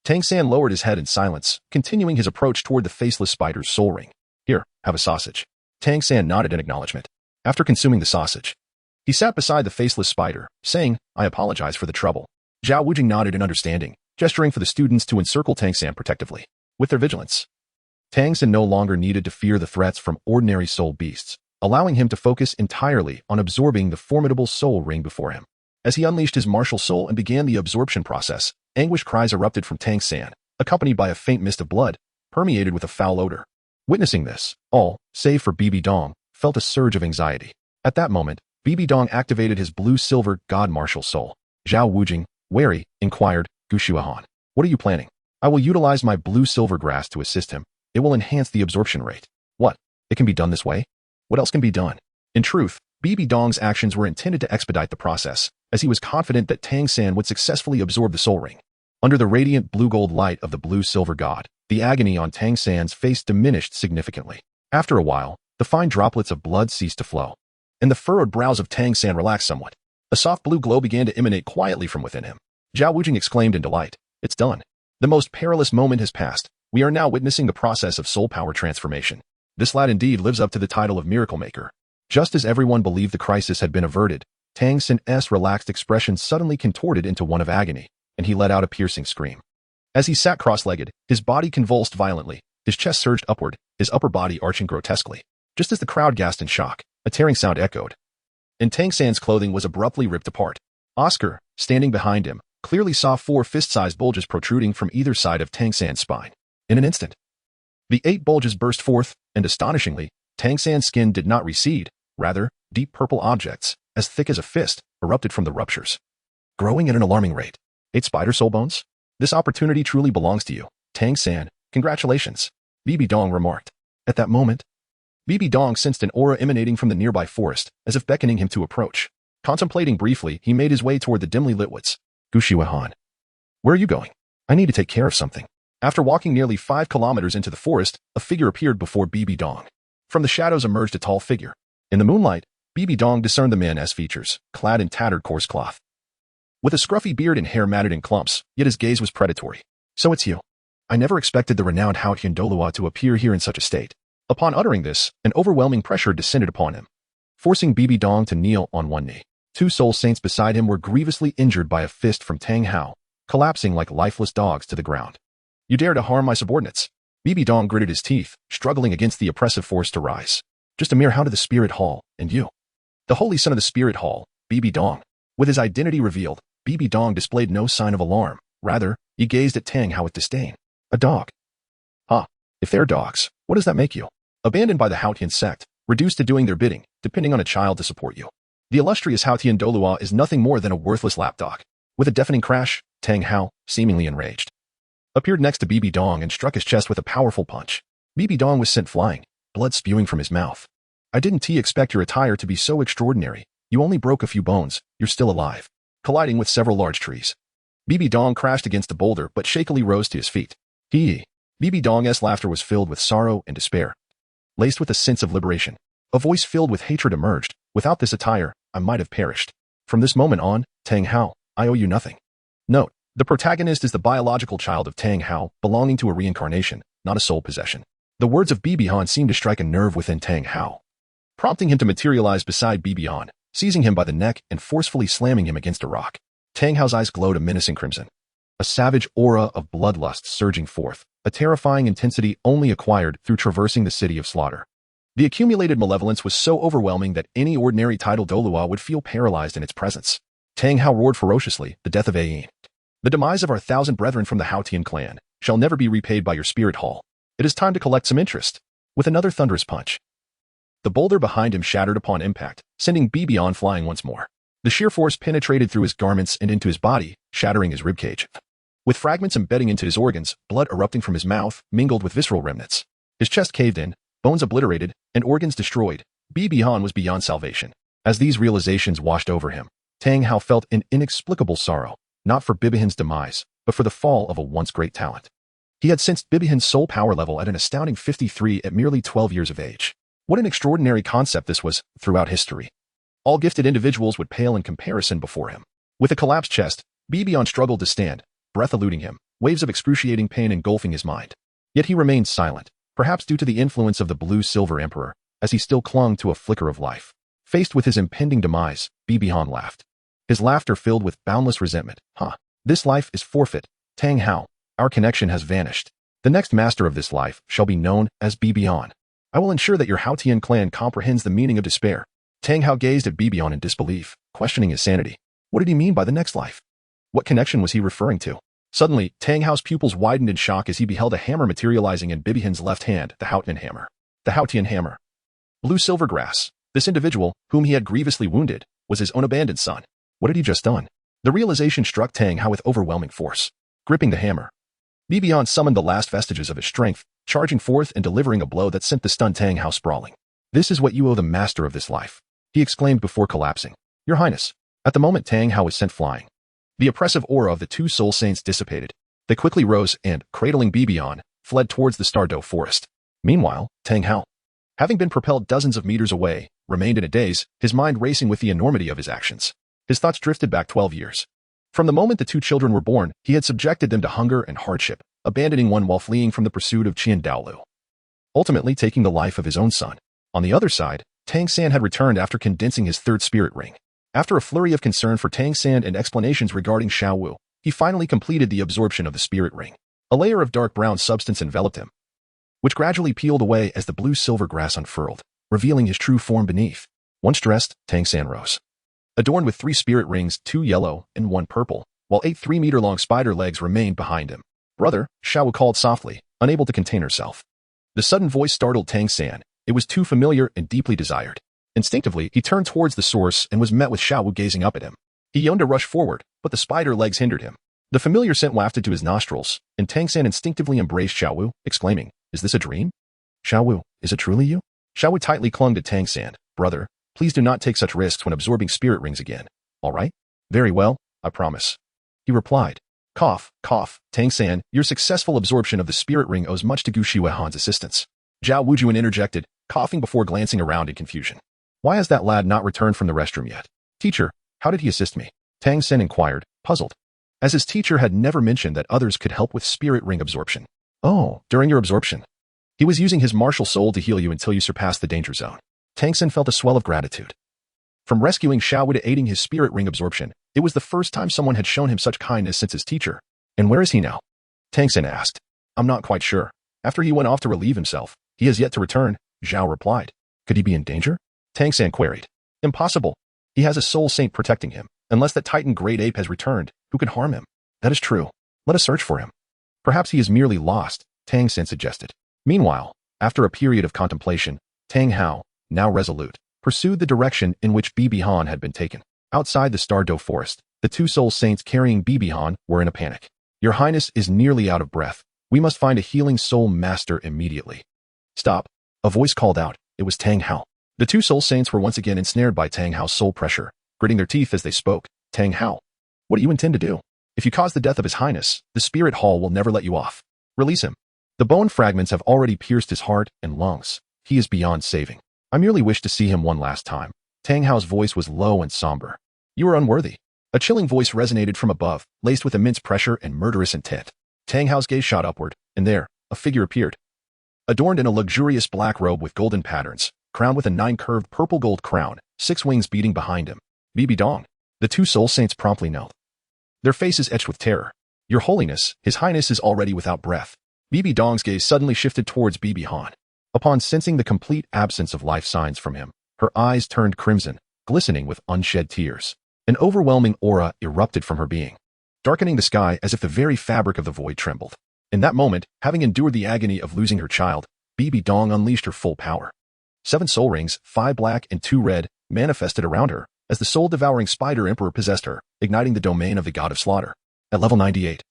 Tang San lowered his head in silence, continuing his approach toward the faceless spider's soul ring. Here, have a sausage. Tang San nodded in acknowledgement. After consuming the sausage, he sat beside the faceless spider, saying, I apologize for the trouble. Zhao Wujing nodded in understanding, gesturing for the students to encircle Tang San protectively. With their vigilance, Tang San no longer needed to fear the threats from ordinary soul beasts, allowing him to focus entirely on absorbing the formidable soul ring before him. As he unleashed his martial soul and began the absorption process, anguish cries erupted from Tang San, accompanied by a faint mist of blood, permeated with a foul odor. Witnessing this, all, save for Bibi Dong, felt a surge of anxiety. At that moment, Bibi Dong activated his blue-silver god martial soul. Zhao Wujing, wary, inquired, Xiaogang, what are you planning? I will utilize my blue-silver grass to assist him. It will enhance the absorption rate. What? It can be done this way? What else can be done? In truth, Bibi Dong's actions were intended to expedite the process, as he was confident that Tang San would successfully absorb the soul ring. Under the radiant blue-gold light of the blue-silver god, the agony on Tang San's face diminished significantly. After a while, the fine droplets of blood ceased to flow, and the furrowed brows of Tang San relaxed somewhat. A soft blue glow began to emanate quietly from within him. Zhao Wujing exclaimed in delight, It's done. The most perilous moment has passed. We are now witnessing the process of soul power transformation. This lad indeed lives up to the title of Miracle Maker. Just as everyone believed the crisis had been averted, Tang San's relaxed expression suddenly contorted into one of agony, and he let out a piercing scream. As he sat cross-legged, his body convulsed violently, his chest surged upward, his upper body arching grotesquely. Just as the crowd gasped in shock, a tearing sound echoed, and Tang San's clothing was abruptly ripped apart. Oscar, standing behind him, clearly saw 4 fist-sized bulges protruding from either side of Tang San's spine. In an instant, the 8 bulges burst forth, and astonishingly, Tang San's skin did not recede. Rather, deep purple objects, as thick as a fist, erupted from the ruptures, growing at an alarming rate. 8 spider soul bones? This opportunity truly belongs to you, Tang San. Congratulations, Bibi Dong remarked. At that moment, Bibi Dong sensed an aura emanating from the nearby forest, as if beckoning him to approach. Contemplating briefly, he made his way toward the dimly lit woods. Xiaogang, where are you going? I need to take care of something. After walking nearly 5 kilometers into the forest, a figure appeared before Bibi Dong. From the shadows emerged a tall figure. In the moonlight, Bibi Dong discerned the man's features, clad in tattered coarse cloth, with a scruffy beard and hair matted in clumps, yet his gaze was predatory. So it's you. I never expected the renowned Haotian Douluo to appear here in such a state. Upon uttering this, an overwhelming pressure descended upon him, forcing Bibi Dong to kneel on one knee. 2 soul saints beside him were grievously injured by a fist from Tang Hao, collapsing like lifeless dogs to the ground. You dare to harm my subordinates? Bibi Dong gritted his teeth, struggling against the oppressive force to rise. Just a mere How to the Spirit Hall, and you. The holy son of the Spirit Hall, Bibi Dong. With his identity revealed, Bibi Dong displayed no sign of alarm. Rather, he gazed at Tang Hao with disdain. A dog. Huh. If they're dogs, what does that make you? Abandoned by the Haotian sect, reduced to doing their bidding, depending on a child to support you. The illustrious Haotian Douluo is nothing more than a worthless lapdog. With a deafening crash, Tang Hao, seemingly enraged, appeared next to Bibi Dong and struck his chest with a powerful punch. Bibi Dong was sent flying, blood spewing from his mouth. I didn't expect your attire to be so extraordinary. You only broke a few bones, you're still alive. Colliding with several large trees. Bibi Dong crashed against a boulder but shakily rose to his feet. Bibi Dong's laughter was filled with sorrow and despair, laced with a sense of liberation. A voice filled with hatred emerged. Without this attire, I might have perished. From this moment on, Tang Hao, I owe you nothing. Note, the protagonist is the biological child of Tang Hao, belonging to a reincarnation, not a soul possession. The words of Bibi Han seemed to strike a nerve within Tang Hao, prompting him to materialize beside Bibi Han, seizing him by the neck and forcefully slamming him against a rock. Tang Hao's eyes glowed a menacing crimson. A savage aura of bloodlust surging forth, a terrifying intensity only acquired through traversing the city of slaughter. The accumulated malevolence was so overwhelming that any ordinary titled Douluo would feel paralyzed in its presence. Tang Hao roared ferociously, the death of Qian. The demise of our 1,000 brethren from the Haotian clan shall never be repaid by your spirit hall. It is time to collect some interest. With another thunderous punch, the boulder behind him shattered upon impact, sending Bibi Han flying once more. The sheer force penetrated through his garments and into his body, shattering his ribcage. With fragments embedding into his organs, blood erupting from his mouth, mingled with visceral remnants. His chest caved in, bones obliterated, and organs destroyed. Bibi Han was beyond salvation. As these realizations washed over him, Tang Hao felt an inexplicable sorrow, not for Bibi Han's demise, but for the fall of a once great talent. He had sensed Bibi Han's soul power level at an astounding 53 at merely 12 years of age. What an extraordinary concept this was throughout history. All gifted individuals would pale in comparison before him. With a collapsed chest, Bibi Han struggled to stand, breath eluding him, waves of excruciating pain engulfing his mind. Yet he remained silent, perhaps due to the influence of the blue-silver emperor, as he still clung to a flicker of life. Faced with his impending demise, Bibi Han laughed. His laughter filled with boundless resentment. This life is forfeit. Tang Hao, our connection has vanished. The next master of this life shall be known as Bibi Han. I will ensure that your Haotian clan comprehends the meaning of despair. Tang Hao gazed at Bibi Han in disbelief, questioning his sanity. What did he mean by the next life? What connection was he referring to? Suddenly, Tang Hao's pupils widened in shock as he beheld a hammer materializing in Bibi Han's left hand, the Haotian hammer. The Haotian hammer. Blue silver grass. This individual, whom he had grievously wounded, was his own abandoned son. What had he just done? The realization struck Tang Hao with overwhelming force. Gripping the hammer, Bibi Han summoned the last vestiges of his strength, charging forth and delivering a blow that sent the stunned Tang Hao sprawling. This is what you owe the master of this life, he exclaimed before collapsing. Your Highness. At the moment Tang Hao was sent flying, the oppressive aura of the two soul saints dissipated. They quickly rose and, cradling Bibi Han, fled towards the Stardow forest. Meanwhile, Tang Hao, having been propelled dozens of meters away, remained in a daze, his mind racing with the enormity of his actions. His thoughts drifted back 12 years. From the moment the two children were born, he had subjected them to hunger and hardship, abandoning one while fleeing from the pursuit of Qian Douluo, ultimately taking the life of his own son. On the other side, Tang San had returned after condensing his third spirit ring. After a flurry of concern for Tang San and explanations regarding Xiaowu, he finally completed the absorption of the spirit ring. A layer of dark brown substance enveloped him, which gradually peeled away as the blue-silver grass unfurled, revealing his true form beneath. Once dressed, Tang San rose, adorned with 3 spirit rings, 2 yellow and 1 purple, while 8 3-meter-long spider legs remained behind him. Brother, Xiaowu called softly, unable to contain herself. The sudden voice startled Tang San. It was too familiar and deeply desired. Instinctively, he turned towards the source and was met with Xiaowu gazing up at him. He yearned to rush forward, but the spider legs hindered him. The familiar scent wafted to his nostrils, and Tang San instinctively embraced Xiaowu, exclaiming, "Is this a dream? Xiaowu, is it truly you?" Xiaowu tightly clung to Tang San. Brother, please do not take such risks when absorbing spirit rings again. All right? Very well, I promise, he replied. Cough, cough, Tang San, your successful absorption of the spirit ring owes much to Gu Shihuahan's assistance. Zhao Wujuan interjected, coughing before glancing around in confusion. Why has that lad not returned from the restroom yet? Teacher, how did he assist me? Tang San inquired, puzzled, as his teacher had never mentioned that others could help with spirit ring absorption. Oh, during your absorption, he was using his martial soul to heal you until you surpassed the danger zone. Tang San felt a swell of gratitude. From rescuing Xiaowu to aiding his spirit ring absorption, it was the first time someone had shown him such kindness since his teacher. And where is he now? Tang San asked. I'm not quite sure. After he went off to relieve himself, he has yet to return, Zhao replied. Could he be in danger? Tang San queried. Impossible. He has a soul saint protecting him. Unless that Titan great ape has returned, who could harm him? That is true. Let us search for him. Perhaps he is merely lost, Tang San suggested. Meanwhile, after a period of contemplation, Tang Hao, now resolute, pursued the direction in which Bibi Han had been taken. Outside the Douluo forest, the two soul saints carrying Bibi Han were in a panic. Your Highness is nearly out of breath. We must find a healing soul master immediately. Stop. A voice called out. It was Tang Hao. The two soul saints were once again ensnared by Tang Hao's soul pressure, gritting their teeth as they spoke. Tang Hao, what do you intend to do? If you cause the death of His Highness, the Spirit Hall will never let you off. Release him. The bone fragments have already pierced his heart and lungs. He is beyond saving. I merely wish to see him one last time. Tang Hao's voice was low and somber. You are unworthy. A chilling voice resonated from above, laced with immense pressure and murderous intent. Tang Hao's gaze shot upward, and there, a figure appeared. Adorned in a luxurious black robe with golden patterns, crowned with a 9-curved purple-gold crown, 6 wings beating behind him. Bibi Dong. The two soul saints promptly knelt. Their faces etched with terror. Your Holiness, His Highness is already without breath. Bibi Dong's gaze suddenly shifted towards Bibi Han. Upon sensing the complete absence of life signs from him, her eyes turned crimson, glistening with unshed tears. An overwhelming aura erupted from her being, darkening the sky as if the very fabric of the void trembled. In that moment, having endured the agony of losing her child, Bibi Dong unleashed her full power. 7 soul rings, 5 black and 2 red, manifested around her, as the soul-devouring spider emperor possessed her, igniting the domain of the god of slaughter. At level 98,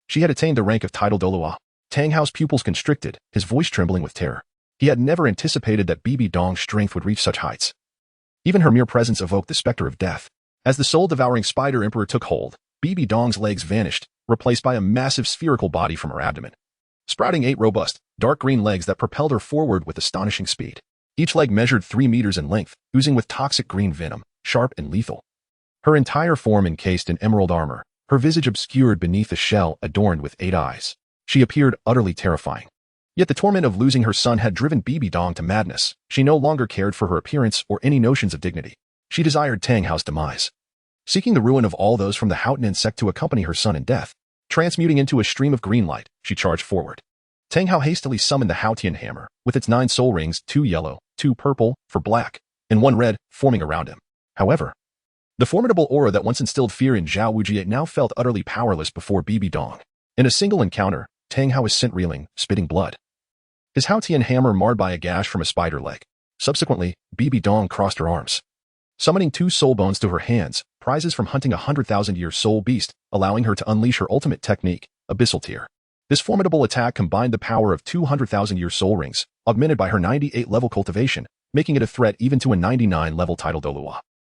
she had attained the rank of title Douluo. Tang Hao's pupils constricted, his voice trembling with terror. He had never anticipated that Bibi Dong's strength would reach such heights. Even her mere presence evoked the specter of death. As the soul-devouring spider emperor took hold, Bibi Dong's legs vanished, replaced by a massive spherical body from her abdomen, sprouting 8 robust, dark green legs that propelled her forward with astonishing speed. Each leg measured 3 meters in length, oozing with toxic green venom, sharp and lethal. Her entire form encased in emerald armor, her visage obscured beneath a shell adorned with 8 eyes. She appeared utterly terrifying. Yet the torment of losing her son had driven Bibi Dong to madness. She no longer cared for her appearance or any notions of dignity. She desired Tang Hao's demise. Seeking the ruin of all those from the Haotian sect to accompany her son in death, transmuting into a stream of green light, she charged forward. Tang Hao hastily summoned the Haotian hammer, with its 9 soul rings, 2 yellow, 2 purple, for black, and 1 red, forming around him. However, the formidable aura that once instilled fear in Zhao Wujian now felt utterly powerless before Bibi Dong. In a single encounter, Tang Hao was sent reeling, spitting blood. His Haotian hammer marred by a gash from a spider leg. Subsequently, Bibi Dong crossed her arms, summoning 2 soul bones to her hands, prizes from hunting a 100,000-year soul beast, allowing her to unleash her ultimate technique, Abyssal Tear. This formidable attack combined the power of 200,000-year soul rings, augmented by her 98-level cultivation, making it a threat even to a 99-level title Douluo.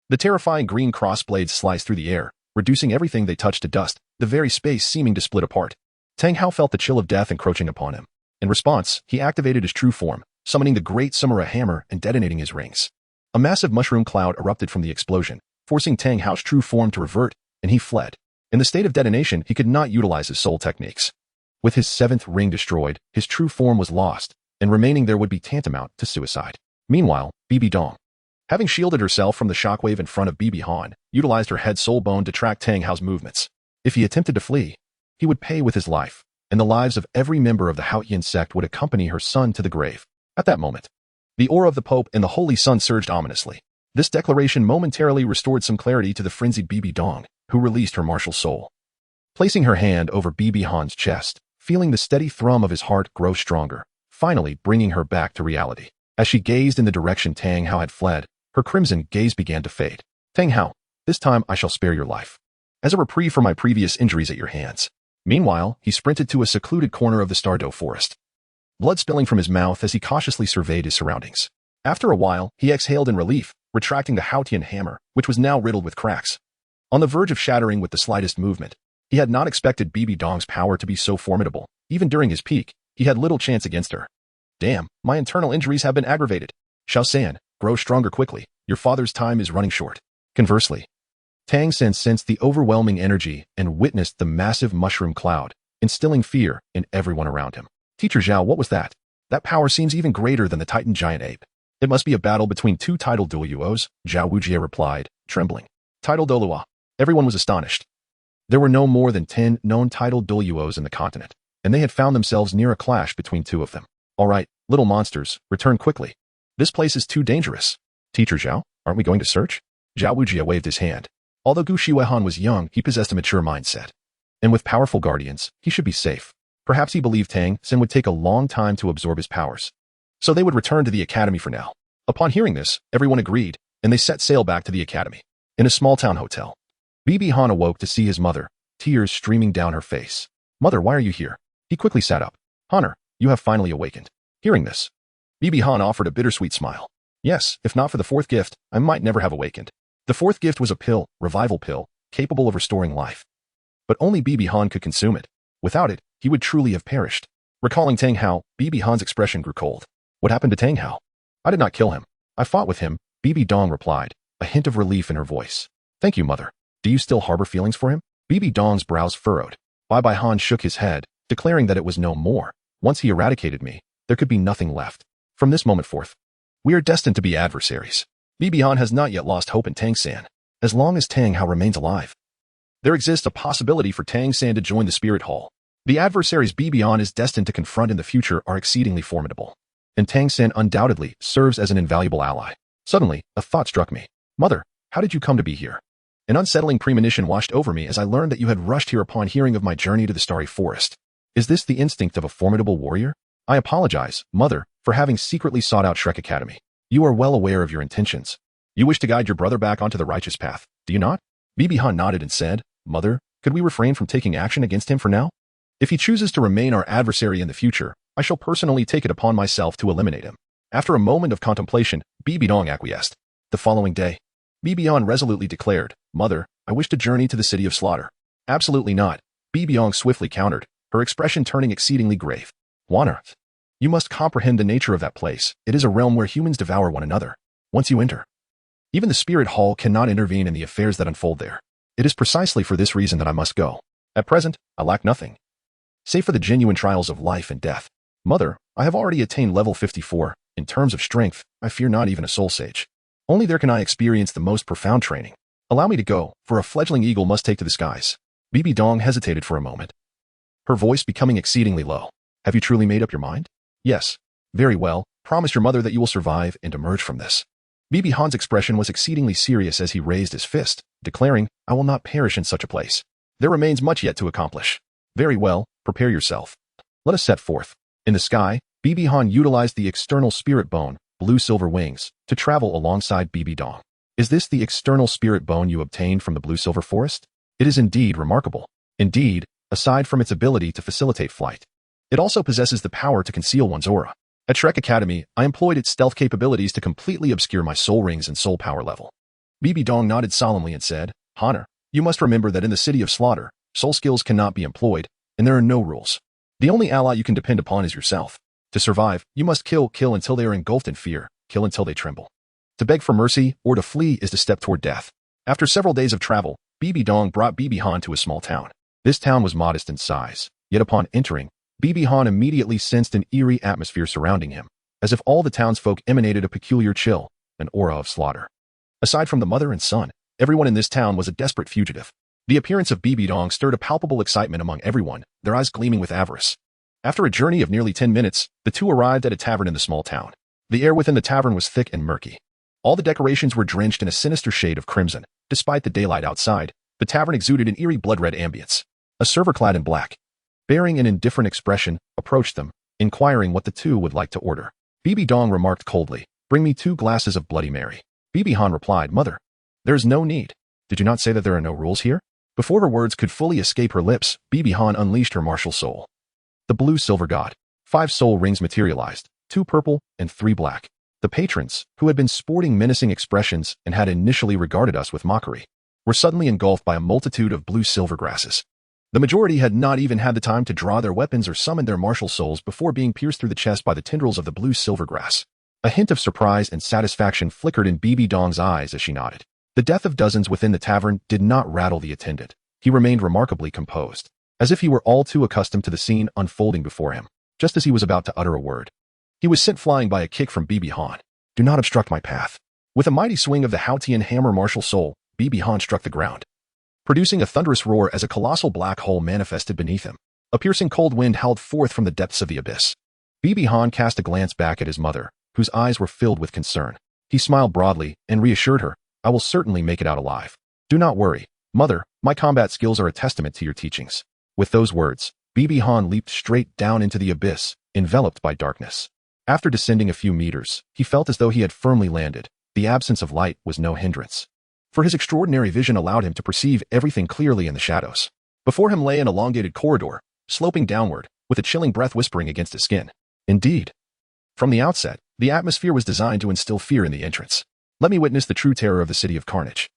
The terrifying green cross blades sliced through the air, reducing everything they touched to dust, the very space seeming to split apart. Tang Hao felt the chill of death encroaching upon him. In response, he activated his true form, summoning the Great Samurai Hammer and detonating his rings. A massive mushroom cloud erupted from the explosion, forcing Tang Hao's true form to revert, and he fled. In the state of detonation, he could not utilize his soul techniques. With his 7th ring destroyed, his true form was lost, and remaining there would be tantamount to suicide. Meanwhile, Bibi Dong, having shielded herself from the shockwave in front of Bibi Han, utilized her head soul bone to track Tang Hao's movements. If he attempted to flee, he would pay with his life, and the lives of every member of the Haotian sect would accompany her son to the grave. At that moment, the aura of the Pope and the Holy Sun surged ominously. This declaration momentarily restored some clarity to the frenzied Bibi Dong, who released her martial soul. Placing her hand over Bibi Han's chest, feeling the steady thrum of his heart grow stronger, finally bringing her back to reality. As she gazed in the direction Tang Hao had fled, her crimson gaze began to fade. Tang Hao, this time I shall spare your life, as a reprieve for my previous injuries at your hands. Meanwhile, he sprinted to a secluded corner of the Douluo forest, blood spilling from his mouth as he cautiously surveyed his surroundings. After a while, he exhaled in relief, retracting the Haotian hammer, which was now riddled with cracks, on the verge of shattering with the slightest movement. He had not expected Bibi Dong's power to be so formidable. Even during his peak, he had little chance against her. Damn, my internal injuries have been aggravated. Xiao San, grow stronger quickly. Your father's time is running short. Conversely, Tang San sensed the overwhelming energy and witnessed the massive mushroom cloud, instilling fear in everyone around him. Teacher Zhao, what was that? That power seems even greater than the Titan giant ape. It must be a battle between 2 title Douluos, Zhao Wujian replied, trembling. Title Douluo. Everyone was astonished. There were no more than 10 known title Douluos in the continent, and they had found themselves near a clash between 2 of them. All right, little monsters, return quickly. This place is too dangerous. Teacher Zhao, aren't we going to search? Zhao Wujia waved his hand. Although Gu Shihuan was young, he possessed a mature mindset. And with powerful guardians, he should be safe. Perhaps he believed Tang San would take a long time to absorb his powers. So they would return to the academy for now. Upon hearing this, everyone agreed, and they set sail back to the academy. In a small town hotel, Bibi Han awoke to see his mother, tears streaming down her face. Mother, why are you here? He quickly sat up. Honor, you have finally awakened. Hearing this, Bibi Han offered a bittersweet smile. Yes, if not for the fourth gift, I might never have awakened. The fourth gift was a pill, revival pill, capable of restoring life. But only Bibi Han could consume it. Without it, he would truly have perished. Recalling Tang Hao, Bibi Han's expression grew cold. What happened to Tang Hao? I did not kill him. I fought with him, Bibi Dong replied, a hint of relief in her voice. Thank you, mother. Do you still harbor feelings for him? Bibi Dong's brows furrowed. Bai Han shook his head, declaring that it was no more. Once he eradicated me, there could be nothing left. From this moment forth, we are destined to be adversaries. Bibi Han has not yet lost hope in Tang San. As long as Tang Hao remains alive, there exists a possibility for Tang San to join the Spirit Hall. The adversaries Bibi Han is destined to confront in the future are exceedingly formidable. And Tang San undoubtedly serves as an invaluable ally. Suddenly, a thought struck me. Mother, how did you come to be here? An unsettling premonition washed over me as I learned that you had rushed here upon hearing of my journey to the Starry Forest. Is this the instinct of a formidable warrior? I apologize, mother, for having secretly sought out Shrek Academy. You are well aware of your intentions. You wish to guide your brother back onto the righteous path, do you not? Bibi Han nodded and said, Mother, could we refrain from taking action against him for now? If he chooses to remain our adversary in the future, I shall personally take it upon myself to eliminate him. After a moment of contemplation, Bibi Dong acquiesced. The following day, Bibi Han resolutely declared, Mother, I wish to journey to the city of slaughter. Absolutely not, Bibi Dong swiftly countered, her expression turning exceedingly grave. On earth, you must comprehend the nature of that place. It is a realm where humans devour one another. Once you enter, even the Spirit Hall cannot intervene in the affairs that unfold there. It is precisely for this reason that I must go. At present, I lack nothing, save for the genuine trials of life and death. Mother, I have already attained level 54. In terms of strength, I fear not even a soul sage. Only there can I experience the most profound training. Allow me to go, for a fledgling eagle must take to the skies. Bibi Dong hesitated for a moment, her voice becoming exceedingly low. Have you truly made up your mind? Yes. Very well. Promise your mother that you will survive and emerge from this. Bibi Han's expression was exceedingly serious as he raised his fist, declaring, I will not perish in such a place. There remains much yet to accomplish. Very well, prepare yourself. Let us set forth. In the sky, Bibi Han utilized the external spirit bone, blue-silver wings, to travel alongside Bibi Dong. Is this the external spirit bone you obtained from the blue-silver forest? It is indeed remarkable. Indeed, aside from its ability to facilitate flight, it also possesses the power to conceal one's aura. At Shrek Academy, I employed its stealth capabilities to completely obscure my soul rings and soul power level. Bibi Dong nodded solemnly and said, Honor, you must remember that in the city of slaughter, soul skills cannot be employed, and there are no rules. The only ally you can depend upon is yourself. To survive, you must kill until they are engulfed in fear, kill until they tremble. To beg for mercy or to flee is to step toward death. After several days of travel, Bibi Dong brought Bibi Han to a small town. This town was modest in size, yet upon entering, Bibi Han immediately sensed an eerie atmosphere surrounding him, as if all the townsfolk emanated a peculiar chill, an aura of slaughter. Aside from the mother and son, everyone in this town was a desperate fugitive. The appearance of Bibi Dong stirred a palpable excitement among everyone, their eyes gleaming with avarice. After a journey of nearly 10 minutes, the two arrived at a tavern in the small town. The air within the tavern was thick and murky. All the decorations were drenched in a sinister shade of crimson. Despite the daylight outside, the tavern exuded an eerie blood-red ambience. A server clad in black, bearing an indifferent expression, approached them, inquiring what the two would like to order. Bibi Dong remarked coldly, Bring me 2 glasses of Bloody Mary. Bibi Han replied, Mother, there is no need. Did you not say that there are no rules here? Before her words could fully escape her lips, Bibi Han unleashed her martial soul. The blue-silver god. 5 soul rings materialized, 2 purple and 3 black. The patrons, who had been sporting menacing expressions and had initially regarded us with mockery, were suddenly engulfed by a multitude of blue-silver grasses. The majority had not even had the time to draw their weapons or summon their martial souls before being pierced through the chest by the tendrils of the blue-silver grass. A hint of surprise and satisfaction flickered in Bibi Dong's eyes as she nodded. The death of dozens within the tavern did not rattle the attendant. He remained remarkably composed, as if he were all too accustomed to the scene unfolding before him. Just as he was about to utter a word, he was sent flying by a kick from Bibi Han. Do not obstruct my path. With a mighty swing of the Haotian hammer martial soul, Bibi Han struck the ground, producing a thunderous roar as a colossal black hole manifested beneath him. A piercing cold wind howled forth from the depths of the abyss. Bibi Han cast a glance back at his mother, whose eyes were filled with concern. He smiled broadly and reassured her, "I will certainly make it out alive. Do not worry, mother, my combat skills are a testament to your teachings." With those words, Bibi Han leaped straight down into the abyss, enveloped by darkness. After descending a few meters, he felt as though he had firmly landed. The absence of light was no hindrance, for his extraordinary vision allowed him to perceive everything clearly in the shadows. Before him lay an elongated corridor, sloping downward, with a chilling breath whispering against his skin. Indeed, from the outset, the atmosphere was designed to instill fear in the entrance. Let me witness the true terror of the City of Carnage,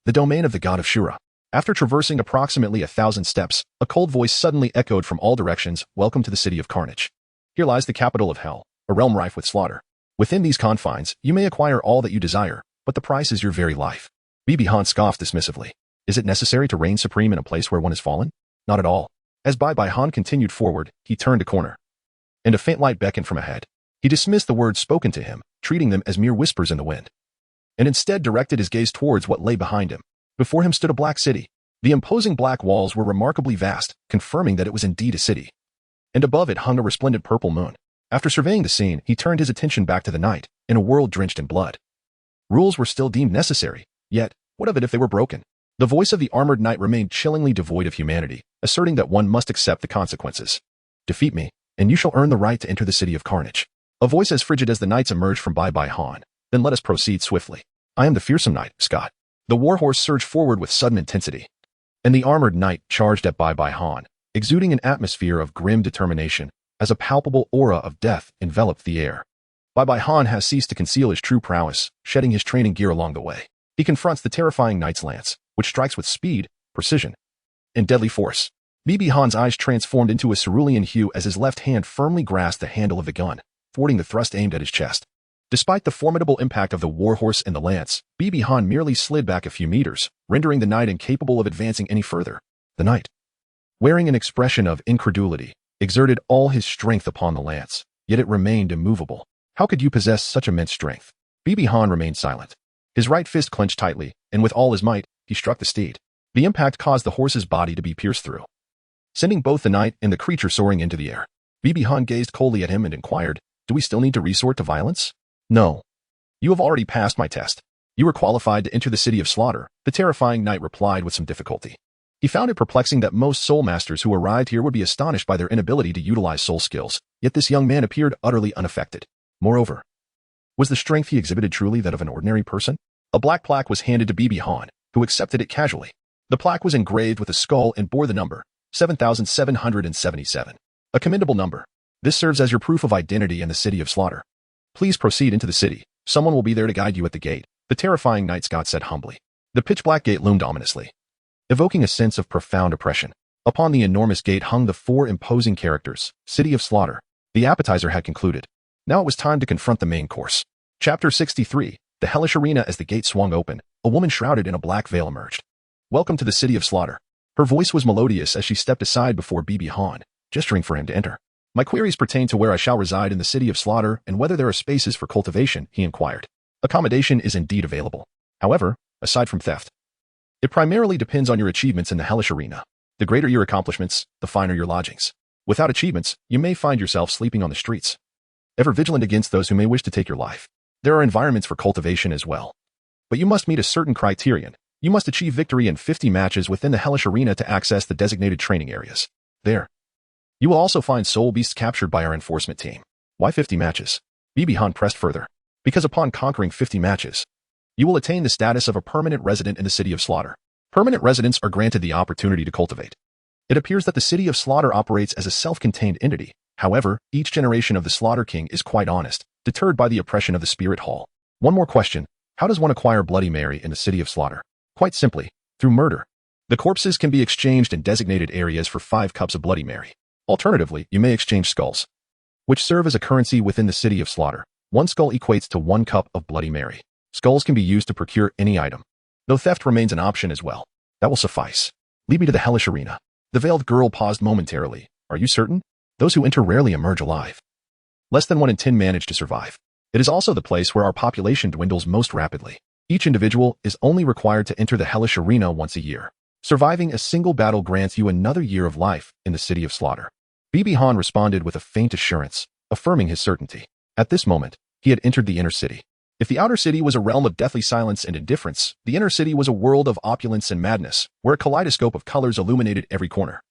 the domain of the god of Shura. After traversing approximately 1,000 steps, a cold voice suddenly echoed from all directions, "Welcome to the City of Carnage. Here lies the capital of Hell, a realm rife with slaughter. Within these confines, you may acquire all that you desire, but the price is your very life." Bibi Han scoffed dismissively. Is it necessary to reign supreme in a place where one has fallen? Not at all. As Bai Han continued forward, he turned a corner, and a faint light beckoned from ahead. He dismissed the words spoken to him, treating them as mere whispers in the wind, and instead directed his gaze towards what lay behind him. Before him stood a black city. The imposing black walls were remarkably vast, confirming that it was indeed a city, and above it hung a resplendent purple moon. After surveying the scene, he turned his attention back to the night, in a world drenched in blood. Rules were still deemed necessary, yet, what of it if they were broken? The voice of the armored knight remained chillingly devoid of humanity, asserting that one must accept the consequences. Defeat me, and you shall earn the right to enter the City of Carnage. A voice as frigid as the knights emerged from Bai Han. Then let us proceed swiftly. I am the fearsome knight, Scott. The warhorse surged forward with sudden intensity, and the armored knight charged at Bai Han, exuding an atmosphere of grim determination, as a palpable aura of death enveloped the air. Bai Han has ceased to conceal his true prowess, shedding his training gear along the way. He confronts the terrifying knight's lance, which strikes with speed, precision, and deadly force. Bibi Han's eyes transformed into a cerulean hue as his left hand firmly grasped the handle of the gun, thwarting the thrust aimed at his chest. Despite the formidable impact of the warhorse and the lance, Bibi Han merely slid back a few meters, rendering the knight incapable of advancing any further. The knight, wearing an expression of incredulity, exerted all his strength upon the lance, yet it remained immovable. How could you possess such immense strength? Bibi Han remained silent. His right fist clenched tightly, and with all his might, he struck the steed. The impact caused the horse's body to be pierced through, sending both the knight and the creature soaring into the air. Bibi Han gazed coldly at him and inquired, "Do we still need to resort to violence?" "No. You have already passed my test. You are qualified to enter the City of Slaughter," the terrifying knight replied with some difficulty. He found it perplexing that most soul masters who arrived here would be astonished by their inability to utilize soul skills, yet this young man appeared utterly unaffected. Moreover, was the strength he exhibited truly that of an ordinary person? A black plaque was handed to Bibi Han, who accepted it casually. The plaque was engraved with a skull and bore the number 7,777. A commendable number. This serves as your proof of identity in the City of Slaughter. Please proceed into the city. Someone will be there to guide you at the gate, the terrifying knight Scott said humbly. The pitch-black gate loomed ominously, evoking a sense of profound oppression. Upon the enormous gate hung the 4 imposing characters, City of Slaughter. The appetizer had concluded. Now it was time to confront the main course. Chapter 63, The Hellish Arena. As the gate swung open, a woman shrouded in a black veil emerged. "Welcome to the City of Slaughter." Her voice was melodious as she stepped aside before Bibi Han, gesturing for him to enter. "My queries pertain to where I shall reside in the City of Slaughter and whether there are spaces for cultivation," he inquired. Accommodation is indeed available. However, aside from theft, it primarily depends on your achievements in the Hellish Arena. The greater your accomplishments, the finer your lodgings. Without achievements, you may find yourself sleeping on the streets, ever vigilant against those who may wish to take your life. There are environments for cultivation as well, but you must meet a certain criterion. You must achieve victory in 50 matches within the Hellish Arena to access the designated training areas. There, you will also find soul beasts captured by our enforcement team. Why 50 matches? Bibi Han pressed further. Because upon conquering 50 matches, you will attain the status of a permanent resident in the City of Slaughter. Permanent residents are granted the opportunity to cultivate. It appears that the City of Slaughter operates as a self-contained entity. However, each generation of the Slaughter King is quite honest, deterred by the oppression of the Spirit Hall. One more question. How does one acquire Bloody Mary in the City of Slaughter? Quite simply, through murder. The corpses can be exchanged in designated areas for 5 cups of Bloody Mary. Alternatively, you may exchange skulls, which serve as a currency within the City of Slaughter. 1 skull equates to 1 cup of Bloody Mary. Skulls can be used to procure any item, though theft remains an option as well. That will suffice. Lead me to the Hellish Arena. The veiled girl paused momentarily. Are you certain? Those who enter rarely emerge alive. Less than 1 in 10 manage to survive. It is also the place where our population dwindles most rapidly. Each individual is only required to enter the Hellish Arena once a year. Surviving a single battle grants you another year of life in the City of Slaughter. Bibi Han responded with a faint assurance, affirming his certainty. At this moment, he had entered the inner city. If the outer city was a realm of deathly silence and indifference, the inner city was a world of opulence and madness, where a kaleidoscope of colors illuminated every corner,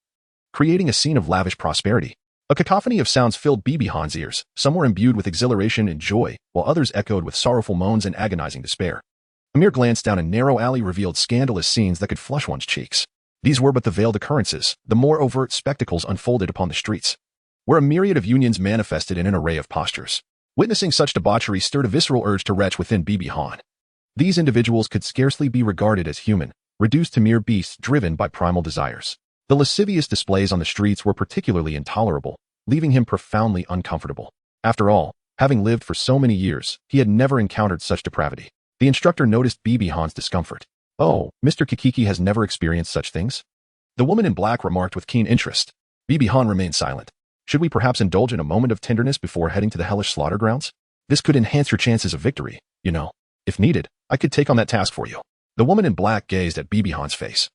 creating a scene of lavish prosperity. A cacophony of sounds filled Bibi Han's ears. Some were imbued with exhilaration and joy, while others echoed with sorrowful moans and agonizing despair. A mere glance down a narrow alley revealed scandalous scenes that could flush one's cheeks. These were but the veiled occurrences, the more overt spectacles unfolded upon the streets, where a myriad of unions manifested in an array of postures. Witnessing such debauchery stirred a visceral urge to retch within Bibi Han. These individuals could scarcely be regarded as human, reduced to mere beasts driven by primal desires. The lascivious displays on the streets were particularly intolerable, leaving him profoundly uncomfortable. After all, having lived for so many years, he had never encountered such depravity. The instructor noticed Bibi Han's discomfort. "Oh, Mr. Kikiki has never experienced such things?" The woman in black remarked with keen interest. Bibi Han remained silent. "Should we perhaps indulge in a moment of tenderness before heading to the hellish slaughter grounds? This could enhance your chances of victory, you know. If needed, I could take on that task for you." The woman in black gazed at Bibi Han's face,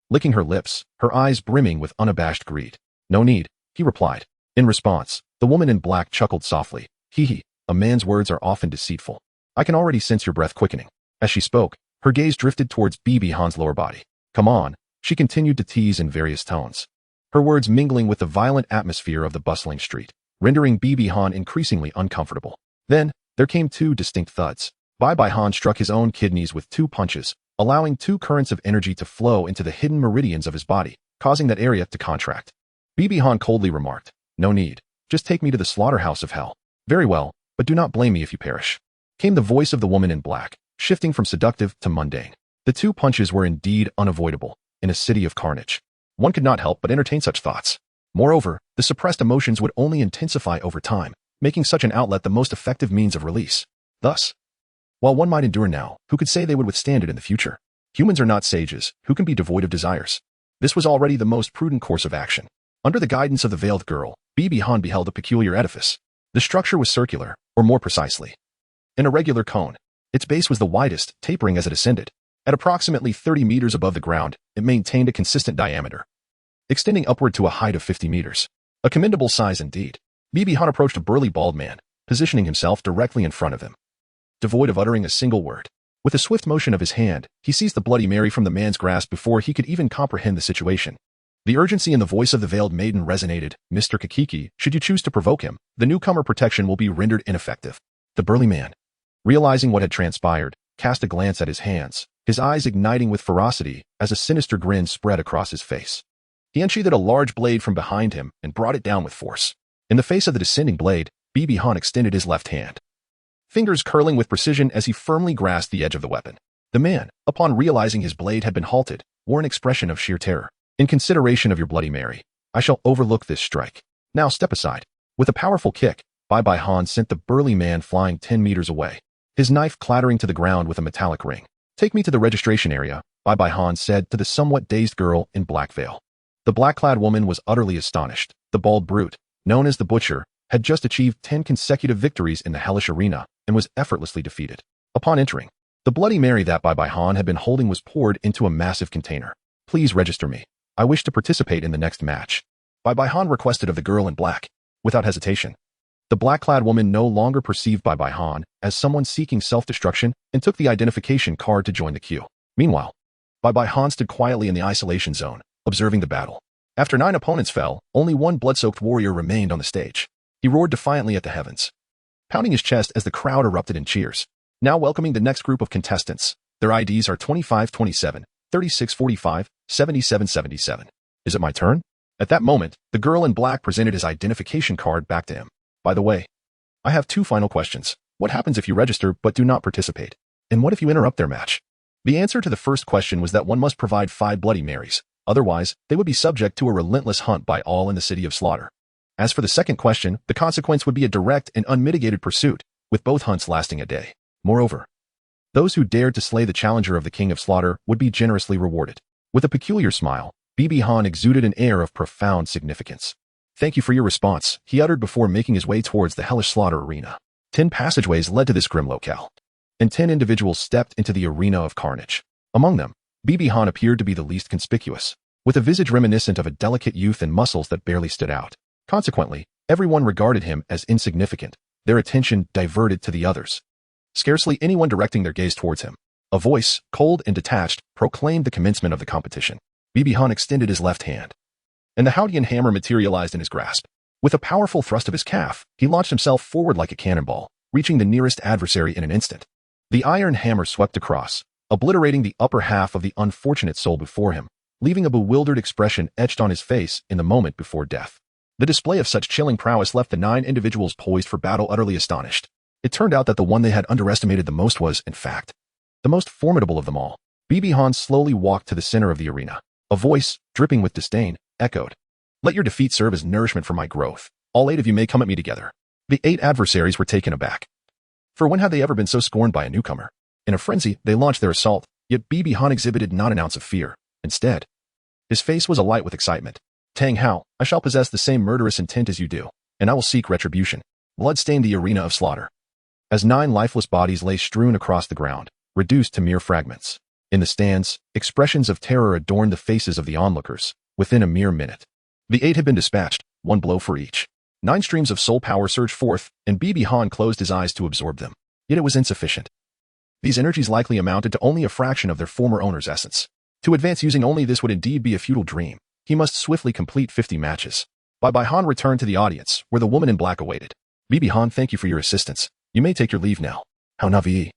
licking her lips, her eyes brimming with unabashed greed. "No need," he replied. In response, the woman in black chuckled softly. "Hee, a man's words are often deceitful. I can already sense your breath quickening." As she spoke, her gaze drifted towards Bibi Han's lower body. "Come on," she continued to tease in various tones, her words mingling with the violent atmosphere of the bustling street, rendering Bibi Han increasingly uncomfortable. Then, there came two distinct thuds. Bibi Han struck his own kidneys with two punches, allowing two currents of energy to flow into the hidden meridians of his body, causing that area to contract. Bibi Han coldly remarked, "No need. Just take me to the slaughterhouse of hell." "Very well, but do not blame me if you perish," came the voice of the woman in black, shifting from seductive to mundane. The two punches were indeed unavoidable in a city of carnage. One could not help but entertain such thoughts. Moreover, the suppressed emotions would only intensify over time, making such an outlet the most effective means of release. Thus, while one might endure now, who could say they would withstand it in the future? Humans are not sages, who can be devoid of desires. This was already the most prudent course of action. Under the guidance of the veiled girl, Bibi Han beheld a peculiar edifice. The structure was circular, or more precisely, an irregular cone. Its base was the widest, tapering as it ascended. At approximately 30 meters above the ground, it maintained a consistent diameter, extending upward to a height of 50 meters. A commendable size indeed. Bibi Han approached a burly bald man, positioning himself directly in front of him, devoid of uttering a single word. With a swift motion of his hand, he seized the Bloody Mary from the man's grasp before he could even comprehend the situation. The urgency in the voice of the veiled maiden resonated. "Mr. Kikiki, should you choose to provoke him, the newcomer protection will be rendered ineffective." The burly man, realizing what had transpired, cast a glance at his hands, his eyes igniting with ferocity as a sinister grin spread across his face. He unsheathed a large blade from behind him and brought it down with force. In the face of the descending blade, Bibi Han extended his left hand, fingers curling with precision as he firmly grasped the edge of the weapon. The man, upon realizing his blade had been halted, wore an expression of sheer terror. "In consideration of your Bloody Mary, I shall overlook this strike. Now step aside." With a powerful kick, Bibi Han sent the burly man flying 10 meters away, his knife clattering to the ground with a metallic ring. "Take me to the registration area," Bibi Han said to the somewhat dazed girl in black veil. The black-clad woman was utterly astonished. The bald brute, known as the Butcher, had just achieved 10 consecutive victories in the hellish arena and was effortlessly defeated. Upon entering, the Bloody Mary that Bibi Han had been holding was poured into a massive container. "Please register me. I wish to participate in the next match," Bibi Han requested of the girl in black. Without hesitation, the black-clad woman no longer perceived Bibi Han as someone seeking self-destruction and took the identification card to join the queue. Meanwhile, Bibi Han stood quietly in the isolation zone, observing the battle. After 9 opponents fell, only one blood-soaked warrior remained on the stage. He roared defiantly at the heavens, pounding his chest as the crowd erupted in cheers. Now welcoming the next group of contestants. Their IDs are 2527, 3645, 7777. "Is it my turn?" At that moment, the girl in black presented his identification card back to him. "By the way, I have 2 final questions. What happens if you register but do not participate? And what if you interrupt their match?" The answer to the first question was that one must provide 5 Bloody Marys. Otherwise, they would be subject to a relentless hunt by all in the City of Slaughter. As for the second question, the consequence would be a direct and unmitigated pursuit, with both hunts lasting a day. Moreover, those who dared to slay the challenger of the King of Slaughter would be generously rewarded. With a peculiar smile, Bibi Han exuded an air of profound significance. "Thank you for your response," he uttered before making his way towards the hellish slaughter arena. 10 passageways led to this grim locale, and 10 individuals stepped into the arena of carnage. Among them, Bibi Han appeared to be the least conspicuous, with a visage reminiscent of a delicate youth and muscles that barely stood out. Consequently, everyone regarded him as insignificant, their attention diverted to the others. Scarcely anyone directing their gaze towards him. A voice, cold and detached, proclaimed the commencement of the competition. Bibi Han extended his left hand, and the Haotian hammer materialized in his grasp. With a powerful thrust of his calf, he launched himself forward like a cannonball, reaching the nearest adversary in an instant. The iron hammer swept across, obliterating the upper half of the unfortunate soul before him, leaving a bewildered expression etched on his face in the moment before death. The display of such chilling prowess left the 9 individuals poised for battle utterly astonished. It turned out that the one they had underestimated the most was, in fact, the most formidable of them all. Bibi Han slowly walked to the center of the arena. A voice, dripping with disdain, echoed, "Let your defeat serve as nourishment for my growth. All 8 of you may come at me together." The 8 adversaries were taken aback. For when had they ever been so scorned by a newcomer? In a frenzy, they launched their assault, yet Bibi Han exhibited not an ounce of fear. Instead, his face was alight with excitement. "Tang Hao, I shall possess the same murderous intent as you do, and I will seek retribution." Blood stained the arena of slaughter, as 9 lifeless bodies lay strewn across the ground, reduced to mere fragments. In the stands, expressions of terror adorned the faces of the onlookers. Within a mere minute, the 8 had been dispatched, 1 blow for each. 9 streams of soul power surged forth, and Bibi Han closed his eyes to absorb them. Yet it was insufficient. These energies likely amounted to only a fraction of their former owner's essence. To advance using only this would indeed be a futile dream. He must swiftly complete 50 matches. Bibi Han returned to the audience, where the woman in black awaited. "Bibi Han, thank you for your assistance. You may take your leave now." How Navi.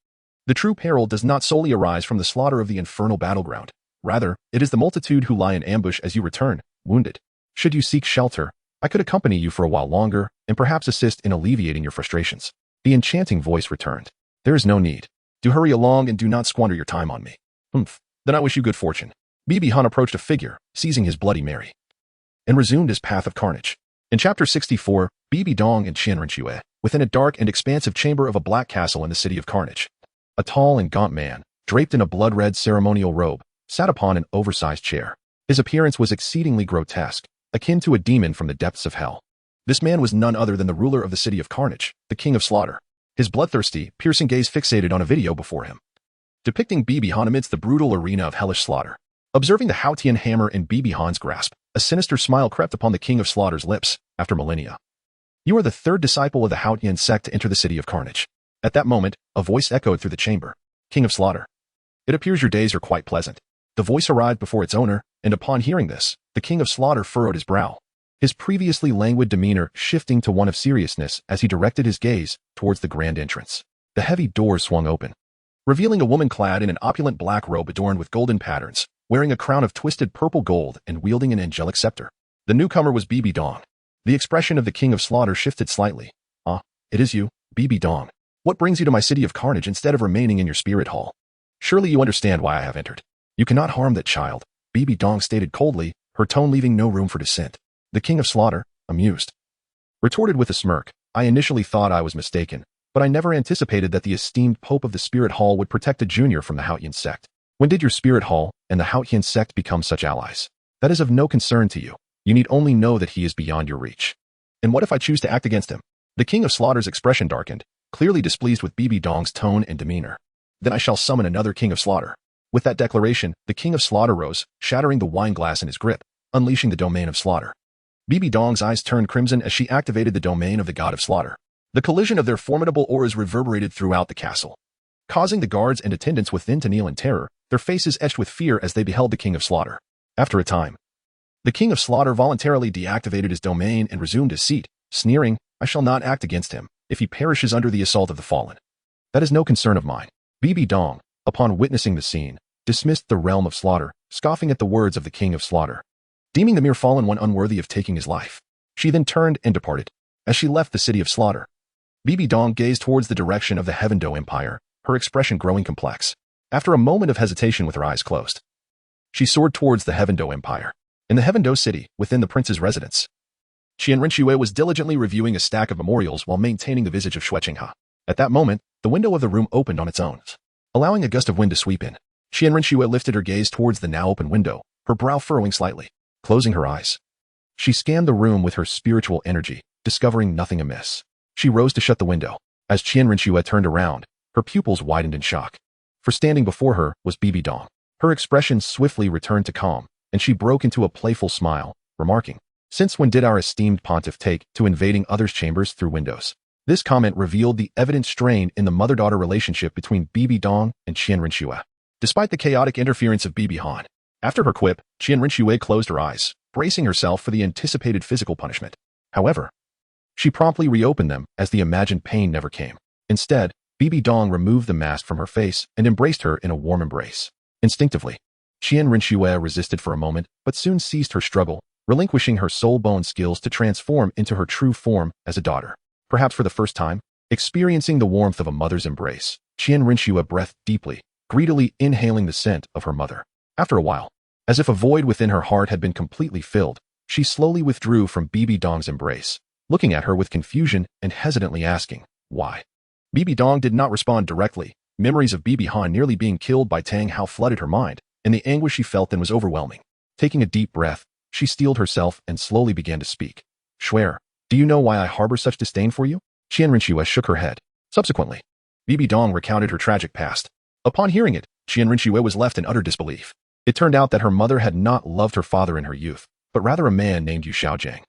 The true peril does not solely arise from the slaughter of the infernal battleground. Rather, it is the multitude who lie in ambush as you return, wounded. Should you seek shelter, I could accompany you for a while longer, and perhaps assist in alleviating your frustrations. The enchanting voice returned. "There is no need. Do hurry along and do not squander your time on me." "Humph. Then I wish you good fortune." Bibi Han approached a figure, seizing his Bloody Mary, and resumed his path of carnage. In Chapter 64, Bibi Dong and Qian Renxue, within a dark and expansive chamber of a black castle in the City of Carnage. A tall and gaunt man, draped in a blood-red ceremonial robe, sat upon an oversized chair. His appearance was exceedingly grotesque, akin to a demon from the depths of hell. This man was none other than the ruler of the City of Carnage, the King of Slaughter. His bloodthirsty, piercing gaze fixated on a video before him, depicting Bibi Han amidst the brutal arena of hellish slaughter. Observing the Haotian hammer in Bibi Han's grasp, a sinister smile crept upon the King of Slaughter's lips. "After millennia, you are the 3rd disciple of the Haotian sect to enter the City of Carnage." At that moment, a voice echoed through the chamber. "King of Slaughter, it appears your days are quite pleasant." The voice arrived before its owner, and upon hearing this, the King of Slaughter furrowed his brow, his previously languid demeanor shifting to one of seriousness as he directed his gaze towards the grand entrance. The heavy doors swung open, revealing a woman clad in an opulent black robe adorned with golden patterns, wearing a crown of twisted purple gold and wielding an angelic scepter. The newcomer was Bibi Dong. The expression of the King of Slaughter shifted slightly. "Ah, it is you, Bibi Dong. What brings you to my City of Carnage instead of remaining in your spirit hall? Surely you understand why I have entered." "You cannot harm that child," Bibi Dong stated coldly, her tone leaving no room for dissent. The King of Slaughter, amused, retorted with a smirk. "I initially thought I was mistaken, but I never anticipated that the esteemed Pope of the Spirit Hall would protect a junior from the Haotian sect. When did your Spirit Hall and the Haotian sect become such allies? That is of no concern to you. You need only know that he is beyond your reach. And what if I choose to act against him?" The King of Slaughter's expression darkened, clearly displeased with Bibi Dong's tone and demeanor. "Then I shall summon another King of Slaughter." With that declaration, the King of Slaughter rose, shattering the wine glass in his grip, unleashing the domain of slaughter. Bibi Dong's eyes turned crimson as she activated the domain of the God of Slaughter. The collision of their formidable auras reverberated throughout the castle, causing the guards and attendants within to kneel in terror, their faces etched with fear as they beheld the King of Slaughter. After a time, the King of Slaughter voluntarily deactivated his domain and resumed his seat, sneering, "I shall not act against him, if he perishes under the assault of the fallen. That is no concern of mine." Bibi Dong, upon witnessing the scene, dismissed the realm of slaughter, scoffing at the words of the King of Slaughter, deeming the mere fallen one unworthy of taking his life. She then turned and departed. As she left the City of Slaughter, Bibi Dong gazed towards the direction of the Heavendo Empire, her expression growing complex. After a moment of hesitation with her eyes closed, she soared towards the Heavendo Empire. In the Heavendo City, within the prince's residence, Qian Renxue was diligently reviewing a stack of memorials while maintaining the visage of Shuechengha. At that moment, the window of the room opened on its own, allowing a gust of wind to sweep in. Qian Renxue lifted her gaze towards the now open window, her brow furrowing slightly. Closing her eyes, she scanned the room with her spiritual energy, discovering nothing amiss. She rose to shut the window. As Qian Renxue turned around, her pupils widened in shock. For standing before her was Bibi Dong. Her expression swiftly returned to calm, and she broke into a playful smile, remarking, "Since when did our esteemed pontiff take to invading others' chambers through windows?" This comment revealed the evident strain in the mother-daughter relationship between Bibi Dong and Qian Renxue. Despite the chaotic interference of Bibi Han, after her quip, Qian Renxue closed her eyes, bracing herself for the anticipated physical punishment. However, she promptly reopened them as the imagined pain never came. Instead, Bibi Dong removed the mask from her face and embraced her in a warm embrace. Instinctively, Qian Renxue resisted for a moment, but soon ceased her struggle, relinquishing her soul-bone skills to transform into her true form as a daughter. Perhaps for the first time, experiencing the warmth of a mother's embrace, Qian Renxue breathed deeply, greedily inhaling the scent of her mother. After a while, as if a void within her heart had been completely filled, she slowly withdrew from Bibi Dong's embrace, looking at her with confusion and hesitantly asking, why? Bibi Dong did not respond directly. Memories of Bibi Han nearly being killed by Tang Hao flooded her mind, and the anguish she felt then was overwhelming. Taking a deep breath, she steeled herself and slowly began to speak. Swear, do you know why I harbor such disdain for you? Qian Renxue shook her head. Subsequently, Bibi Dong recounted her tragic past. Upon hearing it, Qian Renxue was left in utter disbelief. It turned out that her mother had not loved her father in her youth, but rather a man named Xiaogang,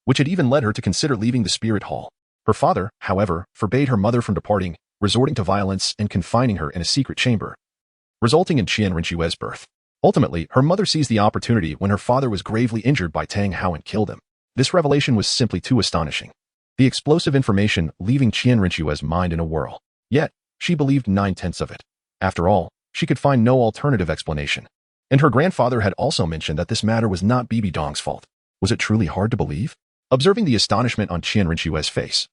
which had even led her to consider leaving the spirit hall. Her father, however, forbade her mother from departing, resorting to violence and confining her in a secret chamber, resulting in Qian Renxue's birth. Ultimately, her mother seized the opportunity when her father was gravely injured by Tang Hao and killed him. This revelation was simply too astonishing. The explosive information leaving Qian Renxue's mind in a whirl. Yet, she believed 9/10 of it. After all, she could find no alternative explanation. And her grandfather had also mentioned that this matter was not Bibi Dong's fault. Was it truly hard to believe? Observing the astonishment on Qian Renxue's face,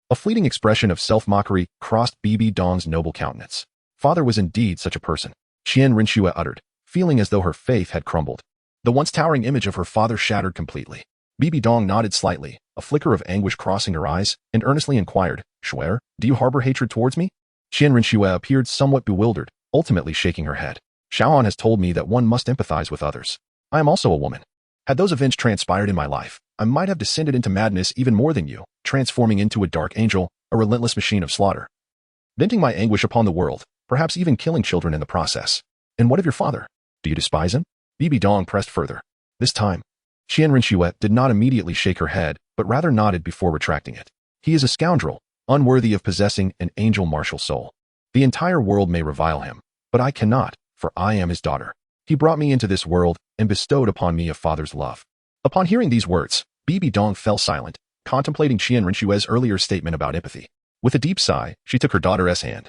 a fleeting expression of self-mockery crossed Bibi Dong's noble countenance. Father was indeed such a person, Qian Renxue uttered, feeling as though her faith had crumbled. The once towering image of her father shattered completely. Bibi Dong nodded slightly, a flicker of anguish crossing her eyes, and earnestly inquired, Swear, do you harbor hatred towards me? Qian Renxue appeared somewhat bewildered, ultimately shaking her head. Xiaogang has told me that one must empathize with others. I am also a woman. Had those events transpired in my life, I might have descended into madness even more than you, transforming into a dark angel, a relentless machine of slaughter, venting my anguish upon the world, perhaps even killing children in the process. And what of your father? Do you despise him? Bibi Dong pressed further. This time, Qian Renxue did not immediately shake her head, but rather nodded before retracting it. He is a scoundrel, unworthy of possessing an angel martial soul. The entire world may revile him, but I cannot, for I am his daughter. He brought me into this world and bestowed upon me a father's love. Upon hearing these words, Bibi Dong fell silent, contemplating Qian Renshue's earlier statement about empathy. With a deep sigh, she took her daughter's hand.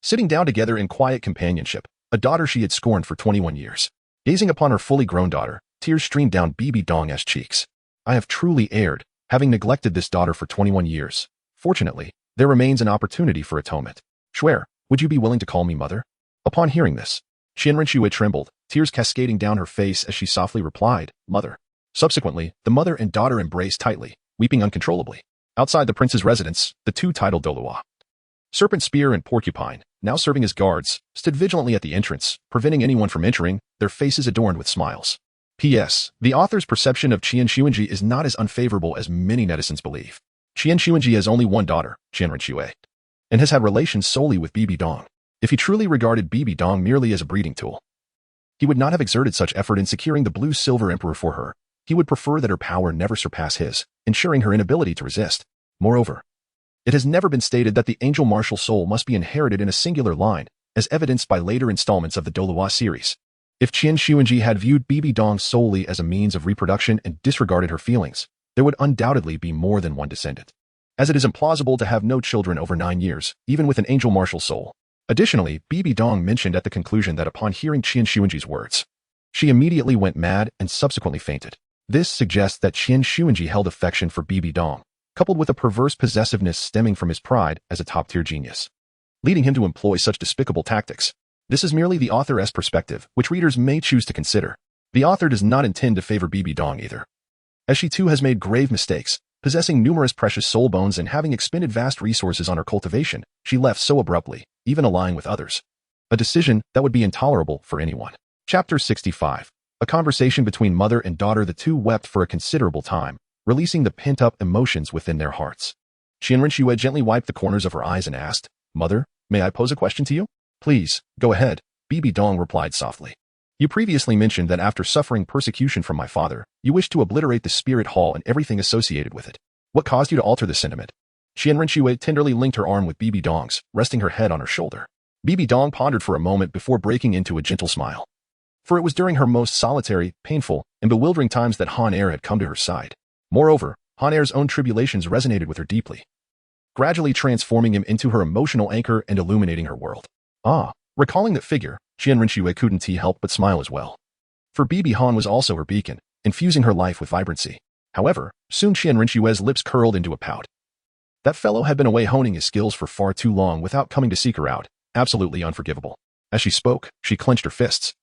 Sitting down together in quiet companionship, a daughter she had scorned for 21 years. Gazing upon her fully grown daughter, tears streamed down Bibi Dong's cheeks. I have truly erred, having neglected this daughter for 21 years. Fortunately, there remains an opportunity for atonement. Swear, would you be willing to call me mother? Upon hearing this, Qian Renxue trembled, tears cascading down her face as she softly replied, Mother. Subsequently, the mother and daughter embraced tightly, weeping uncontrollably. Outside the prince's residence, the two titled Douluo Serpent Spear and Porcupine, now serving as guards, stood vigilantly at the entrance, preventing anyone from entering, their faces adorned with smiles. P.S. The author's perception of Qian Xuanji is not as unfavorable as many netizens believe. Qian Xuanji has only one daughter, Qian Renxue, and has had relations solely with Bibi Dong. If he truly regarded Bibi Dong merely as a breeding tool, he would not have exerted such effort in securing the blue-silver emperor for her. He would prefer that her power never surpass his, ensuring her inability to resist. Moreover, it has never been stated that the angel martial soul must be inherited in a singular line, as evidenced by later installments of the Douluo series. If Qian Xuanji had viewed Bibi Dong solely as a means of reproduction and disregarded her feelings, there would undoubtedly be more than one descendant, as it is implausible to have no children over 9 years, even with an angel martial soul. Additionally, Bibi Dong mentioned at the conclusion that upon hearing Qian Xuanji's words, she immediately went mad and subsequently fainted. This suggests that Qian Xuanji held affection for Bibi Dong, coupled with a perverse possessiveness stemming from his pride as a top-tier genius, leading him to employ such despicable tactics. This is merely the author's perspective, which readers may choose to consider. The author does not intend to favor Bibi Dong either, as she too has made grave mistakes. Possessing numerous precious soul bones and having expended vast resources on her cultivation, she left so abruptly, even allying with others. A decision that would be intolerable for anyone. Chapter 65. A conversation between mother and daughter. The two wept for a considerable time, releasing the pent-up emotions within their hearts. Qian Renxue gently wiped the corners of her eyes and asked, Mother, may I pose a question to you? Please, go ahead, Bibi Dong replied softly. You previously mentioned that after suffering persecution from my father, you wished to obliterate the spirit hall and everything associated with it. What caused you to alter this sentiment? Qian Renxue tenderly linked her arm with Bibi Dong's, resting her head on her shoulder. Bibi Dong pondered for a moment before breaking into a gentle smile. For it was during her most solitary, painful, and bewildering times that Han Er had come to her side. Moreover, Han Er's own tribulations resonated with her deeply, gradually transforming him into her emotional anchor and illuminating her world. Recalling that figure, Qian Renxue couldn't help but smile as well. For Bibi Han was also her beacon, infusing her life with vibrancy. However, soon Qian Renxue's lips curled into a pout. That fellow had been away honing his skills for far too long without coming to seek her out, absolutely unforgivable. As she spoke, she clenched her fists,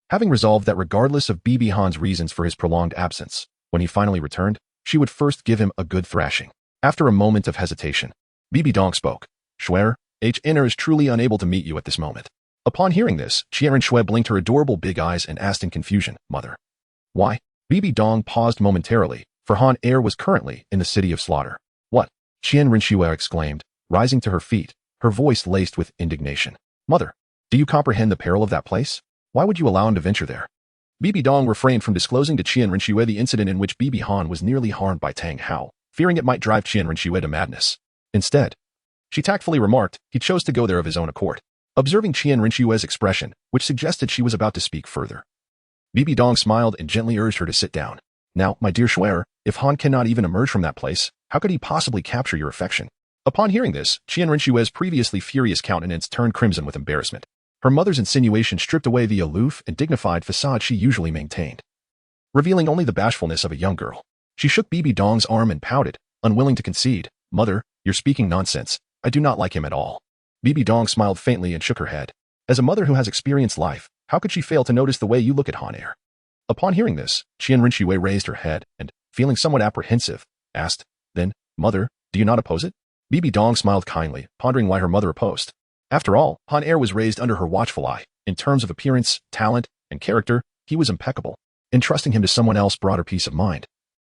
having resolved that regardless of Bibi Han's reasons for his prolonged absence, when he finally returned, she would first give him a good thrashing. After a moment of hesitation, Bibi Dong spoke. Shuer, Inner is truly unable to meet you at this moment. Upon hearing this, Qian Renxue blinked her adorable big eyes and asked in confusion, Mother. Why? Bibi Dong paused momentarily, for Han Er was currently in the city of slaughter. What? Qian Renxue exclaimed, rising to her feet, her voice laced with indignation. Mother, do you comprehend the peril of that place? Why would you allow him to venture there? Bibi Dong refrained from disclosing to Qian Renxue the incident in which Bibi Han was nearly harmed by Tang Hao, fearing it might drive Qian Renxue to madness. Instead, she tactfully remarked he chose to go there of his own accord. Observing Qian Renxue's expression, which suggested she was about to speak further, Bibi Dong smiled and gently urged her to sit down. Now, my dear Shuer, if Han cannot even emerge from that place, how could he possibly capture your affection? Upon hearing this, Qian Renxue's previously furious countenance turned crimson with embarrassment. Her mother's insinuation stripped away the aloof and dignified facade she usually maintained, revealing only the bashfulness of a young girl. She shook Bibi Dong's arm and pouted, unwilling to concede. Mother, you're speaking nonsense. I do not like him at all. Bibi Dong smiled faintly and shook her head. As a mother who has experienced life, how could she fail to notice the way you look at Han Er? Upon hearing this, Qian Renxue raised her head and, feeling somewhat apprehensive, asked, Then, Mother, do you not oppose it? Bibi Dong smiled kindly, pondering why her mother opposed. After all, Han Er was raised under her watchful eye. In terms of appearance, talent, and character, he was impeccable. Entrusting him to someone else brought her peace of mind.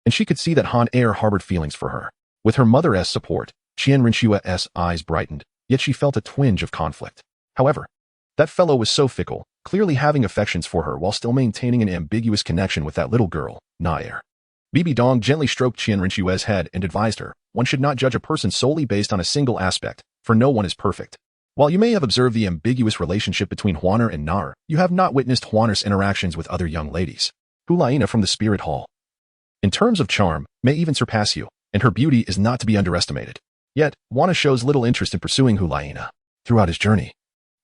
And she could see that Han Er harbored feelings for her. With her mother's support, Qian Renxue's eyes brightened, yet she felt a twinge of conflict. However, that fellow was so fickle, clearly having affections for her while still maintaining an ambiguous connection with that little girl, Nair. Bibi Dong gently stroked Qian Renxue's head and advised her, one should not judge a person solely based on a single aspect, for no one is perfect. While you may have observed the ambiguous relationship between Huaner and Nar, you have not witnessed Huaner's interactions with other young ladies. Hulaina from the Spirit Hall, in terms of charm, may even surpass you, and her beauty is not to be underestimated. Yet, Huaner shows little interest in pursuing Hulaina. Throughout his journey,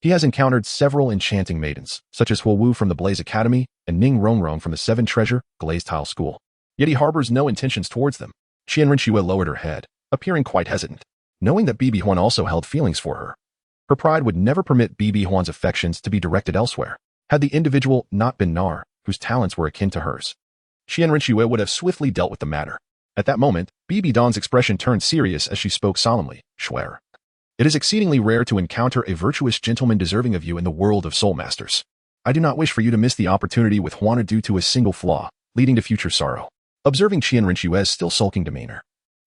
he has encountered several enchanting maidens, such as Huowu from the Blaze Academy and Ning Rongrong from the Seven Treasure Glaze Tile School. Yet he harbors no intentions towards them. Qian Renxue lowered her head, appearing quite hesitant, knowing that Bibi Huan also held feelings for her. Her pride would never permit Bibi Huan's affections to be directed elsewhere. Had the individual not been Nar, whose talents were akin to hers, Qian Renxue would have swiftly dealt with the matter. At that moment, Bibi Dong's expression turned serious as she spoke solemnly. Shuer, it is exceedingly rare to encounter a virtuous gentleman deserving of you in the world of soul masters. I do not wish for you to miss the opportunity with Huaner due to a single flaw, leading to future sorrow. Observing Qian Renxue's still sulking demeanor,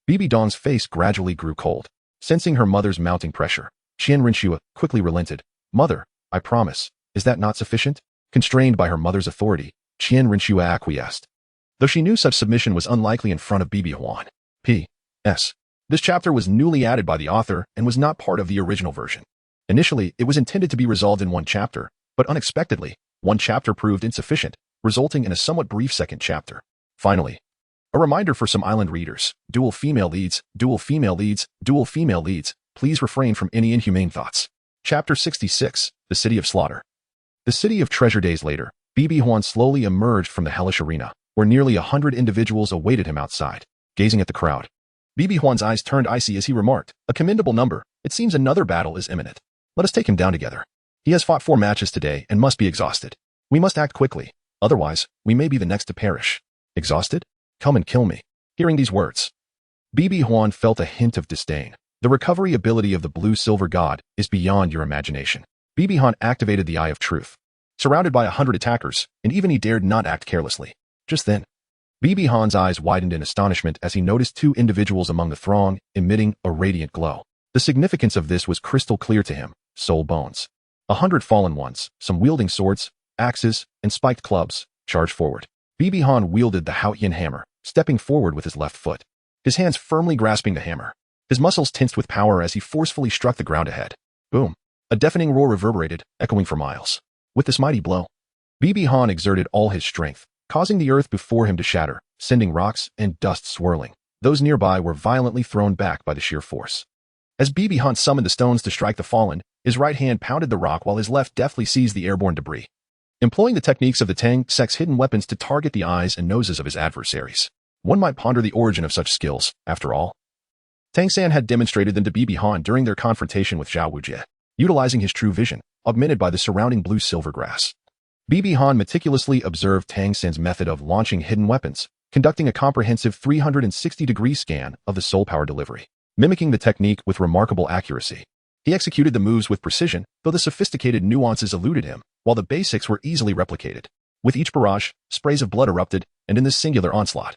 Bibi Dong's face gradually grew cold. Sensing her mother's mounting pressure, Qian Renxue quickly relented. Mother, I promise. Is that not sufficient? Constrained by her mother's authority, Qian Renxue acquiesced, though she knew such submission was unlikely in front of Bibi Huan. P.S. This chapter was newly added by the author and was not part of the original version. Initially, it was intended to be resolved in one chapter, but unexpectedly, one chapter proved insufficient, resulting in a somewhat brief second chapter. Finally, a reminder for some island readers, dual female leads, dual female leads, dual female leads, please refrain from any inhumane thoughts. Chapter 66, The City of Slaughter. The City of Treasure. Days later, Bibi Huan slowly emerged from the hellish arena, where nearly 100 individuals awaited him outside. Gazing at the crowd, Bibi Huan's eyes turned icy as he remarked, a commendable number. It seems another battle is imminent. Let us take him down together. He has fought 4 matches today and must be exhausted. We must act quickly, otherwise, we may be the next to perish. Exhausted? Come and kill me. Hearing these words, Bibi Huan felt a hint of disdain. The recovery ability of the blue-silver god is beyond your imagination. Bibi Huan activated the Eye of Truth. Surrounded by 100 attackers, and even he dared not act carelessly. Just then, Bibi Huan's eyes widened in astonishment as he noticed 2 individuals among the throng, emitting a radiant glow. The significance of this was crystal clear to him. Soul bones. 100 fallen ones, some wielding swords, axes, and spiked clubs, charged forward. Bibi Huan wielded the Haotian hammer, stepping forward with his left foot, his hands firmly grasping the hammer. His muscles tensed with power as he forcefully struck the ground ahead. Boom! A deafening roar reverberated, echoing for miles. With this mighty blow, Bibi Han exerted all his strength, causing the earth before him to shatter, sending rocks and dust swirling. Those nearby were violently thrown back by the sheer force. As Bibi Han summoned the stones to strike the fallen, his right hand pounded the rock while his left deftly seized the airborne debris, employing the techniques of the Tang sect's hidden weapons to target the eyes and noses of his adversaries. One might ponder the origin of such skills, after all. Tang San had demonstrated them to Bibi Han during their confrontation with Zhao Wujie, utilizing his true vision, augmented by the surrounding blue-silver grass. Bibi Han meticulously observed Tang San's method of launching hidden weapons, conducting a comprehensive 360-degree scan of the soul power delivery, mimicking the technique with remarkable accuracy. He executed the moves with precision, though the sophisticated nuances eluded him, while the basics were easily replicated. With each barrage, sprays of blood erupted, and in this singular onslaught,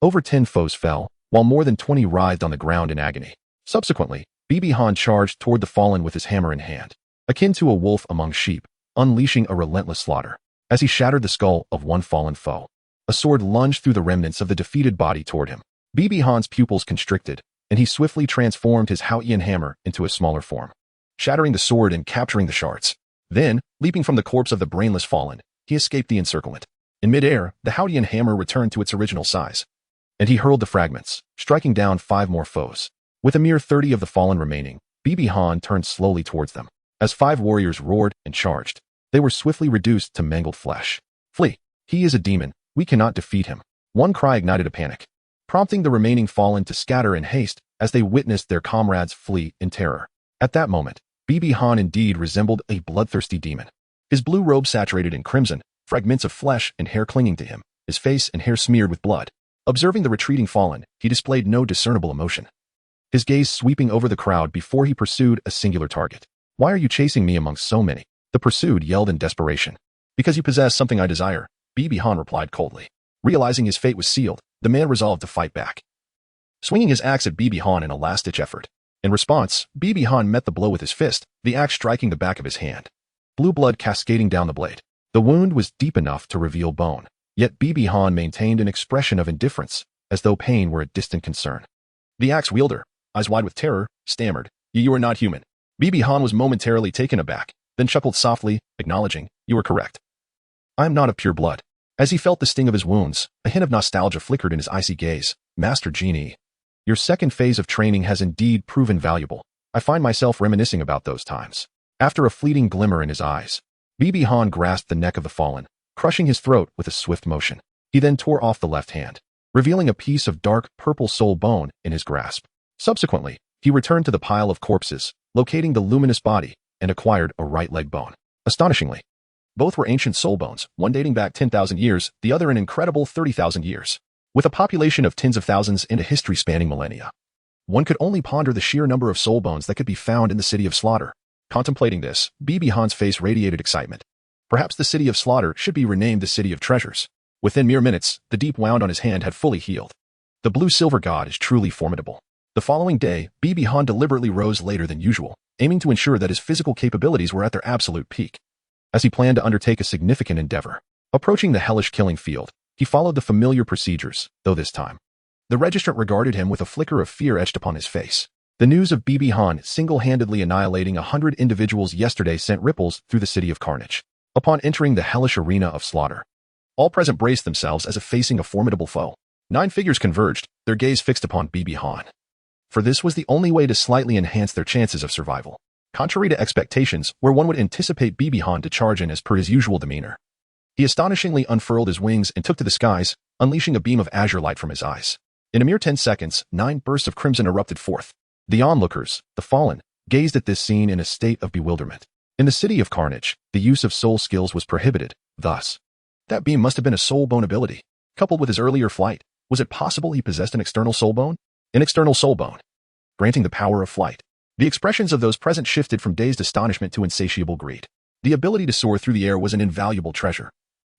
over 10 foes fell, while more than 20 writhed on the ground in agony. Subsequently, Bibi Han charged toward the fallen with his hammer in hand, akin to a wolf among sheep, unleashing a relentless slaughter. As he shattered the skull of one fallen foe, a sword lunged through the remnants of the defeated body toward him. Bibi Han's pupils constricted, and he swiftly transformed his Qian hammer into a smaller form, shattering the sword and capturing the shards. Then, leaping from the corpse of the brainless fallen, he escaped the encirclement. In midair, the Qian hammer returned to its original size, and he hurled the fragments, striking down 5 more foes. With a mere 30 of the fallen remaining, Bibi Han turned slowly towards them. As 5 warriors roared and charged, they were swiftly reduced to mangled flesh. Flee! He is a demon. We cannot defeat him. One cry ignited a panic, prompting the remaining fallen to scatter in haste as they witnessed their comrades flee in terror. At that moment, Bibi Han indeed resembled a bloodthirsty demon. His blue robe saturated in crimson, fragments of flesh and hair clinging to him, his face and hair smeared with blood. Observing the retreating fallen, he displayed no discernible emotion, his gaze sweeping over the crowd before he pursued a singular target. Why are you chasing me among so many? The pursued yelled in desperation. Because you possess something I desire, Bibi Han replied coldly. Realizing his fate was sealed, the man resolved to fight back, swinging his axe at Bibi Han in a last-ditch effort. In response, Bibi Han met the blow with his fist, the axe striking the back of his hand, blue blood cascading down the blade. The wound was deep enough to reveal bone, yet Bibi Han maintained an expression of indifference, as though pain were a distant concern. The axe wielder, eyes wide with terror, stammered, "You are not human." Bibi Han was momentarily taken aback, then chuckled softly, acknowledging, "You are correct. I am not of pure blood." As he felt the sting of his wounds, a hint of nostalgia flickered in his icy gaze. "Master Genie, your second phase of training has indeed proven valuable. I find myself reminiscing about those times." After a fleeting glimmer in his eyes, Bibi Han grasped the neck of the fallen, crushing his throat with a swift motion. He then tore off the left hand, revealing a piece of dark purple soul bone in his grasp. Subsequently, he returned to the pile of corpses, locating the luminous body, and acquired a right leg bone. Astonishingly, both were ancient soul bones, one dating back 10,000 years, the other an incredible 30,000 years. With a population of tens of thousands and a history spanning millennia, one could only ponder the sheer number of soul bones that could be found in the city of slaughter. Contemplating this, Bibi Han's face radiated excitement. Perhaps the city of slaughter should be renamed the city of treasures. Within mere minutes, the deep wound on his hand had fully healed. The blue-silver god is truly formidable. The following day, Bibi Han deliberately rose later than usual, aiming to ensure that his physical capabilities were at their absolute peak. As he planned to undertake a significant endeavor, approaching the hellish killing field, he followed the familiar procedures, though this time, the registrant regarded him with a flicker of fear etched upon his face. The news of Bibi Han single-handedly annihilating 100 individuals yesterday sent ripples through the city of carnage. Upon entering the hellish arena of slaughter, all present braced themselves as if facing a formidable foe. 9 figures converged, their gaze fixed upon Bibi Han, for this was the only way to slightly enhance their chances of survival. Contrary to expectations, where one would anticipate Bibi Han to charge in as per his usual demeanor, he astonishingly unfurled his wings and took to the skies, unleashing a beam of azure light from his eyes. In a mere 10 seconds, 9 bursts of crimson erupted forth. The onlookers, the fallen, gazed at this scene in a state of bewilderment. In the city of carnage, the use of soul skills was prohibited, thus, that beam must have been a soul bone ability. Coupled with his earlier flight, was it possible he possessed an external soul bone? An external soul bone, granting the power of flight. The expressions of those present shifted from dazed astonishment to insatiable greed. The ability to soar through the air was an invaluable treasure.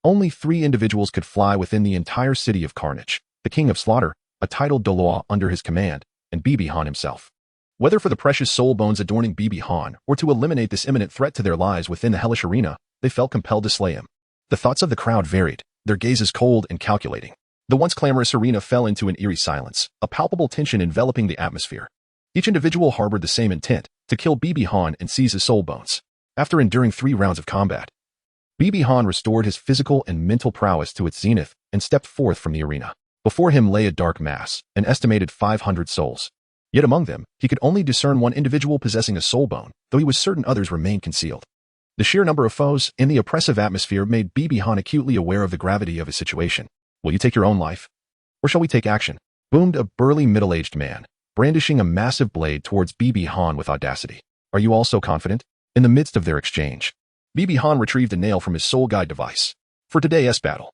Only 3 individuals could fly within the entire city of carnage: the King of Slaughter, a titled Douluo under his command, and Bibi Han himself. Whether for the precious soul bones adorning Bibi Han, or to eliminate this imminent threat to their lives within the hellish arena, they felt compelled to slay him. The thoughts of the crowd varied, their gazes cold and calculating. The once clamorous arena fell into an eerie silence, a palpable tension enveloping the atmosphere. Each individual harbored the same intent, to kill Bibi Han and seize his soul bones. After enduring 3 rounds of combat, Bibi Han restored his physical and mental prowess to its zenith and stepped forth from the arena. Before him lay a dark mass, an estimated 500 souls. Yet among them, he could only discern one individual possessing a soul bone, though he was certain others remained concealed. The sheer number of foes and the oppressive atmosphere made Bibi Han acutely aware of the gravity of his situation. "Will you take your own life? Or shall we take action?" boomed a burly middle-aged man, brandishing a massive blade towards Bibi Han with audacity. "Are you all so confident?" In the midst of their exchange, Bibi Han retrieved a nail from his soul guide device. For today's battle,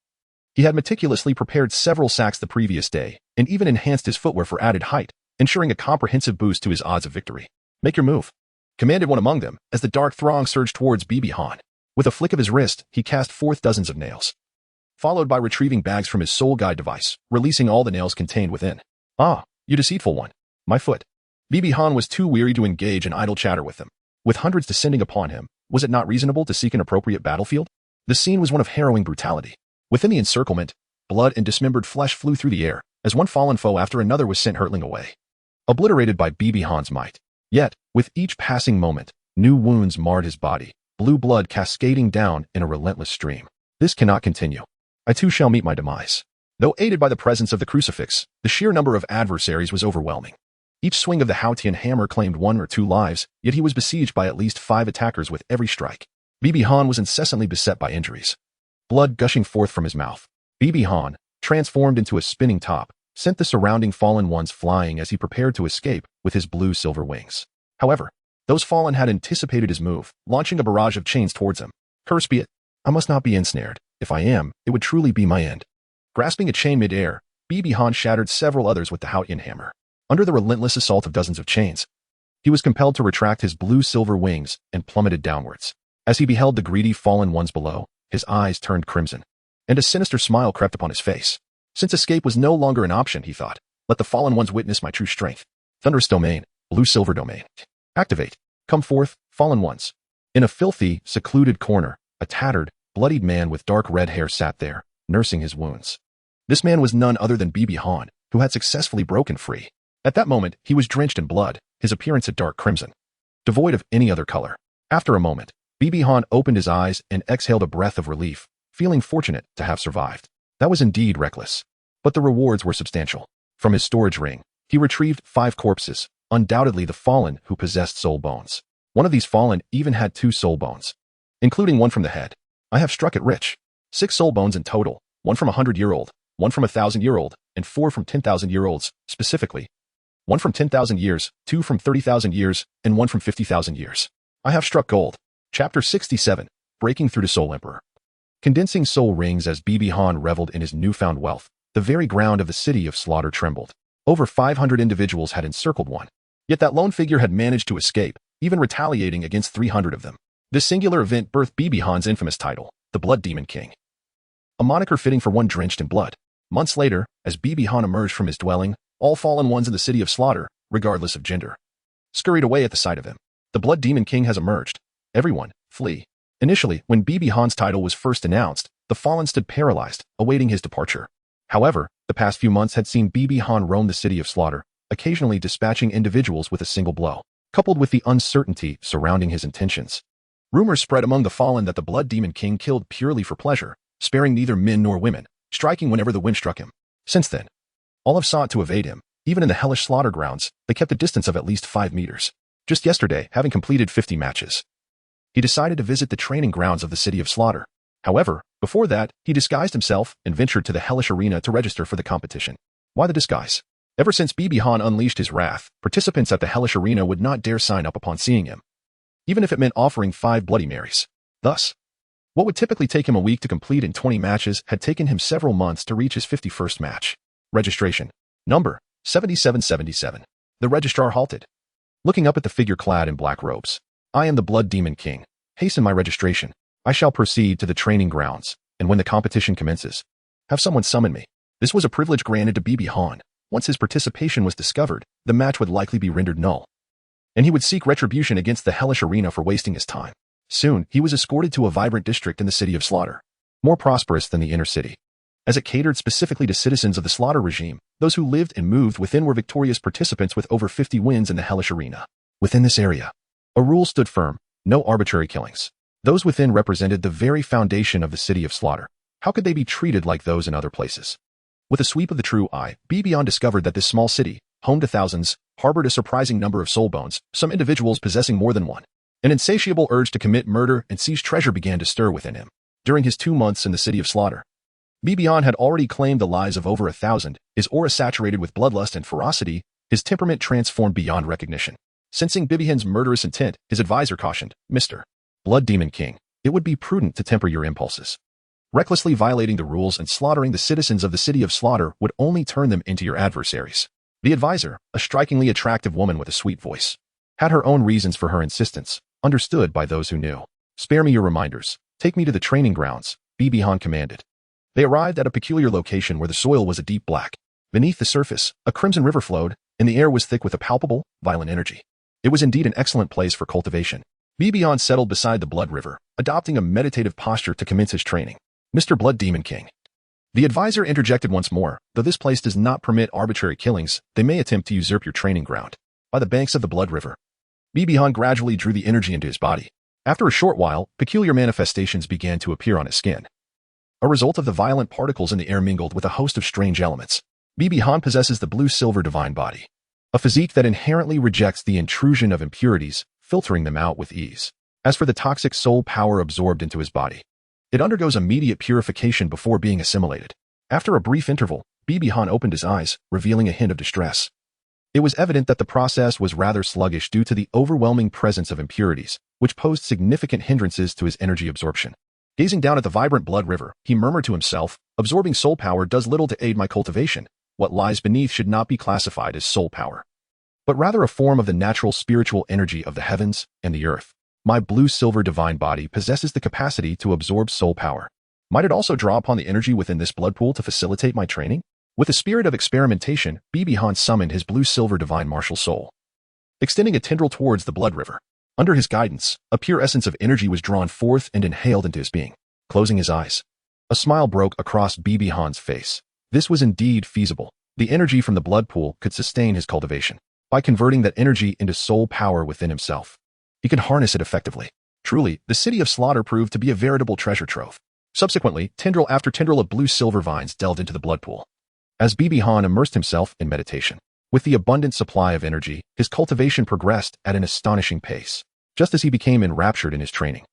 he had meticulously prepared several sacks the previous day, and even enhanced his footwear for added height, ensuring a comprehensive boost to his odds of victory. "Make your move," commanded one among them, as the dark throng surged towards Bibi Han. With a flick of his wrist, he cast forth dozens of nails, followed by retrieving bags from his soul guide device, releasing all the nails contained within. "Ah, you deceitful one. My foot." Bibi Han was too weary to engage in idle chatter with them. With hundreds descending upon him, was it not reasonable to seek an appropriate battlefield? The scene was one of harrowing brutality. Within the encirclement, blood and dismembered flesh flew through the air, as one fallen foe after another was sent hurtling away, obliterated by Bibi Han's might. Yet, with each passing moment, new wounds marred his body, blue blood cascading down in a relentless stream. "This cannot continue. I too shall meet my demise." Though aided by the presence of the crucifix, the sheer number of adversaries was overwhelming. Each swing of the Haotian hammer claimed 1 or 2 lives, yet he was besieged by at least 5 attackers with every strike. Bibi Han was incessantly beset by injuries, blood gushing forth from his mouth. Bibi Han, transformed into a spinning top, sent the surrounding fallen ones flying as he prepared to escape with his blue-silver wings. However, those fallen had anticipated his move, launching a barrage of chains towards him. "Curse be it! I must not be ensnared. If I am, it would truly be my end." Grasping a chain mid-air, Bibi Han shattered several others with the Haotian hammer. Under the relentless assault of dozens of chains, he was compelled to retract his blue-silver wings and plummeted downwards. As he beheld the greedy fallen ones below, his eyes turned crimson, and a sinister smile crept upon his face. Since escape was no longer an option, he thought, let the fallen ones witness my true strength. Thunderous domain, blue-silver domain. Activate. Come forth, fallen ones. In a filthy, secluded corner, a tattered, bloodied man with dark red hair sat there, nursing his wounds. This man was none other than Bibi Han, who had successfully broken free. At that moment, he was drenched in blood, his appearance a dark crimson, devoid of any other color. After a moment, Bibi Han opened his eyes and exhaled a breath of relief, feeling fortunate to have survived. That was indeed reckless, but the rewards were substantial. From his storage ring, he retrieved 5 corpses, undoubtedly the fallen who possessed soul bones. One of these fallen even had 2 soul bones, including one from the head. "I have struck it rich. 6 soul bones in total, 1 from a 100-year-old, 1 from a 1,000-year-old, and 4 from 10,000-year-olds, specifically. 1 from 10,000 years, 2 from 30,000 years, and 1 from 50,000 years. I have struck gold." Chapter 67, Breaking Through to Soul Emperor. Condensing soul rings as Bibi Han reveled in his newfound wealth, the very ground of the city of slaughter trembled. Over 500 individuals had encircled one. Yet that lone figure had managed to escape, even retaliating against 300 of them. This singular event birthed Bibi Han's infamous title, the Blood Demon King, a moniker fitting for one drenched in blood. Months later, as Bibi Han emerged from his dwelling, all fallen ones in the city of slaughter, regardless of gender, scurried away at the sight of him. The Blood Demon King has emerged. Everyone, flee. Initially, when Bibi Han's title was first announced, the fallen stood paralyzed, awaiting his departure. However, the past few months had seen Bibi Han roam the city of slaughter, occasionally dispatching individuals with a single blow. Coupled with the uncertainty surrounding his intentions, rumors spread among the fallen that the Blood Demon King killed purely for pleasure, sparing neither men nor women, striking whenever the wind struck him. Since then, all have sought to evade him. Even in the hellish slaughter grounds, they kept a distance of at least 5 meters. Just yesterday, having completed 50 matches, he decided to visit the training grounds of the city of slaughter. However, before that, he disguised himself and ventured to the hellish arena to register for the competition. Why the disguise? Ever since Bibi Han unleashed his wrath, participants at the hellish arena would not dare sign up upon seeing him, even if it meant offering 5 Bloody Marys. Thus, what would typically take him a week to complete in 20 matches had taken him several months to reach his 51st match. Registration. Number 7777. The registrar halted, looking up at the figure clad in black robes. "I am the Blood Demon King. Hasten my registration. I shall proceed to the training grounds, and when the competition commences, have someone summon me." This was a privilege granted to Bibi Han. Once his participation was discovered, the match would likely be rendered null, and he would seek retribution against the hellish arena for wasting his time. Soon, he was escorted to a vibrant district in the city of slaughter, more prosperous than the inner city. as it catered specifically to citizens of the slaughter regime. Those who lived and moved within were victorious participants with over 50 wins in the hellish arena. Within this area, a rule stood firm: no arbitrary killings. Those within represented the very foundation of the city of slaughter. How could they be treated like those in other places? With a sweep of the true eye, Bibian discovered that this small city, home to thousands, harbored a surprising number of soul bones, some individuals possessing more than one. An insatiable urge to commit murder and seize treasure began to stir within him. During his 2 months in the city of slaughter, Bibian had already claimed the lives of over 1,000, his aura saturated with bloodlust and ferocity, his temperament transformed beyond recognition. Sensing Bibihan's murderous intent, his advisor cautioned, "Mr. Blood Demon King, it would be prudent to temper your impulses. Recklessly violating the rules and slaughtering the citizens of the city of slaughter would only turn them into your adversaries." The advisor, a strikingly attractive woman with a sweet voice, had her own reasons for her insistence, understood by those who knew. "Spare me your reminders. Take me to the training grounds," Bibihan commanded. They arrived at a peculiar location where the soil was a deep black. Beneath the surface, a crimson river flowed, and the air was thick with a palpable, violent energy. It was indeed an excellent place for cultivation. Bibian settled beside the blood river, adopting a meditative posture to commence his training. "Mr. Blood Demon King." The advisor interjected once more, "Though this place does not permit arbitrary killings, they may attempt to usurp your training ground." By the banks of the blood river, Bibihan gradually drew the energy into his body. After a short while, peculiar manifestations began to appear on his skin. A result of the violent particles in the air mingled with a host of strange elements. Bibihan possesses the blue-silver divine body, a physique that inherently rejects the intrusion of impurities, filtering them out with ease. As for the toxic soul power absorbed into his body, it undergoes immediate purification before being assimilated. After a brief interval, Bibihan opened his eyes, revealing a hint of distress. It was evident that the process was rather sluggish due to the overwhelming presence of impurities, which posed significant hindrances to his energy absorption. Gazing down at the vibrant blood river, he murmured to himself, "Absorbing soul power does little to aid my cultivation. What lies beneath should not be classified as soul power, but rather a form of the natural spiritual energy of the heavens and the earth. My blue-silver divine body possesses the capacity to absorb soul power. Might it also draw upon the energy within this blood pool to facilitate my training?" With a spirit of experimentation, Bibihan summoned his blue-silver divine martial soul, extending a tendril towards the blood river. Under his guidance, a pure essence of energy was drawn forth and inhaled into his being. Closing his eyes, a smile broke across Bibihan's face. This was indeed feasible. The energy from the blood pool could sustain his cultivation. By converting that energy into soul power within himself, he could harness it effectively. Truly, the city of slaughter proved to be a veritable treasure trove. Subsequently, tendril after tendril of blue-silver vines delved into the blood pool. As Bibihan immersed himself in meditation, with the abundant supply of energy, his cultivation progressed at an astonishing pace. Just as he became enraptured in his training,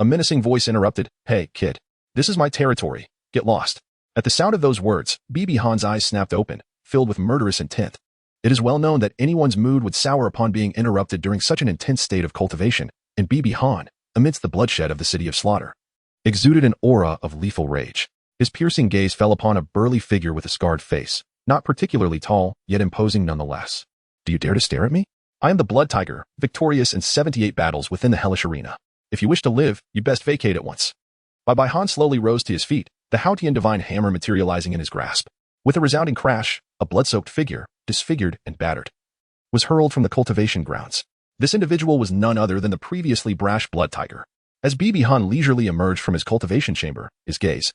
a menacing voice interrupted, "Hey, kid. This is my territory. Get lost." At the sound of those words, Bibihan's eyes snapped open, filled with murderous intent. It is well known that anyone's mood would sour upon being interrupted during such an intense state of cultivation, and Bibihan, amidst the bloodshed of the city of slaughter, exuded an aura of lethal rage. His piercing gaze fell upon a burly figure with a scarred face, not particularly tall, yet imposing nonetheless. "Do you dare to stare at me? I am the Blood Tiger, victorious in 78 battles within the hellish arena. If you wish to live, you best vacate at once." Bibihan slowly rose to his feet, the Haotian divine hammer materializing in his grasp. With a resounding crash, a blood-soaked figure, disfigured and battered, was hurled from the cultivation grounds. This individual was none other than the previously brash Blood Tiger. As Bibihan leisurely emerged from his cultivation chamber, his gaze,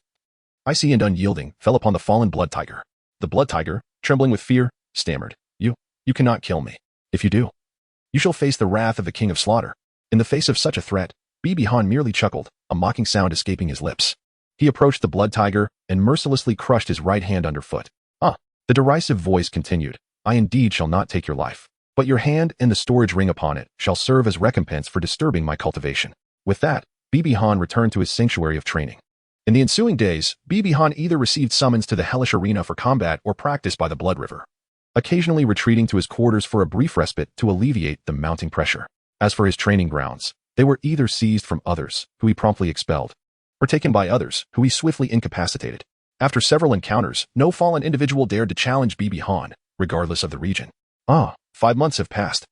icy and unyielding, fell upon the fallen Blood Tiger. The Blood Tiger, trembling with fear, stammered, You cannot kill me. If you do, you shall face the wrath of the King of Slaughter." In the face of such a threat, Bibihan merely chuckled, a mocking sound escaping his lips. He approached the Blood Tiger and mercilessly crushed his right hand underfoot. The derisive voice continued, "I indeed shall not take your life, but your hand and the storage ring upon it shall serve as recompense for disturbing my cultivation." With that, Bibihan returned to his sanctuary of training. In the ensuing days, Bibihan either received summons to the hellish arena for combat or practice by the blood river, occasionally retreating to his quarters for a brief respite to alleviate the mounting pressure. As for his training grounds, they were either seized from others, who he promptly expelled, or taken by others, who he swiftly incapacitated. After several encounters, no fallen individual dared to challenge Bibihan, regardless of the region. 5 months have passed,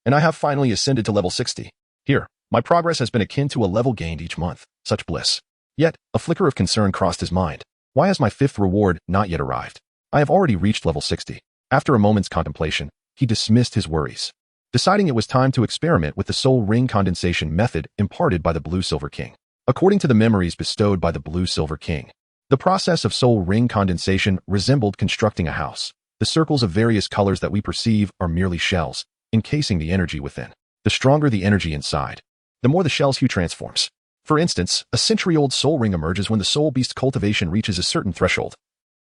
and I have finally ascended to level 60. Here, my progress has been akin to a level gained each month. Such bliss. Yet, a flicker of concern crossed his mind. Why has my 5th reward not yet arrived? I have already reached level 60. After a moment's contemplation, he dismissed his worries, deciding it was time to experiment with the soul ring condensation method imparted by the Blue-Silver King. According to the memories bestowed by the Blue-Silver King, The process of soul ring condensation resembled constructing a house. The circles of various colors that we perceive are merely shells, encasing the energy within. The stronger the energy inside, the more the shell's hue transforms. For instance, a century-old soul ring emerges when the soul beast cultivation reaches a certain threshold,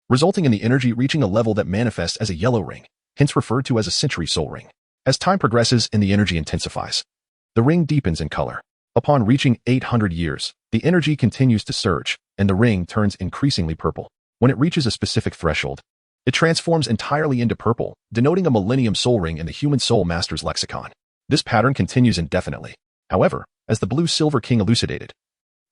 resulting in the energy reaching a level that manifests as a yellow ring, hence referred to as a century soul ring. As time progresses and the energy intensifies, the ring deepens in color. Upon reaching 800 years, the energy continues to surge, and the ring turns increasingly purple. When it reaches a specific threshold, it transforms entirely into purple, denoting a millennium soul ring in the human soul master's lexicon. This pattern continues indefinitely. However, as the Blue Silver King elucidated,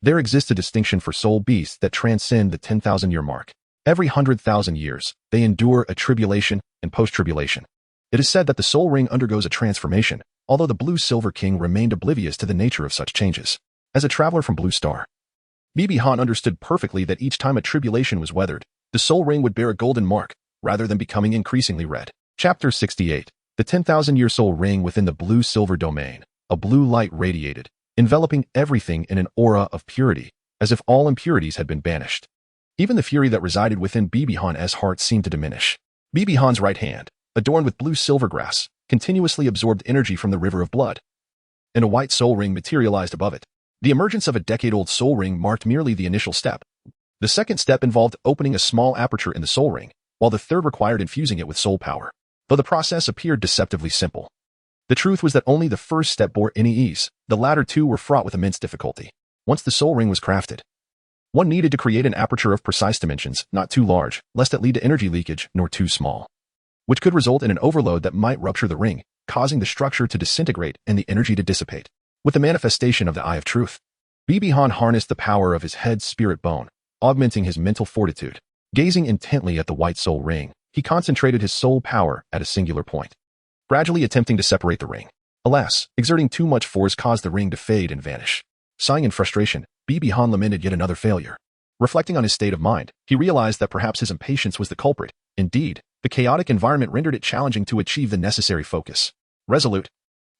there exists a distinction for soul beasts that transcend the 10,000-year mark. Every 100,000 years, they endure a tribulation and post-tribulation. It is said that the soul ring undergoes a transformation, although the Blue Silver King remained oblivious to the nature of such changes. As a traveler from Blue Star, Bibi Han understood perfectly that each time a tribulation was weathered, the soul ring would bear a golden mark, rather than becoming increasingly red. Chapter 68. The 10,000-year soul ring within the blue-silver domain. A blue light radiated, enveloping everything in an aura of purity, as if all impurities had been banished. Even the fury that resided within Bibi Han's heart seemed to diminish. Bibi Han's right hand, adorned with blue-silver grass, continuously absorbed energy from the river of blood, and a white soul ring materialized above it. The emergence of a decade-old soul ring marked merely the initial step. The second step involved opening a small aperture in the soul ring, while the third required infusing it with soul power. Though the process appeared deceptively simple, the truth was that only the first step bore any ease. The latter two were fraught with immense difficulty. Once the soul ring was crafted, one needed to create an aperture of precise dimensions, not too large, lest it lead to energy leakage, nor too small, which could result in an overload that might rupture the ring, causing the structure to disintegrate and the energy to dissipate. With the manifestation of the Eye of Truth, Bibi Han harnessed the power of his head's spirit bone, augmenting his mental fortitude. Gazing intently at the white soul ring, he concentrated his soul power at a singular point, gradually attempting to separate the ring. Alas, exerting too much force caused the ring to fade and vanish. Sighing in frustration, Bibi Han lamented yet another failure. Reflecting on his state of mind, he realized that perhaps his impatience was the culprit. Indeed, the chaotic environment rendered it challenging to achieve the necessary focus. Resolute,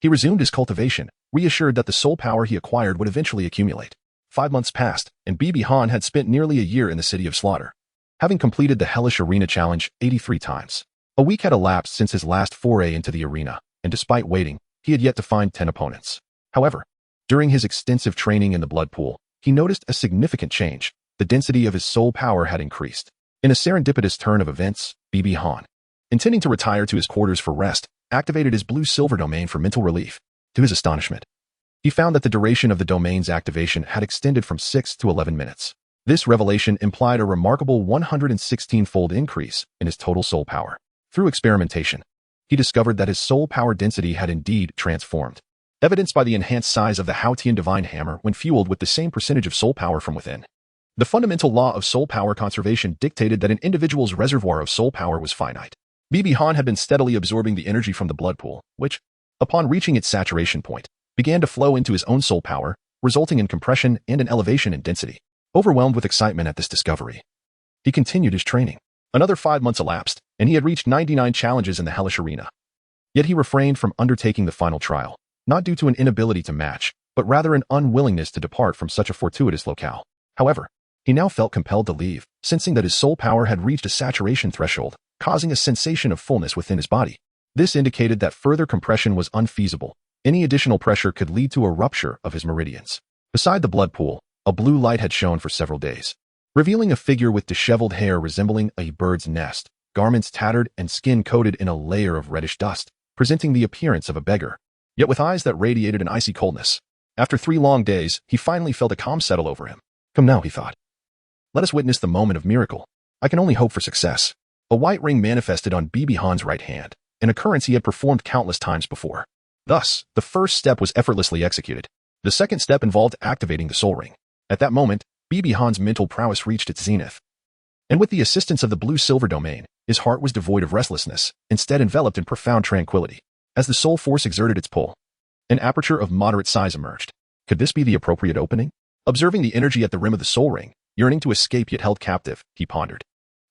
he resumed his cultivation, reassured that the soul power he acquired would eventually accumulate. 5 months passed, and Bibi Han had spent nearly a year in the City of Slaughter, having completed the Hellish Arena Challenge 83 times. A week had elapsed since his last foray into the arena, and despite waiting, he had yet to find 10 opponents. However, during his extensive training in the blood pool, he noticed a significant change. The density of his soul power had increased. In a serendipitous turn of events, Bibi Han, intending to retire to his quarters for rest, activated his blue-silver domain for mental relief. To his astonishment, he found that the duration of the domain's activation had extended from 6 to 11 minutes. This revelation implied a remarkable 116-fold increase in his total soul power. Through experimentation, he discovered that his soul power density had indeed transformed, evidenced by the enhanced size of the Haotian Divine Hammer when fueled with the same percentage of soul power from within. The fundamental law of soul power conservation dictated that an individual's reservoir of soul power was finite. Bibi Han had been steadily absorbing the energy from the blood pool, which, upon reaching its saturation point, began to flow into his own soul power, resulting in compression and an elevation in density. Overwhelmed with excitement at this discovery, he continued his training. Another 5 months elapsed, and he had reached 99 challenges in the Hellish Arena. Yet he refrained from undertaking the final trial, not due to an inability to match, but rather an unwillingness to depart from such a fortuitous locale. However, he now felt compelled to leave, sensing that his soul power had reached a saturation threshold, causing a sensation of fullness within his body. This indicated that further compression was unfeasible. Any additional pressure could lead to a rupture of his meridians. Beside the blood pool, a blue light had shone for several days, revealing a figure with disheveled hair resembling a bird's nest, garments tattered and skin coated in a layer of reddish dust, presenting the appearance of a beggar, yet with eyes that radiated an icy coldness. After 3 long days, he finally felt a calm settle over him. Come now, he thought. Let us witness the moment of miracle. I can only hope for success. A white ring manifested on Bibi Han's right hand, an occurrence he had performed countless times before. Thus, the first step was effortlessly executed. The second step involved activating the soul ring. At that moment, Bibi Han's mental prowess reached its zenith. And with the assistance of the blue-silver domain, his heart was devoid of restlessness, instead enveloped in profound tranquility. As the soul force exerted its pull, an aperture of moderate size emerged. Could this be the appropriate opening? Observing the energy at the rim of the soul ring, yearning to escape yet held captive, he pondered.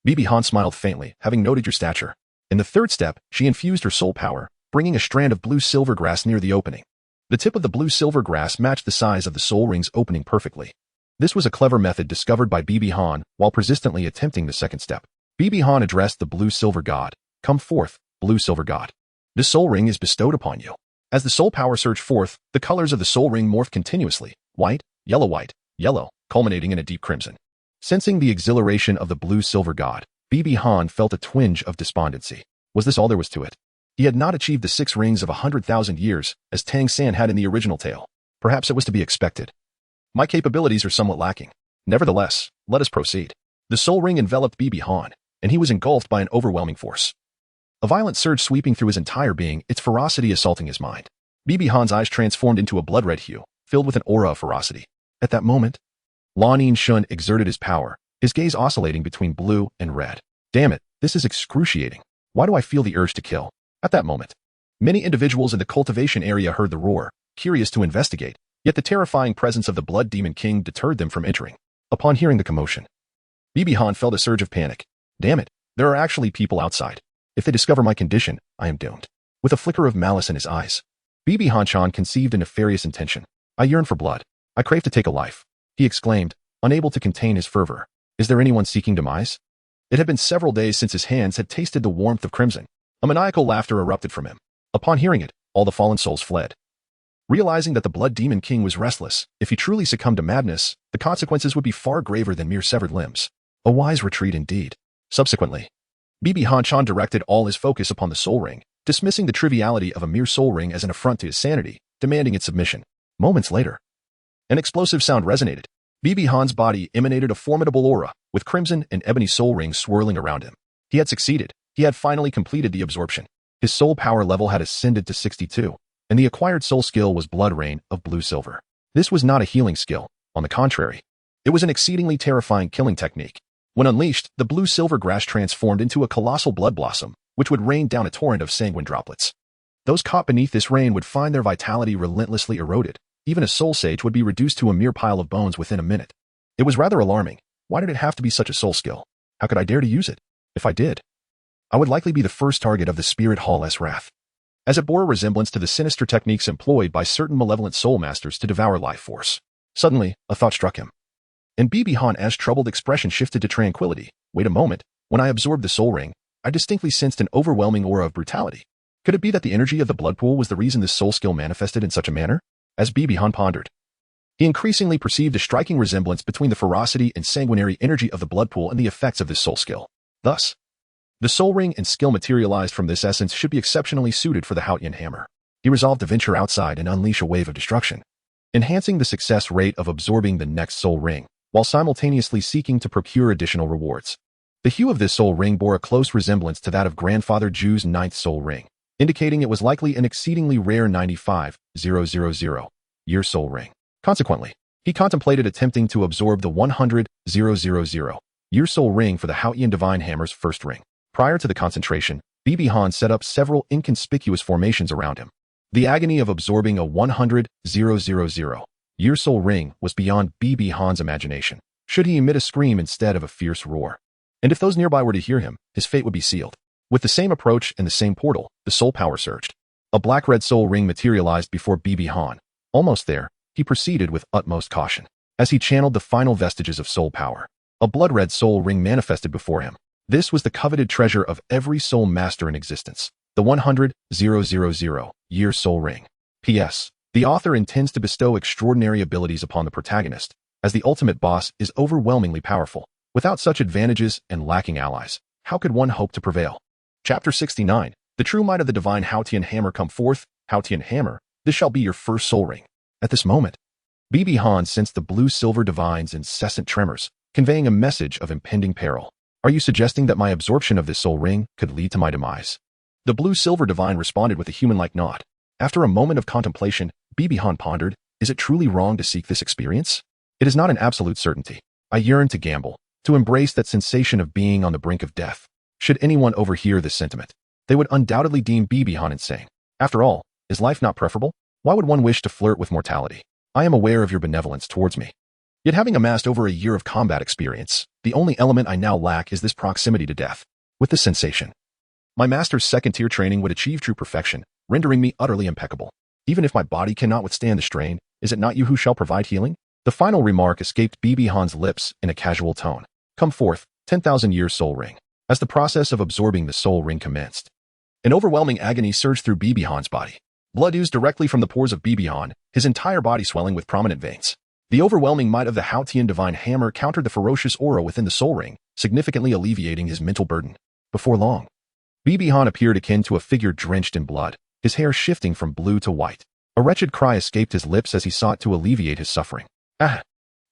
Bibi Han smiled faintly, having noted your stature. In the third step, she infused her soul power, bringing a strand of blue-silver grass near the opening. The tip of the blue-silver grass matched the size of the soul ring's opening perfectly. This was a clever method discovered by Bibi Han while persistently attempting the second step. Bibi Han addressed the blue-silver god. Come forth, blue-silver god. The soul ring is bestowed upon you. As the soul power surged forth, the colors of the soul ring morphed continuously, white, yellow, culminating in a deep crimson. Sensing the exhilaration of the blue-silver god, Bibi Han felt a twinge of despondency. Was this all there was to it? He had not achieved the 6 rings of 100,000 years, as Tang San had in the original tale. Perhaps it was to be expected. My capabilities are somewhat lacking. Nevertheless, let us proceed. The soul ring enveloped Bibi Han, and he was engulfed by an overwhelming force. A violent surge sweeping through his entire being, its ferocity assaulting his mind. Bibi Han's eyes transformed into a blood-red hue, filled with an aura of ferocity. At that moment, Lan Shun exerted his power, his gaze oscillating between blue and red. Damn it, this is excruciating. Why do I feel the urge to kill? At that moment, many individuals in the cultivation area heard the roar, curious to investigate, yet the terrifying presence of the Blood Demon King deterred them from entering. Upon hearing the commotion, Bibi Han felt a surge of panic. Damn it, there are actually people outside. If they discover my condition, I am doomed. With a flicker of malice in his eyes, Bibi Han conceived a nefarious intention. I yearn for blood. I crave to take a life, he exclaimed, unable to contain his fervor. Is there anyone seeking demise? It had been several days since his hands had tasted the warmth of crimson. A maniacal laughter erupted from him. Upon hearing it, all the fallen souls fled. Realizing that the Blood Demon King was restless, if he truly succumbed to madness, the consequences would be far graver than mere severed limbs. A wise retreat indeed. Subsequently, Bibi Han directed all his focus upon the soul ring, dismissing the triviality of a mere soul ring as an affront to his sanity, demanding its submission. Moments later, an explosive sound resonated. Bibi Han's body emanated a formidable aura, with crimson and ebony soul rings swirling around him. He had succeeded. He had finally completed the absorption. His soul power level had ascended to 62, and the acquired soul skill was Blood Rain of blue-silver. This was not a healing skill. On the contrary, it was an exceedingly terrifying killing technique. When unleashed, the blue-silver grass transformed into a colossal blood blossom, which would rain down a torrent of sanguine droplets. Those caught beneath this rain would find their vitality relentlessly eroded. Even a soul sage would be reduced to a mere pile of bones within a minute. It was rather alarming. Why did it have to be such a soul skill? How could I dare to use it? If I did, I would likely be the first target of the Spirit Hall's wrath, as it bore a resemblance to the sinister techniques employed by certain malevolent soul masters to devour life force. Suddenly, a thought struck him. And Bibi Han's troubled expression shifted to tranquility. Wait a moment. When I absorbed the soul ring, I distinctly sensed an overwhelming aura of brutality. Could it be that the energy of the blood pool was the reason this soul skill manifested in such a manner? As Bibi Han pondered, he increasingly perceived a striking resemblance between the ferocity and sanguinary energy of the blood pool and the effects of this soul skill. Thus, the soul ring and skill materialized from this essence should be exceptionally suited for the Qian hammer. He resolved to venture outside and unleash a wave of destruction, enhancing the success rate of absorbing the next soul ring, while simultaneously seeking to procure additional rewards. The hue of this soul ring bore a close resemblance to that of Grandfather Zhu's 9th soul ring, indicating it was likely an exceedingly rare 95,000 year soul ring. Consequently, he contemplated attempting to absorb the 100,000 year soul ring for the Qian divine hammer's first ring. Prior to the concentration, Bibi Han set up several inconspicuous formations around him. The agony of absorbing a 100,000 year soul ring was beyond Bibi Han's imagination. Should he emit a scream instead of a fierce roar? And if those nearby were to hear him, his fate would be sealed. With the same approach and the same portal, the soul power surged. A black-red soul ring materialized before Bibi Han. Almost there, he proceeded with utmost caution. As he channeled the final vestiges of soul power, a blood-red soul ring manifested before him. This was the coveted treasure of every soul master in existence, the 100,000 year soul ring. P.S. The author intends to bestow extraordinary abilities upon the protagonist, as the ultimate boss is overwhelmingly powerful. Without such advantages and lacking allies, how could one hope to prevail? Chapter 69. The true might of the divine Qian hammer come forth. Qian hammer, this shall be your first soul ring. At this moment, Bibi Han sensed the blue-silver divine's incessant tremors, conveying a message of impending peril. Are you suggesting that my absorption of this soul ring could lead to my demise? The blue-silver divine responded with a human-like nod. After a moment of contemplation, Bibi Han pondered, is it truly wrong to seek this experience? It is not an absolute certainty. I yearn to gamble, to embrace that sensation of being on the brink of death. Should anyone overhear this sentiment, they would undoubtedly deem Bibi Han insane. After all, is life not preferable? Why would one wish to flirt with mortality? I am aware of your benevolence towards me. Yet having amassed over a year of combat experience, the only element I now lack is this proximity to death. With this sensation, my master's second-tier training would achieve true perfection, rendering me utterly impeccable. Even if my body cannot withstand the strain, is it not you who shall provide healing? The final remark escaped BB Han's lips in a casual tone. Come forth, 10,000-year soul ring. As the process of absorbing the soul ring commenced, an overwhelming agony surged through BB Han's body. Blood oozed directly from the pores of BB Han, his entire body swelling with prominent veins. The overwhelming might of the Qian divine hammer countered the ferocious aura within the soul ring, significantly alleviating his mental burden. Before long, BB Han appeared akin to a figure drenched in blood, his hair shifting from blue to white. A wretched cry escaped his lips as he sought to alleviate his suffering. Ah!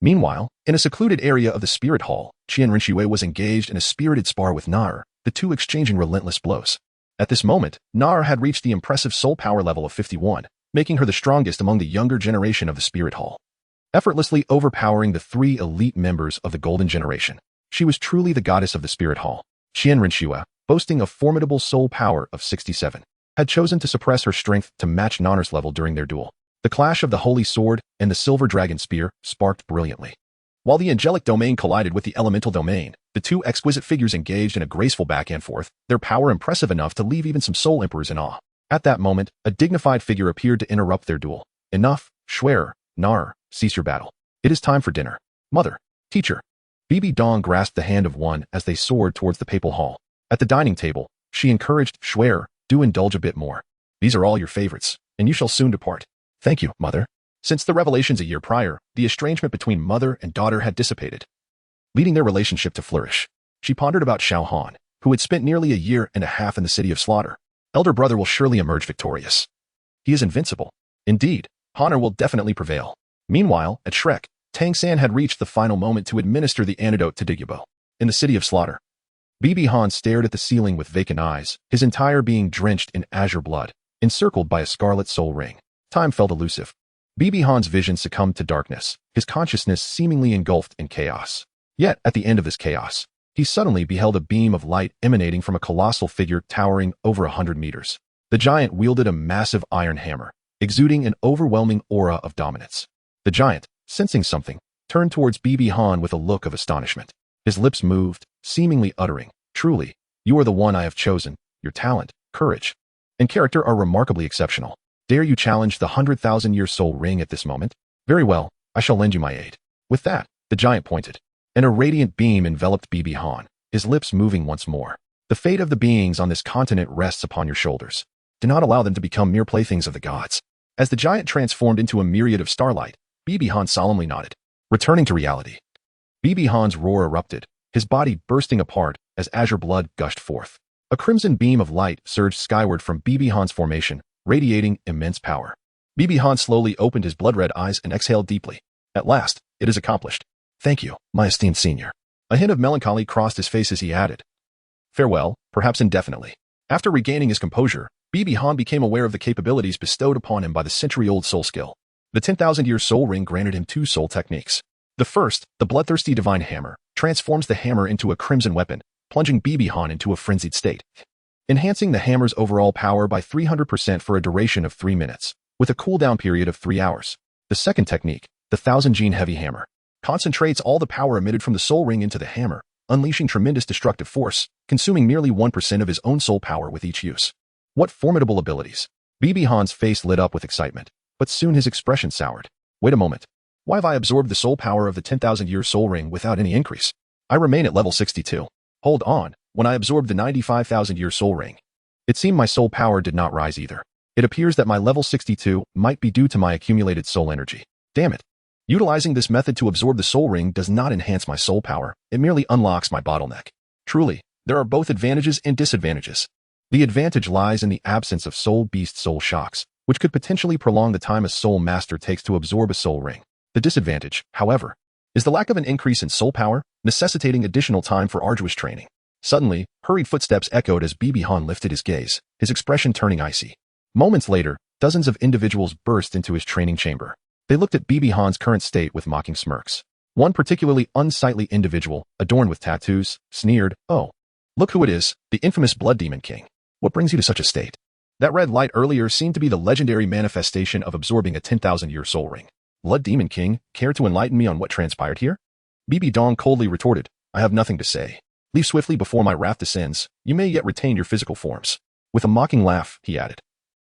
Meanwhile, in a secluded area of the spirit hall, Qian Renxue was engaged in a spirited spar with Nar, the two exchanging relentless blows. At this moment, Nar had reached the impressive soul power level of 51, making her the strongest among the younger generation of the spirit hall, effortlessly overpowering the three elite members of the golden generation. She was truly the goddess of the spirit hall. Qian Renxue, boasting a formidable soul power of 67, had chosen to suppress her strength to match Nanar's level during their duel. The clash of the holy sword and the silver dragon spear sparked brilliantly. While the angelic domain collided with the elemental domain, the two exquisite figures engaged in a graceful back and forth, their power impressive enough to leave even some soul emperors in awe. At that moment, a dignified figure appeared to interrupt their duel. Enough, Schwerer, Nar, cease your battle. It is time for dinner. Mother, teacher. BB Dong grasped the hand of one as they soared towards the papal hall. At the dining table, she encouraged Schwerer, do indulge a bit more. These are all your favorites, and you shall soon depart. Thank you, mother. Since the revelations a year prior, the estrangement between mother and daughter had dissipated, leading their relationship to flourish. She pondered about Xiaogang, who had spent nearly a year and a half in the city of slaughter. Elder brother will surely emerge victorious. He is invincible. Indeed, honor will definitely prevail. Meanwhile, at Shrek, Tang San had reached the final moment to administer the antidote to Digabo. In the city of slaughter, BB Han stared at the ceiling with vacant eyes, his entire being drenched in azure blood, encircled by a scarlet soul ring. Time felt elusive. BB Han's vision succumbed to darkness, his consciousness seemingly engulfed in chaos. Yet, at the end of this chaos, he suddenly beheld a beam of light emanating from a colossal figure towering over 100 meters. The giant wielded a massive iron hammer, exuding an overwhelming aura of dominance. The giant, sensing something, turned towards BB Han with a look of astonishment. His lips moved, seemingly uttering, "Truly, you are the one I have chosen. Your talent, courage, and character are remarkably exceptional. Dare you challenge the 100,000-year soul ring at this moment? Very well, I shall lend you my aid." With that, the giant pointed, and a radiant beam enveloped BB Han, his lips moving once more. "The fate of the beings on this continent rests upon your shoulders. Do not allow them to become mere playthings of the gods." As the giant transformed into a myriad of starlight, BB Han solemnly nodded. Returning to reality, BB Han's roar erupted, his body bursting apart as azure blood gushed forth. A crimson beam of light surged skyward from BB Han's formation, radiating immense power. BB Han slowly opened his blood-red eyes and exhaled deeply. At last, it is accomplished. Thank you, my esteemed senior. A hint of melancholy crossed his face as he added, farewell, perhaps indefinitely. After regaining his composure, BB Han became aware of the capabilities bestowed upon him by the century-old soul skill. The 10,000-year soul ring granted him two soul techniques. The first, the bloodthirsty divine hammer, transforms the hammer into a crimson weapon, plunging BB Han into a frenzied state, enhancing the hammer's overall power by 300% for a duration of 3 minutes, with a cooldown period of 3 hours. The second technique, the 1000-gene heavy hammer, concentrates all the power emitted from the soul ring into the hammer, unleashing tremendous destructive force, consuming merely 1% of his own soul power with each use. What formidable abilities! BB Han's face lit up with excitement, but soon his expression soured. Wait a moment. Why have I absorbed the soul power of the 10,000-year soul ring without any increase? I remain at level 62. Hold on, when I absorbed the 95,000-year soul ring, it seemed my soul power did not rise either. It appears that my level 62 might be due to my accumulated soul energy. Damn it. Utilizing this method to absorb the soul ring does not enhance my soul power, it merely unlocks my bottleneck. Truly, there are both advantages and disadvantages. The advantage lies in the absence of soul beast soul shocks, which could potentially prolong the time a soul master takes to absorb a soul ring. The disadvantage, however, is the lack of an increase in soul power, necessitating additional time for arduous training. Suddenly, hurried footsteps echoed as BB Han lifted his gaze, his expression turning icy. Moments later, dozens of individuals burst into his training chamber. They looked at BB Han's current state with mocking smirks. One particularly unsightly individual, adorned with tattoos, sneered, "Oh, look who it is, the infamous Blood Demon King. What brings you to such a state?" That red light earlier seemed to be the legendary manifestation of absorbing a 10,000-year soul ring. Blood Demon King, care to enlighten me on what transpired here? BB Dong coldly retorted, "I have nothing to say. Leave swiftly before my wrath descends. You may yet retain your physical forms." With a mocking laugh, he added,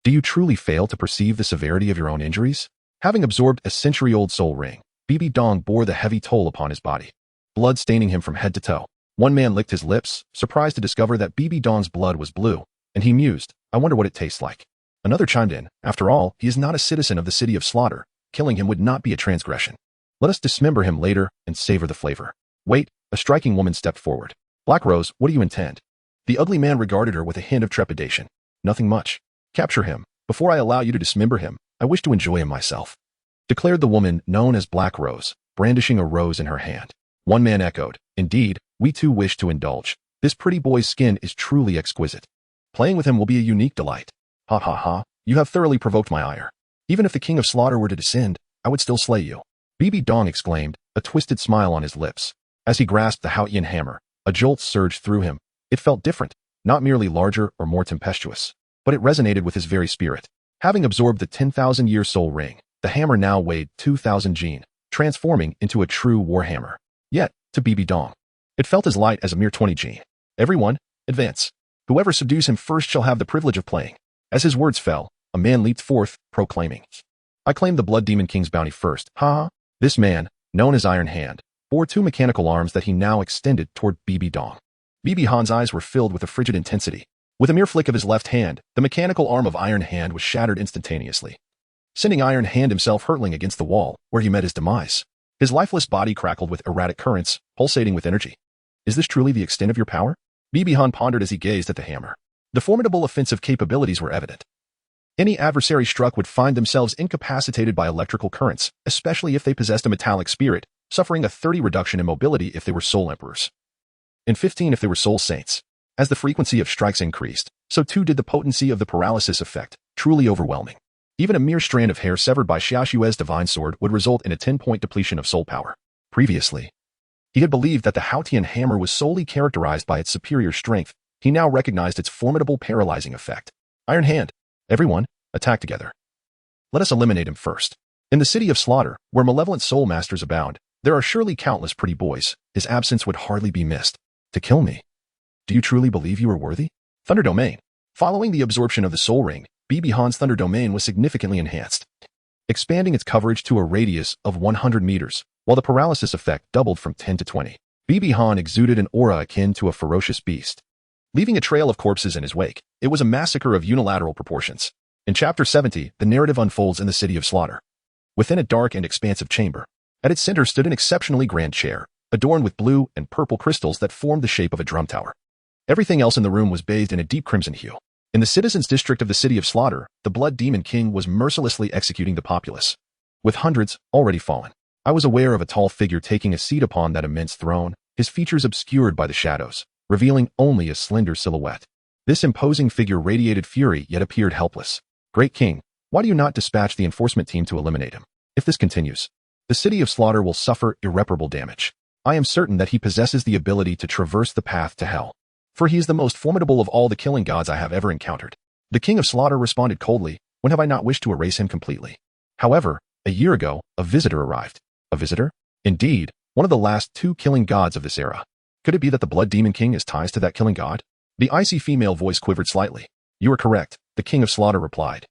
"Do you truly fail to perceive the severity of your own injuries?" Having absorbed a century-old soul ring, Bibi Dong bore the heavy toll upon his body, blood staining him from head to toe. One man licked his lips, surprised to discover that Bibi Dong's blood was blue, and he mused, I wonder what it tastes like. Another chimed in, after all, he is not a citizen of the city of slaughter. Killing him would not be a transgression. Let us dismember him later and savor the flavor. Wait, a striking woman stepped forward. Black Rose, what do you intend? The ugly man regarded her with a hint of trepidation. Nothing much. Capture him. Before I allow you to dismember him, I wish to enjoy him myself, declared the woman known as Black Rose, brandishing a rose in her hand. One man echoed, indeed, we too wish to indulge. This pretty boy's skin is truly exquisite. Playing with him will be a unique delight. Ha ha ha, you have thoroughly provoked my ire. Even if the king of slaughter were to descend, I would still slay you. Bibi Dong exclaimed, a twisted smile on his lips. As he grasped the Qian hammer, a jolt surged through him. It felt different, not merely larger or more tempestuous, but it resonated with his very spirit. Having absorbed the 10,000-year soul ring, the hammer now weighed 2,000 jin, transforming into a true warhammer. Yet, to Bibi Dong, it felt as light as a mere 20 jin. Everyone, advance. Whoever subdues him first shall have the privilege of playing. As his words fell, a man leaped forth, proclaiming, I claim the Blood Demon King's bounty first. Ha! This man, known as Iron Hand, bore two mechanical arms that he now extended toward Bibi Dong. Bibi Han's eyes were filled with a frigid intensity. With a mere flick of his left hand, the mechanical arm of Iron Hand was shattered instantaneously, sending Iron Hand himself hurtling against the wall, where he met his demise. His lifeless body crackled with erratic currents, pulsating with energy. Is this truly the extent of your power? Bibi Han pondered as he gazed at the hammer. The formidable offensive capabilities were evident. Any adversary struck would find themselves incapacitated by electrical currents, especially if they possessed a metallic spirit, suffering a 30 reduction in mobility if they were soul emperors, and 15 if they were soul saints. As the frequency of strikes increased, so too did the potency of the paralysis effect, truly overwhelming. Even a mere strand of hair severed by Xiaoxue's divine sword would result in a 10-point depletion of soul power. Previously, he had believed that the Qian hammer was solely characterized by its superior strength. He now recognized its formidable paralyzing effect. Iron Hand, everyone, attack together. Let us eliminate him first. In the city of slaughter, where malevolent soul masters abound, there are surely countless pretty boys. His absence would hardly be missed. To kill me? Do you truly believe you are worthy? Thunder Domain. Following the absorption of the soul ring, Bibi Han's Thunder Domain was significantly enhanced, expanding its coverage to a radius of 100 meters, while the paralysis effect doubled from 10 to 20. Bibi Han exuded an aura akin to a ferocious beast, leaving a trail of corpses in his wake. It was a massacre of unilateral proportions. In Chapter 70, the narrative unfolds in the city of slaughter. Within a dark and expansive chamber, at its center stood an exceptionally grand chair, adorned with blue and purple crystals that formed the shape of a drum tower. Everything else in the room was bathed in a deep crimson hue. In the citizens' district of the city of slaughter, the Blood Demon King was mercilessly executing the populace, with hundreds already fallen. I was aware of a tall figure taking a seat upon that immense throne, his features obscured by the shadows, revealing only a slender silhouette. This imposing figure radiated fury yet appeared helpless. Great King, why do you not dispatch the enforcement team to eliminate him? If this continues, the city of slaughter will suffer irreparable damage. I am certain that he possesses the ability to traverse the path to hell, for he is the most formidable of all the killing gods I have ever encountered. The King of Slaughter responded coldly, when have I not wished to erase him completely? However, a year ago, a visitor arrived. A visitor? Indeed, one of the last two killing gods of this era. Could it be that the Blood Demon King has ties to that killing god? The icy female voice quivered slightly. You are correct, the King of Slaughter replied.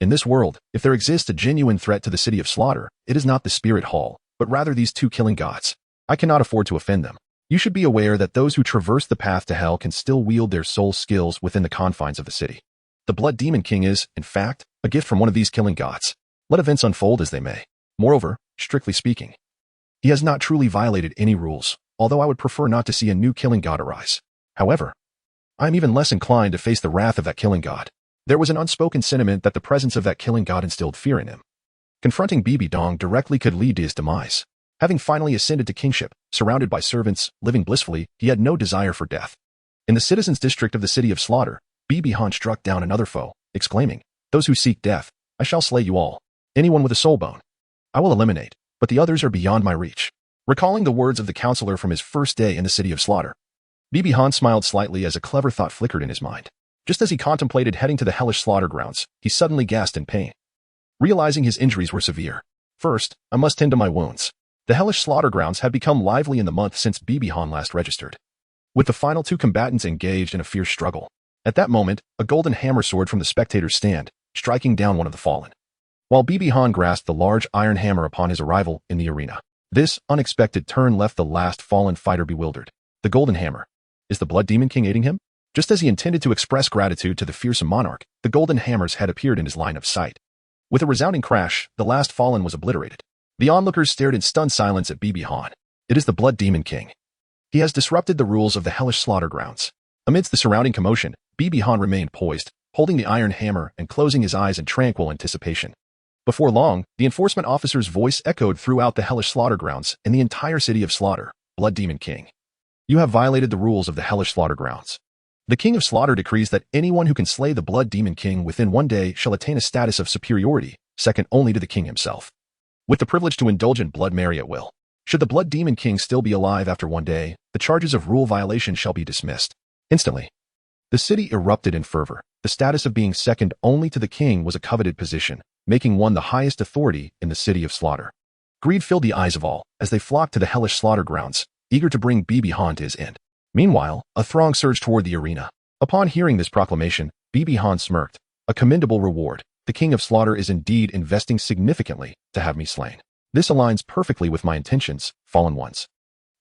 In this world, if there exists a genuine threat to the city of slaughter, it is not the Spirit Hall, but rather these two killing gods. I cannot afford to offend them. You should be aware that those who traverse the path to hell can still wield their soul skills within the confines of the city. The Blood Demon King is, in fact, a gift from one of these killing gods. Let events unfold as they may. Moreover, strictly speaking, he has not truly violated any rules, although I would prefer not to see a new killing god arise. However, I am even less inclined to face the wrath of that killing god. There was an unspoken sentiment that the presence of that killing god instilled fear in him. Confronting Bibi Dong directly could lead to his demise. Having finally ascended to kingship, surrounded by servants, living blissfully, he had no desire for death. In the citizens' district of the city of slaughter, Bibi Han struck down another foe, exclaiming, those who seek death, I shall slay you all. Anyone with a soul bone, I will eliminate, but the others are beyond my reach. Recalling the words of the counselor from his first day in the city of slaughter, Bibi Han smiled slightly as a clever thought flickered in his mind. Just as he contemplated heading to the hellish slaughter grounds, he suddenly gasped in pain, realizing his injuries were severe. First, I must tend to my wounds. The hellish slaughter grounds had become lively in the month since Bibi Han last registered, with the final two combatants engaged in a fierce struggle. At that moment, a golden hammer soared from the spectator's stand, striking down one of the fallen. while Bibi Han grasped the large iron hammer upon his arrival in the arena. This unexpected turn left the last fallen fighter bewildered. The golden hammer. Is the Blood Demon King aiding him? Just as he intended to express gratitude to the fearsome monarch, the golden hammer's head appeared in his line of sight. With a resounding crash, the last fallen was obliterated. The onlookers stared in stunned silence at Bibi Han. It is the Blood Demon King. He has disrupted the rules of the hellish slaughter grounds. Amidst the surrounding commotion, Bibi Han remained poised, holding the iron hammer and closing his eyes in tranquil anticipation. Before long, the enforcement officer's voice echoed throughout the hellish slaughter grounds in the entire city of Slaughter. Blood Demon King. You have violated the rules of the hellish slaughter grounds. The King of Slaughter decrees that anyone who can slay the Blood Demon King within 1 day shall attain a status of superiority, second only to the king himself, with the privilege to indulge in blood marry at will. Should the Blood Demon King still be alive after 1 day, the charges of rule violation shall be dismissed. Instantly, the city erupted in fervor. The status of being second only to the king was a coveted position, making one the highest authority in the city of Slaughter. Greed filled the eyes of all, as they flocked to the hellish slaughter grounds, eager to bring Bibi Han to his end. Meanwhile, a throng surged toward the arena. Upon hearing this proclamation, Bibi Han smirked. A commendable reward. The King of Slaughter is indeed investing significantly to have me slain. This aligns perfectly with my intentions, fallen ones.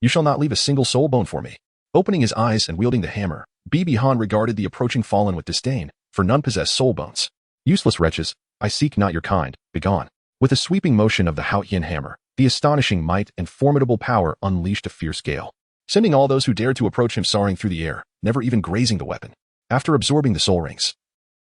You shall not leave a single soul bone for me. Opening his eyes and wielding the hammer, Bibi Han regarded the approaching fallen with disdain, for none possess soul bones. Useless wretches, I seek not your kind, begone. With a sweeping motion of the Qian hammer, the astonishing might and formidable power unleashed a fierce gale, sending all those who dared to approach him soaring through the air, never even grazing the weapon. After absorbing the soul rings,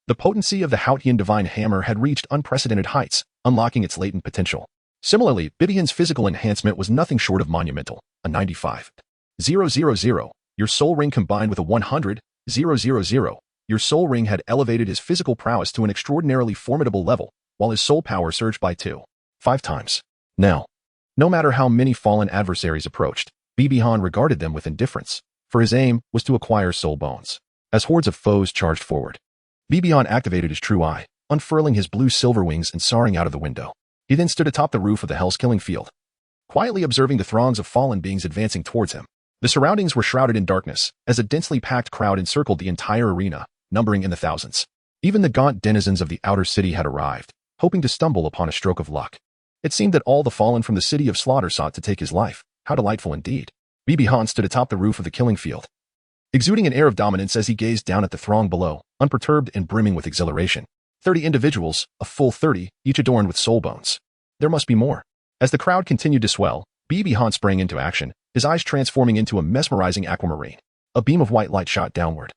the potency of the Qian divine hammer had reached unprecedented heights, unlocking its latent potential. Similarly, Bibi Han's physical enhancement was nothing short of monumental. A 95,000. Your soul ring combined with a 100,000. Your soul ring had elevated his physical prowess to an extraordinarily formidable level, while his soul power surged by 5 times. Now, no matter how many fallen adversaries approached, Bibi Han regarded them with indifference, for his aim was to acquire soul bones. As hordes of foes charged forward, Bibi Han activated his true eye, unfurling his blue-silver wings and soaring out of the window. He then stood atop the roof of the Hell's Killing Field, quietly observing the throngs of fallen beings advancing towards him. The surroundings were shrouded in darkness, as a densely packed crowd encircled the entire arena, numbering in the thousands. Even the gaunt denizens of the outer city had arrived, hoping to stumble upon a stroke of luck. It seemed that all the fallen from the city of Slaughter sought to take his life. How delightful indeed. Bibi Han stood atop the roof of the killing field, exuding an air of dominance as he gazed down at the throng below, unperturbed and brimming with exhilaration. 30 individuals, a full 30, each adorned with soul bones. There must be more. As the crowd continued to swell, Bibi Han sprang into action, his eyes transforming into a mesmerizing aquamarine. A beam of white light shot downward,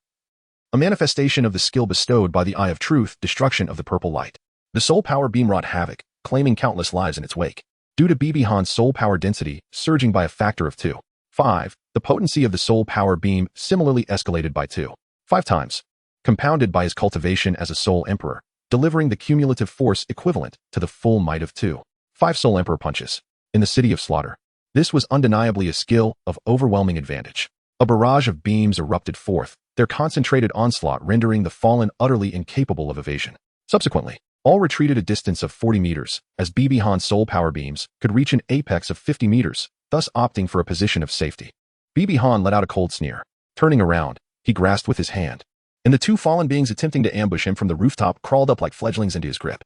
a manifestation of the skill bestowed by the Eye of Truth, destruction of the purple light. The soul power beam wrought havoc, claiming countless lives in its wake. Due to Bibi Han's soul power density surging by a factor of 2.5, the potency of the soul power beam similarly escalated by 2.5 times, compounded by his cultivation as a soul emperor, delivering the cumulative force equivalent to the full might of 2.5 soul emperor punches. In the city of Slaughter, this was undeniably a skill of overwhelming advantage. A barrage of beams erupted forth, their concentrated onslaught rendering the fallen utterly incapable of evasion. Subsequently, all retreated a distance of 40 meters, as Bibi Han's soul power beams could reach an apex of 50 meters, thus opting for a position of safety. Bibi Han let out a cold sneer. Turning around, he grasped with his hand, and the two fallen beings attempting to ambush him from the rooftop crawled up like fledglings into his grip,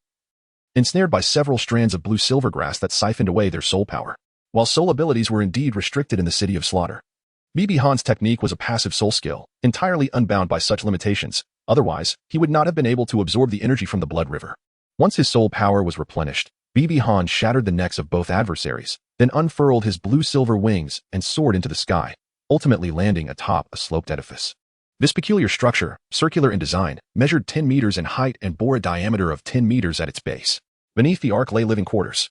ensnared by several strands of blue-silver grass that siphoned away their soul power. While soul abilities were indeed restricted in the city of Slaughter, Bibi Han's technique was a passive soul skill, entirely unbound by such limitations. Otherwise, he would not have been able to absorb the energy from the blood river. Once his soul power was replenished, Bibi Han shattered the necks of both adversaries, then unfurled his blue-silver wings and soared into the sky, ultimately landing atop a sloped edifice. This peculiar structure, circular in design, measured 10 meters in height and bore a diameter of 10 meters at its base. Beneath the arc lay living quarters,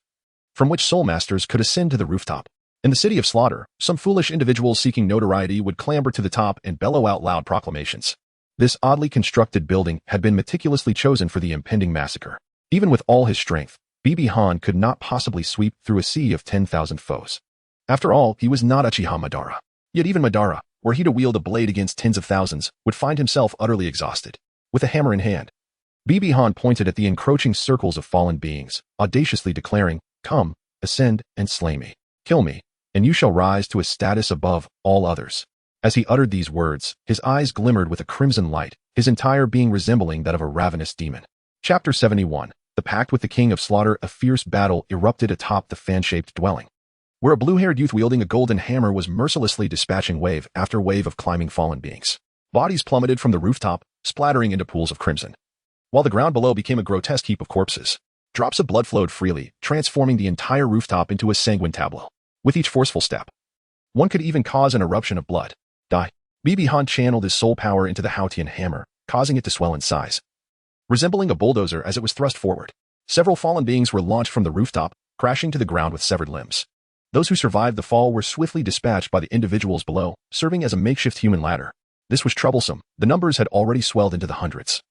from which soul masters could ascend to the rooftop. In the city of Slaughter, some foolish individuals seeking notoriety would clamber to the top and bellow out loud proclamations. This oddly constructed building had been meticulously chosen for the impending massacre. Even with all his strength, Bibi Han could not possibly sweep through a sea of 10,000 foes. After all, he was not Uchiha Madara. Yet even Madara, were he to wield a blade against tens of thousands, would find himself utterly exhausted. With a hammer in hand, Bibi Han pointed at the encroaching circles of fallen beings, audaciously declaring, "Come, ascend and slay me. Kill me, and you shall rise to a status above all others." As he uttered these words, his eyes glimmered with a crimson light, his entire being resembling that of a ravenous demon. Chapter 71. the pact with the king of slaughter, a fierce battle erupted atop the fan-shaped dwelling, where a blue-haired youth wielding a golden hammer was mercilessly dispatching wave after wave of climbing fallen beings. Bodies plummeted from the rooftop, splattering into pools of crimson, while the ground below became a grotesque heap of corpses. Drops of blood flowed freely, transforming the entire rooftop into a sanguine tableau. With each forceful step, one could even cause an eruption of blood. Die. Bibi Han channeled his soul power into the Haotian hammer, causing it to swell in size, resembling a bulldozer as it was thrust forward. Several fallen beings were launched from the rooftop, crashing to the ground with severed limbs. Those who survived the fall were swiftly dispatched by the individuals below, serving as a makeshift human ladder. This was troublesome. The numbers had already swelled into the hundreds.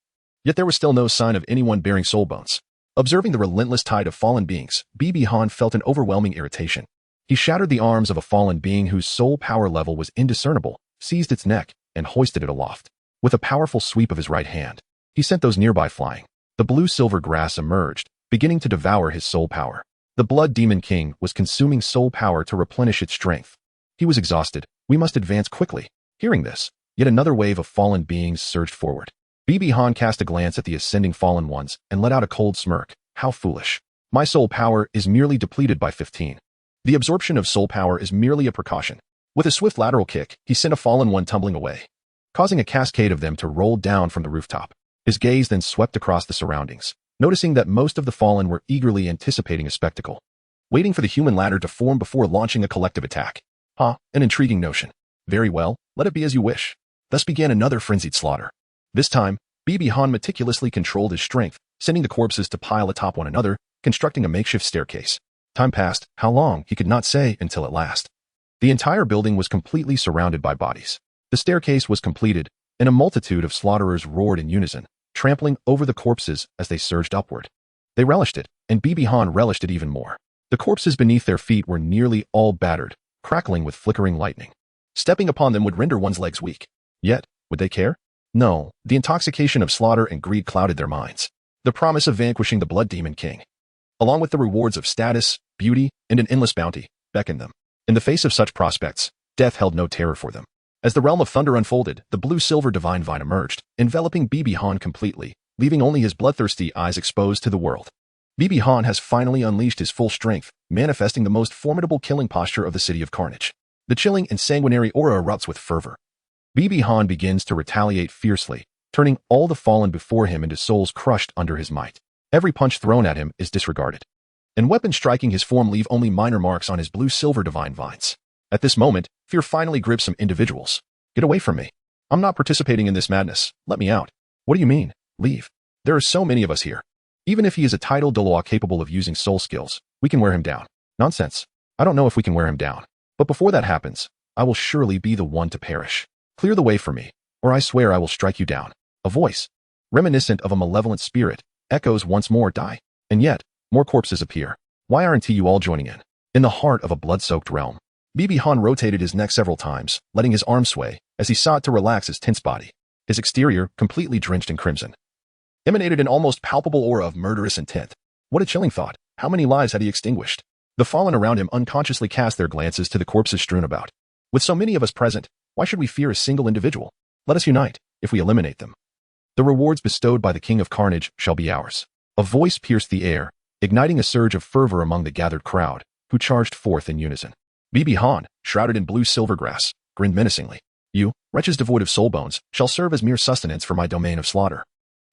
Yet there was still no sign of anyone bearing soul bones. Observing the relentless tide of fallen beings, Bibi Han felt an overwhelming irritation. He shattered the arms of a fallen being whose soul power level was indiscernible, seized its neck, and hoisted it aloft. With a powerful sweep of his right hand, he sent those nearby flying. The blue-silver grass emerged, beginning to devour his soul power. The Blood Demon King was consuming soul power to replenish its strength. He was exhausted. We must advance quickly. Hearing this, yet another wave of fallen beings surged forward. Bibi Han cast a glance at the ascending fallen ones and let out a cold smirk. How foolish. My soul power is merely depleted by 15. The absorption of soul power is merely a precaution. With a swift lateral kick, he sent a fallen one tumbling away, causing a cascade of them to roll down from the rooftop. His gaze then swept across the surroundings, noticing that most of the fallen were eagerly anticipating a spectacle, waiting for the human ladder to form before launching a collective attack. An intriguing notion. Very well, let it be as you wish. Thus began another frenzied slaughter. This time, Bibi Han meticulously controlled his strength, sending the corpses to pile atop one another, constructing a makeshift staircase. Time passed, how long, he could not say, until at last. The entire building was completely surrounded by bodies. The staircase was completed, and a multitude of slaughterers roared in unison, trampling over the corpses as they surged upward. They relished it, and Bibi Han relished it even more. The corpses beneath their feet were nearly all battered, crackling with flickering lightning. Stepping upon them would render one's legs weak. Yet, would they care? No, the intoxication of slaughter and greed clouded their minds. The promise of vanquishing the Blood Demon King, along with the rewards of status, beauty, and an endless bounty, beckoned them. In the face of such prospects, death held no terror for them. As the realm of thunder unfolded, the blue-silver divine vine emerged, enveloping Bibi Han completely, leaving only his bloodthirsty eyes exposed to the world. Bibi Han has finally unleashed his full strength, manifesting the most formidable killing posture of the City of Carnage. The chilling and sanguinary aura erupts with fervor. Bibi Han begins to retaliate fiercely, turning all the fallen before him into souls crushed under his might. Every punch thrown at him is disregarded, and weapons striking his form leave only minor marks on his blue-silver divine vines. At this moment, fear finally grips some individuals. Get away from me. I'm not participating in this madness. Let me out. What do you mean? Leave. There are so many of us here. Even if he is a titled Douluo capable of using soul skills, we can wear him down. Nonsense. I don't know if we can wear him down. But before that happens, I will surely be the one to perish. Clear the way for me, or I swear I will strike you down. A voice, reminiscent of a malevolent spirit, echoes once more. Die. And yet, more corpses appear. Why aren't you all joining in? In the heart of a blood-soaked realm, Bibi Han rotated his neck several times, letting his arms sway as he sought to relax his tense body. His exterior, completely drenched in crimson, emanated an almost palpable aura of murderous intent. What a chilling thought. How many lives had he extinguished? The fallen around him unconsciously cast their glances to the corpses strewn about. With so many of us present, why should we fear a single individual? Let us unite, if we eliminate them. The rewards bestowed by the King of Carnage shall be ours. A voice pierced the air, igniting a surge of fervor among the gathered crowd, who charged forth in unison. Bibi Han, shrouded in blue-silver grass, grinned menacingly. You, wretches devoid of soul bones, shall serve as mere sustenance for my domain of slaughter.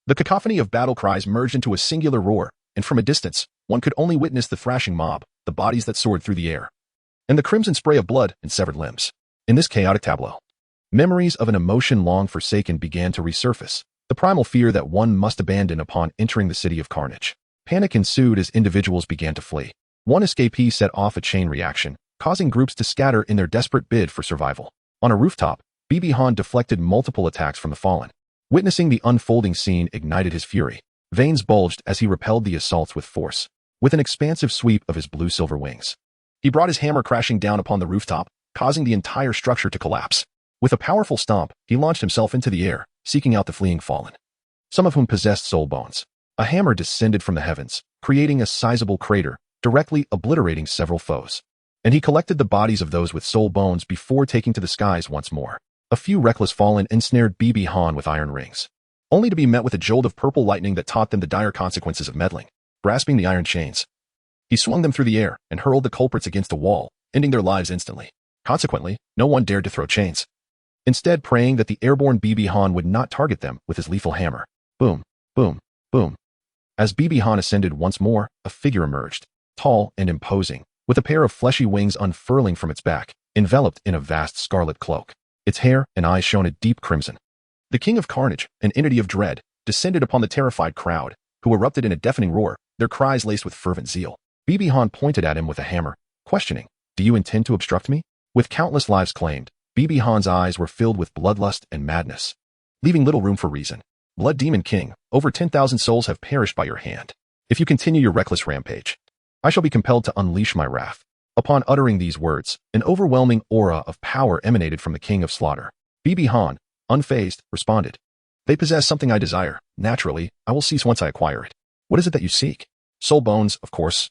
The cacophony of battle cries merged into a singular roar, and from a distance, one could only witness the thrashing mob, the bodies that soared through the air, and the crimson spray of blood and severed limbs. In this chaotic tableau, memories of an emotion long forsaken began to resurface, the primal fear that one must abandon upon entering the City of Carnage. Panic ensued as individuals began to flee. One escapee set off a chain reaction, causing groups to scatter in their desperate bid for survival. On a rooftop, Bibi Han deflected multiple attacks from the fallen. Witnessing the unfolding scene ignited his fury. Veins bulged as he repelled the assaults with force, with an expansive sweep of his blue-silver wings. He brought his hammer crashing down upon the rooftop, causing the entire structure to collapse. With a powerful stomp, he launched himself into the air, seeking out the fleeing fallen, some of whom possessed soul bones. A hammer descended from the heavens, creating a sizable crater, directly obliterating several foes. And he collected the bodies of those with soul bones before taking to the skies once more. A few reckless fallen ensnared Bibi Han with iron rings, only to be met with a jolt of purple lightning that taught them the dire consequences of meddling. grasping the iron chains. He swung them through the air and hurled the culprits against a wall, ending their lives instantly. Consequently, no one dared to throw chains, instead praying that the airborne BB Han would not target them with his lethal hammer. Boom, boom, boom. As BB Han ascended once more, a figure emerged, tall and imposing, with a pair of fleshy wings unfurling from its back, enveloped in a vast scarlet cloak. Its hair and eyes shone a deep crimson. The King of Carnage, an entity of dread, descended upon the terrified crowd, who erupted in a deafening roar, their cries laced with fervent zeal. BB Han pointed at him with a hammer, questioning, "Do you intend to obstruct me?" With countless lives claimed, BB Han's eyes were filled with bloodlust and madness, leaving little room for reason. Blood Demon King, over 10,000 souls have perished by your hand. If you continue your reckless rampage, I shall be compelled to unleash my wrath. Upon uttering these words, an overwhelming aura of power emanated from the King of Slaughter. BB Han, unfazed, responded, "They possess something I desire. Naturally, I will cease once I acquire it. What is it that you seek?" "Soul bones, of course."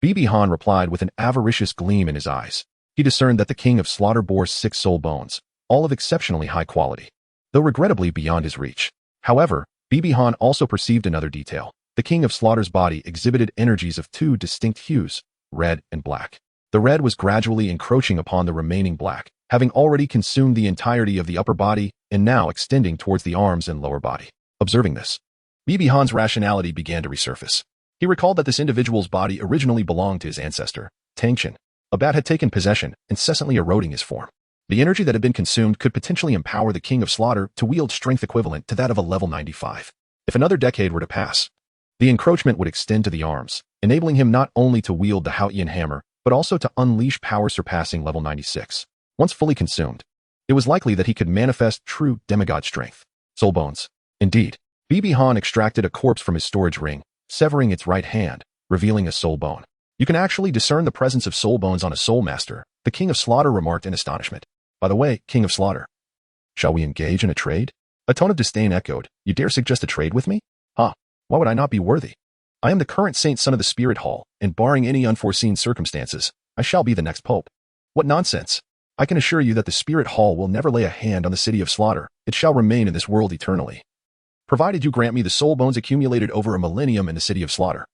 BB Han replied with an avaricious gleam in his eyes. He discerned that the King of Slaughter bore 6 soul bones, all of exceptionally high quality, though regrettably beyond his reach. However, BB Han also perceived another detail. The King of Slaughter's body exhibited energies of 2 distinct hues, red and black. The red was gradually encroaching upon the remaining black, having already consumed the entirety of the upper body and now extending towards the arms and lower body. Observing this, BB Han's rationality began to resurface. He recalled that this individual's body originally belonged to his ancestor, Tang San. A bat had taken possession, incessantly eroding his form. The energy that had been consumed could potentially empower the King of Slaughter to wield strength equivalent to that of a level 95. If another decade were to pass, the encroachment would extend to the arms, enabling him not only to wield the Qian hammer, but also to unleash power surpassing level 96. Once fully consumed, it was likely that he could manifest true demigod strength. Soul bones. Indeed, BB Han extracted a corpse from his storage ring, severing its right hand, revealing a soul bone. "You can actually discern the presence of soul bones on a soul master," the King of Slaughter remarked in astonishment. "By the way, King of Slaughter, shall we engage in a trade?" A tone of disdain echoed. "You dare suggest a trade with me? Why would I not be worthy? I am the current saint son of the Spirit Hall, and barring any unforeseen circumstances, I shall be the next pope." "What nonsense! I can assure you that the Spirit Hall will never lay a hand on the city of Slaughter. It shall remain in this world eternally, provided you grant me the soul bones accumulated over a millennium in the city of Slaughter."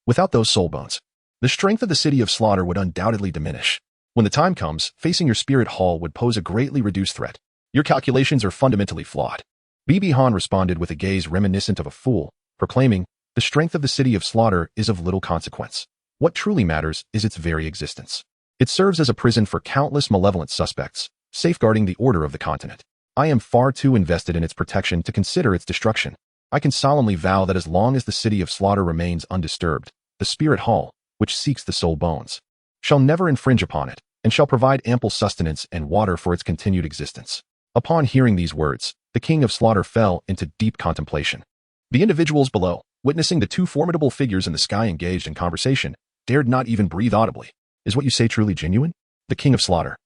Without those soul bones, the strength of the city of Slaughter would undoubtedly diminish. When the time comes, facing your Spirit Hall would pose a greatly reduced threat. Your calculations are fundamentally flawed. BB Han responded with a gaze reminiscent of a fool, proclaiming, "The strength of the city of Slaughter is of little consequence. What truly matters is its very existence. It serves as a prison for countless malevolent suspects, safeguarding the order of the continent. I am far too invested in its protection to consider its destruction. I can solemnly vow that as long as the city of Slaughter remains undisturbed, the Spirit Hall, which seeks the soul bones, shall never infringe upon it, and shall provide ample sustenance and water for its continued existence." Upon hearing these words, the King of Slaughter fell into deep contemplation. The individuals below, witnessing the 2 formidable figures in the sky engaged in conversation, dared not even breathe audibly. "Is what you say truly genuine?" The King of Slaughter,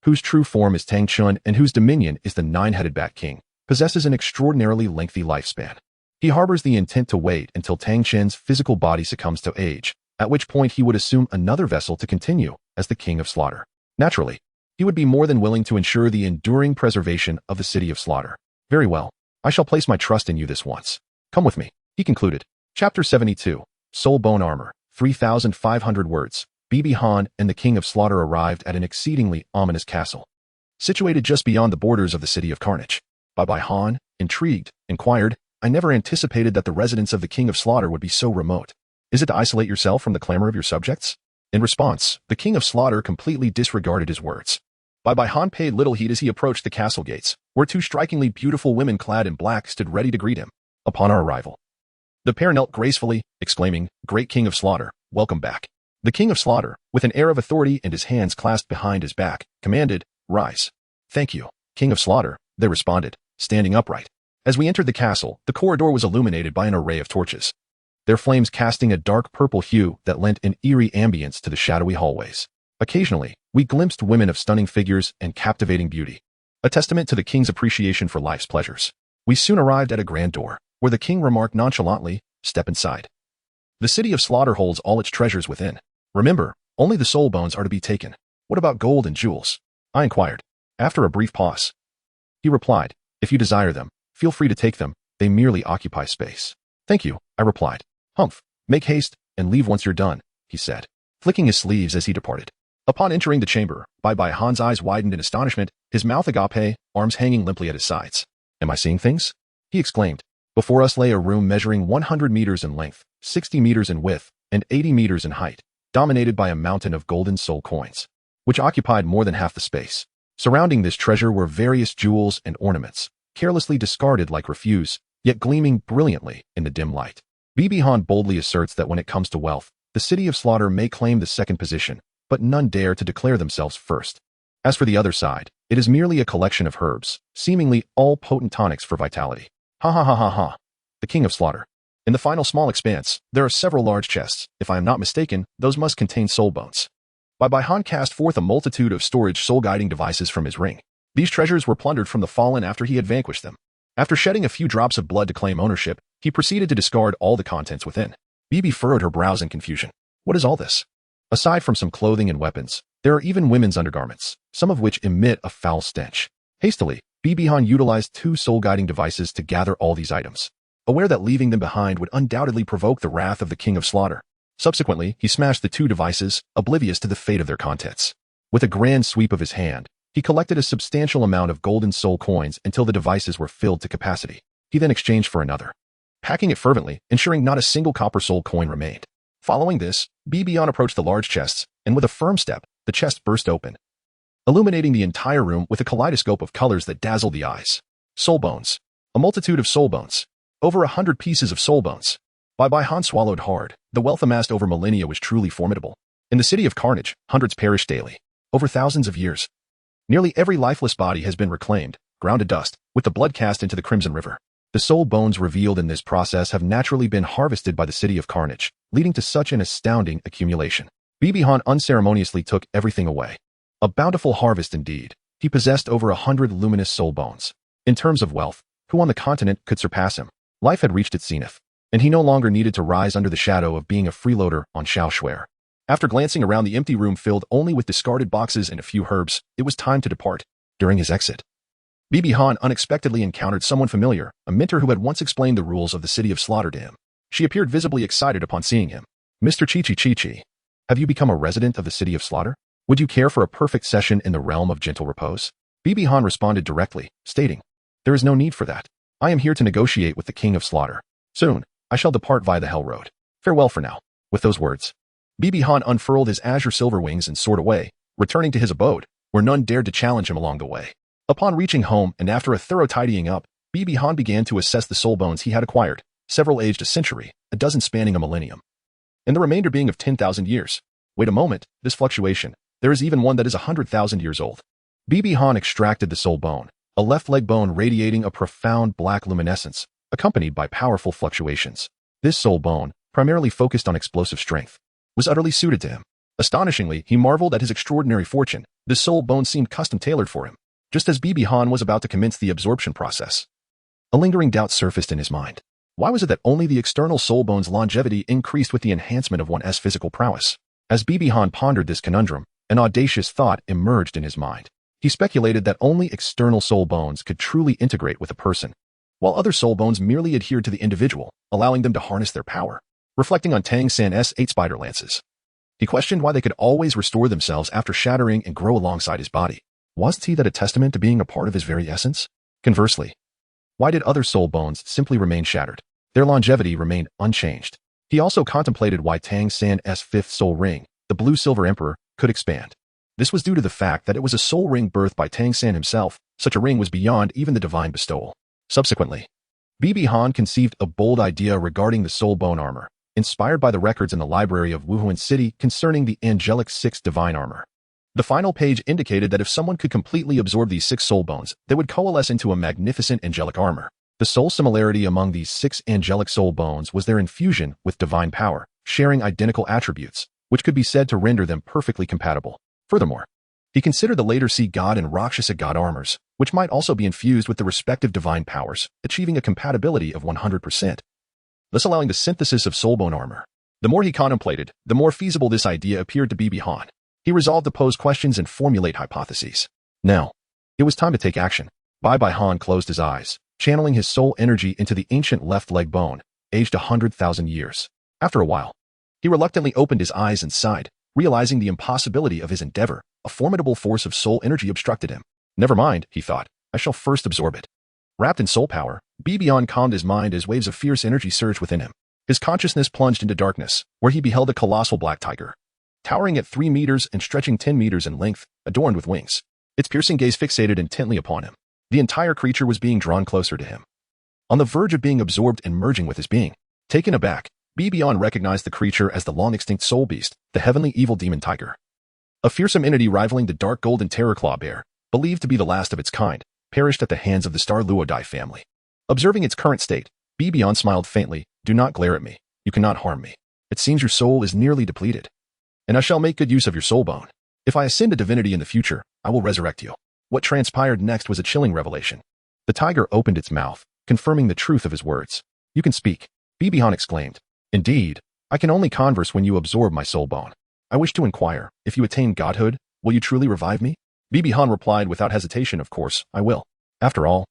whose true form is Tang Chun and whose dominion is the 9-headed Bat King, possesses an extraordinarily lengthy lifespan. He harbors the intent to wait until Tang Chen's physical body succumbs to age, at which point he would assume another vessel to continue as the King of Slaughter. Naturally, he would be more than willing to ensure the enduring preservation of the city of Slaughter. "Very well, I shall place my trust in you this once. Come with me," he concluded. Chapter 72. Soul Bone Armor. 3,500 words. BB Han and the King of Slaughter arrived at an exceedingly ominous castle, situated just beyond the borders of the city of Carnage. BB Han, intrigued, inquired, "I never anticipated that the residence of the King of Slaughter would be so remote. Is it to isolate yourself from the clamor of your subjects?" In response, the King of Slaughter completely disregarded his words. BB Han paid little heed as he approached the castle gates, where 2 strikingly beautiful women clad in black stood ready to greet him. Upon our arrival, the pair knelt gracefully, exclaiming, "Great King of Slaughter, welcome back." The King of Slaughter, with an air of authority and his hands clasped behind his back, commanded, "Rise." "Thank you, King of Slaughter," they responded, standing upright. As we entered the castle, the corridor was illuminated by an array of torches, their flames casting a dark purple hue that lent an eerie ambience to the shadowy hallways. Occasionally, we glimpsed women of stunning figures and captivating beauty, a testament to the king's appreciation for life's pleasures. We soon arrived at a grand door, where the king remarked nonchalantly, "Step inside. The city of Slaughter holds all its treasures within. Remember, only the soul bones are to be taken." "What about gold and jewels?" I inquired. After a brief pause, he replied, "If you desire them, feel free to take them. They merely occupy space." "Thank you," I replied. "Humph, Make haste and leave once you're done, he said, flicking his sleeves as he departed. Upon entering the chamber, Bai Han's eyes widened in astonishment, his mouth agape, arms hanging limply at his sides. Am I seeing things? He exclaimed. Before us lay a room measuring 100 meters in length, 60 meters in width, and 80 meters in height, dominated by a mountain of golden soul coins, which occupied more than half the space. Surrounding this treasure were various jewels and ornaments, carelessly discarded like refuse, yet gleaming brilliantly in the dim light. Han boldly asserts that when it comes to wealth, the city of slaughter may claim the second position, but none dare to declare themselves first. As for the other side, it is merely a collection of herbs, seemingly all potent tonics for vitality. Ha ha ha ha ha. The king of slaughter. In the final small expanse, there are several large chests. If I am not mistaken, those must contain soul bones. Bai Han cast forth a multitude of storage soul-guiding devices from his ring. These treasures were plundered from the fallen after he had vanquished them. After shedding a few drops of blood to claim ownership, he proceeded to discard all the contents within. Bibi furrowed her brows in confusion. What is all this? Aside from some clothing and weapons, there are even women's undergarments, some of which emit a foul stench. Hastily, Han utilized 2 soul-guiding devices to gather all these items, aware that leaving them behind would undoubtedly provoke the wrath of the king of slaughter. Subsequently, he smashed the 2 devices, oblivious to the fate of their contents. With a grand sweep of his hand, he collected a substantial amount of golden soul coins until the devices were filled to capacity. He then exchanged for another, packing it fervently, ensuring not a single copper soul coin remained. Following this, Han approached the large chests, and with a firm step, the chest burst open, illuminating the entire room with a kaleidoscope of colors that dazzled the eyes. Soul bones. A multitude of soul bones. Over 100 pieces of soul bones. Bai Han swallowed hard. The wealth amassed over millennia was truly formidable. In the city of carnage, hundreds perish daily. Over thousands of years, nearly every lifeless body has been reclaimed, ground to dust, with the blood cast into the Crimson River. The soul bones revealed in this process have naturally been harvested by the city of carnage, leading to such an astounding accumulation. Han unceremoniously took everything away. A bountiful harvest indeed. He possessed over 100 luminous soul bones. In terms of wealth, who on the continent could surpass him? Life had reached its zenith, and he no longer needed to rise under the shadow of being a freeloader on Xiaogang. After glancing around the empty room filled only with discarded boxes and a few herbs, it was time to depart. During his exit, Han unexpectedly encountered someone familiar, a mentor who had once explained the rules of the city of slaughter to him. She appeared visibly excited upon seeing him. Mr. Chi, have you become a resident of the city of slaughter? Would you care for a perfect session in the realm of gentle repose? Han responded directly, stating, there is no need for that. I am here to negotiate with the king of slaughter. Soon, I shall depart via the Hell Road. Farewell for now. With those words, Han unfurled his azure silver wings and soared away, returning to his abode, where none dared to challenge him along the way. Upon reaching home and after a thorough tidying up, Han began to assess the soul bones he had acquired, several aged a century, a dozen spanning a millennium, and the remainder being of 10,000 years. Wait a moment, this fluctuation. There is even one that is 100,000 years old. Han extracted the soul bone, a left leg bone radiating a profound black luminescence, accompanied by powerful fluctuations. This soul bone, primarily focused on explosive strength, was utterly suited to him. Astonishingly, he marveled at his extraordinary fortune. This soul bone seemed custom-tailored for him. Just as Han was about to commence the absorption process, a lingering doubt surfaced in his mind. Why was it that only the external soul bone's longevity increased with the enhancement of one's physical prowess? As Han pondered this conundrum, an audacious thought emerged in his mind. He speculated that only external soul bones could truly integrate with a person, while other soul bones merely adhered to the individual, allowing them to harness their power. Reflecting on Tang San's 8 spider lances, he questioned why they could always restore themselves after shattering and grow alongside his body. Wasn't he that a testament to being a part of his very essence? Conversely, why did other soul bones simply remain shattered? Their longevity remained unchanged. He also contemplated why Tang San's 5th soul ring, the Blue Silver Emperor, could expand. This was due to the fact that it was a soul ring birthed by Tang San himself. Such a ring was beyond even the divine bestowal. Subsequently, Han conceived a bold idea regarding the soul bone armor, inspired by the records in the library of Wuhuan City concerning the angelic 6 divine armor. The final page indicated that if someone could completely absorb these 6 soul bones, they would coalesce into a magnificent angelic armor. The sole similarity among these 6 angelic soul bones was their infusion with divine power, sharing identical attributes, which could be said to render them perfectly compatible. Furthermore, he considered the later sea god and Rakshasa god armors, which might also be infused with the respective divine powers, achieving a compatibility of 100%, thus allowing the synthesis of soul bone armor. The more he contemplated, the more feasible this idea appeared to Han. He resolved to pose questions and formulate hypotheses. Now, it was time to take action. Han closed his eyes, channeling his soul energy into the ancient left leg bone, aged 100,000 years. After a while, he reluctantly opened his eyes and sighed, realizing the impossibility of his endeavor. A formidable force of soul energy obstructed him. Never mind, he thought. I shall first absorb it. Wrapped in soul power, Bibihan calmed his mind as waves of fierce energy surged within him. His consciousness plunged into darkness, where he beheld a colossal black tiger. Towering at 3 meters and stretching 10 meters in length, adorned with wings. Its piercing gaze fixated intently upon him. The entire creature was being drawn closer to him. On the verge of being absorbed and merging with his being. Taken aback, Bibihan recognized the creature as the long-extinct soul beast, the heavenly evil demon tiger. A fearsome entity rivaling the dark golden terror claw bear, believed to be the last of its kind, perished at the hands of the Star Luodai family. Observing its current state, Bibihan smiled faintly. Do not glare at me. You cannot harm me. It seems your soul is nearly depleted. And I shall make good use of your soul bone. If I ascend to divinity in the future, I will resurrect you. What transpired next was a chilling revelation. The tiger opened its mouth, confirming the truth of his words. You can speak, Bibihan exclaimed. Indeed, I can only converse when you absorb my soul bone. I wish to inquire, if you attain godhood, will you truly revive me? Bibihan replied without hesitation, of course, I will. After all,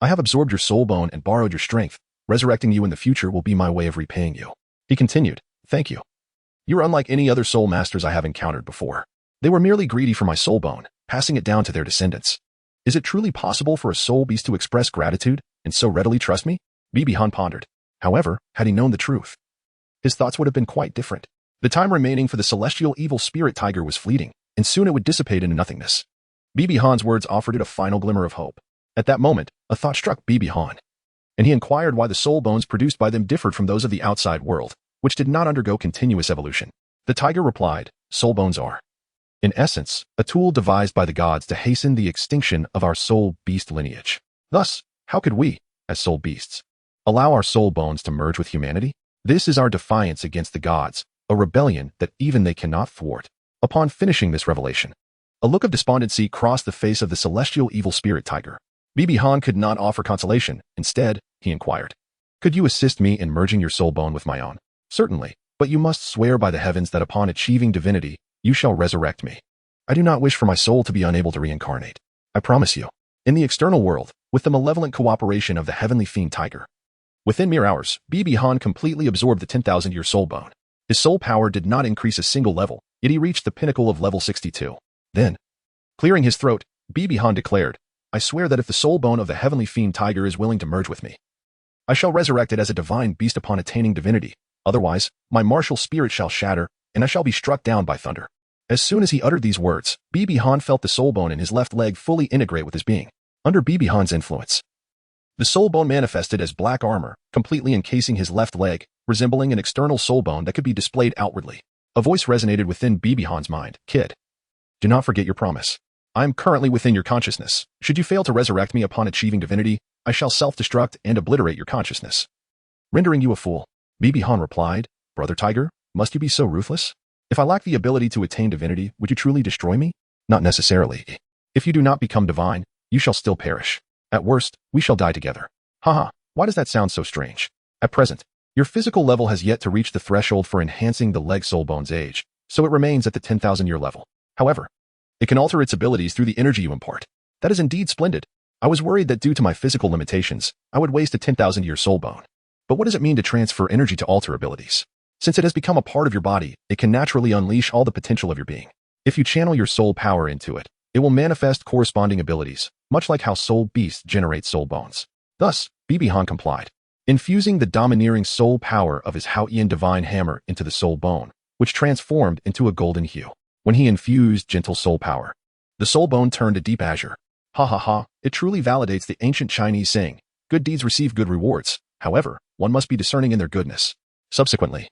I have absorbed your soul bone and borrowed your strength. Resurrecting you in the future will be my way of repaying you. He continued, thank you. You are unlike any other soul masters I have encountered before. They were merely greedy for my soul bone, passing it down to their descendants. Is it truly possible for a soul beast to express gratitude and so readily trust me? Bibihan pondered. However, had he known the truth, his thoughts would have been quite different. The time remaining for the celestial evil spirit tiger was fleeting, and soon it would dissipate into nothingness. Bibihan's words offered it a final glimmer of hope. At that moment, a thought struck Bibihan, and he inquired why the soul bones produced by them differed from those of the outside world, which did not undergo continuous evolution. The tiger replied, soul bones are, in essence, a tool devised by the gods to hasten the extinction of our soul beast lineage. Thus, how could we, as soul beasts, allow our soul bones to merge with humanity? This is our defiance against the gods, a rebellion that even they cannot thwart. Upon finishing this revelation, a look of despondency crossed the face of the celestial evil spirit tiger. Bibihan could not offer consolation. Instead, he inquired, could you assist me in merging your soul bone with my own? Certainly, but you must swear by the heavens that upon achieving divinity, you shall resurrect me. I do not wish for my soul to be unable to reincarnate. I promise you. In the external world, with the malevolent cooperation of the heavenly fiend tiger. Within mere hours, Bibihan completely absorbed the 10,000-year soul bone. His soul power did not increase a single level, yet he reached the pinnacle of level 62. Then, clearing his throat, Bibihan declared, I swear that if the soul bone of the heavenly fiend tiger is willing to merge with me, I shall resurrect it as a divine beast upon attaining divinity. Otherwise, my martial spirit shall shatter, and I shall be struck down by thunder. As soon as he uttered these words, Bibihan felt the soul bone in his left leg fully integrate with his being. Under Bibihan's influence, the soul bone manifested as black armor, completely encasing his left leg, resembling an external soul bone that could be displayed outwardly. A voice resonated within Bibihan's mind. Kid, do not forget your promise. I am currently within your consciousness. Should you fail to resurrect me upon achieving divinity, I shall self-destruct and obliterate your consciousness, rendering you a fool. Bibihan replied, Brother Tiger, must you be so ruthless? If I lack the ability to attain divinity, would you truly destroy me? Not necessarily. If you do not become divine, you shall still perish. At worst, we shall die together. Haha, why does that sound so strange? At present, your physical level has yet to reach the threshold for enhancing the leg soul bone's age, so it remains at the 10,000-year level. However, it can alter its abilities through the energy you impart. That is indeed splendid. I was worried that due to my physical limitations, I would waste a 10,000-year soul bone. But what does it mean to transfer energy to alter abilities? Since it has become a part of your body, it can naturally unleash all the potential of your being. If you channel your soul power into it, it will manifest corresponding abilities, much like how soul beasts generate soul bones. Thus, Bibihan complied, infusing the domineering soul power of his Qian divine hammer into the soul bone, which transformed into a golden hue. When he infused gentle soul power, the soul bone turned a deep azure. Ha ha ha, it truly validates the ancient Chinese saying, good deeds receive good rewards. However, one must be discerning in their goodness. Subsequently,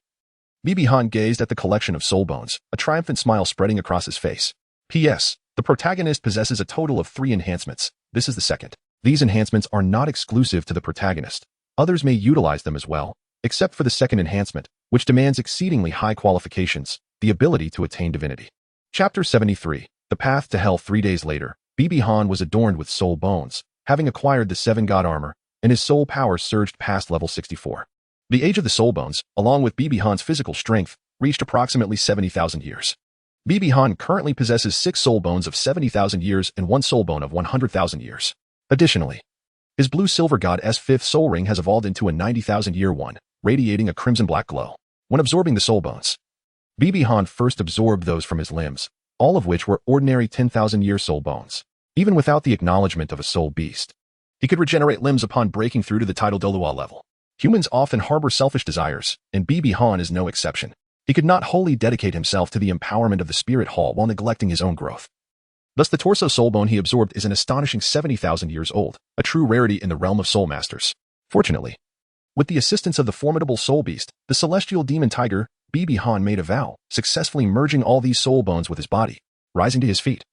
Bibihan gazed at the collection of soul bones, a triumphant smile spreading across his face. P.S. The protagonist possesses a total of 3 enhancements. This is the second. These enhancements are not exclusive to the protagonist. Others may utilize them as well, except for the second enhancement, which demands exceedingly high qualifications, the ability to attain divinity. Chapter 73. The Path to Hell. 3 days later, Bibihan was adorned with soul bones, having acquired the 7 god armor, and his soul power surged past level 64. The age of the soul bones, along with Bibihan's physical strength, reached approximately 70,000 years. Bibihan currently possesses 6 soul bones of 70,000 years and 1 soul bone of 100,000 years. Additionally, his blue silver god's 5th soul ring has evolved into a 90,000-year one, radiating a crimson black glow. When absorbing the soul bones, Bibi Han first absorbed those from his limbs, all of which were ordinary 10,000-year soul bones. Even without the acknowledgement of a soul beast, he could regenerate limbs upon breaking through to the title Douluo level. Humans often harbor selfish desires, and Bibi Han is no exception. He could not wholly dedicate himself to the empowerment of the spirit hall while neglecting his own growth. Thus the torso soul bone he absorbed is an astonishing 70,000 years old, a true rarity in the realm of soul masters. Fortunately, with the assistance of the formidable soul beast, the celestial demon tiger, Bibi Han made a vow, successfully merging all these soul bones with his body. Rising to his feet,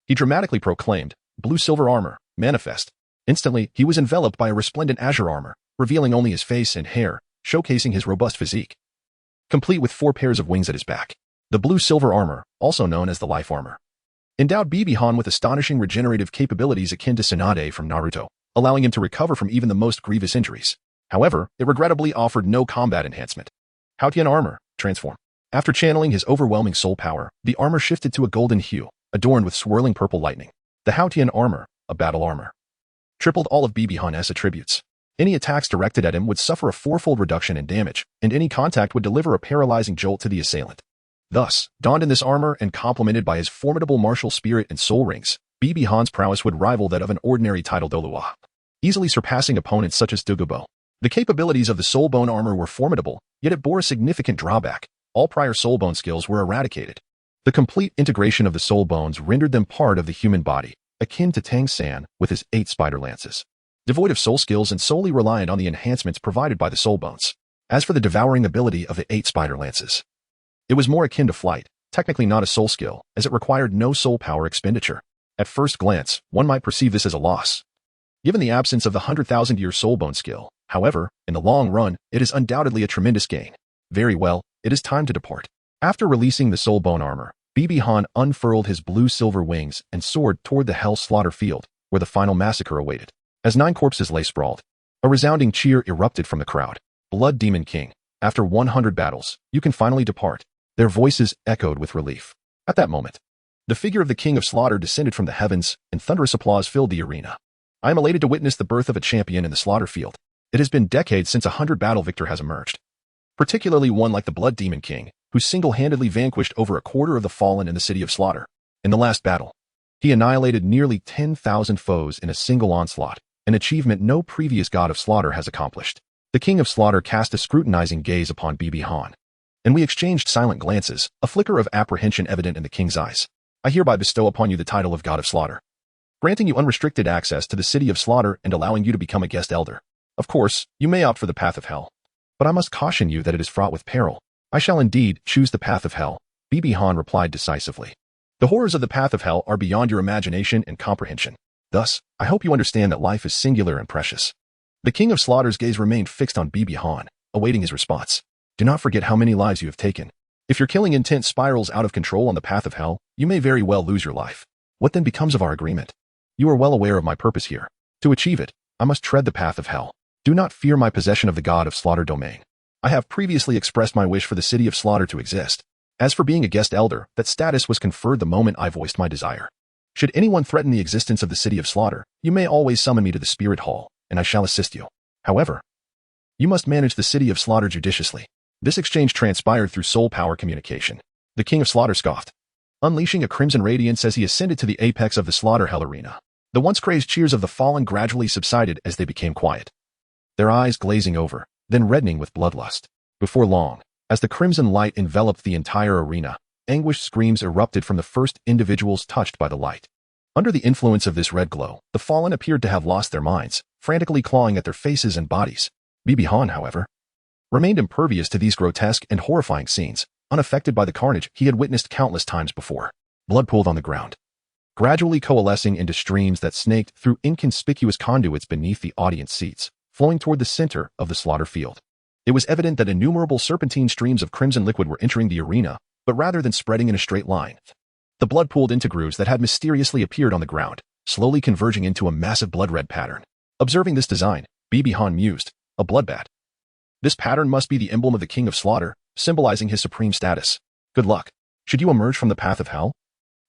he dramatically proclaimed, "Blue-silver armor, manifest." Instantly, he was enveloped by a resplendent azure armor, revealing only his face and hair, showcasing his robust physique. Complete with 4 pairs of wings at his back. The blue-silver armor, also known as the life armor, endowed Bibi Han with astonishing regenerative capabilities akin to Tsunade from Naruto, allowing him to recover from even the most grievous injuries. However, it regrettably offered no combat enhancement. Qian armor, transform. After channeling his overwhelming soul power, the armor shifted to a golden hue, adorned with swirling purple lightning. The Qian armor, a battle armor, tripled all of Bibi Han's attributes. Any attacks directed at him would suffer a 4-fold reduction in damage, and any contact would deliver a paralyzing jolt to the assailant. Thus, donned in this armor and complemented by his formidable martial spirit and soul rings, Bibi Han's prowess would rival that of an ordinary title Douluo, easily surpassing opponents such as Douluo. The capabilities of the soul bone armor were formidable, yet it bore a significant drawback. All prior soul bone skills were eradicated. The complete integration of the soul bones rendered them part of the human body, akin to Tang San with his 8 spider lances, devoid of soul skills and solely reliant on the enhancements provided by the soul bones. As for the devouring ability of the 8 spider lances, it was more akin to flight, technically not a soul skill, as it required no soul power expenditure. At first glance, one might perceive this as a loss, given the absence of the 100,000-year soul bone skill. However, in the long run, it is undoubtedly a tremendous gain. Very well, it is time to depart. After releasing the soul bone armor, Bibi Han unfurled his blue-silver wings and soared toward the Hell Slaughter Field, where the final massacre awaited. As 9 corpses lay sprawled, a resounding cheer erupted from the crowd. Blood Demon King, after 100 battles, you can finally depart. Their voices echoed with relief. At that moment, the figure of the King of Slaughter descended from the heavens, and thunderous applause filled the arena. I am elated to witness the birth of a champion in the slaughter field. It has been decades since a 100-battle victor has emerged, particularly one like the Blood Demon King, who single-handedly vanquished over a quarter of the fallen in the city of Slaughter. In the last battle, he annihilated nearly 10,000 foes in a single onslaught, an achievement no previous god of slaughter has accomplished. The King of Slaughter cast a scrutinizing gaze upon Bibi Han, and we exchanged silent glances, a flicker of apprehension evident in the king's eyes. I hereby bestow upon you the title of God of Slaughter, granting you unrestricted access to the city of Slaughter and allowing you to become a guest elder. Of course, you may opt for the path of hell, but I must caution you that it is fraught with peril. I shall indeed choose the path of hell, Bibi Han replied decisively. The horrors of the path of hell are beyond your imagination and comprehension. Thus, I hope you understand that life is singular and precious. The King of Slaughter's gaze remained fixed on Bibi Han, awaiting his response. Do not forget how many lives you have taken. If your killing intent spirals out of control on the path of hell, you may very well lose your life. What then becomes of our agreement? You are well aware of my purpose here. To achieve it, I must tread the path of hell. Do not fear my possession of the God of Slaughter domain. I have previously expressed my wish for the city of Slaughter to exist. As for being a guest elder, that status was conferred the moment I voiced my desire. Should anyone threaten the existence of the city of Slaughter, you may always summon me to the Spirit Hall, and I shall assist you. However, you must manage the city of Slaughter judiciously. This exchange transpired through soul power communication. The King of Slaughter scoffed, unleashing a crimson radiance as he ascended to the apex of the Slaughter Hell arena. The once crazed cheers of the fallen gradually subsided as they became quiet, their eyes glazing over, then reddening with bloodlust. Before long, as the crimson light enveloped the entire arena, anguished screams erupted from the first individuals touched by the light. Under the influence of this red glow, the fallen appeared to have lost their minds, frantically clawing at their faces and bodies. Bibi Han, however, remained impervious to these grotesque and horrifying scenes, unaffected by the carnage he had witnessed countless times before. Blood pooled on the ground, gradually coalescing into streams that snaked through inconspicuous conduits beneath the audience seats, flowing toward the center of the slaughter field. It was evident that innumerable serpentine streams of crimson liquid were entering the arena, but rather than spreading in a straight line, the blood pooled into grooves that had mysteriously appeared on the ground, slowly converging into a massive blood-red pattern. Observing this design, Bibi Han mused, a bloodbath. This pattern must be the emblem of the King of Slaughter, symbolizing his supreme status. Good luck. Should you emerge from the path of hell,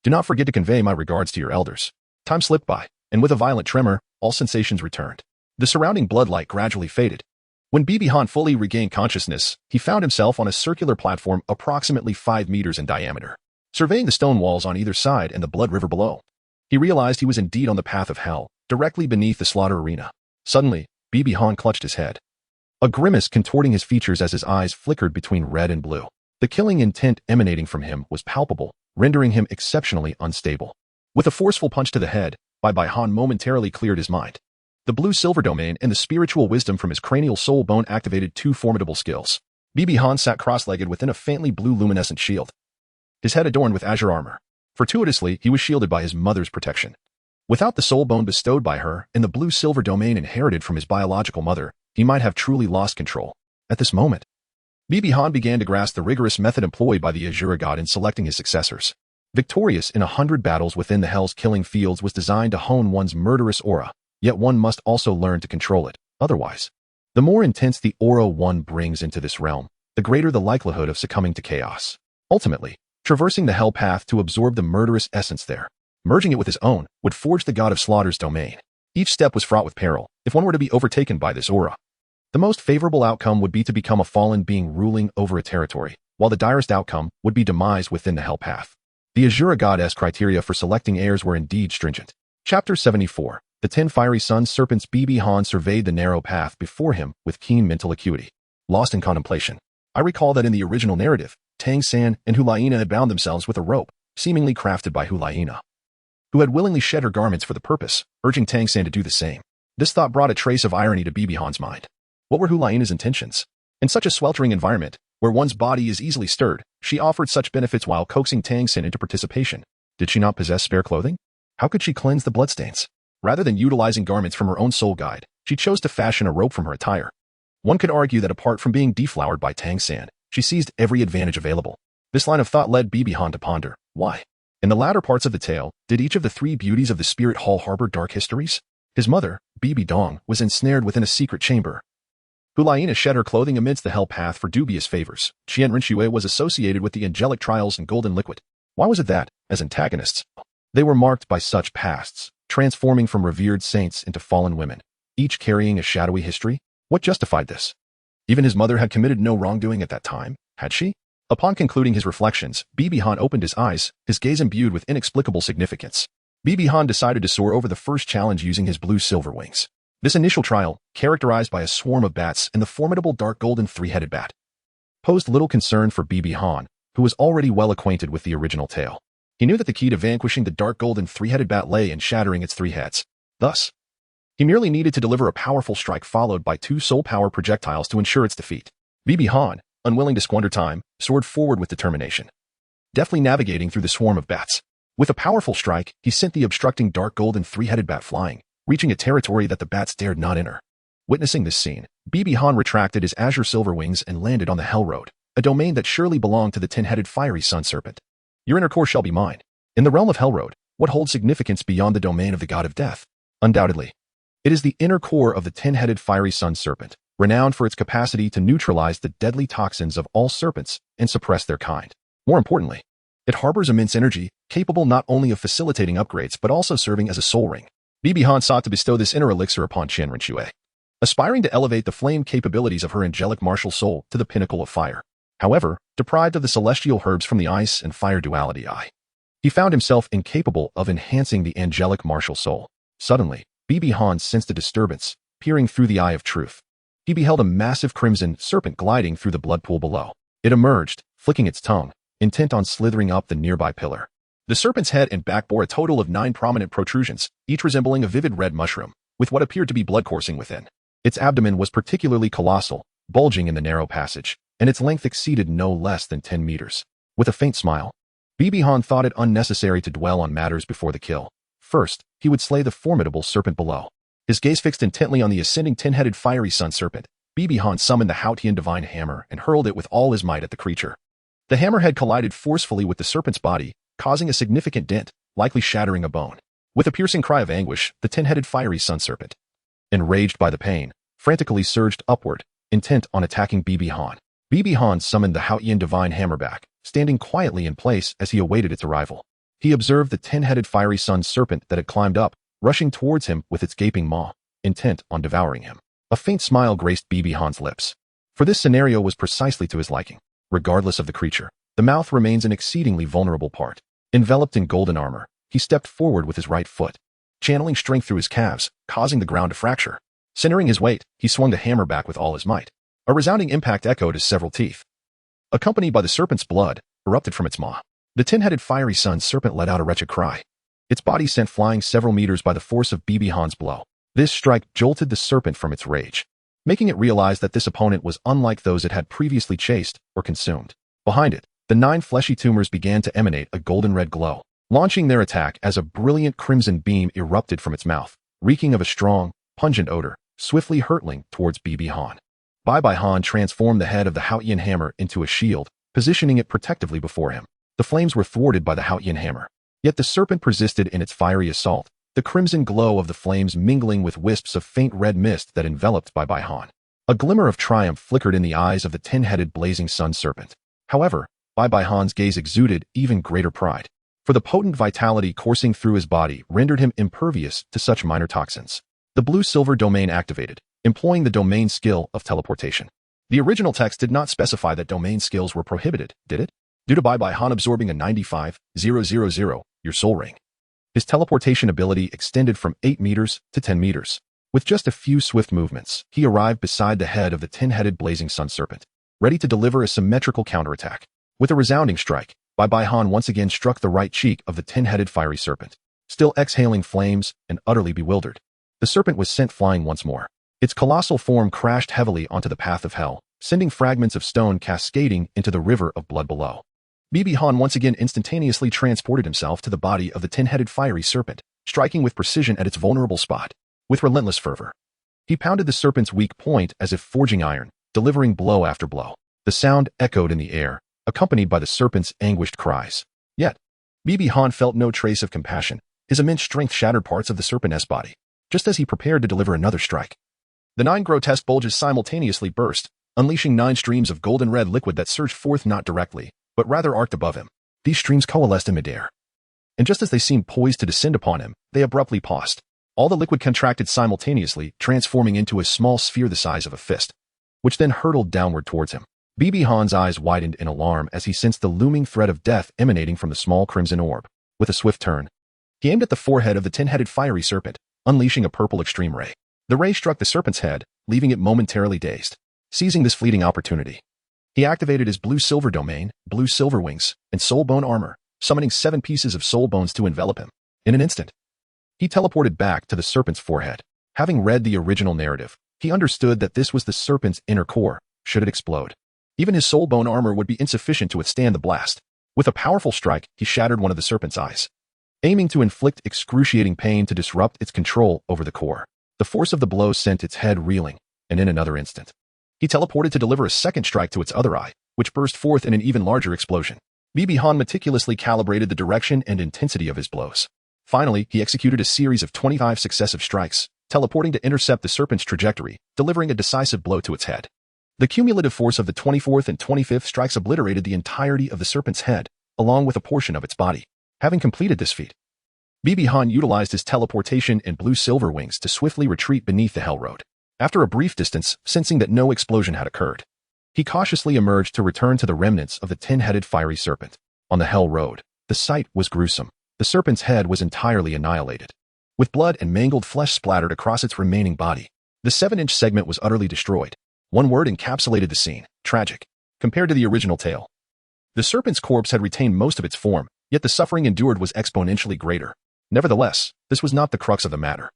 do not forget to convey my regards to your elders. Time slipped by, and with a violent tremor, all sensations returned. The surrounding bloodlight gradually faded, When Bibi Han fully regained consciousness, he found himself on a circular platform approximately 5 meters in diameter. Surveying the stone walls on either side and the blood river below, he realized he was indeed on the path of hell, directly beneath the slaughter arena. Suddenly, Bibi Han clutched his head, a grimace contorting his features as his eyes flickered between red and blue. The killing intent emanating from him was palpable, rendering him exceptionally unstable. With a forceful punch to the head, Bibi Han momentarily cleared his mind. The blue-silver domain and the spiritual wisdom from his cranial soul bone activated two formidable skills. Bibi Han sat cross-legged within a faintly blue luminescent shield, his head adorned with azure armor. Fortuitously, he was shielded by his mother's protection. Without the soul bone bestowed by her and the blue-silver domain inherited from his biological mother, he might have truly lost control. At this moment, Bibi Han began to grasp the rigorous method employed by the Azure God in selecting his successors. Victorious in 100 battles within the Hell's killing fields was designed to hone one's murderous aura, yet one must also learn to control it. Otherwise, the more intense the aura one brings into this realm, the greater the likelihood of succumbing to chaos. Ultimately, traversing the Hell path to absorb the murderous essence there, merging it with his own, would forge the God of Slaughter's domain. Each step was fraught with peril, if one were to be overtaken by this aura. The most favorable outcome would be to become a fallen being ruling over a territory, while the direst outcome would be demise within the Hell path. The Azure Goddess criteria for selecting heirs were indeed stringent. Chapter 74. The 10 Fiery Sun Serpents. Bibi Han surveyed the narrow path before him with keen mental acuity, lost in contemplation. I recall that in the original narrative, Tang San and Hulaina had bound themselves with a rope, seemingly crafted by Hulaina, who had willingly shed her garments for the purpose, urging Tang San to do the same. This thought brought a trace of irony to Bibi Han's mind. What were Hulaina's intentions? In such a sweltering environment, where one's body is easily stirred, she offered such benefits while coaxing Tang San into participation. Did she not possess spare clothing? How could she cleanse the bloodstains? Rather than utilizing garments from her own soul guide, she chose to fashion a rope from her attire. One could argue that apart from being deflowered by Tang San, she seized every advantage available. This line of thought led Bibi Han to ponder, why? In the latter parts of the tale, did each of the three beauties of the Spirit Hall harbor dark histories? His mother, Bibi Dong, was ensnared within a secret chamber. Hulaina shed her clothing amidst the Hell path for dubious favors. Qian Renxue was associated with the angelic trials and golden liquid. Why was it that, as antagonists, they were marked by such pasts, transforming from revered saints into fallen women, each carrying a shadowy history? What justified this? Even his mother had committed no wrongdoing at that time, had she? Upon concluding his reflections, Bibi Han opened his eyes, his gaze imbued with inexplicable significance. Bibi Han decided to soar over the first challenge using his blue-silver wings. This initial trial, characterized by a swarm of bats and the formidable dark golden three-headed bat, posed little concern for Bibi Han, who was already well acquainted with the original tale. He knew that the key to vanquishing the dark golden three-headed bat lay in shattering its 3 heads. Thus, he merely needed to deliver a powerful strike followed by 2 soul power projectiles to ensure its defeat. Bibi Han, unwilling to squander time, soared forward with determination, deftly navigating through the swarm of bats. With a powerful strike, he sent the obstructing dark golden three-headed bat flying, reaching a territory that the bats dared not enter. Witnessing this scene, Bibi Han retracted his azure silver wings and landed on the Hell Road, a domain that surely belonged to the 10-headed fiery sun serpent. Your inner core shall be mine. In the realm of Hell Road, what holds significance beyond the domain of the god of death? Undoubtedly, it is the inner core of the 10-headed fiery sun serpent, renowned for its capacity to neutralize the deadly toxins of all serpents and suppress their kind. More importantly, it harbors immense energy, capable not only of facilitating upgrades but also serving as a soul ring. Bibi Han sought to bestow this inner elixir upon Qian Renxue, aspiring to elevate the flame capabilities of her angelic martial soul to the pinnacle of fire. However, deprived of the celestial herbs from the ice and fire duality he found himself incapable of enhancing the angelic martial soul. Suddenly, Bibi Han sensed a disturbance, peering through the eye of truth. He beheld a massive crimson serpent gliding through the blood pool below. It emerged, flicking its tongue, intent on slithering up the nearby pillar. The serpent's head and back bore a total of 9 prominent protrusions, each resembling a vivid red mushroom, with what appeared to be blood coursing within. Its abdomen was particularly colossal, bulging in the narrow passage, and its length exceeded no less than 10 meters. With a faint smile, Bibi Han thought it unnecessary to dwell on matters before the kill. First, he would slay the formidable serpent below. His gaze fixed intently on the ascending 10-headed fiery sun serpent. Bibi Han summoned the Haotian divine hammer and hurled it with all his might at the creature. The hammerhead collided forcefully with the serpent's body, causing a significant dent, likely shattering a bone. With a piercing cry of anguish, the 10-headed fiery sun serpent, enraged by the pain, frantically surged upward, intent on attacking Bibi Han. Bibi Han summoned the Haotian divine hammer back, standing quietly in place as he awaited its arrival. He observed the 10-headed fiery sun serpent that had climbed up, rushing towards him with its gaping maw, intent on devouring him. A faint smile graced Bibi Han's lips. For this scenario was precisely to his liking. Regardless of the creature, the mouth remains an exceedingly vulnerable part. Enveloped in golden armor, he stepped forward with his right foot, channeling strength through his calves, causing the ground to fracture. Centering his weight, he swung the hammer back with all his might. A resounding impact echoed his several teeth, accompanied by the serpent's blood, erupted from its maw. The tin-headed fiery sun serpent let out a wretched cry. Its body sent flying several meters by the force of Bibi Han's blow. This strike jolted the serpent from its rage, making it realize that this opponent was unlike those it had previously chased or consumed. Behind it, the 9 fleshy tumors began to emanate a golden-red glow, launching their attack as a brilliant crimson beam erupted from its mouth, reeking of a strong, pungent odor, swiftly hurtling towards Bibi Han. Bibi Han transformed the head of the Haotian hammer into a shield, positioning it protectively before him. The flames were thwarted by the Haotian hammer, yet the serpent persisted in its fiery assault, the crimson glow of the flames mingling with wisps of faint red mist that enveloped Bibi Han. A glimmer of triumph flickered in the eyes of the tin-headed blazing sun serpent. However, Bibi Han's gaze exuded even greater pride, for the potent vitality coursing through his body rendered him impervious to such minor toxins. The blue-silver domain activated, employing the domain skill of teleportation. The original text did not specify that domain skills were prohibited, did it? Due to Bibi Han absorbing a 95,000 your soul ring, his teleportation ability extended from 8 meters to 10 meters. With just a few swift movements, he arrived beside the head of the tin-headed blazing sun serpent, ready to deliver a symmetrical counterattack. With a resounding strike, Bibi Han once again struck the right cheek of the tin-headed fiery serpent, still exhaling flames and utterly bewildered. The serpent was sent flying once more. Its colossal form crashed heavily onto the path of hell, sending fragments of stone cascading into the river of blood below. Bibi Han once again instantaneously transported himself to the body of the tin-headed fiery serpent, striking with precision at its vulnerable spot. With relentless fervor, he pounded the serpent's weak point as if forging iron, delivering blow after blow. The sound echoed in the air, accompanied by the serpent's anguished cries. Yet, Bibi Han felt no trace of compassion. His immense strength shattered parts of the serpent's body, just as he prepared to deliver another strike. The 9 grotesque bulges simultaneously burst, unleashing 9 streams of golden-red liquid that surged forth not directly, but rather arced above him. These streams coalesced in midair, and just as they seemed poised to descend upon him, they abruptly paused. All the liquid contracted simultaneously, transforming into a small sphere the size of a fist, which then hurtled downward towards him. Bibi Han's eyes widened in alarm as he sensed the looming threat of death emanating from the small crimson orb. With a swift turn, he aimed at the forehead of the tin-headed fiery serpent, unleashing a purple extreme ray. The ray struck the serpent's head, leaving it momentarily dazed. Seizing this fleeting opportunity, he activated his blue-silver domain, blue-silver wings, and soul bone armor, summoning 7 pieces of soul bones to envelop him. In an instant, he teleported back to the serpent's forehead. Having read the original narrative, he understood that this was the serpent's inner core, should it explode. Even his soul bone armor would be insufficient to withstand the blast. With a powerful strike, he shattered one of the serpent's eyes, aiming to inflict excruciating pain to disrupt its control over the core. The force of the blow sent its head reeling, and in another instant, he teleported to deliver a second strike to its other eye, which burst forth in an even larger explosion. Bibi Han meticulously calibrated the direction and intensity of his blows. Finally, he executed a series of 25 successive strikes, teleporting to intercept the serpent's trajectory, delivering a decisive blow to its head. The cumulative force of the 24th and 25th strikes obliterated the entirety of the serpent's head, along with a portion of its body. Having completed this feat, Bibi Han utilized his teleportation and blue-silver wings to swiftly retreat beneath the Hell Road. After a brief distance, sensing that no explosion had occurred, he cautiously emerged to return to the remnants of the tin-headed fiery serpent. On the Hell Road, the sight was gruesome. The serpent's head was entirely annihilated, with blood and mangled flesh splattered across its remaining body. The 7-inch segment was utterly destroyed. One word encapsulated the scene: tragic. Compared to the original tale, the serpent's corpse had retained most of its form, yet the suffering endured was exponentially greater. Nevertheless, this was not the crux of the matter.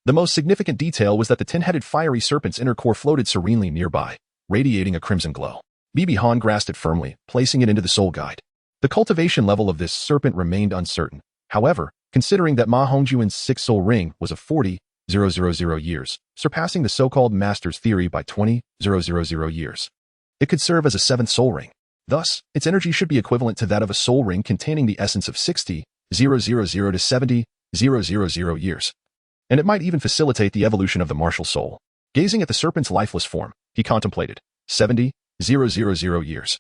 The most significant detail was that the tin-headed fiery serpent's inner core floated serenely nearby, radiating a crimson glow. Bibi Han grasped it firmly, placing it into the soul guide. The cultivation level of this serpent remained uncertain. However, considering that Ma Hongjuan's 6th soul ring was of 40,000 years, surpassing the so-called master's theory by 20,000 years, it could serve as a 7th soul ring. Thus, its energy should be equivalent to that of a soul ring containing the essence of 60,000 to 70,000 years. And it might even facilitate the evolution of the martial soul. Gazing at the serpent's lifeless form, he contemplated 70,000 years.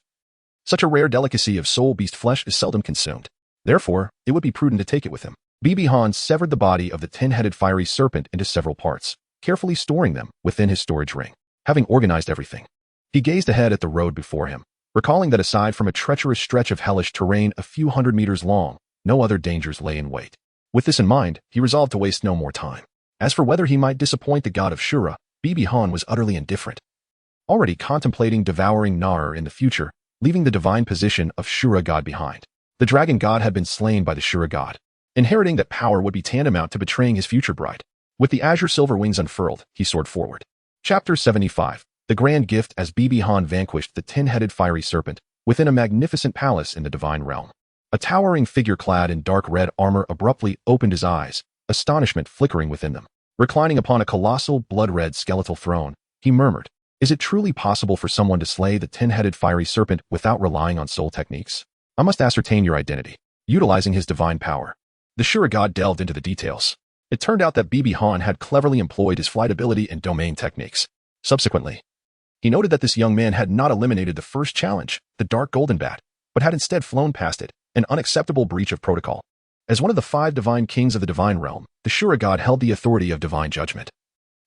Such a rare delicacy of soul beast flesh is seldom consumed. Therefore, it would be prudent to take it with him. Bibi Han severed the body of the tin-headed fiery serpent into several parts, carefully storing them within his storage ring. Having organized everything, he gazed ahead at the road before him, recalling that aside from a treacherous stretch of hellish terrain a few hundred meters long, no other dangers lay in wait. With this in mind, he resolved to waste no more time. As for whether he might disappoint the god of Shura, Bibi Han was utterly indifferent. Already contemplating devouring Nar in the future, leaving the divine position of Shura god behind. The dragon god had been slain by the Shura god. Inheriting that power would be tantamount to betraying his future bride. With the azure silver wings unfurled, he soared forward. Chapter 75. The Grand Gift. As Bibi Han vanquished the 10-headed fiery serpent within a magnificent palace in the divine realm. A towering figure clad in dark red armor abruptly opened his eyes, astonishment flickering within them. Reclining upon a colossal blood-red skeletal throne, he murmured, "Is it truly possible for someone to slay the 10-headed fiery serpent without relying on soul techniques? I must ascertain your identity." Utilizing his divine power, the Shura god delved into the details. It turned out that Bibi Han had cleverly employed his flight ability and domain techniques. Subsequently, he noted that this young man had not eliminated the first challenge, the Dark Golden Bat, but had instead flown past it, an unacceptable breach of protocol. As one of the 5 divine kings of the divine realm, the Shura god held the authority of divine judgment.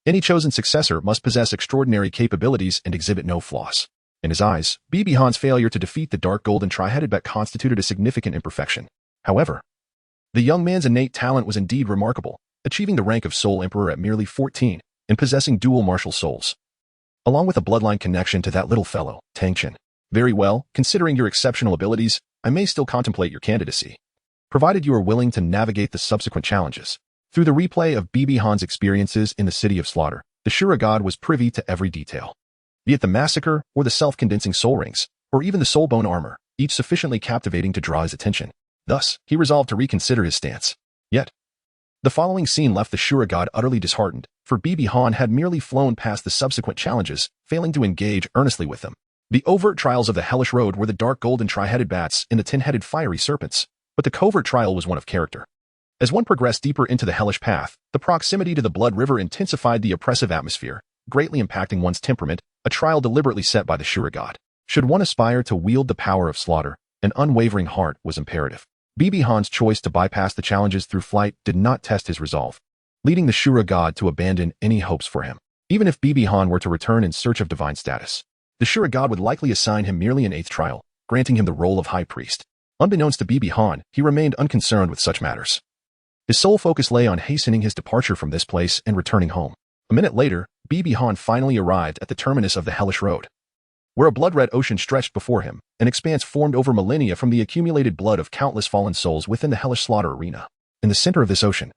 Any chosen successor must possess extraordinary capabilities and exhibit no flaws. In his eyes, Bibi Han's failure to defeat the Dark Golden Tri-Headed Bat constituted a significant imperfection. However, the young man's innate talent was indeed remarkable, achieving the rank of Soul Emperor at merely 14 and possessing dual martial souls, along with a bloodline connection to that little fellow, Tang San. Very well, considering your exceptional abilities, I may still contemplate your candidacy, provided you are willing to navigate the subsequent challenges. Through the replay of Bibi Han's experiences in the City of Slaughter, the Shura god was privy to every detail. Be it the massacre, or the self-condensing soul rings, or even the soul bone armor, each sufficiently captivating to draw his attention. Thus, he resolved to reconsider his stance. Yet, the following scene left the Shura god utterly disheartened, for Bibi Han had merely flown past the subsequent challenges, failing to engage earnestly with them. The overt trials of the hellish road were the dark golden tri-headed bats and the 10-headed fiery serpents, but the covert trial was one of character. As one progressed deeper into the hellish path, the proximity to the blood river intensified the oppressive atmosphere, greatly impacting one's temperament, a trial deliberately set by the Shura god. Should one aspire to wield the power of slaughter, an unwavering heart was imperative. Bibi Han's choice to bypass the challenges through flight did not test his resolve, leading the Shura god to abandon any hopes for him. Even if Bibi Han were to return in search of divine status, the Shura god would likely assign him merely an 8th trial, granting him the role of high priest. Unbeknownst to Bibi Han, he remained unconcerned with such matters. His sole focus lay on hastening his departure from this place and returning home. A minute later, Bibi Han finally arrived at the terminus of the hellish road, where a blood-red ocean stretched before him, an expanse formed over millennia from the accumulated blood of countless fallen souls within the hellish slaughter arena. In the center of this ocean,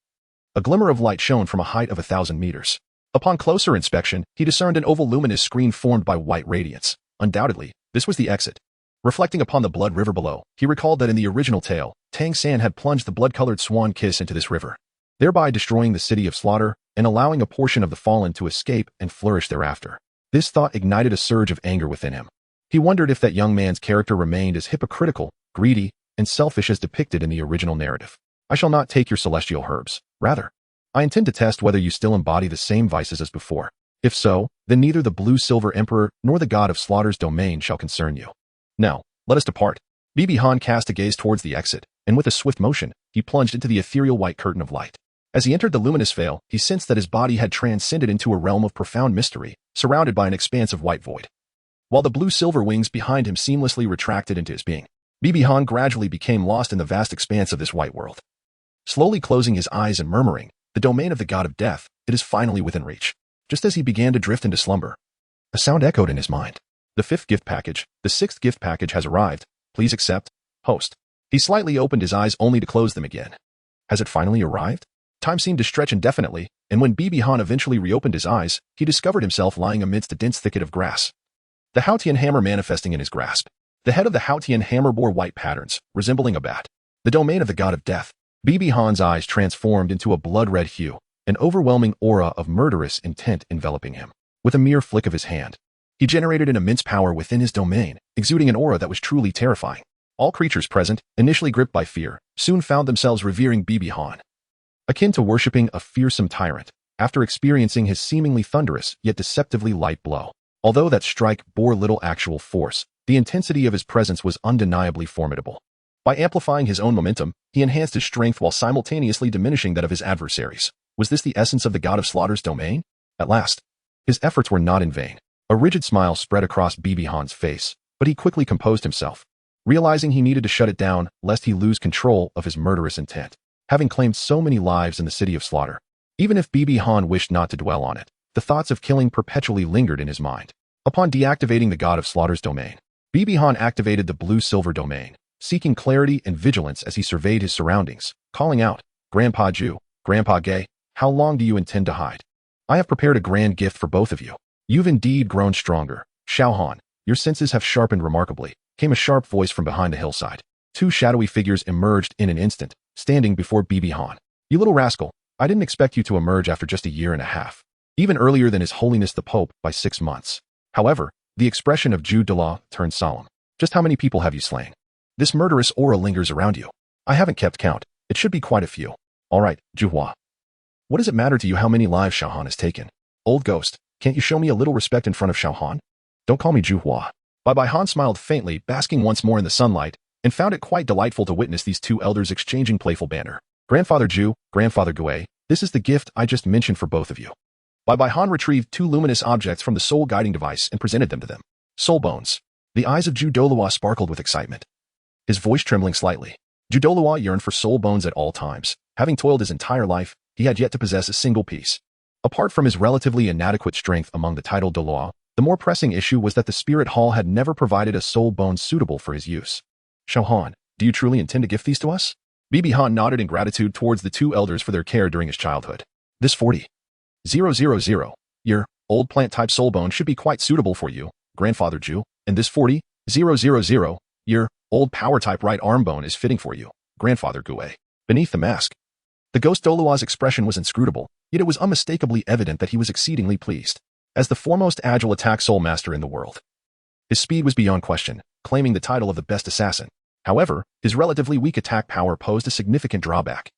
a glimmer of light shone from a height of 1,000 meters. Upon closer inspection, he discerned an oval luminous screen formed by white radiance. Undoubtedly, this was the exit. Reflecting upon the blood river below, he recalled that in the original tale, Tang San had plunged the blood-colored swan kiss into this river, thereby destroying the City of Slaughter and allowing a portion of the fallen to escape and flourish thereafter. This thought ignited a surge of anger within him. He wondered if that young man's character remained as hypocritical, greedy, and selfish as depicted in the original narrative. I shall not take your celestial herbs. Rather, I intend to test whether you still embody the same vices as before. If so, then neither the blue-silver emperor nor the god of slaughter's domain shall concern you. Now, let us depart. Bibi Han cast a gaze towards the exit, and with a swift motion, he plunged into the ethereal white curtain of light. As he entered the luminous veil, he sensed that his body had transcended into a realm of profound mystery, surrounded by an expanse of white void. While the blue-silver wings behind him seamlessly retracted into his being, Bibi Han gradually became lost in the vast expanse of this white world. Slowly closing his eyes and murmuring, "The domain of the god of death, it is finally within reach." Just as he began to drift into slumber, a sound echoed in his mind. "The 5th gift package, the 6th gift package has arrived. Please accept, host." He slightly opened his eyes only to close them again. Has it finally arrived? Time seemed to stretch indefinitely, and when Bibi Han eventually reopened his eyes, he discovered himself lying amidst a dense thicket of grass, the Haotian hammer manifesting in his grasp. The head of the Haotian hammer bore white patterns, resembling a bat. The domain of the god of death. Bibi Han's eyes transformed into a blood-red hue, an overwhelming aura of murderous intent enveloping him. With a mere flick of his hand, he generated an immense power within his domain, exuding an aura that was truly terrifying. All creatures present, initially gripped by fear, soon found themselves revering Bibi Han, akin to worshipping a fearsome tyrant, after experiencing his seemingly thunderous yet deceptively light blow. Although that strike bore little actual force, the intensity of his presence was undeniably formidable. By amplifying his own momentum, he enhanced his strength while simultaneously diminishing that of his adversaries. Was this the essence of the god of slaughter's domain? At last, his efforts were not in vain. A rigid smile spread across Bibi Han's face, but he quickly composed himself, realizing he needed to shut it down lest he lose control of his murderous intent, having claimed so many lives in the city of slaughter. Even if Bibi Han wished not to dwell on it, the thoughts of killing perpetually lingered in his mind. Upon deactivating the God of Slaughter's domain, Bibi Han activated the blue-silver domain, seeking clarity and vigilance as he surveyed his surroundings, calling out, "Grandpa Ju, Grandpa Gay, how long do you intend to hide? I have prepared a grand gift for both of you. You've indeed grown stronger. Xiaohan, your senses have sharpened remarkably," came a sharp voice from behind the hillside. Two shadowy figures emerged in an instant, standing before Bibi Han. "You little rascal, I didn't expect you to emerge after just a year and a half. Even earlier than His Holiness the Pope by 6 months. However, the expression of Ju Douluo turned solemn. Just how many people have you slain? This murderous aura lingers around you. I haven't kept count. It should be quite a few. All right, Ju Hua. What does it matter to you how many lives Xiaohan has taken? Old ghost, can't you show me a little respect in front of Xiaohan? Don't call me Ju Hua." Bai Han smiled faintly, basking once more in the sunlight, and found it quite delightful to witness these two elders exchanging playful banter. "Grandfather Ju, Grandfather Gui, this is the gift I just mentioned for both of you." Bai Han retrieved two luminous objects from the soul guiding device and presented them to them. Soul bones. The eyes of Ju Douluo sparkled with excitement, his voice trembling slightly. Ju Douluo yearned for soul bones at all times. Having toiled his entire life, he had yet to possess a single piece. Apart from his relatively inadequate strength among the titled Douluo, the more pressing issue was that the spirit hall had never provided a soul bone suitable for his use. "Xiaohan, do you truly intend to gift these to us?" Bibi Han nodded in gratitude towards the two elders for their care during his childhood. "This 40,000-year-old plant-type soul bone should be quite suitable for you, Grandfather Ju, and this 40,000-year-old power-type right arm bone is fitting for you, Grandfather Gui." Beneath the mask, the ghost Douluo's expression was inscrutable, yet it was unmistakably evident that he was exceedingly pleased. As the foremost agile attack soul master in the world, his speed was beyond question, claiming the title of the best assassin. However, his relatively weak attack power posed a significant drawback,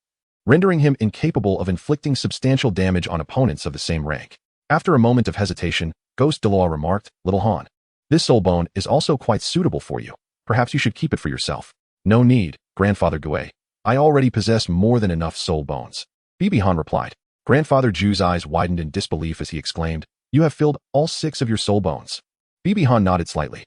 rendering him incapable of inflicting substantial damage on opponents of the same rank. After a moment of hesitation, Ghost Douluo remarked, "Little Han, this soul bone is also quite suitable for you. Perhaps you should keep it for yourself." "No need, Grandfather Gui. I already possess more than enough soul bones," Bibi Han replied. Grandfather Ju's eyes widened in disbelief as he exclaimed, "You have filled all 6 of your soul bones." Bibi Han nodded slightly.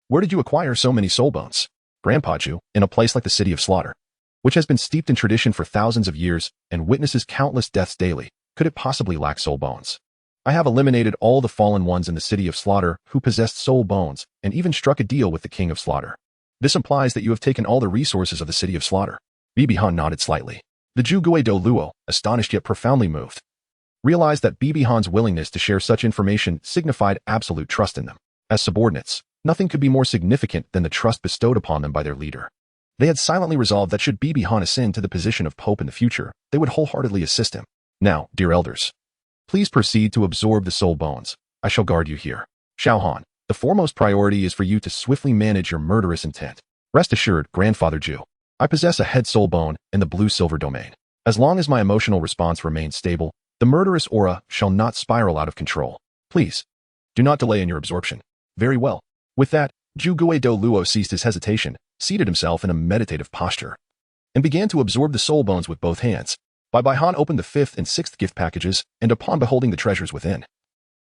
"Where did you acquire so many soul bones?" "Grandpa Ju, in a place like the City of Slaughter, which has been steeped in tradition for thousands of years and witnesses countless deaths daily. Could it possibly lack soul bones? I have eliminated all the fallen ones in the City of Slaughter who possessed soul bones and even struck a deal with the King of Slaughter. This implies that you have taken all the resources of the City of Slaughter." Bibi Han nodded slightly. The Ju Gui Douluo, astonished yet profoundly moved, realized that Bibi Han's willingness to share such information signified absolute trust in them. As subordinates, nothing could be more significant than the trust bestowed upon them by their leader. They had silently resolved that should Bibi Han ascend to the position of Pope in the future, they would wholeheartedly assist him. "Now, dear elders, please proceed to absorb the soul bones. I shall guard you here. Xiaohan, the foremost priority is for you to swiftly manage your murderous intent. Rest assured, Grandfather Ju, I possess a head soul bone in the blue-silver domain. As long as my emotional response remains stable, the murderous aura shall not spiral out of control. Please, do not delay in your absorption." "Very well." With that, Ju Gui Douluo ceased his hesitation, seated himself in a meditative posture, and began to absorb the soul bones with both hands. Bai Han opened the 5th and 6th gift packages, and upon beholding the treasures within,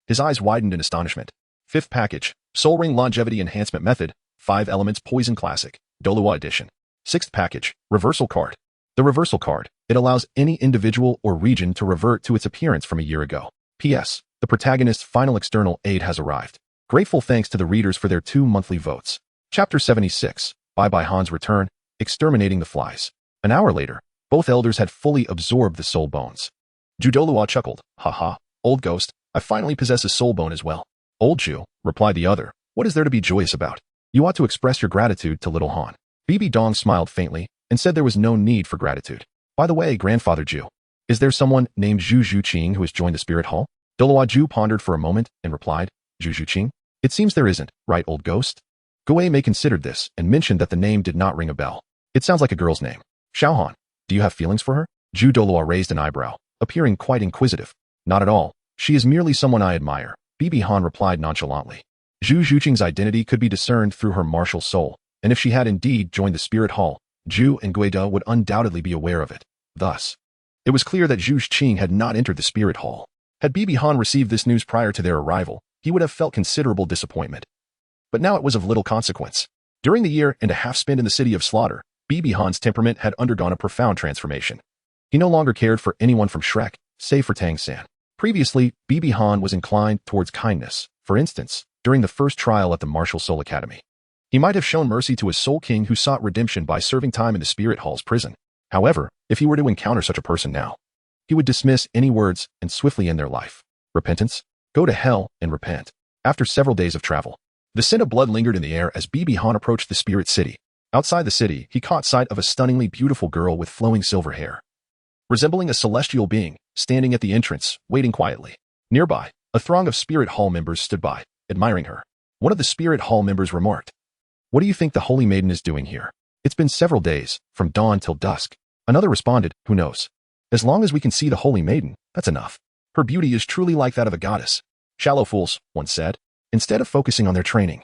his eyes widened in astonishment. 5th package, Soul Ring Longevity Enhancement Method, 5 Elements Poison Classic, Douluo Edition. 6th package, Reversal Card. The Reversal Card, it allows any individual or region to revert to its appearance from a year ago. P.S. The protagonist's final external aid has arrived. Grateful thanks to the readers for their 2 monthly votes. Chapter 76, Bai Han's Return, Exterminating the Flies. An hour later, both elders had fully absorbed the soul bones. Ju Douluo chuckled, "Ha, old ghost, I finally possess a soul bone as well." "Old Ju," replied the other, "what is there to be joyous about? You ought to express your gratitude to little Han." Bibi Dong smiled faintly and said there was no need for gratitude. "By the way, Grandfather Ju, is there someone named Zhu Zhuqing who has joined the spirit hall?" Douluo Ju pondered for a moment and replied, "Zhu Zhuqing? It seems there isn't, right, old ghost?" Gui Mei considered this and mentioned that the name did not ring a bell. "It sounds like a girl's name. Xiaohan, do you have feelings for her?" Ju Douluo raised an eyebrow, appearing quite inquisitive. "Not at all. She is merely someone I admire," Bibi Han replied nonchalantly. Zhu Zhuqing's identity could be discerned through her martial soul, and if she had indeed joined the spirit hall, Ju and Guida would undoubtedly be aware of it. Thus, it was clear that Zhu Zhuqing had not entered the spirit hall. Had Bibi Han received this news prior to their arrival, he would have felt considerable disappointment. But now it was of little consequence. During the year and a half spent in the city of slaughter, Bibi Han's temperament had undergone a profound transformation. He no longer cared for anyone from Shrek, save for Tang San. Previously, Bibi Han was inclined towards kindness. For instance, during the first trial at the Martial Soul Academy, he might have shown mercy to a Soul King who sought redemption by serving time in the Spirit Hall's prison. However, if he were to encounter such a person now, he would dismiss any words and swiftly end their life. Repentance? Go to hell and repent. After several days of travel, the scent of blood lingered in the air as Bibi Han approached the Spirit City. Outside the city, he caught sight of a stunningly beautiful girl with flowing silver hair, resembling a celestial being, standing at the entrance, waiting quietly. Nearby, a throng of Spirit Hall members stood by, admiring her. One of the Spirit Hall members remarked, "What do you think the Holy Maiden is doing here? It's been several days, from dawn till dusk." Another responded, "Who knows? As long as we can see the Holy Maiden, that's enough. Her beauty is truly like that of a goddess." Shallow fools, one said. Instead of focusing on their training,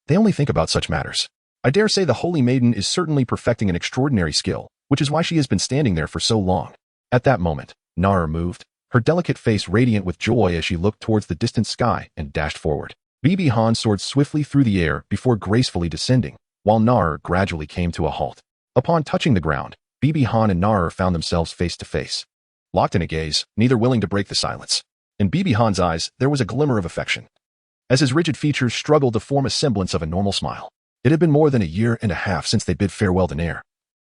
they only think about such matters. I dare say the Holy Maiden is certainly perfecting an extraordinary skill, which is why she has been standing there for so long. At that moment, Nar moved, her delicate face radiant with joy as she looked towards the distant sky and dashed forward. Bibi Han soared swiftly through the air before gracefully descending, while Nar gradually came to a halt. Upon touching the ground, Bibi Han and Nar found themselves face to face, locked in a gaze, neither willing to break the silence. In Bibi Han's eyes, there was a glimmer of affection, as his rigid features struggled to form a semblance of a normal smile. It had been more than a year and a half since they bid farewell to Nair,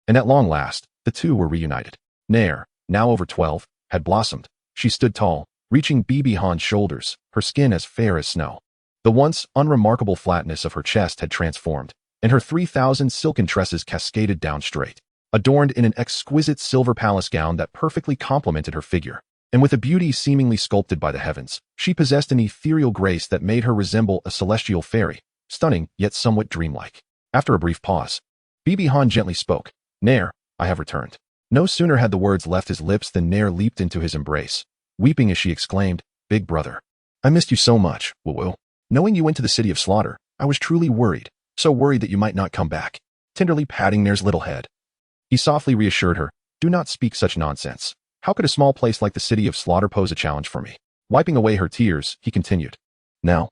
and at long last, the two were reunited. Nair, now over 12, had blossomed. She stood tall, reaching Bibi Han's shoulders, her skin as fair as snow. The once unremarkable flatness of her chest had transformed, and her 3,000 silken tresses cascaded down straight, adorned in an exquisite silver palace gown that perfectly complemented her figure. And with a beauty seemingly sculpted by the heavens, she possessed an ethereal grace that made her resemble a celestial fairy, stunning yet somewhat dreamlike. After a brief pause, Bibi Han gently spoke, "Nair, I have returned." No sooner had the words left his lips than Nair leaped into his embrace, weeping as she exclaimed, "Big brother, I missed you so much, Wu. Knowing you went to the city of slaughter, I was truly worried, so worried that you might not come back." Tenderly patting Nair's little head, he softly reassured her, "Do not speak such nonsense. How could a small place like the city of slaughter pose a challenge for me?" Wiping away her tears, he continued, Now,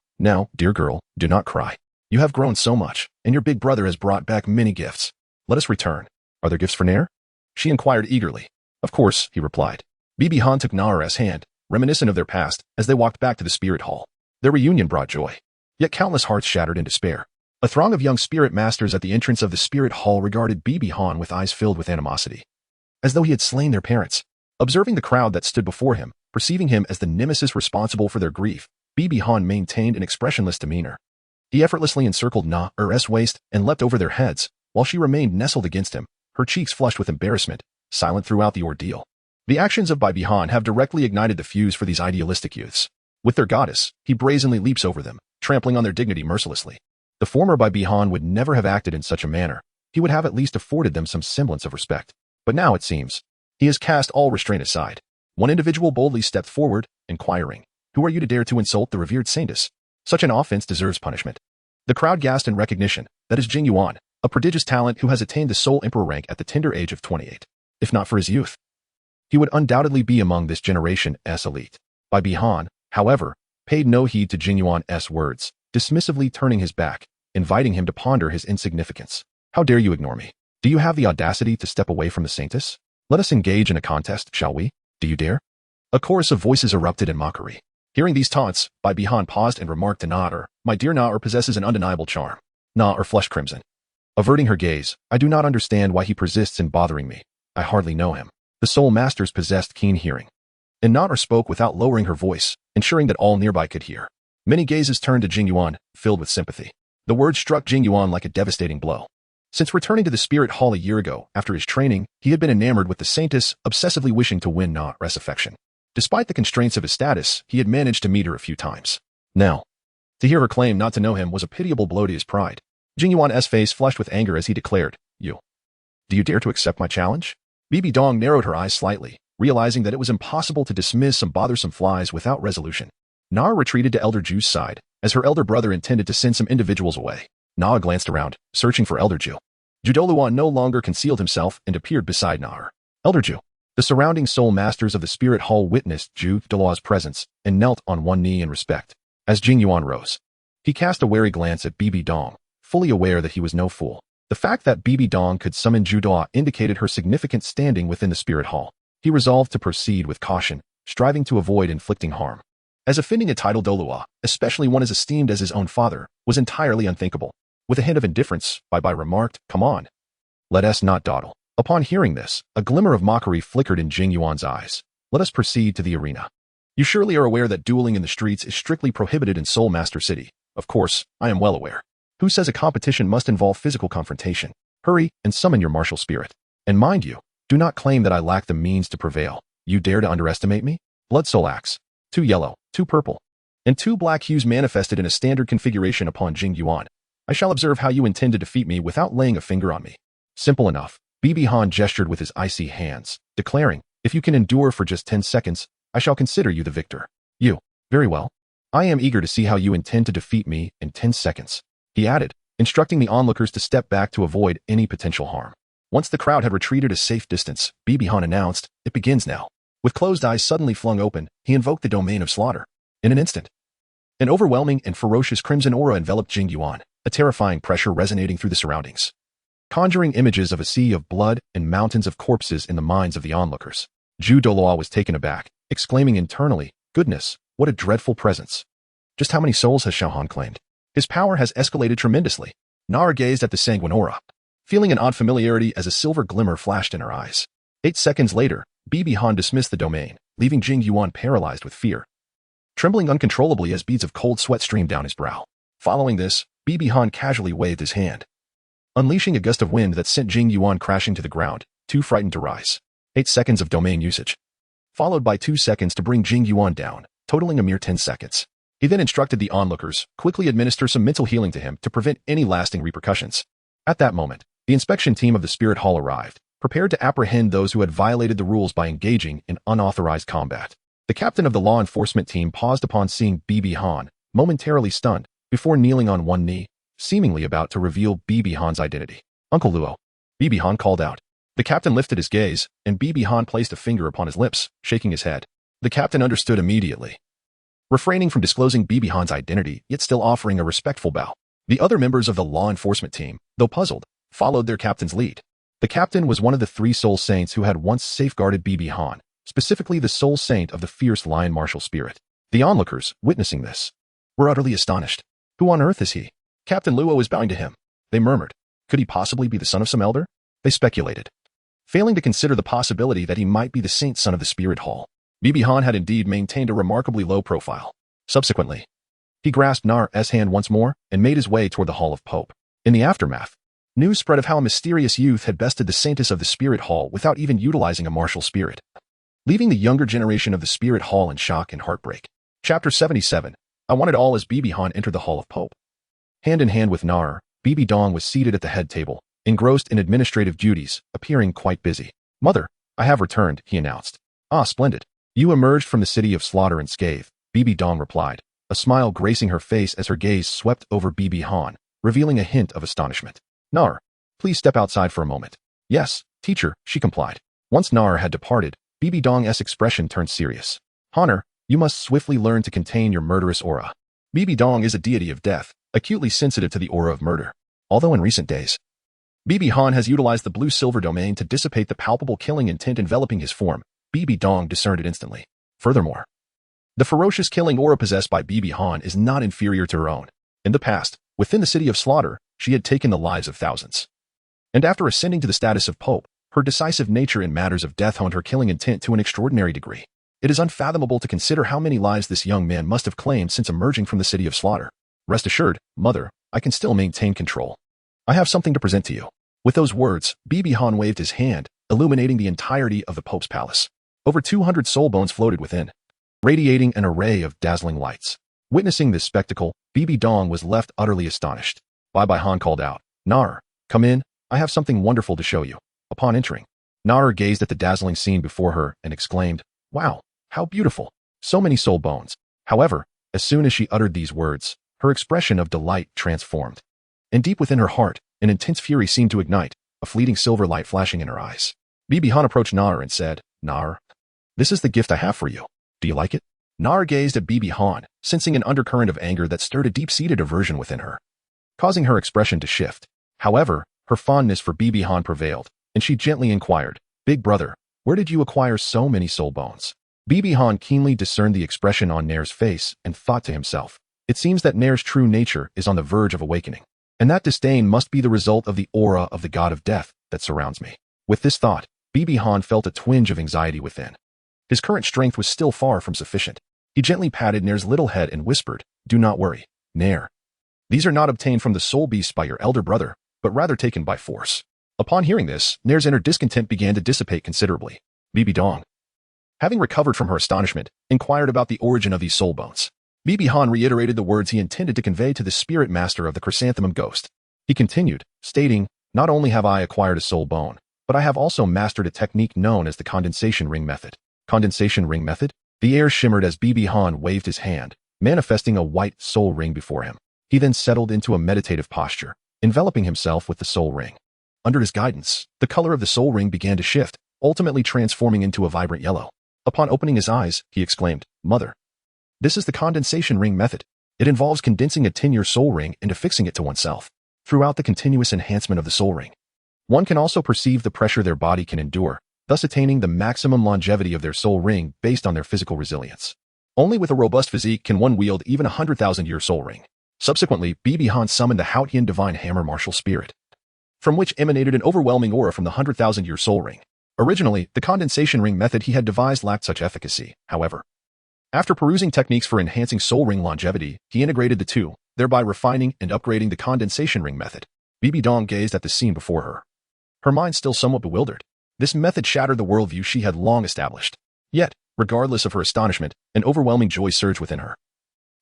dear girl, do not cry. You have grown so much, and your big brother has brought back many gifts. Let us return." "Are there gifts for Nair?" she inquired eagerly. "Of course," he replied. Bibi Han took Nair's hand, reminiscent of their past, as they walked back to the Spirit Hall. Their reunion brought joy, yet countless hearts shattered in despair. A throng of young spirit masters at the entrance of the Spirit Hall regarded Bibi Han with eyes filled with animosity, as though he had slain their parents. Observing the crowd that stood before him, perceiving him as the nemesis responsible for their grief, Bibi Han maintained an expressionless demeanor. He effortlessly encircled Nair's waist and leapt over their heads, while she remained nestled against him, her cheeks flushed with embarrassment, silent throughout the ordeal. The actions of Bibi Han have directly ignited the fuse for these idealistic youths. With their goddess, he brazenly leaps over them, trampling on their dignity mercilessly. The former Bibi Han would never have acted in such a manner. He would have at least afforded them some semblance of respect. But now, it seems, he has cast all restraint aside. One individual boldly stepped forward, inquiring, "Who are you to dare to insult the revered saintess? Such an offense deserves punishment." The crowd gasped in recognition. That is Jing Yuan, a prodigious talent who has attained the Soul Emperor rank at the tender age of 28. If not for his youth, he would undoubtedly be among this generation's elite. Bibi Han, however, paid no heed to Jing Yuan's words, dismissively turning his back, inviting him to ponder his insignificance. "How dare you ignore me? Do you have the audacity to step away from the saintess? Let us engage in a contest, shall we? Do you dare?" A chorus of voices erupted in mockery. Hearing these taunts, Bibi Han paused and remarked to Nair, "My dear Nair possesses an undeniable charm." Nair flushed crimson. Averting her gaze, "I do not understand why he persists in bothering me. I hardly know him." The soul masters possessed keen hearing, and Nair spoke without lowering her voice, ensuring that all nearby could hear. Many gazes turned to Jing Yuan, filled with sympathy. The words struck Jing Yuan like a devastating blow. Since returning to the Spirit Hall a year ago, after his training, he had been enamored with the saintess, obsessively wishing to win Nair's affection. Despite the constraints of his status, he had managed to meet her a few times. Now, to hear her claim not to know him was a pitiable blow to his pride. Jing Yuan's face flushed with anger as he declared, Do you dare to accept my challenge?" Bibi Dong narrowed her eyes slightly, realizing that it was impossible to dismiss some bothersome flies without resolution. Nair retreated to Elder Ju's side, as her elder brother intended to send some individuals away. Nair glanced around, searching for Elder Ju. Douluo no longer concealed himself and appeared beside Nair. "Elder Ju, The surrounding soul masters of the spirit hall witnessed Zhu Deluo's presence and knelt on one knee in respect. As Jing Yuan rose, he cast a wary glance at Bibi Dong, fully aware that he was no fool. The fact that Bibi Dong could summon Zhu Deluo indicated her significant standing within the spirit hall. He resolved to proceed with caution, striving to avoid inflicting harm. As offending a title Douluo, especially one as esteemed as his own father, was entirely unthinkable. With a hint of indifference, Bai remarked, "Come on. Let us not dawdle." Upon hearing this, a glimmer of mockery flickered in Jing Yuan's eyes. "Let us proceed to the arena. You surely are aware that dueling in the streets is strictly prohibited in Soul Master City." "Of course, I am well aware. Who says a competition must involve physical confrontation? Hurry and summon your martial spirit. And mind you, do not claim that I lack the means to prevail. You dare to underestimate me?" Blood Soul Axe. 2 yellow, 2 purple, and 2 black hues manifested in a standard configuration upon Jing Yuan. "I shall observe how you intend to defeat me without laying a finger on me." Simple enough. Bibi Han gestured with his icy hands, declaring, "If you can endure for just 10 seconds, I shall consider you the victor." "You. Very well. I am eager to see how you intend to defeat me in 10 seconds. He added, instructing the onlookers to step back to avoid any potential harm. Once the crowd had retreated a safe distance, Bibi Han announced, "It begins now." With closed eyes suddenly flung open, he invoked the domain of slaughter. In an instant, an overwhelming and ferocious crimson aura enveloped Jing Yuan, a terrifying pressure resonating through the surroundings, conjuring images of a sea of blood and mountains of corpses in the minds of the onlookers. Zhu Deluo was taken aback, exclaiming internally, "Goodness, what a dreadful presence. Just how many souls has Xiaogang claimed? His power has escalated tremendously." Nara gazed at the sanguine aura, feeling an odd familiarity as a silver glimmer flashed in her eyes. 8 seconds later, Bibi Han dismissed the domain, leaving Jing Yuan paralyzed with fear, trembling uncontrollably as beads of cold sweat streamed down his brow. Following this, Bibi Han casually waved his hand, unleashing a gust of wind that sent Jing Yuan crashing to the ground, too frightened to rise. 8 seconds of domain usage, followed by 2 seconds to bring Jing Yuan down, totaling a mere 10 seconds. He then instructed the onlookers, quickly administer some mental healing to him to prevent any lasting repercussions. At that moment, the inspection team of the Spirit Hall arrived, prepared to apprehend those who had violated the rules by engaging in unauthorized combat. The captain of the law enforcement team paused upon seeing Bibi Han, momentarily stunned, before kneeling on one knee, seemingly about to reveal Bibi Han's identity. "Uncle Luo," Bibi Han called out. The captain lifted his gaze, and Bibi Han placed a finger upon his lips, shaking his head. The captain understood immediately, refraining from disclosing Bibi Han's identity, yet still offering a respectful bow. The other members of the law enforcement team, though puzzled, followed their captain's lead. The captain was one of the 3 soul saints who had once safeguarded Bibi Han, specifically the soul saint of the fierce lion martial spirit. The onlookers, witnessing this, were utterly astonished. "Who on earth is he?" Captain Luo is bowing to him. They murmured. Could he possibly be the son of some elder? They speculated, failing to consider the possibility that he might be the saint son of the Spirit Hall. Bibi Han had indeed maintained a remarkably low profile. Subsequently, he grasped Nar's hand once more and made his way toward the Hall of Pope. In the aftermath, news spread of how a mysterious youth had bested the saintess of the Spirit Hall without even utilizing a martial spirit, leaving the younger generation of the Spirit Hall in shock and heartbreak. Chapter 77. I wanted all as Bibi Han entered the Hall of Pope. Hand in hand with Nar, Bibi Dong was seated at the head table, engrossed in administrative duties, appearing quite busy. "Mother, I have returned," he announced. "Ah, splendid. You emerged from the city of slaughter unscathed," Bibi Dong replied, a smile gracing her face as her gaze swept over Bibi Han, revealing a hint of astonishment. "Nar, please step outside for a moment." "Yes, teacher," she complied. Once Nar had departed, Bibi Dong's expression turned serious. "Honor, you must swiftly learn to contain your murderous aura." Bibi Dong is a deity of death, acutely sensitive to the aura of murder. Although in recent days, Bibi Han has utilized the blue-silver domain to dissipate the palpable killing intent enveloping his form, Bibi Dong discerned it instantly. Furthermore, the ferocious killing aura possessed by Bibi Han is not inferior to her own. In the past, within the city of slaughter, she had taken the lives of thousands. And after ascending to the status of Pope, her decisive nature in matters of death honed her killing intent to an extraordinary degree. It is unfathomable to consider how many lives this young man must have claimed since emerging from the city of slaughter. Rest assured, Mother, I can still maintain control. I have something to present to you. With those words, Bibi Han waved his hand, illuminating the entirety of the Pope's palace. Over 200 soul bones floated within, radiating an array of dazzling lights. Witnessing this spectacle, Bibi Dong was left utterly astonished. Bai Han called out, "Nar, come in, I have something wonderful to show you." Upon entering, Nar gazed at the dazzling scene before her and exclaimed, "Wow, how beautiful, so many soul bones." However, as soon as she uttered these words, her expression of delight transformed. And deep within her heart, an intense fury seemed to ignite, a fleeting silver light flashing in her eyes. Bibi Han approached Nar and said, Nar, this is the gift I have for you. Do you like it? Nar gazed at Bibi Han, sensing an undercurrent of anger that stirred a deep-seated aversion within her, causing her expression to shift. However, her fondness for Bibi Han prevailed, and she gently inquired, Big brother, where did you acquire so many soul bones? Bibi Han keenly discerned the expression on Nair's face and thought to himself, it seems that Nair's true nature is on the verge of awakening, and that disdain must be the result of the aura of the god of death that surrounds me. With this thought, Bibi Han felt a twinge of anxiety within. His current strength was still far from sufficient. He gently patted Nair's little head and whispered, do not worry, Nair. These are not obtained from the soul beasts by your elder brother, but rather taken by force. Upon hearing this, Nair's inner discontent began to dissipate considerably. Bibi Dong, having recovered from her astonishment, inquired about the origin of these soul bones. Bibi Han reiterated the words he intended to convey to the spirit master of the chrysanthemum ghost. He continued, stating, not only have I acquired a soul bone, but I have also mastered a technique known as the condensation ring method. Condensation ring method? The air shimmered as Bibi Han waved his hand, manifesting a white soul ring before him. He then settled into a meditative posture, enveloping himself with the soul ring. Under his guidance, the color of the soul ring began to shift, ultimately transforming into a vibrant yellow. Upon opening his eyes, he exclaimed, Mother, this is the condensation ring method. It involves condensing a 10-year soul ring and affixing it to oneself. Throughout the continuous enhancement of the soul ring, one can also perceive the pressure their body can endure, thus attaining the maximum longevity of their soul ring based on their physical resilience. Only with a robust physique can one wield even a 100,000-year soul ring. Subsequently, Bibi Han summoned the Haotian divine hammer martial spirit, from which emanated an overwhelming aura from the 100,000-year soul ring. Originally, the condensation ring method he had devised lacked such efficacy, however. After perusing techniques for enhancing soul ring longevity, he integrated the two, thereby refining and upgrading the condensation ring method. Bibi Dong gazed at the scene before her, her mind still somewhat bewildered. This method shattered the worldview she had long established. Yet, regardless of her astonishment, an overwhelming joy surged within her.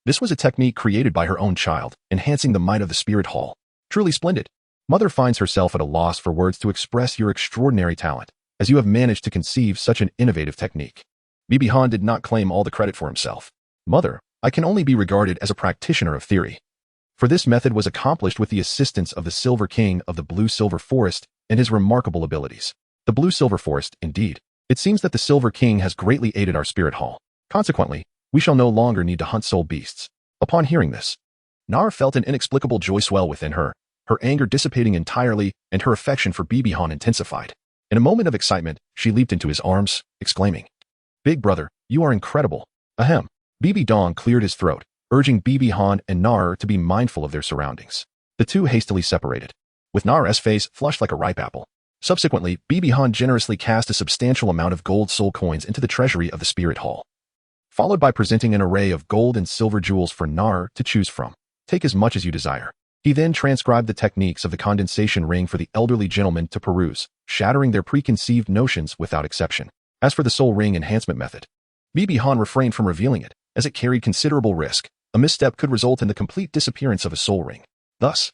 This was a technique created by her own child, enhancing the might of the spirit hall. Truly splendid. Mother finds herself at a loss for words to express your extraordinary talent, as you have managed to conceive such an innovative technique. Bibi Han did not claim all the credit for himself. Mother, I can only be regarded as a practitioner of theory. For this method was accomplished with the assistance of the Silver King of the Blue-Silver Forest and his remarkable abilities. The Blue-Silver Forest, indeed. It seems that the Silver King has greatly aided our spirit hall. Consequently, we shall no longer need to hunt soul beasts. Upon hearing this, Nar felt an inexplicable joy swell within her, her anger dissipating entirely and her affection for Bibi Han intensified. In a moment of excitement, she leaped into his arms, exclaiming, Big brother, you are incredible. Ahem. Bibi Dong cleared his throat, urging Bibi Han and Nar to be mindful of their surroundings. The two hastily separated, with Nar's face flushed like a ripe apple. Subsequently, Bibi Han generously cast a substantial amount of gold soul coins into the treasury of the spirit hall, followed by presenting an array of gold and silver jewels for Nar to choose from. Take as much as you desire. He then transcribed the techniques of the condensation ring for the elderly gentlemen to peruse, shattering their preconceived notions without exception. As for the soul ring enhancement method, Bibi Han refrained from revealing it, as it carried considerable risk. A misstep could result in the complete disappearance of a soul ring. Thus,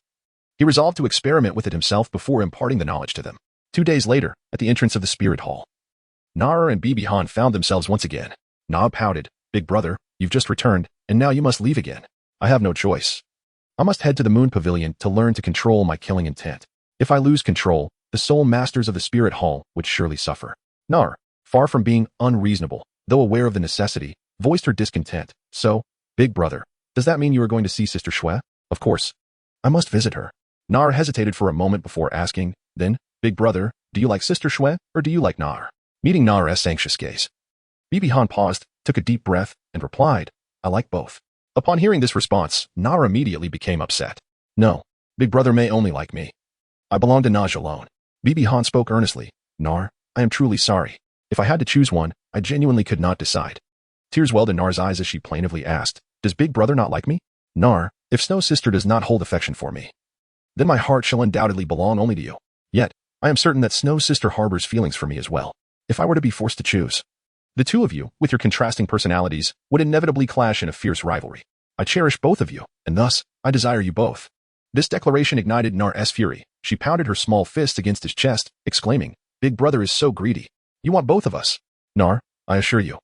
he resolved to experiment with it himself before imparting the knowledge to them. 2 days later, at the entrance of the spirit hall, Nar and Bibi Han found themselves once again. Na pouted, Big brother, you've just returned, and now you must leave again. I have no choice. I must head to the Moon Pavilion to learn to control my killing intent. If I lose control, the soul masters of the spirit hall would surely suffer. Nar, far from being unreasonable, though aware of the necessity, voiced her discontent. So, Big brother, does that mean you are going to see Sister Xue? Of course. I must visit her. Nar hesitated for a moment before asking, then, Big brother, do you like Sister Xue, or do you like Nar? Meeting Nar's anxious gaze, Bibi Han paused, took a deep breath, and replied, I like both. Upon hearing this response, Nar immediately became upset. No, Big brother may only like me. I belong to Naj alone. Bibi Han spoke earnestly. Nar, I am truly sorry. If I had to choose one, I genuinely could not decide. Tears welled in Nar's eyes as she plaintively asked, does Big brother not like me? Nar, if Snow Sister does not hold affection for me, then my heart shall undoubtedly belong only to you. Yet, I am certain that Snow Sister harbors feelings for me as well. If I were to be forced to choose, the two of you, with your contrasting personalities, would inevitably clash in a fierce rivalry. I cherish both of you, and thus, I desire you both. This declaration ignited Nar's fury. She pounded her small fist against his chest, exclaiming, Big brother is so greedy. You want both of us. Nar, I assure you.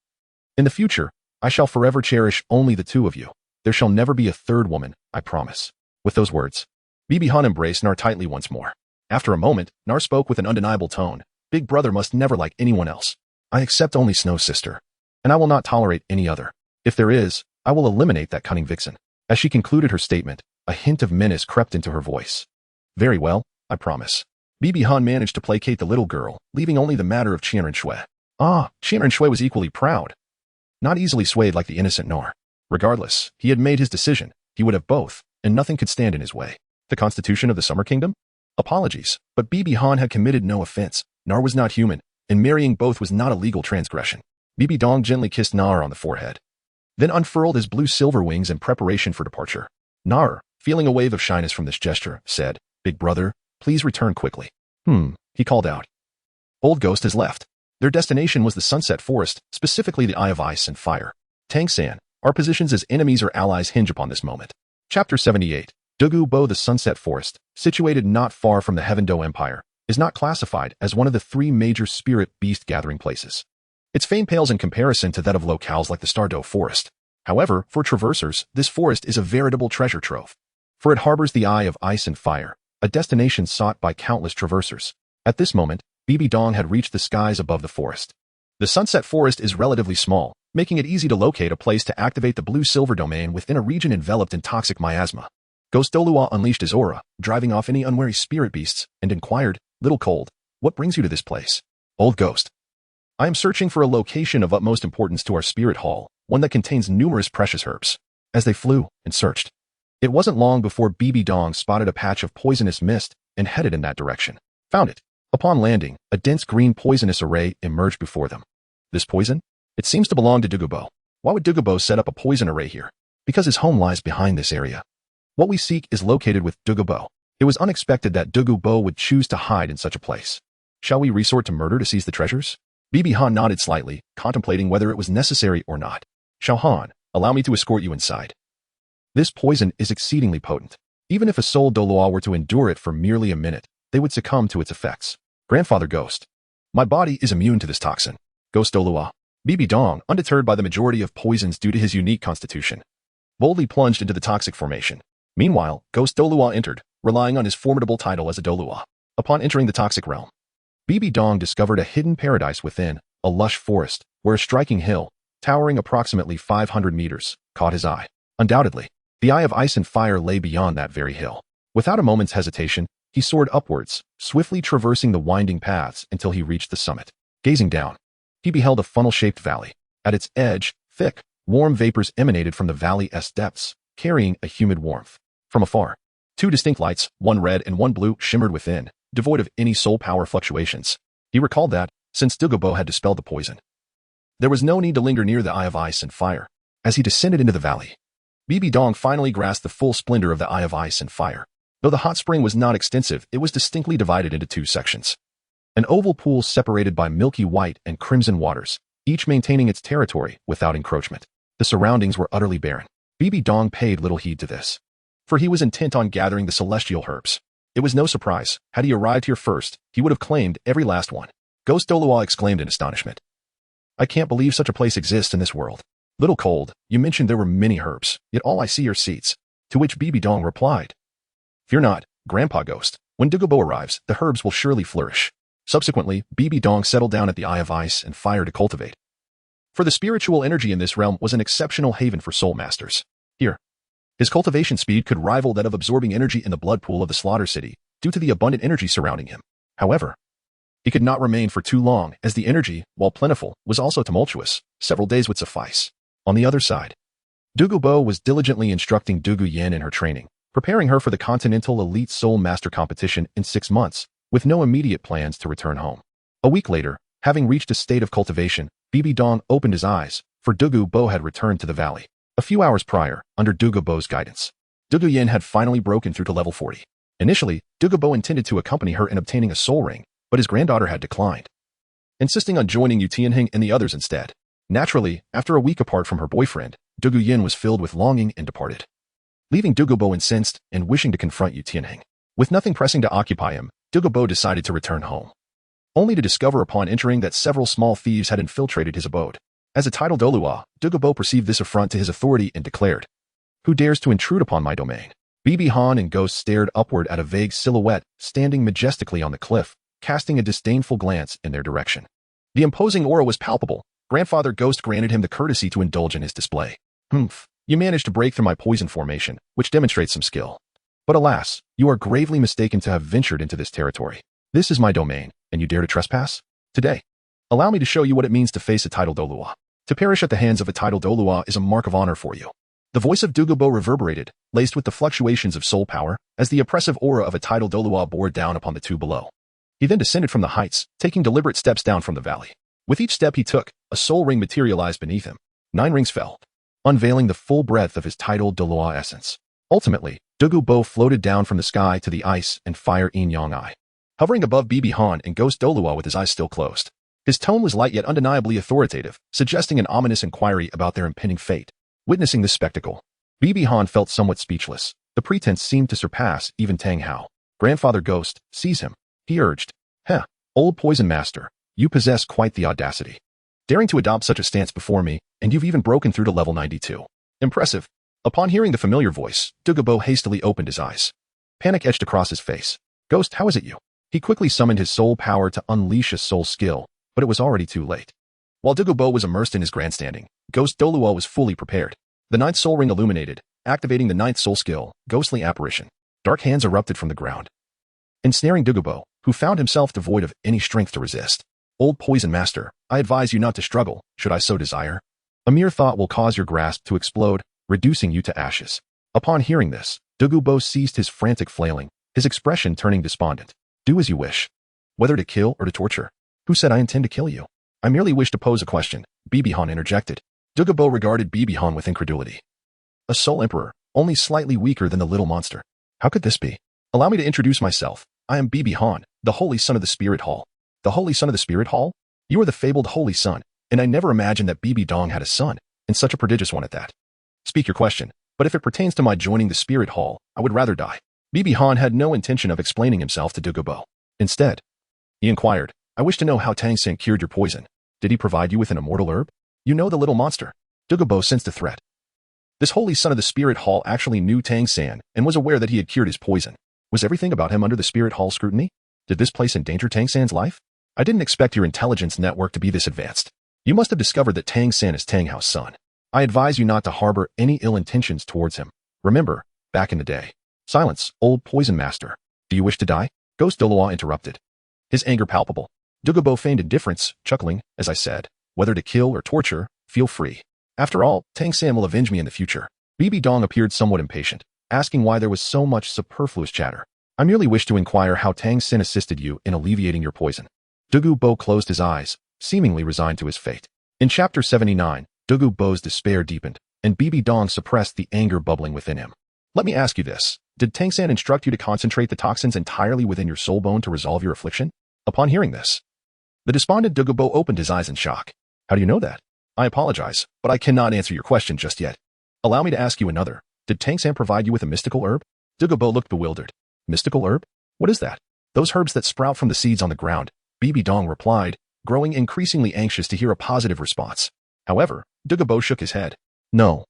In the future, I shall forever cherish only the two of you. There shall never be a third woman, I promise. With those words, Bibi Han embraced Nar tightly once more. After a moment, Nar spoke with an undeniable tone. Big brother must never like anyone else. I accept only Snow's sister, and I will not tolerate any other. If there is, I will eliminate that cunning vixen. As she concluded her statement, a hint of menace crept into her voice. Very well, I promise. Bibi Han managed to placate the little girl, leaving only the matter of Qian Renxue. Qian Renxue was equally proud, not easily swayed like the innocent Nor. Regardless, he had made his decision. He would have both, and nothing could stand in his way. The constitution of the Summer Kingdom? Apologies, but Bibi Han had committed no offense. Nar was not human, and marrying both was not a legal transgression. Bibi Dong gently kissed Nar on the forehead, then unfurled his blue-silver wings in preparation for departure. Nar, feeling a wave of shyness from this gesture, said, Big brother, please return quickly. He called out. Old Ghost has left. Their destination was the Sunset Forest, specifically the Eye of Ice and Fire. Tang San, our positions as enemies or allies hinge upon this moment. Chapter 78. Douluo Bo. The Sunset Forest, situated not far from the Heaven Do Empire, is not classified as one of the three major spirit beast gathering places. Its fame pales in comparison to that of locales like the Stardo Forest. However, for traversers, this forest is a veritable treasure trove, for it harbors the Eye of Ice and Fire, a destination sought by countless traversers. At this moment, Bibi Dong had reached the skies above the forest. The Sunset Forest is relatively small, making it easy to locate a place to activate the blue-silver domain within a region enveloped in toxic miasma. Ghost Douluo unleashed his aura, driving off any unwary spirit beasts, and inquired, Little Cold, what brings you to this place? Old Ghost. I am searching for a location of utmost importance to our spirit hall, one that contains numerous precious herbs. As they flew and searched, it wasn't long before Bibi Dong spotted a patch of poisonous mist and headed in that direction. Found it. Upon landing, a dense green poisonous array emerged before them. This poison? It seems to belong to Douluo Bo. Why would Douluo Bo set up a poison array here? Because his home lies behind this area. What we seek is located with Douluo Bo. It was unexpected that Douluo Bo would choose to hide in such a place. Shall we resort to murder to seize the treasures? Bibi Han nodded slightly, contemplating whether it was necessary or not. Xiaogang, allow me to escort you inside. This poison is exceedingly potent. Even if a soul Douluo were to endure it for merely a minute, they would succumb to its effects. Grandfather Ghost. My body is immune to this toxin. Ghost Douluo. Bibi Dong, undeterred by the majority of poisons due to his unique constitution, boldly plunged into the toxic formation. Meanwhile, Ghost Douluo entered, relying on his formidable title as a Douluo. Upon entering the toxic realm, Bibi Dong discovered a hidden paradise within, a lush forest, where a striking hill, towering approximately 500 meters, caught his eye. Undoubtedly, the Eye of Ice and Fire lay beyond that very hill. Without a moment's hesitation, he soared upwards, swiftly traversing the winding paths until he reached the summit. Gazing down, he beheld a funnel-shaped valley. At its edge, thick, warm vapors emanated from the valley's depths, carrying a humid warmth. From afar, two distinct lights, one red and one blue, shimmered within, devoid of any soul power fluctuations. He recalled that, since Douluo Bo had dispelled the poison, there was no need to linger near the Eye of Ice and Fire. As he descended into the valley, Bibi Dong finally grasped the full splendor of the Eye of Ice and Fire. Though the hot spring was not extensive, it was distinctly divided into two sections. An oval pool separated by milky white and crimson waters, each maintaining its territory without encroachment. The surroundings were utterly barren. Bibi Dong paid little heed to this, for he was intent on gathering the celestial herbs. It was no surprise. Had he arrived here first, he would have claimed every last one. Ghost Douluo exclaimed in astonishment. I can't believe such a place exists in this world. Little Cold, you mentioned there were many herbs, yet all I see are seeds. To which Bibi Dong replied, Fear not, Grandpa Ghost. When Douluo Bo arrives, the herbs will surely flourish. Subsequently, Bibi Dong settled down at the Eye of Ice and Fire to cultivate. For the spiritual energy in this realm was an exceptional haven for soul masters. Here, his cultivation speed could rival that of absorbing energy in the blood pool of the Slaughter City, due to the abundant energy surrounding him. However, he could not remain for too long, as the energy, while plentiful, was also tumultuous. Several days would suffice. On the other side, Douluo Bo was diligently instructing Douluo Yin in her training, preparing her for the Continental Elite Soul Master competition in 6 months, with no immediate plans to return home. A week later, having reached a state of cultivation, Bibi Dong opened his eyes, for Douluo Bo had returned to the valley. A few hours prior, under Douluo Bo's guidance, Douluo Yin had finally broken through to level 40. Initially, Douluo Bo intended to accompany her in obtaining a soul ring, but his granddaughter had declined, insisting on joining Yu Tianheng and the others instead. Naturally, after a week apart from her boyfriend, Douluo Yin was filled with longing and departed, leaving Douluo Bo incensed and wishing to confront Yu Tianheng. With nothing pressing to occupy him, Douluo Bo decided to return home, only to discover upon entering that several small thieves had infiltrated his abode. As a titled Douluo, Douluo Bo perceived this affront to his authority and declared, Who dares to intrude upon my domain? Bibi Han and Ghost stared upward at a vague silhouette standing majestically on the cliff, casting a disdainful glance in their direction. The imposing aura was palpable. Grandfather Ghost granted him the courtesy to indulge in his display. Humph, you managed to break through my poison formation, which demonstrates some skill. But alas, you are gravely mistaken to have ventured into this territory. This is my domain, and you dare to trespass? Today, allow me to show you what it means to face a titled Douluo. To perish at the hands of a titled Douluo is a mark of honor for you. The voice of Douluo reverberated, laced with the fluctuations of soul power, as the oppressive aura of a titled Douluo bore down upon the two below. He then descended from the heights, taking deliberate steps down from the valley. With each step he took, a soul ring materialized beneath him. 9 rings fell, unveiling the full breadth of his titled Douluo essence. Ultimately, Douluo floated down from the sky to the ice and fire yin-yang eye, hovering above Bibi Han and Ghost Douluo with his eyes still closed. His tone was light yet undeniably authoritative, suggesting an ominous inquiry about their impending fate. Witnessing this spectacle, Bibi Han felt somewhat speechless. The pretense seemed to surpass even Tang Hao. Grandfather Ghost, seize him, he urged. Heh, old poison master, you possess quite the audacity. Daring to adopt such a stance before me, and you've even broken through to level 92. Impressive. Upon hearing the familiar voice, Douluo hastily opened his eyes. Panic etched across his face. Ghost, how is it you? He quickly summoned his soul power to unleash a soul skill, but it was already too late. While Douluo was immersed in his grandstanding, Ghost Douluo was fully prepared. The 9th soul ring illuminated, activating the 9th soul skill, Ghostly Apparition. Dark hands erupted from the ground, ensnaring Douluo, who found himself devoid of any strength to resist. Old poison master, I advise you not to struggle, should I so desire. A mere thought will cause your grasp to explode, reducing you to ashes. Upon hearing this, Douluo ceased his frantic flailing, his expression turning despondent. Do as you wish. Whether to kill or to torture. Who said I intend to kill you? I merely wish to pose a question, Bibi Han interjected. Douluo regarded Bibi Han with incredulity. A soul emperor, only slightly weaker than the little monster. How could this be? Allow me to introduce myself. I am Bibi Han, the Holy Son of the Spirit Hall. The Holy Son of the Spirit Hall? You are the fabled Holy Son, and I never imagined that Bibi Dong had a son, and such a prodigious one at that. Speak your question, but if it pertains to my joining the Spirit Hall, I would rather die. Bibi Han had no intention of explaining himself to Douluo. Instead, he inquired, I wish to know how Tang San cured your poison. Did he provide you with an immortal herb? You know the little monster. Douluo sensed a threat. This Holy Son of the Spirit Hall actually knew Tang San and was aware that he had cured his poison. Was everything about him under the Spirit Hall scrutiny? Did this place endanger Tang San's life? I didn't expect your intelligence network to be this advanced. You must have discovered that Tang San is Tang Hao's son. I advise you not to harbor any ill intentions towards him. Remember, back in the day. Silence, old poison master. Do you wish to die? Ghost Douluo interrupted. His anger palpable. Douluo feigned indifference, chuckling, as I said, whether to kill or torture, feel free. After all, Tang San will avenge me in the future. Bibi Dong appeared somewhat impatient, asking why there was so much superfluous chatter. I merely wish to inquire how Tang San assisted you in alleviating your poison. Douluo closed his eyes, seemingly resigned to his fate. In chapter 79, Douluo's despair deepened, and Bibi Dong suppressed the anger bubbling within him. Let me ask you this. Did Tang San instruct you to concentrate the toxins entirely within your soul bone to resolve your affliction? Upon hearing this, the despondent Douluo opened his eyes in shock. How do you know that? I apologize, but I cannot answer your question just yet. Allow me to ask you another. Did Tang San provide you with a mystical herb? Douluo looked bewildered. Mystical herb? What is that? Those herbs that sprout from the seeds on the ground, Bibi Dong replied, growing increasingly anxious to hear a positive response. However, Douluo shook his head. No,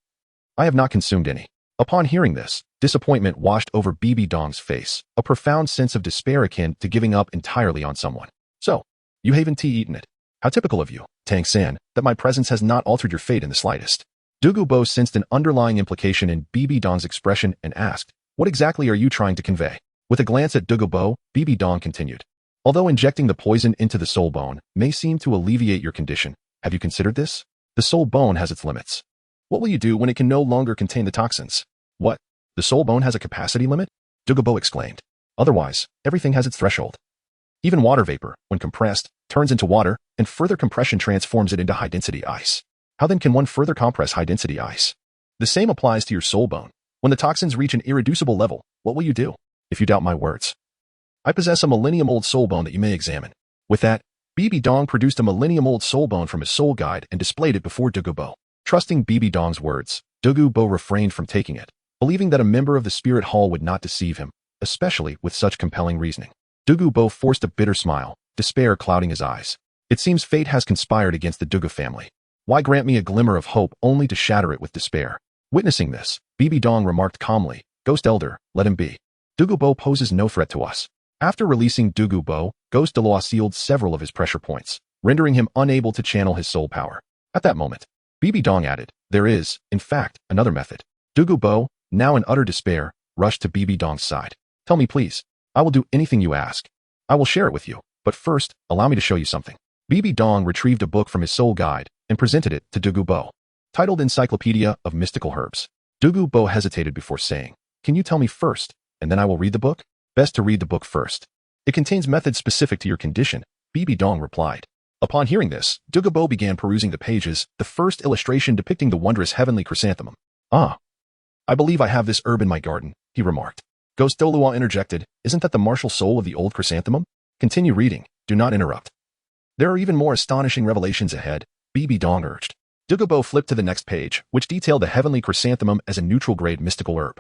I have not consumed any. Upon hearing this, disappointment washed over Bibi Dong's face, a profound sense of despair akin to giving up entirely on someone. So, you haven't eaten it. How typical of you, Tang San, that my presence has not altered your fate in the slightest. Douluo sensed an underlying implication in Bibi Dong's expression and asked, what exactly are you trying to convey? With a glance at Douluo, Bibi Dong continued. Although injecting the poison into the soul bone may seem to alleviate your condition, have you considered this? The soul bone has its limits. What will you do when it can no longer contain the toxins? What? The soul bone has a capacity limit? Douluo exclaimed. Otherwise, everything has its threshold. Even water vapor, when compressed, turns into water, and further compression transforms it into high-density ice. How then can one further compress high-density ice? The same applies to your soul bone. When the toxins reach an irreducible level, what will you do? If you doubt my words, I possess a millennium-old soul bone that you may examine. With that, Bibi Dong produced a millennium-old soul bone from his soul guide and displayed it before Douluo. Trusting Bibi Dong's words, Douluo refrained from taking it, believing that a member of the Spirit Hall would not deceive him, especially with such compelling reasoning. Douluo forced a bitter smile, despair clouding his eyes. It seems fate has conspired against the Douluo family. Why grant me a glimmer of hope only to shatter it with despair? Witnessing this, Bibi Dong remarked calmly, Ghost Elder, let him be. Douluo poses no threat to us. After releasing Douluo, Ghost Douluo sealed several of his pressure points. rendering him unable to channel his soul power. At that moment, Bibi Dong added, "There is, in fact, another method." Dugu Bo, now in utter despair, rushed to Bibi Dong's side. "Tell me please. I will do anything you ask. I will share it with you, but first, allow me to show you something." Bibi Dong retrieved a book from his soul guide and presented it to Dugu Bo, titled Encyclopedia of Mystical Herbs. Dugu Bo hesitated before saying, "Can you tell me first, and then I will read the book?" "Best to read the book first. It contains methods specific to your condition," Bibi Dong replied. Upon hearing this, Dugu Bo began perusing the pages, the first illustration depicting the wondrous heavenly chrysanthemum. "Ah, I believe I have this herb in my garden," he remarked. Ghost Douluo interjected, "Isn't that the martial soul of the old chrysanthemum? Continue reading, do not interrupt." "There are even more astonishing revelations ahead," Bibi Dong urged. Dugu Bo flipped to the next page, which detailed the heavenly chrysanthemum as a neutral-grade mystical herb,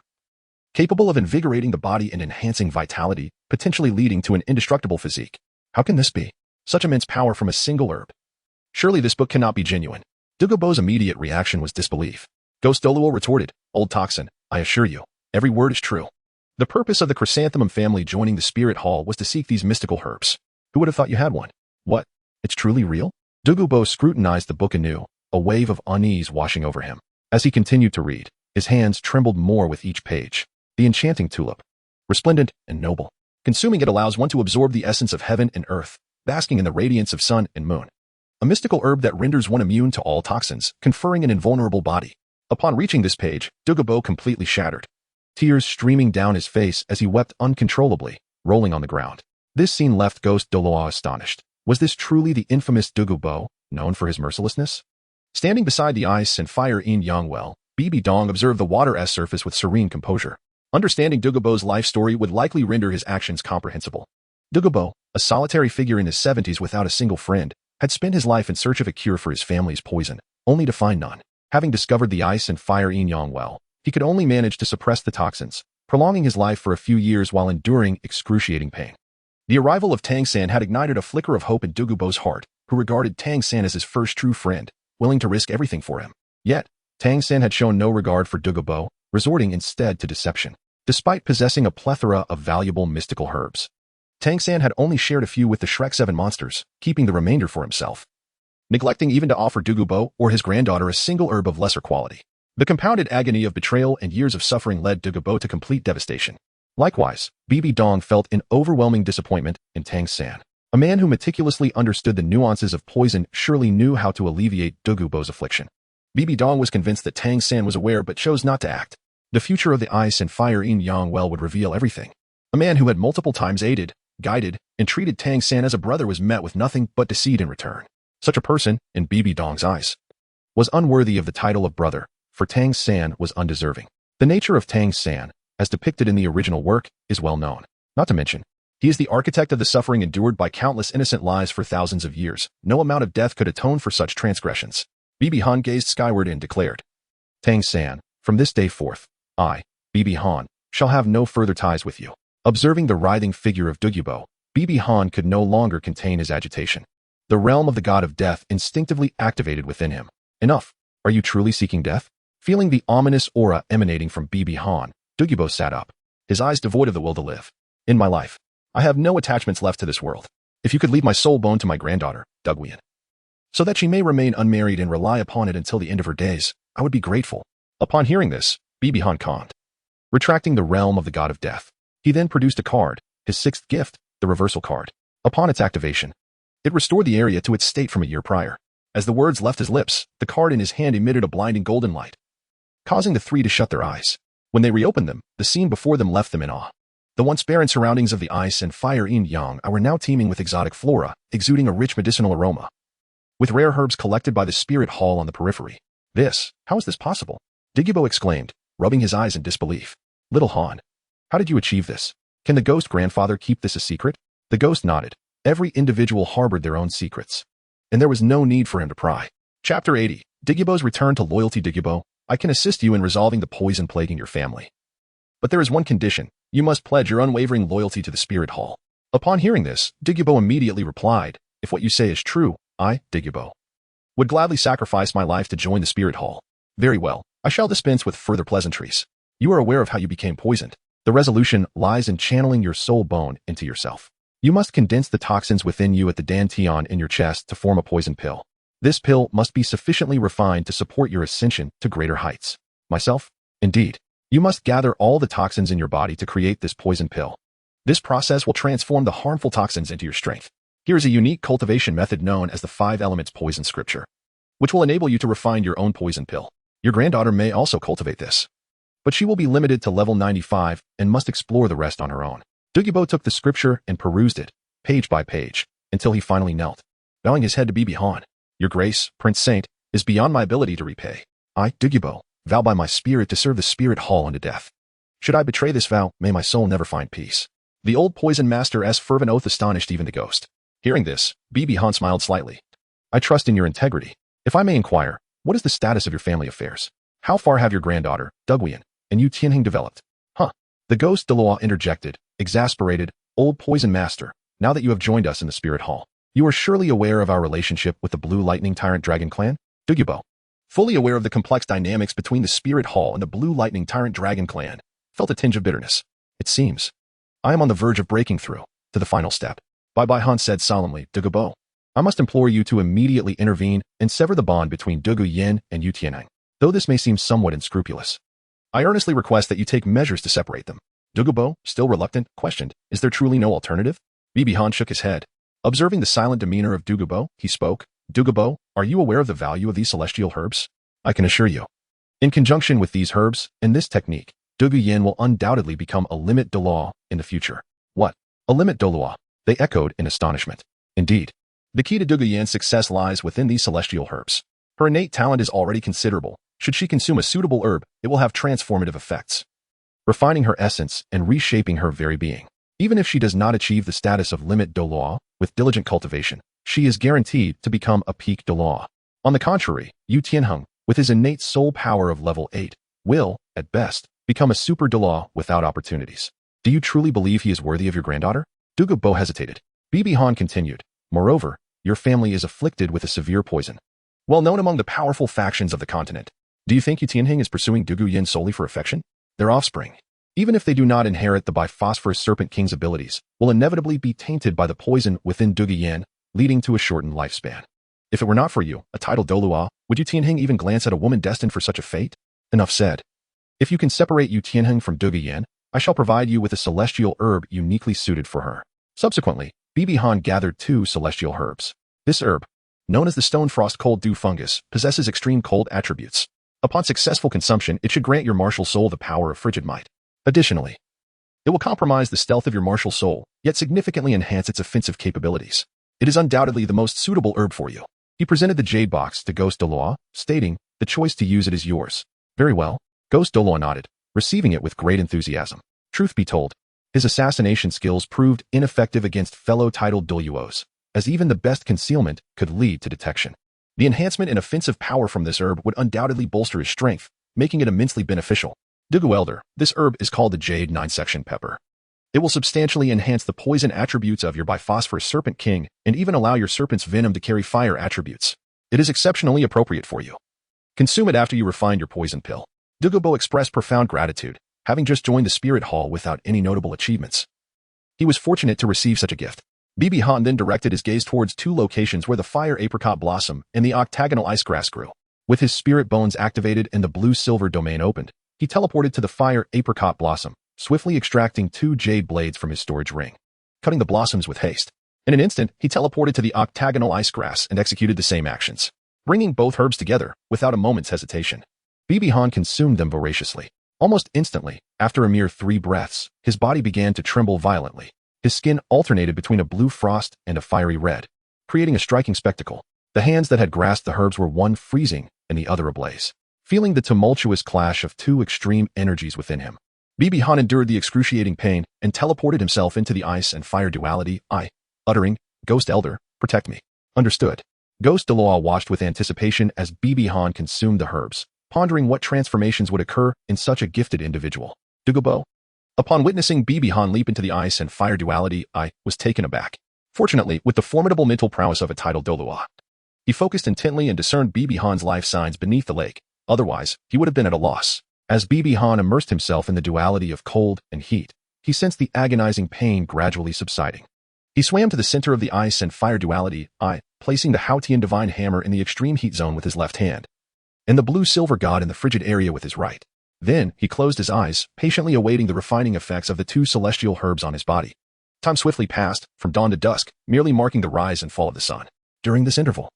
capable of invigorating the body and enhancing vitality, potentially leading to an indestructible physique. How can this be? Such immense power from a single herb. Surely this book cannot be genuine. Dugu Bo's immediate reaction was disbelief. Ghost Douluo retorted, "Old Toxin, I assure you, every word is true. The purpose of the chrysanthemum family joining the spirit hall was to seek these mystical herbs. Who would have thought you had one? What? It's truly real?" Dugu Bo scrutinized the book anew, a wave of unease washing over him. As he continued to read, his hands trembled more with each page. The enchanting tulip. Resplendent and noble. Consuming it allows one to absorb the essence of heaven and earth, basking in the radiance of sun and moon. A mystical herb that renders one immune to all toxins, conferring an invulnerable body. Upon reaching this page, Dugu Bo completely shattered, tears streaming down his face as he wept uncontrollably, rolling on the ground. This scene left Ghost Douluo astonished. Was this truly the infamous Dugu Bo, known for his mercilessness? Standing beside the ice and fire yin-yang well, Bibi Dong observed the water-s surface with serene composure. Understanding Dugu Bo's life story would likely render his actions comprehensible. Dugu Bo, a solitary figure in his 70s without a single friend, had spent his life in search of a cure for his family's poison, only to find none. Having discovered the ice and fire yin-yang well, he could only manage to suppress the toxins, prolonging his life for a few years while enduring excruciating pain. The arrival of Tang San had ignited a flicker of hope in Dugu Bo's heart, who regarded Tang San as his first true friend, willing to risk everything for him. Yet, Tang San had shown no regard for Dugu Bo, resorting instead to deception. Despite possessing a plethora of valuable mystical herbs, Tang San had only shared a few with the Shrek 7 monsters, keeping the remainder for himself, neglecting even to offer Dugu Bo or his granddaughter a single herb of lesser quality. The compounded agony of betrayal and years of suffering led Dugu Bo to complete devastation. Likewise, Bibi Dong felt an overwhelming disappointment in Tang San. A man who meticulously understood the nuances of poison surely knew how to alleviate Dugu Bo's affliction. Bibi Dong was convinced that Tang San was aware but chose not to act. The future of the ice and fire yin-yang well would reveal everything. A man who had multiple times aided, guided, and treated Tang San as a brother was met with nothing but deceit in return. Such a person, in Bibi Dong's eyes, was unworthy of the title of brother, for Tang San was undeserving. The nature of Tang San, as depicted in the original work, is well known. Not to mention, he is the architect of the suffering endured by countless innocent lives for thousands of years. No amount of death could atone for such transgressions. Bibi Han gazed skyward and declared, "Tang San, from this day forth, I, Bibi Han, shall have no further ties with you." Observing the writhing figure of Dugu Bo, Bibi Han could no longer contain his agitation. The realm of the god of death instinctively activated within him. "Enough. Are you truly seeking death?" Feeling the ominous aura emanating from Bibi Han, Dugu Bo sat up, his eyes devoid of the will to live. "In my life, I have no attachments left to this world. If you could leave my soul bone to my granddaughter, Dugwian, so that she may remain unmarried and rely upon it until the end of her days, I would be grateful." Upon hearing this, Bibi Han calmed, retracting the realm of the god of death. He then produced a card, his sixth gift, the reversal card. Upon its activation, it restored the area to its state from a year prior. As the words left his lips, the card in his hand emitted a blinding golden light, causing the three to shut their eyes. When they reopened them, the scene before them left them in awe. The once barren surroundings of the ice and fire yin-yang were now teeming with exotic flora, exuding a rich medicinal aroma, with rare herbs collected by the spirit hall on the periphery. How is this possible?" Dugu Bo exclaimed, rubbing his eyes in disbelief. "Little Han, how did you achieve this? Can the ghost grandfather keep this a secret?" The ghost nodded. Every individual harbored their own secrets, and there was no need for him to pry. Chapter 80. Dugu Bo's return to loyalty. Dugu Bo, I can assist you in resolving the poison plaguing your family. But there is one condition. You must pledge your unwavering loyalty to the spirit hall. Upon hearing this, Dugu Bo immediately replied, "If what you say is true, I, Dugu Bo, would gladly sacrifice my life to join the spirit hall." "Very well, I shall dispense with further pleasantries. You are aware of how you became poisoned. The resolution lies in channeling your soul bone into yourself. You must condense the toxins within you at the dantian in your chest to form a poison pill. This pill must be sufficiently refined to support your ascension to greater heights. Myself? Indeed. You must gather all the toxins in your body to create this poison pill. This process will transform the harmful toxins into your strength. Here is a unique cultivation method known as the 5 elements poison scripture, which will enable you to refine your own poison pill. Your granddaughter may also cultivate this, but she will be limited to level 95 and must explore the rest on her own. Douluo took the scripture and perused it, page by page, until he finally knelt, bowing his head to Bibi Han. Your grace, Prince Saint, is beyond my ability to repay. I, Douluo, vow by my spirit to serve the spirit hall unto death. Should I betray this vow, may my soul never find peace. The old poison master's fervent oath astonished even the ghost. Hearing this, Bibi Han smiled slightly. I trust in your integrity. If I may inquire, what is the status of your family affairs? How far have your granddaughter, Douluo, and you Tianheng developed? The ghost Douluo interjected, exasperated. Old poison master, now that you have joined us in the spirit hall, you are surely aware of our relationship with the Blue Lightning Tyrant Dragon clan? Douluo, fully aware of the complex dynamics between the Spirit Hall and the Blue Lightning Tyrant Dragon clan, felt a tinge of bitterness. It seems I am on the verge of breaking through to the final step. Bai Han said solemnly, Douluo, I must implore you to immediately intervene and sever the bond between Douluo and Yu Tianheng, though this may seem somewhat unscrupulous. I earnestly request that you take measures to separate them. Douluo, still reluctant, questioned, is there truly no alternative? Bibi Han shook his head. Observing the silent demeanor of Douluo, he spoke, Douluo, are you aware of the value of these celestial herbs? I can assure you. In conjunction with these herbs and this technique, Douluo will undoubtedly become a limit Douluo in the future. What? A limit Douluo? They echoed in astonishment. Indeed. The key to Douluo's success lies within these celestial herbs. Her innate talent is already considerable. Should she consume a suitable herb, it will have transformative effects, refining her essence and reshaping her very being. Even if she does not achieve the status of limit Douluo, with diligent cultivation, she is guaranteed to become a peak Douluo. On the contrary, Yu Tianheng, with his innate soul power of level 8, will, at best, become a super Douluo without opportunities. Do you truly believe he is worthy of your granddaughter? Douluo hesitated. Bibi Han continued. Moreover, your family is afflicted with a severe poison, well known among the powerful factions of the continent. Do you think Yu Tianheng is pursuing Douluo solely for affection? Their offspring, even if they do not inherit the Biphosphorus Serpent King's abilities, will inevitably be tainted by the poison within Douluo, leading to a shortened lifespan. If it were not for you, a titled Douluo, would Yu Tianheng even glance at a woman destined for such a fate? Enough said. If you can separate Yu Tianheng from Douluo, I shall provide you with a celestial herb uniquely suited for her. Subsequently, Bibi Han gathered 2 celestial herbs. This herb, known as the Stone Frost Cold Dew Fungus, possesses extreme cold attributes. Upon successful consumption, it should grant your martial soul the power of frigid might. Additionally, it will compromise the stealth of your martial soul, yet significantly enhance its offensive capabilities. It is undoubtedly the most suitable herb for you. He presented the jade box to Ghost Douluo, stating, the choice to use it is yours. Very well. Ghost Douluo nodded, receiving it with great enthusiasm. Truth be told, his assassination skills proved ineffective against fellow titled Douluos, as even the best concealment could lead to detection. The enhancement in offensive power from this herb would undoubtedly bolster his strength, making it immensely beneficial. Douluo Elder, this herb is called the Jade 9-section pepper. It will substantially enhance the poison attributes of your Biphosphorus Serpent King and even allow your serpent's venom to carry fire attributes. It is exceptionally appropriate for you. Consume it after you refine your poison pill. Douluo expressed profound gratitude, having just joined the Spirit Hall without any notable achievements. He was fortunate to receive such a gift. Bibi Han then directed his gaze towards 2 locations where the fire apricot blossom and the octagonal ice grass grew. With his spirit bones activated and the blue-silver domain opened, he teleported to the fire apricot blossom, swiftly extracting 2 jade blades from his storage ring, cutting the blossoms with haste. In an instant, he teleported to the octagonal ice grass and executed the same actions, bringing both herbs together without a moment's hesitation. Bibi Han consumed them voraciously. Almost instantly, after a mere 3 breaths, his body began to tremble violently. His skin alternated between a blue frost and a fiery red, creating a striking spectacle. The hands that had grasped the herbs were one freezing and the other ablaze. Feeling the tumultuous clash of 2 extreme energies within him, Bibi Han endured the excruciating pain and teleported himself into the ice and fire duality, uttering, Ghost Elder, protect me. Understood. Ghost Douluo watched with anticipation as Bibi Han consumed the herbs, pondering what transformations would occur in such a gifted individual. Douluo. Upon witnessing Bibi Han leap into the ice and fire duality, I was taken aback. Fortunately, with the formidable mental prowess of a titled Douluo, he focused intently and discerned Bibi Han's life signs beneath the lake. Otherwise, he would have been at a loss. As Bibi Han immersed himself in the duality of cold and heat, he sensed the agonizing pain gradually subsiding. He swam to the center of the ice and fire duality, placing the Haotian divine hammer in the extreme heat zone with his left hand, and the blue-silver god in the frigid area with his right. Then, he closed his eyes, patiently awaiting the refining effects of the two celestial herbs on his body. Time swiftly passed, from dawn to dusk, merely marking the rise and fall of the sun. During this interval,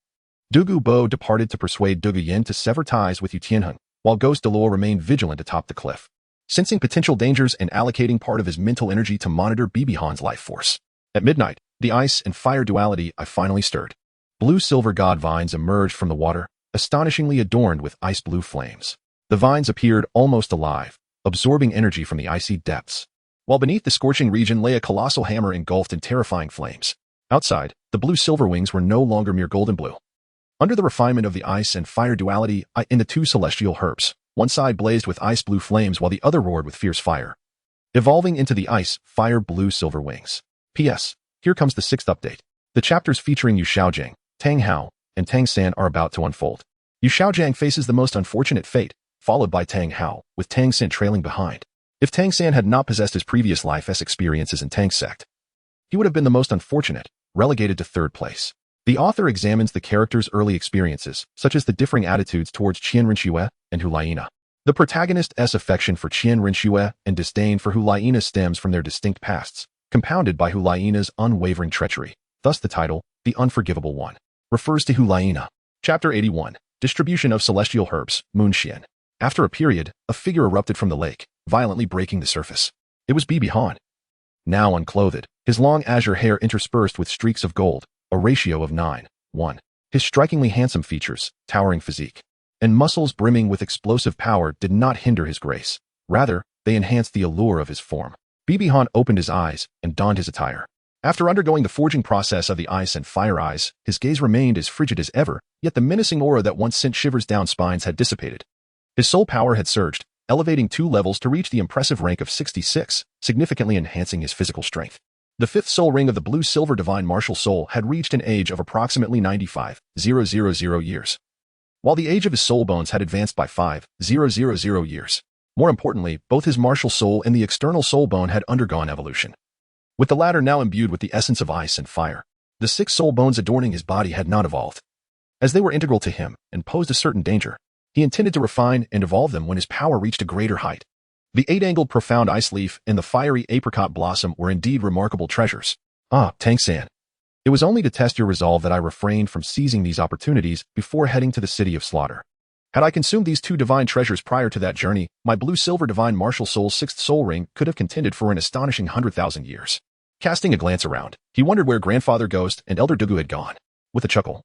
Dugu Bo departed to persuade Dugu Yin to sever ties with Yu Tianheng, while Ghost Douluo remained vigilant atop the cliff, sensing potential dangers and allocating part of his mental energy to monitor Bibihan's life force. At midnight, the ice and fire duality finally stirred. Blue-silver god vines emerged from the water, astonishingly adorned with ice-blue flames. The vines appeared almost alive, absorbing energy from the icy depths, while beneath the scorching region lay a colossal hammer engulfed in terrifying flames. Outside, the blue-silver wings were no longer mere golden blue. Under the refinement of the ice and fire duality in the two celestial herbs, one side blazed with ice-blue flames while the other roared with fierce fire, evolving into the ice, fire, blue-silver wings. P.S. Here comes the 6th update. The chapters featuring Xiaogang, Tang Hao, and Tang San are about to unfold. Xiaogang faces the most unfortunate fate, followed by Tang Hao, with Tang San trailing behind. If Tang San had not possessed his previous life-s experiences in Tang sect, he would have been the most unfortunate, relegated to 3rd place. The author examines the characters' early experiences, such as the differing attitudes towards Qian Renxue and Hulaina. The protagonist's affection for Qian Renxue and disdain for Hulaina stems from their distinct pasts, compounded by Hulaina's unwavering treachery. Thus the title, The Unforgivable One, refers to Hulaina. Chapter 81. Distribution of Celestial Herbs, Moonxian. After a period, a figure erupted from the lake, violently breaking the surface. It was Bibihan. Now unclothed, his long azure hair interspersed with streaks of gold, a ratio of 9:1. His strikingly handsome features, towering physique, and muscles brimming with explosive power did not hinder his grace. Rather, they enhanced the allure of his form. Bibihan opened his eyes and donned his attire. After undergoing the forging process of the ice and fire eyes, his gaze remained as frigid as ever, yet the menacing aura that once sent shivers down spines had dissipated. His soul power had surged, elevating 2 levels to reach the impressive rank of 66, significantly enhancing his physical strength. The 5th soul ring of the blue-silver divine martial soul had reached an age of approximately 95,000 years, while the age of his soul bones had advanced by 5,000 years. More importantly, both his martial soul and the external soul bone had undergone evolution, with the latter now imbued with the essence of ice and fire. The 6 soul bones adorning his body had not evolved, as they were integral to him and posed a certain danger. He intended to refine and evolve them when his power reached a greater height. The 8-angled profound ice leaf and the fiery apricot blossom were indeed remarkable treasures. Tang San. It was only to test your resolve that I refrained from seizing these opportunities before heading to the city of slaughter. Had I consumed these 2 divine treasures prior to that journey, my blue-silver divine martial soul's 6th soul ring could have contended for an astonishing 100,000 years. Casting a glance around, he wondered where Grandfather Ghost and Elder Dugu had gone. With a chuckle,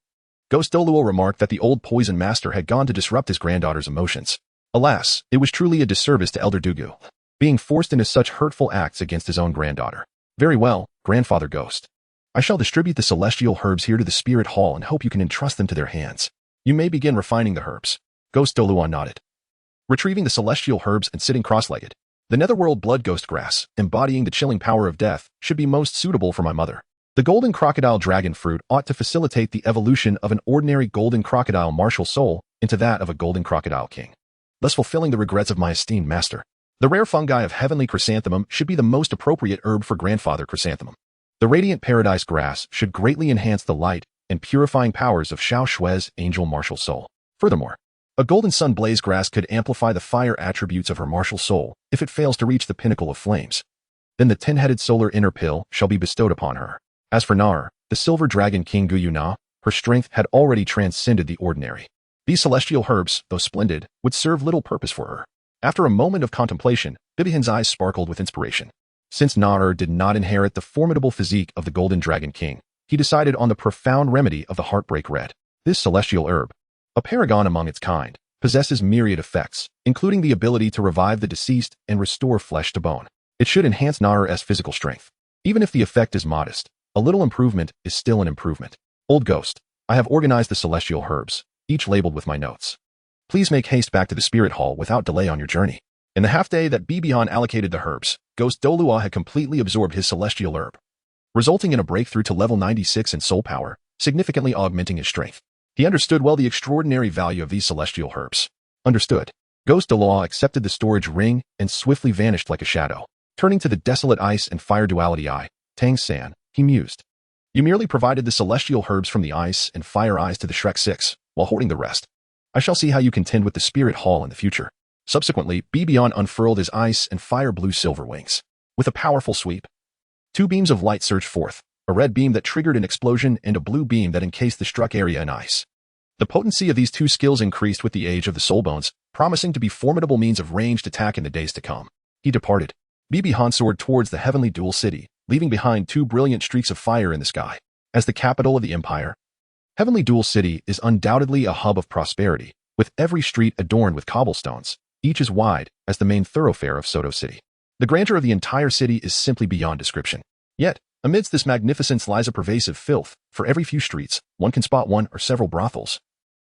Ghost Douluo remarked that the old poison master had gone to disrupt his granddaughter's emotions. Alas, it was truly a disservice to Elder Dugu, being forced into such hurtful acts against his own granddaughter. Very well, Grandfather Ghost. I shall distribute the celestial herbs here to the Spirit Hall and hope you can entrust them to their hands. You may begin refining the herbs. Ghost Douluo nodded. Retrieving the celestial herbs and sitting cross-legged, the netherworld blood ghost grass, embodying the chilling power of death, should be most suitable for my mother. The golden crocodile dragon fruit ought to facilitate the evolution of an ordinary golden crocodile martial soul into that of a golden crocodile king, thus fulfilling the regrets of my esteemed master. The rare fungi of heavenly chrysanthemum should be the most appropriate herb for grandfather chrysanthemum. The radiant paradise grass should greatly enhance the light and purifying powers of Xiao Shue's angel martial soul. Furthermore, a golden sun blaze grass could amplify the fire attributes of her martial soul if it fails to reach the pinnacle of flames. Then the 10-headed solar inner pill shall be bestowed upon her. As for Nar, the silver dragon king Guyuna, her strength had already transcended the ordinary. These celestial herbs, though splendid, would serve little purpose for her. After a moment of contemplation, Bibihan's eyes sparkled with inspiration. Since Nar did not inherit the formidable physique of the golden dragon king, he decided on the profound remedy of the heartbreak red. This celestial herb, a paragon among its kind, possesses myriad effects, including the ability to revive the deceased and restore flesh to bone. It should enhance Nar's physical strength. Even if the effect is modest, a little improvement is still an improvement. Old Ghost, I have organized the celestial herbs, each labeled with my notes. Please make haste back to the Spirit Hall without delay on your journey. In the half-day that Bibihan allocated the herbs, Ghost Douluo had completely absorbed his celestial herb, resulting in a breakthrough to level 96 in soul power, significantly augmenting his strength. He understood well the extraordinary value of these celestial herbs. Understood. Ghost Douluo accepted the storage ring and swiftly vanished like a shadow. Turning to the desolate ice and fire duality Tang San, he mused. You merely provided the celestial herbs from the ice and fire eyes to the Shrek 6, while hoarding the rest. I shall see how you contend with the Spirit Hall in the future. Subsequently, Bibihan unfurled his ice and fire blue silver wings. With a powerful sweep, two beams of light surged forth, a red beam that triggered an explosion and a blue beam that encased the struck area in ice. The potency of these two skills increased with the age of the soul bones, promising to be formidable means of ranged attack in the days to come. He departed. Bibihan soared towards the heavenly dual city, leaving behind two brilliant streaks of fire in the sky. As the capital of the empire, Heavenly Dual City is undoubtedly a hub of prosperity, with every street adorned with cobblestones, each as wide as the main thoroughfare of Soto City. The grandeur of the entire city is simply beyond description. Yet, amidst this magnificence lies a pervasive filth. For every few streets, one can spot one or several brothels,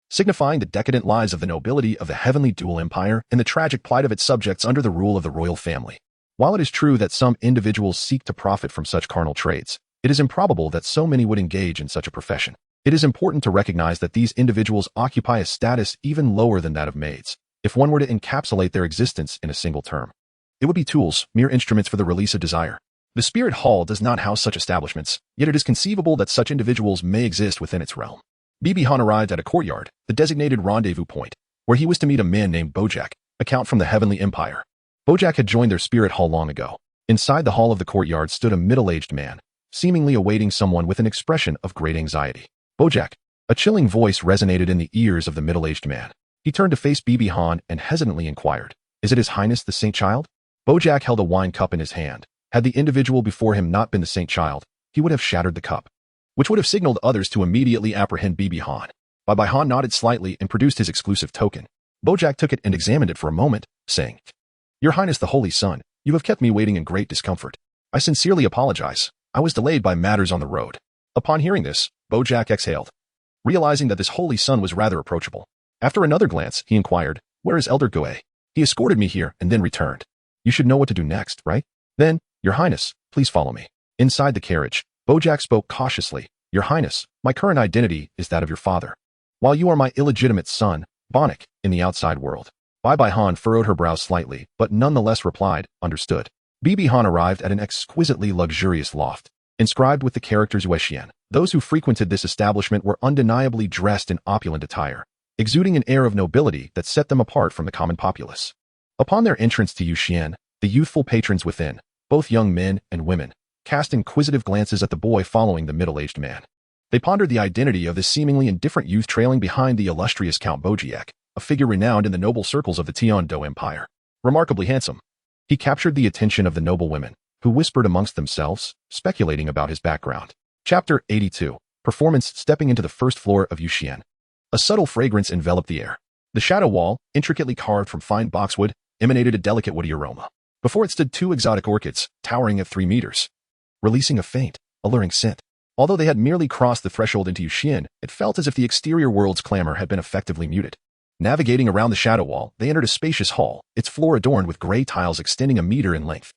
signifying the decadent lives of the nobility of the Heavenly Dual Empire and the tragic plight of its subjects under the rule of the royal family. While it is true that some individuals seek to profit from such carnal trades, it is improbable that so many would engage in such a profession. It is important to recognize that these individuals occupy a status even lower than that of maids. If one were to encapsulate their existence in a single term, it would be tools, mere instruments for the release of desire. The Spirit Hall does not house such establishments, yet it is conceivable that such individuals may exist within its realm. Bibihan arrived at a courtyard, the designated rendezvous point, where he was to meet a man named Bojack, a count from the Heavenly Empire. Bojack had joined their Spirit Hall long ago. Inside the hall of the courtyard stood a middle-aged man, seemingly awaiting someone with an expression of great anxiety. Bojack, a chilling voice resonated in the ears of the middle-aged man. He turned to face Bibihan and hesitantly inquired, "Is it His Highness the Saint Child?" Bojack held a wine cup in his hand. Had the individual before him not been the Saint Child, he would have shattered the cup, which would have signaled others to immediately apprehend Bibihan. Bibihan nodded slightly and produced his exclusive token. Bojack took it and examined it for a moment, saying, "Your Highness the Holy Sun, you have kept me waiting in great discomfort. I sincerely apologize. I was delayed by matters on the road." Upon hearing this, Bojack exhaled, realizing that this Holy Sun was rather approachable. After another glance, he inquired, "Where is Elder Goe? He escorted me here and then returned. You should know what to do next, right? Then, Your Highness, please follow me." Inside the carriage, Bojack spoke cautiously, "Your Highness, my current identity is that of your father, while you are my illegitimate son, Bonnick, in the outside world." Bibihan furrowed her brows slightly, but nonetheless replied, "Understood." Bibihan arrived at an exquisitely luxurious loft, inscribed with the characters Qian. Those who frequented this establishment were undeniably dressed in opulent attire, exuding an air of nobility that set them apart from the common populace. Upon their entrance to Qian, the youthful patrons within, both young men and women, cast inquisitive glances at the boy following the middle-aged man. They pondered the identity of this seemingly indifferent youth trailing behind the illustrious Count Bojack, a figure renowned in the noble circles of the Tian-Do Empire. Remarkably handsome, he captured the attention of the noble women, who whispered amongst themselves, speculating about his background. Chapter 82. Performance. Stepping into the first floor of Qian. A subtle fragrance enveloped the air. The shadow wall, intricately carved from fine boxwood, emanated a delicate woody aroma. Before it stood two exotic orchids, towering at 3 meters, releasing a faint, alluring scent. Although they had merely crossed the threshold into Qian, it felt as if the exterior world's clamor had been effectively muted. Navigating around the shadow wall, they entered a spacious hall, its floor adorned with gray tiles extending a meter in length.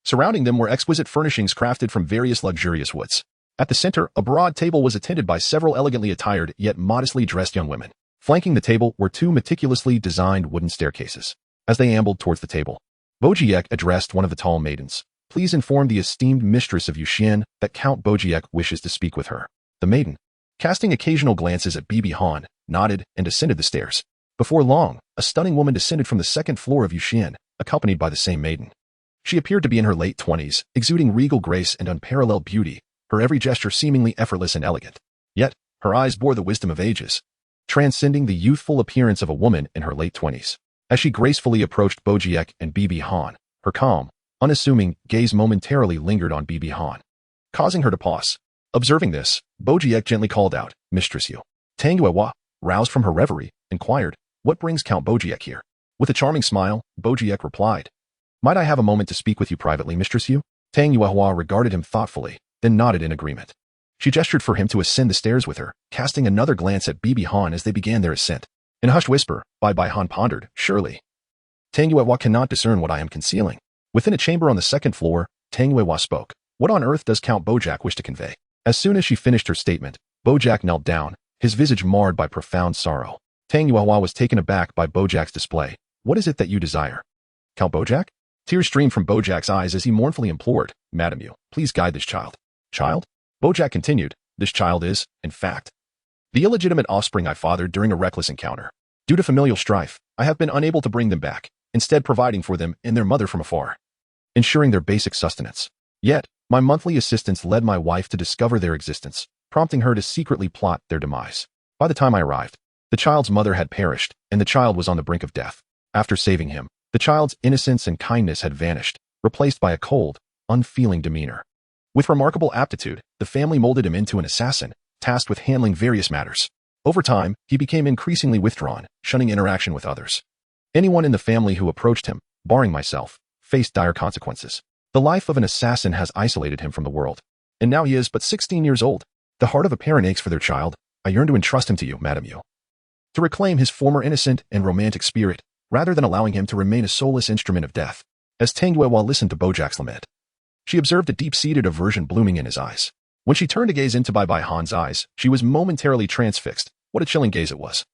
Surrounding them were exquisite furnishings crafted from various luxurious woods. At the center, a broad table was attended by several elegantly attired yet modestly dressed young women. Flanking the table were 2 meticulously designed wooden staircases. As they ambled towards the table, Bojack addressed one of the tall maidens. "Please inform the esteemed mistress of Qian that Count Bojack wishes to speak with her." The maiden, casting occasional glances at Bibihan, nodded and descended the stairs. Before long, a stunning woman descended from the 2nd floor of Qian, accompanied by the same maiden. She appeared to be in her late 20s, exuding regal grace and unparalleled beauty, her every gesture seemingly effortless and elegant. Yet, her eyes bore the wisdom of ages, transcending the youthful appearance of a woman in her late 20s. As she gracefully approached Bojack and Bibihan, her calm, unassuming gaze momentarily lingered on Bibihan, causing her to pause. Observing this, Bojack gently called out, "Mistress Yu." Tang Hao, roused from her reverie, inquired, "What brings Count Bojack here?" With a charming smile, Bojack replied, "Might I have a moment to speak with you privately, Mistress Yu?" Tang Hao regarded him thoughtfully, then nodded in agreement. She gestured for him to ascend the stairs with her, casting another glance at Bibihan as they began their ascent. In a hushed whisper, Bibihan pondered, "Surely Tang Hao cannot discern what I am concealing." Within a chamber on the 2nd floor, Tang Hao spoke. "What on earth does Count Bojack wish to convey?" As soon as she finished her statement, Bojack knelt down, his visage marred by profound sorrow. Tang Hao was taken aback by Bojack's display. "What is it that you desire?" "Count Bojack?" Tears streamed from Bojack's eyes as he mournfully implored, "Madam Yu, please guide this child. Child? Bojack continued, this child is, in fact, the illegitimate offspring I fathered during a reckless encounter. Due to familial strife, I have been unable to bring them back, instead providing for them and their mother from afar, ensuring their basic sustenance. Yet, my monthly assistance led my wife to discover their existence, prompting her to secretly plot their demise. By the time I arrived, the child's mother had perished, and the child was on the brink of death. After saving him, the child's innocence and kindness had vanished, replaced by a cold, unfeeling demeanor. With remarkable aptitude, the family molded him into an assassin, tasked with handling various matters. Over time, he became increasingly withdrawn, shunning interaction with others. Anyone in the family who approached him, barring myself, faced dire consequences. The life of an assassin has isolated him from the world. And now he is but 16 years old. The heart of a parent aches for their child. I yearn to entrust him to you, Madame Yu, to reclaim his former innocent and romantic spirit, rather than allowing him to remain a soulless instrument of death. As Tang Hao listened to Bojack's lament, she observed a deep-seated aversion blooming in his eyes. When she turned to gaze into Bai Han's eyes, she was momentarily transfixed. What a chilling gaze it was.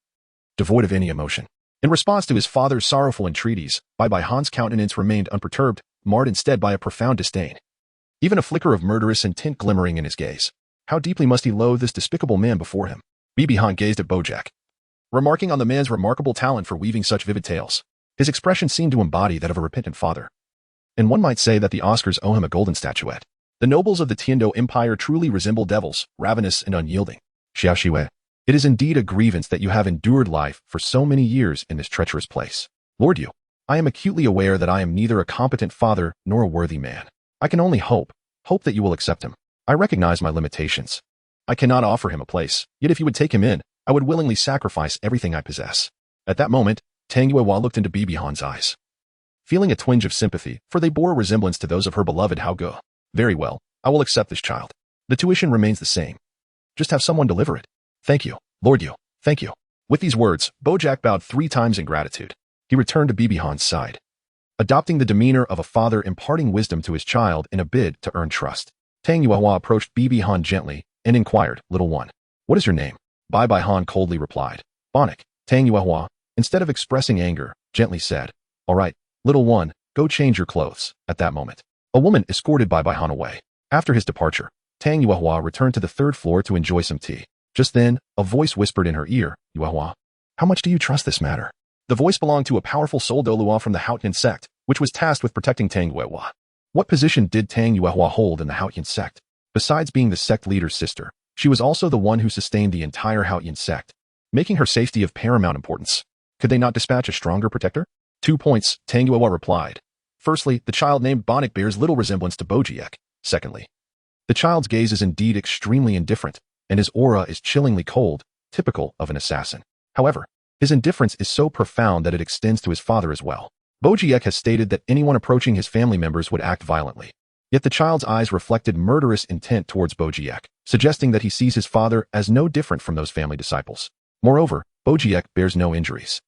Devoid of any emotion. In response to his father's sorrowful entreaties, Bai Han's countenance remained unperturbed, marred instead by a profound disdain. Even a flicker of murderous intent glimmering in his gaze. How deeply must he loathe this despicable man before him? Bibi Han gazed at Bojack, remarking on the man's remarkable talent for weaving such vivid tales. His expression seemed to embody that of a repentant father. And one might say that the Oscars owe him a golden statuette. The nobles of the Tiando Empire truly resemble devils, ravenous and unyielding. Xiaoxiwei, it is indeed a grievance that you have endured life for so many years in this treacherous place. Lord Yu, I am acutely aware that I am neither a competent father nor a worthy man. I can only hope that you will accept him. I recognize my limitations. I cannot offer him a place, yet if you would take him in, I would willingly sacrifice everything I possess. At that moment, Tang Hao looked into Bibi Han's eyes, feeling a twinge of sympathy, for they bore a resemblance to those of her beloved Hao Ge. Very well, I will accept this child. The tuition remains the same. Just have someone deliver it. Thank you, Lord Yu, thank you. With these words, Bojack bowed 3 times in gratitude. He returned to Bibi Han's side, adopting the demeanor of a father imparting wisdom to his child in a bid to earn trust. Tang Hao approached Bibi Han gently and inquired, Little one, what is your name? Bai Han coldly replied, Bonnick. Tang Hao, instead of expressing anger, gently said, All right, little one, go change your clothes. At that moment, a woman escorted Bai Han away. After his departure, Tang Hao returned to the 3rd floor to enjoy some tea. Just then, a voice whispered in her ear, Hao, how much do you trust this matter? The voice belonged to a powerful soul Douluo from the Qian sect, which was tasked with protecting Tang Hao. What position did Tang Hao hold in the Qian sect? Besides being the sect leader's sister, she was also the one who sustained the entire Qian sect, making her safety of paramount importance. Could they not dispatch a stronger protector? 2 points, Tang Hao replied. Firstly, the child named Bonnick bears little resemblance to Bojack. Secondly, the child's gaze is indeed extremely indifferent, and his aura is chillingly cold, typical of an assassin. However, his indifference is so profound that it extends to his father as well. Bojack has stated that anyone approaching his family members would act violently. Yet the child's eyes reflected murderous intent towards Bojack, suggesting that he sees his father as no different from those family disciples. Moreover, Bojack bears no injuries,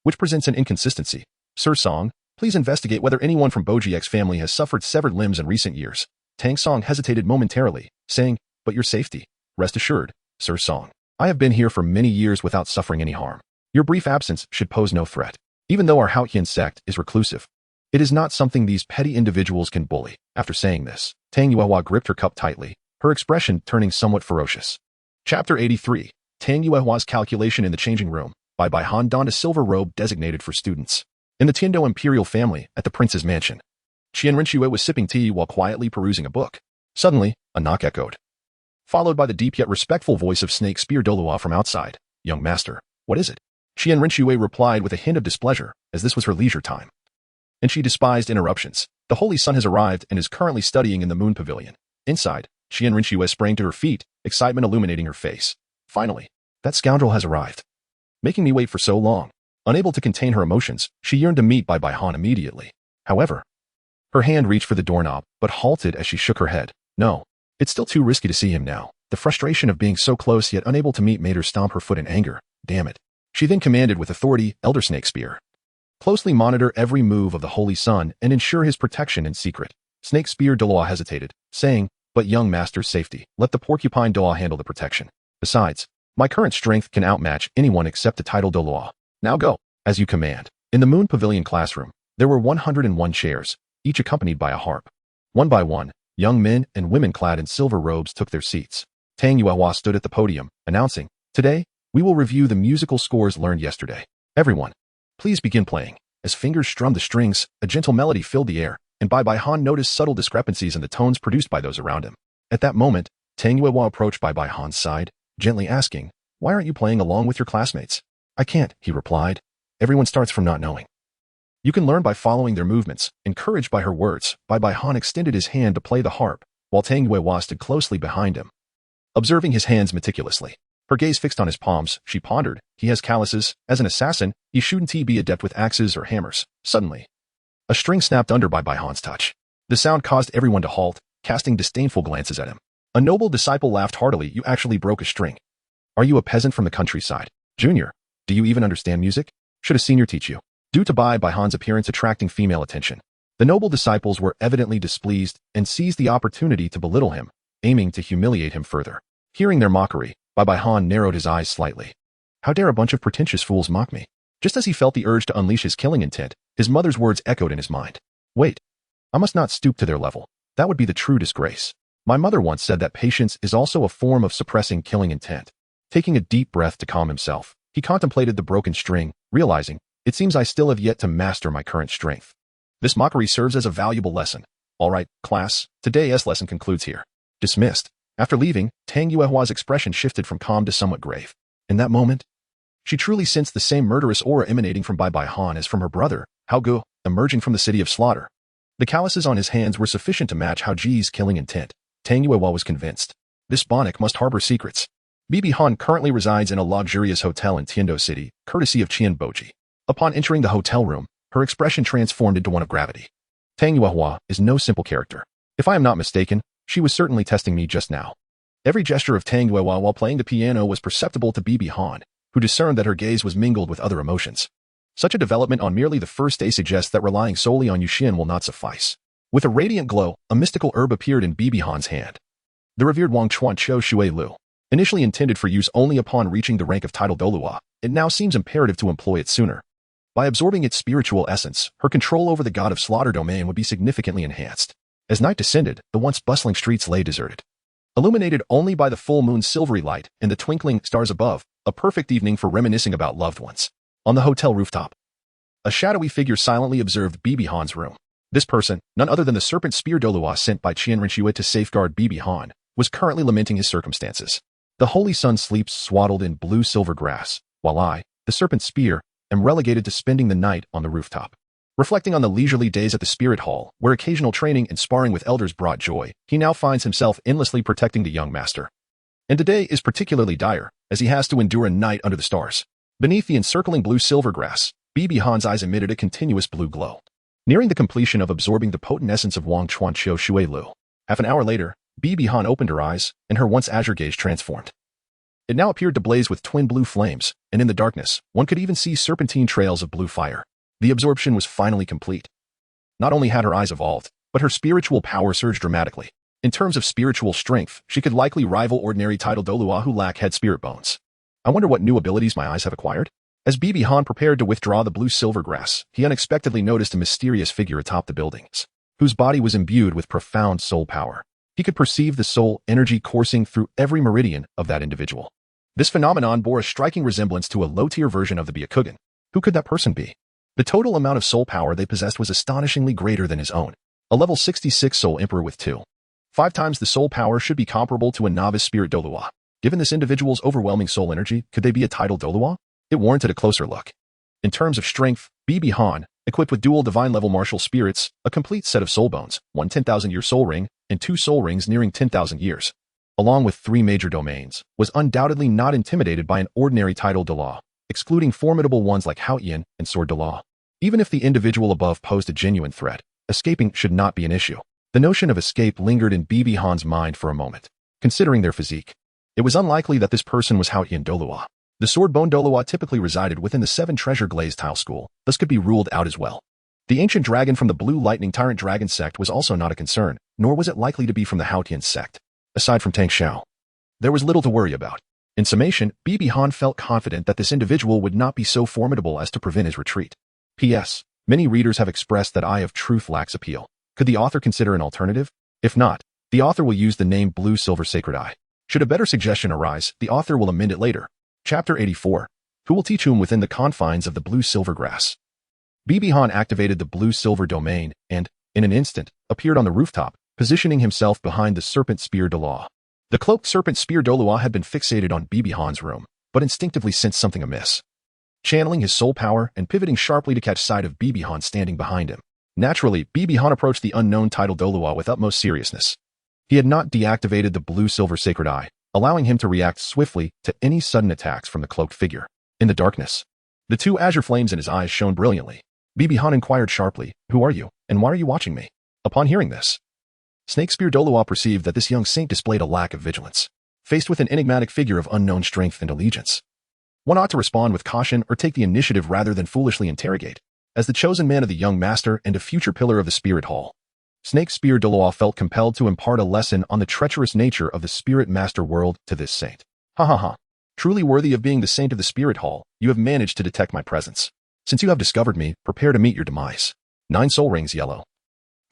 which presents an inconsistency. Sir Song, please investigate whether anyone from Bojack's family has suffered severed limbs in recent years. Tang Song hesitated momentarily, saying, But your safety. Rest assured, Sir Song. I have been here for many years without suffering any harm. Your brief absence should pose no threat. Even though our Qian sect is reclusive, it is not something these petty individuals can bully. After saying this, Tang Hao gripped her cup tightly, her expression turning somewhat ferocious. Chapter 83. Tang Hao's calculation in the changing room. Bai Han donned a silver robe designated for students. In the Tiando imperial family, at the prince's mansion, Qian Renxue was sipping tea while quietly perusing a book. Suddenly, a knock echoed, followed by the deep yet respectful voice of Snake Spear Douluo from outside. Young master, what is it? Qian Renxue replied with a hint of displeasure, as this was her leisure time, and she despised interruptions. The Holy Sun has arrived and is currently studying in the Moon Pavilion. Inside, Qian Renxue sprang to her feet, excitement illuminating her face. Finally, that scoundrel has arrived, making me wait for so long. Unable to contain her emotions, she yearned to meet Bai Han immediately. However, her hand reached for the doorknob, but halted as she shook her head. No, it's still too risky to see him now. The frustration of being so close yet unable to meet made her stomp her foot in anger. Damn it. She then commanded with authority, Elder Snake Spear, closely monitor every move of the Holy Sun and ensure his protection in secret. Snake Spear Douluo hesitated, saying, But young master's safety, let the Porcupine Douluo handle the protection. Besides, my current strength can outmatch anyone except the title Douluo. Now go, as you command. In the Moon Pavilion classroom, there were 101 chairs, each accompanied by a harp. One by one, Young men and women clad in silver robes took their seats. Tang Hao stood at the podium, announcing, "Today, we will review the musical scores learned yesterday. Everyone, please begin playing." As fingers strummed the strings, a gentle melody filled the air, and Bai Han noticed subtle discrepancies in the tones produced by those around him. At that moment, Tang Hao approached Bai Han's side, gently asking, "Why aren't you playing along with your classmates?" "I can't," he replied. "Everyone starts from not knowing. You can learn by following their movements." Encouraged by her words, Bai Han extended his hand to play the harp, while Tang Hao stood closely behind him. Observing his hands meticulously, her gaze fixed on his palms, she pondered, "He has calluses. As an assassin, he shouldn't be adept with axes or hammers." Suddenly, a string snapped under Bai Han's touch. The sound caused everyone to halt, casting disdainful glances at him. A noble disciple laughed heartily. "You actually broke a string. Are you a peasant from the countryside? Junior, do you even understand music? Should a senior teach you?" Due to Bai Han's appearance attracting female attention, the noble disciples were evidently displeased and seized the opportunity to belittle him, aiming to humiliate him further. Hearing their mockery, Bai Han narrowed his eyes slightly. "How dare a bunch of pretentious fools mock me?" Just as he felt the urge to unleash his killing intent, his mother's words echoed in his mind. "Wait, I must not stoop to their level. That would be the true disgrace. My mother once said that patience is also a form of suppressing killing intent." Taking a deep breath to calm himself, he contemplated the broken string, realizing, "It seems I still have yet to master my current strength." This mockery serves as a valuable lesson. "All right, class, today's lesson concludes here." Dismissed. After leaving, Tang Hao's expression shifted from calm to somewhat grave. In that moment, she truly sensed the same murderous aura emanating from Bai Han as from her brother, Hao Gu, emerging from the city of slaughter. The calluses on his hands were sufficient to match Hao Ji's killing intent. Tang Hao was convinced. This bonnet must harbor secrets. Bai Han currently resides in a luxurious hotel in Tiando City, courtesy of Qian Boji. Upon entering the hotel room, her expression transformed into one of gravity. Tang Hao is no simple character. If I am not mistaken, she was certainly testing me just now. Every gesture of Tang Hao while playing the piano was perceptible to Bai Han, who discerned that her gaze was mingled with other emotions. Such a development on merely the first day suggests that relying solely on Yuxian will not suffice. With a radiant glow, a mystical herb appeared in Bai Han's hand. The revered Wang Chuan Qiu Shui Lu. Initially intended for use only upon reaching the rank of title Douluo, it now seems imperative to employ it sooner. By absorbing its spiritual essence, her control over the god of slaughter domain would be significantly enhanced. As night descended, the once bustling streets lay deserted. Illuminated only by the full moon's silvery light and the twinkling stars above, a perfect evening for reminiscing about loved ones. On the hotel rooftop, a shadowy figure silently observed Bai Han's room. This person, none other than the serpent spear Douluo sent by Qian Renxue to safeguard Bai Han, was currently lamenting his circumstances. The holy sun sleeps swaddled in blue-silver grass, while I, the serpent spear, am relegated to spending the night on the rooftop. Reflecting on the leisurely days at the spirit hall, where occasional training and sparring with elders brought joy, he now finds himself endlessly protecting the young master. And today is particularly dire, as he has to endure a night under the stars. Beneath the encircling blue-silver grass, Bai Han's eyes emitted a continuous blue glow. Nearing the completion of absorbing the potent essence of Wang Chuan Qiu Shui Lu. Half an hour later, Bai Han opened her eyes, and her once azure gaze transformed. It now appeared to blaze with twin blue flames, and in the darkness, one could even see serpentine trails of blue fire. The absorption was finally complete. Not only had her eyes evolved, but her spiritual power surged dramatically. In terms of spiritual strength, she could likely rival ordinary title Douluo who lack head spirit bones. I wonder what new abilities my eyes have acquired? As Bai Han prepared to withdraw the blue-silver grass, he unexpectedly noticed a mysterious figure atop the buildings, whose body was imbued with profound soul power. He could perceive the soul energy coursing through every meridian of that individual. This phenomenon bore a striking resemblance to a low-tier version of the Byakugan. Who could that person be? The total amount of soul power they possessed was astonishingly greater than his own. A level 66 soul emperor with 2.5 times the soul power should be comparable to a novice spirit Douluo. Given this individual's overwhelming soul energy, could they be a title Douluo? It warranted a closer look. In terms of strength, Bai Han, equipped with dual divine-level martial spirits, a complete set of soul bones, one 10,000-year soul ring, and 2 soul rings nearing 10,000 years, along with 3 major domains, was undoubtedly not intimidated by an ordinary title Douluo, excluding formidable ones like Qian and Sword Douluo. Even if the individual above posed a genuine threat, escaping should not be an issue. The notion of escape lingered in Bai Han's mind for a moment. Considering their physique, it was unlikely that this person was Qian Douluo. The sword-bone Douluo typically resided within the 7 treasure glazed tile school, thus could be ruled out as well. The ancient dragon from the Blue Lightning Tyrant Dragon sect was also not a concern, nor was it likely to be from the Haotian sect. Aside from Tang Hao, there was little to worry about. In summation, Bai Han felt confident that this individual would not be so formidable as to prevent his retreat. P.S. Many readers have expressed that Eye of Truth lacks appeal. Could the author consider an alternative? If not, The author will use the name Blue Silver Sacred Eye. Should a better suggestion arise, the author will amend it later. Chapter 84. Who will teach whom within the confines of the blue silver grass? Bibi Han activated the blue silver domain and, in an instant, appeared on the rooftop, positioning himself behind the serpent spear Douluo. The cloaked serpent spear Douluo had been fixated on Bibi Han's room, but instinctively sensed something amiss. Channeling his soul power and pivoting sharply to catch sight of Bibi Han standing behind him. Naturally, Bibi Han approached the unknown title Douluo with utmost seriousness. He had not deactivated the blue silver sacred eye, allowing him to react swiftly to any sudden attacks from the cloaked figure. In the darkness, the two azure flames in his eyes shone brilliantly. Bibi Han inquired sharply, "Who are you, and why are you watching me?" Upon hearing this, Snake Spear Douluo perceived that this young saint displayed a lack of vigilance. Faced with an enigmatic figure of unknown strength and allegiance, one ought to respond with caution or take the initiative rather than foolishly interrogate. As the chosen man of the young master and a future pillar of the Spirit Hall, Snake Spear Douluo felt compelled to impart a lesson on the treacherous nature of the Spirit Master world to this saint. Ha ha ha. Truly worthy of being the saint of the Spirit Hall, you have managed to detect my presence. Since you have discovered me, prepare to meet your demise. 9 soul rings, yellow,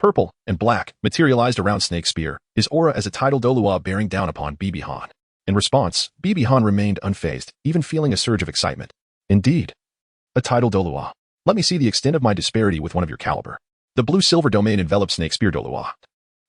purple, and black, materialized around Snake Spear, his aura as a tidal Douluo bearing down upon Bibi Han. In response, Bibi Han remained unfazed, even feeling a surge of excitement. Indeed, a tidal Douluo. Let me see the extent of my disparity with one of your caliber. The blue-silver domain enveloped Snake Spear Douluo,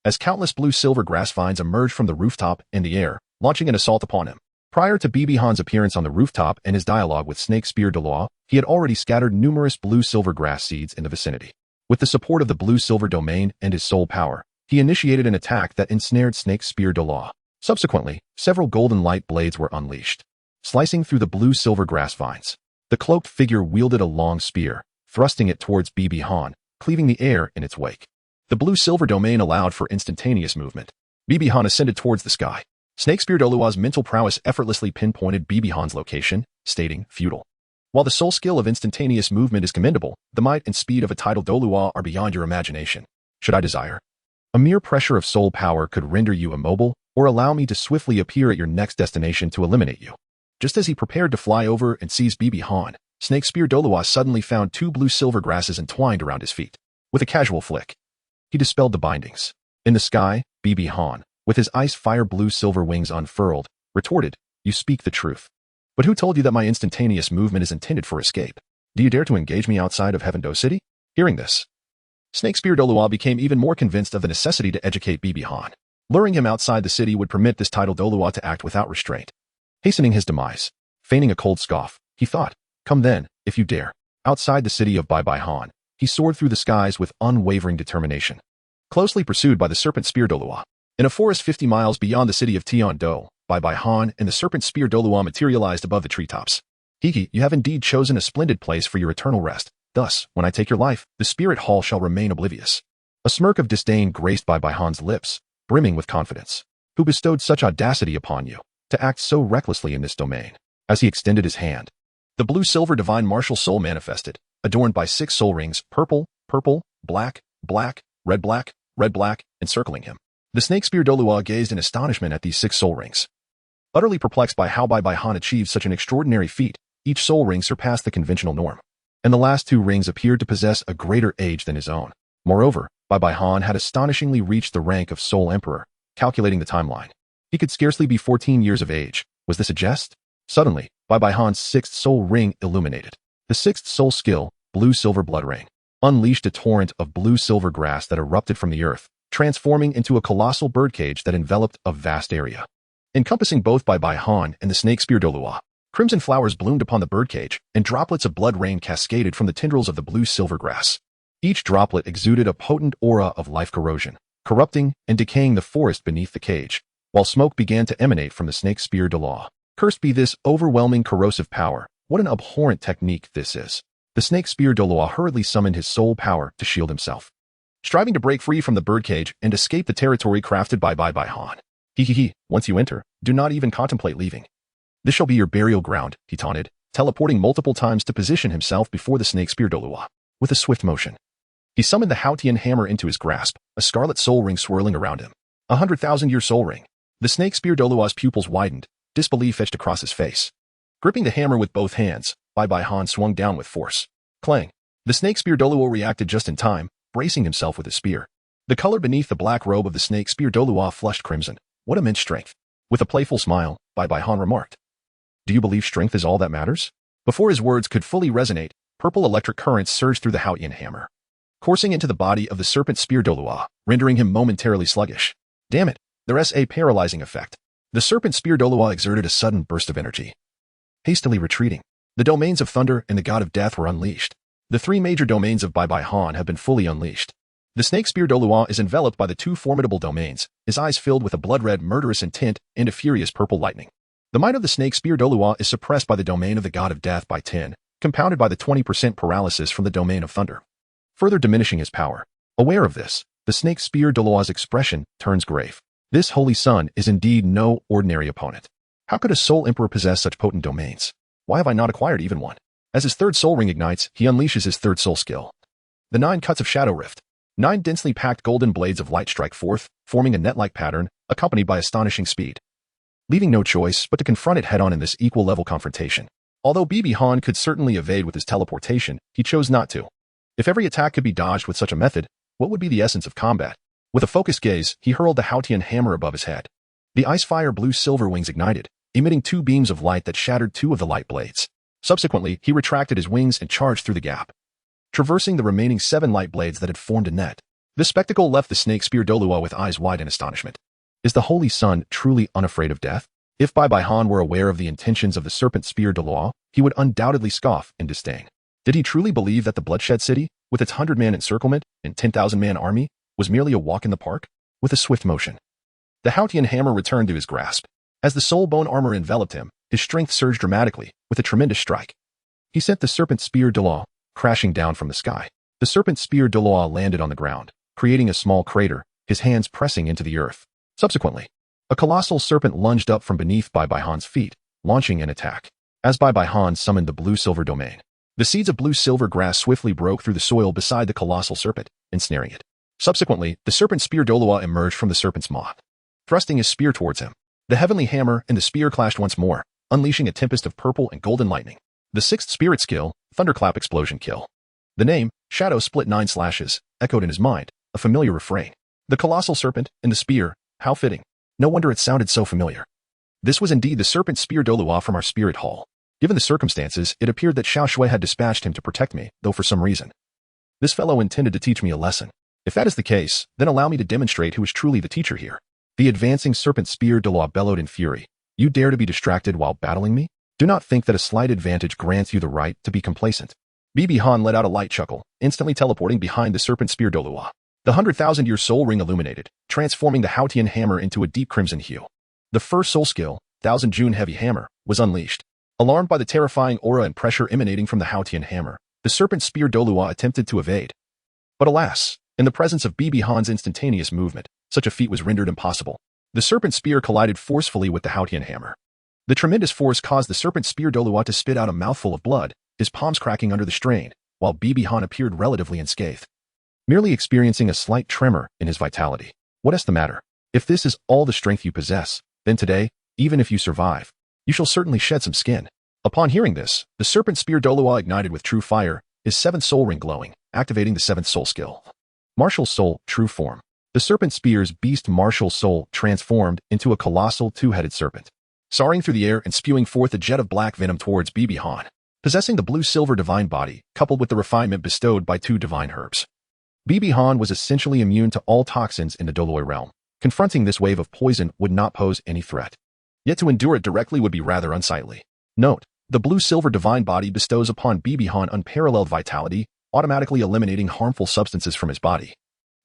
as countless blue-silver grass vines emerged from the rooftop and the air, launching an assault upon him. Prior to Bibi Han's appearance on the rooftop and his dialogue with Snake Spear Douluo, he had already scattered numerous blue-silver grass seeds in the vicinity. With the support of the blue-silver domain and his soul power, he initiated an attack that ensnared Snake Spear Douluo. Subsequently, several golden light blades were unleashed, slicing through the blue-silver grass vines. The cloaked figure wielded a long spear, thrusting it towards Bibi Han, cleaving the air in its wake. The blue-silver domain allowed for instantaneous movement. Bibi Han ascended towards the sky. Snake Spear Douluo's mental prowess effortlessly pinpointed Bibi Han's location, stating, "Futile." While the soul skill of instantaneous movement is commendable, the might and speed of a tidal Douluo are beyond your imagination. Should I desire, a mere pressure of soul power could render you immobile, or allow me to swiftly appear at your next destination to eliminate you. Just as he prepared to fly over and seize Bibi Han, Snake Spear Douluo suddenly found 2 blue-silver grasses entwined around his feet. With a casual flick, he dispelled the bindings. In the sky, Bibi Han, with his ice-fire blue-silver wings unfurled, retorted, "You speak the truth. But who told you that my instantaneous movement is intended for escape? Do you dare to engage me outside of Heaven Do City?" Hearing this, Snake Spear Douluo became even more convinced of the necessity to educate Bibi Han. Luring him outside the city would permit this tidal Douluo to act without restraint, hastening his demise. Feigning a cold scoff, he thought, "Come then, if you dare." Outside the city of Bibi Han, he soared through the skies with unwavering determination, closely pursued by the Serpent Spear Douluo. In a forest 50 miles beyond the city of Tian-Do, Bibi Han and the Serpent Spear Douluo materialized above the treetops. "Hiki, you have indeed chosen a splendid place for your eternal rest. Thus, when I take your life, the Spirit Hall shall remain oblivious." A smirk of disdain graced Bibi Han's lips, brimming with confidence. "Who bestowed such audacity upon you, to act so recklessly in this domain?" As he extended his hand, the blue-silver divine martial soul manifested, adorned by 6 soul rings, purple, purple, black, black, red, black, encircling him. The Snake Spear Douluo gazed in astonishment at these 6 soul rings. Utterly perplexed by how Bibi Han achieved such an extraordinary feat, each soul ring surpassed the conventional norm, and the last 2 rings appeared to possess a greater age than his own. Moreover, Bibi Han had astonishingly reached the rank of Soul Emperor. Calculating the timeline, he could scarcely be 14 years of age. Was this a jest? Suddenly, Bibi Han's 6th soul ring illuminated. The 6th soul skill, Blue-Silver Blood Ring, unleashed a torrent of blue-silver grass that erupted from the earth, transforming into a colossal birdcage that enveloped a vast area. Encompassing both Bibi Han and the Snake Spear Douluo, crimson flowers bloomed upon the birdcage, and droplets of blood rain cascaded from the tendrils of the blue-silver grass. Each droplet exuded a potent aura of life corrosion, corrupting and decaying the forest beneath the cage, while smoke began to emanate from the Snake Spear Douluo. Cursed be this overwhelming corrosive power. What an abhorrent technique this is. The Snake Spear Douluo hurriedly summoned his soul power to shield himself, striving to break free from the birdcage and escape the territory crafted by Bibi Han. "He, once you enter, do not even contemplate leaving. This shall be your burial ground," he taunted, teleporting multiple times to position himself before the Snake Spear Douluo. With a swift motion, he summoned the Haotian hammer into his grasp, a scarlet soul ring swirling around him. 100,000-year soul ring. The Snake Spear Douluo's pupils widened, disbelief etched across his face. Gripping the hammer with both hands, Bibi Han swung down with force. Clang. The Snake Spear Douluo reacted just in time, bracing himself with his spear. The color beneath the black robe of the snake spear Douluo flushed crimson. What immense strength. With a playful smile, Bai Han remarked. Do you believe strength is all that matters? Before his words could fully resonate, purple electric currents surged through the Qian hammer, coursing into the body of the serpent spear Douluo, rendering him momentarily sluggish. Damn it, there's a paralyzing effect. The serpent spear Douluo exerted a sudden burst of energy. Hastily retreating, the domains of thunder and the god of death were unleashed. The three major domains of Bai Han have been fully unleashed. The snake spear Douluo is enveloped by the two formidable domains, his eyes filled with a blood-red murderous intent and a furious purple lightning. The might of the snake spear Douluo is suppressed by the domain of the god of death by 10, compounded by the 20% paralysis from the domain of thunder, further diminishing his power. Aware of this, the snake spear Douluo's expression turns grave. This holy son is indeed no ordinary opponent. How could a soul emperor possess such potent domains? Why have I not acquired even one? As his third soul ring ignites, he unleashes his third soul skill. The 9 cuts of Shadow Rift. 9 densely packed golden blades of light strike forth, forming a net-like pattern, accompanied by astonishing speed. Leaving no choice but to confront it head-on in this equal-level confrontation. Although Han could certainly evade with his teleportation, he chose not to. If every attack could be dodged with such a method, what would be the essence of combat? With a focused gaze, he hurled the Qian hammer above his head. The ice-fire blue-silver wings ignited, emitting 2 beams of light that shattered 2 of the light blades. Subsequently, he retracted his wings and charged through the gap, traversing the remaining 7 light blades that had formed a net. This spectacle left the snake spear Douluo with eyes wide in astonishment. Is the Holy Sun truly unafraid of death? If Bai Han were aware of the intentions of the serpent spear Douluo, he would undoubtedly scoff in disdain. Did he truly believe that the bloodshed city, with its 100-man encirclement and 10,000-man army, was merely a walk in the park? With a swift motion, the Qian hammer returned to his grasp. As the soul bone armor enveloped him, his strength surged dramatically, with a tremendous strike. He sent the serpent spear Douluo crashing down from the sky. The serpent spear Douluo landed on the ground, creating a small crater, his hands pressing into the earth. Subsequently, a colossal serpent lunged up from beneath Bai Han's feet, launching an attack. As Bai Han summoned the blue-silver domain, the seeds of blue-silver grass swiftly broke through the soil beside the colossal serpent, ensnaring it. Subsequently, the serpent spear Douluo emerged from the serpent's maw, thrusting his spear towards him. The heavenly hammer and the spear clashed once more, unleashing a tempest of purple and golden lightning. The 6th spirit skill, Thunderclap Explosion Kill. The name, Shadow Split 9 Slashes, echoed in his mind, a familiar refrain. The colossal serpent and the spear, how fitting. No wonder it sounded so familiar. This was indeed the serpent spear Douluo from our spirit hall. Given the circumstances, it appeared that Xiaogang had dispatched him to protect me, though for some reason. This fellow intended to teach me a lesson. If that is the case, then allow me to demonstrate who is truly the teacher here. The advancing serpent spear Douluo bellowed in fury. You dare to be distracted while battling me? Do not think that a slight advantage grants you the right to be complacent. Han let out a light chuckle, instantly teleporting behind the serpent spear Douluo. The 100,000-year soul ring illuminated, transforming the Qian hammer into a deep crimson hue. The first soul skill, 1000 June Heavy Hammer, was unleashed. Alarmed by the terrifying aura and pressure emanating from the Qian hammer, the serpent spear Douluo attempted to evade. But alas, in the presence of Han's instantaneous movement, such a feat was rendered impossible. The serpent spear collided forcefully with the Qian hammer. The tremendous force caused the serpent spear Douluo to spit out a mouthful of blood, his palms cracking under the strain, while Han appeared relatively unscathed, merely experiencing a slight tremor in his vitality. What is the matter? If this is all the strength you possess, then today, even if you survive, you shall certainly shed some skin. Upon hearing this, the serpent spear Douluo ignited with true fire, his 7th soul ring glowing, activating the 7th soul skill. Martial Soul, True Form. The serpent spear's beast martial soul transformed into a colossal 2-headed serpent, soaring through the air and spewing forth a jet of black venom towards Han. Possessing the blue-silver divine body, coupled with the refinement bestowed by 2 divine herbs, Han was essentially immune to all toxins in the Douluo realm. Confronting this wave of poison would not pose any threat. Yet to endure it directly would be rather unsightly. Note, the blue-silver divine body bestows upon Han unparalleled vitality, automatically eliminating harmful substances from his body,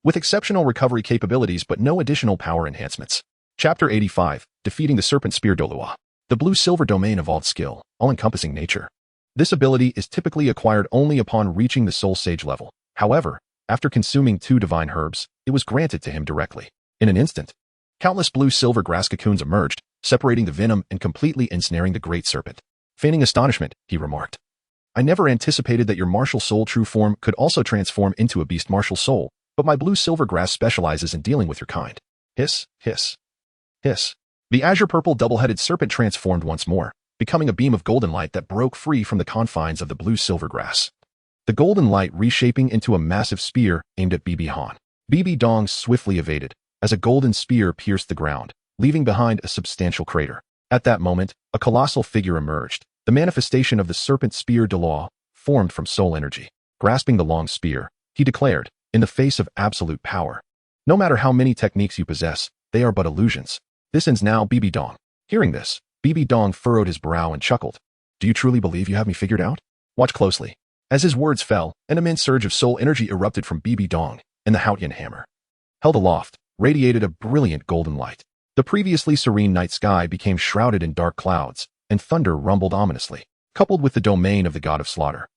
with exceptional recovery capabilities but no additional power enhancements. Chapter 85, Defeating the Serpent Spear Douluo. The blue-silver domain evolved skill, all-encompassing nature. This ability is typically acquired only upon reaching the Soul Sage level. However, after consuming 2 divine herbs, it was granted to him directly. In an instant, countless blue-silver grass cocoons emerged, separating the venom and completely ensnaring the great serpent. Feigning astonishment, he remarked, I never anticipated that your martial soul true form could also transform into a beast martial soul, but my blue-silver grass specializes in dealing with your kind. Hiss, hiss, hiss. The azure-purple double-headed serpent transformed once more, becoming a beam of golden light that broke free from the confines of the blue-silver grass. The golden light reshaping into a massive spear aimed at Han. Bibi Dong swiftly evaded, as a golden spear pierced the ground, leaving behind a substantial crater. At that moment, a colossal figure emerged, the manifestation of the serpent spear Douluo, formed from soul energy. Grasping the long spear, he declared, in the face of absolute power, "No matter how many techniques you possess, they are but illusions. This ends now, Bibi Dong." Hearing this, Bibi Dong furrowed his brow and chuckled. "Do you truly believe you have me figured out? Watch closely." As his words fell, an immense surge of soul energy erupted from Bibi Dong, and the Haotian hammer, held aloft, radiated a brilliant golden light. The previously serene night sky became shrouded in dark clouds, and thunder rumbled ominously, coupled with the domain of the god of slaughter.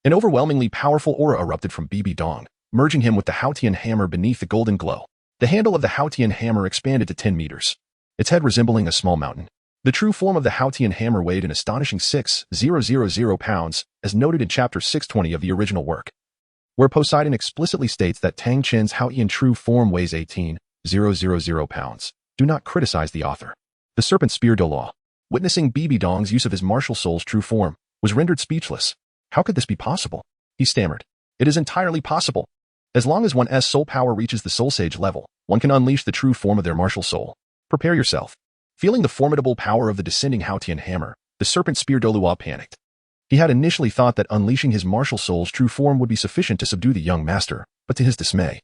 An overwhelmingly powerful aura erupted from Bibi Dong, merging him with the Haotian hammer beneath the golden glow. The handle of the Haotian hammer expanded to 10 meters, its head resembling a small mountain. The true form of the Haotian hammer weighed an astonishing 6,000 pounds, as noted in chapter 620 of the original work, where Poseidon explicitly states that Tang Chen's Haotian true form weighs 18,000 pounds. Do not criticize the author. The serpent spear Douluo, witnessing Bibi Dong's use of his martial soul's true form, was rendered speechless. How could this be possible? He stammered. It is entirely possible. As long as one's soul power reaches the soul sage level, one can unleash the true form of their martial soul. Prepare yourself. Feeling the formidable power of the descending Haotian hammer, the serpent spear Douluo panicked. He had initially thought that unleashing his martial soul's true form would be sufficient to subdue the young master, but to his dismay,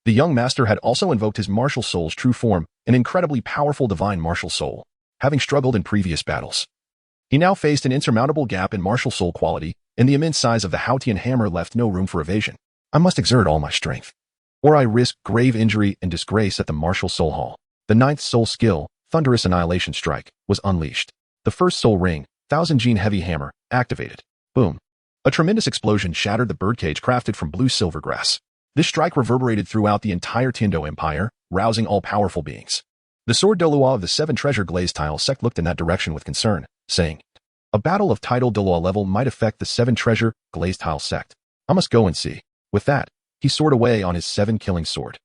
the young master had also invoked his martial soul's true form, an incredibly powerful divine martial soul. Having struggled in previous battles, he now faced an insurmountable gap in martial soul quality, and the immense size of the Haotian hammer left no room for evasion. I must exert all my strength, or I risk grave injury and disgrace at the martial soul hall. The ninth soul skill, Thunderous Annihilation Strike, was unleashed. The first soul ring, 1000 Gene Heavy Hammer, activated. Boom. A tremendous explosion shattered the birdcage crafted from blue silver grass. This strike reverberated throughout the entire Tiando Empire, rousing all powerful beings. The sword Douluo of the Seven Treasure Glazed Tile sect looked in that direction with concern, saying, "A battle of title Douluo level might affect the Seven Treasure Glazed Tile sect. I must go and see." With that, he soared away on his seven-killing sword,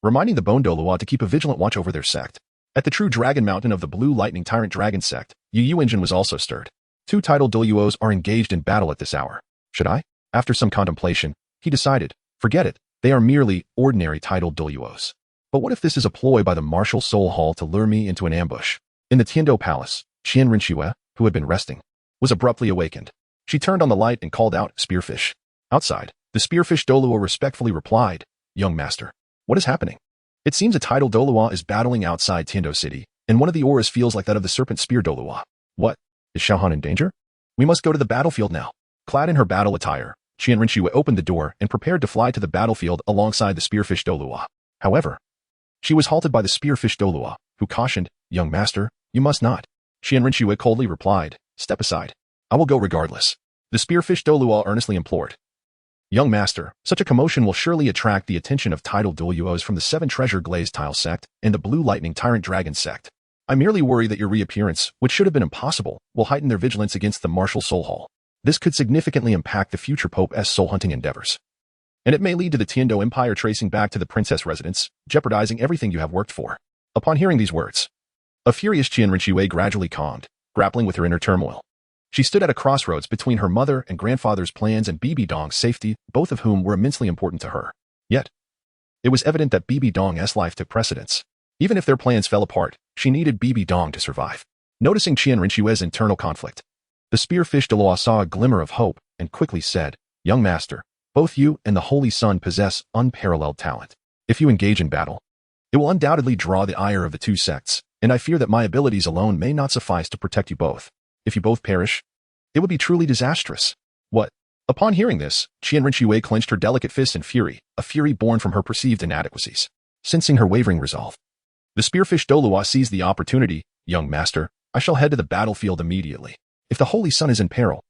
reminding the Bone Douluo to keep a vigilant watch over their sect. At the true Dragon Mountain of the Blue Lightning Tyrant Dragon sect, Yu engine was also stirred. Two title Douluos are engaged in battle at this hour. Should I? After some contemplation, he decided, forget it. They are merely ordinary titled Douluos. But what if this is a ploy by the Martial Soul Hall to lure me into an ambush? In the Tiando Palace, Qian Renxue, who had been resting, was abruptly awakened. She turned on the light and called out, "Spearfish." Outside, the Spearfish Douluo respectfully replied, "Young master, what is happening?" It seems a title Douluo is battling outside Tiando City, and one of the auras feels like that of the Serpent Spear Douluo. What? Is Xiaogang in danger? We must go to the battlefield now. Clad in her battle attire, Qian Renxue opened the door and prepared to fly to the battlefield alongside the Spearfish Douluo. However, she was halted by the Spearfish Douluo, who cautioned, "Young master, you must not." Qian Renxue coldly replied, "Step aside. I will go regardless." The Spearfish Douluo earnestly implored, "Young master, such a commotion will surely attract the attention of titled Douluos from the Seven Treasure Glazed Tile sect and the Blue Lightning Tyrant Dragon sect. I merely worry that your reappearance, which should have been impossible, will heighten their vigilance against the Martial Soul Hall. This could significantly impact the future Pope's soul-hunting endeavors. And it may lead to the Tiando Empire tracing back to the princess residence, jeopardizing everything you have worked for." Upon hearing these words, a furious Qian Renxue gradually calmed, grappling with her inner turmoil. She stood at a crossroads between her mother and grandfather's plans and Bibi Dong's safety, both of whom were immensely important to her. Yet, it was evident that Bibi Dong's life took precedence. Even if their plans fell apart, she needed Bibi Dong to survive. Noticing Qian Renxue's internal conflict, the Spearfish Douluo saw a glimmer of hope and quickly said, "Young master, both you and the Holy Sun possess unparalleled talent. If you engage in battle, it will undoubtedly draw the ire of the two sects, and I fear that my abilities alone may not suffice to protect you both. If you both perish, it would be truly disastrous." What? Upon hearing this, Qian Renxue clenched her delicate fists in fury, a fury born from her perceived inadequacies. Sensing her wavering resolve, the Spearfish Douluo seized the opportunity. "Young master, I shall head to the battlefield immediately. If the Holy Sun is in peril,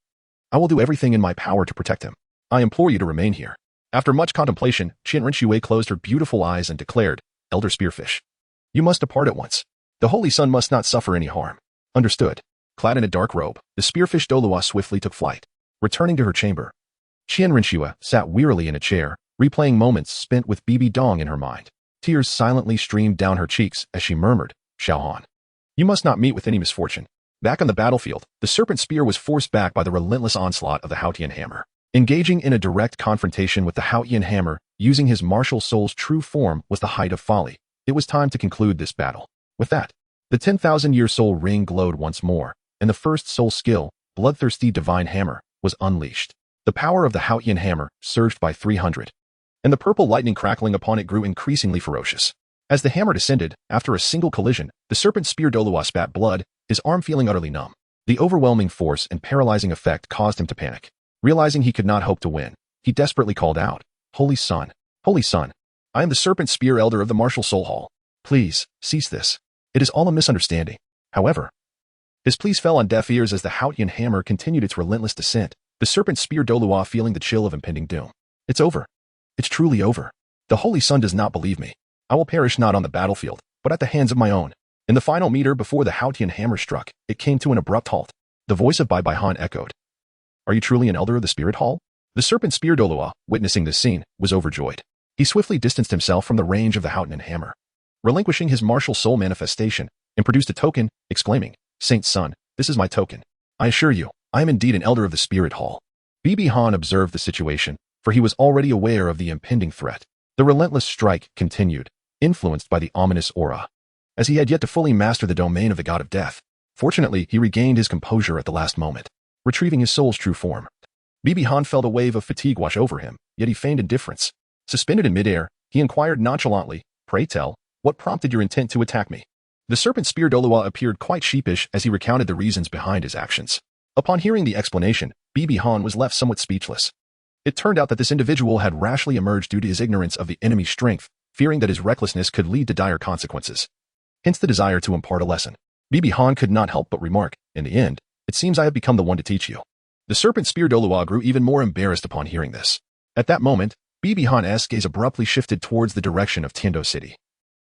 I will do everything in my power to protect him. I implore you to remain here." After much contemplation, Qian Renxue closed her beautiful eyes and declared, "Elder Spearfish, you must depart at once. The Holy Sun must not suffer any harm." Understood. Clad in a dark robe, the Spearfish Douluo swiftly took flight. Returning to her chamber, Qian Renxue sat wearily in a chair, replaying moments spent with Bibi Dong in her mind. Tears silently streamed down her cheeks as she murmured, "Xiaogang, you must not meet with any misfortune." Back on the battlefield, the serpent spear was forced back by the relentless onslaught of the Haotian hammer. Engaging in a direct confrontation with the Qian hammer, using his martial soul's true form, was the height of folly. It was time to conclude this battle. With that, the 10,000-year soul ring glowed once more, and the first soul skill, bloodthirsty divine hammer, was unleashed. The power of the Qian hammer surged by 300, and the purple lightning crackling upon it grew increasingly ferocious. As the hammer descended, after a single collision, the serpent spear Douluo spat blood, his arm feeling utterly numb. The overwhelming force and paralyzing effect caused him to panic. Realizing he could not hope to win, he desperately called out, Holy Sun, I am the serpent spear elder of the martial soul hall. Please, cease this. It is all a misunderstanding. However, his pleas fell on deaf ears as the Qian hammer continued its relentless descent, the serpent spear Douluo feeling the chill of impending doom. It's over. It's truly over. The Holy Sun does not believe me. I will perish not on the battlefield, but at the hands of my own. In the final meter before the Qian hammer struck, it came to an abrupt halt. The voice of Bai Han echoed. Are you truly an elder of the spirit hall? The serpent spear Douluo, witnessing this scene, was overjoyed. He swiftly distanced himself from the range of the Qian hammer, relinquishing his martial soul manifestation, and produced a token, exclaiming, Saint Sun, this is my token. I assure you, I am indeed an elder of the spirit hall. Han observed the situation, for he was already aware of the impending threat. The relentless strike continued, influenced by the ominous aura, as he had yet to fully master the domain of the god of death. Fortunately, he regained his composure at the last moment, retrieving his soul's true form. Han felt a wave of fatigue wash over him, yet he feigned indifference. Suspended in midair, he inquired nonchalantly, Pray tell, what prompted your intent to attack me? The serpent spear Douluo appeared quite sheepish as he recounted the reasons behind his actions. Upon hearing the explanation, Han was left somewhat speechless. It turned out that this individual had rashly emerged due to his ignorance of the enemy's strength, fearing that his recklessness could lead to dire consequences. Hence the desire to impart a lesson. Han could not help but remark, in the end, it seems I have become the one to teach you. The serpent spear Douluo grew even more embarrassed upon hearing this. At that moment, Han's gaze abruptly shifted towards the direction of Tiando City,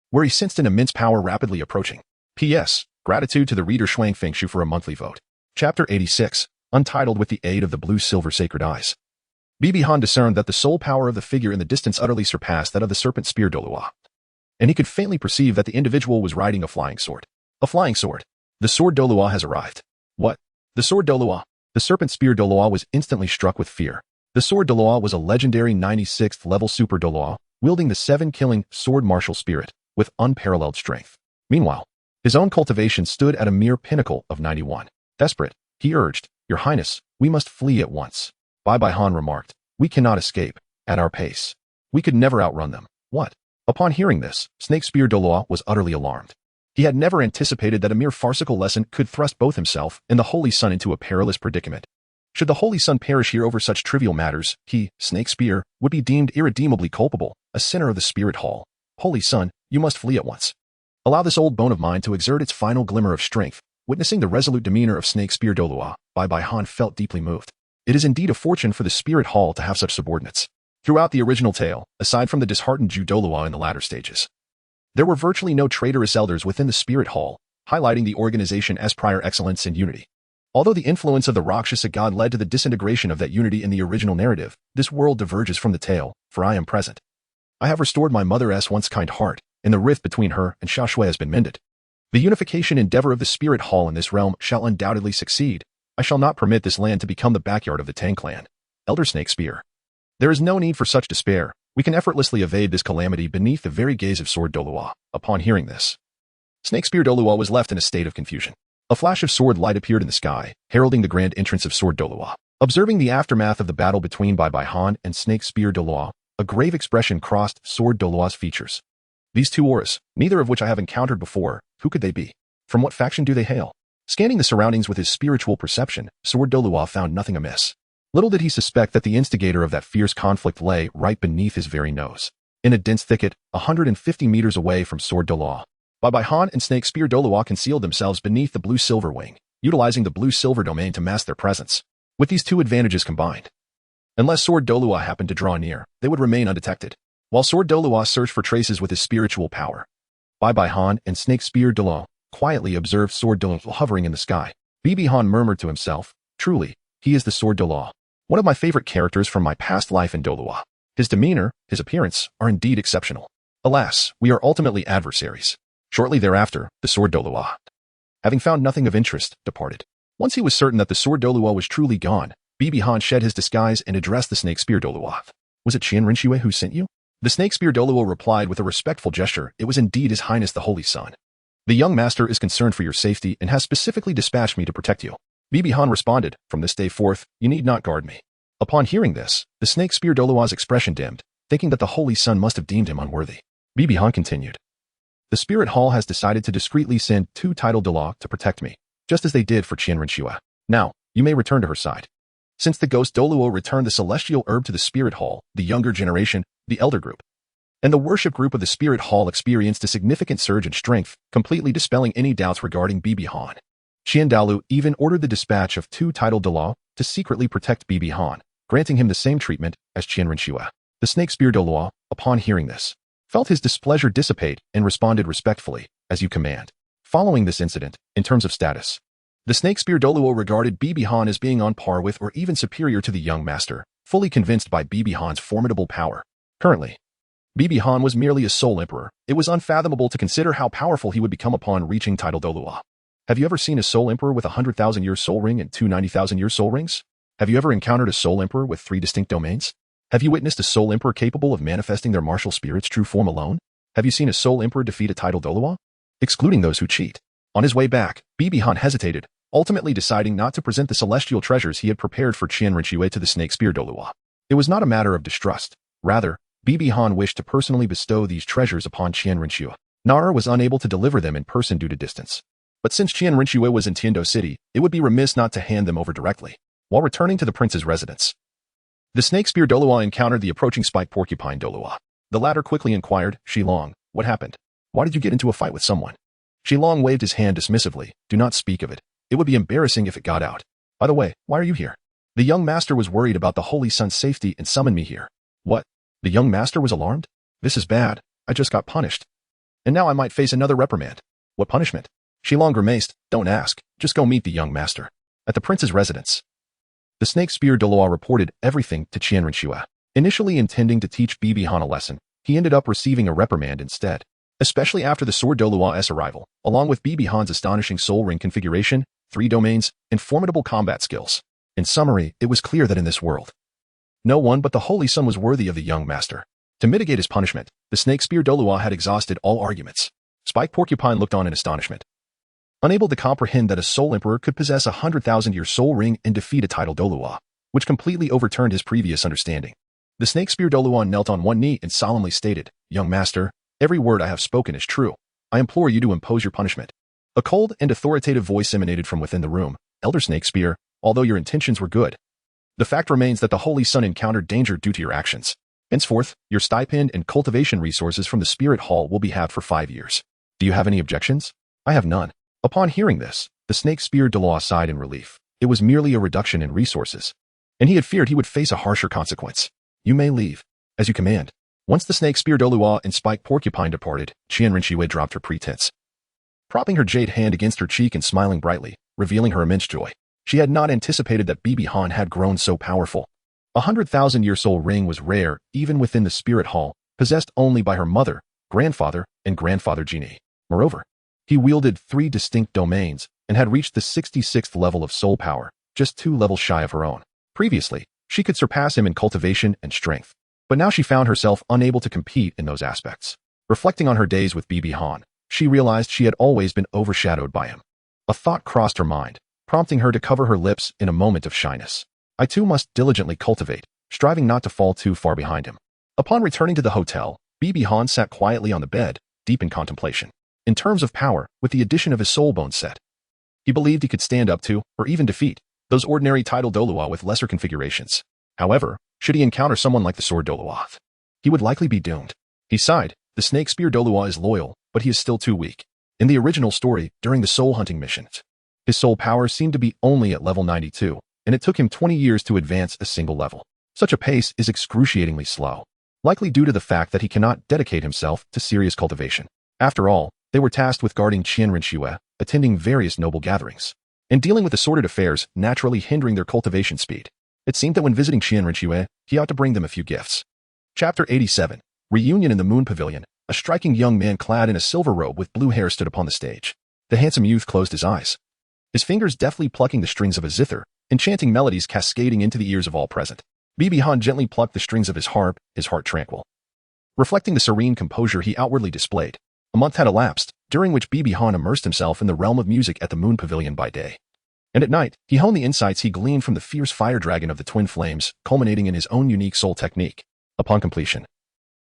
where he sensed an immense power rapidly approaching. P.S. Gratitude to the reader Shuang Fengshu for a monthly vote. Chapter 86, Untitled with the Aid of the Blue-Silver Sacred Eyes. Han discerned that the soul power of the figure in the distance utterly surpassed that of the serpent spear Douluo, and he could faintly perceive that the individual was riding a flying sword. A flying sword. The sword Douluo has arrived. What? The sword Douluo? The serpent spear Douluo was instantly struck with fear. The sword Douluo was a legendary 96th level super Douluo, wielding the 7-killing sword martial spirit, with unparalleled strength. Meanwhile, his own cultivation stood at a mere pinnacle of 91. Desperate, he urged, Your Highness, we must flee at once. Bai Han remarked, We cannot escape, at our pace. We could never outrun them. What? Upon hearing this, Snake Spear Douluo was utterly alarmed. He had never anticipated that a mere farcical lesson could thrust both himself and the Holy Sun into a perilous predicament. Should the Holy Sun perish here over such trivial matters, he, Snake Spear, would be deemed irredeemably culpable, a sinner of the Spirit Hall. Holy Sun, you must flee at once. Allow this old bone of mine to exert its final glimmer of strength. Witnessing the resolute demeanor of Snake Spear Douluo, Bai Han felt deeply moved. It is indeed a fortune for the Spirit Hall to have such subordinates. Throughout the original tale, aside from the disheartened Ju Douluo in the latter stages, there were virtually no traitorous elders within the Spirit Hall, highlighting the organization as prior excellence and unity. Although the influence of the Rakshasa god led to the disintegration of that unity in the original narrative, this world diverges from the tale, for I am present. I have restored my mother's once kind heart, and the rift between her and Renxue has been mended. The unification endeavor of the Spirit Hall in this realm shall undoubtedly succeed. I shall not permit this land to become the backyard of the Tang clan. Elder Snake Spear. There is no need for such despair. We can effortlessly evade this calamity beneath the very gaze of Sword Douluo. Upon hearing this, Snake Spear Douluo was left in a state of confusion. A flash of sword light appeared in the sky, heralding the grand entrance of Sword Douluo. Observing the aftermath of the battle between Bai Han and Snake Spear Douluo, a grave expression crossed Sword Douluo's features. These two auras, neither of which I have encountered before, who could they be? From what faction do they hail? Scanning the surroundings with his spiritual perception, Sword Douluo found nothing amiss. Little did he suspect that the instigator of that fierce conflict lay right beneath his very nose. In a dense thicket, 150 meters away from Sword Douluo, Bai Han and Snake Spear Douluo concealed themselves beneath the blue-silver wing, utilizing the blue-silver domain to mask their presence. With these two advantages combined, unless Sword Douluo happened to draw near, they would remain undetected. While Sword Douluo searched for traces with his spiritual power, Bai Han and Snake Spear Douluo quietly observed Sword Douluo hovering in the sky. Han murmured to himself, Truly, he is the Sword Douluo, one of my favorite characters from my past life in Douluo. His demeanor, his appearance, are indeed exceptional. Alas, we are ultimately adversaries. Shortly thereafter, the Sword Douluo, having found nothing of interest, departed. Once he was certain that the Sword Douluo was truly gone, Bibi Han shed his disguise and addressed the snake spear Douluo. Was it Qian Renxue who sent you? The snake spear Douluo replied with a respectful gesture. It was indeed His Highness the Holy Sun. The young master is concerned for your safety and has specifically dispatched me to protect you. Bibi Han responded, from this day forth, you need not guard me. Upon hearing this, the snake spear Douluo's expression dimmed, thinking that the Holy Sun must have deemed him unworthy. Bibi Han continued. The Spirit Hall has decided to discreetly send 2 titled Douluo to protect me, just as they did for Qian Renxue. Now, you may return to her side. Since the ghost Douluo returned the celestial herb to the Spirit Hall, the younger generation, the elder group, and the worship group of the Spirit Hall experienced a significant surge in strength, completely dispelling any doubts regarding Bibi Han. Qian Dalu even ordered the dispatch of 2 titled Douluo to secretly protect Bibi Han, granting him the same treatment as Qian Renxue. The snake spear Douluo, upon hearing this, felt his displeasure dissipate and responded respectfully, as you command. Following this incident, in terms of status, the snake spear Douluo regarded Bibi Han as being on par with or even superior to the young master, fully convinced by Bibi Han's formidable power. Currently, Bibi Han was merely a soul emperor. It was unfathomable to consider how powerful he would become upon reaching title Douluo. Have you ever seen a soul emperor with 100,000-year soul ring and 2 90,000-year soul rings? Have you ever encountered a soul emperor with 3 distinct domains? Have you witnessed a soul emperor capable of manifesting their martial spirit's true form alone? Have you seen a soul emperor defeat a title Douluo? Excluding those who cheat. On his way back, Bibi Han hesitated, ultimately deciding not to present the celestial treasures he had prepared for Qian Renxue to the snake spear Douluo. It was not a matter of distrust. Rather, Bibi Han wished to personally bestow these treasures upon Qian Renxue. Nara was unable to deliver them in person due to distance. But since Qian Renxue was in Tiando City, it would be remiss not to hand them over directly. While returning to the prince's residence, the snake spear Douluo encountered the approaching spike porcupine Douluo. The latter quickly inquired, Xiaogang, what happened? Why did you get into a fight with someone? Xiaogang waved his hand dismissively. Do not speak of it. It would be embarrassing if it got out. By the way, why are you here? The young master was worried about the Holy Sun's safety and summoned me here. What? The young master was alarmed? This is bad. I just got punished. And now I might face another reprimand. What punishment? Xiaogang grimaced. Don't ask. Just go meet the young master. At the prince's residence, the snake spear Douluo reported everything to Qian Renxue. Initially intending to teach Bibi Han a lesson, he ended up receiving a reprimand instead. Especially after the sword Douluo's arrival, along with Bibi Han's astonishing soul ring configuration, 3 domains, and formidable combat skills. In summary, it was clear that in this world, no one but the Holy Sun was worthy of the young master. To mitigate his punishment, the snake spear Douluo had exhausted all arguments. Spike Porcupine looked on in astonishment, unable to comprehend that a soul emperor could possess a 100,000-year soul ring and defeat a title Douluo, which completely overturned his previous understanding. The snake spear Douluo knelt on one knee and solemnly stated, Young master, every word I have spoken is true. I implore you to impose your punishment. A cold and authoritative voice emanated from within the room. Elder Snake Spear, although your intentions were good, the fact remains that the Holy Sun encountered danger due to your actions. Henceforth, your stipend and cultivation resources from the Spirit Hall will be halved for 5 years. Do you have any objections? I have none. Upon hearing this, the snake spear Douluo sighed in relief. It was merely a reduction in resources, and he had feared he would face a harsher consequence. You may leave, as you command. Once the snake spear Douluo and Spike Porcupine departed, Qian Renxue dropped her pretense, propping her jade hand against her cheek and smiling brightly, revealing her immense joy. She had not anticipated that Bibi Han had grown so powerful. A 100,000-year soul ring was rare, even within the Spirit Hall, possessed only by her mother, grandfather, and grandfather Genie. Moreover, he wielded 3 distinct domains and had reached the 66th level of soul power, just 2 levels shy of her own. Previously, she could surpass him in cultivation and strength, but now she found herself unable to compete in those aspects. Reflecting on her days with Bibi Han, she realized she had always been overshadowed by him. A thought crossed her mind, prompting her to cover her lips in a moment of shyness. I too must diligently cultivate, striving not to fall too far behind him. Upon returning to the hotel, Bibi Han sat quietly on the bed, deep in contemplation. In terms of power, with the addition of his soul bone set, he believed he could stand up to, or even defeat, those ordinary title Douluo with lesser configurations. However, should he encounter someone like the sword Douluo, he would likely be doomed. He sighed. The snake spear Douluo is loyal, but he is still too weak. In the original story, during the soul hunting missions, his soul power seemed to be only at level 92, and it took him 20 years to advance a single level. Such a pace is excruciatingly slow, likely due to the fact that he cannot dedicate himself to serious cultivation. After all, they were tasked with guarding Qian Renxue, attending various noble gatherings, and dealing with assorted affairs naturally hindering their cultivation speed. It seemed that when visiting Qian Renxue, he ought to bring them a few gifts. Chapter 87. Reunion in the Moon Pavilion. A striking young man clad in a silver robe with blue hair stood upon the stage. The handsome youth closed his eyes, his fingers deftly plucking the strings of a zither, enchanting melodies cascading into the ears of all present. Bibi Han gently plucked the strings of his harp, his heart tranquil. Reflecting the serene composure he outwardly displayed, a month had elapsed, during which Bibi Han immersed himself in the realm of music at the Moon Pavilion by day. And at night, he honed the insights he gleaned from the fierce fire dragon of the twin flames, culminating in his own unique soul technique. Upon completion,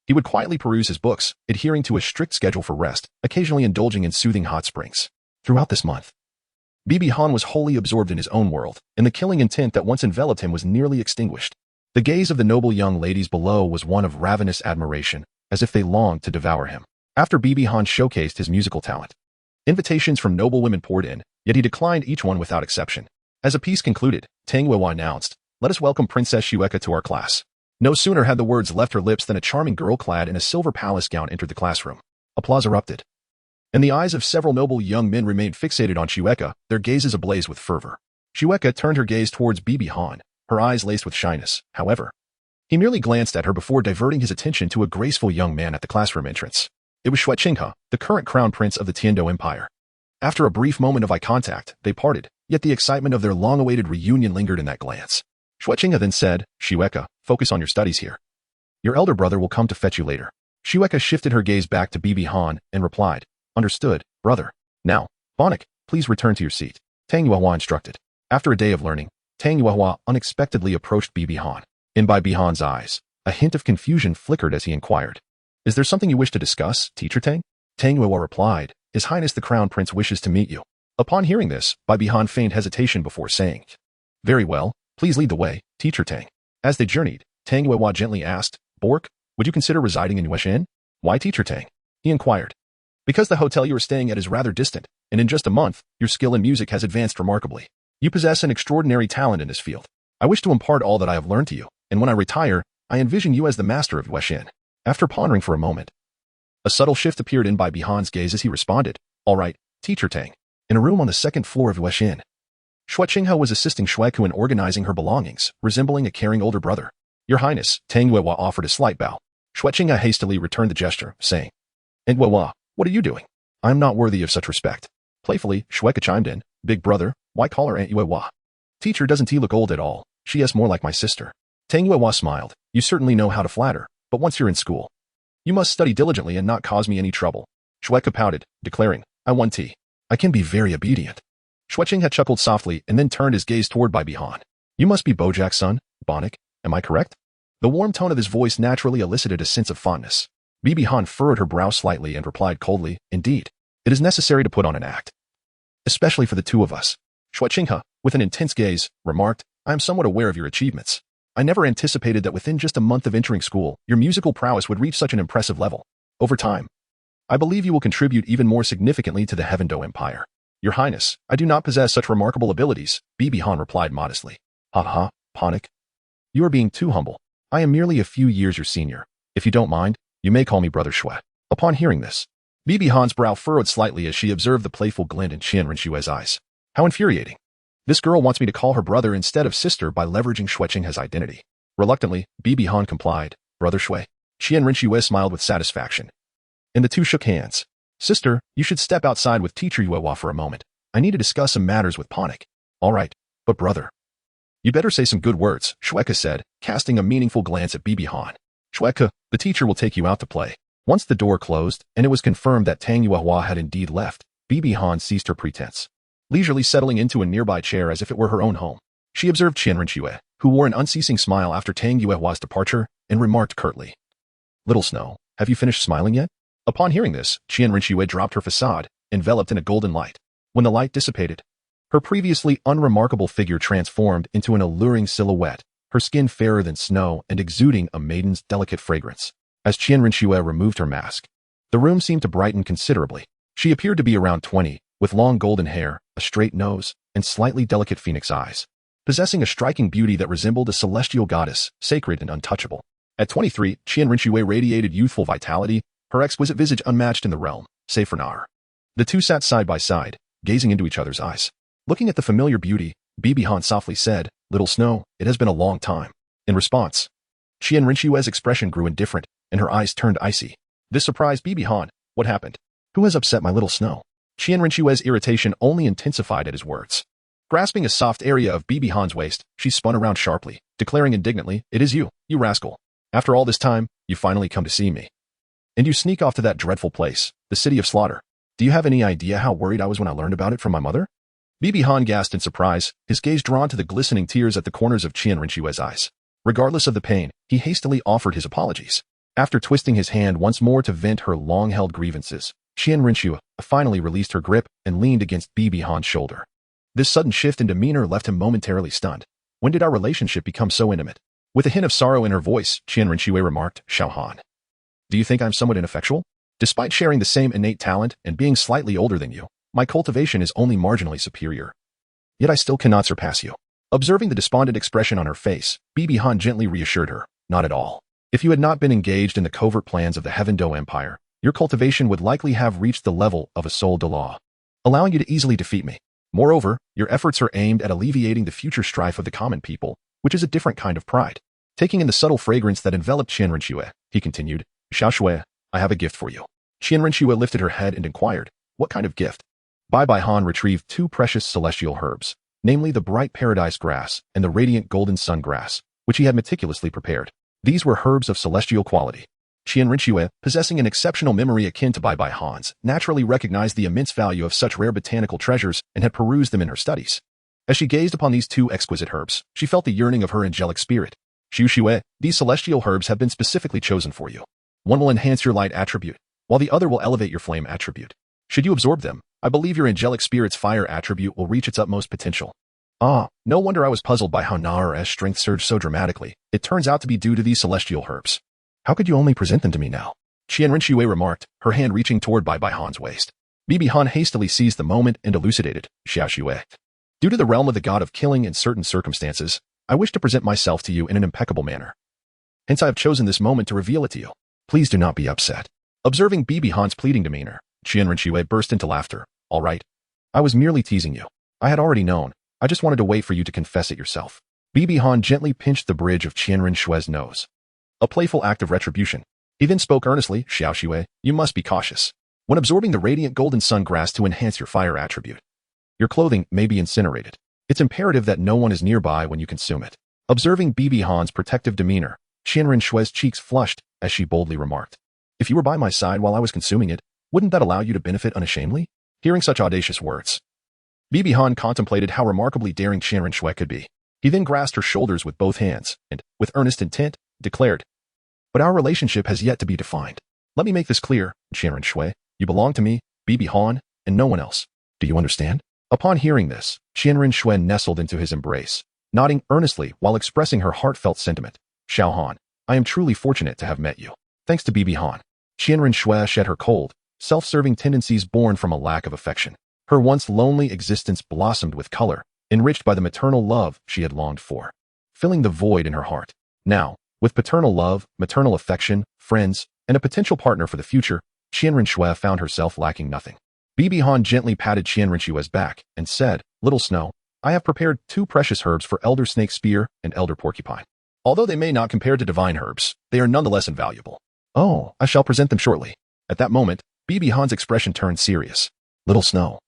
he would quietly peruse his books, adhering to a strict schedule for rest, occasionally indulging in soothing hot springs. Throughout this month, Bibi Han was wholly absorbed in his own world, and the killing intent that once enveloped him was nearly extinguished. The gaze of the noble young ladies below was one of ravenous admiration, as if they longed to devour him. After Bibi Han showcased his musical talent, invitations from noble women poured in, yet he declined each one without exception. As a piece concluded, Tang Hao announced, "Let us welcome Princess Xiaogang to our class." No sooner had the words left her lips than a charming girl clad in a silver palace gown entered the classroom. Applause erupted, and the eyes of several noble young men remained fixated on Xiaogang, their gazes ablaze with fervor. Xiaogang turned her gaze towards Bibi Han, her eyes laced with shyness. However, he merely glanced at her before diverting his attention to a graceful young man at the classroom entrance. It was Xiaogang, the current crown prince of the Tiando Empire. After a brief moment of eye contact, they parted, yet the excitement of their long-awaited reunion lingered in that glance. Xiaogang then said, "Xiaogang, focus on your studies here. Your elder brother will come to fetch you later." Xiaogang shifted her gaze back to Bibi Han and replied, "Understood, brother. Now, Bonnick, please return to your seat." Tang Hao instructed. After a day of learning, Tang Hao unexpectedly approached Bibi Han. In Bibi Han's eyes, a hint of confusion flickered as he inquired, "Is there something you wish to discuss, Teacher Tang?" Tang Hao replied, "His Highness the Crown Prince wishes to meet you." Upon hearing this, Bibi Han feigned hesitation before saying, "Very well, please lead the way, Teacher Tang." As they journeyed, Tang Hao gently asked, "Bork, would you consider residing in Yueshan?" "Why, Teacher Tang?" he inquired. "Because the hotel you are staying at is rather distant, and in just a month, your skill in music has advanced remarkably. You possess an extraordinary talent in this field. I wish to impart all that I have learned to you, and when I retire, I envision you as the master of Yueshan." After pondering for a moment, a subtle shift appeared in Bibi Han's gaze as he responded, "All right, Teacher Tang." In a room on the second floor of Yueshan, Xiaogang was assisting Xiaogang in organizing her belongings, resembling a caring older brother. "Your Highness," Tang Hao offered a slight bow. Xiaogang hastily returned the gesture, saying, "And Hao, what are you doing? I am not worthy of such respect." Playfully, Xiaogang chimed in, "Big brother, why call her Aunt Hao? Teacher, doesn't he look old at all? She is more like my sister." Tang Hao smiled, "You certainly know how to flatter, but once you're in school, you must study diligently and not cause me any trouble." Xiaogang pouted, declaring, "I want tea. I can be very obedient." Xiaogang had chuckled softly and then turned his gaze toward Bibi Han. "You must be Bojack's son, Bonnick, am I correct?" The warm tone of his voice naturally elicited a sense of fondness. Bibi Han furrowed her brow slightly and replied coldly, "Indeed, it is necessary to put on an act. Especially for the two of us." Xiaogang, with an intense gaze, remarked, "I am somewhat aware of your achievements. I never anticipated that within just a month of entering school, your musical prowess would reach such an impressive level. Over time, I believe you will contribute even more significantly to the Heavendo Empire." "Your Highness, I do not possess such remarkable abilities," Bibi Han replied modestly. "Ha ha, Bonnick. You are being too humble. I am merely a few years your senior. If you don't mind, you may call me Brother Shui." Upon hearing this, Bibi Han's brow furrowed slightly as she observed the playful glint in Renxue's eyes. How infuriating. This girl wants me to call her brother instead of sister by leveraging Xiaogan's identity. Reluctantly, Bibi Han complied, "Brother Shui." Renxue smiled with satisfaction, and the two shook hands. "Sister, you should step outside with Teacher Hao for a moment. I need to discuss some matters with Bonnick." "All right, but brother, you better say some good words," Xiaogang said, casting a meaningful glance at Bibi Han. "Xiaogang, the teacher will take you out to play." Once the door closed, and it was confirmed that Tang Hao had indeed left, Bibi Han ceased her pretense. Leisurely settling into a nearby chair as if it were her own home, she observed Renxue, who wore an unceasing smile after Tang Hao's departure, and remarked curtly, "Little Snow, have you finished smiling yet?" Upon hearing this, Renxue dropped her facade, enveloped in a golden light. When the light dissipated, her previously unremarkable figure transformed into an alluring silhouette, her skin fairer than snow and exuding a maiden's delicate fragrance. As Renxue removed her mask, the room seemed to brighten considerably. She appeared to be around 20, with long golden hair, a straight nose, and slightly delicate phoenix eyes, possessing a striking beauty that resembled a celestial goddess, sacred and untouchable. At 23, Renxue radiated youthful vitality, her exquisite visage unmatched in the realm, save for Nar. The two sat side by side, gazing into each other's eyes. Looking at the familiar beauty, Bibi Han softly said, "Little Snow, it has been a long time." In response, Renxue's expression grew indifferent, and her eyes turned icy. This surprised Bibi Han. "What happened? Who has upset my little Snow?" Renxue's irritation only intensified at his words. Grasping a soft area of Bibi Han's waist, she spun around sharply, declaring indignantly, "It is you, you rascal. After all this time, you finally come to see me. And you sneak off to that dreadful place, the city of slaughter. Do you have any idea how worried I was when I learned about it from my mother?" Bibi Han gasped in surprise, his gaze drawn to the glistening tears at the corners of Qian Renxue's eyes. Regardless of the pain, he hastily offered his apologies. After twisting his hand once more to vent her long-held grievances, Qian Renxue finally released her grip and leaned against Bibi Han's shoulder. This sudden shift in demeanor left him momentarily stunned. When did our relationship become so intimate? With a hint of sorrow in her voice, Qian Renxue remarked, "Xiaogang, do you think I'm somewhat ineffectual? Despite sharing the same innate talent and being slightly older than you, my cultivation is only marginally superior. Yet I still cannot surpass you." Observing the despondent expression on her face, Bibi Han gently reassured her, "Not at all. If you had not been engaged in the covert plans of the Heaven Do Empire, your cultivation would likely have reached the level of a soul Douluo, allowing you to easily defeat me. Moreover, your efforts are aimed at alleviating the future strife of the common people, which is a different kind of pride." Taking in the subtle fragrance that enveloped Qian Renxue, he continued, "Xiaoshue, I have a gift for you." Qian Renxue lifted her head and inquired, "What kind of gift?" Bibi Han retrieved 2 precious celestial herbs, namely the bright paradise grass and the radiant golden sun grass, which he had meticulously prepared. These were herbs of celestial quality. Qian Renxue, possessing an exceptional memory akin to Bibi Han's, naturally recognized the immense value of such rare botanical treasures and had perused them in her studies. As she gazed upon these 2 exquisite herbs, she felt the yearning of her angelic spirit. "Xiaoshue, these celestial herbs have been specifically chosen for you. One will enhance your light attribute, while the other will elevate your flame attribute. Should you absorb them, I believe your angelic spirit's fire attribute will reach its utmost potential." Ah, no wonder I was puzzled by how Na's strength surged so dramatically. It turns out to be due to these celestial herbs. "How could you only present them to me now?" Qian Renxue remarked, her hand reaching toward Bibi Han's waist. Bibi Han hastily seized the moment and elucidated, "Xiaoshue, due to the realm of the god of killing in certain circumstances, I wish to present myself to you in an impeccable manner. Hence I have chosen this moment to reveal it to you. Please do not be upset." Observing Bibi Han's pleading demeanor, Qian Renxue burst into laughter. "All right. I was merely teasing you. I had already known. I just wanted to wait for you to confess it yourself." Bibi Han gently pinched the bridge of Qian Renshue's nose. A playful act of retribution. He then spoke earnestly, "Xiaoshue, you must be cautious. When absorbing the radiant golden sun grass to enhance your fire attribute, your clothing may be incinerated. It's imperative that no one is nearby when you consume it." Observing Bibi Han's protective demeanor, Qian Renshue's cheeks flushed as she boldly remarked, "If you were by my side while I was consuming it, wouldn't that allow you to benefit unashamedly?" Hearing such audacious words, Bibi Han contemplated how remarkably daring Qian Renxue could be. He then grasped her shoulders with both hands and, with earnest intent, declared, "But our relationship has yet to be defined. Let me make this clear, Qian Renxue. You belong to me, Bibi Han, and no one else. Do you understand?" Upon hearing this, Qian Renxue nestled into his embrace, nodding earnestly while expressing her heartfelt sentiment. "Xiaogang, I am truly fortunate to have met you." Thanks to Bibi Han, Qian Renxue shed her cold, self-serving tendencies born from a lack of affection. Her once lonely existence blossomed with color, enriched by the maternal love she had longed for, filling the void in her heart. Now, with paternal love, maternal affection, friends, and a potential partner for the future, Qian Renxue found herself lacking nothing. Bibi Han gently patted Qian Renshue's back and said, "Little Snow, I have prepared 2 precious herbs for Elder Snake Spear and Elder Porcupine. Although they may not compare to divine herbs, they are nonetheless invaluable. Oh, I shall present them shortly." At that moment, Bibi Han's expression turned serious. "Little Snow,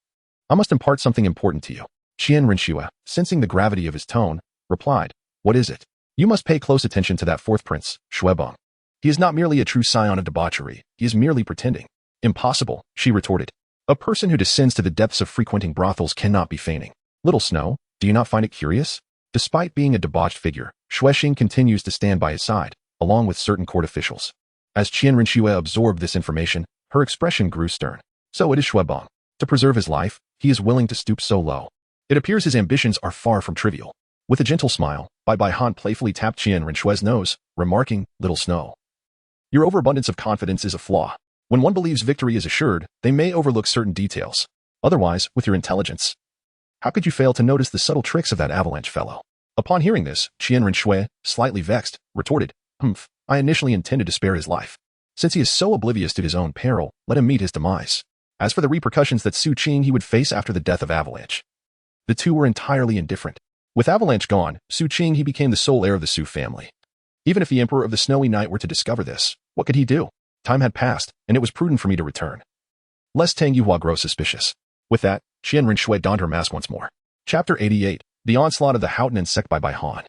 I must impart something important to you." Qian Renxue, sensing the gravity of his tone, replied, "What is it?" "You must pay close attention to that 4th prince, Xiaogang. He is not merely a true scion of debauchery, he is merely pretending." "Impossible," she retorted. "A person who descends to the depths of frequenting brothels cannot be feigning." "Little Snow, do you not find it curious? Despite being a debauched figure, Xuexing continues to stand by his side, along with certain court officials." As Qian Renxue absorbed this information, her expression grew stern. "So it is Xiaogang. To preserve his life, he is willing to stoop so low. It appears his ambitions are far from trivial." With a gentle smile, Bibi Han playfully tapped Qian Renshue's nose, remarking, "Little Snow, your overabundance of confidence is a flaw. When one believes victory is assured, they may overlook certain details. Otherwise, with your intelligence, how could you fail to notice the subtle tricks of that avalanche fellow?" Upon hearing this, Qian Renxue, slightly vexed, retorted, I initially intended to spare his life. Since he is so oblivious to his own peril, let him meet his demise. As for the repercussions that Su Qing he would face after the death of Avalanche, the two were entirely indifferent. With Avalanche gone, Su Qing he became the sole heir of the Su family. Even if the Emperor of the Snowy Night were to discover this, what could he do? Time had passed, and it was prudent for me to return, lest Tang Yuhua grow suspicious. With that, Qian Renxue donned her mask once more. Chapter 88. The Onslaught of the Haotian Sect by Han.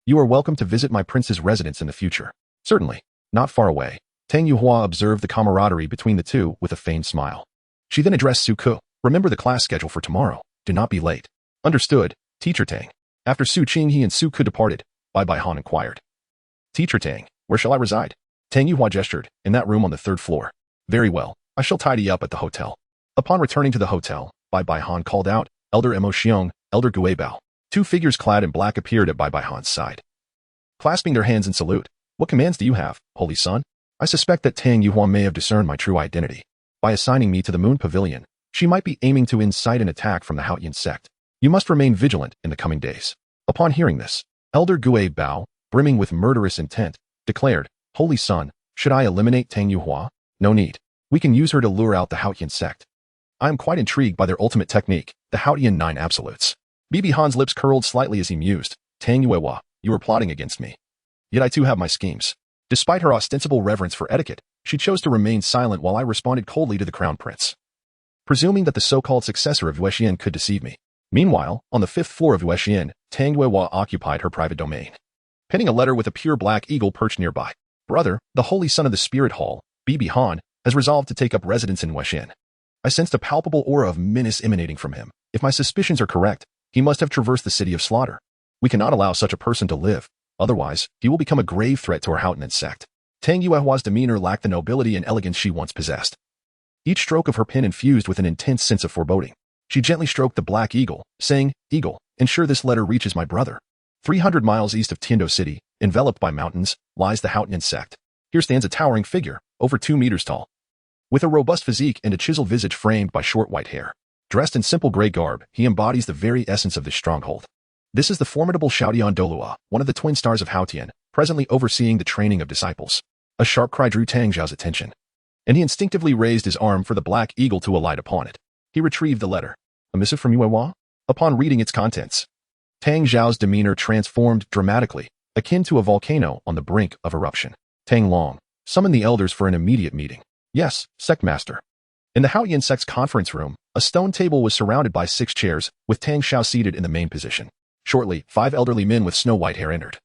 You are welcome to visit my prince's residence in the future. Certainly. Not far away. Tang Yuhua observed the camaraderie between the two with a feigned smile. She then addressed Su Ke. Remember the class schedule for tomorrow. Do not be late. Understood, Teacher Tang. After Su Qinghe and Su Ke departed, Bai Han inquired. Teacher Tang, where shall I reside? Tang Yuhua gestured, in that room on the 3rd floor. Very well, I shall tidy up at the hotel. Upon returning to the hotel, Bai Han called out, Elder Mo Xiong, Elder Gui Bao. 2 figures clad in black appeared at Bai Han's side. Clasping their hands in salute, what commands do you have, Holy Son? I suspect that Tang Yuhua may have discerned my true identity. By assigning me to the Moon Pavilion, she might be aiming to incite an attack from the Haotian sect. You must remain vigilant in the coming days. Upon hearing this, Elder Gui Bao, brimming with murderous intent, declared, Holy Son, should I eliminate Tang Yuhua? No need. We can use her to lure out the Haotian sect. I am quite intrigued by their ultimate technique, the Haotian 9 absolutes. Han's lips curled slightly as he mused. Tang Yuhua, you are plotting against me. Yet I too have my schemes. Despite her ostensible reverence for etiquette, she chose to remain silent while I responded coldly to the crown prince. Presuming that the so-called successor of Xian could deceive me. Meanwhile, on the 5th floor of Xian, Tang Yuhua occupied her private domain. Penning a letter with a pure black eagle perched nearby. Brother, the holy son of the spirit hall, Han, has resolved to take up residence in Xian. I sensed a palpable aura of menace emanating from him. If my suspicions are correct, he must have traversed the city of slaughter. We cannot allow such a person to live. Otherwise, he will become a grave threat to our Haotian sect. Tang Yuhua's demeanor lacked the nobility and elegance she once possessed. Each stroke of her pen infused with an intense sense of foreboding. She gently stroked the black eagle, saying, Eagle, ensure this letter reaches my brother. 300 miles east of Tiando City, enveloped by mountains, lies the Haotian sect. Here stands a towering figure, over 2 meters tall. With a robust physique and a chiseled visage framed by short white hair. Dressed in simple gray garb, he embodies the very essence of this stronghold. This is the formidable Xiaogang Douluo, one of the twin stars of Haotian, presently overseeing the training of disciples. A sharp cry drew Tang Zhao's attention, and he instinctively raised his arm for the black eagle to alight upon it. He retrieved the letter. A missive from Yuehua? Upon reading its contents, Tang Zhao's demeanor transformed dramatically, akin to a volcano on the brink of eruption. Tang Long, summon the elders for an immediate meeting. Yes, Sect Master. In the Haotian sect's conference room, a stone table was surrounded by 6 chairs, with Tang Zhao seated in the main position. Shortly, 5 elderly men with snow-white hair entered.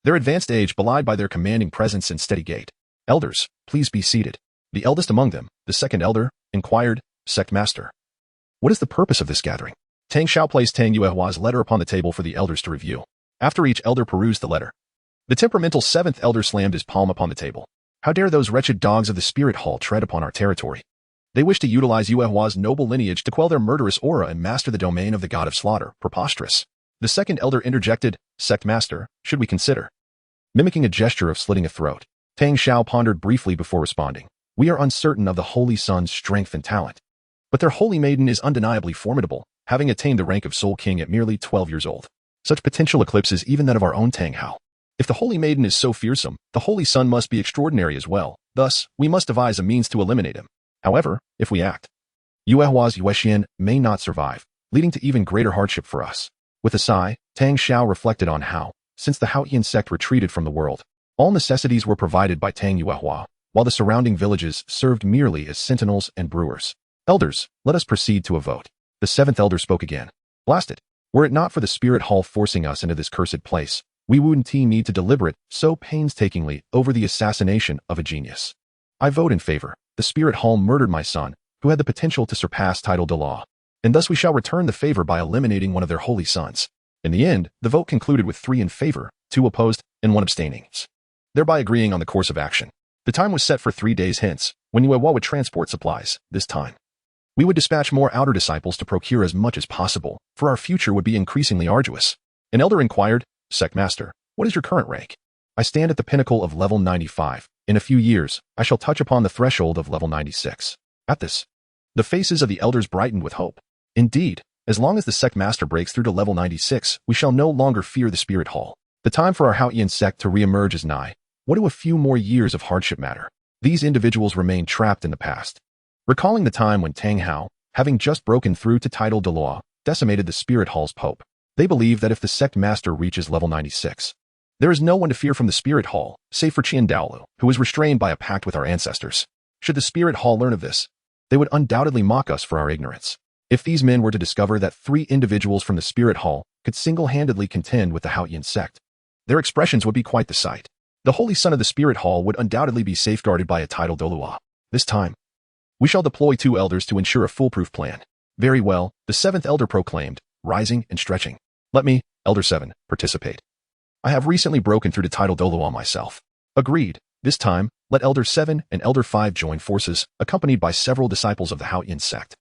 Their advanced age belied by their commanding presence and steady gait. Elders, please be seated. The eldest among them, the second elder, inquired, Sect Master. What is the purpose of this gathering? Tang Zhao placed Tang Yuehua's letter upon the table for the elders to review. After each elder perused the letter, the temperamental 7th elder slammed his palm upon the table. How dare those wretched dogs of the spirit hall tread upon our territory? They wish to utilize Yuehua's noble lineage to quell their murderous aura and master the domain of the god of slaughter. Preposterous. The second elder interjected, Sect Master, should we consider? Mimicking a gesture of slitting a throat, Tang Zhao pondered briefly before responding. We are uncertain of the Holy Son's strength and talent. But their holy maiden is undeniably formidable, having attained the rank of Soul King at merely 12 years old. Such potential eclipses even that of our own Tang Hao. If the holy maiden is so fearsome, the holy son must be extraordinary as well. Thus, we must devise a means to eliminate him. However, if we act, Yuehua's Xian may not survive, leading to even greater hardship for us. With a sigh, Tang Zhao reflected on how, since the Haotian sect retreated from the world, all necessities were provided by Tang Yuehua, while the surrounding villages served merely as sentinels and brewers. Elders, let us proceed to a vote. The 7th elder spoke again. Blast it. Were it not for the spirit hall forcing us into this cursed place, we wouldn't need to deliberate so painstakingly over the assassination of a genius. I vote in favor. The spirit hall murdered my son, who had the potential to surpass title de law, and thus we shall return the favor by eliminating one of their holy sons. In the end, the vote concluded with 3 in favor, 2 opposed, and 1 abstaining, thereby agreeing on the course of action. The time was set for 3 days hence, when Yuehua would transport supplies. This time, we would dispatch more outer disciples to procure as much as possible, for our future would be increasingly arduous. An elder inquired, Sect Master, what is your current rank? I stand at the pinnacle of level 95. In a few years, I shall touch upon the threshold of level 96. At this, the faces of the elders brightened with hope. Indeed, as long as the Sect Master breaks through to level 96, we shall no longer fear the Spirit Hall. The time for our Haotian sect to re-emerge is nigh. What do a few more years of hardship matter? These individuals remain trapped in the past. Recalling the time when Tang Hao, having just broken through to title de law, decimated the Spirit Hall's Pope, they believe that if the Sect Master reaches level 96, there is no one to fear from the Spirit Hall, save for Qian Douluo, who is restrained by a pact with our ancestors. Should the Spirit Hall learn of this, they would undoubtedly mock us for our ignorance. If these men were to discover that 3 individuals from the Spirit Hall could single-handedly contend with the Qian sect, their expressions would be quite the sight. The Holy Son of the Spirit Hall would undoubtedly be safeguarded by a titled Douluo. This time, we shall deploy 2 elders to ensure a foolproof plan. Very well, the 7th elder proclaimed, rising and stretching. Let me, Elder 7, participate. I have recently broken through to title Douluo myself. Agreed. This time, let Elder 7 and Elder 5 join forces, accompanied by several disciples of the Qian sect.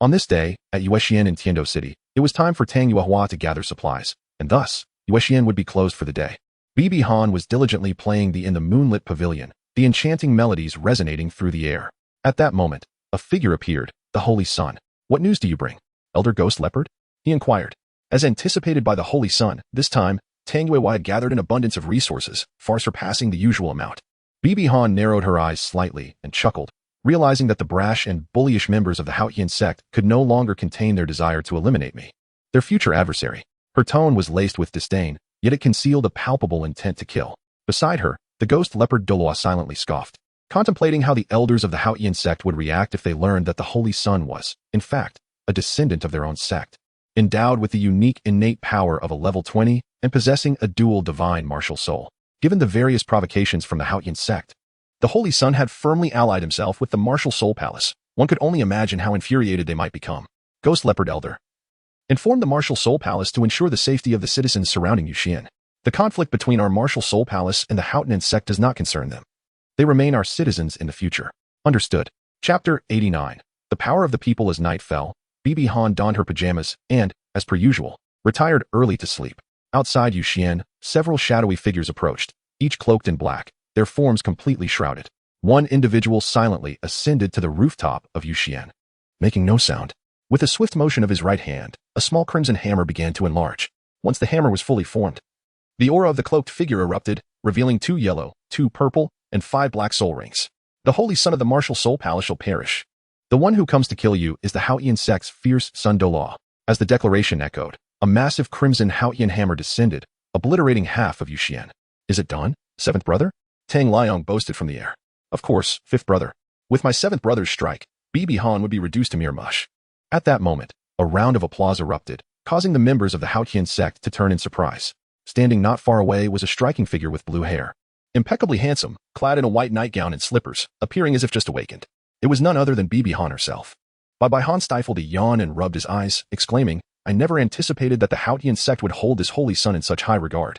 On this day, at Xian in Tiando City, it was time for Tang Hao to gather supplies, and thus, Xian would be closed for the day. Bibi Han was diligently playing in the moonlit pavilion, the enchanting melodies resonating through the air. At that moment, a figure appeared, the Holy Son. What news do you bring, Elder Ghost Leopard? He inquired. As anticipated by the Holy Son, this time, Tang Hao had gathered an abundance of resources, far surpassing the usual amount. Bibi Han narrowed her eyes slightly and chuckled, realizing that the brash and bullyish members of the Qian sect could no longer contain their desire to eliminate me, their future adversary. Her tone was laced with disdain, yet it concealed a palpable intent to kill. Beside her, the ghost leopard Douluo silently scoffed, contemplating how the elders of the Qian sect would react if they learned that the Holy Son was, in fact, a descendant of their own sect, endowed with the unique innate power of a level 20 and possessing a dual divine martial soul. Given the various provocations from the Qian sect, the Holy Son had firmly allied himself with the Martial Soul Palace. One could only imagine how infuriated they might become. Ghost Leopard Elder. Inform the Martial Soul Palace to ensure the safety of the citizens surrounding Qian. The conflict between our Martial Soul Palace and the Qian sect does not concern them. They remain our citizens in the future. Understood. Chapter 89. The power of the people. As night fell, Bibi Han donned her pajamas and, as per usual, retired early to sleep. Outside Qian, several shadowy figures approached, each cloaked in black, their forms completely shrouded. One individual silently ascended to the rooftop of Qian, making no sound. With a swift motion of his right hand, a small crimson hammer began to enlarge. Once the hammer was fully formed, the aura of the cloaked figure erupted, revealing 2 yellow, 2 purple, and 5 black soul rings. The Holy Son of the Martial Soul Palace shall perish. The one who comes to kill you is the Qian sect's fierce son Douluo. As the declaration echoed, a massive crimson Qian hammer descended, obliterating half of Qian. Is it done, 7th brother? Tang Liang boasted from the air. Of course, 5th brother. With my 7th brother's strike, Bibi Han would be reduced to mere mush. At that moment, a round of applause erupted, causing the members of the Qian sect to turn in surprise. Standing not far away was a striking figure with blue hair. Impeccably handsome, clad in a white nightgown and slippers, appearing as if just awakened. It was none other than Bibi Han herself. Bai Han stifled a yawn and rubbed his eyes, exclaiming, I never anticipated that the Qian sect would hold this Holy Son in such high regard.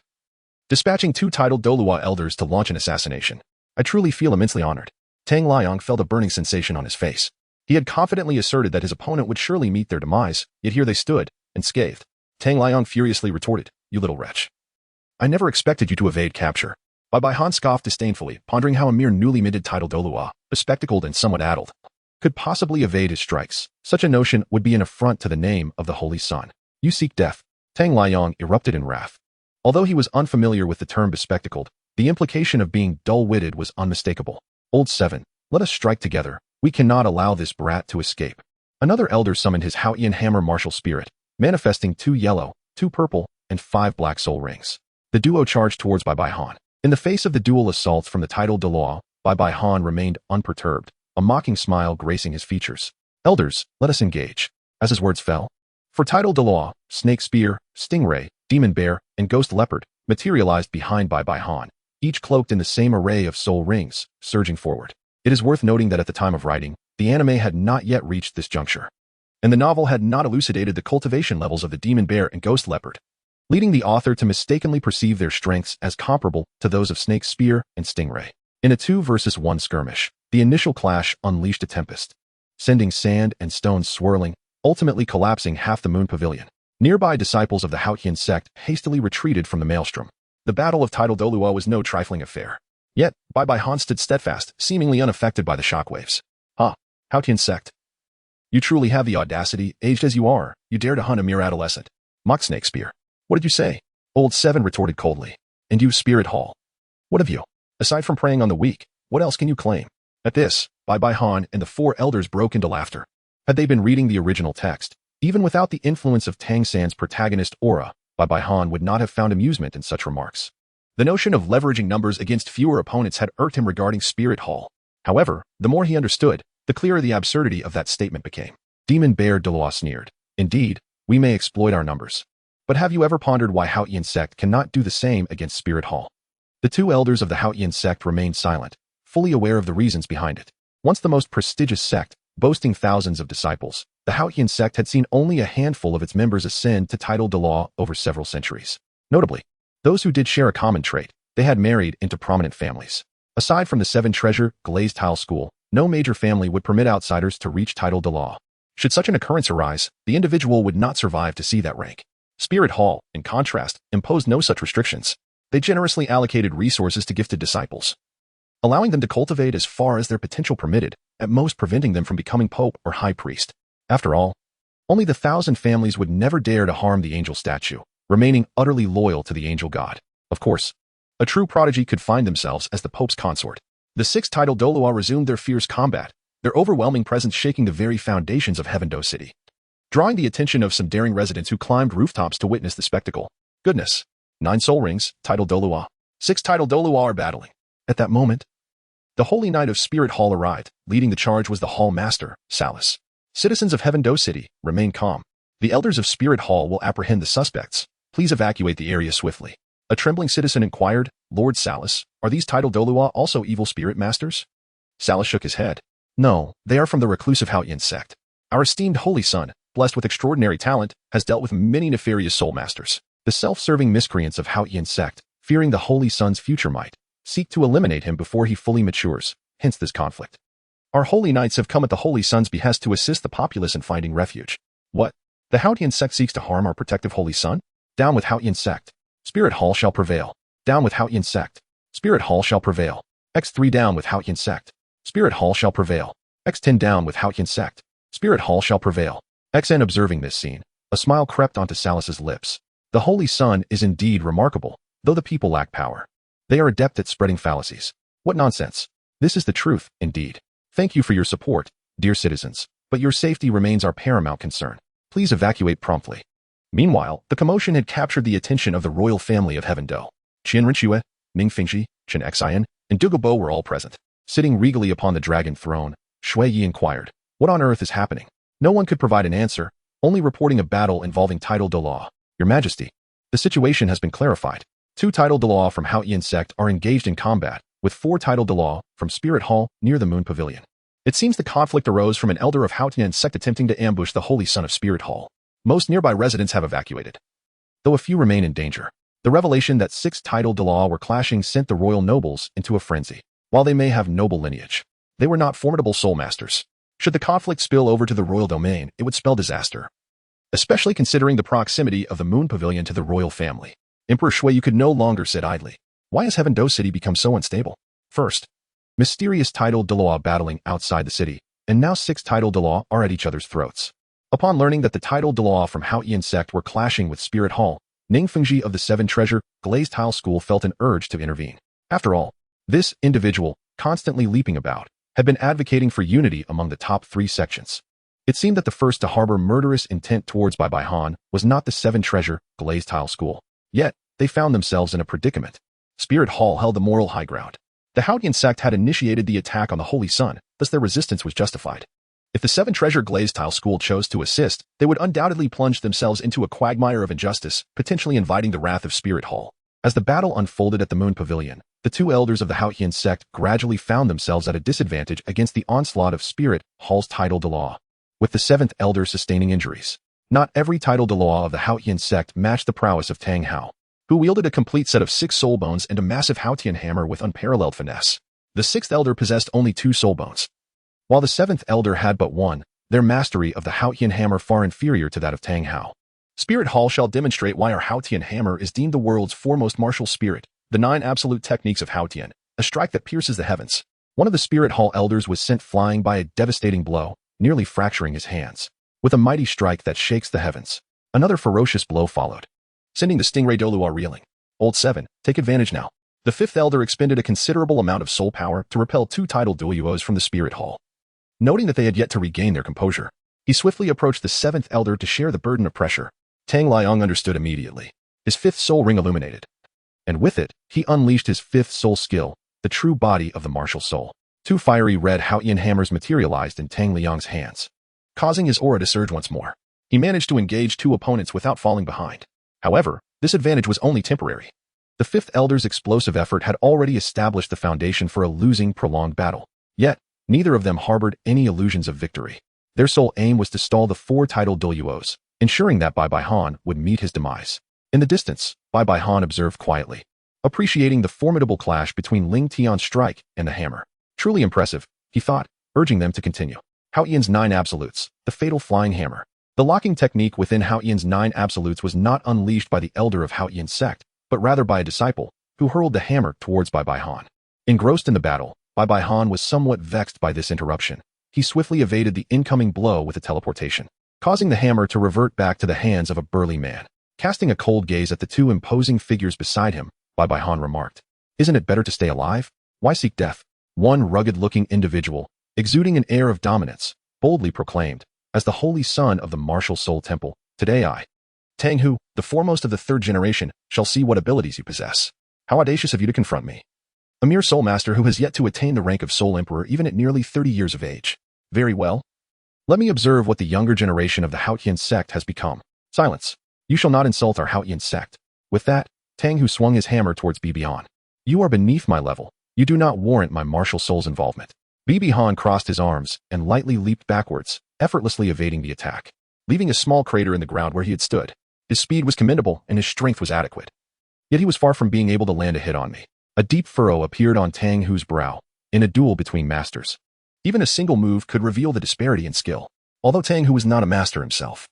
Dispatching 2 titled Douluo elders to launch an assassination. I truly feel immensely honored. Tang Liang felt a burning sensation on his face. He had confidently asserted that his opponent would surely meet their demise, yet here they stood, unscathed. Tang Liang furiously retorted, You little wretch. I never expected you to evade capture. Bai Han scoffed disdainfully, pondering how a mere newly minted titled Douluo, bespectacled and somewhat addled, could possibly evade his strikes. Such a notion would be an affront to the name of the Holy Son. You seek death. Tang Liang erupted in wrath. Although he was unfamiliar with the term bespectacled, the implication of being dull-witted was unmistakable. Old 7, let us strike together. We cannot allow this brat to escape. Another elder summoned his Qian hammer martial spirit, manifesting 2 yellow, 2 purple, and 5 black soul rings. The duo charged towards Bai Han. In the face of the dual assaults from the titled Douluo, Bai Han remained unperturbed, a mocking smile gracing his features. Elders, let us engage. As his words fell, for titled Douluo, snake spear, stingray, demon bear, and ghost leopard materialized behind Bai Han, each cloaked in the same array of soul rings, surging forward. It is worth noting that at the time of writing, the anime had not yet reached this juncture, and the novel had not elucidated the cultivation levels of the demon bear and ghost leopard, leading the author to mistakenly perceive their strengths as comparable to those of snake spear and stingray. In a 2-versus-1 skirmish, the initial clash unleashed a tempest, sending sand and stones swirling, ultimately collapsing half the moon pavilion. Nearby disciples of the Qian sect hastily retreated from the maelstrom. The battle of titled Douluo was no trifling affair. Yet, Bai Han stood steadfast, seemingly unaffected by the shockwaves. Qian sect. You truly have the audacity, aged as you are, you dare to hunt a mere adolescent. Mock snake spear. What did you say? Old 7 retorted coldly. And you, Spirit Hall. What of you? Aside from preying on the weak, what else can you claim? At this, Bai Han and the 4 elders broke into laughter. Had they been reading the original text, even without the influence of Tang San's protagonist aura, Bai Han would not have found amusement in such remarks. The notion of leveraging numbers against fewer opponents had irked him regarding Spirit Hall. However, the more he understood, the clearer the absurdity of that statement became. Demon Bear Douluo sneered. Indeed, we may exploit our numbers. But have you ever pondered why Qian sect cannot do the same against Spirit Hall? The two elders of the Qian sect remained silent, fully aware of the reasons behind it. Once the most prestigious sect, boasting thousands of disciples, the Qian sect had seen only a handful of its members ascend to title Douluo over several centuries. Notably, those who did share a common trait, they had married into prominent families. Aside from the seven treasure glazed tile school, no major family would permit outsiders to reach title Douluo. Should such an occurrence arise, the individual would not survive to see that rank. Spirit Hall, in contrast, imposed no such restrictions. They generously allocated resources to gifted disciples, allowing them to cultivate as far as their potential permitted, at most preventing them from becoming pope or high priest. After all, only the 1,000 families would never dare to harm the angel statue, remaining utterly loyal to the angel god. Of course, a true prodigy could find themselves as the pope's consort. The six titled Douluo resumed their fierce combat, their overwhelming presence shaking the very foundations of Heavendoe City, drawing the attention of some daring residents who climbed rooftops to witness the spectacle. Goodness! 9 soul rings, titled Douluo. 6 titled Douluo are battling. At that moment, the Holy Knight of Spirit Hall arrived. Leading the charge was the Hall Master, Salus. Citizens of Heavendoe City, remain calm. The elders of Spirit Hall will apprehend the suspects. Please evacuate the area swiftly. A trembling citizen inquired, Lord Salus, are these titled Douluo also evil spirit masters? Salus shook his head. No, they are from the reclusive Qian sect. Our esteemed holy son, blessed with extraordinary talent, has dealt with many nefarious soul masters. The self-serving miscreants of Qian sect, fearing the holy son's future might, seek to eliminate him before he fully matures, hence this conflict. Our holy knights have come at the holy son's behest to assist the populace in finding refuge. What? The Qian sect seeks to harm our protective holy son? Down with Qian sect. Spirit Hall shall prevail. Down with Qian sect. Spirit Hall shall prevail. X3 down with Qian sect. Spirit Hall shall prevail. X10 down with Qian sect. Spirit Hall shall prevail. XN observing this scene, a smile crept onto Salus's lips. The holy son is indeed remarkable, though the people lack power. They are adept at spreading fallacies. What nonsense. This is the truth, indeed. Thank you for your support, dear citizens, but your safety remains our paramount concern. Please evacuate promptly. Meanwhile, the commotion had captured the attention of the royal family of Heavendoe. Qian Renxue, Ning Fingxi, Chen Xian, and Dugobo were all present. Sitting regally upon the dragon throne, Shui Yi inquired, what on earth is happening? No one could provide an answer, only reporting a battle involving title Douluo. Your Majesty, the situation has been clarified. 2 title Douluo from Qian sect are engaged in combat, with 4 title Douluo from Spirit Hall near the Moon Pavilion. It seems the conflict arose from an elder of Qian sect attempting to ambush the holy son of Spirit Hall. Most nearby residents have evacuated, though a few remain in danger. The revelation that 6 title Douluo were clashing sent the royal nobles into a frenzy. While they may have noble lineage, they were not formidable soul masters. Should the conflict spill over to the royal domain, it would spell disaster, especially considering the proximity of the Moon Pavilion to the royal family. Emperor Shui could no longer sit idly. Why has Heavendoe City become so unstable? First, mysterious title Douluo battling outside the city, and now 6 title Douluo are at each other's throats. Upon learning that the title Douluo from Qian sect were clashing with Spirit Hall, Ning Fengji of the Seven Treasure Glazed Tile School felt an urge to intervene. After all, this individual, constantly leaping about, had been advocating for unity among the top 3 sections. It seemed that the first to harbor murderous intent towards Bai Bai Han was not the Seven Treasure Glazed Tile School. Yet, they found themselves in a predicament. Spirit Hall held the moral high ground. The Qian sect had initiated the attack on the Holy Sun, thus their resistance was justified. If the Seven Treasure Glazed Tile School chose to assist, they would undoubtedly plunge themselves into a quagmire of injustice, potentially inviting the wrath of Spirit Hall. As the battle unfolded at the Moon Pavilion, the 2 elders of the Qian sect gradually found themselves at a disadvantage against the onslaught of Spirit Hall's title Douluo, with the 7th elder sustaining injuries. Not every title Douluo of the Qian sect matched the prowess of Tang Hao, who wielded a complete set of 6 soul bones and a massive Haotian hammer with unparalleled finesse. The 6th elder possessed only 2 soul bones, while the 7th elder had but 1, their mastery of the Haotian hammer far inferior to that of Tang Hao. Spirit Hall shall demonstrate why our Haotian hammer is deemed the world's foremost martial spirit, the 9 absolute techniques of Haotian, a strike that pierces the heavens. One of the Spirit Hall elders was sent flying by a devastating blow, nearly fracturing his hands. With a mighty strike that shakes the heavens, another ferocious blow followed, sending the Stingray Douluo reeling. Old 7, take advantage now. The 5th elder expended a considerable amount of soul power to repel 2 title Douluos from the Spirit Hall. Noting that they had yet to regain their composure, he swiftly approached the 7th elder to share the burden of pressure. Tang Liang understood immediately. His 5th soul ring illuminated, and with it, he unleashed his 5th soul skill, the true body of the martial soul. 2 fiery red Haotian hammers materialized in Tang Liang's hands. causing his aura to surge once more. He managed to engage two opponents without falling behind. However, this advantage was only temporary. The fifth elder's explosive effort had already established the foundation for a losing, prolonged battle. Yet, neither of them harbored any illusions of victory. Their sole aim was to stall the four titled Douluos, ensuring that Bai Han would meet his demise. In the distance, Bai Han observed quietly, appreciating the formidable clash between Ling Tian's strike and the hammer. Truly impressive, he thought, urging them to continue. Hao Yian's 9 absolutes, the fatal flying hammer. The locking technique within Hao Yian's 9 absolutes was not unleashed by the elder of Hao Yian's sect, but rather by a disciple, who hurled the hammer towards Bai Han. Engrossed in the battle, Bai Han was somewhat vexed by this interruption. He swiftly evaded the incoming blow with a teleportation, causing the hammer to revert back to the hands of a burly man. Casting a cold gaze at the two imposing figures beside him, Bai Han remarked, "Isn't it better to stay alive? Why seek death?" One rugged-looking individual, exuding an air of dominance, boldly proclaimed, "As the holy son of the martial soul temple, today I, Tang Hao, the foremost of the third generation, shall see what abilities you possess. How audacious of you to confront me. A mere soul master who has yet to attain the rank of soul emperor even at nearly 30 years of age. Very well. Let me observe what the younger generation of the Hao Qian sect has become. Silence. You shall not insult our Hao Qian sect." With that, Tang Hao swung his hammer towards Bibi Han. "You are beneath my level. You do not warrant my martial soul's involvement." Bibi Han crossed his arms and lightly leaped backwards, effortlessly evading the attack, leaving a small crater in the ground where he had stood. His speed was commendable and his strength was adequate. Yet he was far from being able to land a hit on me. A deep furrow appeared on Tang Hao's brow, in a duel between masters. Even a single move could reveal the disparity in skill, although Tang Hao was not a master himself.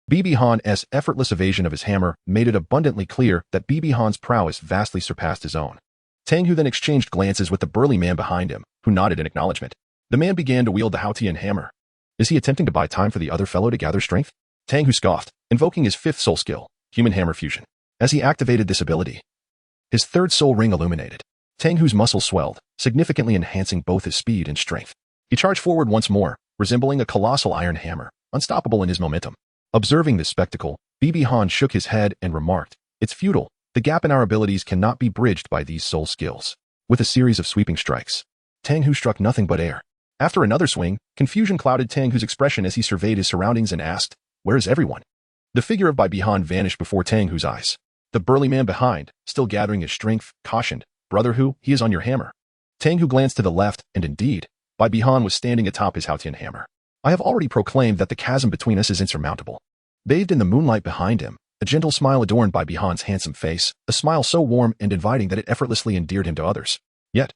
Bibi Han's effortless evasion of his hammer made it abundantly clear that Bibi Han's prowess vastly surpassed his own. Tang Hao then exchanged glances with the burly man behind him, who nodded in acknowledgement. The man began to wield the Hao Tian hammer. Is he attempting to buy time for the other fellow to gather strength? Tang Hao scoffed, invoking his fifth soul skill, human hammer fusion. As he activated this ability, his third soul ring illuminated. Tang Hao's muscles swelled, significantly enhancing both his speed and strength. He charged forward once more, resembling a colossal iron hammer, unstoppable in his momentum. Observing this spectacle, Bibi Han shook his head and remarked, "It's futile. The gap in our abilities cannot be bridged by these soul skills." With a series of sweeping strikes, Tang Hao struck nothing but air. After another swing, confusion clouded Tang Hao's expression as he surveyed his surroundings and asked, "Where is everyone?" The figure of Bibi Han vanished before Tang Hao's eyes. The burly man behind, still gathering his strength, cautioned, "Brother Hao, he is on your hammer." Tang Hao glanced to the left, and indeed, Bibi Han was standing atop his Hao Tian hammer. "I have already proclaimed that the chasm between us is insurmountable." Bathed in the moonlight behind him, a gentle smile adorned Bibi Han's handsome face, a smile so warm and inviting that it effortlessly endeared him to others. Yet,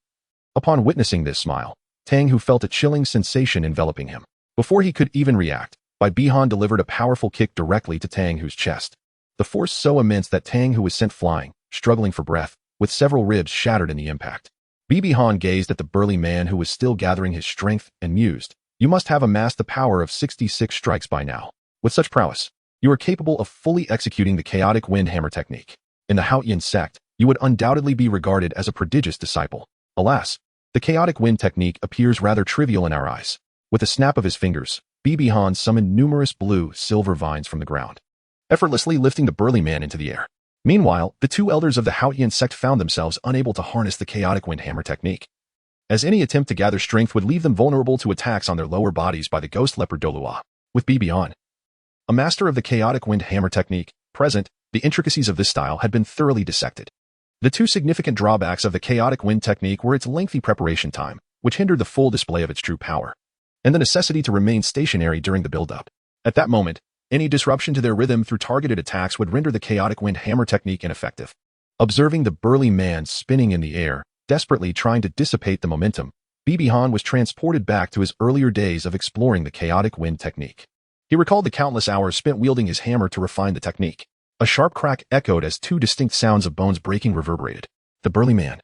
upon witnessing this smile, Tang Hao felt a chilling sensation enveloping him. Before he could even react, Bibi Han delivered a powerful kick directly to Tang Hao's chest. The force so immense that Tang Hao was sent flying, struggling for breath, with several ribs shattered in the impact. Bibi Han gazed at the burly man who was still gathering his strength and mused, "You must have amassed the power of 66 strikes by now. With such prowess, you are capable of fully executing the chaotic wind hammer technique. In the Hao Qian sect, you would undoubtedly be regarded as a prodigious disciple. Alas, the chaotic wind technique appears rather trivial in our eyes." With a snap of his fingers, Bibi Han summoned numerous blue-silver vines from the ground, effortlessly lifting the burly man into the air. Meanwhile, the two elders of the Hao Qian sect found themselves unable to harness the chaotic wind hammer technique, as any attempt to gather strength would leave them vulnerable to attacks on their lower bodies by the ghost leopard Douluo. With Bibi Han, a master of the chaotic wind hammer technique, present, the intricacies of this style had been thoroughly dissected. The two significant drawbacks of the chaotic wind technique were its lengthy preparation time, which hindered the full display of its true power, and the necessity to remain stationary during the build-up. At that moment, any disruption to their rhythm through targeted attacks would render the chaotic wind hammer technique ineffective. Observing the burly man spinning in the air, desperately trying to dissipate the momentum, Bibi Han was transported back to his earlier days of exploring the chaotic wind technique. He recalled the countless hours spent wielding his hammer to refine the technique. A sharp crack echoed as two distinct sounds of bones breaking reverberated. The burly man,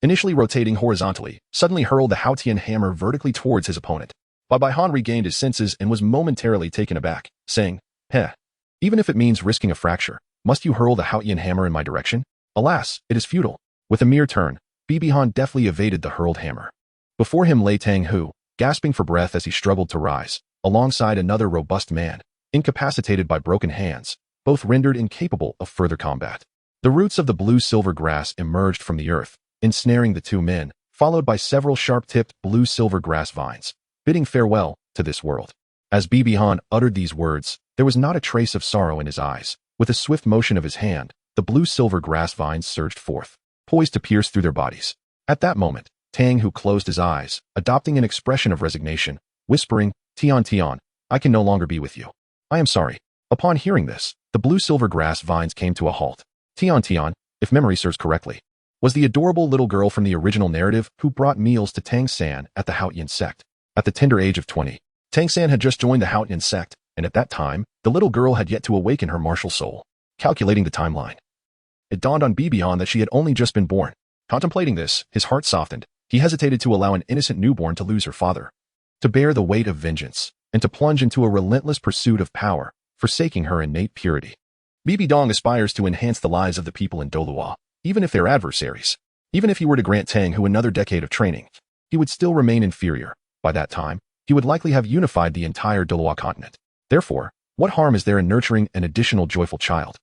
initially rotating horizontally, suddenly hurled the Hao Tian hammer vertically towards his opponent. Bibi Han regained his senses and was momentarily taken aback, saying, "Heh, even if it means risking a fracture, must you hurl the Hao Tian hammer in my direction? Alas, it is futile." With a mere turn, Bibi Han deftly evaded the hurled hammer. Before him lay Tang Hao, gasping for breath as he struggled to rise, alongside another robust man, incapacitated by broken hands, both rendered incapable of further combat. The roots of the blue-silver grass emerged from the earth, ensnaring the two men, followed by several sharp-tipped blue-silver grass vines, bidding farewell to this world. As Bibi Han uttered these words, there was not a trace of sorrow in his eyes. With a swift motion of his hand, the blue-silver grass vines surged forth, poised to pierce through their bodies. At that moment, Tang Hao closed his eyes, adopting an expression of resignation, whispering, "Tian Tian, I can no longer be with you. I am sorry." Upon hearing this, the blue-silver grass vines came to a halt. Tian Tian, if memory serves correctly, was the adorable little girl from the original narrative who brought meals to Tang San at the Qian sect. At the tender age of 20, Tang San had just joined the Qian sect, and at that time, the little girl had yet to awaken her martial soul. Calculating the timeline, it dawned on Bibi Han that she had only just been born. Contemplating this, his heart softened. He hesitated to allow an innocent newborn to lose her father, to bear the weight of vengeance, and to plunge into a relentless pursuit of power, forsaking her innate purity. Bibi Dong aspires to enhance the lives of the people in Douluo, even if they're adversaries. Even if he were to grant Tang Hao another decade of training, he would still remain inferior. By that time, he would likely have unified the entire Douluo Continent. Therefore, what harm is there in nurturing an additional joyful child?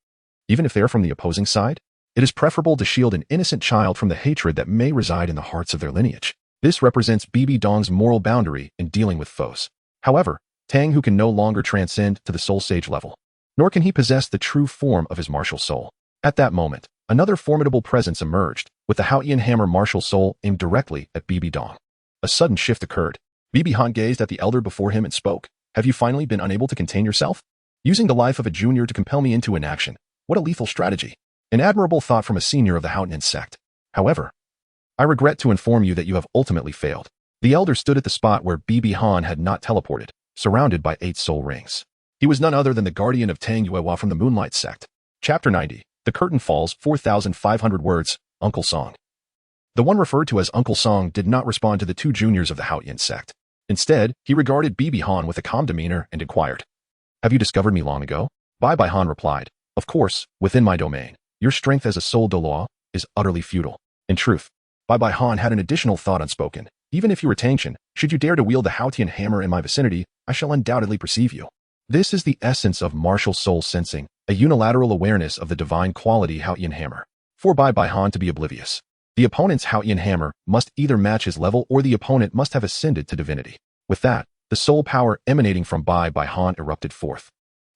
Even if they're from the opposing side, it is preferable to shield an innocent child from the hatred that may reside in the hearts of their lineage. This represents Bibi Dong's moral boundary in dealing with foes. However, Tang Hao can no longer transcend to the soul sage level, nor can he possess the true form of his martial soul. At that moment, another formidable presence emerged, with the Qian hammer martial soul aimed directly at Bibi Dong. A sudden shift occurred. Bibi Han gazed at the elder before him and spoke. "Have you finally been unable to contain yourself? Using the life of a junior to compel me into inaction. What a lethal strategy. An admirable thought from a senior of the Qian sect. However, I regret to inform you that you have ultimately failed." The elder stood at the spot where Bibi Han had not teleported, surrounded by 8 soul rings. He was none other than the guardian of Tang Yuehua from the Moonlight sect. Chapter 90. The Curtain Falls, 4,500 words, Uncle Song. The one referred to as Uncle Song did not respond to the 2 juniors of the Qian sect. Instead, he regarded Bibi Han with a calm demeanor and inquired, "Have you discovered me long ago?" Bibi Han replied, "Of course, within my domain. Your strength as a soul Douluo is utterly futile." In truth, Bibi Han had an additional thought unspoken. "Even if you were Tang San, should you dare to wield the Qian hammer in my vicinity, I shall undoubtedly perceive you." This is the essence of martial soul sensing, a unilateral awareness of the divine quality Qian hammer. For Bibi Han to be oblivious, the opponent's Qian hammer must either match his level or the opponent must have ascended to divinity. With that, the soul power emanating from Bibi Han erupted forth.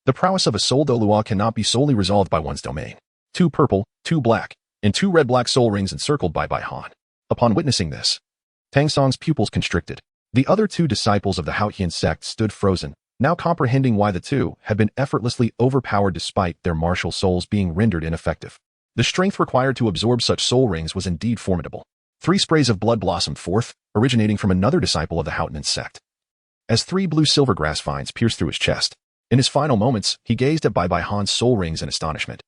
The prowess of a soul Douluo cannot be solely resolved by one's domain. 2 purple, 2 black, and 2 red-black soul rings encircled Bibi Han. Upon witnessing this, Tang Song's pupils constricted. The other 2 disciples of the Qian sect stood frozen, now comprehending why the 2 had been effortlessly overpowered despite their martial souls being rendered ineffective. The strength required to absorb such soul rings was indeed formidable. 3 sprays of blood blossomed forth, originating from another disciple of the Qian sect. As 3 blue-silver grass vines pierced through his chest, in his final moments, he gazed at Bibi Han's soul rings in astonishment.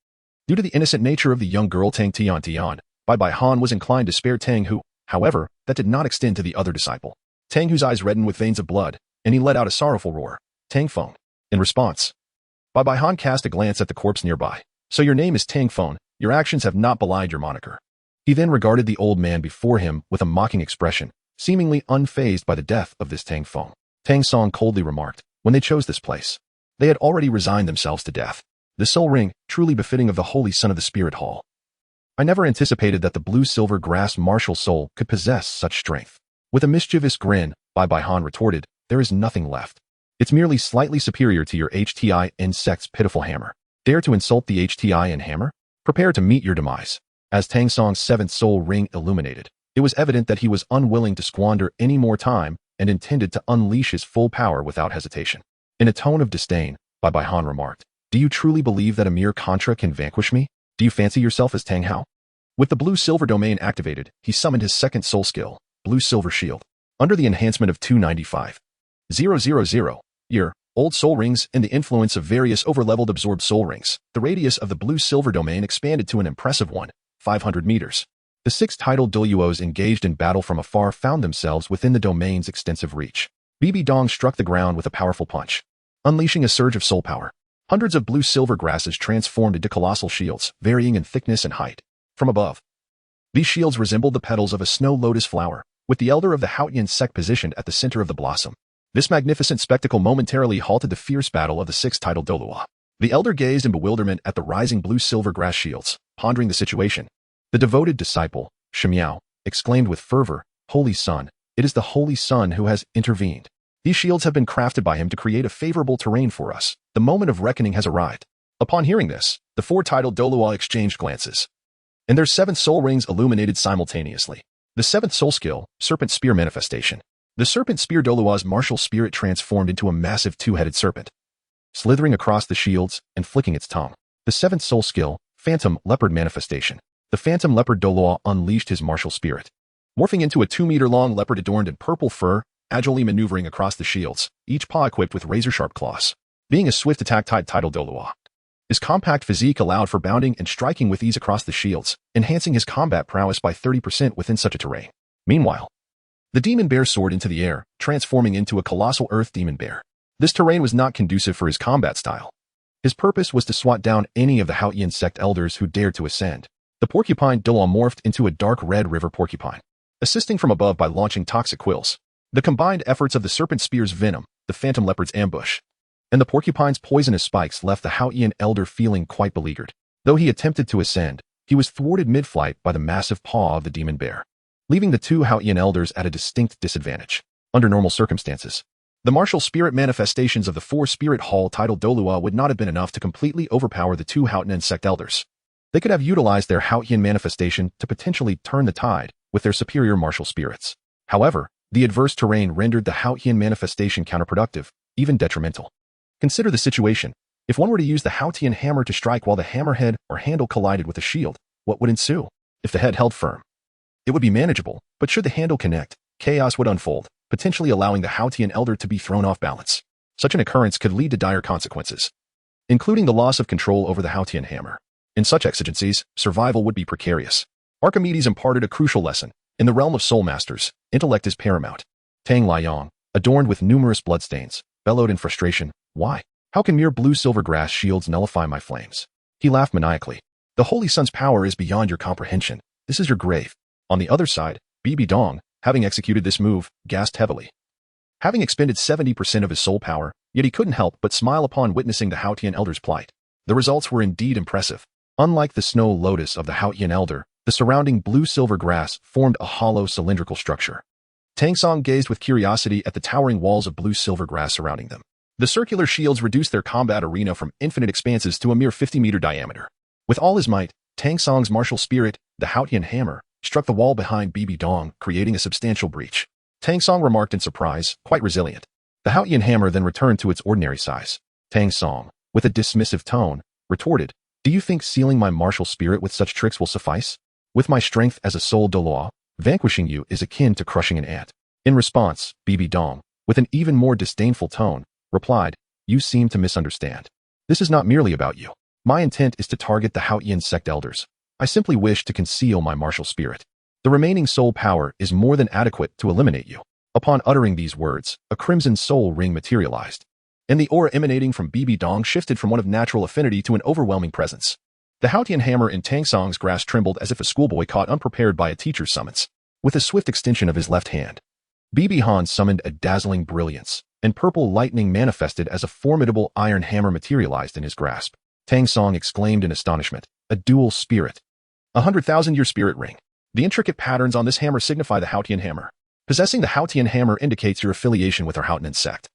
Due to the innocent nature of the young girl Tang Tian Tian, Bibi Han was inclined to spare Tang Hao. However, that did not extend to the other disciple. Tang Hao's eyes reddened with veins of blood, and he let out a sorrowful roar. "Tang Feng." In response, Bibi Han cast a glance at the corpse nearby. "So your name is Tang Feng. Your actions have not belied your moniker." He then regarded the old man before him with a mocking expression, seemingly unfazed by the death of this Tang Feng. Tang Song coldly remarked, "When they chose this place, they had already resigned themselves to death. The soul ring, truly befitting of the holy son of the spirit hall. I never anticipated that the blue-silver grass martial soul could possess such strength." With a mischievous grin, Bibi Han retorted, "There is nothing left. It's merely slightly superior to your Qian sect's pitiful hammer. Dare to insult the Qian hammer? Prepare to meet your demise." As Tang Song's 7th soul ring illuminated, it was evident that he was unwilling to squander any more time and intended to unleash his full power without hesitation. In a tone of disdain, Bibi Han remarked, "Do you truly believe that a mere Contra can vanquish me? Do you fancy yourself as Tang Hao?" With the blue-silver domain activated, he summoned his 2nd soul skill, Blue-Silver Shield. Under the enhancement of 295,000 year-old soul rings and the influence of various overleveled absorbed soul rings, the radius of the blue-silver domain expanded to an impressive 500 meters. The 6 titled Douluos engaged in battle from afar found themselves within the domain's extensive reach. Bibi Dong struck the ground with a powerful punch, unleashing a surge of soul power. Hundreds of blue-silver grasses transformed into colossal shields, varying in thickness and height. From above, these shields resembled the petals of a snow lotus flower, with the elder of the Qian sect positioned at the center of the blossom. This magnificent spectacle momentarily halted the fierce battle of the 6 titled Douluo. The elder gazed in bewilderment at the rising blue-silver grass shields, pondering the situation. The devoted disciple, Xiaogang, exclaimed with fervor, "Holy Son, it is the Holy Son who has intervened." These shields have been crafted by him to create a favorable terrain for us. The moment of reckoning has arrived. Upon hearing this, the four titled Douluo exchanged glances, and their 7 soul rings illuminated simultaneously. The 7th soul skill, Serpent Spear Manifestation. The Serpent Spear Douluo's martial spirit transformed into a massive 2-headed serpent, slithering across the shields and flicking its tongue. The 7th soul skill, Phantom Leopard Manifestation. The Phantom Leopard Douluo unleashed his martial spirit, morphing into a 2-meter-long leopard adorned in purple fur, agilely maneuvering across the shields, each paw equipped with razor-sharp claws. Being a swift attack type titled Douluo, his compact physique allowed for bounding and striking with ease across the shields, enhancing his combat prowess by 30% within such a terrain. Meanwhile, the demon bear soared into the air, transforming into a colossal earth demon bear. This terrain was not conducive for his combat style. His purpose was to swat down any of the Qian sect elders who dared to ascend. The porcupine Douluo morphed into a dark red river porcupine, assisting from above by launching toxic quills. The combined efforts of the serpent spear's venom, the phantom leopard's ambush, and the porcupine's poisonous spikes left the Qian elder feeling quite beleaguered. Though he attempted to ascend, he was thwarted mid-flight by the massive paw of the demon bear, leaving the 2 Qian elders at a distinct disadvantage. Under normal circumstances, the martial spirit manifestations of the 4 spirit hall titled Douluo would not have been enough to completely overpower the 2 Qian sect elders. They could have utilized their Qian manifestation to potentially turn the tide with their superior martial spirits. However, the adverse terrain rendered the Qian manifestation counterproductive, even detrimental. Consider the situation. If one were to use the Haotian hammer to strike while the hammerhead or handle collided with a shield, what would ensue? If the head held firm, it would be manageable, but should the handle connect, chaos would unfold, potentially allowing the Haotian elder to be thrown off balance. Such an occurrence could lead to dire consequences, including the loss of control over the Haotian hammer. In such exigencies, survival would be precarious. Archimedes imparted a crucial lesson. In the realm of soul masters, intellect is paramount. Tang Liang, adorned with numerous bloodstains, bellowed in frustration. Why? How can mere blue-silver grass shields nullify my flames? He laughed maniacally. The Holy Sun's power is beyond your comprehension. This is your grave. On the other side, Bibi Dong, having executed this move, gasped heavily. Having expended 70% of his soul power, yet he couldn't help but smile upon witnessing the Haotian elder's plight. The results were indeed impressive. Unlike the snow lotus of the Haotian elder, the surrounding blue-silver grass formed a hollow cylindrical structure. Tang San gazed with curiosity at the towering walls of blue-silver grass surrounding them. The circular shields reduced their combat arena from infinite expanses to a mere 50-meter diameter. With all his might, Tang San's martial spirit, the Haotian hammer, struck the wall behind Bibi Dong, creating a substantial breach. Tang San remarked in surprise, quite resilient. The Haotian hammer then returned to its ordinary size. Tang San, with a dismissive tone, retorted, "Do you think sealing my martial spirit with such tricks will suffice? With my strength as a soul Douluo, vanquishing you is akin to crushing an ant." In response, Bibi Dong, with an even more disdainful tone, replied, "You seem to misunderstand. This is not merely about you. My intent is to target the Haotian sect elders. I simply wish to conceal my martial spirit. The remaining soul power is more than adequate to eliminate you." Upon uttering these words, a crimson soul ring materialized, and the aura emanating from Bibi Dong shifted from one of natural affinity to an overwhelming presence. The Haotian hammer in Tang San's grasp trembled as if a schoolboy caught unprepared by a teacher's summons. With a swift extension of his left hand, Bibi Han summoned a dazzling brilliance, and purple lightning manifested as a formidable iron hammer materialized in his grasp. Tang San exclaimed in astonishment, "A dual spirit. 100,000-year spirit ring. The intricate patterns on this hammer signify the Haotian hammer. Possessing the Haotian hammer indicates your affiliation with our Haotian sect.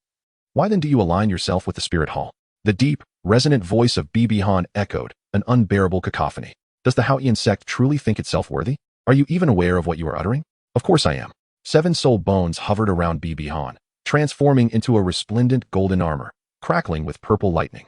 Why then do you align yourself with the spirit hall?" The deep, resonant voice of Bibi Han echoed, an unbearable cacophony. Does the Haotian sect truly think itself worthy? Are you even aware of what you are uttering? Of course I am. 7 soul bones hovered around Bibi Han, transforming into a resplendent golden armor, crackling with purple lightning.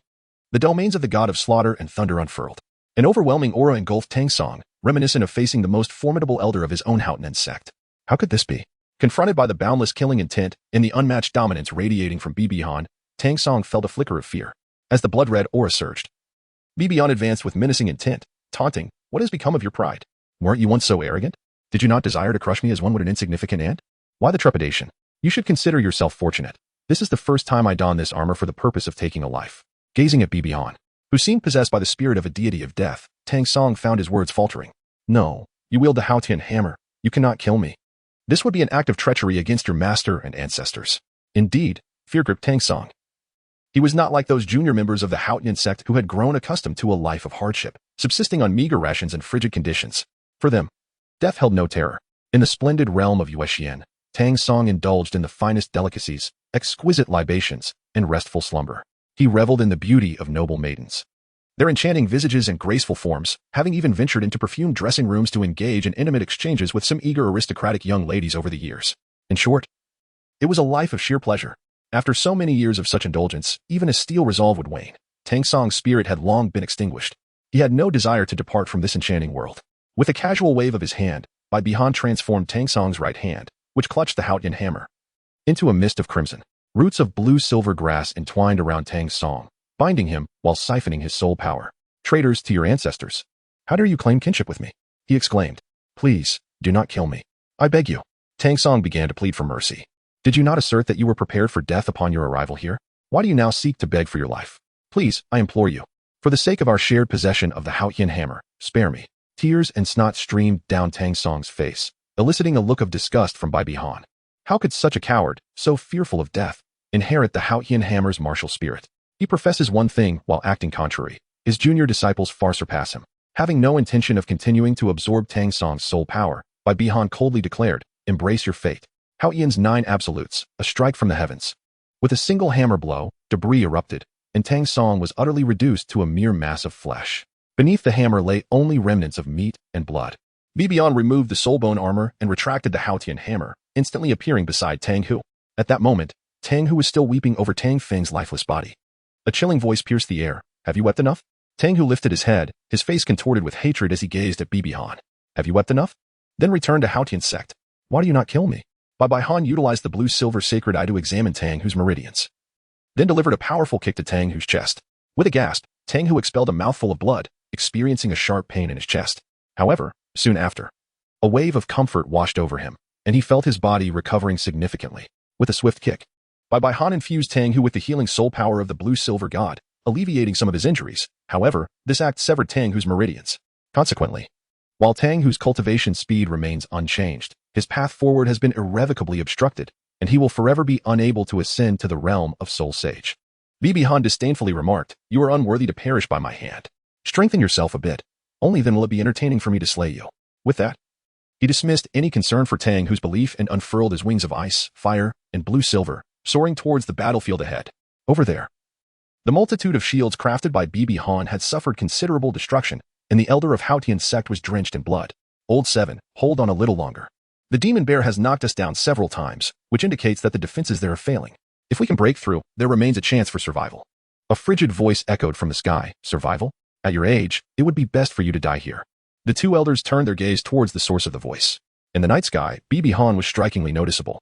The domains of the god of slaughter and thunder unfurled. An overwhelming aura engulfed Tang San, reminiscent of facing the most formidable elder of his own Haotian sect. How could this be? Confronted by the boundless killing intent and the unmatched dominance radiating from Bibi Han, Tang San felt a flicker of fear. As the blood-red aura surged, Bibi Han advanced with menacing intent, taunting, "What has become of your pride? Weren't you once so arrogant? Did you not desire to crush me as one would an insignificant ant? Why the trepidation? You should consider yourself fortunate. This is the first time I don this armor for the purpose of taking a life." Gazing at Bibi Han, who seemed possessed by the spirit of a deity of death, Tang San found his words faltering. "No, you wield the Haotian hammer. You cannot kill me. This would be an act of treachery against your master and ancestors." Indeed, fear gripped Tang San. He was not like those junior members of the Haotian sect who had grown accustomed to a life of hardship, subsisting on meager rations and frigid conditions. For them, death held no terror. In the splendid realm of Qian, Tang San indulged in the finest delicacies, exquisite libations, and restful slumber. He reveled in the beauty of noble maidens, their enchanting visages and graceful forms, having even ventured into perfumed dressing rooms to engage in intimate exchanges with some eager aristocratic young ladies over the years. In short, it was a life of sheer pleasure. After so many years of such indulgence, even his steel resolve would wane. Tang Song's spirit had long been extinguished. He had no desire to depart from this enchanting world. With a casual wave of his hand, Bai Bihan transformed Tang Song's right hand, which clutched the Haotian hammer, into a mist of crimson. Roots of blue-silver grass entwined around Tang Song, binding him while siphoning his soul power. Traitors to your ancestors! How dare you claim kinship with me? He exclaimed. Please, do not kill me. I beg you. Tang Song began to plead for mercy. Did you not assert that you were prepared for death upon your arrival here? Why do you now seek to beg for your life? Please, I implore you. For the sake of our shared possession of the Haotian hammer, spare me. Tears and snot streamed down Tang Song's face, eliciting a look of disgust from Bai Bihan. How could such a coward, so fearful of death, inherit the Haotian hammer's martial spirit? He professes one thing while acting contrary. His junior disciples far surpass him. Having no intention of continuing to absorb Tang Song's soul power, Bai Bihan coldly declared, embrace your fate. Haotian's 9 absolutes, a strike from the heavens. With a single hammer blow, debris erupted, and Tang Song was utterly reduced to a mere mass of flesh. Beneath the hammer lay only remnants of meat and blood. Bibian removed the soulbone armor and retracted the Haotian hammer, instantly appearing beside Tang Hu. At that moment, Tang Hu was still weeping over Tang Feng's lifeless body. A chilling voice pierced the air. Have you wept enough? Tang Hu lifted his head, his face contorted with hatred as he gazed at Bibihan. Have you wept enough? Then return to Haotian sect. Why do you not kill me? Bai Bihan utilized the blue-silver sacred eye to examine Tang Hu's meridians, then delivered a powerful kick to Tang Hu's chest. With a gasp, Tang Hu expelled a mouthful of blood, experiencing a sharp pain in his chest. However, soon after, a wave of comfort washed over him, and he felt his body recovering significantly. With a swift kick, Bai Bihan infused Tang Hu with the healing soul power of the blue-silver god, alleviating some of his injuries. However, this act severed Tang Hu's meridians. Consequently, while Tang Hu's cultivation speed remains unchanged, his path forward has been irrevocably obstructed, and he will forever be unable to ascend to the realm of Soul Sage. Bibihan disdainfully remarked, you are unworthy to perish by my hand. Strengthen yourself a bit. Only then will it be entertaining for me to slay you. With that, he dismissed any concern for Tang Hu's belief and unfurled his wings of ice, fire, and blue-silver, soaring towards the battlefield ahead. Over there, the multitude of shields crafted by Bibihan had suffered considerable destruction, and the elder of Haotian sect was drenched in blood. Old 7, hold on a little longer. The demon bear has knocked us down several times, which indicates that the defenses there are failing. If we can break through, there remains a chance for survival. A frigid voice echoed from the sky. Survival? At your age, it would be best for you to die here. The 2 elders turned their gaze towards the source of the voice. In the night sky, Bibihan was strikingly noticeable.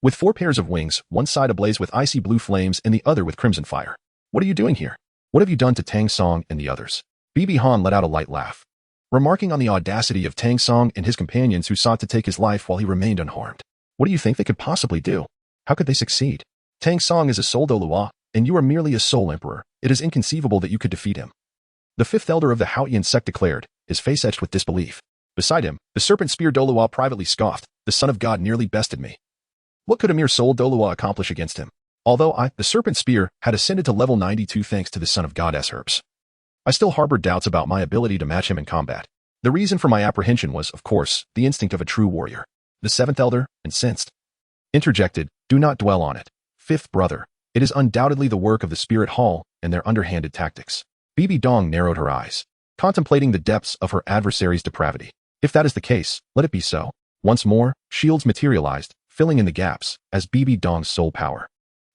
With 4 pairs of wings, one side ablaze with icy blue flames and the other with crimson fire. What are you doing here? What have you done to Tang Song and the others? Bibihan let out a light laugh, remarking on the audacity of Tang Song and his companions who sought to take his life while he remained unharmed. What do you think they could possibly do? How could they succeed? Tang Song is a soul Douluo, and you are merely a soul emperor. It is inconceivable that you could defeat him. The 5th elder of the Haotian sect declared, his face etched with disbelief. Beside him, the serpent spear Douluo privately scoffed, the son of God nearly bested me. What could a mere soul Douluo accomplish against him? Although the serpent spear, had ascended to level 92 thanks to the son of God herbs, I still harbored doubts about my ability to match him in combat. The reason for my apprehension was, of course, the instinct of a true warrior. The 7th elder, incensed, interjected, do not dwell on it. 5th brother, it is undoubtedly the work of the spirit hall and their underhanded tactics. Bibi Dong narrowed her eyes, contemplating the depths of her adversary's depravity. If that is the case, let it be so. Once more, shields materialized, filling in the gaps, as Bibi Dong's soul power,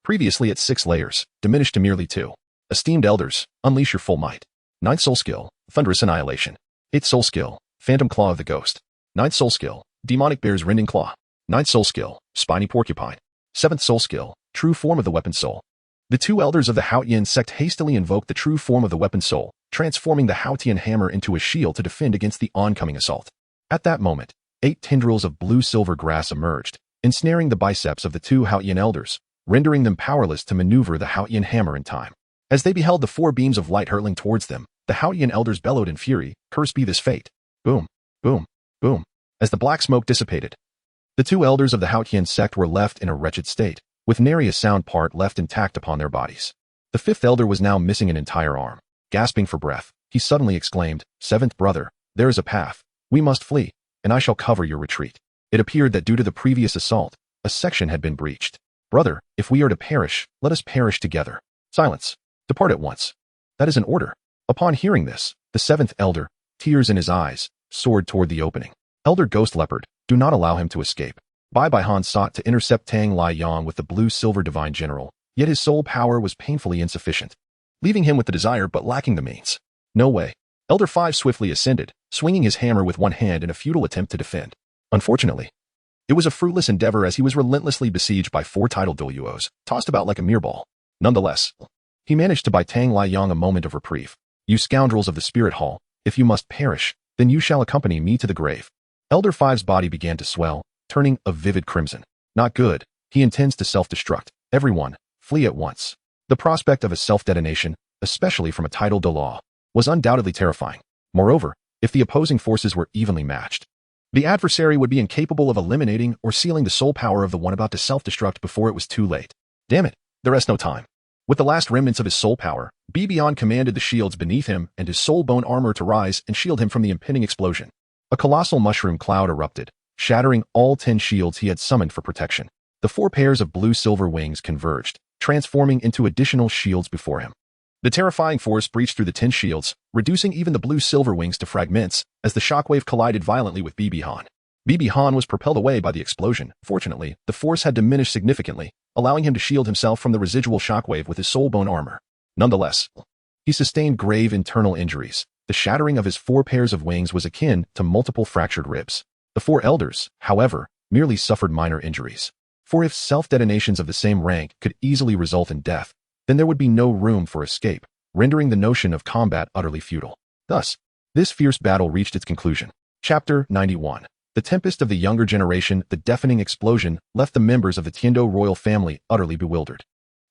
previously at 6 layers, diminished to merely 2. Esteemed elders, unleash your full might. 9th soul skill, thunderous annihilation. 8th soul skill, phantom claw of the ghost. 9th soul skill, demonic bear's rending claw. 9th soul skill, spiny porcupine. 7th soul skill, true form of the weapon soul. The 2 elders of the Haotian sect hastily invoked the true form of the weapon soul, transforming the Haotian hammer into a shield to defend against the oncoming assault. At that moment, 8 tendrils of blue-silver grass emerged, ensnaring the biceps of the 2 Haotian elders, rendering them powerless to maneuver the Haotian hammer in time. As they beheld the 4 beams of light hurtling towards them, the Haotian elders bellowed in fury, cursed be this fate. Boom, boom, boom. As the black smoke dissipated, the 2 elders of the Haotian sect were left in a wretched state, with nary a sound part left intact upon their bodies. The 5th elder was now missing an entire arm. Gasping for breath, he suddenly exclaimed, 7th brother, there is a path. We must flee, and I shall cover your retreat. It appeared that due to the previous assault, a section had been breached. Brother, if we are to perish, let us perish together. Silence. Depart at once. That is an order. Upon hearing this, the seventh elder, tears in his eyes, soared toward the opening. Elder Ghost Leopard, do not allow him to escape. Bai Han sought to intercept Tang Yang with the blue-silver divine general, yet his soul power was painfully insufficient, leaving him with the desire but lacking the means. No way. Elder 5 swiftly ascended, swinging his hammer with one hand in a futile attempt to defend. Unfortunately, it was a fruitless endeavor as he was relentlessly besieged by 4 titled Douluos, tossed about like a mere ball. Nonetheless, he managed to buy Tang Yang a moment of reprieve. You scoundrels of the Spirit Hall, if you must perish, then you shall accompany me to the grave. Elder 5's body began to swell, turning a vivid crimson. Not good. He intends to self-destruct. Everyone, flee at once. The prospect of a self-detonation, especially from a titled Douluo, was undoubtedly terrifying. Moreover, if the opposing forces were evenly matched, the adversary would be incapable of eliminating or sealing the soul power of the one about to self-destruct before it was too late. Damn it, there is no time. With the last remnants of his soul power, Bibian commanded the shields beneath him and his soul bone armor to rise and shield him from the impending explosion. A colossal mushroom cloud erupted, shattering all 10 shields he had summoned for protection. The 4 pairs of blue-silver wings converged, transforming into additional shields before him. The terrifying force breached through the 10 shields, reducing even the blue-silver wings to fragments as the shockwave collided violently with Bibian. Bibian was propelled away by the explosion. Fortunately, the force had diminished significantly, allowing him to shield himself from the residual shockwave with his soul bone armor. Nonetheless, he sustained grave internal injuries. The shattering of his 4 pairs of wings was akin to multiple fractured ribs. The 4 elders, however, merely suffered minor injuries. For if self-detonations of the same rank could easily result in death, then there would be no room for escape, rendering the notion of combat utterly futile. Thus, this fierce battle reached its conclusion. Chapter 91. The tempest of the younger generation, the deafening explosion, left the members of the Tiando royal family utterly bewildered.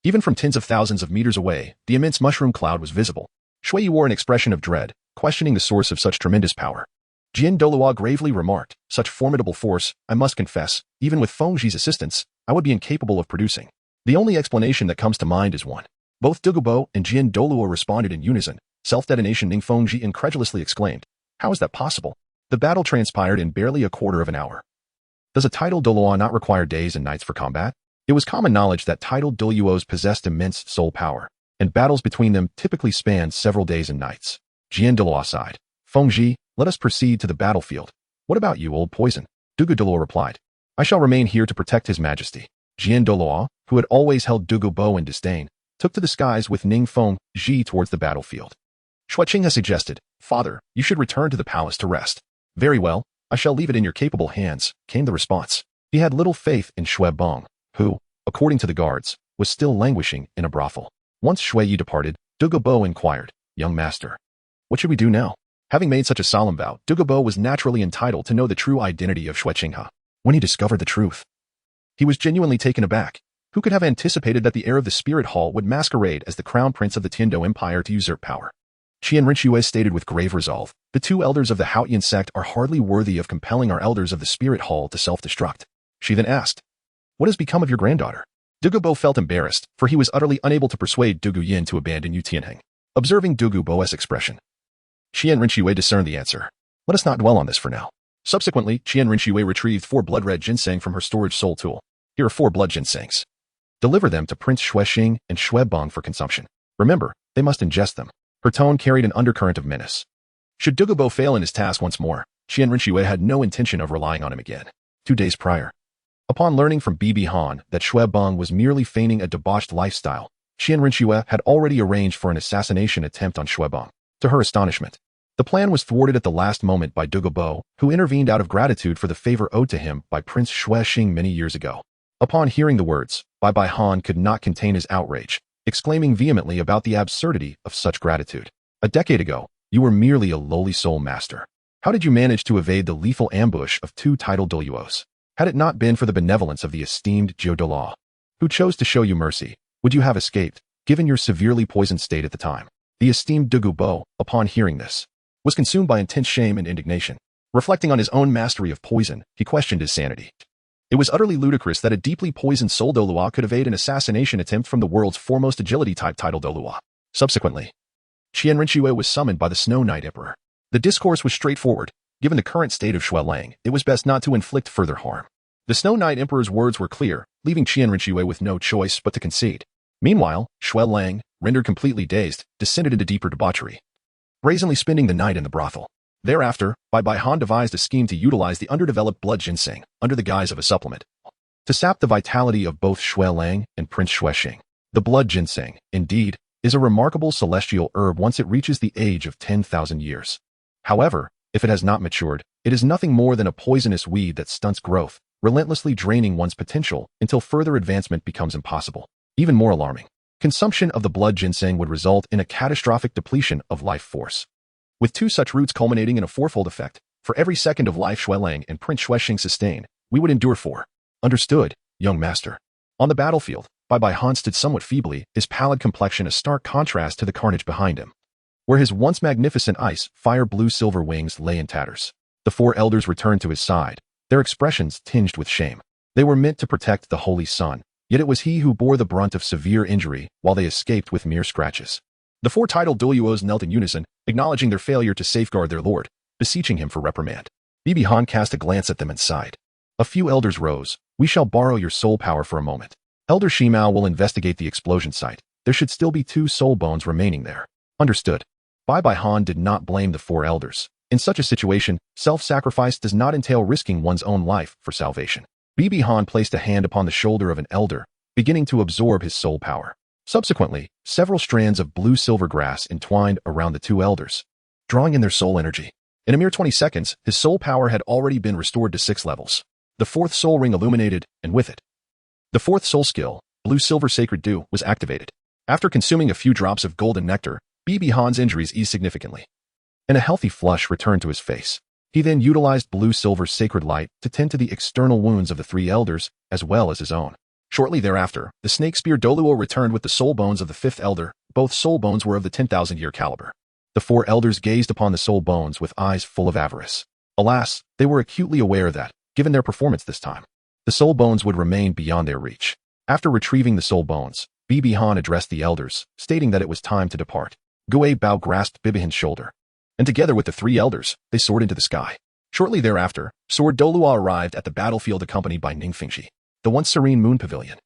Even from tens of thousands of meters away, the immense mushroom cloud was visible. Shui wore an expression of dread, questioning the source of such tremendous power. Jian Douluo gravely remarked, such formidable force, I must confess, even with Fengji's assistance, I would be incapable of producing. The only explanation that comes to mind is one. Both Douluo and Jian Douluo responded in unison. Self-detonation. Ning Fengji incredulously exclaimed, how is that possible? The battle transpired in barely a quarter of an hour. Does a titled Douluo not require days and nights for combat? It was common knowledge that titled Douluos possessed immense soul power, and battles between them typically spanned several days and nights. Jian Douluo sighed. Fengji, let us proceed to the battlefield. What about you, old poison? Dugu Douluo replied. I shall remain here to protect his majesty. Jian Douluo, who had always held Dugu Bo in disdain, took to the skies with Ning Fengji towards the battlefield. Shui Qinghe suggested, Father, you should return to the palace to rest. Very well, I shall leave it in your capable hands, came the response. He had little faith in Shuebong, who, according to the guards, was still languishing in a brothel. Once Shui departed, Dugu Bo inquired, Young master, what should we do now? Having made such a solemn vow, Dugu Bo was naturally entitled to know the true identity of Shui Qinghe. When he discovered the truth, he was genuinely taken aback. Who could have anticipated that the heir of the Spirit Hall would masquerade as the crown prince of the Tiando Empire to usurp power? Qian Renxue stated with grave resolve, the 2 elders of the Haotian sect are hardly worthy of compelling our elders of the Spirit Hall to self-destruct. She then asked, what has become of your granddaughter? Dugu Bo felt embarrassed, for he was utterly unable to persuade Dugu Yin to abandon Yu Tianheng. Observing Dugu Bo's expression, Qian Renxue discerned the answer. Let us not dwell on this for now. Subsequently, Qian Renxue retrieved 4 blood-red ginseng from her storage soul tool. Here are 4 blood ginsengs. Deliver them to Prince Xuexing and Shuebong for consumption. Remember, they must ingest them. Her tone carried an undercurrent of menace. Should Dugu Bo fail in his task once more, Qian Renxue had no intention of relying on him again. 2 days prior, upon learning from Bibian that Shuebong was merely feigning a debauched lifestyle, Qian Renxue had already arranged for an assassination attempt on Shuebong. To her astonishment, the plan was thwarted at the last moment by Dugu Bo, who intervened out of gratitude for the favor owed to him by Prince Xuexing many years ago. Upon hearing the words, Bai Han could not contain his outrage, exclaiming vehemently about the absurdity of such gratitude. A decade ago, you were merely a lowly soul master. How did you manage to evade the lethal ambush of 2 titled Douluos? Had it not been for the benevolence of the esteemed Jiu Douluo, who chose to show you mercy, would you have escaped, given your severely poisoned state at the time? The esteemed Dugu Bo, upon hearing this, was consumed by intense shame and indignation. Reflecting on his own mastery of poison, he questioned his sanity. It was utterly ludicrous that a deeply poisoned soul Douluo could evade an assassination attempt from the world's foremost agility-type titled Douluo. Subsequently, Qian Renxue was summoned by the Snow Knight Emperor. The discourse was straightforward. Given the current state of Shuelang, it was best not to inflict further harm. The Snow Knight Emperor's words were clear, leaving Qian Renxue with no choice but to concede. Meanwhile, Xiaogang, rendered completely dazed, descended into deeper debauchery, brazenly spending the night in the brothel. Thereafter, Bai Han devised a scheme to utilize the underdeveloped blood ginseng under the guise of a supplement to sap the vitality of both Xiaogang and Prince Xuexing. The blood ginseng, indeed, is a remarkable celestial herb once it reaches the age of 10,000 years. However, if it has not matured, it is nothing more than a poisonous weed that stunts growth, relentlessly draining one's potential until further advancement becomes impossible. Even more alarming, consumption of the blood ginseng would result in a catastrophic depletion of life force, with two such roots culminating in a fourfold effect. For every second of life Xiaogang and Prince Xuexing sustain, we would endure 4. Understood, young master. On the battlefield, Bai Han stood somewhat feebly, his pallid complexion a stark contrast to the carnage behind him, where his once magnificent fire blue-silver wings lay in tatters. The 4 elders returned to his side, their expressions tinged with shame. They were meant to protect the Holy Sun, yet it was he who bore the brunt of severe injury while they escaped with mere scratches. The 4 titled Douluos knelt in unison, acknowledging their failure to safeguard their lord, beseeching him for reprimand. Bibi Han cast a glance at them and sighed. A few elders rose. We shall borrow your soul power for a moment. Elder Shimao will investigate the explosion site. There should still be 2 soul bones remaining there. Understood. Bai Han did not blame the 4 elders. In such a situation, self-sacrifice does not entail risking one's own life for salvation. Bibi Han placed a hand upon the shoulder of an elder, beginning to absorb his soul power. Subsequently, several strands of blue-silver grass entwined around the 2 elders, drawing in their soul energy. In a mere 20 seconds, his soul power had already been restored to 6 levels. The 4th soul ring illuminated, and with it, the 4th soul skill, blue-silver sacred dew, was activated. After consuming a few drops of golden nectar, Bibi Han's injuries eased significantly, and a healthy flush returned to his face. He then utilized blue-silver sacred light to tend to the external wounds of the 3 elders, as well as his own. Shortly thereafter, the snake spear Douluo returned with the soul bones of the 5th elder. Both soul bones were of the 10,000-year caliber. The 4 elders gazed upon the soul bones with eyes full of avarice. Alas, they were acutely aware that, given their performance this time, the soul bones would remain beyond their reach. After retrieving the soul bones, Bibi Han addressed the elders, stating that it was time to depart. Gui Bao grasped Bibi Han's shoulder, and together with the 3 elders, they soared into the sky. Shortly thereafter, Sword Douluo arrived at the battlefield accompanied by Ningfengji, the once serene moon pavilion.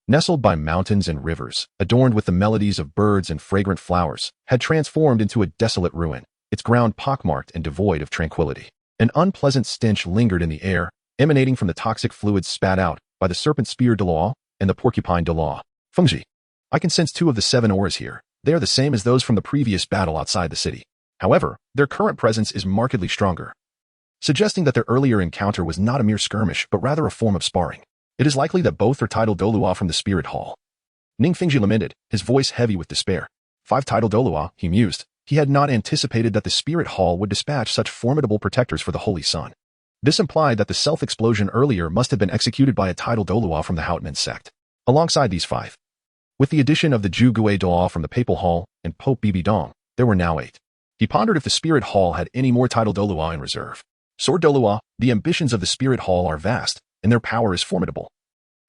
Nestled by mountains and rivers, adorned with the melodies of birds and fragrant flowers, had transformed into a desolate ruin, its ground pockmarked and devoid of tranquility. An unpleasant stench lingered in the air, emanating from the toxic fluids spat out by the serpent spear Douluo and the porcupine Douluo. Fengji, I can sense 2 of the 7 auras here. They are the same as those from the previous battle outside the city. However, their current presence is markedly stronger, suggesting that their earlier encounter was not a mere skirmish but rather a form of sparring. It is likely that both are titled Douluo from the Spirit Hall. Ningfengji lamented, his voice heavy with despair. 5 titled Douluo, he mused. He had not anticipated that the Spirit Hall would dispatch such formidable protectors for the Holy Sun. This implied that the self-explosion earlier must have been executed by a titled Douluo from the Hautman sect. Alongside these 5, with the addition of the Ju Gui Douluo from the Papal Hall and Pope Bibi Dong, there were now 8. He pondered if the Spirit Hall had any more titled Douluo in reserve. Sword Douluo, the ambitions of the Spirit Hall are vast, and their power is formidable.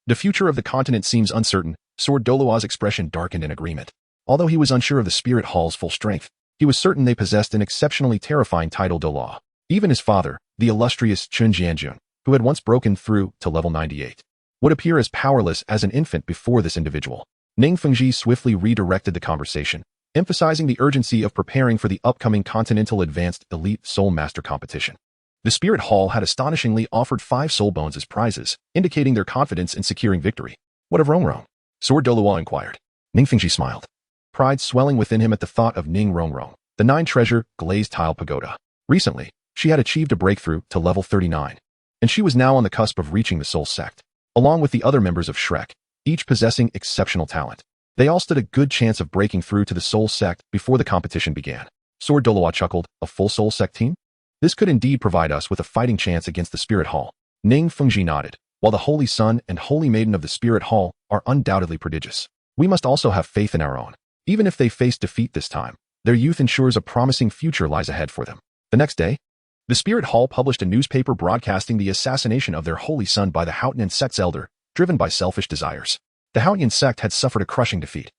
The future of the continent seems uncertain. Sword Douluo's expression darkened in agreement. Although he was unsure of the Spirit Hall's full strength, he was certain they possessed an exceptionally terrifying titled Douluo. Even his father, the illustrious Chun Jianjun, who had once broken through to level 98, would appear as powerless as an infant before this individual. Ningfengji swiftly redirected the conversation, emphasizing the urgency of preparing for the upcoming Continental Advanced Elite Soul Master competition. The Spirit Hall had astonishingly offered 5 soul bones as prizes, indicating their confidence in securing victory. What of Rongrong? Sword Douluo inquired. Ningfengji smiled, pride swelling within him at the thought of Ning Rongrong, the 9-treasure glazed tile pagoda. Recently, she had achieved a breakthrough to level 39, and she was now on the cusp of reaching the Soul Sect. Along with the other members of Shrek, each possessing exceptional talent, they all stood a good chance of breaking through to the Soul Sect before the competition began. Sword Douluo chuckled, a full Soul Sect team? This could indeed provide us with a fighting chance against the Spirit Hall. Ningfengji nodded. While the Holy Sun and Holy Maiden of the Spirit Hall are undoubtedly prodigious, we must also have faith in our own. Even if they face defeat this time, their youth ensures a promising future lies ahead for them. The next day, the Spirit Hall published a newspaper broadcasting the assassination of their Holy Son by the Hautian sect's elder, driven by selfish desires. The Hautian sect had suffered a crushing defeat,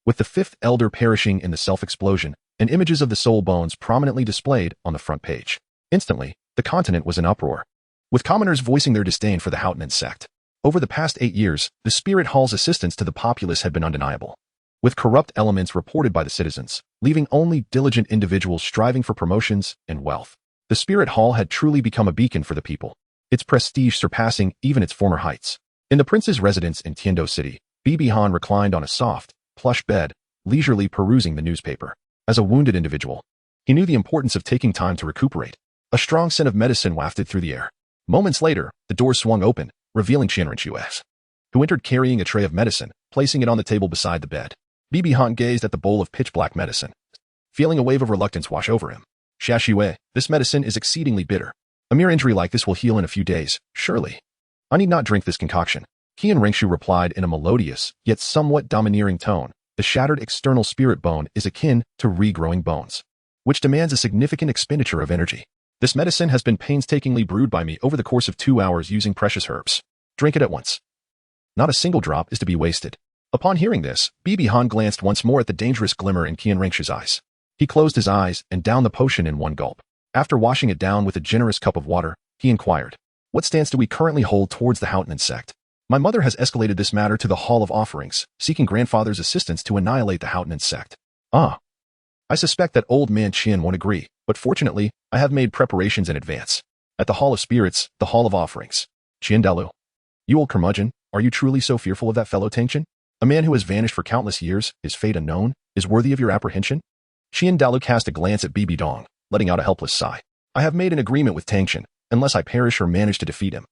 with the 5th elder perishing in the self-explosion, and images of the soul bones prominently displayed on the front page. Instantly, the continent was in uproar. with commoners voicing their disdain for the Haotian sect. Over the past 8 years, the Spirit Hall's assistance to the populace had been undeniable, with corrupt elements reported by the citizens, leaving only diligent individuals striving for promotions and wealth. The Spirit Hall had truly become a beacon for the people, its prestige surpassing even its former heights. In the prince's residence in Tiando City, Bibi Han reclined on a soft, plush bed, leisurely perusing the newspaper. As a wounded individual, he knew the importance of taking time to recuperate. A strong scent of medicine wafted through the air. Moments later, the door swung open, revealing Qian Renxue, who entered carrying a tray of medicine, placing it on the table beside the bed. Bibi Han gazed at the bowl of pitch-black medicine, feeling a wave of reluctance wash over him. Xiaogang, this medicine is exceedingly bitter. A mere injury like this will heal in a few days, surely. I need not drink this concoction. Qian Renxue replied in a melodious, yet somewhat domineering tone. The shattered external spirit bone is akin to regrowing bones, which demands a significant expenditure of energy. This medicine has been painstakingly brewed by me over the course of 2 hours using precious herbs. Drink it at once. Not a single drop is to be wasted. Upon hearing this, Bibi Han glanced once more at the dangerous glimmer in Qian Renxue's eyes. He closed his eyes and downed the potion in one gulp. After washing it down with a generous cup of water, he inquired, "What stance do we currently hold towards the Haotian sect?" "My mother has escalated this matter to the Hall of Offerings, seeking grandfather's assistance to annihilate the Haotian sect." "Ah. I suspect that old man Qian won't agree, but fortunately, I have made preparations in advance. At the Hall of Spirits, the Hall of Offerings. Qian Douluo, you old curmudgeon, are you truly so fearful of that fellow Tang San? A man who has vanished for countless years, his fate unknown, is worthy of your apprehension?" Qian Douluo cast a glance at Bibi Dong, letting out a helpless sigh. "I have made an agreement with Tang San, unless I perish or manage to defeat him.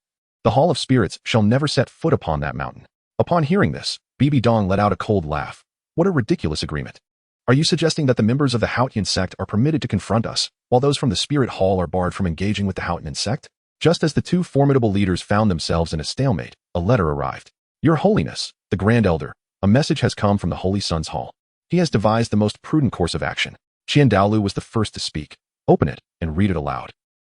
The Hall of Spirits shall never set foot upon that mountain." Upon hearing this, Bibi Dong let out a cold laugh. "What a ridiculous agreement. Are you suggesting that the members of the Haotian sect are permitted to confront us, while those from the Spirit Hall are barred from engaging with the Haotian sect?" Just as the two formidable leaders found themselves in a stalemate, a letter arrived. "Your Holiness, the Grand Elder, a message has come from the Holy Sun's Hall. He has devised the most prudent course of action." Qian Douluo was the first to speak. "Open it and read it aloud."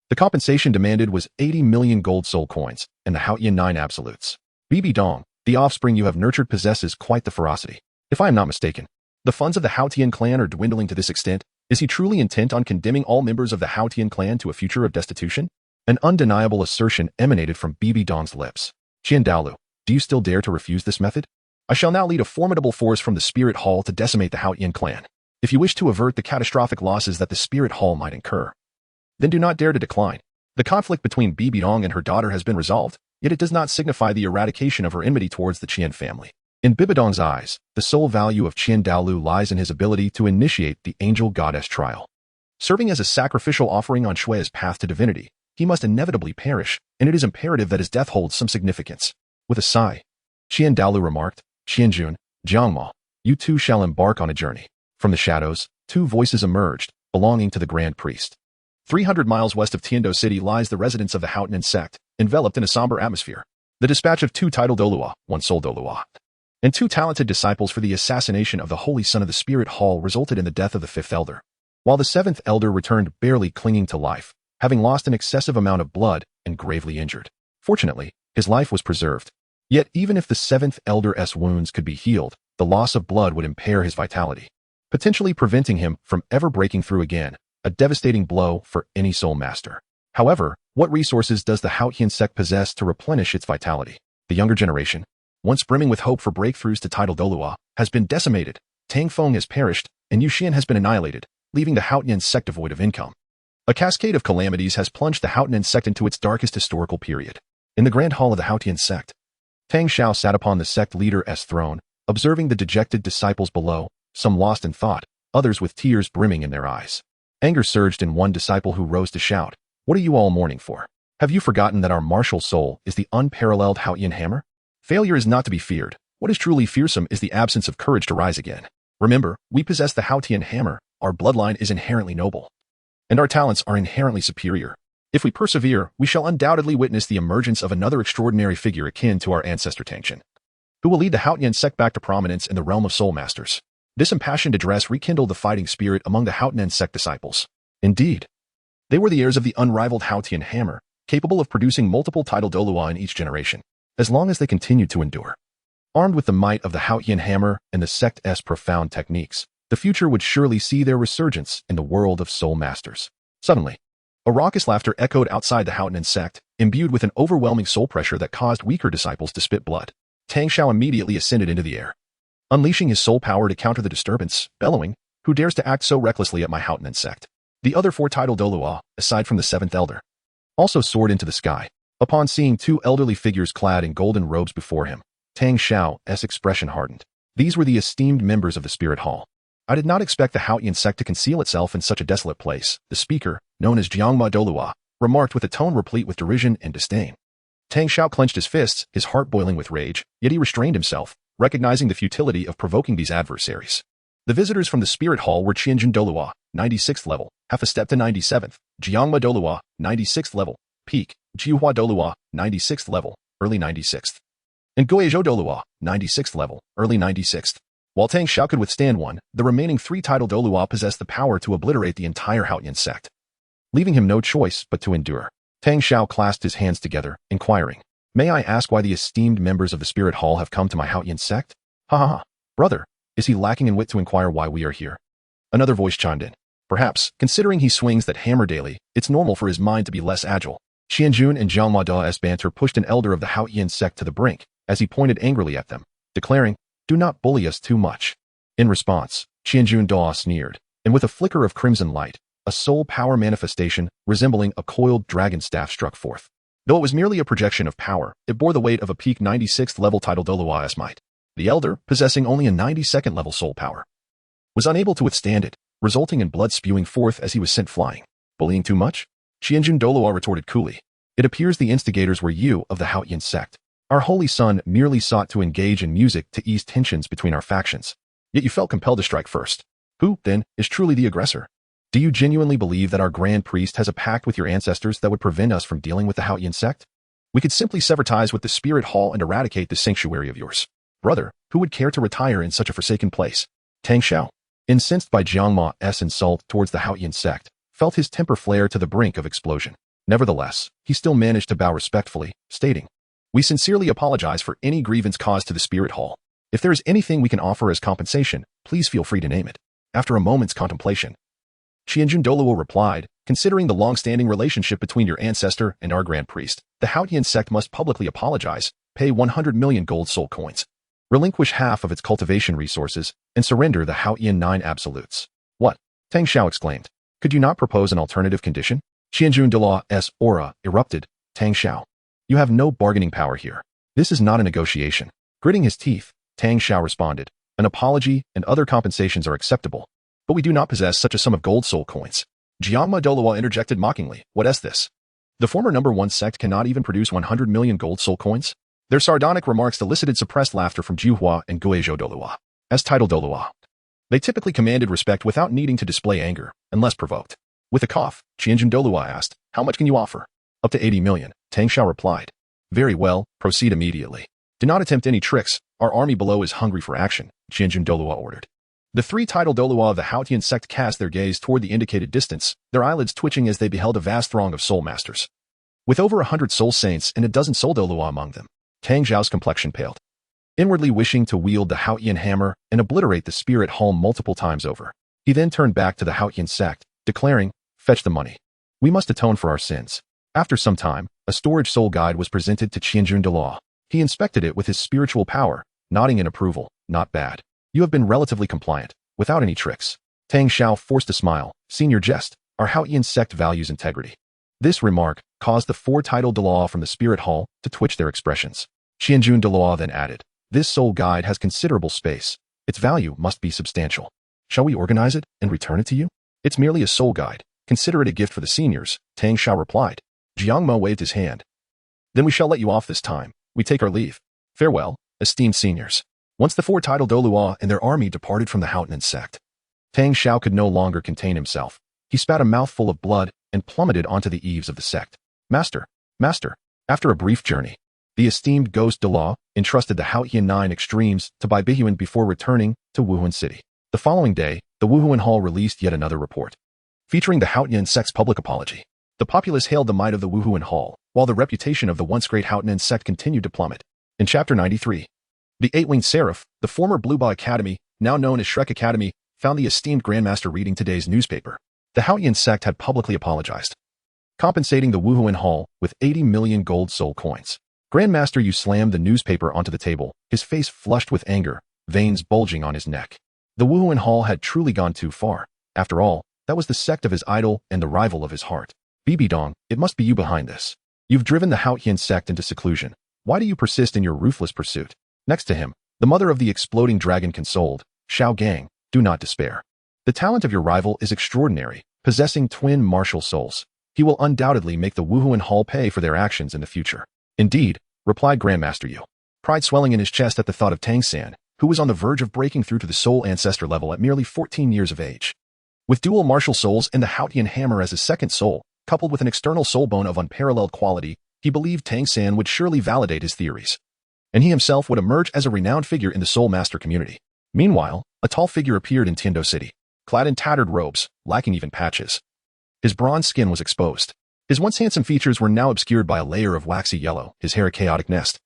The compensation demanded was 80 million gold soul coins and the Haotian 9 absolutes. "Bibi Dong, the offspring you have nurtured possesses quite the ferocity. If I am not mistaken, the funds of the Haotian clan are dwindling to this extent. Is he truly intent on condemning all members of the Haotian clan to a future of destitution?" An undeniable assertion emanated from Bibi Dong's lips. "Qian Douluo, do you still dare to refuse this method? I shall now lead a formidable force from the Spirit Hall to decimate the Haotian clan. If you wish to avert the catastrophic losses that the Spirit Hall might incur, then do not dare to decline. The conflict between Bibi Dong and her daughter has been resolved, yet it does not signify the eradication of her enmity towards the Qian family." In Bibi Dong's eyes, the sole value of Qian Douluo lies in his ability to initiate the angel goddess trial. Serving as a sacrificial offering on Shui's path to divinity, he must inevitably perish, and it is imperative that his death holds some significance. With a sigh, Qian Douluo remarked, "Qianjun, Jiangma, you two shall embark on a journey." From the shadows, 2 voices emerged, belonging to the Grand Priest. 300 miles west of Tiando City lies the residence of the Haotian sect, enveloped in a somber atmosphere. The dispatch of 2 titled Douluo, 1 soul Douluo, and 2 talented disciples for the assassination of the Holy Son of the Spirit Hall resulted in the death of the 5th elder, while the 7th elder returned barely clinging to life, having lost an excessive amount of blood and gravely injured. Fortunately, his life was preserved. Yet even if the 7th elder's wounds could be healed, the loss of blood would impair his vitality, potentially preventing him from ever breaking through again, a devastating blow for any soul master. However, what resources does the Haotian sect possess to replenish its vitality? The younger generation, once brimming with hope for breakthroughs to title Douluo, has been decimated. Tang Feng has perished, and Yuxian has been annihilated, leaving the Haotian sect devoid of income. A cascade of calamities has plunged the Haotian sect into its darkest historical period. In the Grand Hall of the Haotian sect, Tang Hao sat upon the sect leader's throne, observing the dejected disciples below, some lost in thought, others with tears brimming in their eyes. Anger surged in one disciple who rose to shout, "What are you all mourning for? Have you forgotten that our martial soul is the unparalleled Haotian hammer? Failure is not to be feared. What is truly fearsome is the absence of courage to rise again. Remember, we possess the Haotian hammer, our bloodline is inherently noble, and our talents are inherently superior. If we persevere, we shall undoubtedly witness the emergence of another extraordinary figure akin to our ancestor Tang San, who will lead the Haotian sect back to prominence in the realm of soul masters." This impassioned address rekindled the fighting spirit among the Haotian sect disciples. Indeed, they were the heirs of the unrivaled Haotian hammer, capable of producing multiple titled Douluo in each generation, as long as they continued to endure. Armed with the might of the Haotian hammer and the sect's profound techniques, the future would surely see their resurgence in the world of soul masters. Suddenly, a raucous laughter echoed outside the Haotian sect, imbued with an overwhelming soul pressure that caused weaker disciples to spit blood. Tang Hao immediately ascended into the air, unleashing his soul power to counter the disturbance, bellowing, "Who dares to act so recklessly at my Haotian sect?" The other four titled Douluo, aside from the seventh elder, also soared into the sky. Upon seeing two elderly figures clad in golden robes before him, Tang Hao's expression hardened. These were the esteemed members of the Spirit Hall. "I did not expect the Haotian sect to conceal itself in such a desolate place," the speaker, known as Jiangma Douluo, remarked with a tone replete with derision and disdain. Tang Hao clenched his fists, his heart boiling with rage, yet he restrained himself, recognizing the futility of provoking these adversaries. The visitors from the Spirit Hall were Qian Douluo, 96th level, half a step to 97th, Jiangma Douluo, 96th level, peak, Jiuhua Douluo, 96th level, early 96th, and Guizhou Douluo, 96th level, early 96th. While Tang Hao could withstand one, the remaining three titled Douluo possessed the power to obliterate the entire Haotian sect, leaving him no choice but to endure. Tang Hao clasped his hands together, inquiring, "May I ask why the esteemed members of the Spirit Hall have come to my Haotian sect?" "Ha ha ha, brother, is he lacking in wit to inquire why we are here?" Another voice chimed in. "Perhaps, considering he swings that hammer daily, it's normal for his mind to be less agile." Qianjun and Zhang Mada's banter pushed an elder of the Haotian sect to the brink, as he pointed angrily at them, declaring, "Do not bully us too much." In response, Qianjun Da sneered, and with a flicker of crimson light, a soul power manifestation resembling a coiled dragon staff struck forth. Though it was merely a projection of power, it bore the weight of a peak 96th level titled Douluo's might. The elder, possessing only a 92nd level soul power, was unable to withstand it, resulting in blood spewing forth as he was sent flying. "Bullying too much?" Qianjun Douluo retorted coolly. "It appears the instigators were you of the Haotian sect. Our holy son merely sought to engage in music to ease tensions between our factions. Yet you felt compelled to strike first. Who, then, is truly the aggressor? Do you genuinely believe that our grand priest has a pact with your ancestors that would prevent us from dealing with the Haotian sect? We could simply sever ties with the Spirit Hall and eradicate this sanctuary of yours. Brother, who would care to retire in such a forsaken place?" Tang Hao, incensed by Jiang Ma's insult towards the Haotian sect, felt his temper flare to the brink of explosion. Nevertheless, he still managed to bow respectfully, stating, "We sincerely apologize for any grievance caused to the Spirit Hall. If there is anything we can offer as compensation, please feel free to name it." After a moment's contemplation, Qianjun Douluo replied, "Considering the long-standing relationship between your ancestor and our grand priest, the Haotian sect must publicly apologize, pay 100 million gold soul coins, relinquish half of its cultivation resources, and surrender the Haotian 9 absolutes." "What?" Tang Hao exclaimed. "Could you not propose an alternative condition?" Qianjun Douluo's aura erupted. "Tang Hao, you have no bargaining power here. This is not a negotiation." Gritting his teeth, Tang Hao responded, "An apology and other compensations are acceptable, but we do not possess such a sum of gold soul coins." Jiangma Douluo interjected mockingly, "What is this? The former number 1 sect cannot even produce 100 million gold soul coins?" Their sardonic remarks elicited suppressed laughter from Jiuhua and Guizhou Douluo. As titled Douluo, they typically commanded respect without needing to display anger, unless provoked. With a cough, Qianjun Douluo asked, "How much can you offer?" "Up to 80 million, Tang Hao replied. "Very well, proceed immediately. Do not attempt any tricks, our army below is hungry for action," Qianjun Douluo ordered. The three titled Douluo of the Haotian sect cast their gaze toward the indicated distance, their eyelids twitching as they beheld a vast throng of soul masters. With over 100 soul saints and a dozen soul Douluo among them, Tang Hao's complexion paled. Inwardly wishing to wield the Haotian hammer and obliterate the Spirit Hall multiple times over, he then turned back to the Haotian sect, declaring, "Fetch the money. We must atone for our sins." After some time, a storage soul guide was presented to Qianjun Douluo. He inspected it with his spiritual power, nodding in approval. "Not bad. You have been relatively compliant, without any tricks." Tang Hao forced a smile. "Seen your jest. Our Haotian sect values integrity." This remark caused the four titled Douluo from the Spirit Hall to twitch their expressions. Qianjun Douluo then added, "This soul guide has considerable space. Its value must be substantial. Shall we organize it and return it to you?" "It's merely a soul guide. Consider it a gift for the seniors," Tang Hao replied. Jiang Mo waved his hand. "Then we shall let you off this time. We take our leave. Farewell, esteemed seniors." Once the four titled Douluo and their army departed from the Haotian sect, Tang Hao could no longer contain himself. He spat a mouthful of blood and plummeted onto the eaves of the sect. Master. After a brief journey, the esteemed ghost Douluo entrusted the Haotian 9 extremes to Bai Bihuan before returning to Wuhuan City. The following day, the Wuhuan Hall released yet another report, featuring the Haotian sect's public apology. The populace hailed the might of the Wuhuan Hall, while the reputation of the once great Haotian sect continued to plummet. In Chapter 93, the Eight-Winged Seraph, the former Blue Ba Academy, now known as Shrek Academy, found the esteemed Grandmaster reading today's newspaper. The Haotian sect had publicly apologized. compensating the Wuhuan Hall with 80 million gold soul coins. Grandmaster Yu slammed the newspaper onto the table, his face flushed with anger, veins bulging on his neck. The Wuhuan Hall had truly gone too far. After all, that was the sect of his idol and the rival of his heart. Bibi Dong, it must be you behind this. You've driven the Qian sect into seclusion. Why do you persist in your ruthless pursuit? Next to him, the mother of the exploding dragon consoled, Xiaogang, do not despair. The talent of your rival is extraordinary, possessing twin martial souls. He will undoubtedly make the Wuhuan Hall pay for their actions in the future. Indeed, replied Grandmaster Yu, pride swelling in his chest at the thought of Tang San, who was on the verge of breaking through to the soul ancestor level at merely 14 years of age. With dual martial souls and the Qian hammer as his second soul, coupled with an external soul bone of unparalleled quality, he believed Tang San would surely validate his theories. And he himself would emerge as a renowned figure in the soul master community. Meanwhile, a tall figure appeared in Tiando City, clad in tattered robes, lacking even patches. His bronze skin was exposed. His once handsome features were now obscured by a layer of waxy yellow, his hair a chaotic nest,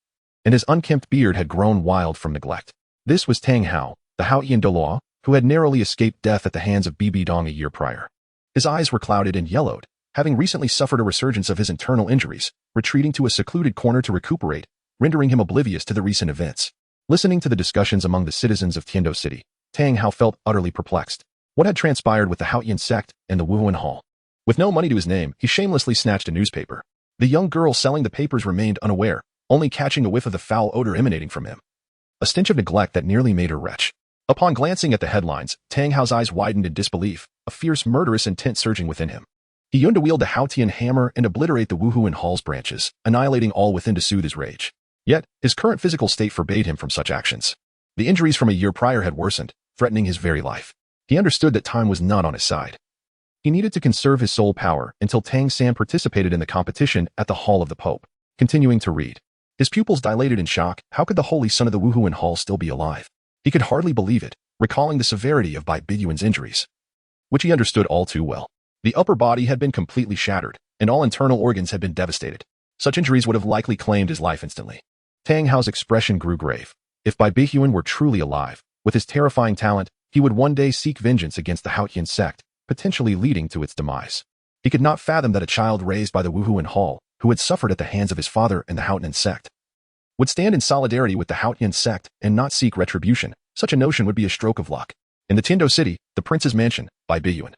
and his unkempt beard had grown wild from neglect. This was Tang Hao, the Qian Douluo, who had narrowly escaped death at the hands of Bibi Dong a year prior. His eyes were clouded and yellowed, having recently suffered a resurgence of his internal injuries, retreating to a secluded corner to recuperate, rendering him oblivious to the recent events. Listening to the discussions among the citizens of Tiando City, Tang Hao felt utterly perplexed. What had transpired with the Qian sect and the Wuhuan Hall? With no money to his name, he shamelessly snatched a newspaper. The young girl selling the papers remained unaware, only catching a whiff of the foul odor emanating from him. A stench of neglect that nearly made her retch. Upon glancing at the headlines, Tang Hao's eyes widened in disbelief, a fierce murderous intent surging within him. He yearned to wield the Qian hammer and obliterate the Wuhuan Hall's branches, annihilating all within to soothe his rage. Yet, his current physical state forbade him from such actions. The injuries from a year prior had worsened, threatening his very life. He understood that time was not on his side. He needed to conserve his soul power until Tang San participated in the competition at the Hall of the Pope. Continuing to read. His pupils dilated in shock. How could the holy son of the Wuhuan Hall still be alive? He could hardly believe it, recalling the severity of Bibi Yuan's injuries, which he understood all too well. The upper body had been completely shattered, and all internal organs had been devastated. Such injuries would have likely claimed his life instantly. Tang Hao's expression grew grave. If Bibi Yuan were truly alive, with his terrifying talent, he would one day seek vengeance against the Qian sect, potentially leading to its demise. He could not fathom that a child raised by the Wuhuan Hall, who had suffered at the hands of his father and the Qian sect, would stand in solidarity with the Qian sect and not seek retribution. Such a notion would be a stroke of luck. In the Tiando City, the prince's mansion, Bibi Yuan,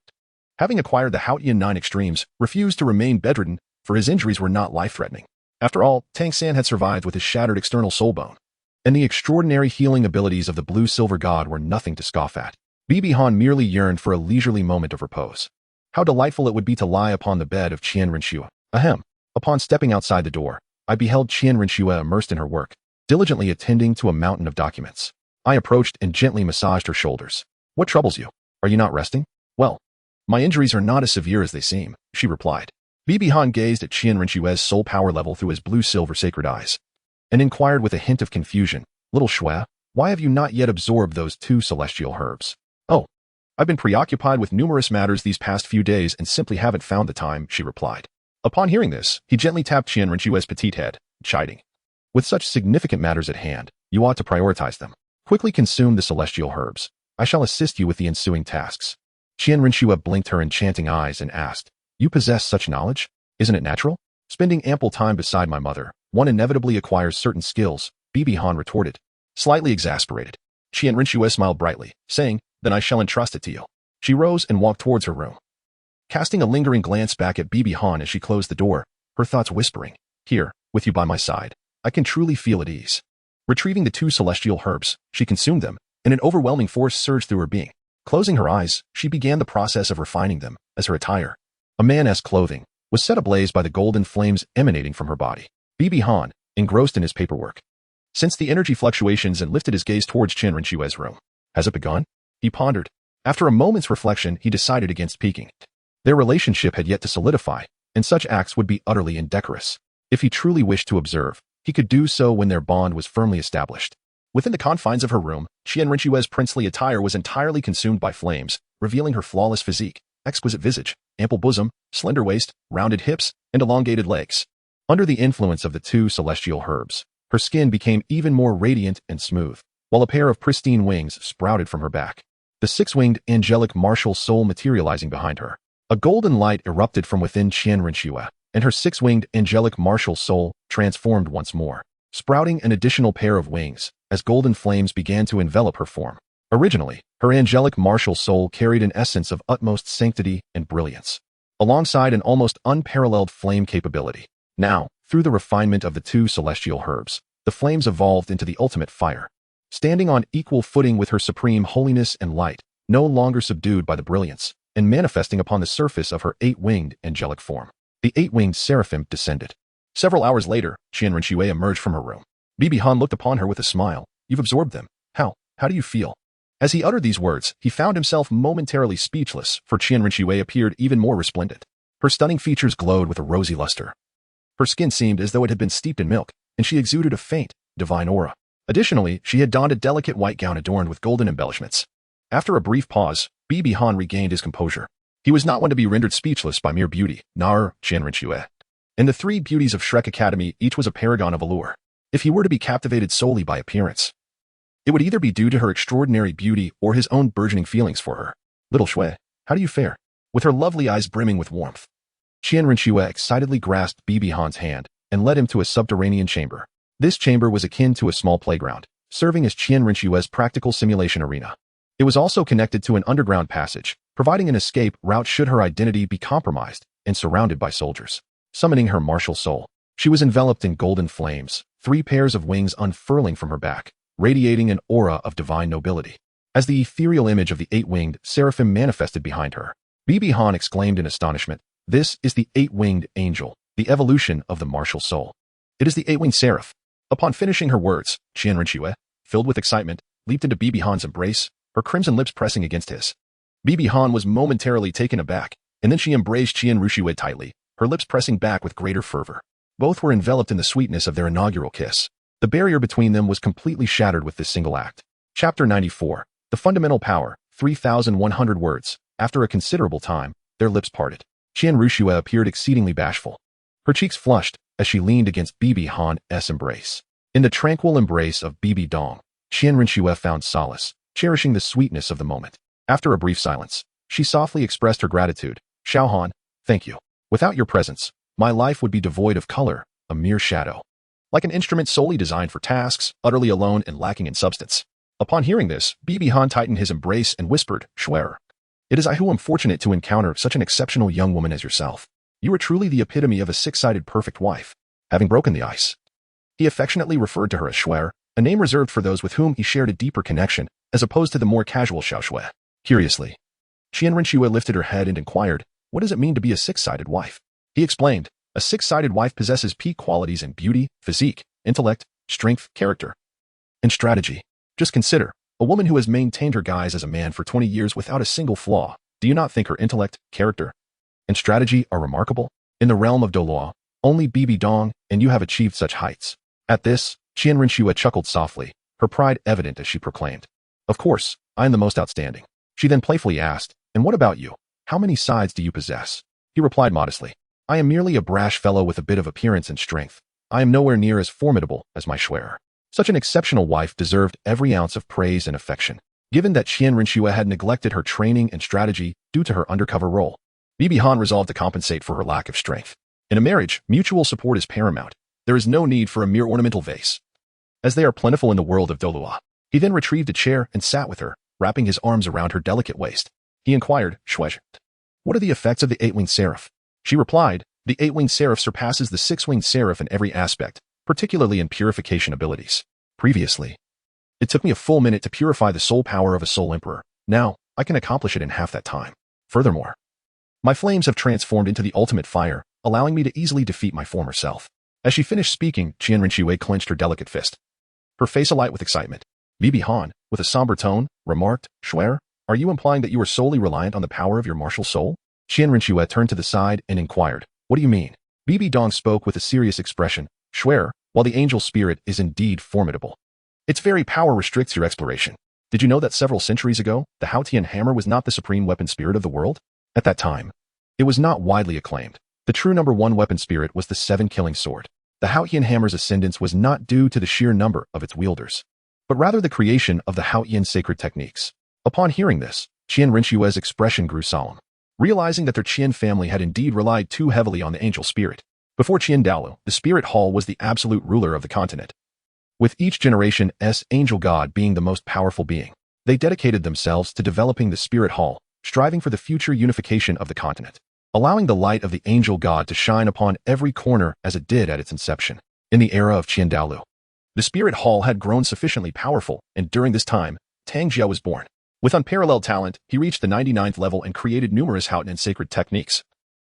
having acquired the Qian 9 extremes, refused to remain bedridden, for his injuries were not life-threatening. After all, Tang San had survived with his shattered external soul bone, and the extraordinary healing abilities of the blue-silver god were nothing to scoff at. Bibi Han merely yearned for a leisurely moment of repose. How delightful it would be to lie upon the bed of Qian Renxue. Ahem. Upon stepping outside the door, I beheld Qian Renxue immersed in her work, diligently attending to a mountain of documents. I approached and gently massaged her shoulders. What troubles you? Are you not resting? Well, my injuries are not as severe as they seem, she replied. Bibi Han gazed at Qian Renxue's soul power level through his blue-silver sacred eyes, and inquired with a hint of confusion, Little Shui, why have you not yet absorbed those 2 celestial herbs? Oh, I've been preoccupied with numerous matters these past few days and simply haven't found the time, she replied. Upon hearing this, he gently tapped Qian Renxue's petite head, chiding. With such significant matters at hand, you ought to prioritize them. Quickly consume the celestial herbs. I shall assist you with the ensuing tasks. Qian Renxue blinked her enchanting eyes and asked, You possess such knowledge? Isn't it natural? Spending ample time beside my mother, one inevitably acquires certain skills, Bibi Han retorted, slightly exasperated. Qian Renxue smiled brightly, saying, Then I shall entrust it to you. She rose and walked towards her room, casting a lingering glance back at Bibi Han as she closed the door, her thoughts whispering, Here, with you by my side, I can truly feel at ease. Retrieving the 2 celestial herbs, she consumed them, and an overwhelming force surged through her being. Closing her eyes, she began the process of refining them, as her attire, a man's clothing, was set ablaze by the golden flames emanating from her body. Bibi Han, engrossed in his paperwork, sensed the energy fluctuations and lifted his gaze towards Qian Renxue's room. Has it begun? He pondered. After a moment's reflection, he decided against peeking. Their relationship had yet to solidify, and such acts would be utterly indecorous. If he truly wished to observe, he could do so when their bond was firmly established. Within the confines of her room, Qian Renxue's princely attire was entirely consumed by flames, revealing her flawless physique, exquisite visage, ample bosom, slender waist, rounded hips, and elongated legs. Under the influence of the 2 celestial herbs, her skin became even more radiant and smooth, while a pair of pristine wings sprouted from her back, the 6-winged angelic martial soul materializing behind her. A golden light erupted from within Qian Renxue, and her six-winged angelic martial soul transformed once more, sprouting an additional pair of wings as golden flames began to envelop her form. Originally, her angelic martial soul carried an essence of utmost sanctity and brilliance, alongside an almost unparalleled flame capability. Now, through the refinement of the two celestial herbs, the flames evolved into the ultimate fire, standing on equal footing with her supreme holiness and light, no longer subdued by the brilliance, and manifesting upon the surface of her eight-winged angelic form. The eight-winged seraphim descended. Several hours later, Qian Renxue emerged from her room. Bibi Han looked upon her with a smile. You've absorbed them. How do you feel? As he uttered these words, he found himself momentarily speechless, for Qian Renxue appeared even more resplendent. Her stunning features glowed with a rosy luster. Her skin seemed as though it had been steeped in milk, and she exuded a faint, divine aura. Additionally, she had donned a delicate white gown adorned with golden embellishments. After a brief pause, Bibi Han regained his composure. He was not one to be rendered speechless by mere beauty, nor Qian Renxue. In the three beauties of Shrek Academy, each was a paragon of allure. If he were to be captivated solely by appearance, it would either be due to her extraordinary beauty or his own burgeoning feelings for her. Little Shui, how do you fare? With her lovely eyes brimming with warmth, Qian Renxue excitedly grasped Bibi Han's hand and led him to a subterranean chamber. This chamber was akin to a small playground, serving as Qian Renxue's practical simulation arena. It was also connected to an underground passage, providing an escape route should her identity be compromised, and surrounded by soldiers. Summoning her martial soul, she was enveloped in golden flames, three pairs of wings unfurling from her back, radiating an aura of divine nobility. As the ethereal image of the eight-winged seraphim manifested behind her, Bibi Han exclaimed in astonishment, "This is the eight-winged angel, the evolution of the martial soul. It is the eight-winged seraph." Upon finishing her words, Qian Renxue, filled with excitement, leaped into Bibi Han's embrace, her crimson lips pressing against his. Bibi Han was momentarily taken aback, and then she embraced Qian Renxue tightly, her lips pressing back with greater fervor. Both were enveloped in the sweetness of their inaugural kiss. The barrier between them was completely shattered with this single act. Chapter 94. The Fundamental Power, 3,100 words. After a considerable time, their lips parted. Qian Renxue appeared exceedingly bashful. Her cheeks flushed as she leaned against Bibi Han's embrace. In the tranquil embrace of Bibi Dong, Qian Renxue found solace, cherishing the sweetness of the moment. After a brief silence, she softly expressed her gratitude. "Xiaogang, thank you. Without your presence, my life would be devoid of color, a mere shadow. Like an instrument solely designed for tasks, utterly alone and lacking in substance." Upon hearing this, Bibi Han tightened his embrace and whispered, "Shuer, it is I who am fortunate to encounter such an exceptional young woman as yourself. You are truly the epitome of a six-sided perfect wife." Having broken the ice, he affectionately referred to her as Shuer, a name reserved for those with whom he shared a deeper connection, as opposed to the more casual Xiaoshui. Curiously, Qian Renxue lifted her head and inquired, "What does it mean to be a six-sided wife?" He explained, "A six-sided wife possesses peak qualities in beauty, physique, intellect, strength, character, and strategy. Just consider, a woman who has maintained her guise as a man for 20 years without a single flaw. Do you not think her intellect, character, and strategy are remarkable? In the realm of Douluo, only Bibi Dong and you have achieved such heights." At this, Qian Renxue chuckled softly, her pride evident as she proclaimed, "Of course, I am the most outstanding." She then playfully asked, "And what about you? How many sides do you possess?" He replied modestly, "I am merely a brash fellow with a bit of appearance and strength. I am nowhere near as formidable as my Shuer." Such an exceptional wife deserved every ounce of praise and affection. Given that Qian Renxue had neglected her training and strategy due to her undercover role, Bibi Han resolved to compensate for her lack of strength. In a marriage, mutual support is paramount. There is no need for a mere ornamental vase, as they are plentiful in the world of Douluo. He then retrieved a chair and sat with her, wrapping his arms around her delicate waist. He inquired, "Shui, what are the effects of the eight-winged seraph?" She replied, "The eight-winged seraph surpasses the six-winged seraph in every aspect, particularly in purification abilities. Previously, it took me a full minute to purify the soul power of a soul emperor. Now, I can accomplish it in half that time. Furthermore, my flames have transformed into the ultimate fire, allowing me to easily defeat my former self." As she finished speaking, Qian Renxue clenched her delicate fist, her face alight with excitement. Bibi Han, with a somber tone, remarked, "Shuer, are you implying that you are solely reliant on the power of your martial soul?" Qian Renxue turned to the side and inquired, "What do you mean?" Bibi Dong spoke with a serious expression, "Shuer, while the angel spirit is indeed formidable, its very power restricts your exploration. Did you know that several centuries ago, the Haotian hammer was not the supreme weapon spirit of the world? At that time, it was not widely acclaimed. The true number one weapon spirit was the seven-killing sword. The Haotian hammer's ascendance was not due to the sheer number of its wielders, but rather the creation of the Haotian sacred techniques." Upon hearing this, Qian Renxue's expression grew solemn. realizing that their Qian family had indeed relied too heavily on the angel spirit. Before Qian Douluo, the spirit hall was the absolute ruler of the continent, with each generation's angel god being the most powerful being. They dedicated themselves to developing the spirit hall, striving for the future unification of the continent, allowing the light of the angel god to shine upon every corner as it did at its inception. In the era of Qian Douluo, the spirit hall had grown sufficiently powerful, and during this time, Tang Hao was born. With unparalleled talent, he reached the 99th level and created numerous Haotian and sacred techniques,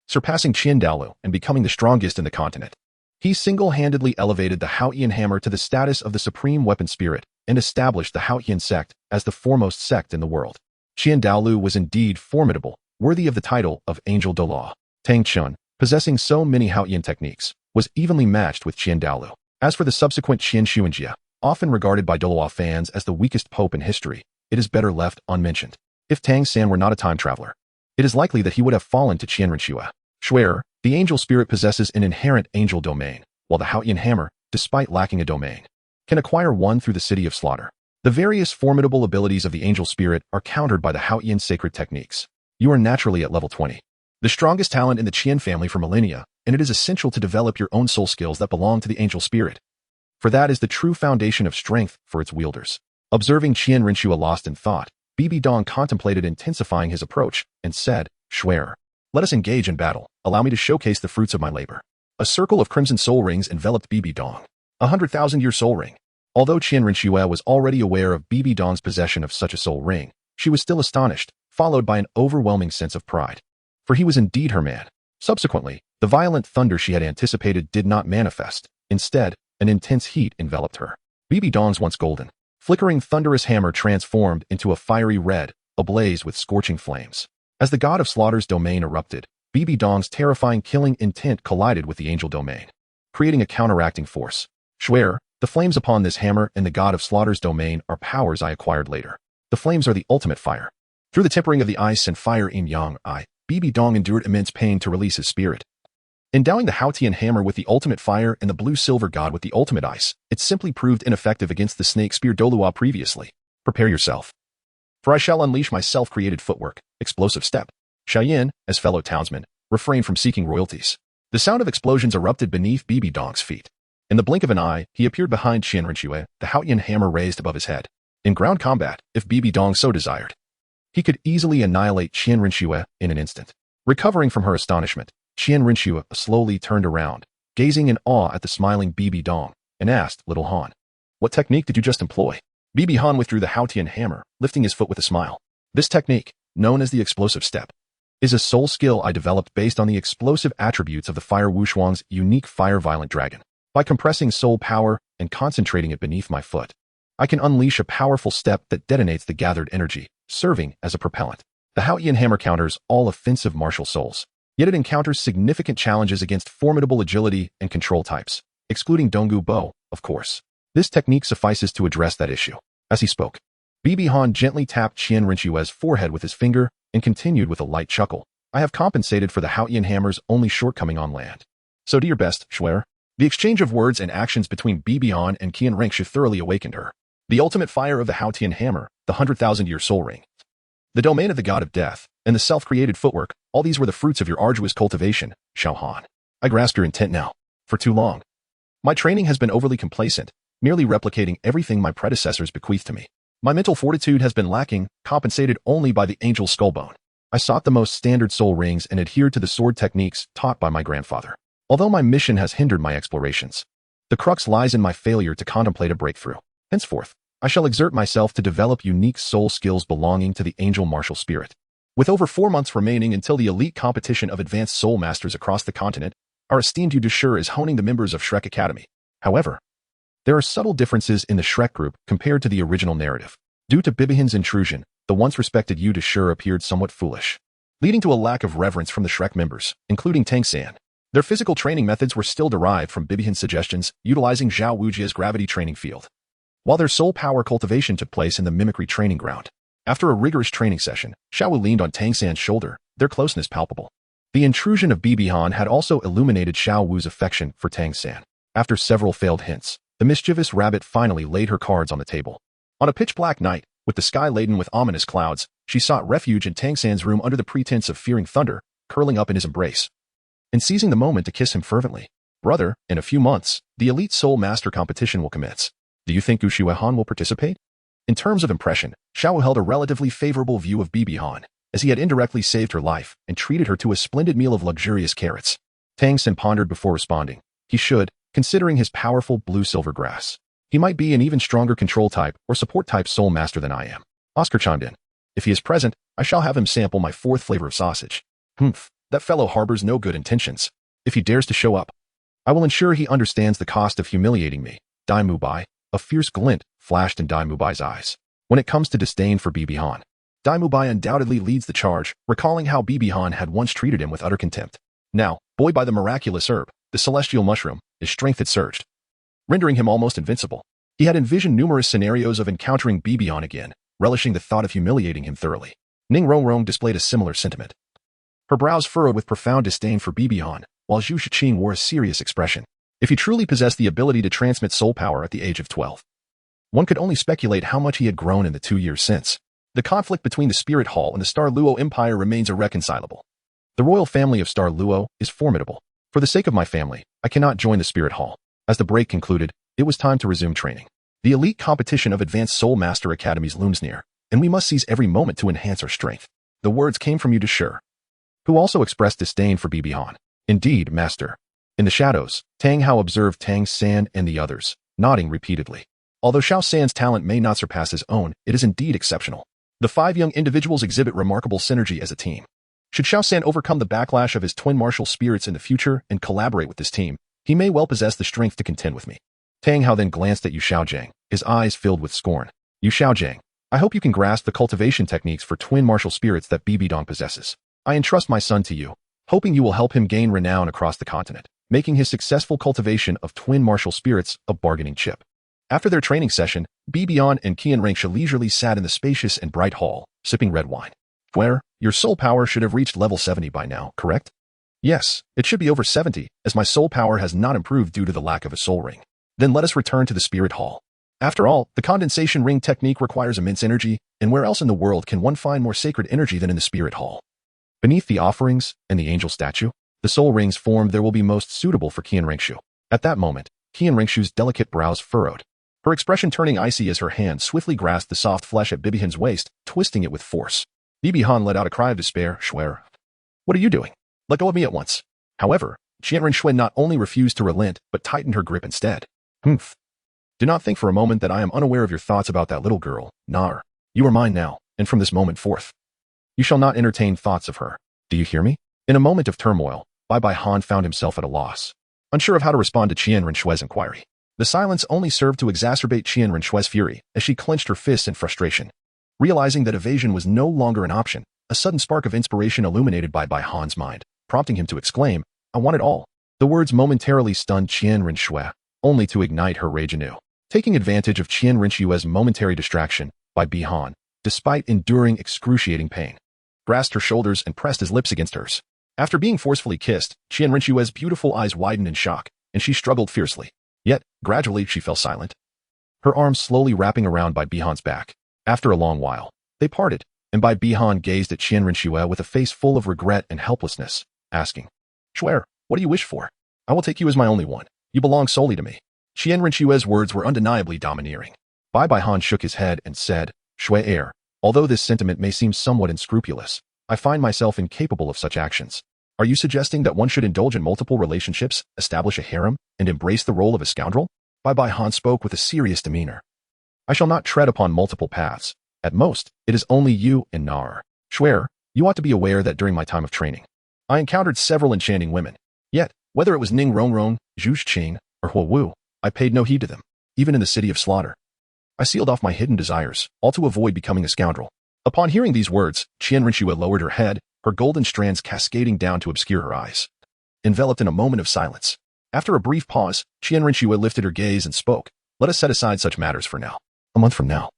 surpassing Qian Douluo and becoming the strongest in the continent. He single-handedly elevated the Haotian hammer to the status of the supreme weapon spirit and established the Haotian sect as the foremost sect in the world. Qian Douluo was indeed formidable, worthy of the title of Angel de Law. Tang San, possessing so many Haotian techniques, was evenly matched with Qian Douluo. As for the subsequent Qian Xiaogang, often regarded by Douluo fans as the weakest pope in history, it is better left unmentioned. If Tang San were not a time traveler, it is likely that he would have fallen to Qian Renxue. Swear, the angel spirit possesses an inherent angel domain, while the Haotian hammer, despite lacking a domain, can acquire one through the city of slaughter. The various formidable abilities of the angel spirit are countered by the Haotian sacred techniques. You are naturally at level 20. The strongest talent in the Qian family for millennia, and it is essential to develop your own soul skills that belong to the angel spirit. For that is the true foundation of strength for its wielders. Observing Qian Renxue lost in thought, Bibi Dong contemplated intensifying his approach and said, "Swear, let us engage in battle. Allow me to showcase the fruits of my labor." A circle of crimson soul rings enveloped Bibi Dong. 100,000-year soul ring. Although Qian Renxue was already aware of Bibi Dong's possession of such a soul ring, she was still astonished, followed by an overwhelming sense of pride. For he was indeed her man. Subsequently, the violent thunder she had anticipated did not manifest. Instead, an intense heat enveloped her. Bibi Dong's once golden, flickering thunderous hammer transformed into a fiery red, ablaze with scorching flames. As the god of slaughter's domain erupted, Bibi Dong's terrifying killing intent collided with the angel domain, creating a counteracting force. Swear, the flames upon this hammer and the god of slaughter's domain are powers I acquired later. The flames are the ultimate fire. Through the tempering of the ice and fire in Yang, Bibi Dong endured immense pain to release his spirit. Endowing the Haotian hammer with the ultimate fire and the blue-silver god with the ultimate ice, it simply proved ineffective against the snake spear Douluo previously. Prepare yourself, for I shall unleash my self-created footwork, explosive step. Xiaoyan, as fellow townsmen, refrained from seeking royalties. The sound of explosions erupted beneath Bibi Dong's feet. In the blink of an eye, he appeared behind Qian Renxue, the Haotian hammer raised above his head. In ground combat, if Bibi Dong so desired, he could easily annihilate Qian Renxue in an instant. Recovering from her astonishment, Qian Renxue slowly turned around, gazing in awe at the smiling Bibi Dong, and asked Little Han, "What technique did you just employ?" Bibi Han withdrew the Haotian hammer, lifting his foot with a smile. "This technique, known as the explosive step, is a soul skill I developed based on the explosive attributes of the Fire Wushuang's unique fire-violent dragon. By compressing soul power and concentrating it beneath my foot, I can unleash a powerful step that detonates the gathered energy, serving as a propellant. The Haotian hammer counters all offensive martial souls, yet it encounters significant challenges against formidable agility and control types, excluding Donggu Bo, of course. This technique suffices to address that issue." As he spoke, Bibi Han gently tapped Qian Renxue's forehead with his finger and continued with a light chuckle. "I have compensated for the Haotian hammer's only shortcoming on land. So do your best, Swear." The exchange of words and actions between Bibi Han and Qian Renxue thoroughly awakened her. The ultimate fire of the Haotian hammer, the 100,000-year soul ring, the domain of the god of death, and the self-created footwork, all these were the fruits of your arduous cultivation, Xiaohan. I grasp your intent now. For too long, my training has been overly complacent, merely replicating everything my predecessors bequeathed to me. My mental fortitude has been lacking, compensated only by the angel skullbone. I sought the most standard soul rings and adhered to the sword techniques taught by my grandfather. Although my mission has hindered my explorations, the crux lies in my failure to contemplate a breakthrough. Henceforth, I shall exert myself to develop unique soul skills belonging to the angel martial spirit. With over 4 months remaining until the elite competition of advanced soul masters across the continent, our esteemed Yudushur is honing the members of Shrek Academy. However, there are subtle differences in the Shrek group compared to the original narrative. Due to Bibihan's intrusion, the once respected Yudushur appeared somewhat foolish, leading to a lack of reverence from the Shrek members, including Tang San. Their physical training methods were still derived from Bibihan's suggestions, utilizing Zhao Wujia's gravity training field, while their soul power cultivation took place in the mimicry training ground. After a rigorous training session, Xiao Wu leaned on Tang San's shoulder, their closeness palpable. The intrusion of Bibihan had also illuminated Xiao Wu's affection for Tang San. After several failed hints, the mischievous rabbit finally laid her cards on the table. On a pitch-black night, with the sky laden with ominous clouds, She sought refuge in Tang San's room under the pretense of fearing thunder, curling up in his embrace and seizing the moment to kiss him fervently. Brother, in a few months, the elite soul master competition will commence. Do you think Guxue Han will participate? In terms of impression, Xiao held a relatively favorable view of Bibi Han, as he had indirectly saved her life and treated her to a splendid meal of luxurious carrots. Tang San pondered before responding. He should, considering his powerful blue-silver grass. He might be an even stronger control type or support type soul master than I am. Oscar chimed in. If he is present, I shall have him sample my fourth flavor of sausage. Humph, that fellow harbors no good intentions. If he dares to show up, I will ensure he understands the cost of humiliating me. Dai Mubai. A fierce glint flashed in Dai Mubai's eyes. When it comes to disdain for Bibi Han, Dai Mubai undoubtedly leads the charge, recalling how Bibi Han had once treated him with utter contempt. Now, buoyed by the miraculous herb, the celestial mushroom, his strength had surged, rendering him almost invincible. He had envisioned numerous scenarios of encountering Bibi Han again, relishing the thought of humiliating him thoroughly. Ning Rongrong displayed a similar sentiment. Her brows furrowed with profound disdain for Bibi Han, while Zhu Shiqing wore a serious expression. If he truly possessed the ability to transmit soul power at the age of 12, one could only speculate how much he had grown in the 2 years since. The conflict between the Spirit Hall and the Star Luo Empire remains irreconcilable. The royal family of Star Luo is formidable. For the sake of my family, I cannot join the Spirit Hall. As the break concluded, it was time to resume training. The elite competition of advanced soul master academies looms near, and we must seize every moment to enhance our strength. The words came from Yude, who also expressed disdain for Bibi Han. Indeed, master. In the shadows, Tang Hao observed Tang San and the others, nodding repeatedly. Although Xiao San's talent may not surpass his own, it is indeed exceptional. The 5 young individuals exhibit remarkable synergy as a team. Should Xiao San overcome the backlash of his twin martial spirits in the future and collaborate with this team, he may well possess the strength to contend with me. Tang Hao then glanced at Yu Xiaogang, his eyes filled with scorn. Yu Xiaogang, I hope you can grasp the cultivation techniques for twin martial spirits that Bibi Dong possesses. I entrust my son to you, hoping you will help him gain renown across the continent, making his successful cultivation of twin martial spirits a bargaining chip. After their training session, Bibian and Qian Renxue leisurely sat in the spacious and bright hall, sipping red wine. Where, your soul power should have reached level 70 by now, correct? Yes, it should be over 70, as my soul power has not improved due to the lack of a soul ring. Then let us return to the spirit hall. After all, the condensation ring technique requires immense energy, and where else in the world can one find more sacred energy than in the spirit hall? Beneath the offerings and the angel statue, the soul rings formed there will be most suitable for Qian Renxue. At that moment, Qian Renxue's delicate brows furrowed, her expression turning icy as her hand swiftly grasped the soft flesh at Bibihan's waist, twisting it with force. Bibihan let out a cry of despair. Schwer. What are you doing? Let go of me at once. However, Qian Renxue not only refused to relent, but tightened her grip instead. Humph. Do not think for a moment that I am unaware of your thoughts about that little girl, Nar. You are mine now, and from this moment forth, you shall not entertain thoughts of her. Do you hear me? In a moment of turmoil, Bai Han found himself at a loss, unsure of how to respond to Qian Renshue's inquiry. The silence only served to exacerbate Qian Renshue's fury as she clenched her fists in frustration. Realizing that evasion was no longer an option, a sudden spark of inspiration illuminated Bai Han's mind, prompting him to exclaim, I want it all. The words momentarily stunned Qian Renxue, only to ignite her rage anew. Taking advantage of Qian Renshue's momentary distraction, Bai Han, despite enduring excruciating pain, grasped her shoulders and pressed his lips against hers. After being forcefully kissed, Qian Renshue's beautiful eyes widened in shock, and she struggled fiercely. Yet, gradually she fell silent, her arms slowly wrapping around Bai Han's back. After a long while, they parted, and Bai Han gazed at Qian Renxue with a face full of regret and helplessness, asking, Schwer, what do you wish for? I will take you as my only one. You belong solely to me. Qian Renshue's words were undeniably domineering. Bai Han shook his head and said, Shui, although this sentiment may seem somewhat unscrupulous, I find myself incapable of such actions. Are you suggesting that one should indulge in multiple relationships, establish a harem, and embrace the role of a scoundrel? Bai Han spoke with a serious demeanor. I shall not tread upon multiple paths. At most, it is only you and Nar. Schwer, you ought to be aware that during my time of training, I encountered several enchanting women. Yet, whether it was Ning Rongrong, Zhu Qing, or Huo Wu, I paid no heed to them, even in the city of slaughter. I sealed off my hidden desires, all to avoid becoming a scoundrel. Upon hearing these words, Qian Renxue lowered her head, her golden strands cascading down to obscure her eyes. Enveloped in a moment of silence, after a brief pause, Qian Renxue lifted her gaze and spoke, Let us set aside such matters for now. A month from now.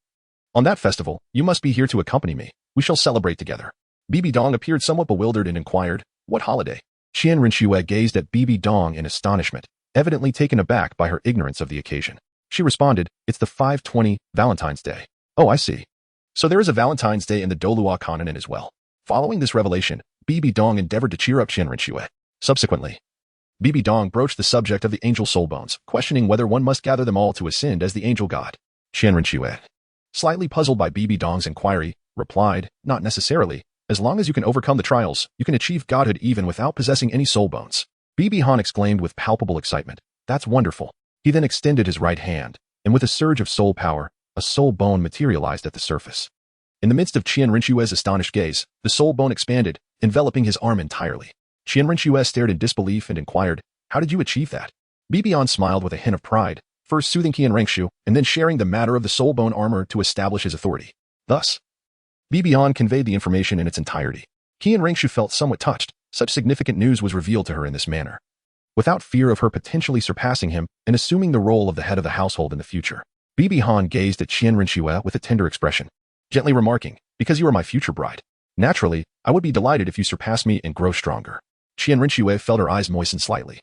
On that festival, you must be here to accompany me. We shall celebrate together. Bibi Dong appeared somewhat bewildered and inquired, What holiday? Qian Renxue gazed at Bibi Dong in astonishment, evidently taken aback by her ignorance of the occasion. She responded, It's the 5/20, Valentine's Day. Oh, I see. So there is a Valentine's Day in the Douluo Continent as well. Following this revelation, Bibi Dong endeavored to cheer up Qian Renxue. Subsequently, Bibi Dong broached the subject of the angel soul bones, questioning whether one must gather them all to ascend as the angel god. Qian Renxue, slightly puzzled by Bibi Dong's inquiry, replied, "Not necessarily. As long as you can overcome the trials, you can achieve godhood even without possessing any soul bones." Bibi Han exclaimed with palpable excitement, "That's wonderful." He then extended his right hand, and with a surge of soul power, a soul bone materialized at the surface. In the midst of Qian Renxue's astonished gaze, the soul bone expanded, enveloping his arm entirely. Qian Renxue stared in disbelief and inquired, "How did you achieve that?" Bibi Han smiled with a hint of pride, first soothing Qian Renxue and then sharing the matter of the soul bone armor to establish his authority. Thus, Bibi Han conveyed the information in its entirety. Qian Renxue felt somewhat touched. Such significant news was revealed to her in this manner. Without fear of her potentially surpassing him and assuming the role of the head of the household in the future, Bibi Han gazed at Qian Renxue with a tender expression, gently remarking, "Because you are my future bride. Naturally, I would be delighted if you surpass me and grow stronger." Qian Renxue felt her eyes moisten slightly,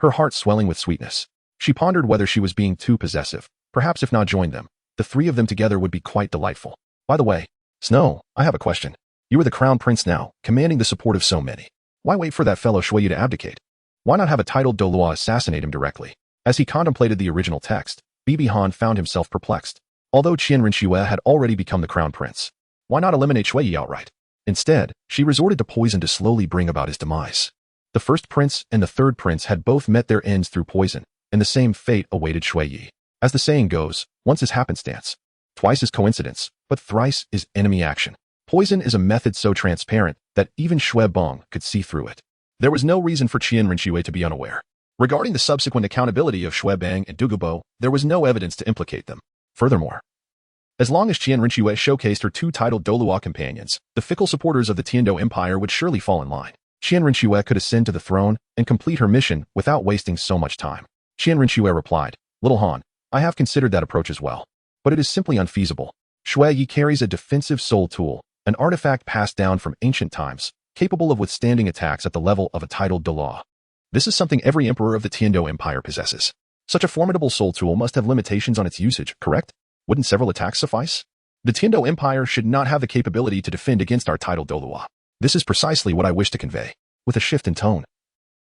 her heart swelling with sweetness. She pondered whether she was being too possessive. Perhaps if not joined them, the three of them together would be quite delightful. By the way, Snow, I have a question. You are the crown prince now, commanding the support of so many. Why wait for that fellow Shui to abdicate? Why not have a titled Douluo assassinate him directly? As he contemplated the original text, Bibi Han found himself perplexed. Although Qian Renxue had already become the crown prince, why not eliminate Shui outright? Instead, she resorted to poison to slowly bring about his demise. The first prince and the third prince had both met their ends through poison, and the same fate awaited Shui. As the saying goes, once is happenstance, twice is coincidence, but thrice is enemy action. Poison is a method so transparent that even Xiaogang could see through it. There was no reason for Qian Renxue to be unaware. Regarding the subsequent accountability of Xiaogang and Douluo, there was no evidence to implicate them. Furthermore, as long as Qian Renxue showcased her two titled Douluo companions, the fickle supporters of the Tiando Empire would surely fall in line. Qian Renxue could ascend to the throne and complete her mission without wasting so much time. Qian Renxue replied, "Little Han, I have considered that approach as well, but it is simply unfeasible. Shui carries a defensive soul tool, an artifact passed down from ancient times, capable of withstanding attacks at the level of a titled Douluo. This is something every emperor of the Tiando Empire possesses. Such a formidable soul tool must have limitations on its usage, correct? Wouldn't several attacks suffice? The Tiando Empire should not have the capability to defend against our titled Douluo. This is precisely what I wish to convey." With a shift in tone,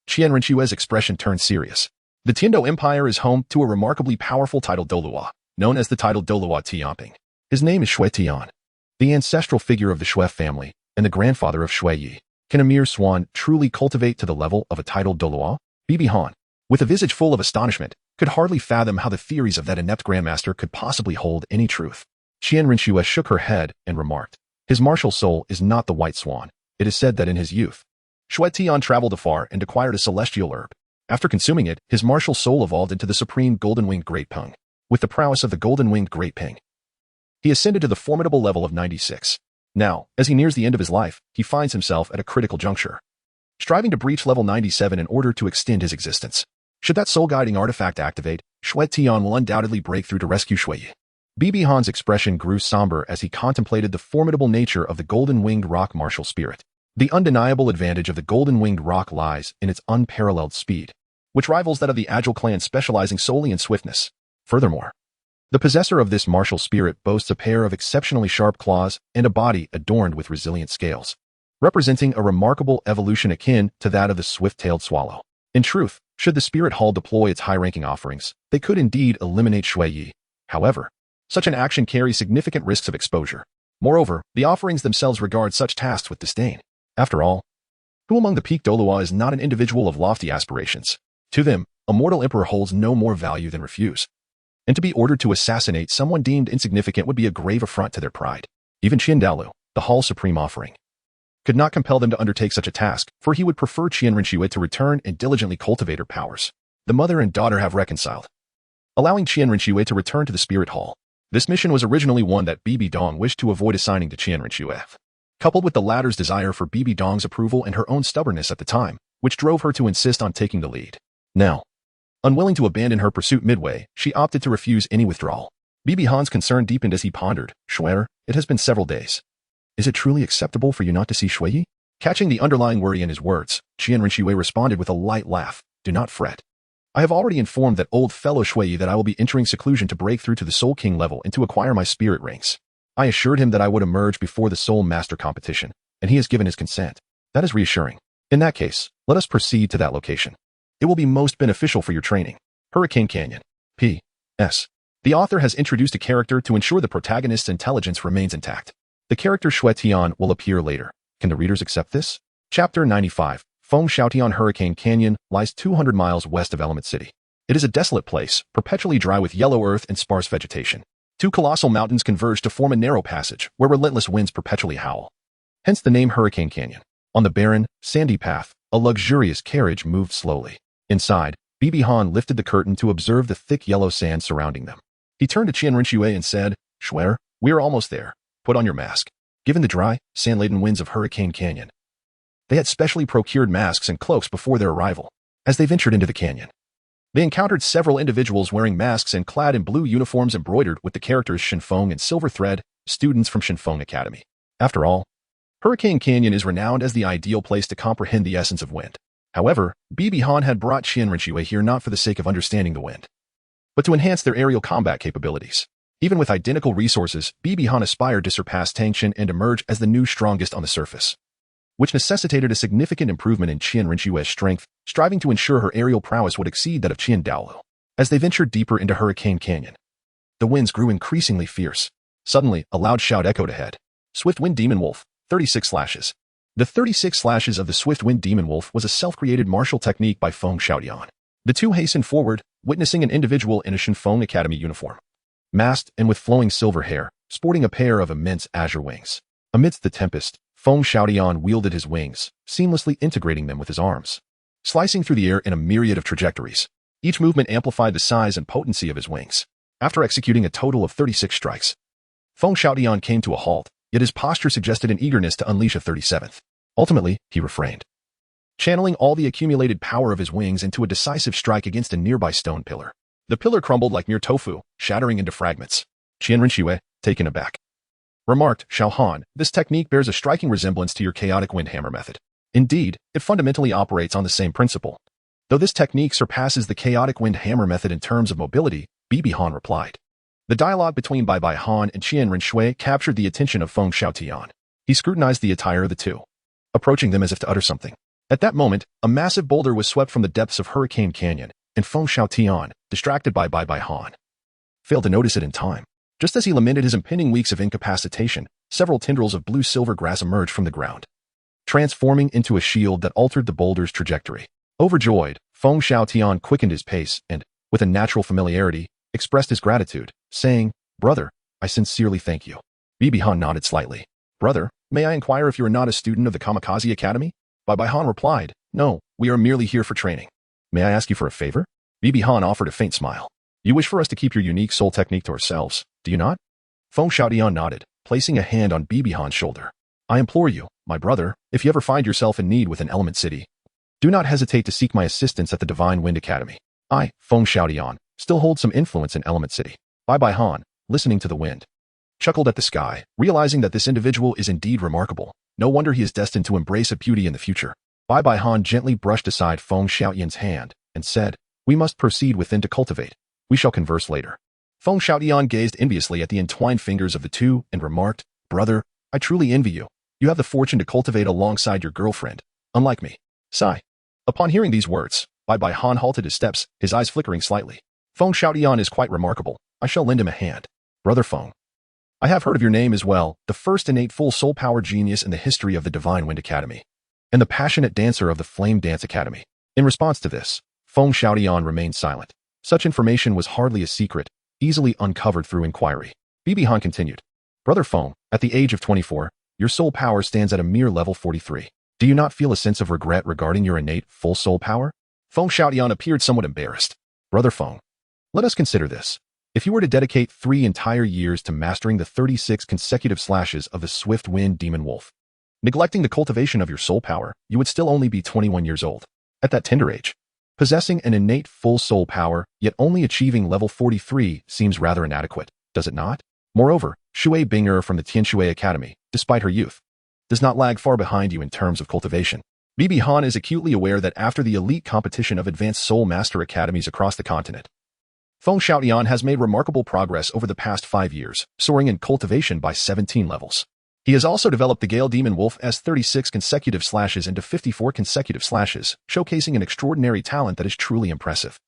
Qian Renxue's expression turned serious. The Tiando Empire is home to a remarkably powerful titled Douluo, known as the titled Douluo Tianping. His name is Shui Tian, the ancestral figure of the Shui family and the grandfather of Shui. Can a mere swan truly cultivate to the level of a titled Douluo? Bibi Han, with a visage full of astonishment, could hardly fathom how the theories of that inept grandmaster could possibly hold any truth. Qian Renxue shook her head and remarked, "His martial soul is not the white swan. It is said that in his youth, Shui Tian traveled afar and acquired a celestial herb. After consuming it, his martial soul evolved into the supreme golden-winged Great Peng. With the prowess of the golden-winged Great Peng, he ascended to the formidable level of 96. Now, as he nears the end of his life, he finds himself at a critical juncture, striving to breach level 97 in order to extend his existence. Should that soul-guiding artifact activate, Shui Tian will undoubtedly break through to rescue Shui." Bibi Han's expression grew somber as he contemplated the formidable nature of the golden-winged rock martial spirit. The undeniable advantage of the golden-winged rock lies in its unparalleled speed, which rivals that of the agile clan specializing solely in swiftness. Furthermore, the possessor of this martial spirit boasts a pair of exceptionally sharp claws and a body adorned with resilient scales, representing a remarkable evolution akin to that of the swift-tailed swallow. In truth, should the spirit hall deploy its high-ranking offerings, they could indeed eliminate Shui. However, such an action carries significant risks of exposure. Moreover, the offerings themselves regard such tasks with disdain. After all, who among the peak Douluo is not an individual of lofty aspirations? To them, a mortal emperor holds no more value than refuse. And to be ordered to assassinate someone deemed insignificant would be a grave affront to their pride. Even Qian Dalu, the Hall's supreme offering, could not compel them to undertake such a task, for he would prefer Qian Renxue to return and diligently cultivate her powers. The mother and daughter have reconciled, allowing Qian Renxue to return to the Spirit Hall. This mission was originally one that Bibi Dong wished to avoid assigning to Qian Renxue, coupled with the latter's desire for Bibi Dong's approval and her own stubbornness at the time, which drove her to insist on taking the lead. Now, unwilling to abandon her pursuit midway, she opted to refuse any withdrawal. Bibi Han's concern deepened as he pondered, "Schwer, it has been several days. Is it truly acceptable for you not to see Shui?" Catching the underlying worry in his words, Qian Renxue responded with a light laugh, "Do not fret. I have already informed that old fellow Shui that I will be entering seclusion to break through to the Soul King level and to acquire my spirit rings. I assured him that I would emerge before the Soul Master competition, and he has given his consent. That is reassuring. In that case, let us proceed to that location. It will be most beneficial for your training. Hurricane Canyon. P.S. The author has introduced a character to ensure the protagonist's intelligence remains intact. The character Shui Tian will appear later. Can the readers accept this? Chapter 95. Feng Xiaotian Hurricane Canyon lies 200 miles west of Element City. It is a desolate place, perpetually dry with yellow earth and sparse vegetation. Two colossal mountains converge to form a narrow passage where relentless winds perpetually howl. Hence the name Hurricane Canyon. On the barren, sandy path, a luxurious carriage moved slowly. Inside, Bibi Han lifted the curtain to observe the thick yellow sand surrounding them. He turned to Qian Renxue and said, "Schwer, we are almost there. Put on your mask." Given the dry, sand-laden winds of Hurricane Canyon, they had specially procured masks and cloaks before their arrival. As they ventured into the canyon, they encountered several individuals wearing masks and clad in blue uniforms embroidered with the characters Shinfeng and Silver Thread, students from Shinfeng Academy. After all, Hurricane Canyon is renowned as the ideal place to comprehend the essence of wind. However, Bibi Han had brought Qian Renxue here not for the sake of understanding the wind, but to enhance their aerial combat capabilities. Even with identical resources, Bibi Han aspired to surpass Tang San and emerge as the new strongest on the surface, which necessitated a significant improvement in Qian Renxue's strength, striving to ensure her aerial prowess would exceed that of Qian Douluo. As they ventured deeper into Hurricane Canyon, the winds grew increasingly fierce. Suddenly, a loud shout echoed ahead. Swift Wind Demon Wolf, 36 slashes. The 36 slashes of the Swift Wind Demon Wolf was a self-created martial technique by Feng Xiaotian. The two hastened forward, witnessing an individual in a Shinfeng Academy uniform, masked and with flowing silver hair, sporting a pair of immense azure wings. Amidst the tempest, Feng Xiaotian wielded his wings, seamlessly integrating them with his arms, slicing through the air in a myriad of trajectories. Each movement amplified the size and potency of his wings. After executing a total of 36 strikes, Feng Xiaotian came to a halt, yet his posture suggested an eagerness to unleash a 37th. Ultimately, he refrained, channeling all the accumulated power of his wings into a decisive strike against a nearby stone pillar. The pillar crumbled like mere tofu, shattering into fragments. Qian Renxue, taken aback, remarked, "Xiaohan, this technique bears a striking resemblance to your chaotic wind hammer method. Indeed, it fundamentally operates on the same principle. Though this technique surpasses the chaotic wind hammer method in terms of mobility," Bibi Han replied. The dialogue between Bai Han and Qian Renxue captured the attention of Feng Xiaotian. He scrutinized the attire of the two, approaching them as if to utter something. At that moment, a massive boulder was swept from the depths of Hurricane Canyon, and Feng Xiaotian, distracted by Bai Han, failed to notice it in time. Just as he lamented his impending weeks of incapacitation, several tendrils of blue-silver grass emerged from the ground, transforming into a shield that altered the boulder's trajectory. Overjoyed, Feng Xiaotian quickened his pace and, with a natural familiarity, expressed his gratitude, saying, "Brother, I sincerely thank you." Bibi Han nodded slightly. "Brother, may I inquire if you are not a student of the Kamikaze Academy?" Bai Han replied, "No, we are merely here for training." "May I ask you for a favor?" Bibi Han offered a faint smile. "You wish for us to keep your unique soul technique to ourselves, do you not?" Feng Xiaotian nodded, placing a hand on Bibi Han's shoulder. "I implore you, my brother, if you ever find yourself in need within Element City, do not hesitate to seek my assistance at the Divine Wind Academy. I, Feng Xiaotian, still hold some influence in Element City." Bai Han, listening to the wind, chuckled at the sky, realizing that this individual is indeed remarkable. No wonder he is destined to embrace a beauty in the future. Bai Han gently brushed aside Feng Xiaotian's hand and said, "We must proceed within to cultivate. We shall converse later." Feng Xiaotian gazed enviously at the entwined fingers of the two and remarked, "Brother, I truly envy you. You have the fortune to cultivate alongside your girlfriend, unlike me." Sigh. Upon hearing these words, Bai Han halted his steps, his eyes flickering slightly. "Feng Xiaotian is quite remarkable. I shall lend him a hand. Brother Feng, I have heard of your name as well, the first innate full soul power genius in the history of the Divine Wind Academy, and the passionate dancer of the Flame Dance Academy." In response to this, Feng Xiaotian remained silent. Such information was hardly a secret, easily uncovered through inquiry. Bibi Han continued, "Brother Feng, at the age of 24, your soul power stands at a mere level 43. Do you not feel a sense of regret regarding your innate full soul power?" Feng Xiaotian appeared somewhat embarrassed. "Brother Feng, let us consider this. If you were to dedicate 3 entire years to mastering the 36 consecutive slashes of the Swift Wind Demon Wolf, neglecting the cultivation of your soul power, you would still only be 21 years old. At that tender age, possessing an innate full soul power, yet only achieving level 43 seems rather inadequate, does it not? Moreover, Shui Binger from the Tianxue Academy, despite her youth, does not lag far behind you in terms of cultivation." Bibi Han is acutely aware that after the elite competition of advanced soul master academies across the continent, Feng Xiaotian has made remarkable progress over the past 5 years, soaring in cultivation by 17 levels. He has also developed the Gale Demon Wolf's 36 consecutive slashes into 54 consecutive slashes, showcasing an extraordinary talent that is truly impressive.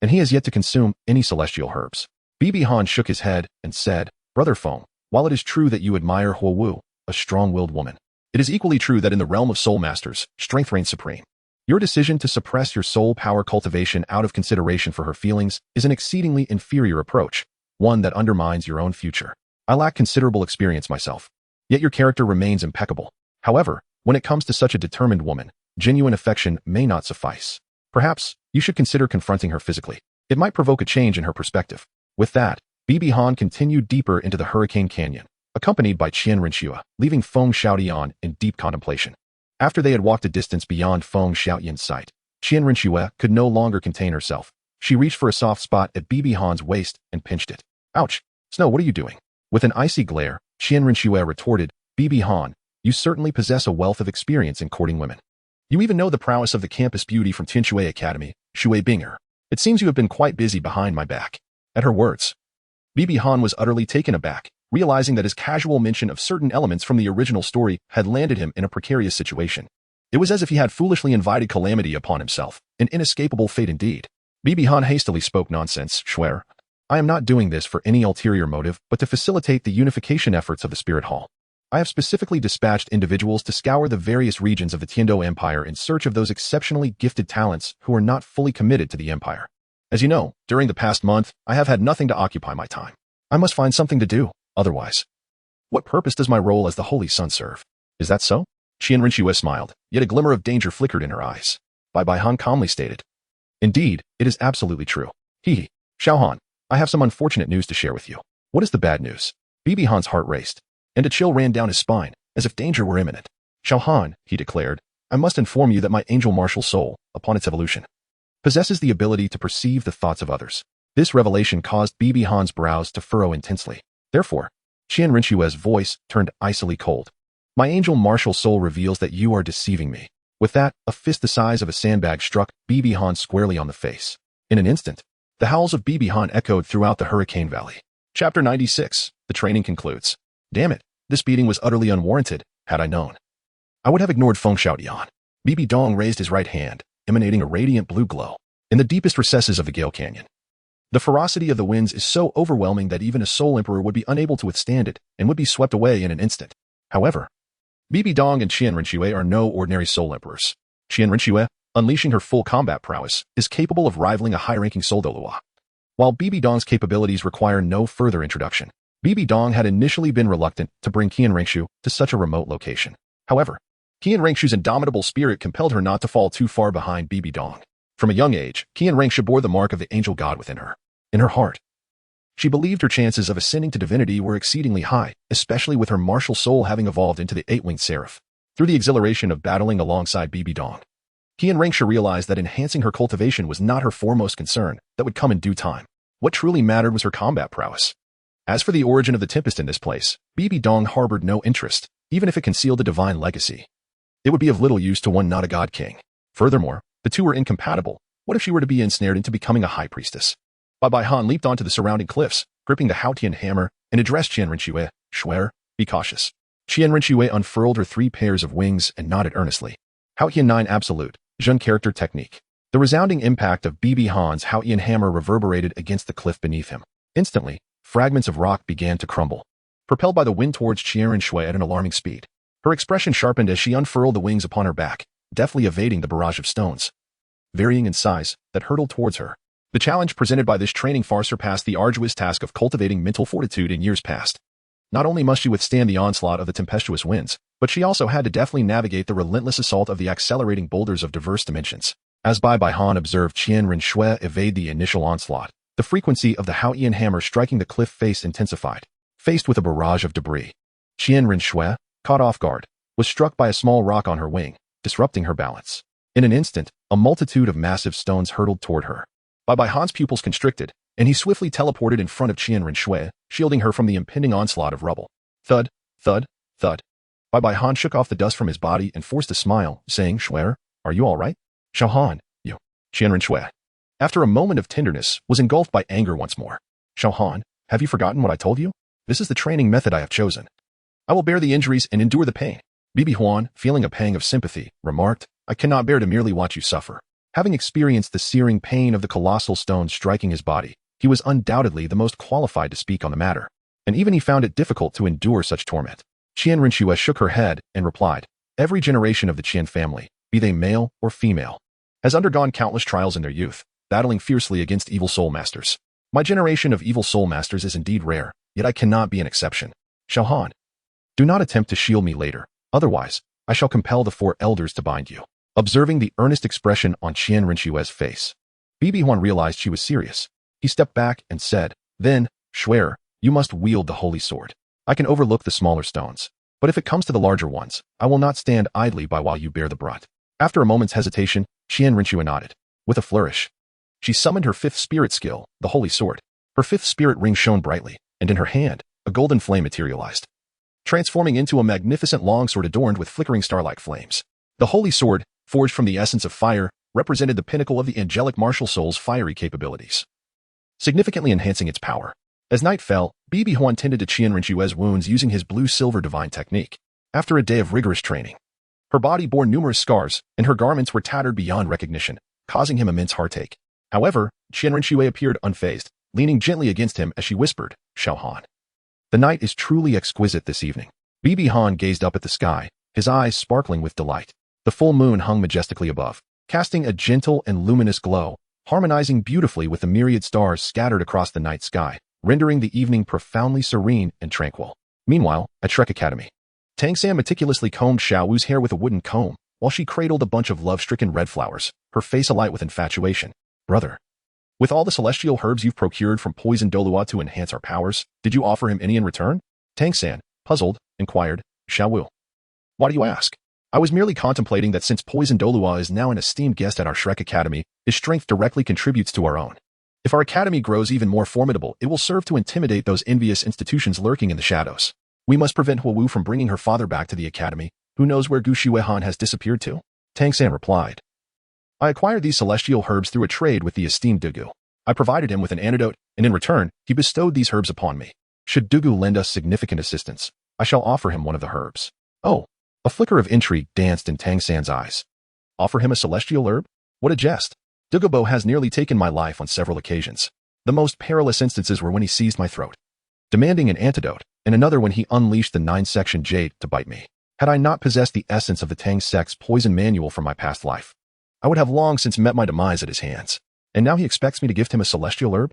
And he has yet to consume any celestial herbs. Bibi Han shook his head and said, Brother Feng, while it is true that you admire Huo Wu, a strong-willed woman, it is equally true that in the realm of soul masters, strength reigns supreme. Your decision to suppress your soul power cultivation out of consideration for her feelings is an exceedingly inferior approach, one that undermines your own future. I lack considerable experience myself, yet your character remains impeccable. However, when it comes to such a determined woman, genuine affection may not suffice. Perhaps, you should consider confronting her physically. It might provoke a change in her perspective. With that, Bibi Han continued deeper into the Hurricane Canyon, accompanied by Qian Renxue, leaving Feng Xiaotian in deep contemplation. After they had walked a distance beyond Feng Xiaotian's sight, Qian Renxue could no longer contain herself. She reached for a soft spot at Bibi Han's waist and pinched it. Ouch! Snow, what are you doing? With an icy glare, Qian Renxue retorted, Bibi Han, you certainly possess a wealth of experience in courting women. You even know the prowess of the campus beauty from Tinshui Academy, Shui Binger. It seems you have been quite busy behind my back. At her words, Bibi Han was utterly taken aback, realizing that his casual mention of certain elements from the original story had landed him in a precarious situation. It was as if he had foolishly invited calamity upon himself, an inescapable fate indeed. Bibi Han hastily spoke nonsense, Swear. I am not doing this for any ulterior motive, but to facilitate the unification efforts of the Spirit Hall. I have specifically dispatched individuals to scour the various regions of the Tiando Empire in search of those exceptionally gifted talents who are not fully committed to the Empire. As you know, during the past month, I have had nothing to occupy my time. I must find something to do. Otherwise, what purpose does my role as the Holy Sun serve? Is that so? Qian Renxue smiled, yet a glimmer of danger flickered in her eyes. Bai Han calmly stated, Indeed, it is absolutely true. Hee. Xiaohan, I have some unfortunate news to share with you. What is the bad news? Bibi Han's heart raced, and a chill ran down his spine, as if danger were imminent. Xiaohan, he declared, I must inform you that my angel martial soul, upon its evolution, possesses the ability to perceive the thoughts of others. This revelation caused Bibi Han's brows to furrow intensely. Therefore, Qian Renxue's voice turned icily cold. My angel martial soul reveals that you are deceiving me. With that, a fist the size of a sandbag struck Bibi Han squarely on the face. In an instant, the howls of Bibi Han echoed throughout the Hurricane Valley. Chapter 96. The training concludes. Damn it, this beating was utterly unwarranted. Had I known, I would have ignored Feng Xiaotian. Bibi Dong raised his right hand, emanating a radiant blue glow. In the deepest recesses of the Gale Canyon, the ferocity of the winds is so overwhelming that even a soul emperor would be unable to withstand it and would be swept away in an instant. However, Bibi Dong and Qian Renxue are no ordinary soul emperors. Qian Renxue, unleashing her full combat prowess, is capable of rivaling a high-ranking soul Douluo. While Bibi Dong's capabilities require no further introduction, Bibi Dong had initially been reluctant to bring Qian Renxue to such a remote location. However, Qian Renxue's indomitable spirit compelled her not to fall too far behind Bibi Dong. From a young age, Qian Renxue bore the mark of the angel god within her. In her heart, she believed her chances of ascending to divinity were exceedingly high, especially with her martial soul having evolved into the eight-winged seraph. Through the exhilaration of battling alongside Bibi Dong, Qian Renxue realized that enhancing her cultivation was not her foremost concern, that would come in due time. What truly mattered was her combat prowess. As for the origin of the Tempest in this place, Bibi Dong harbored no interest, even if it concealed a divine legacy. It would be of little use to one not a god king. Furthermore, the two were incompatible. What if she were to be ensnared into becoming a high priestess? Bai Han leaped onto the surrounding cliffs, gripping the Haotian hammer, and addressed Qian Renxue, Swear, be cautious. Qian Renxue unfurled her 3 pairs of wings and nodded earnestly. Haotian 9 Absolute, Zhen Character Technique. The resounding impact of Bibi Han's Haotian hammer reverberated against the cliff beneath him. Instantly, fragments of rock began to crumble, propelled by the wind towards Qian Renxue at an alarming speed. Her expression sharpened as she unfurled the wings upon her back, deftly evading the barrage of stones, varying in size, that hurtled towards her. The challenge presented by this training far surpassed the arduous task of cultivating mental fortitude in years past. Not only must she withstand the onslaught of the tempestuous winds, but she also had to deftly navigate the relentless assault of the accelerating boulders of diverse dimensions. As Bai Han observed Qian Renxue evade the initial onslaught, the frequency of the Haotian hammer striking the cliff face intensified. Faced with a barrage of debris, Qian Renxue, caught off guard, was struck by a small rock on her wing, disrupting her balance. In an instant, a multitude of massive stones hurtled toward her. Bai Han's pupils constricted, and he swiftly teleported in front of Qian Renxue, shielding her from the impending onslaught of rubble. Thud, thud, thud. Bai Han shook off the dust from his body and forced a smile, saying, Swear, are you all right? Xiaohan, you. Qian Renxue. after a moment of tenderness, was engulfed by anger once more. Xiaogang, have you forgotten what I told you? This is the training method I have chosen. I will bear the injuries and endure the pain. Bibi Huan, feeling a pang of sympathy, remarked, I cannot bear to merely watch you suffer. Having experienced the searing pain of the colossal stone striking his body, he was undoubtedly the most qualified to speak on the matter, and even he found it difficult to endure such torment. Qian Renxue shook her head and replied, every generation of the Qian family, be they male or female, has undergone countless trials in their youth, battling fiercely against evil soul masters. My generation of evil soul masters is indeed rare, yet I cannot be an exception. Xiaogang, do not attempt to shield me later, otherwise, I shall compel the 4 elders to bind you. Observing the earnest expression on Qian Renxue's face, Bibi Huan realized she was serious. He stepped back and said, then, Shuer, you must wield the holy sword. I can overlook the smaller stones, but if it comes to the larger ones, I will not stand idly by while you bear the brunt. After a moment's hesitation, Qian Renxue nodded. With a flourish, she summoned her 5th spirit skill, the holy sword. Her 5th spirit ring shone brightly, and in her hand, a golden flame materialized, transforming into a magnificent longsword adorned with flickering star-like flames. The holy sword, forged from the essence of fire, represented the pinnacle of the angelic martial soul's fiery capabilities, significantly enhancing its power. As night fell, Bibi Huan tended to Qian Renxue's wounds using his blue-silver divine technique. After a day of rigorous training, her body bore numerous scars, and her garments were tattered beyond recognition, causing him immense heartache. However, Qian Renxue appeared unfazed, leaning gently against him as she whispered, Xiaogang, the night is truly exquisite this evening. Bibi Huan gazed up at the sky, his eyes sparkling with delight. The full moon hung majestically above, casting a gentle and luminous glow, harmonizing beautifully with the myriad stars scattered across the night sky, rendering the evening profoundly serene and tranquil. Meanwhile, at Shrek Academy, Tang San meticulously combed Xiaowu's hair with a wooden comb, while she cradled a bunch of love-stricken red flowers, her face alight with infatuation. Brother, with all the celestial herbs you've procured from poison Douluo to enhance our powers, did you offer him any in return? Tang San, puzzled, inquired, Xiaowu. Why do you ask? I was merely contemplating that since poison Douluo is now an esteemed guest at our Shrek Academy, his strength directly contributes to our own. If our academy grows even more formidable, it will serve to intimidate those envious institutions lurking in the shadows. We must prevent Huowu from bringing her father back to the academy. Who knows where Gu Xuehan has disappeared to? Tang San replied. I acquired these celestial herbs through a trade with the esteemed Dugu. I provided him with an antidote, and in return, he bestowed these herbs upon me. Should Dugu lend us significant assistance, I shall offer him one of the herbs. Oh, a flicker of intrigue danced in Tang San's eyes. Offer him a celestial herb? What a jest. Dugubo has nearly taken my life on several occasions. The most perilous instances were when he seized my throat, demanding an antidote, and another when he unleashed the 9-section jade to bite me. Had I not possessed the essence of the Tang sect's poison manual from my past life, I would have long since met my demise at his hands. And now he expects me to gift him a celestial herb?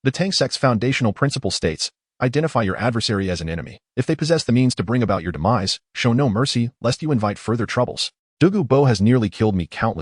The Tang sect's foundational principle states, identify your adversary as an enemy. If they possess the means to bring about your demise, show no mercy, lest you invite further troubles. Dugu Bo has nearly killed me countless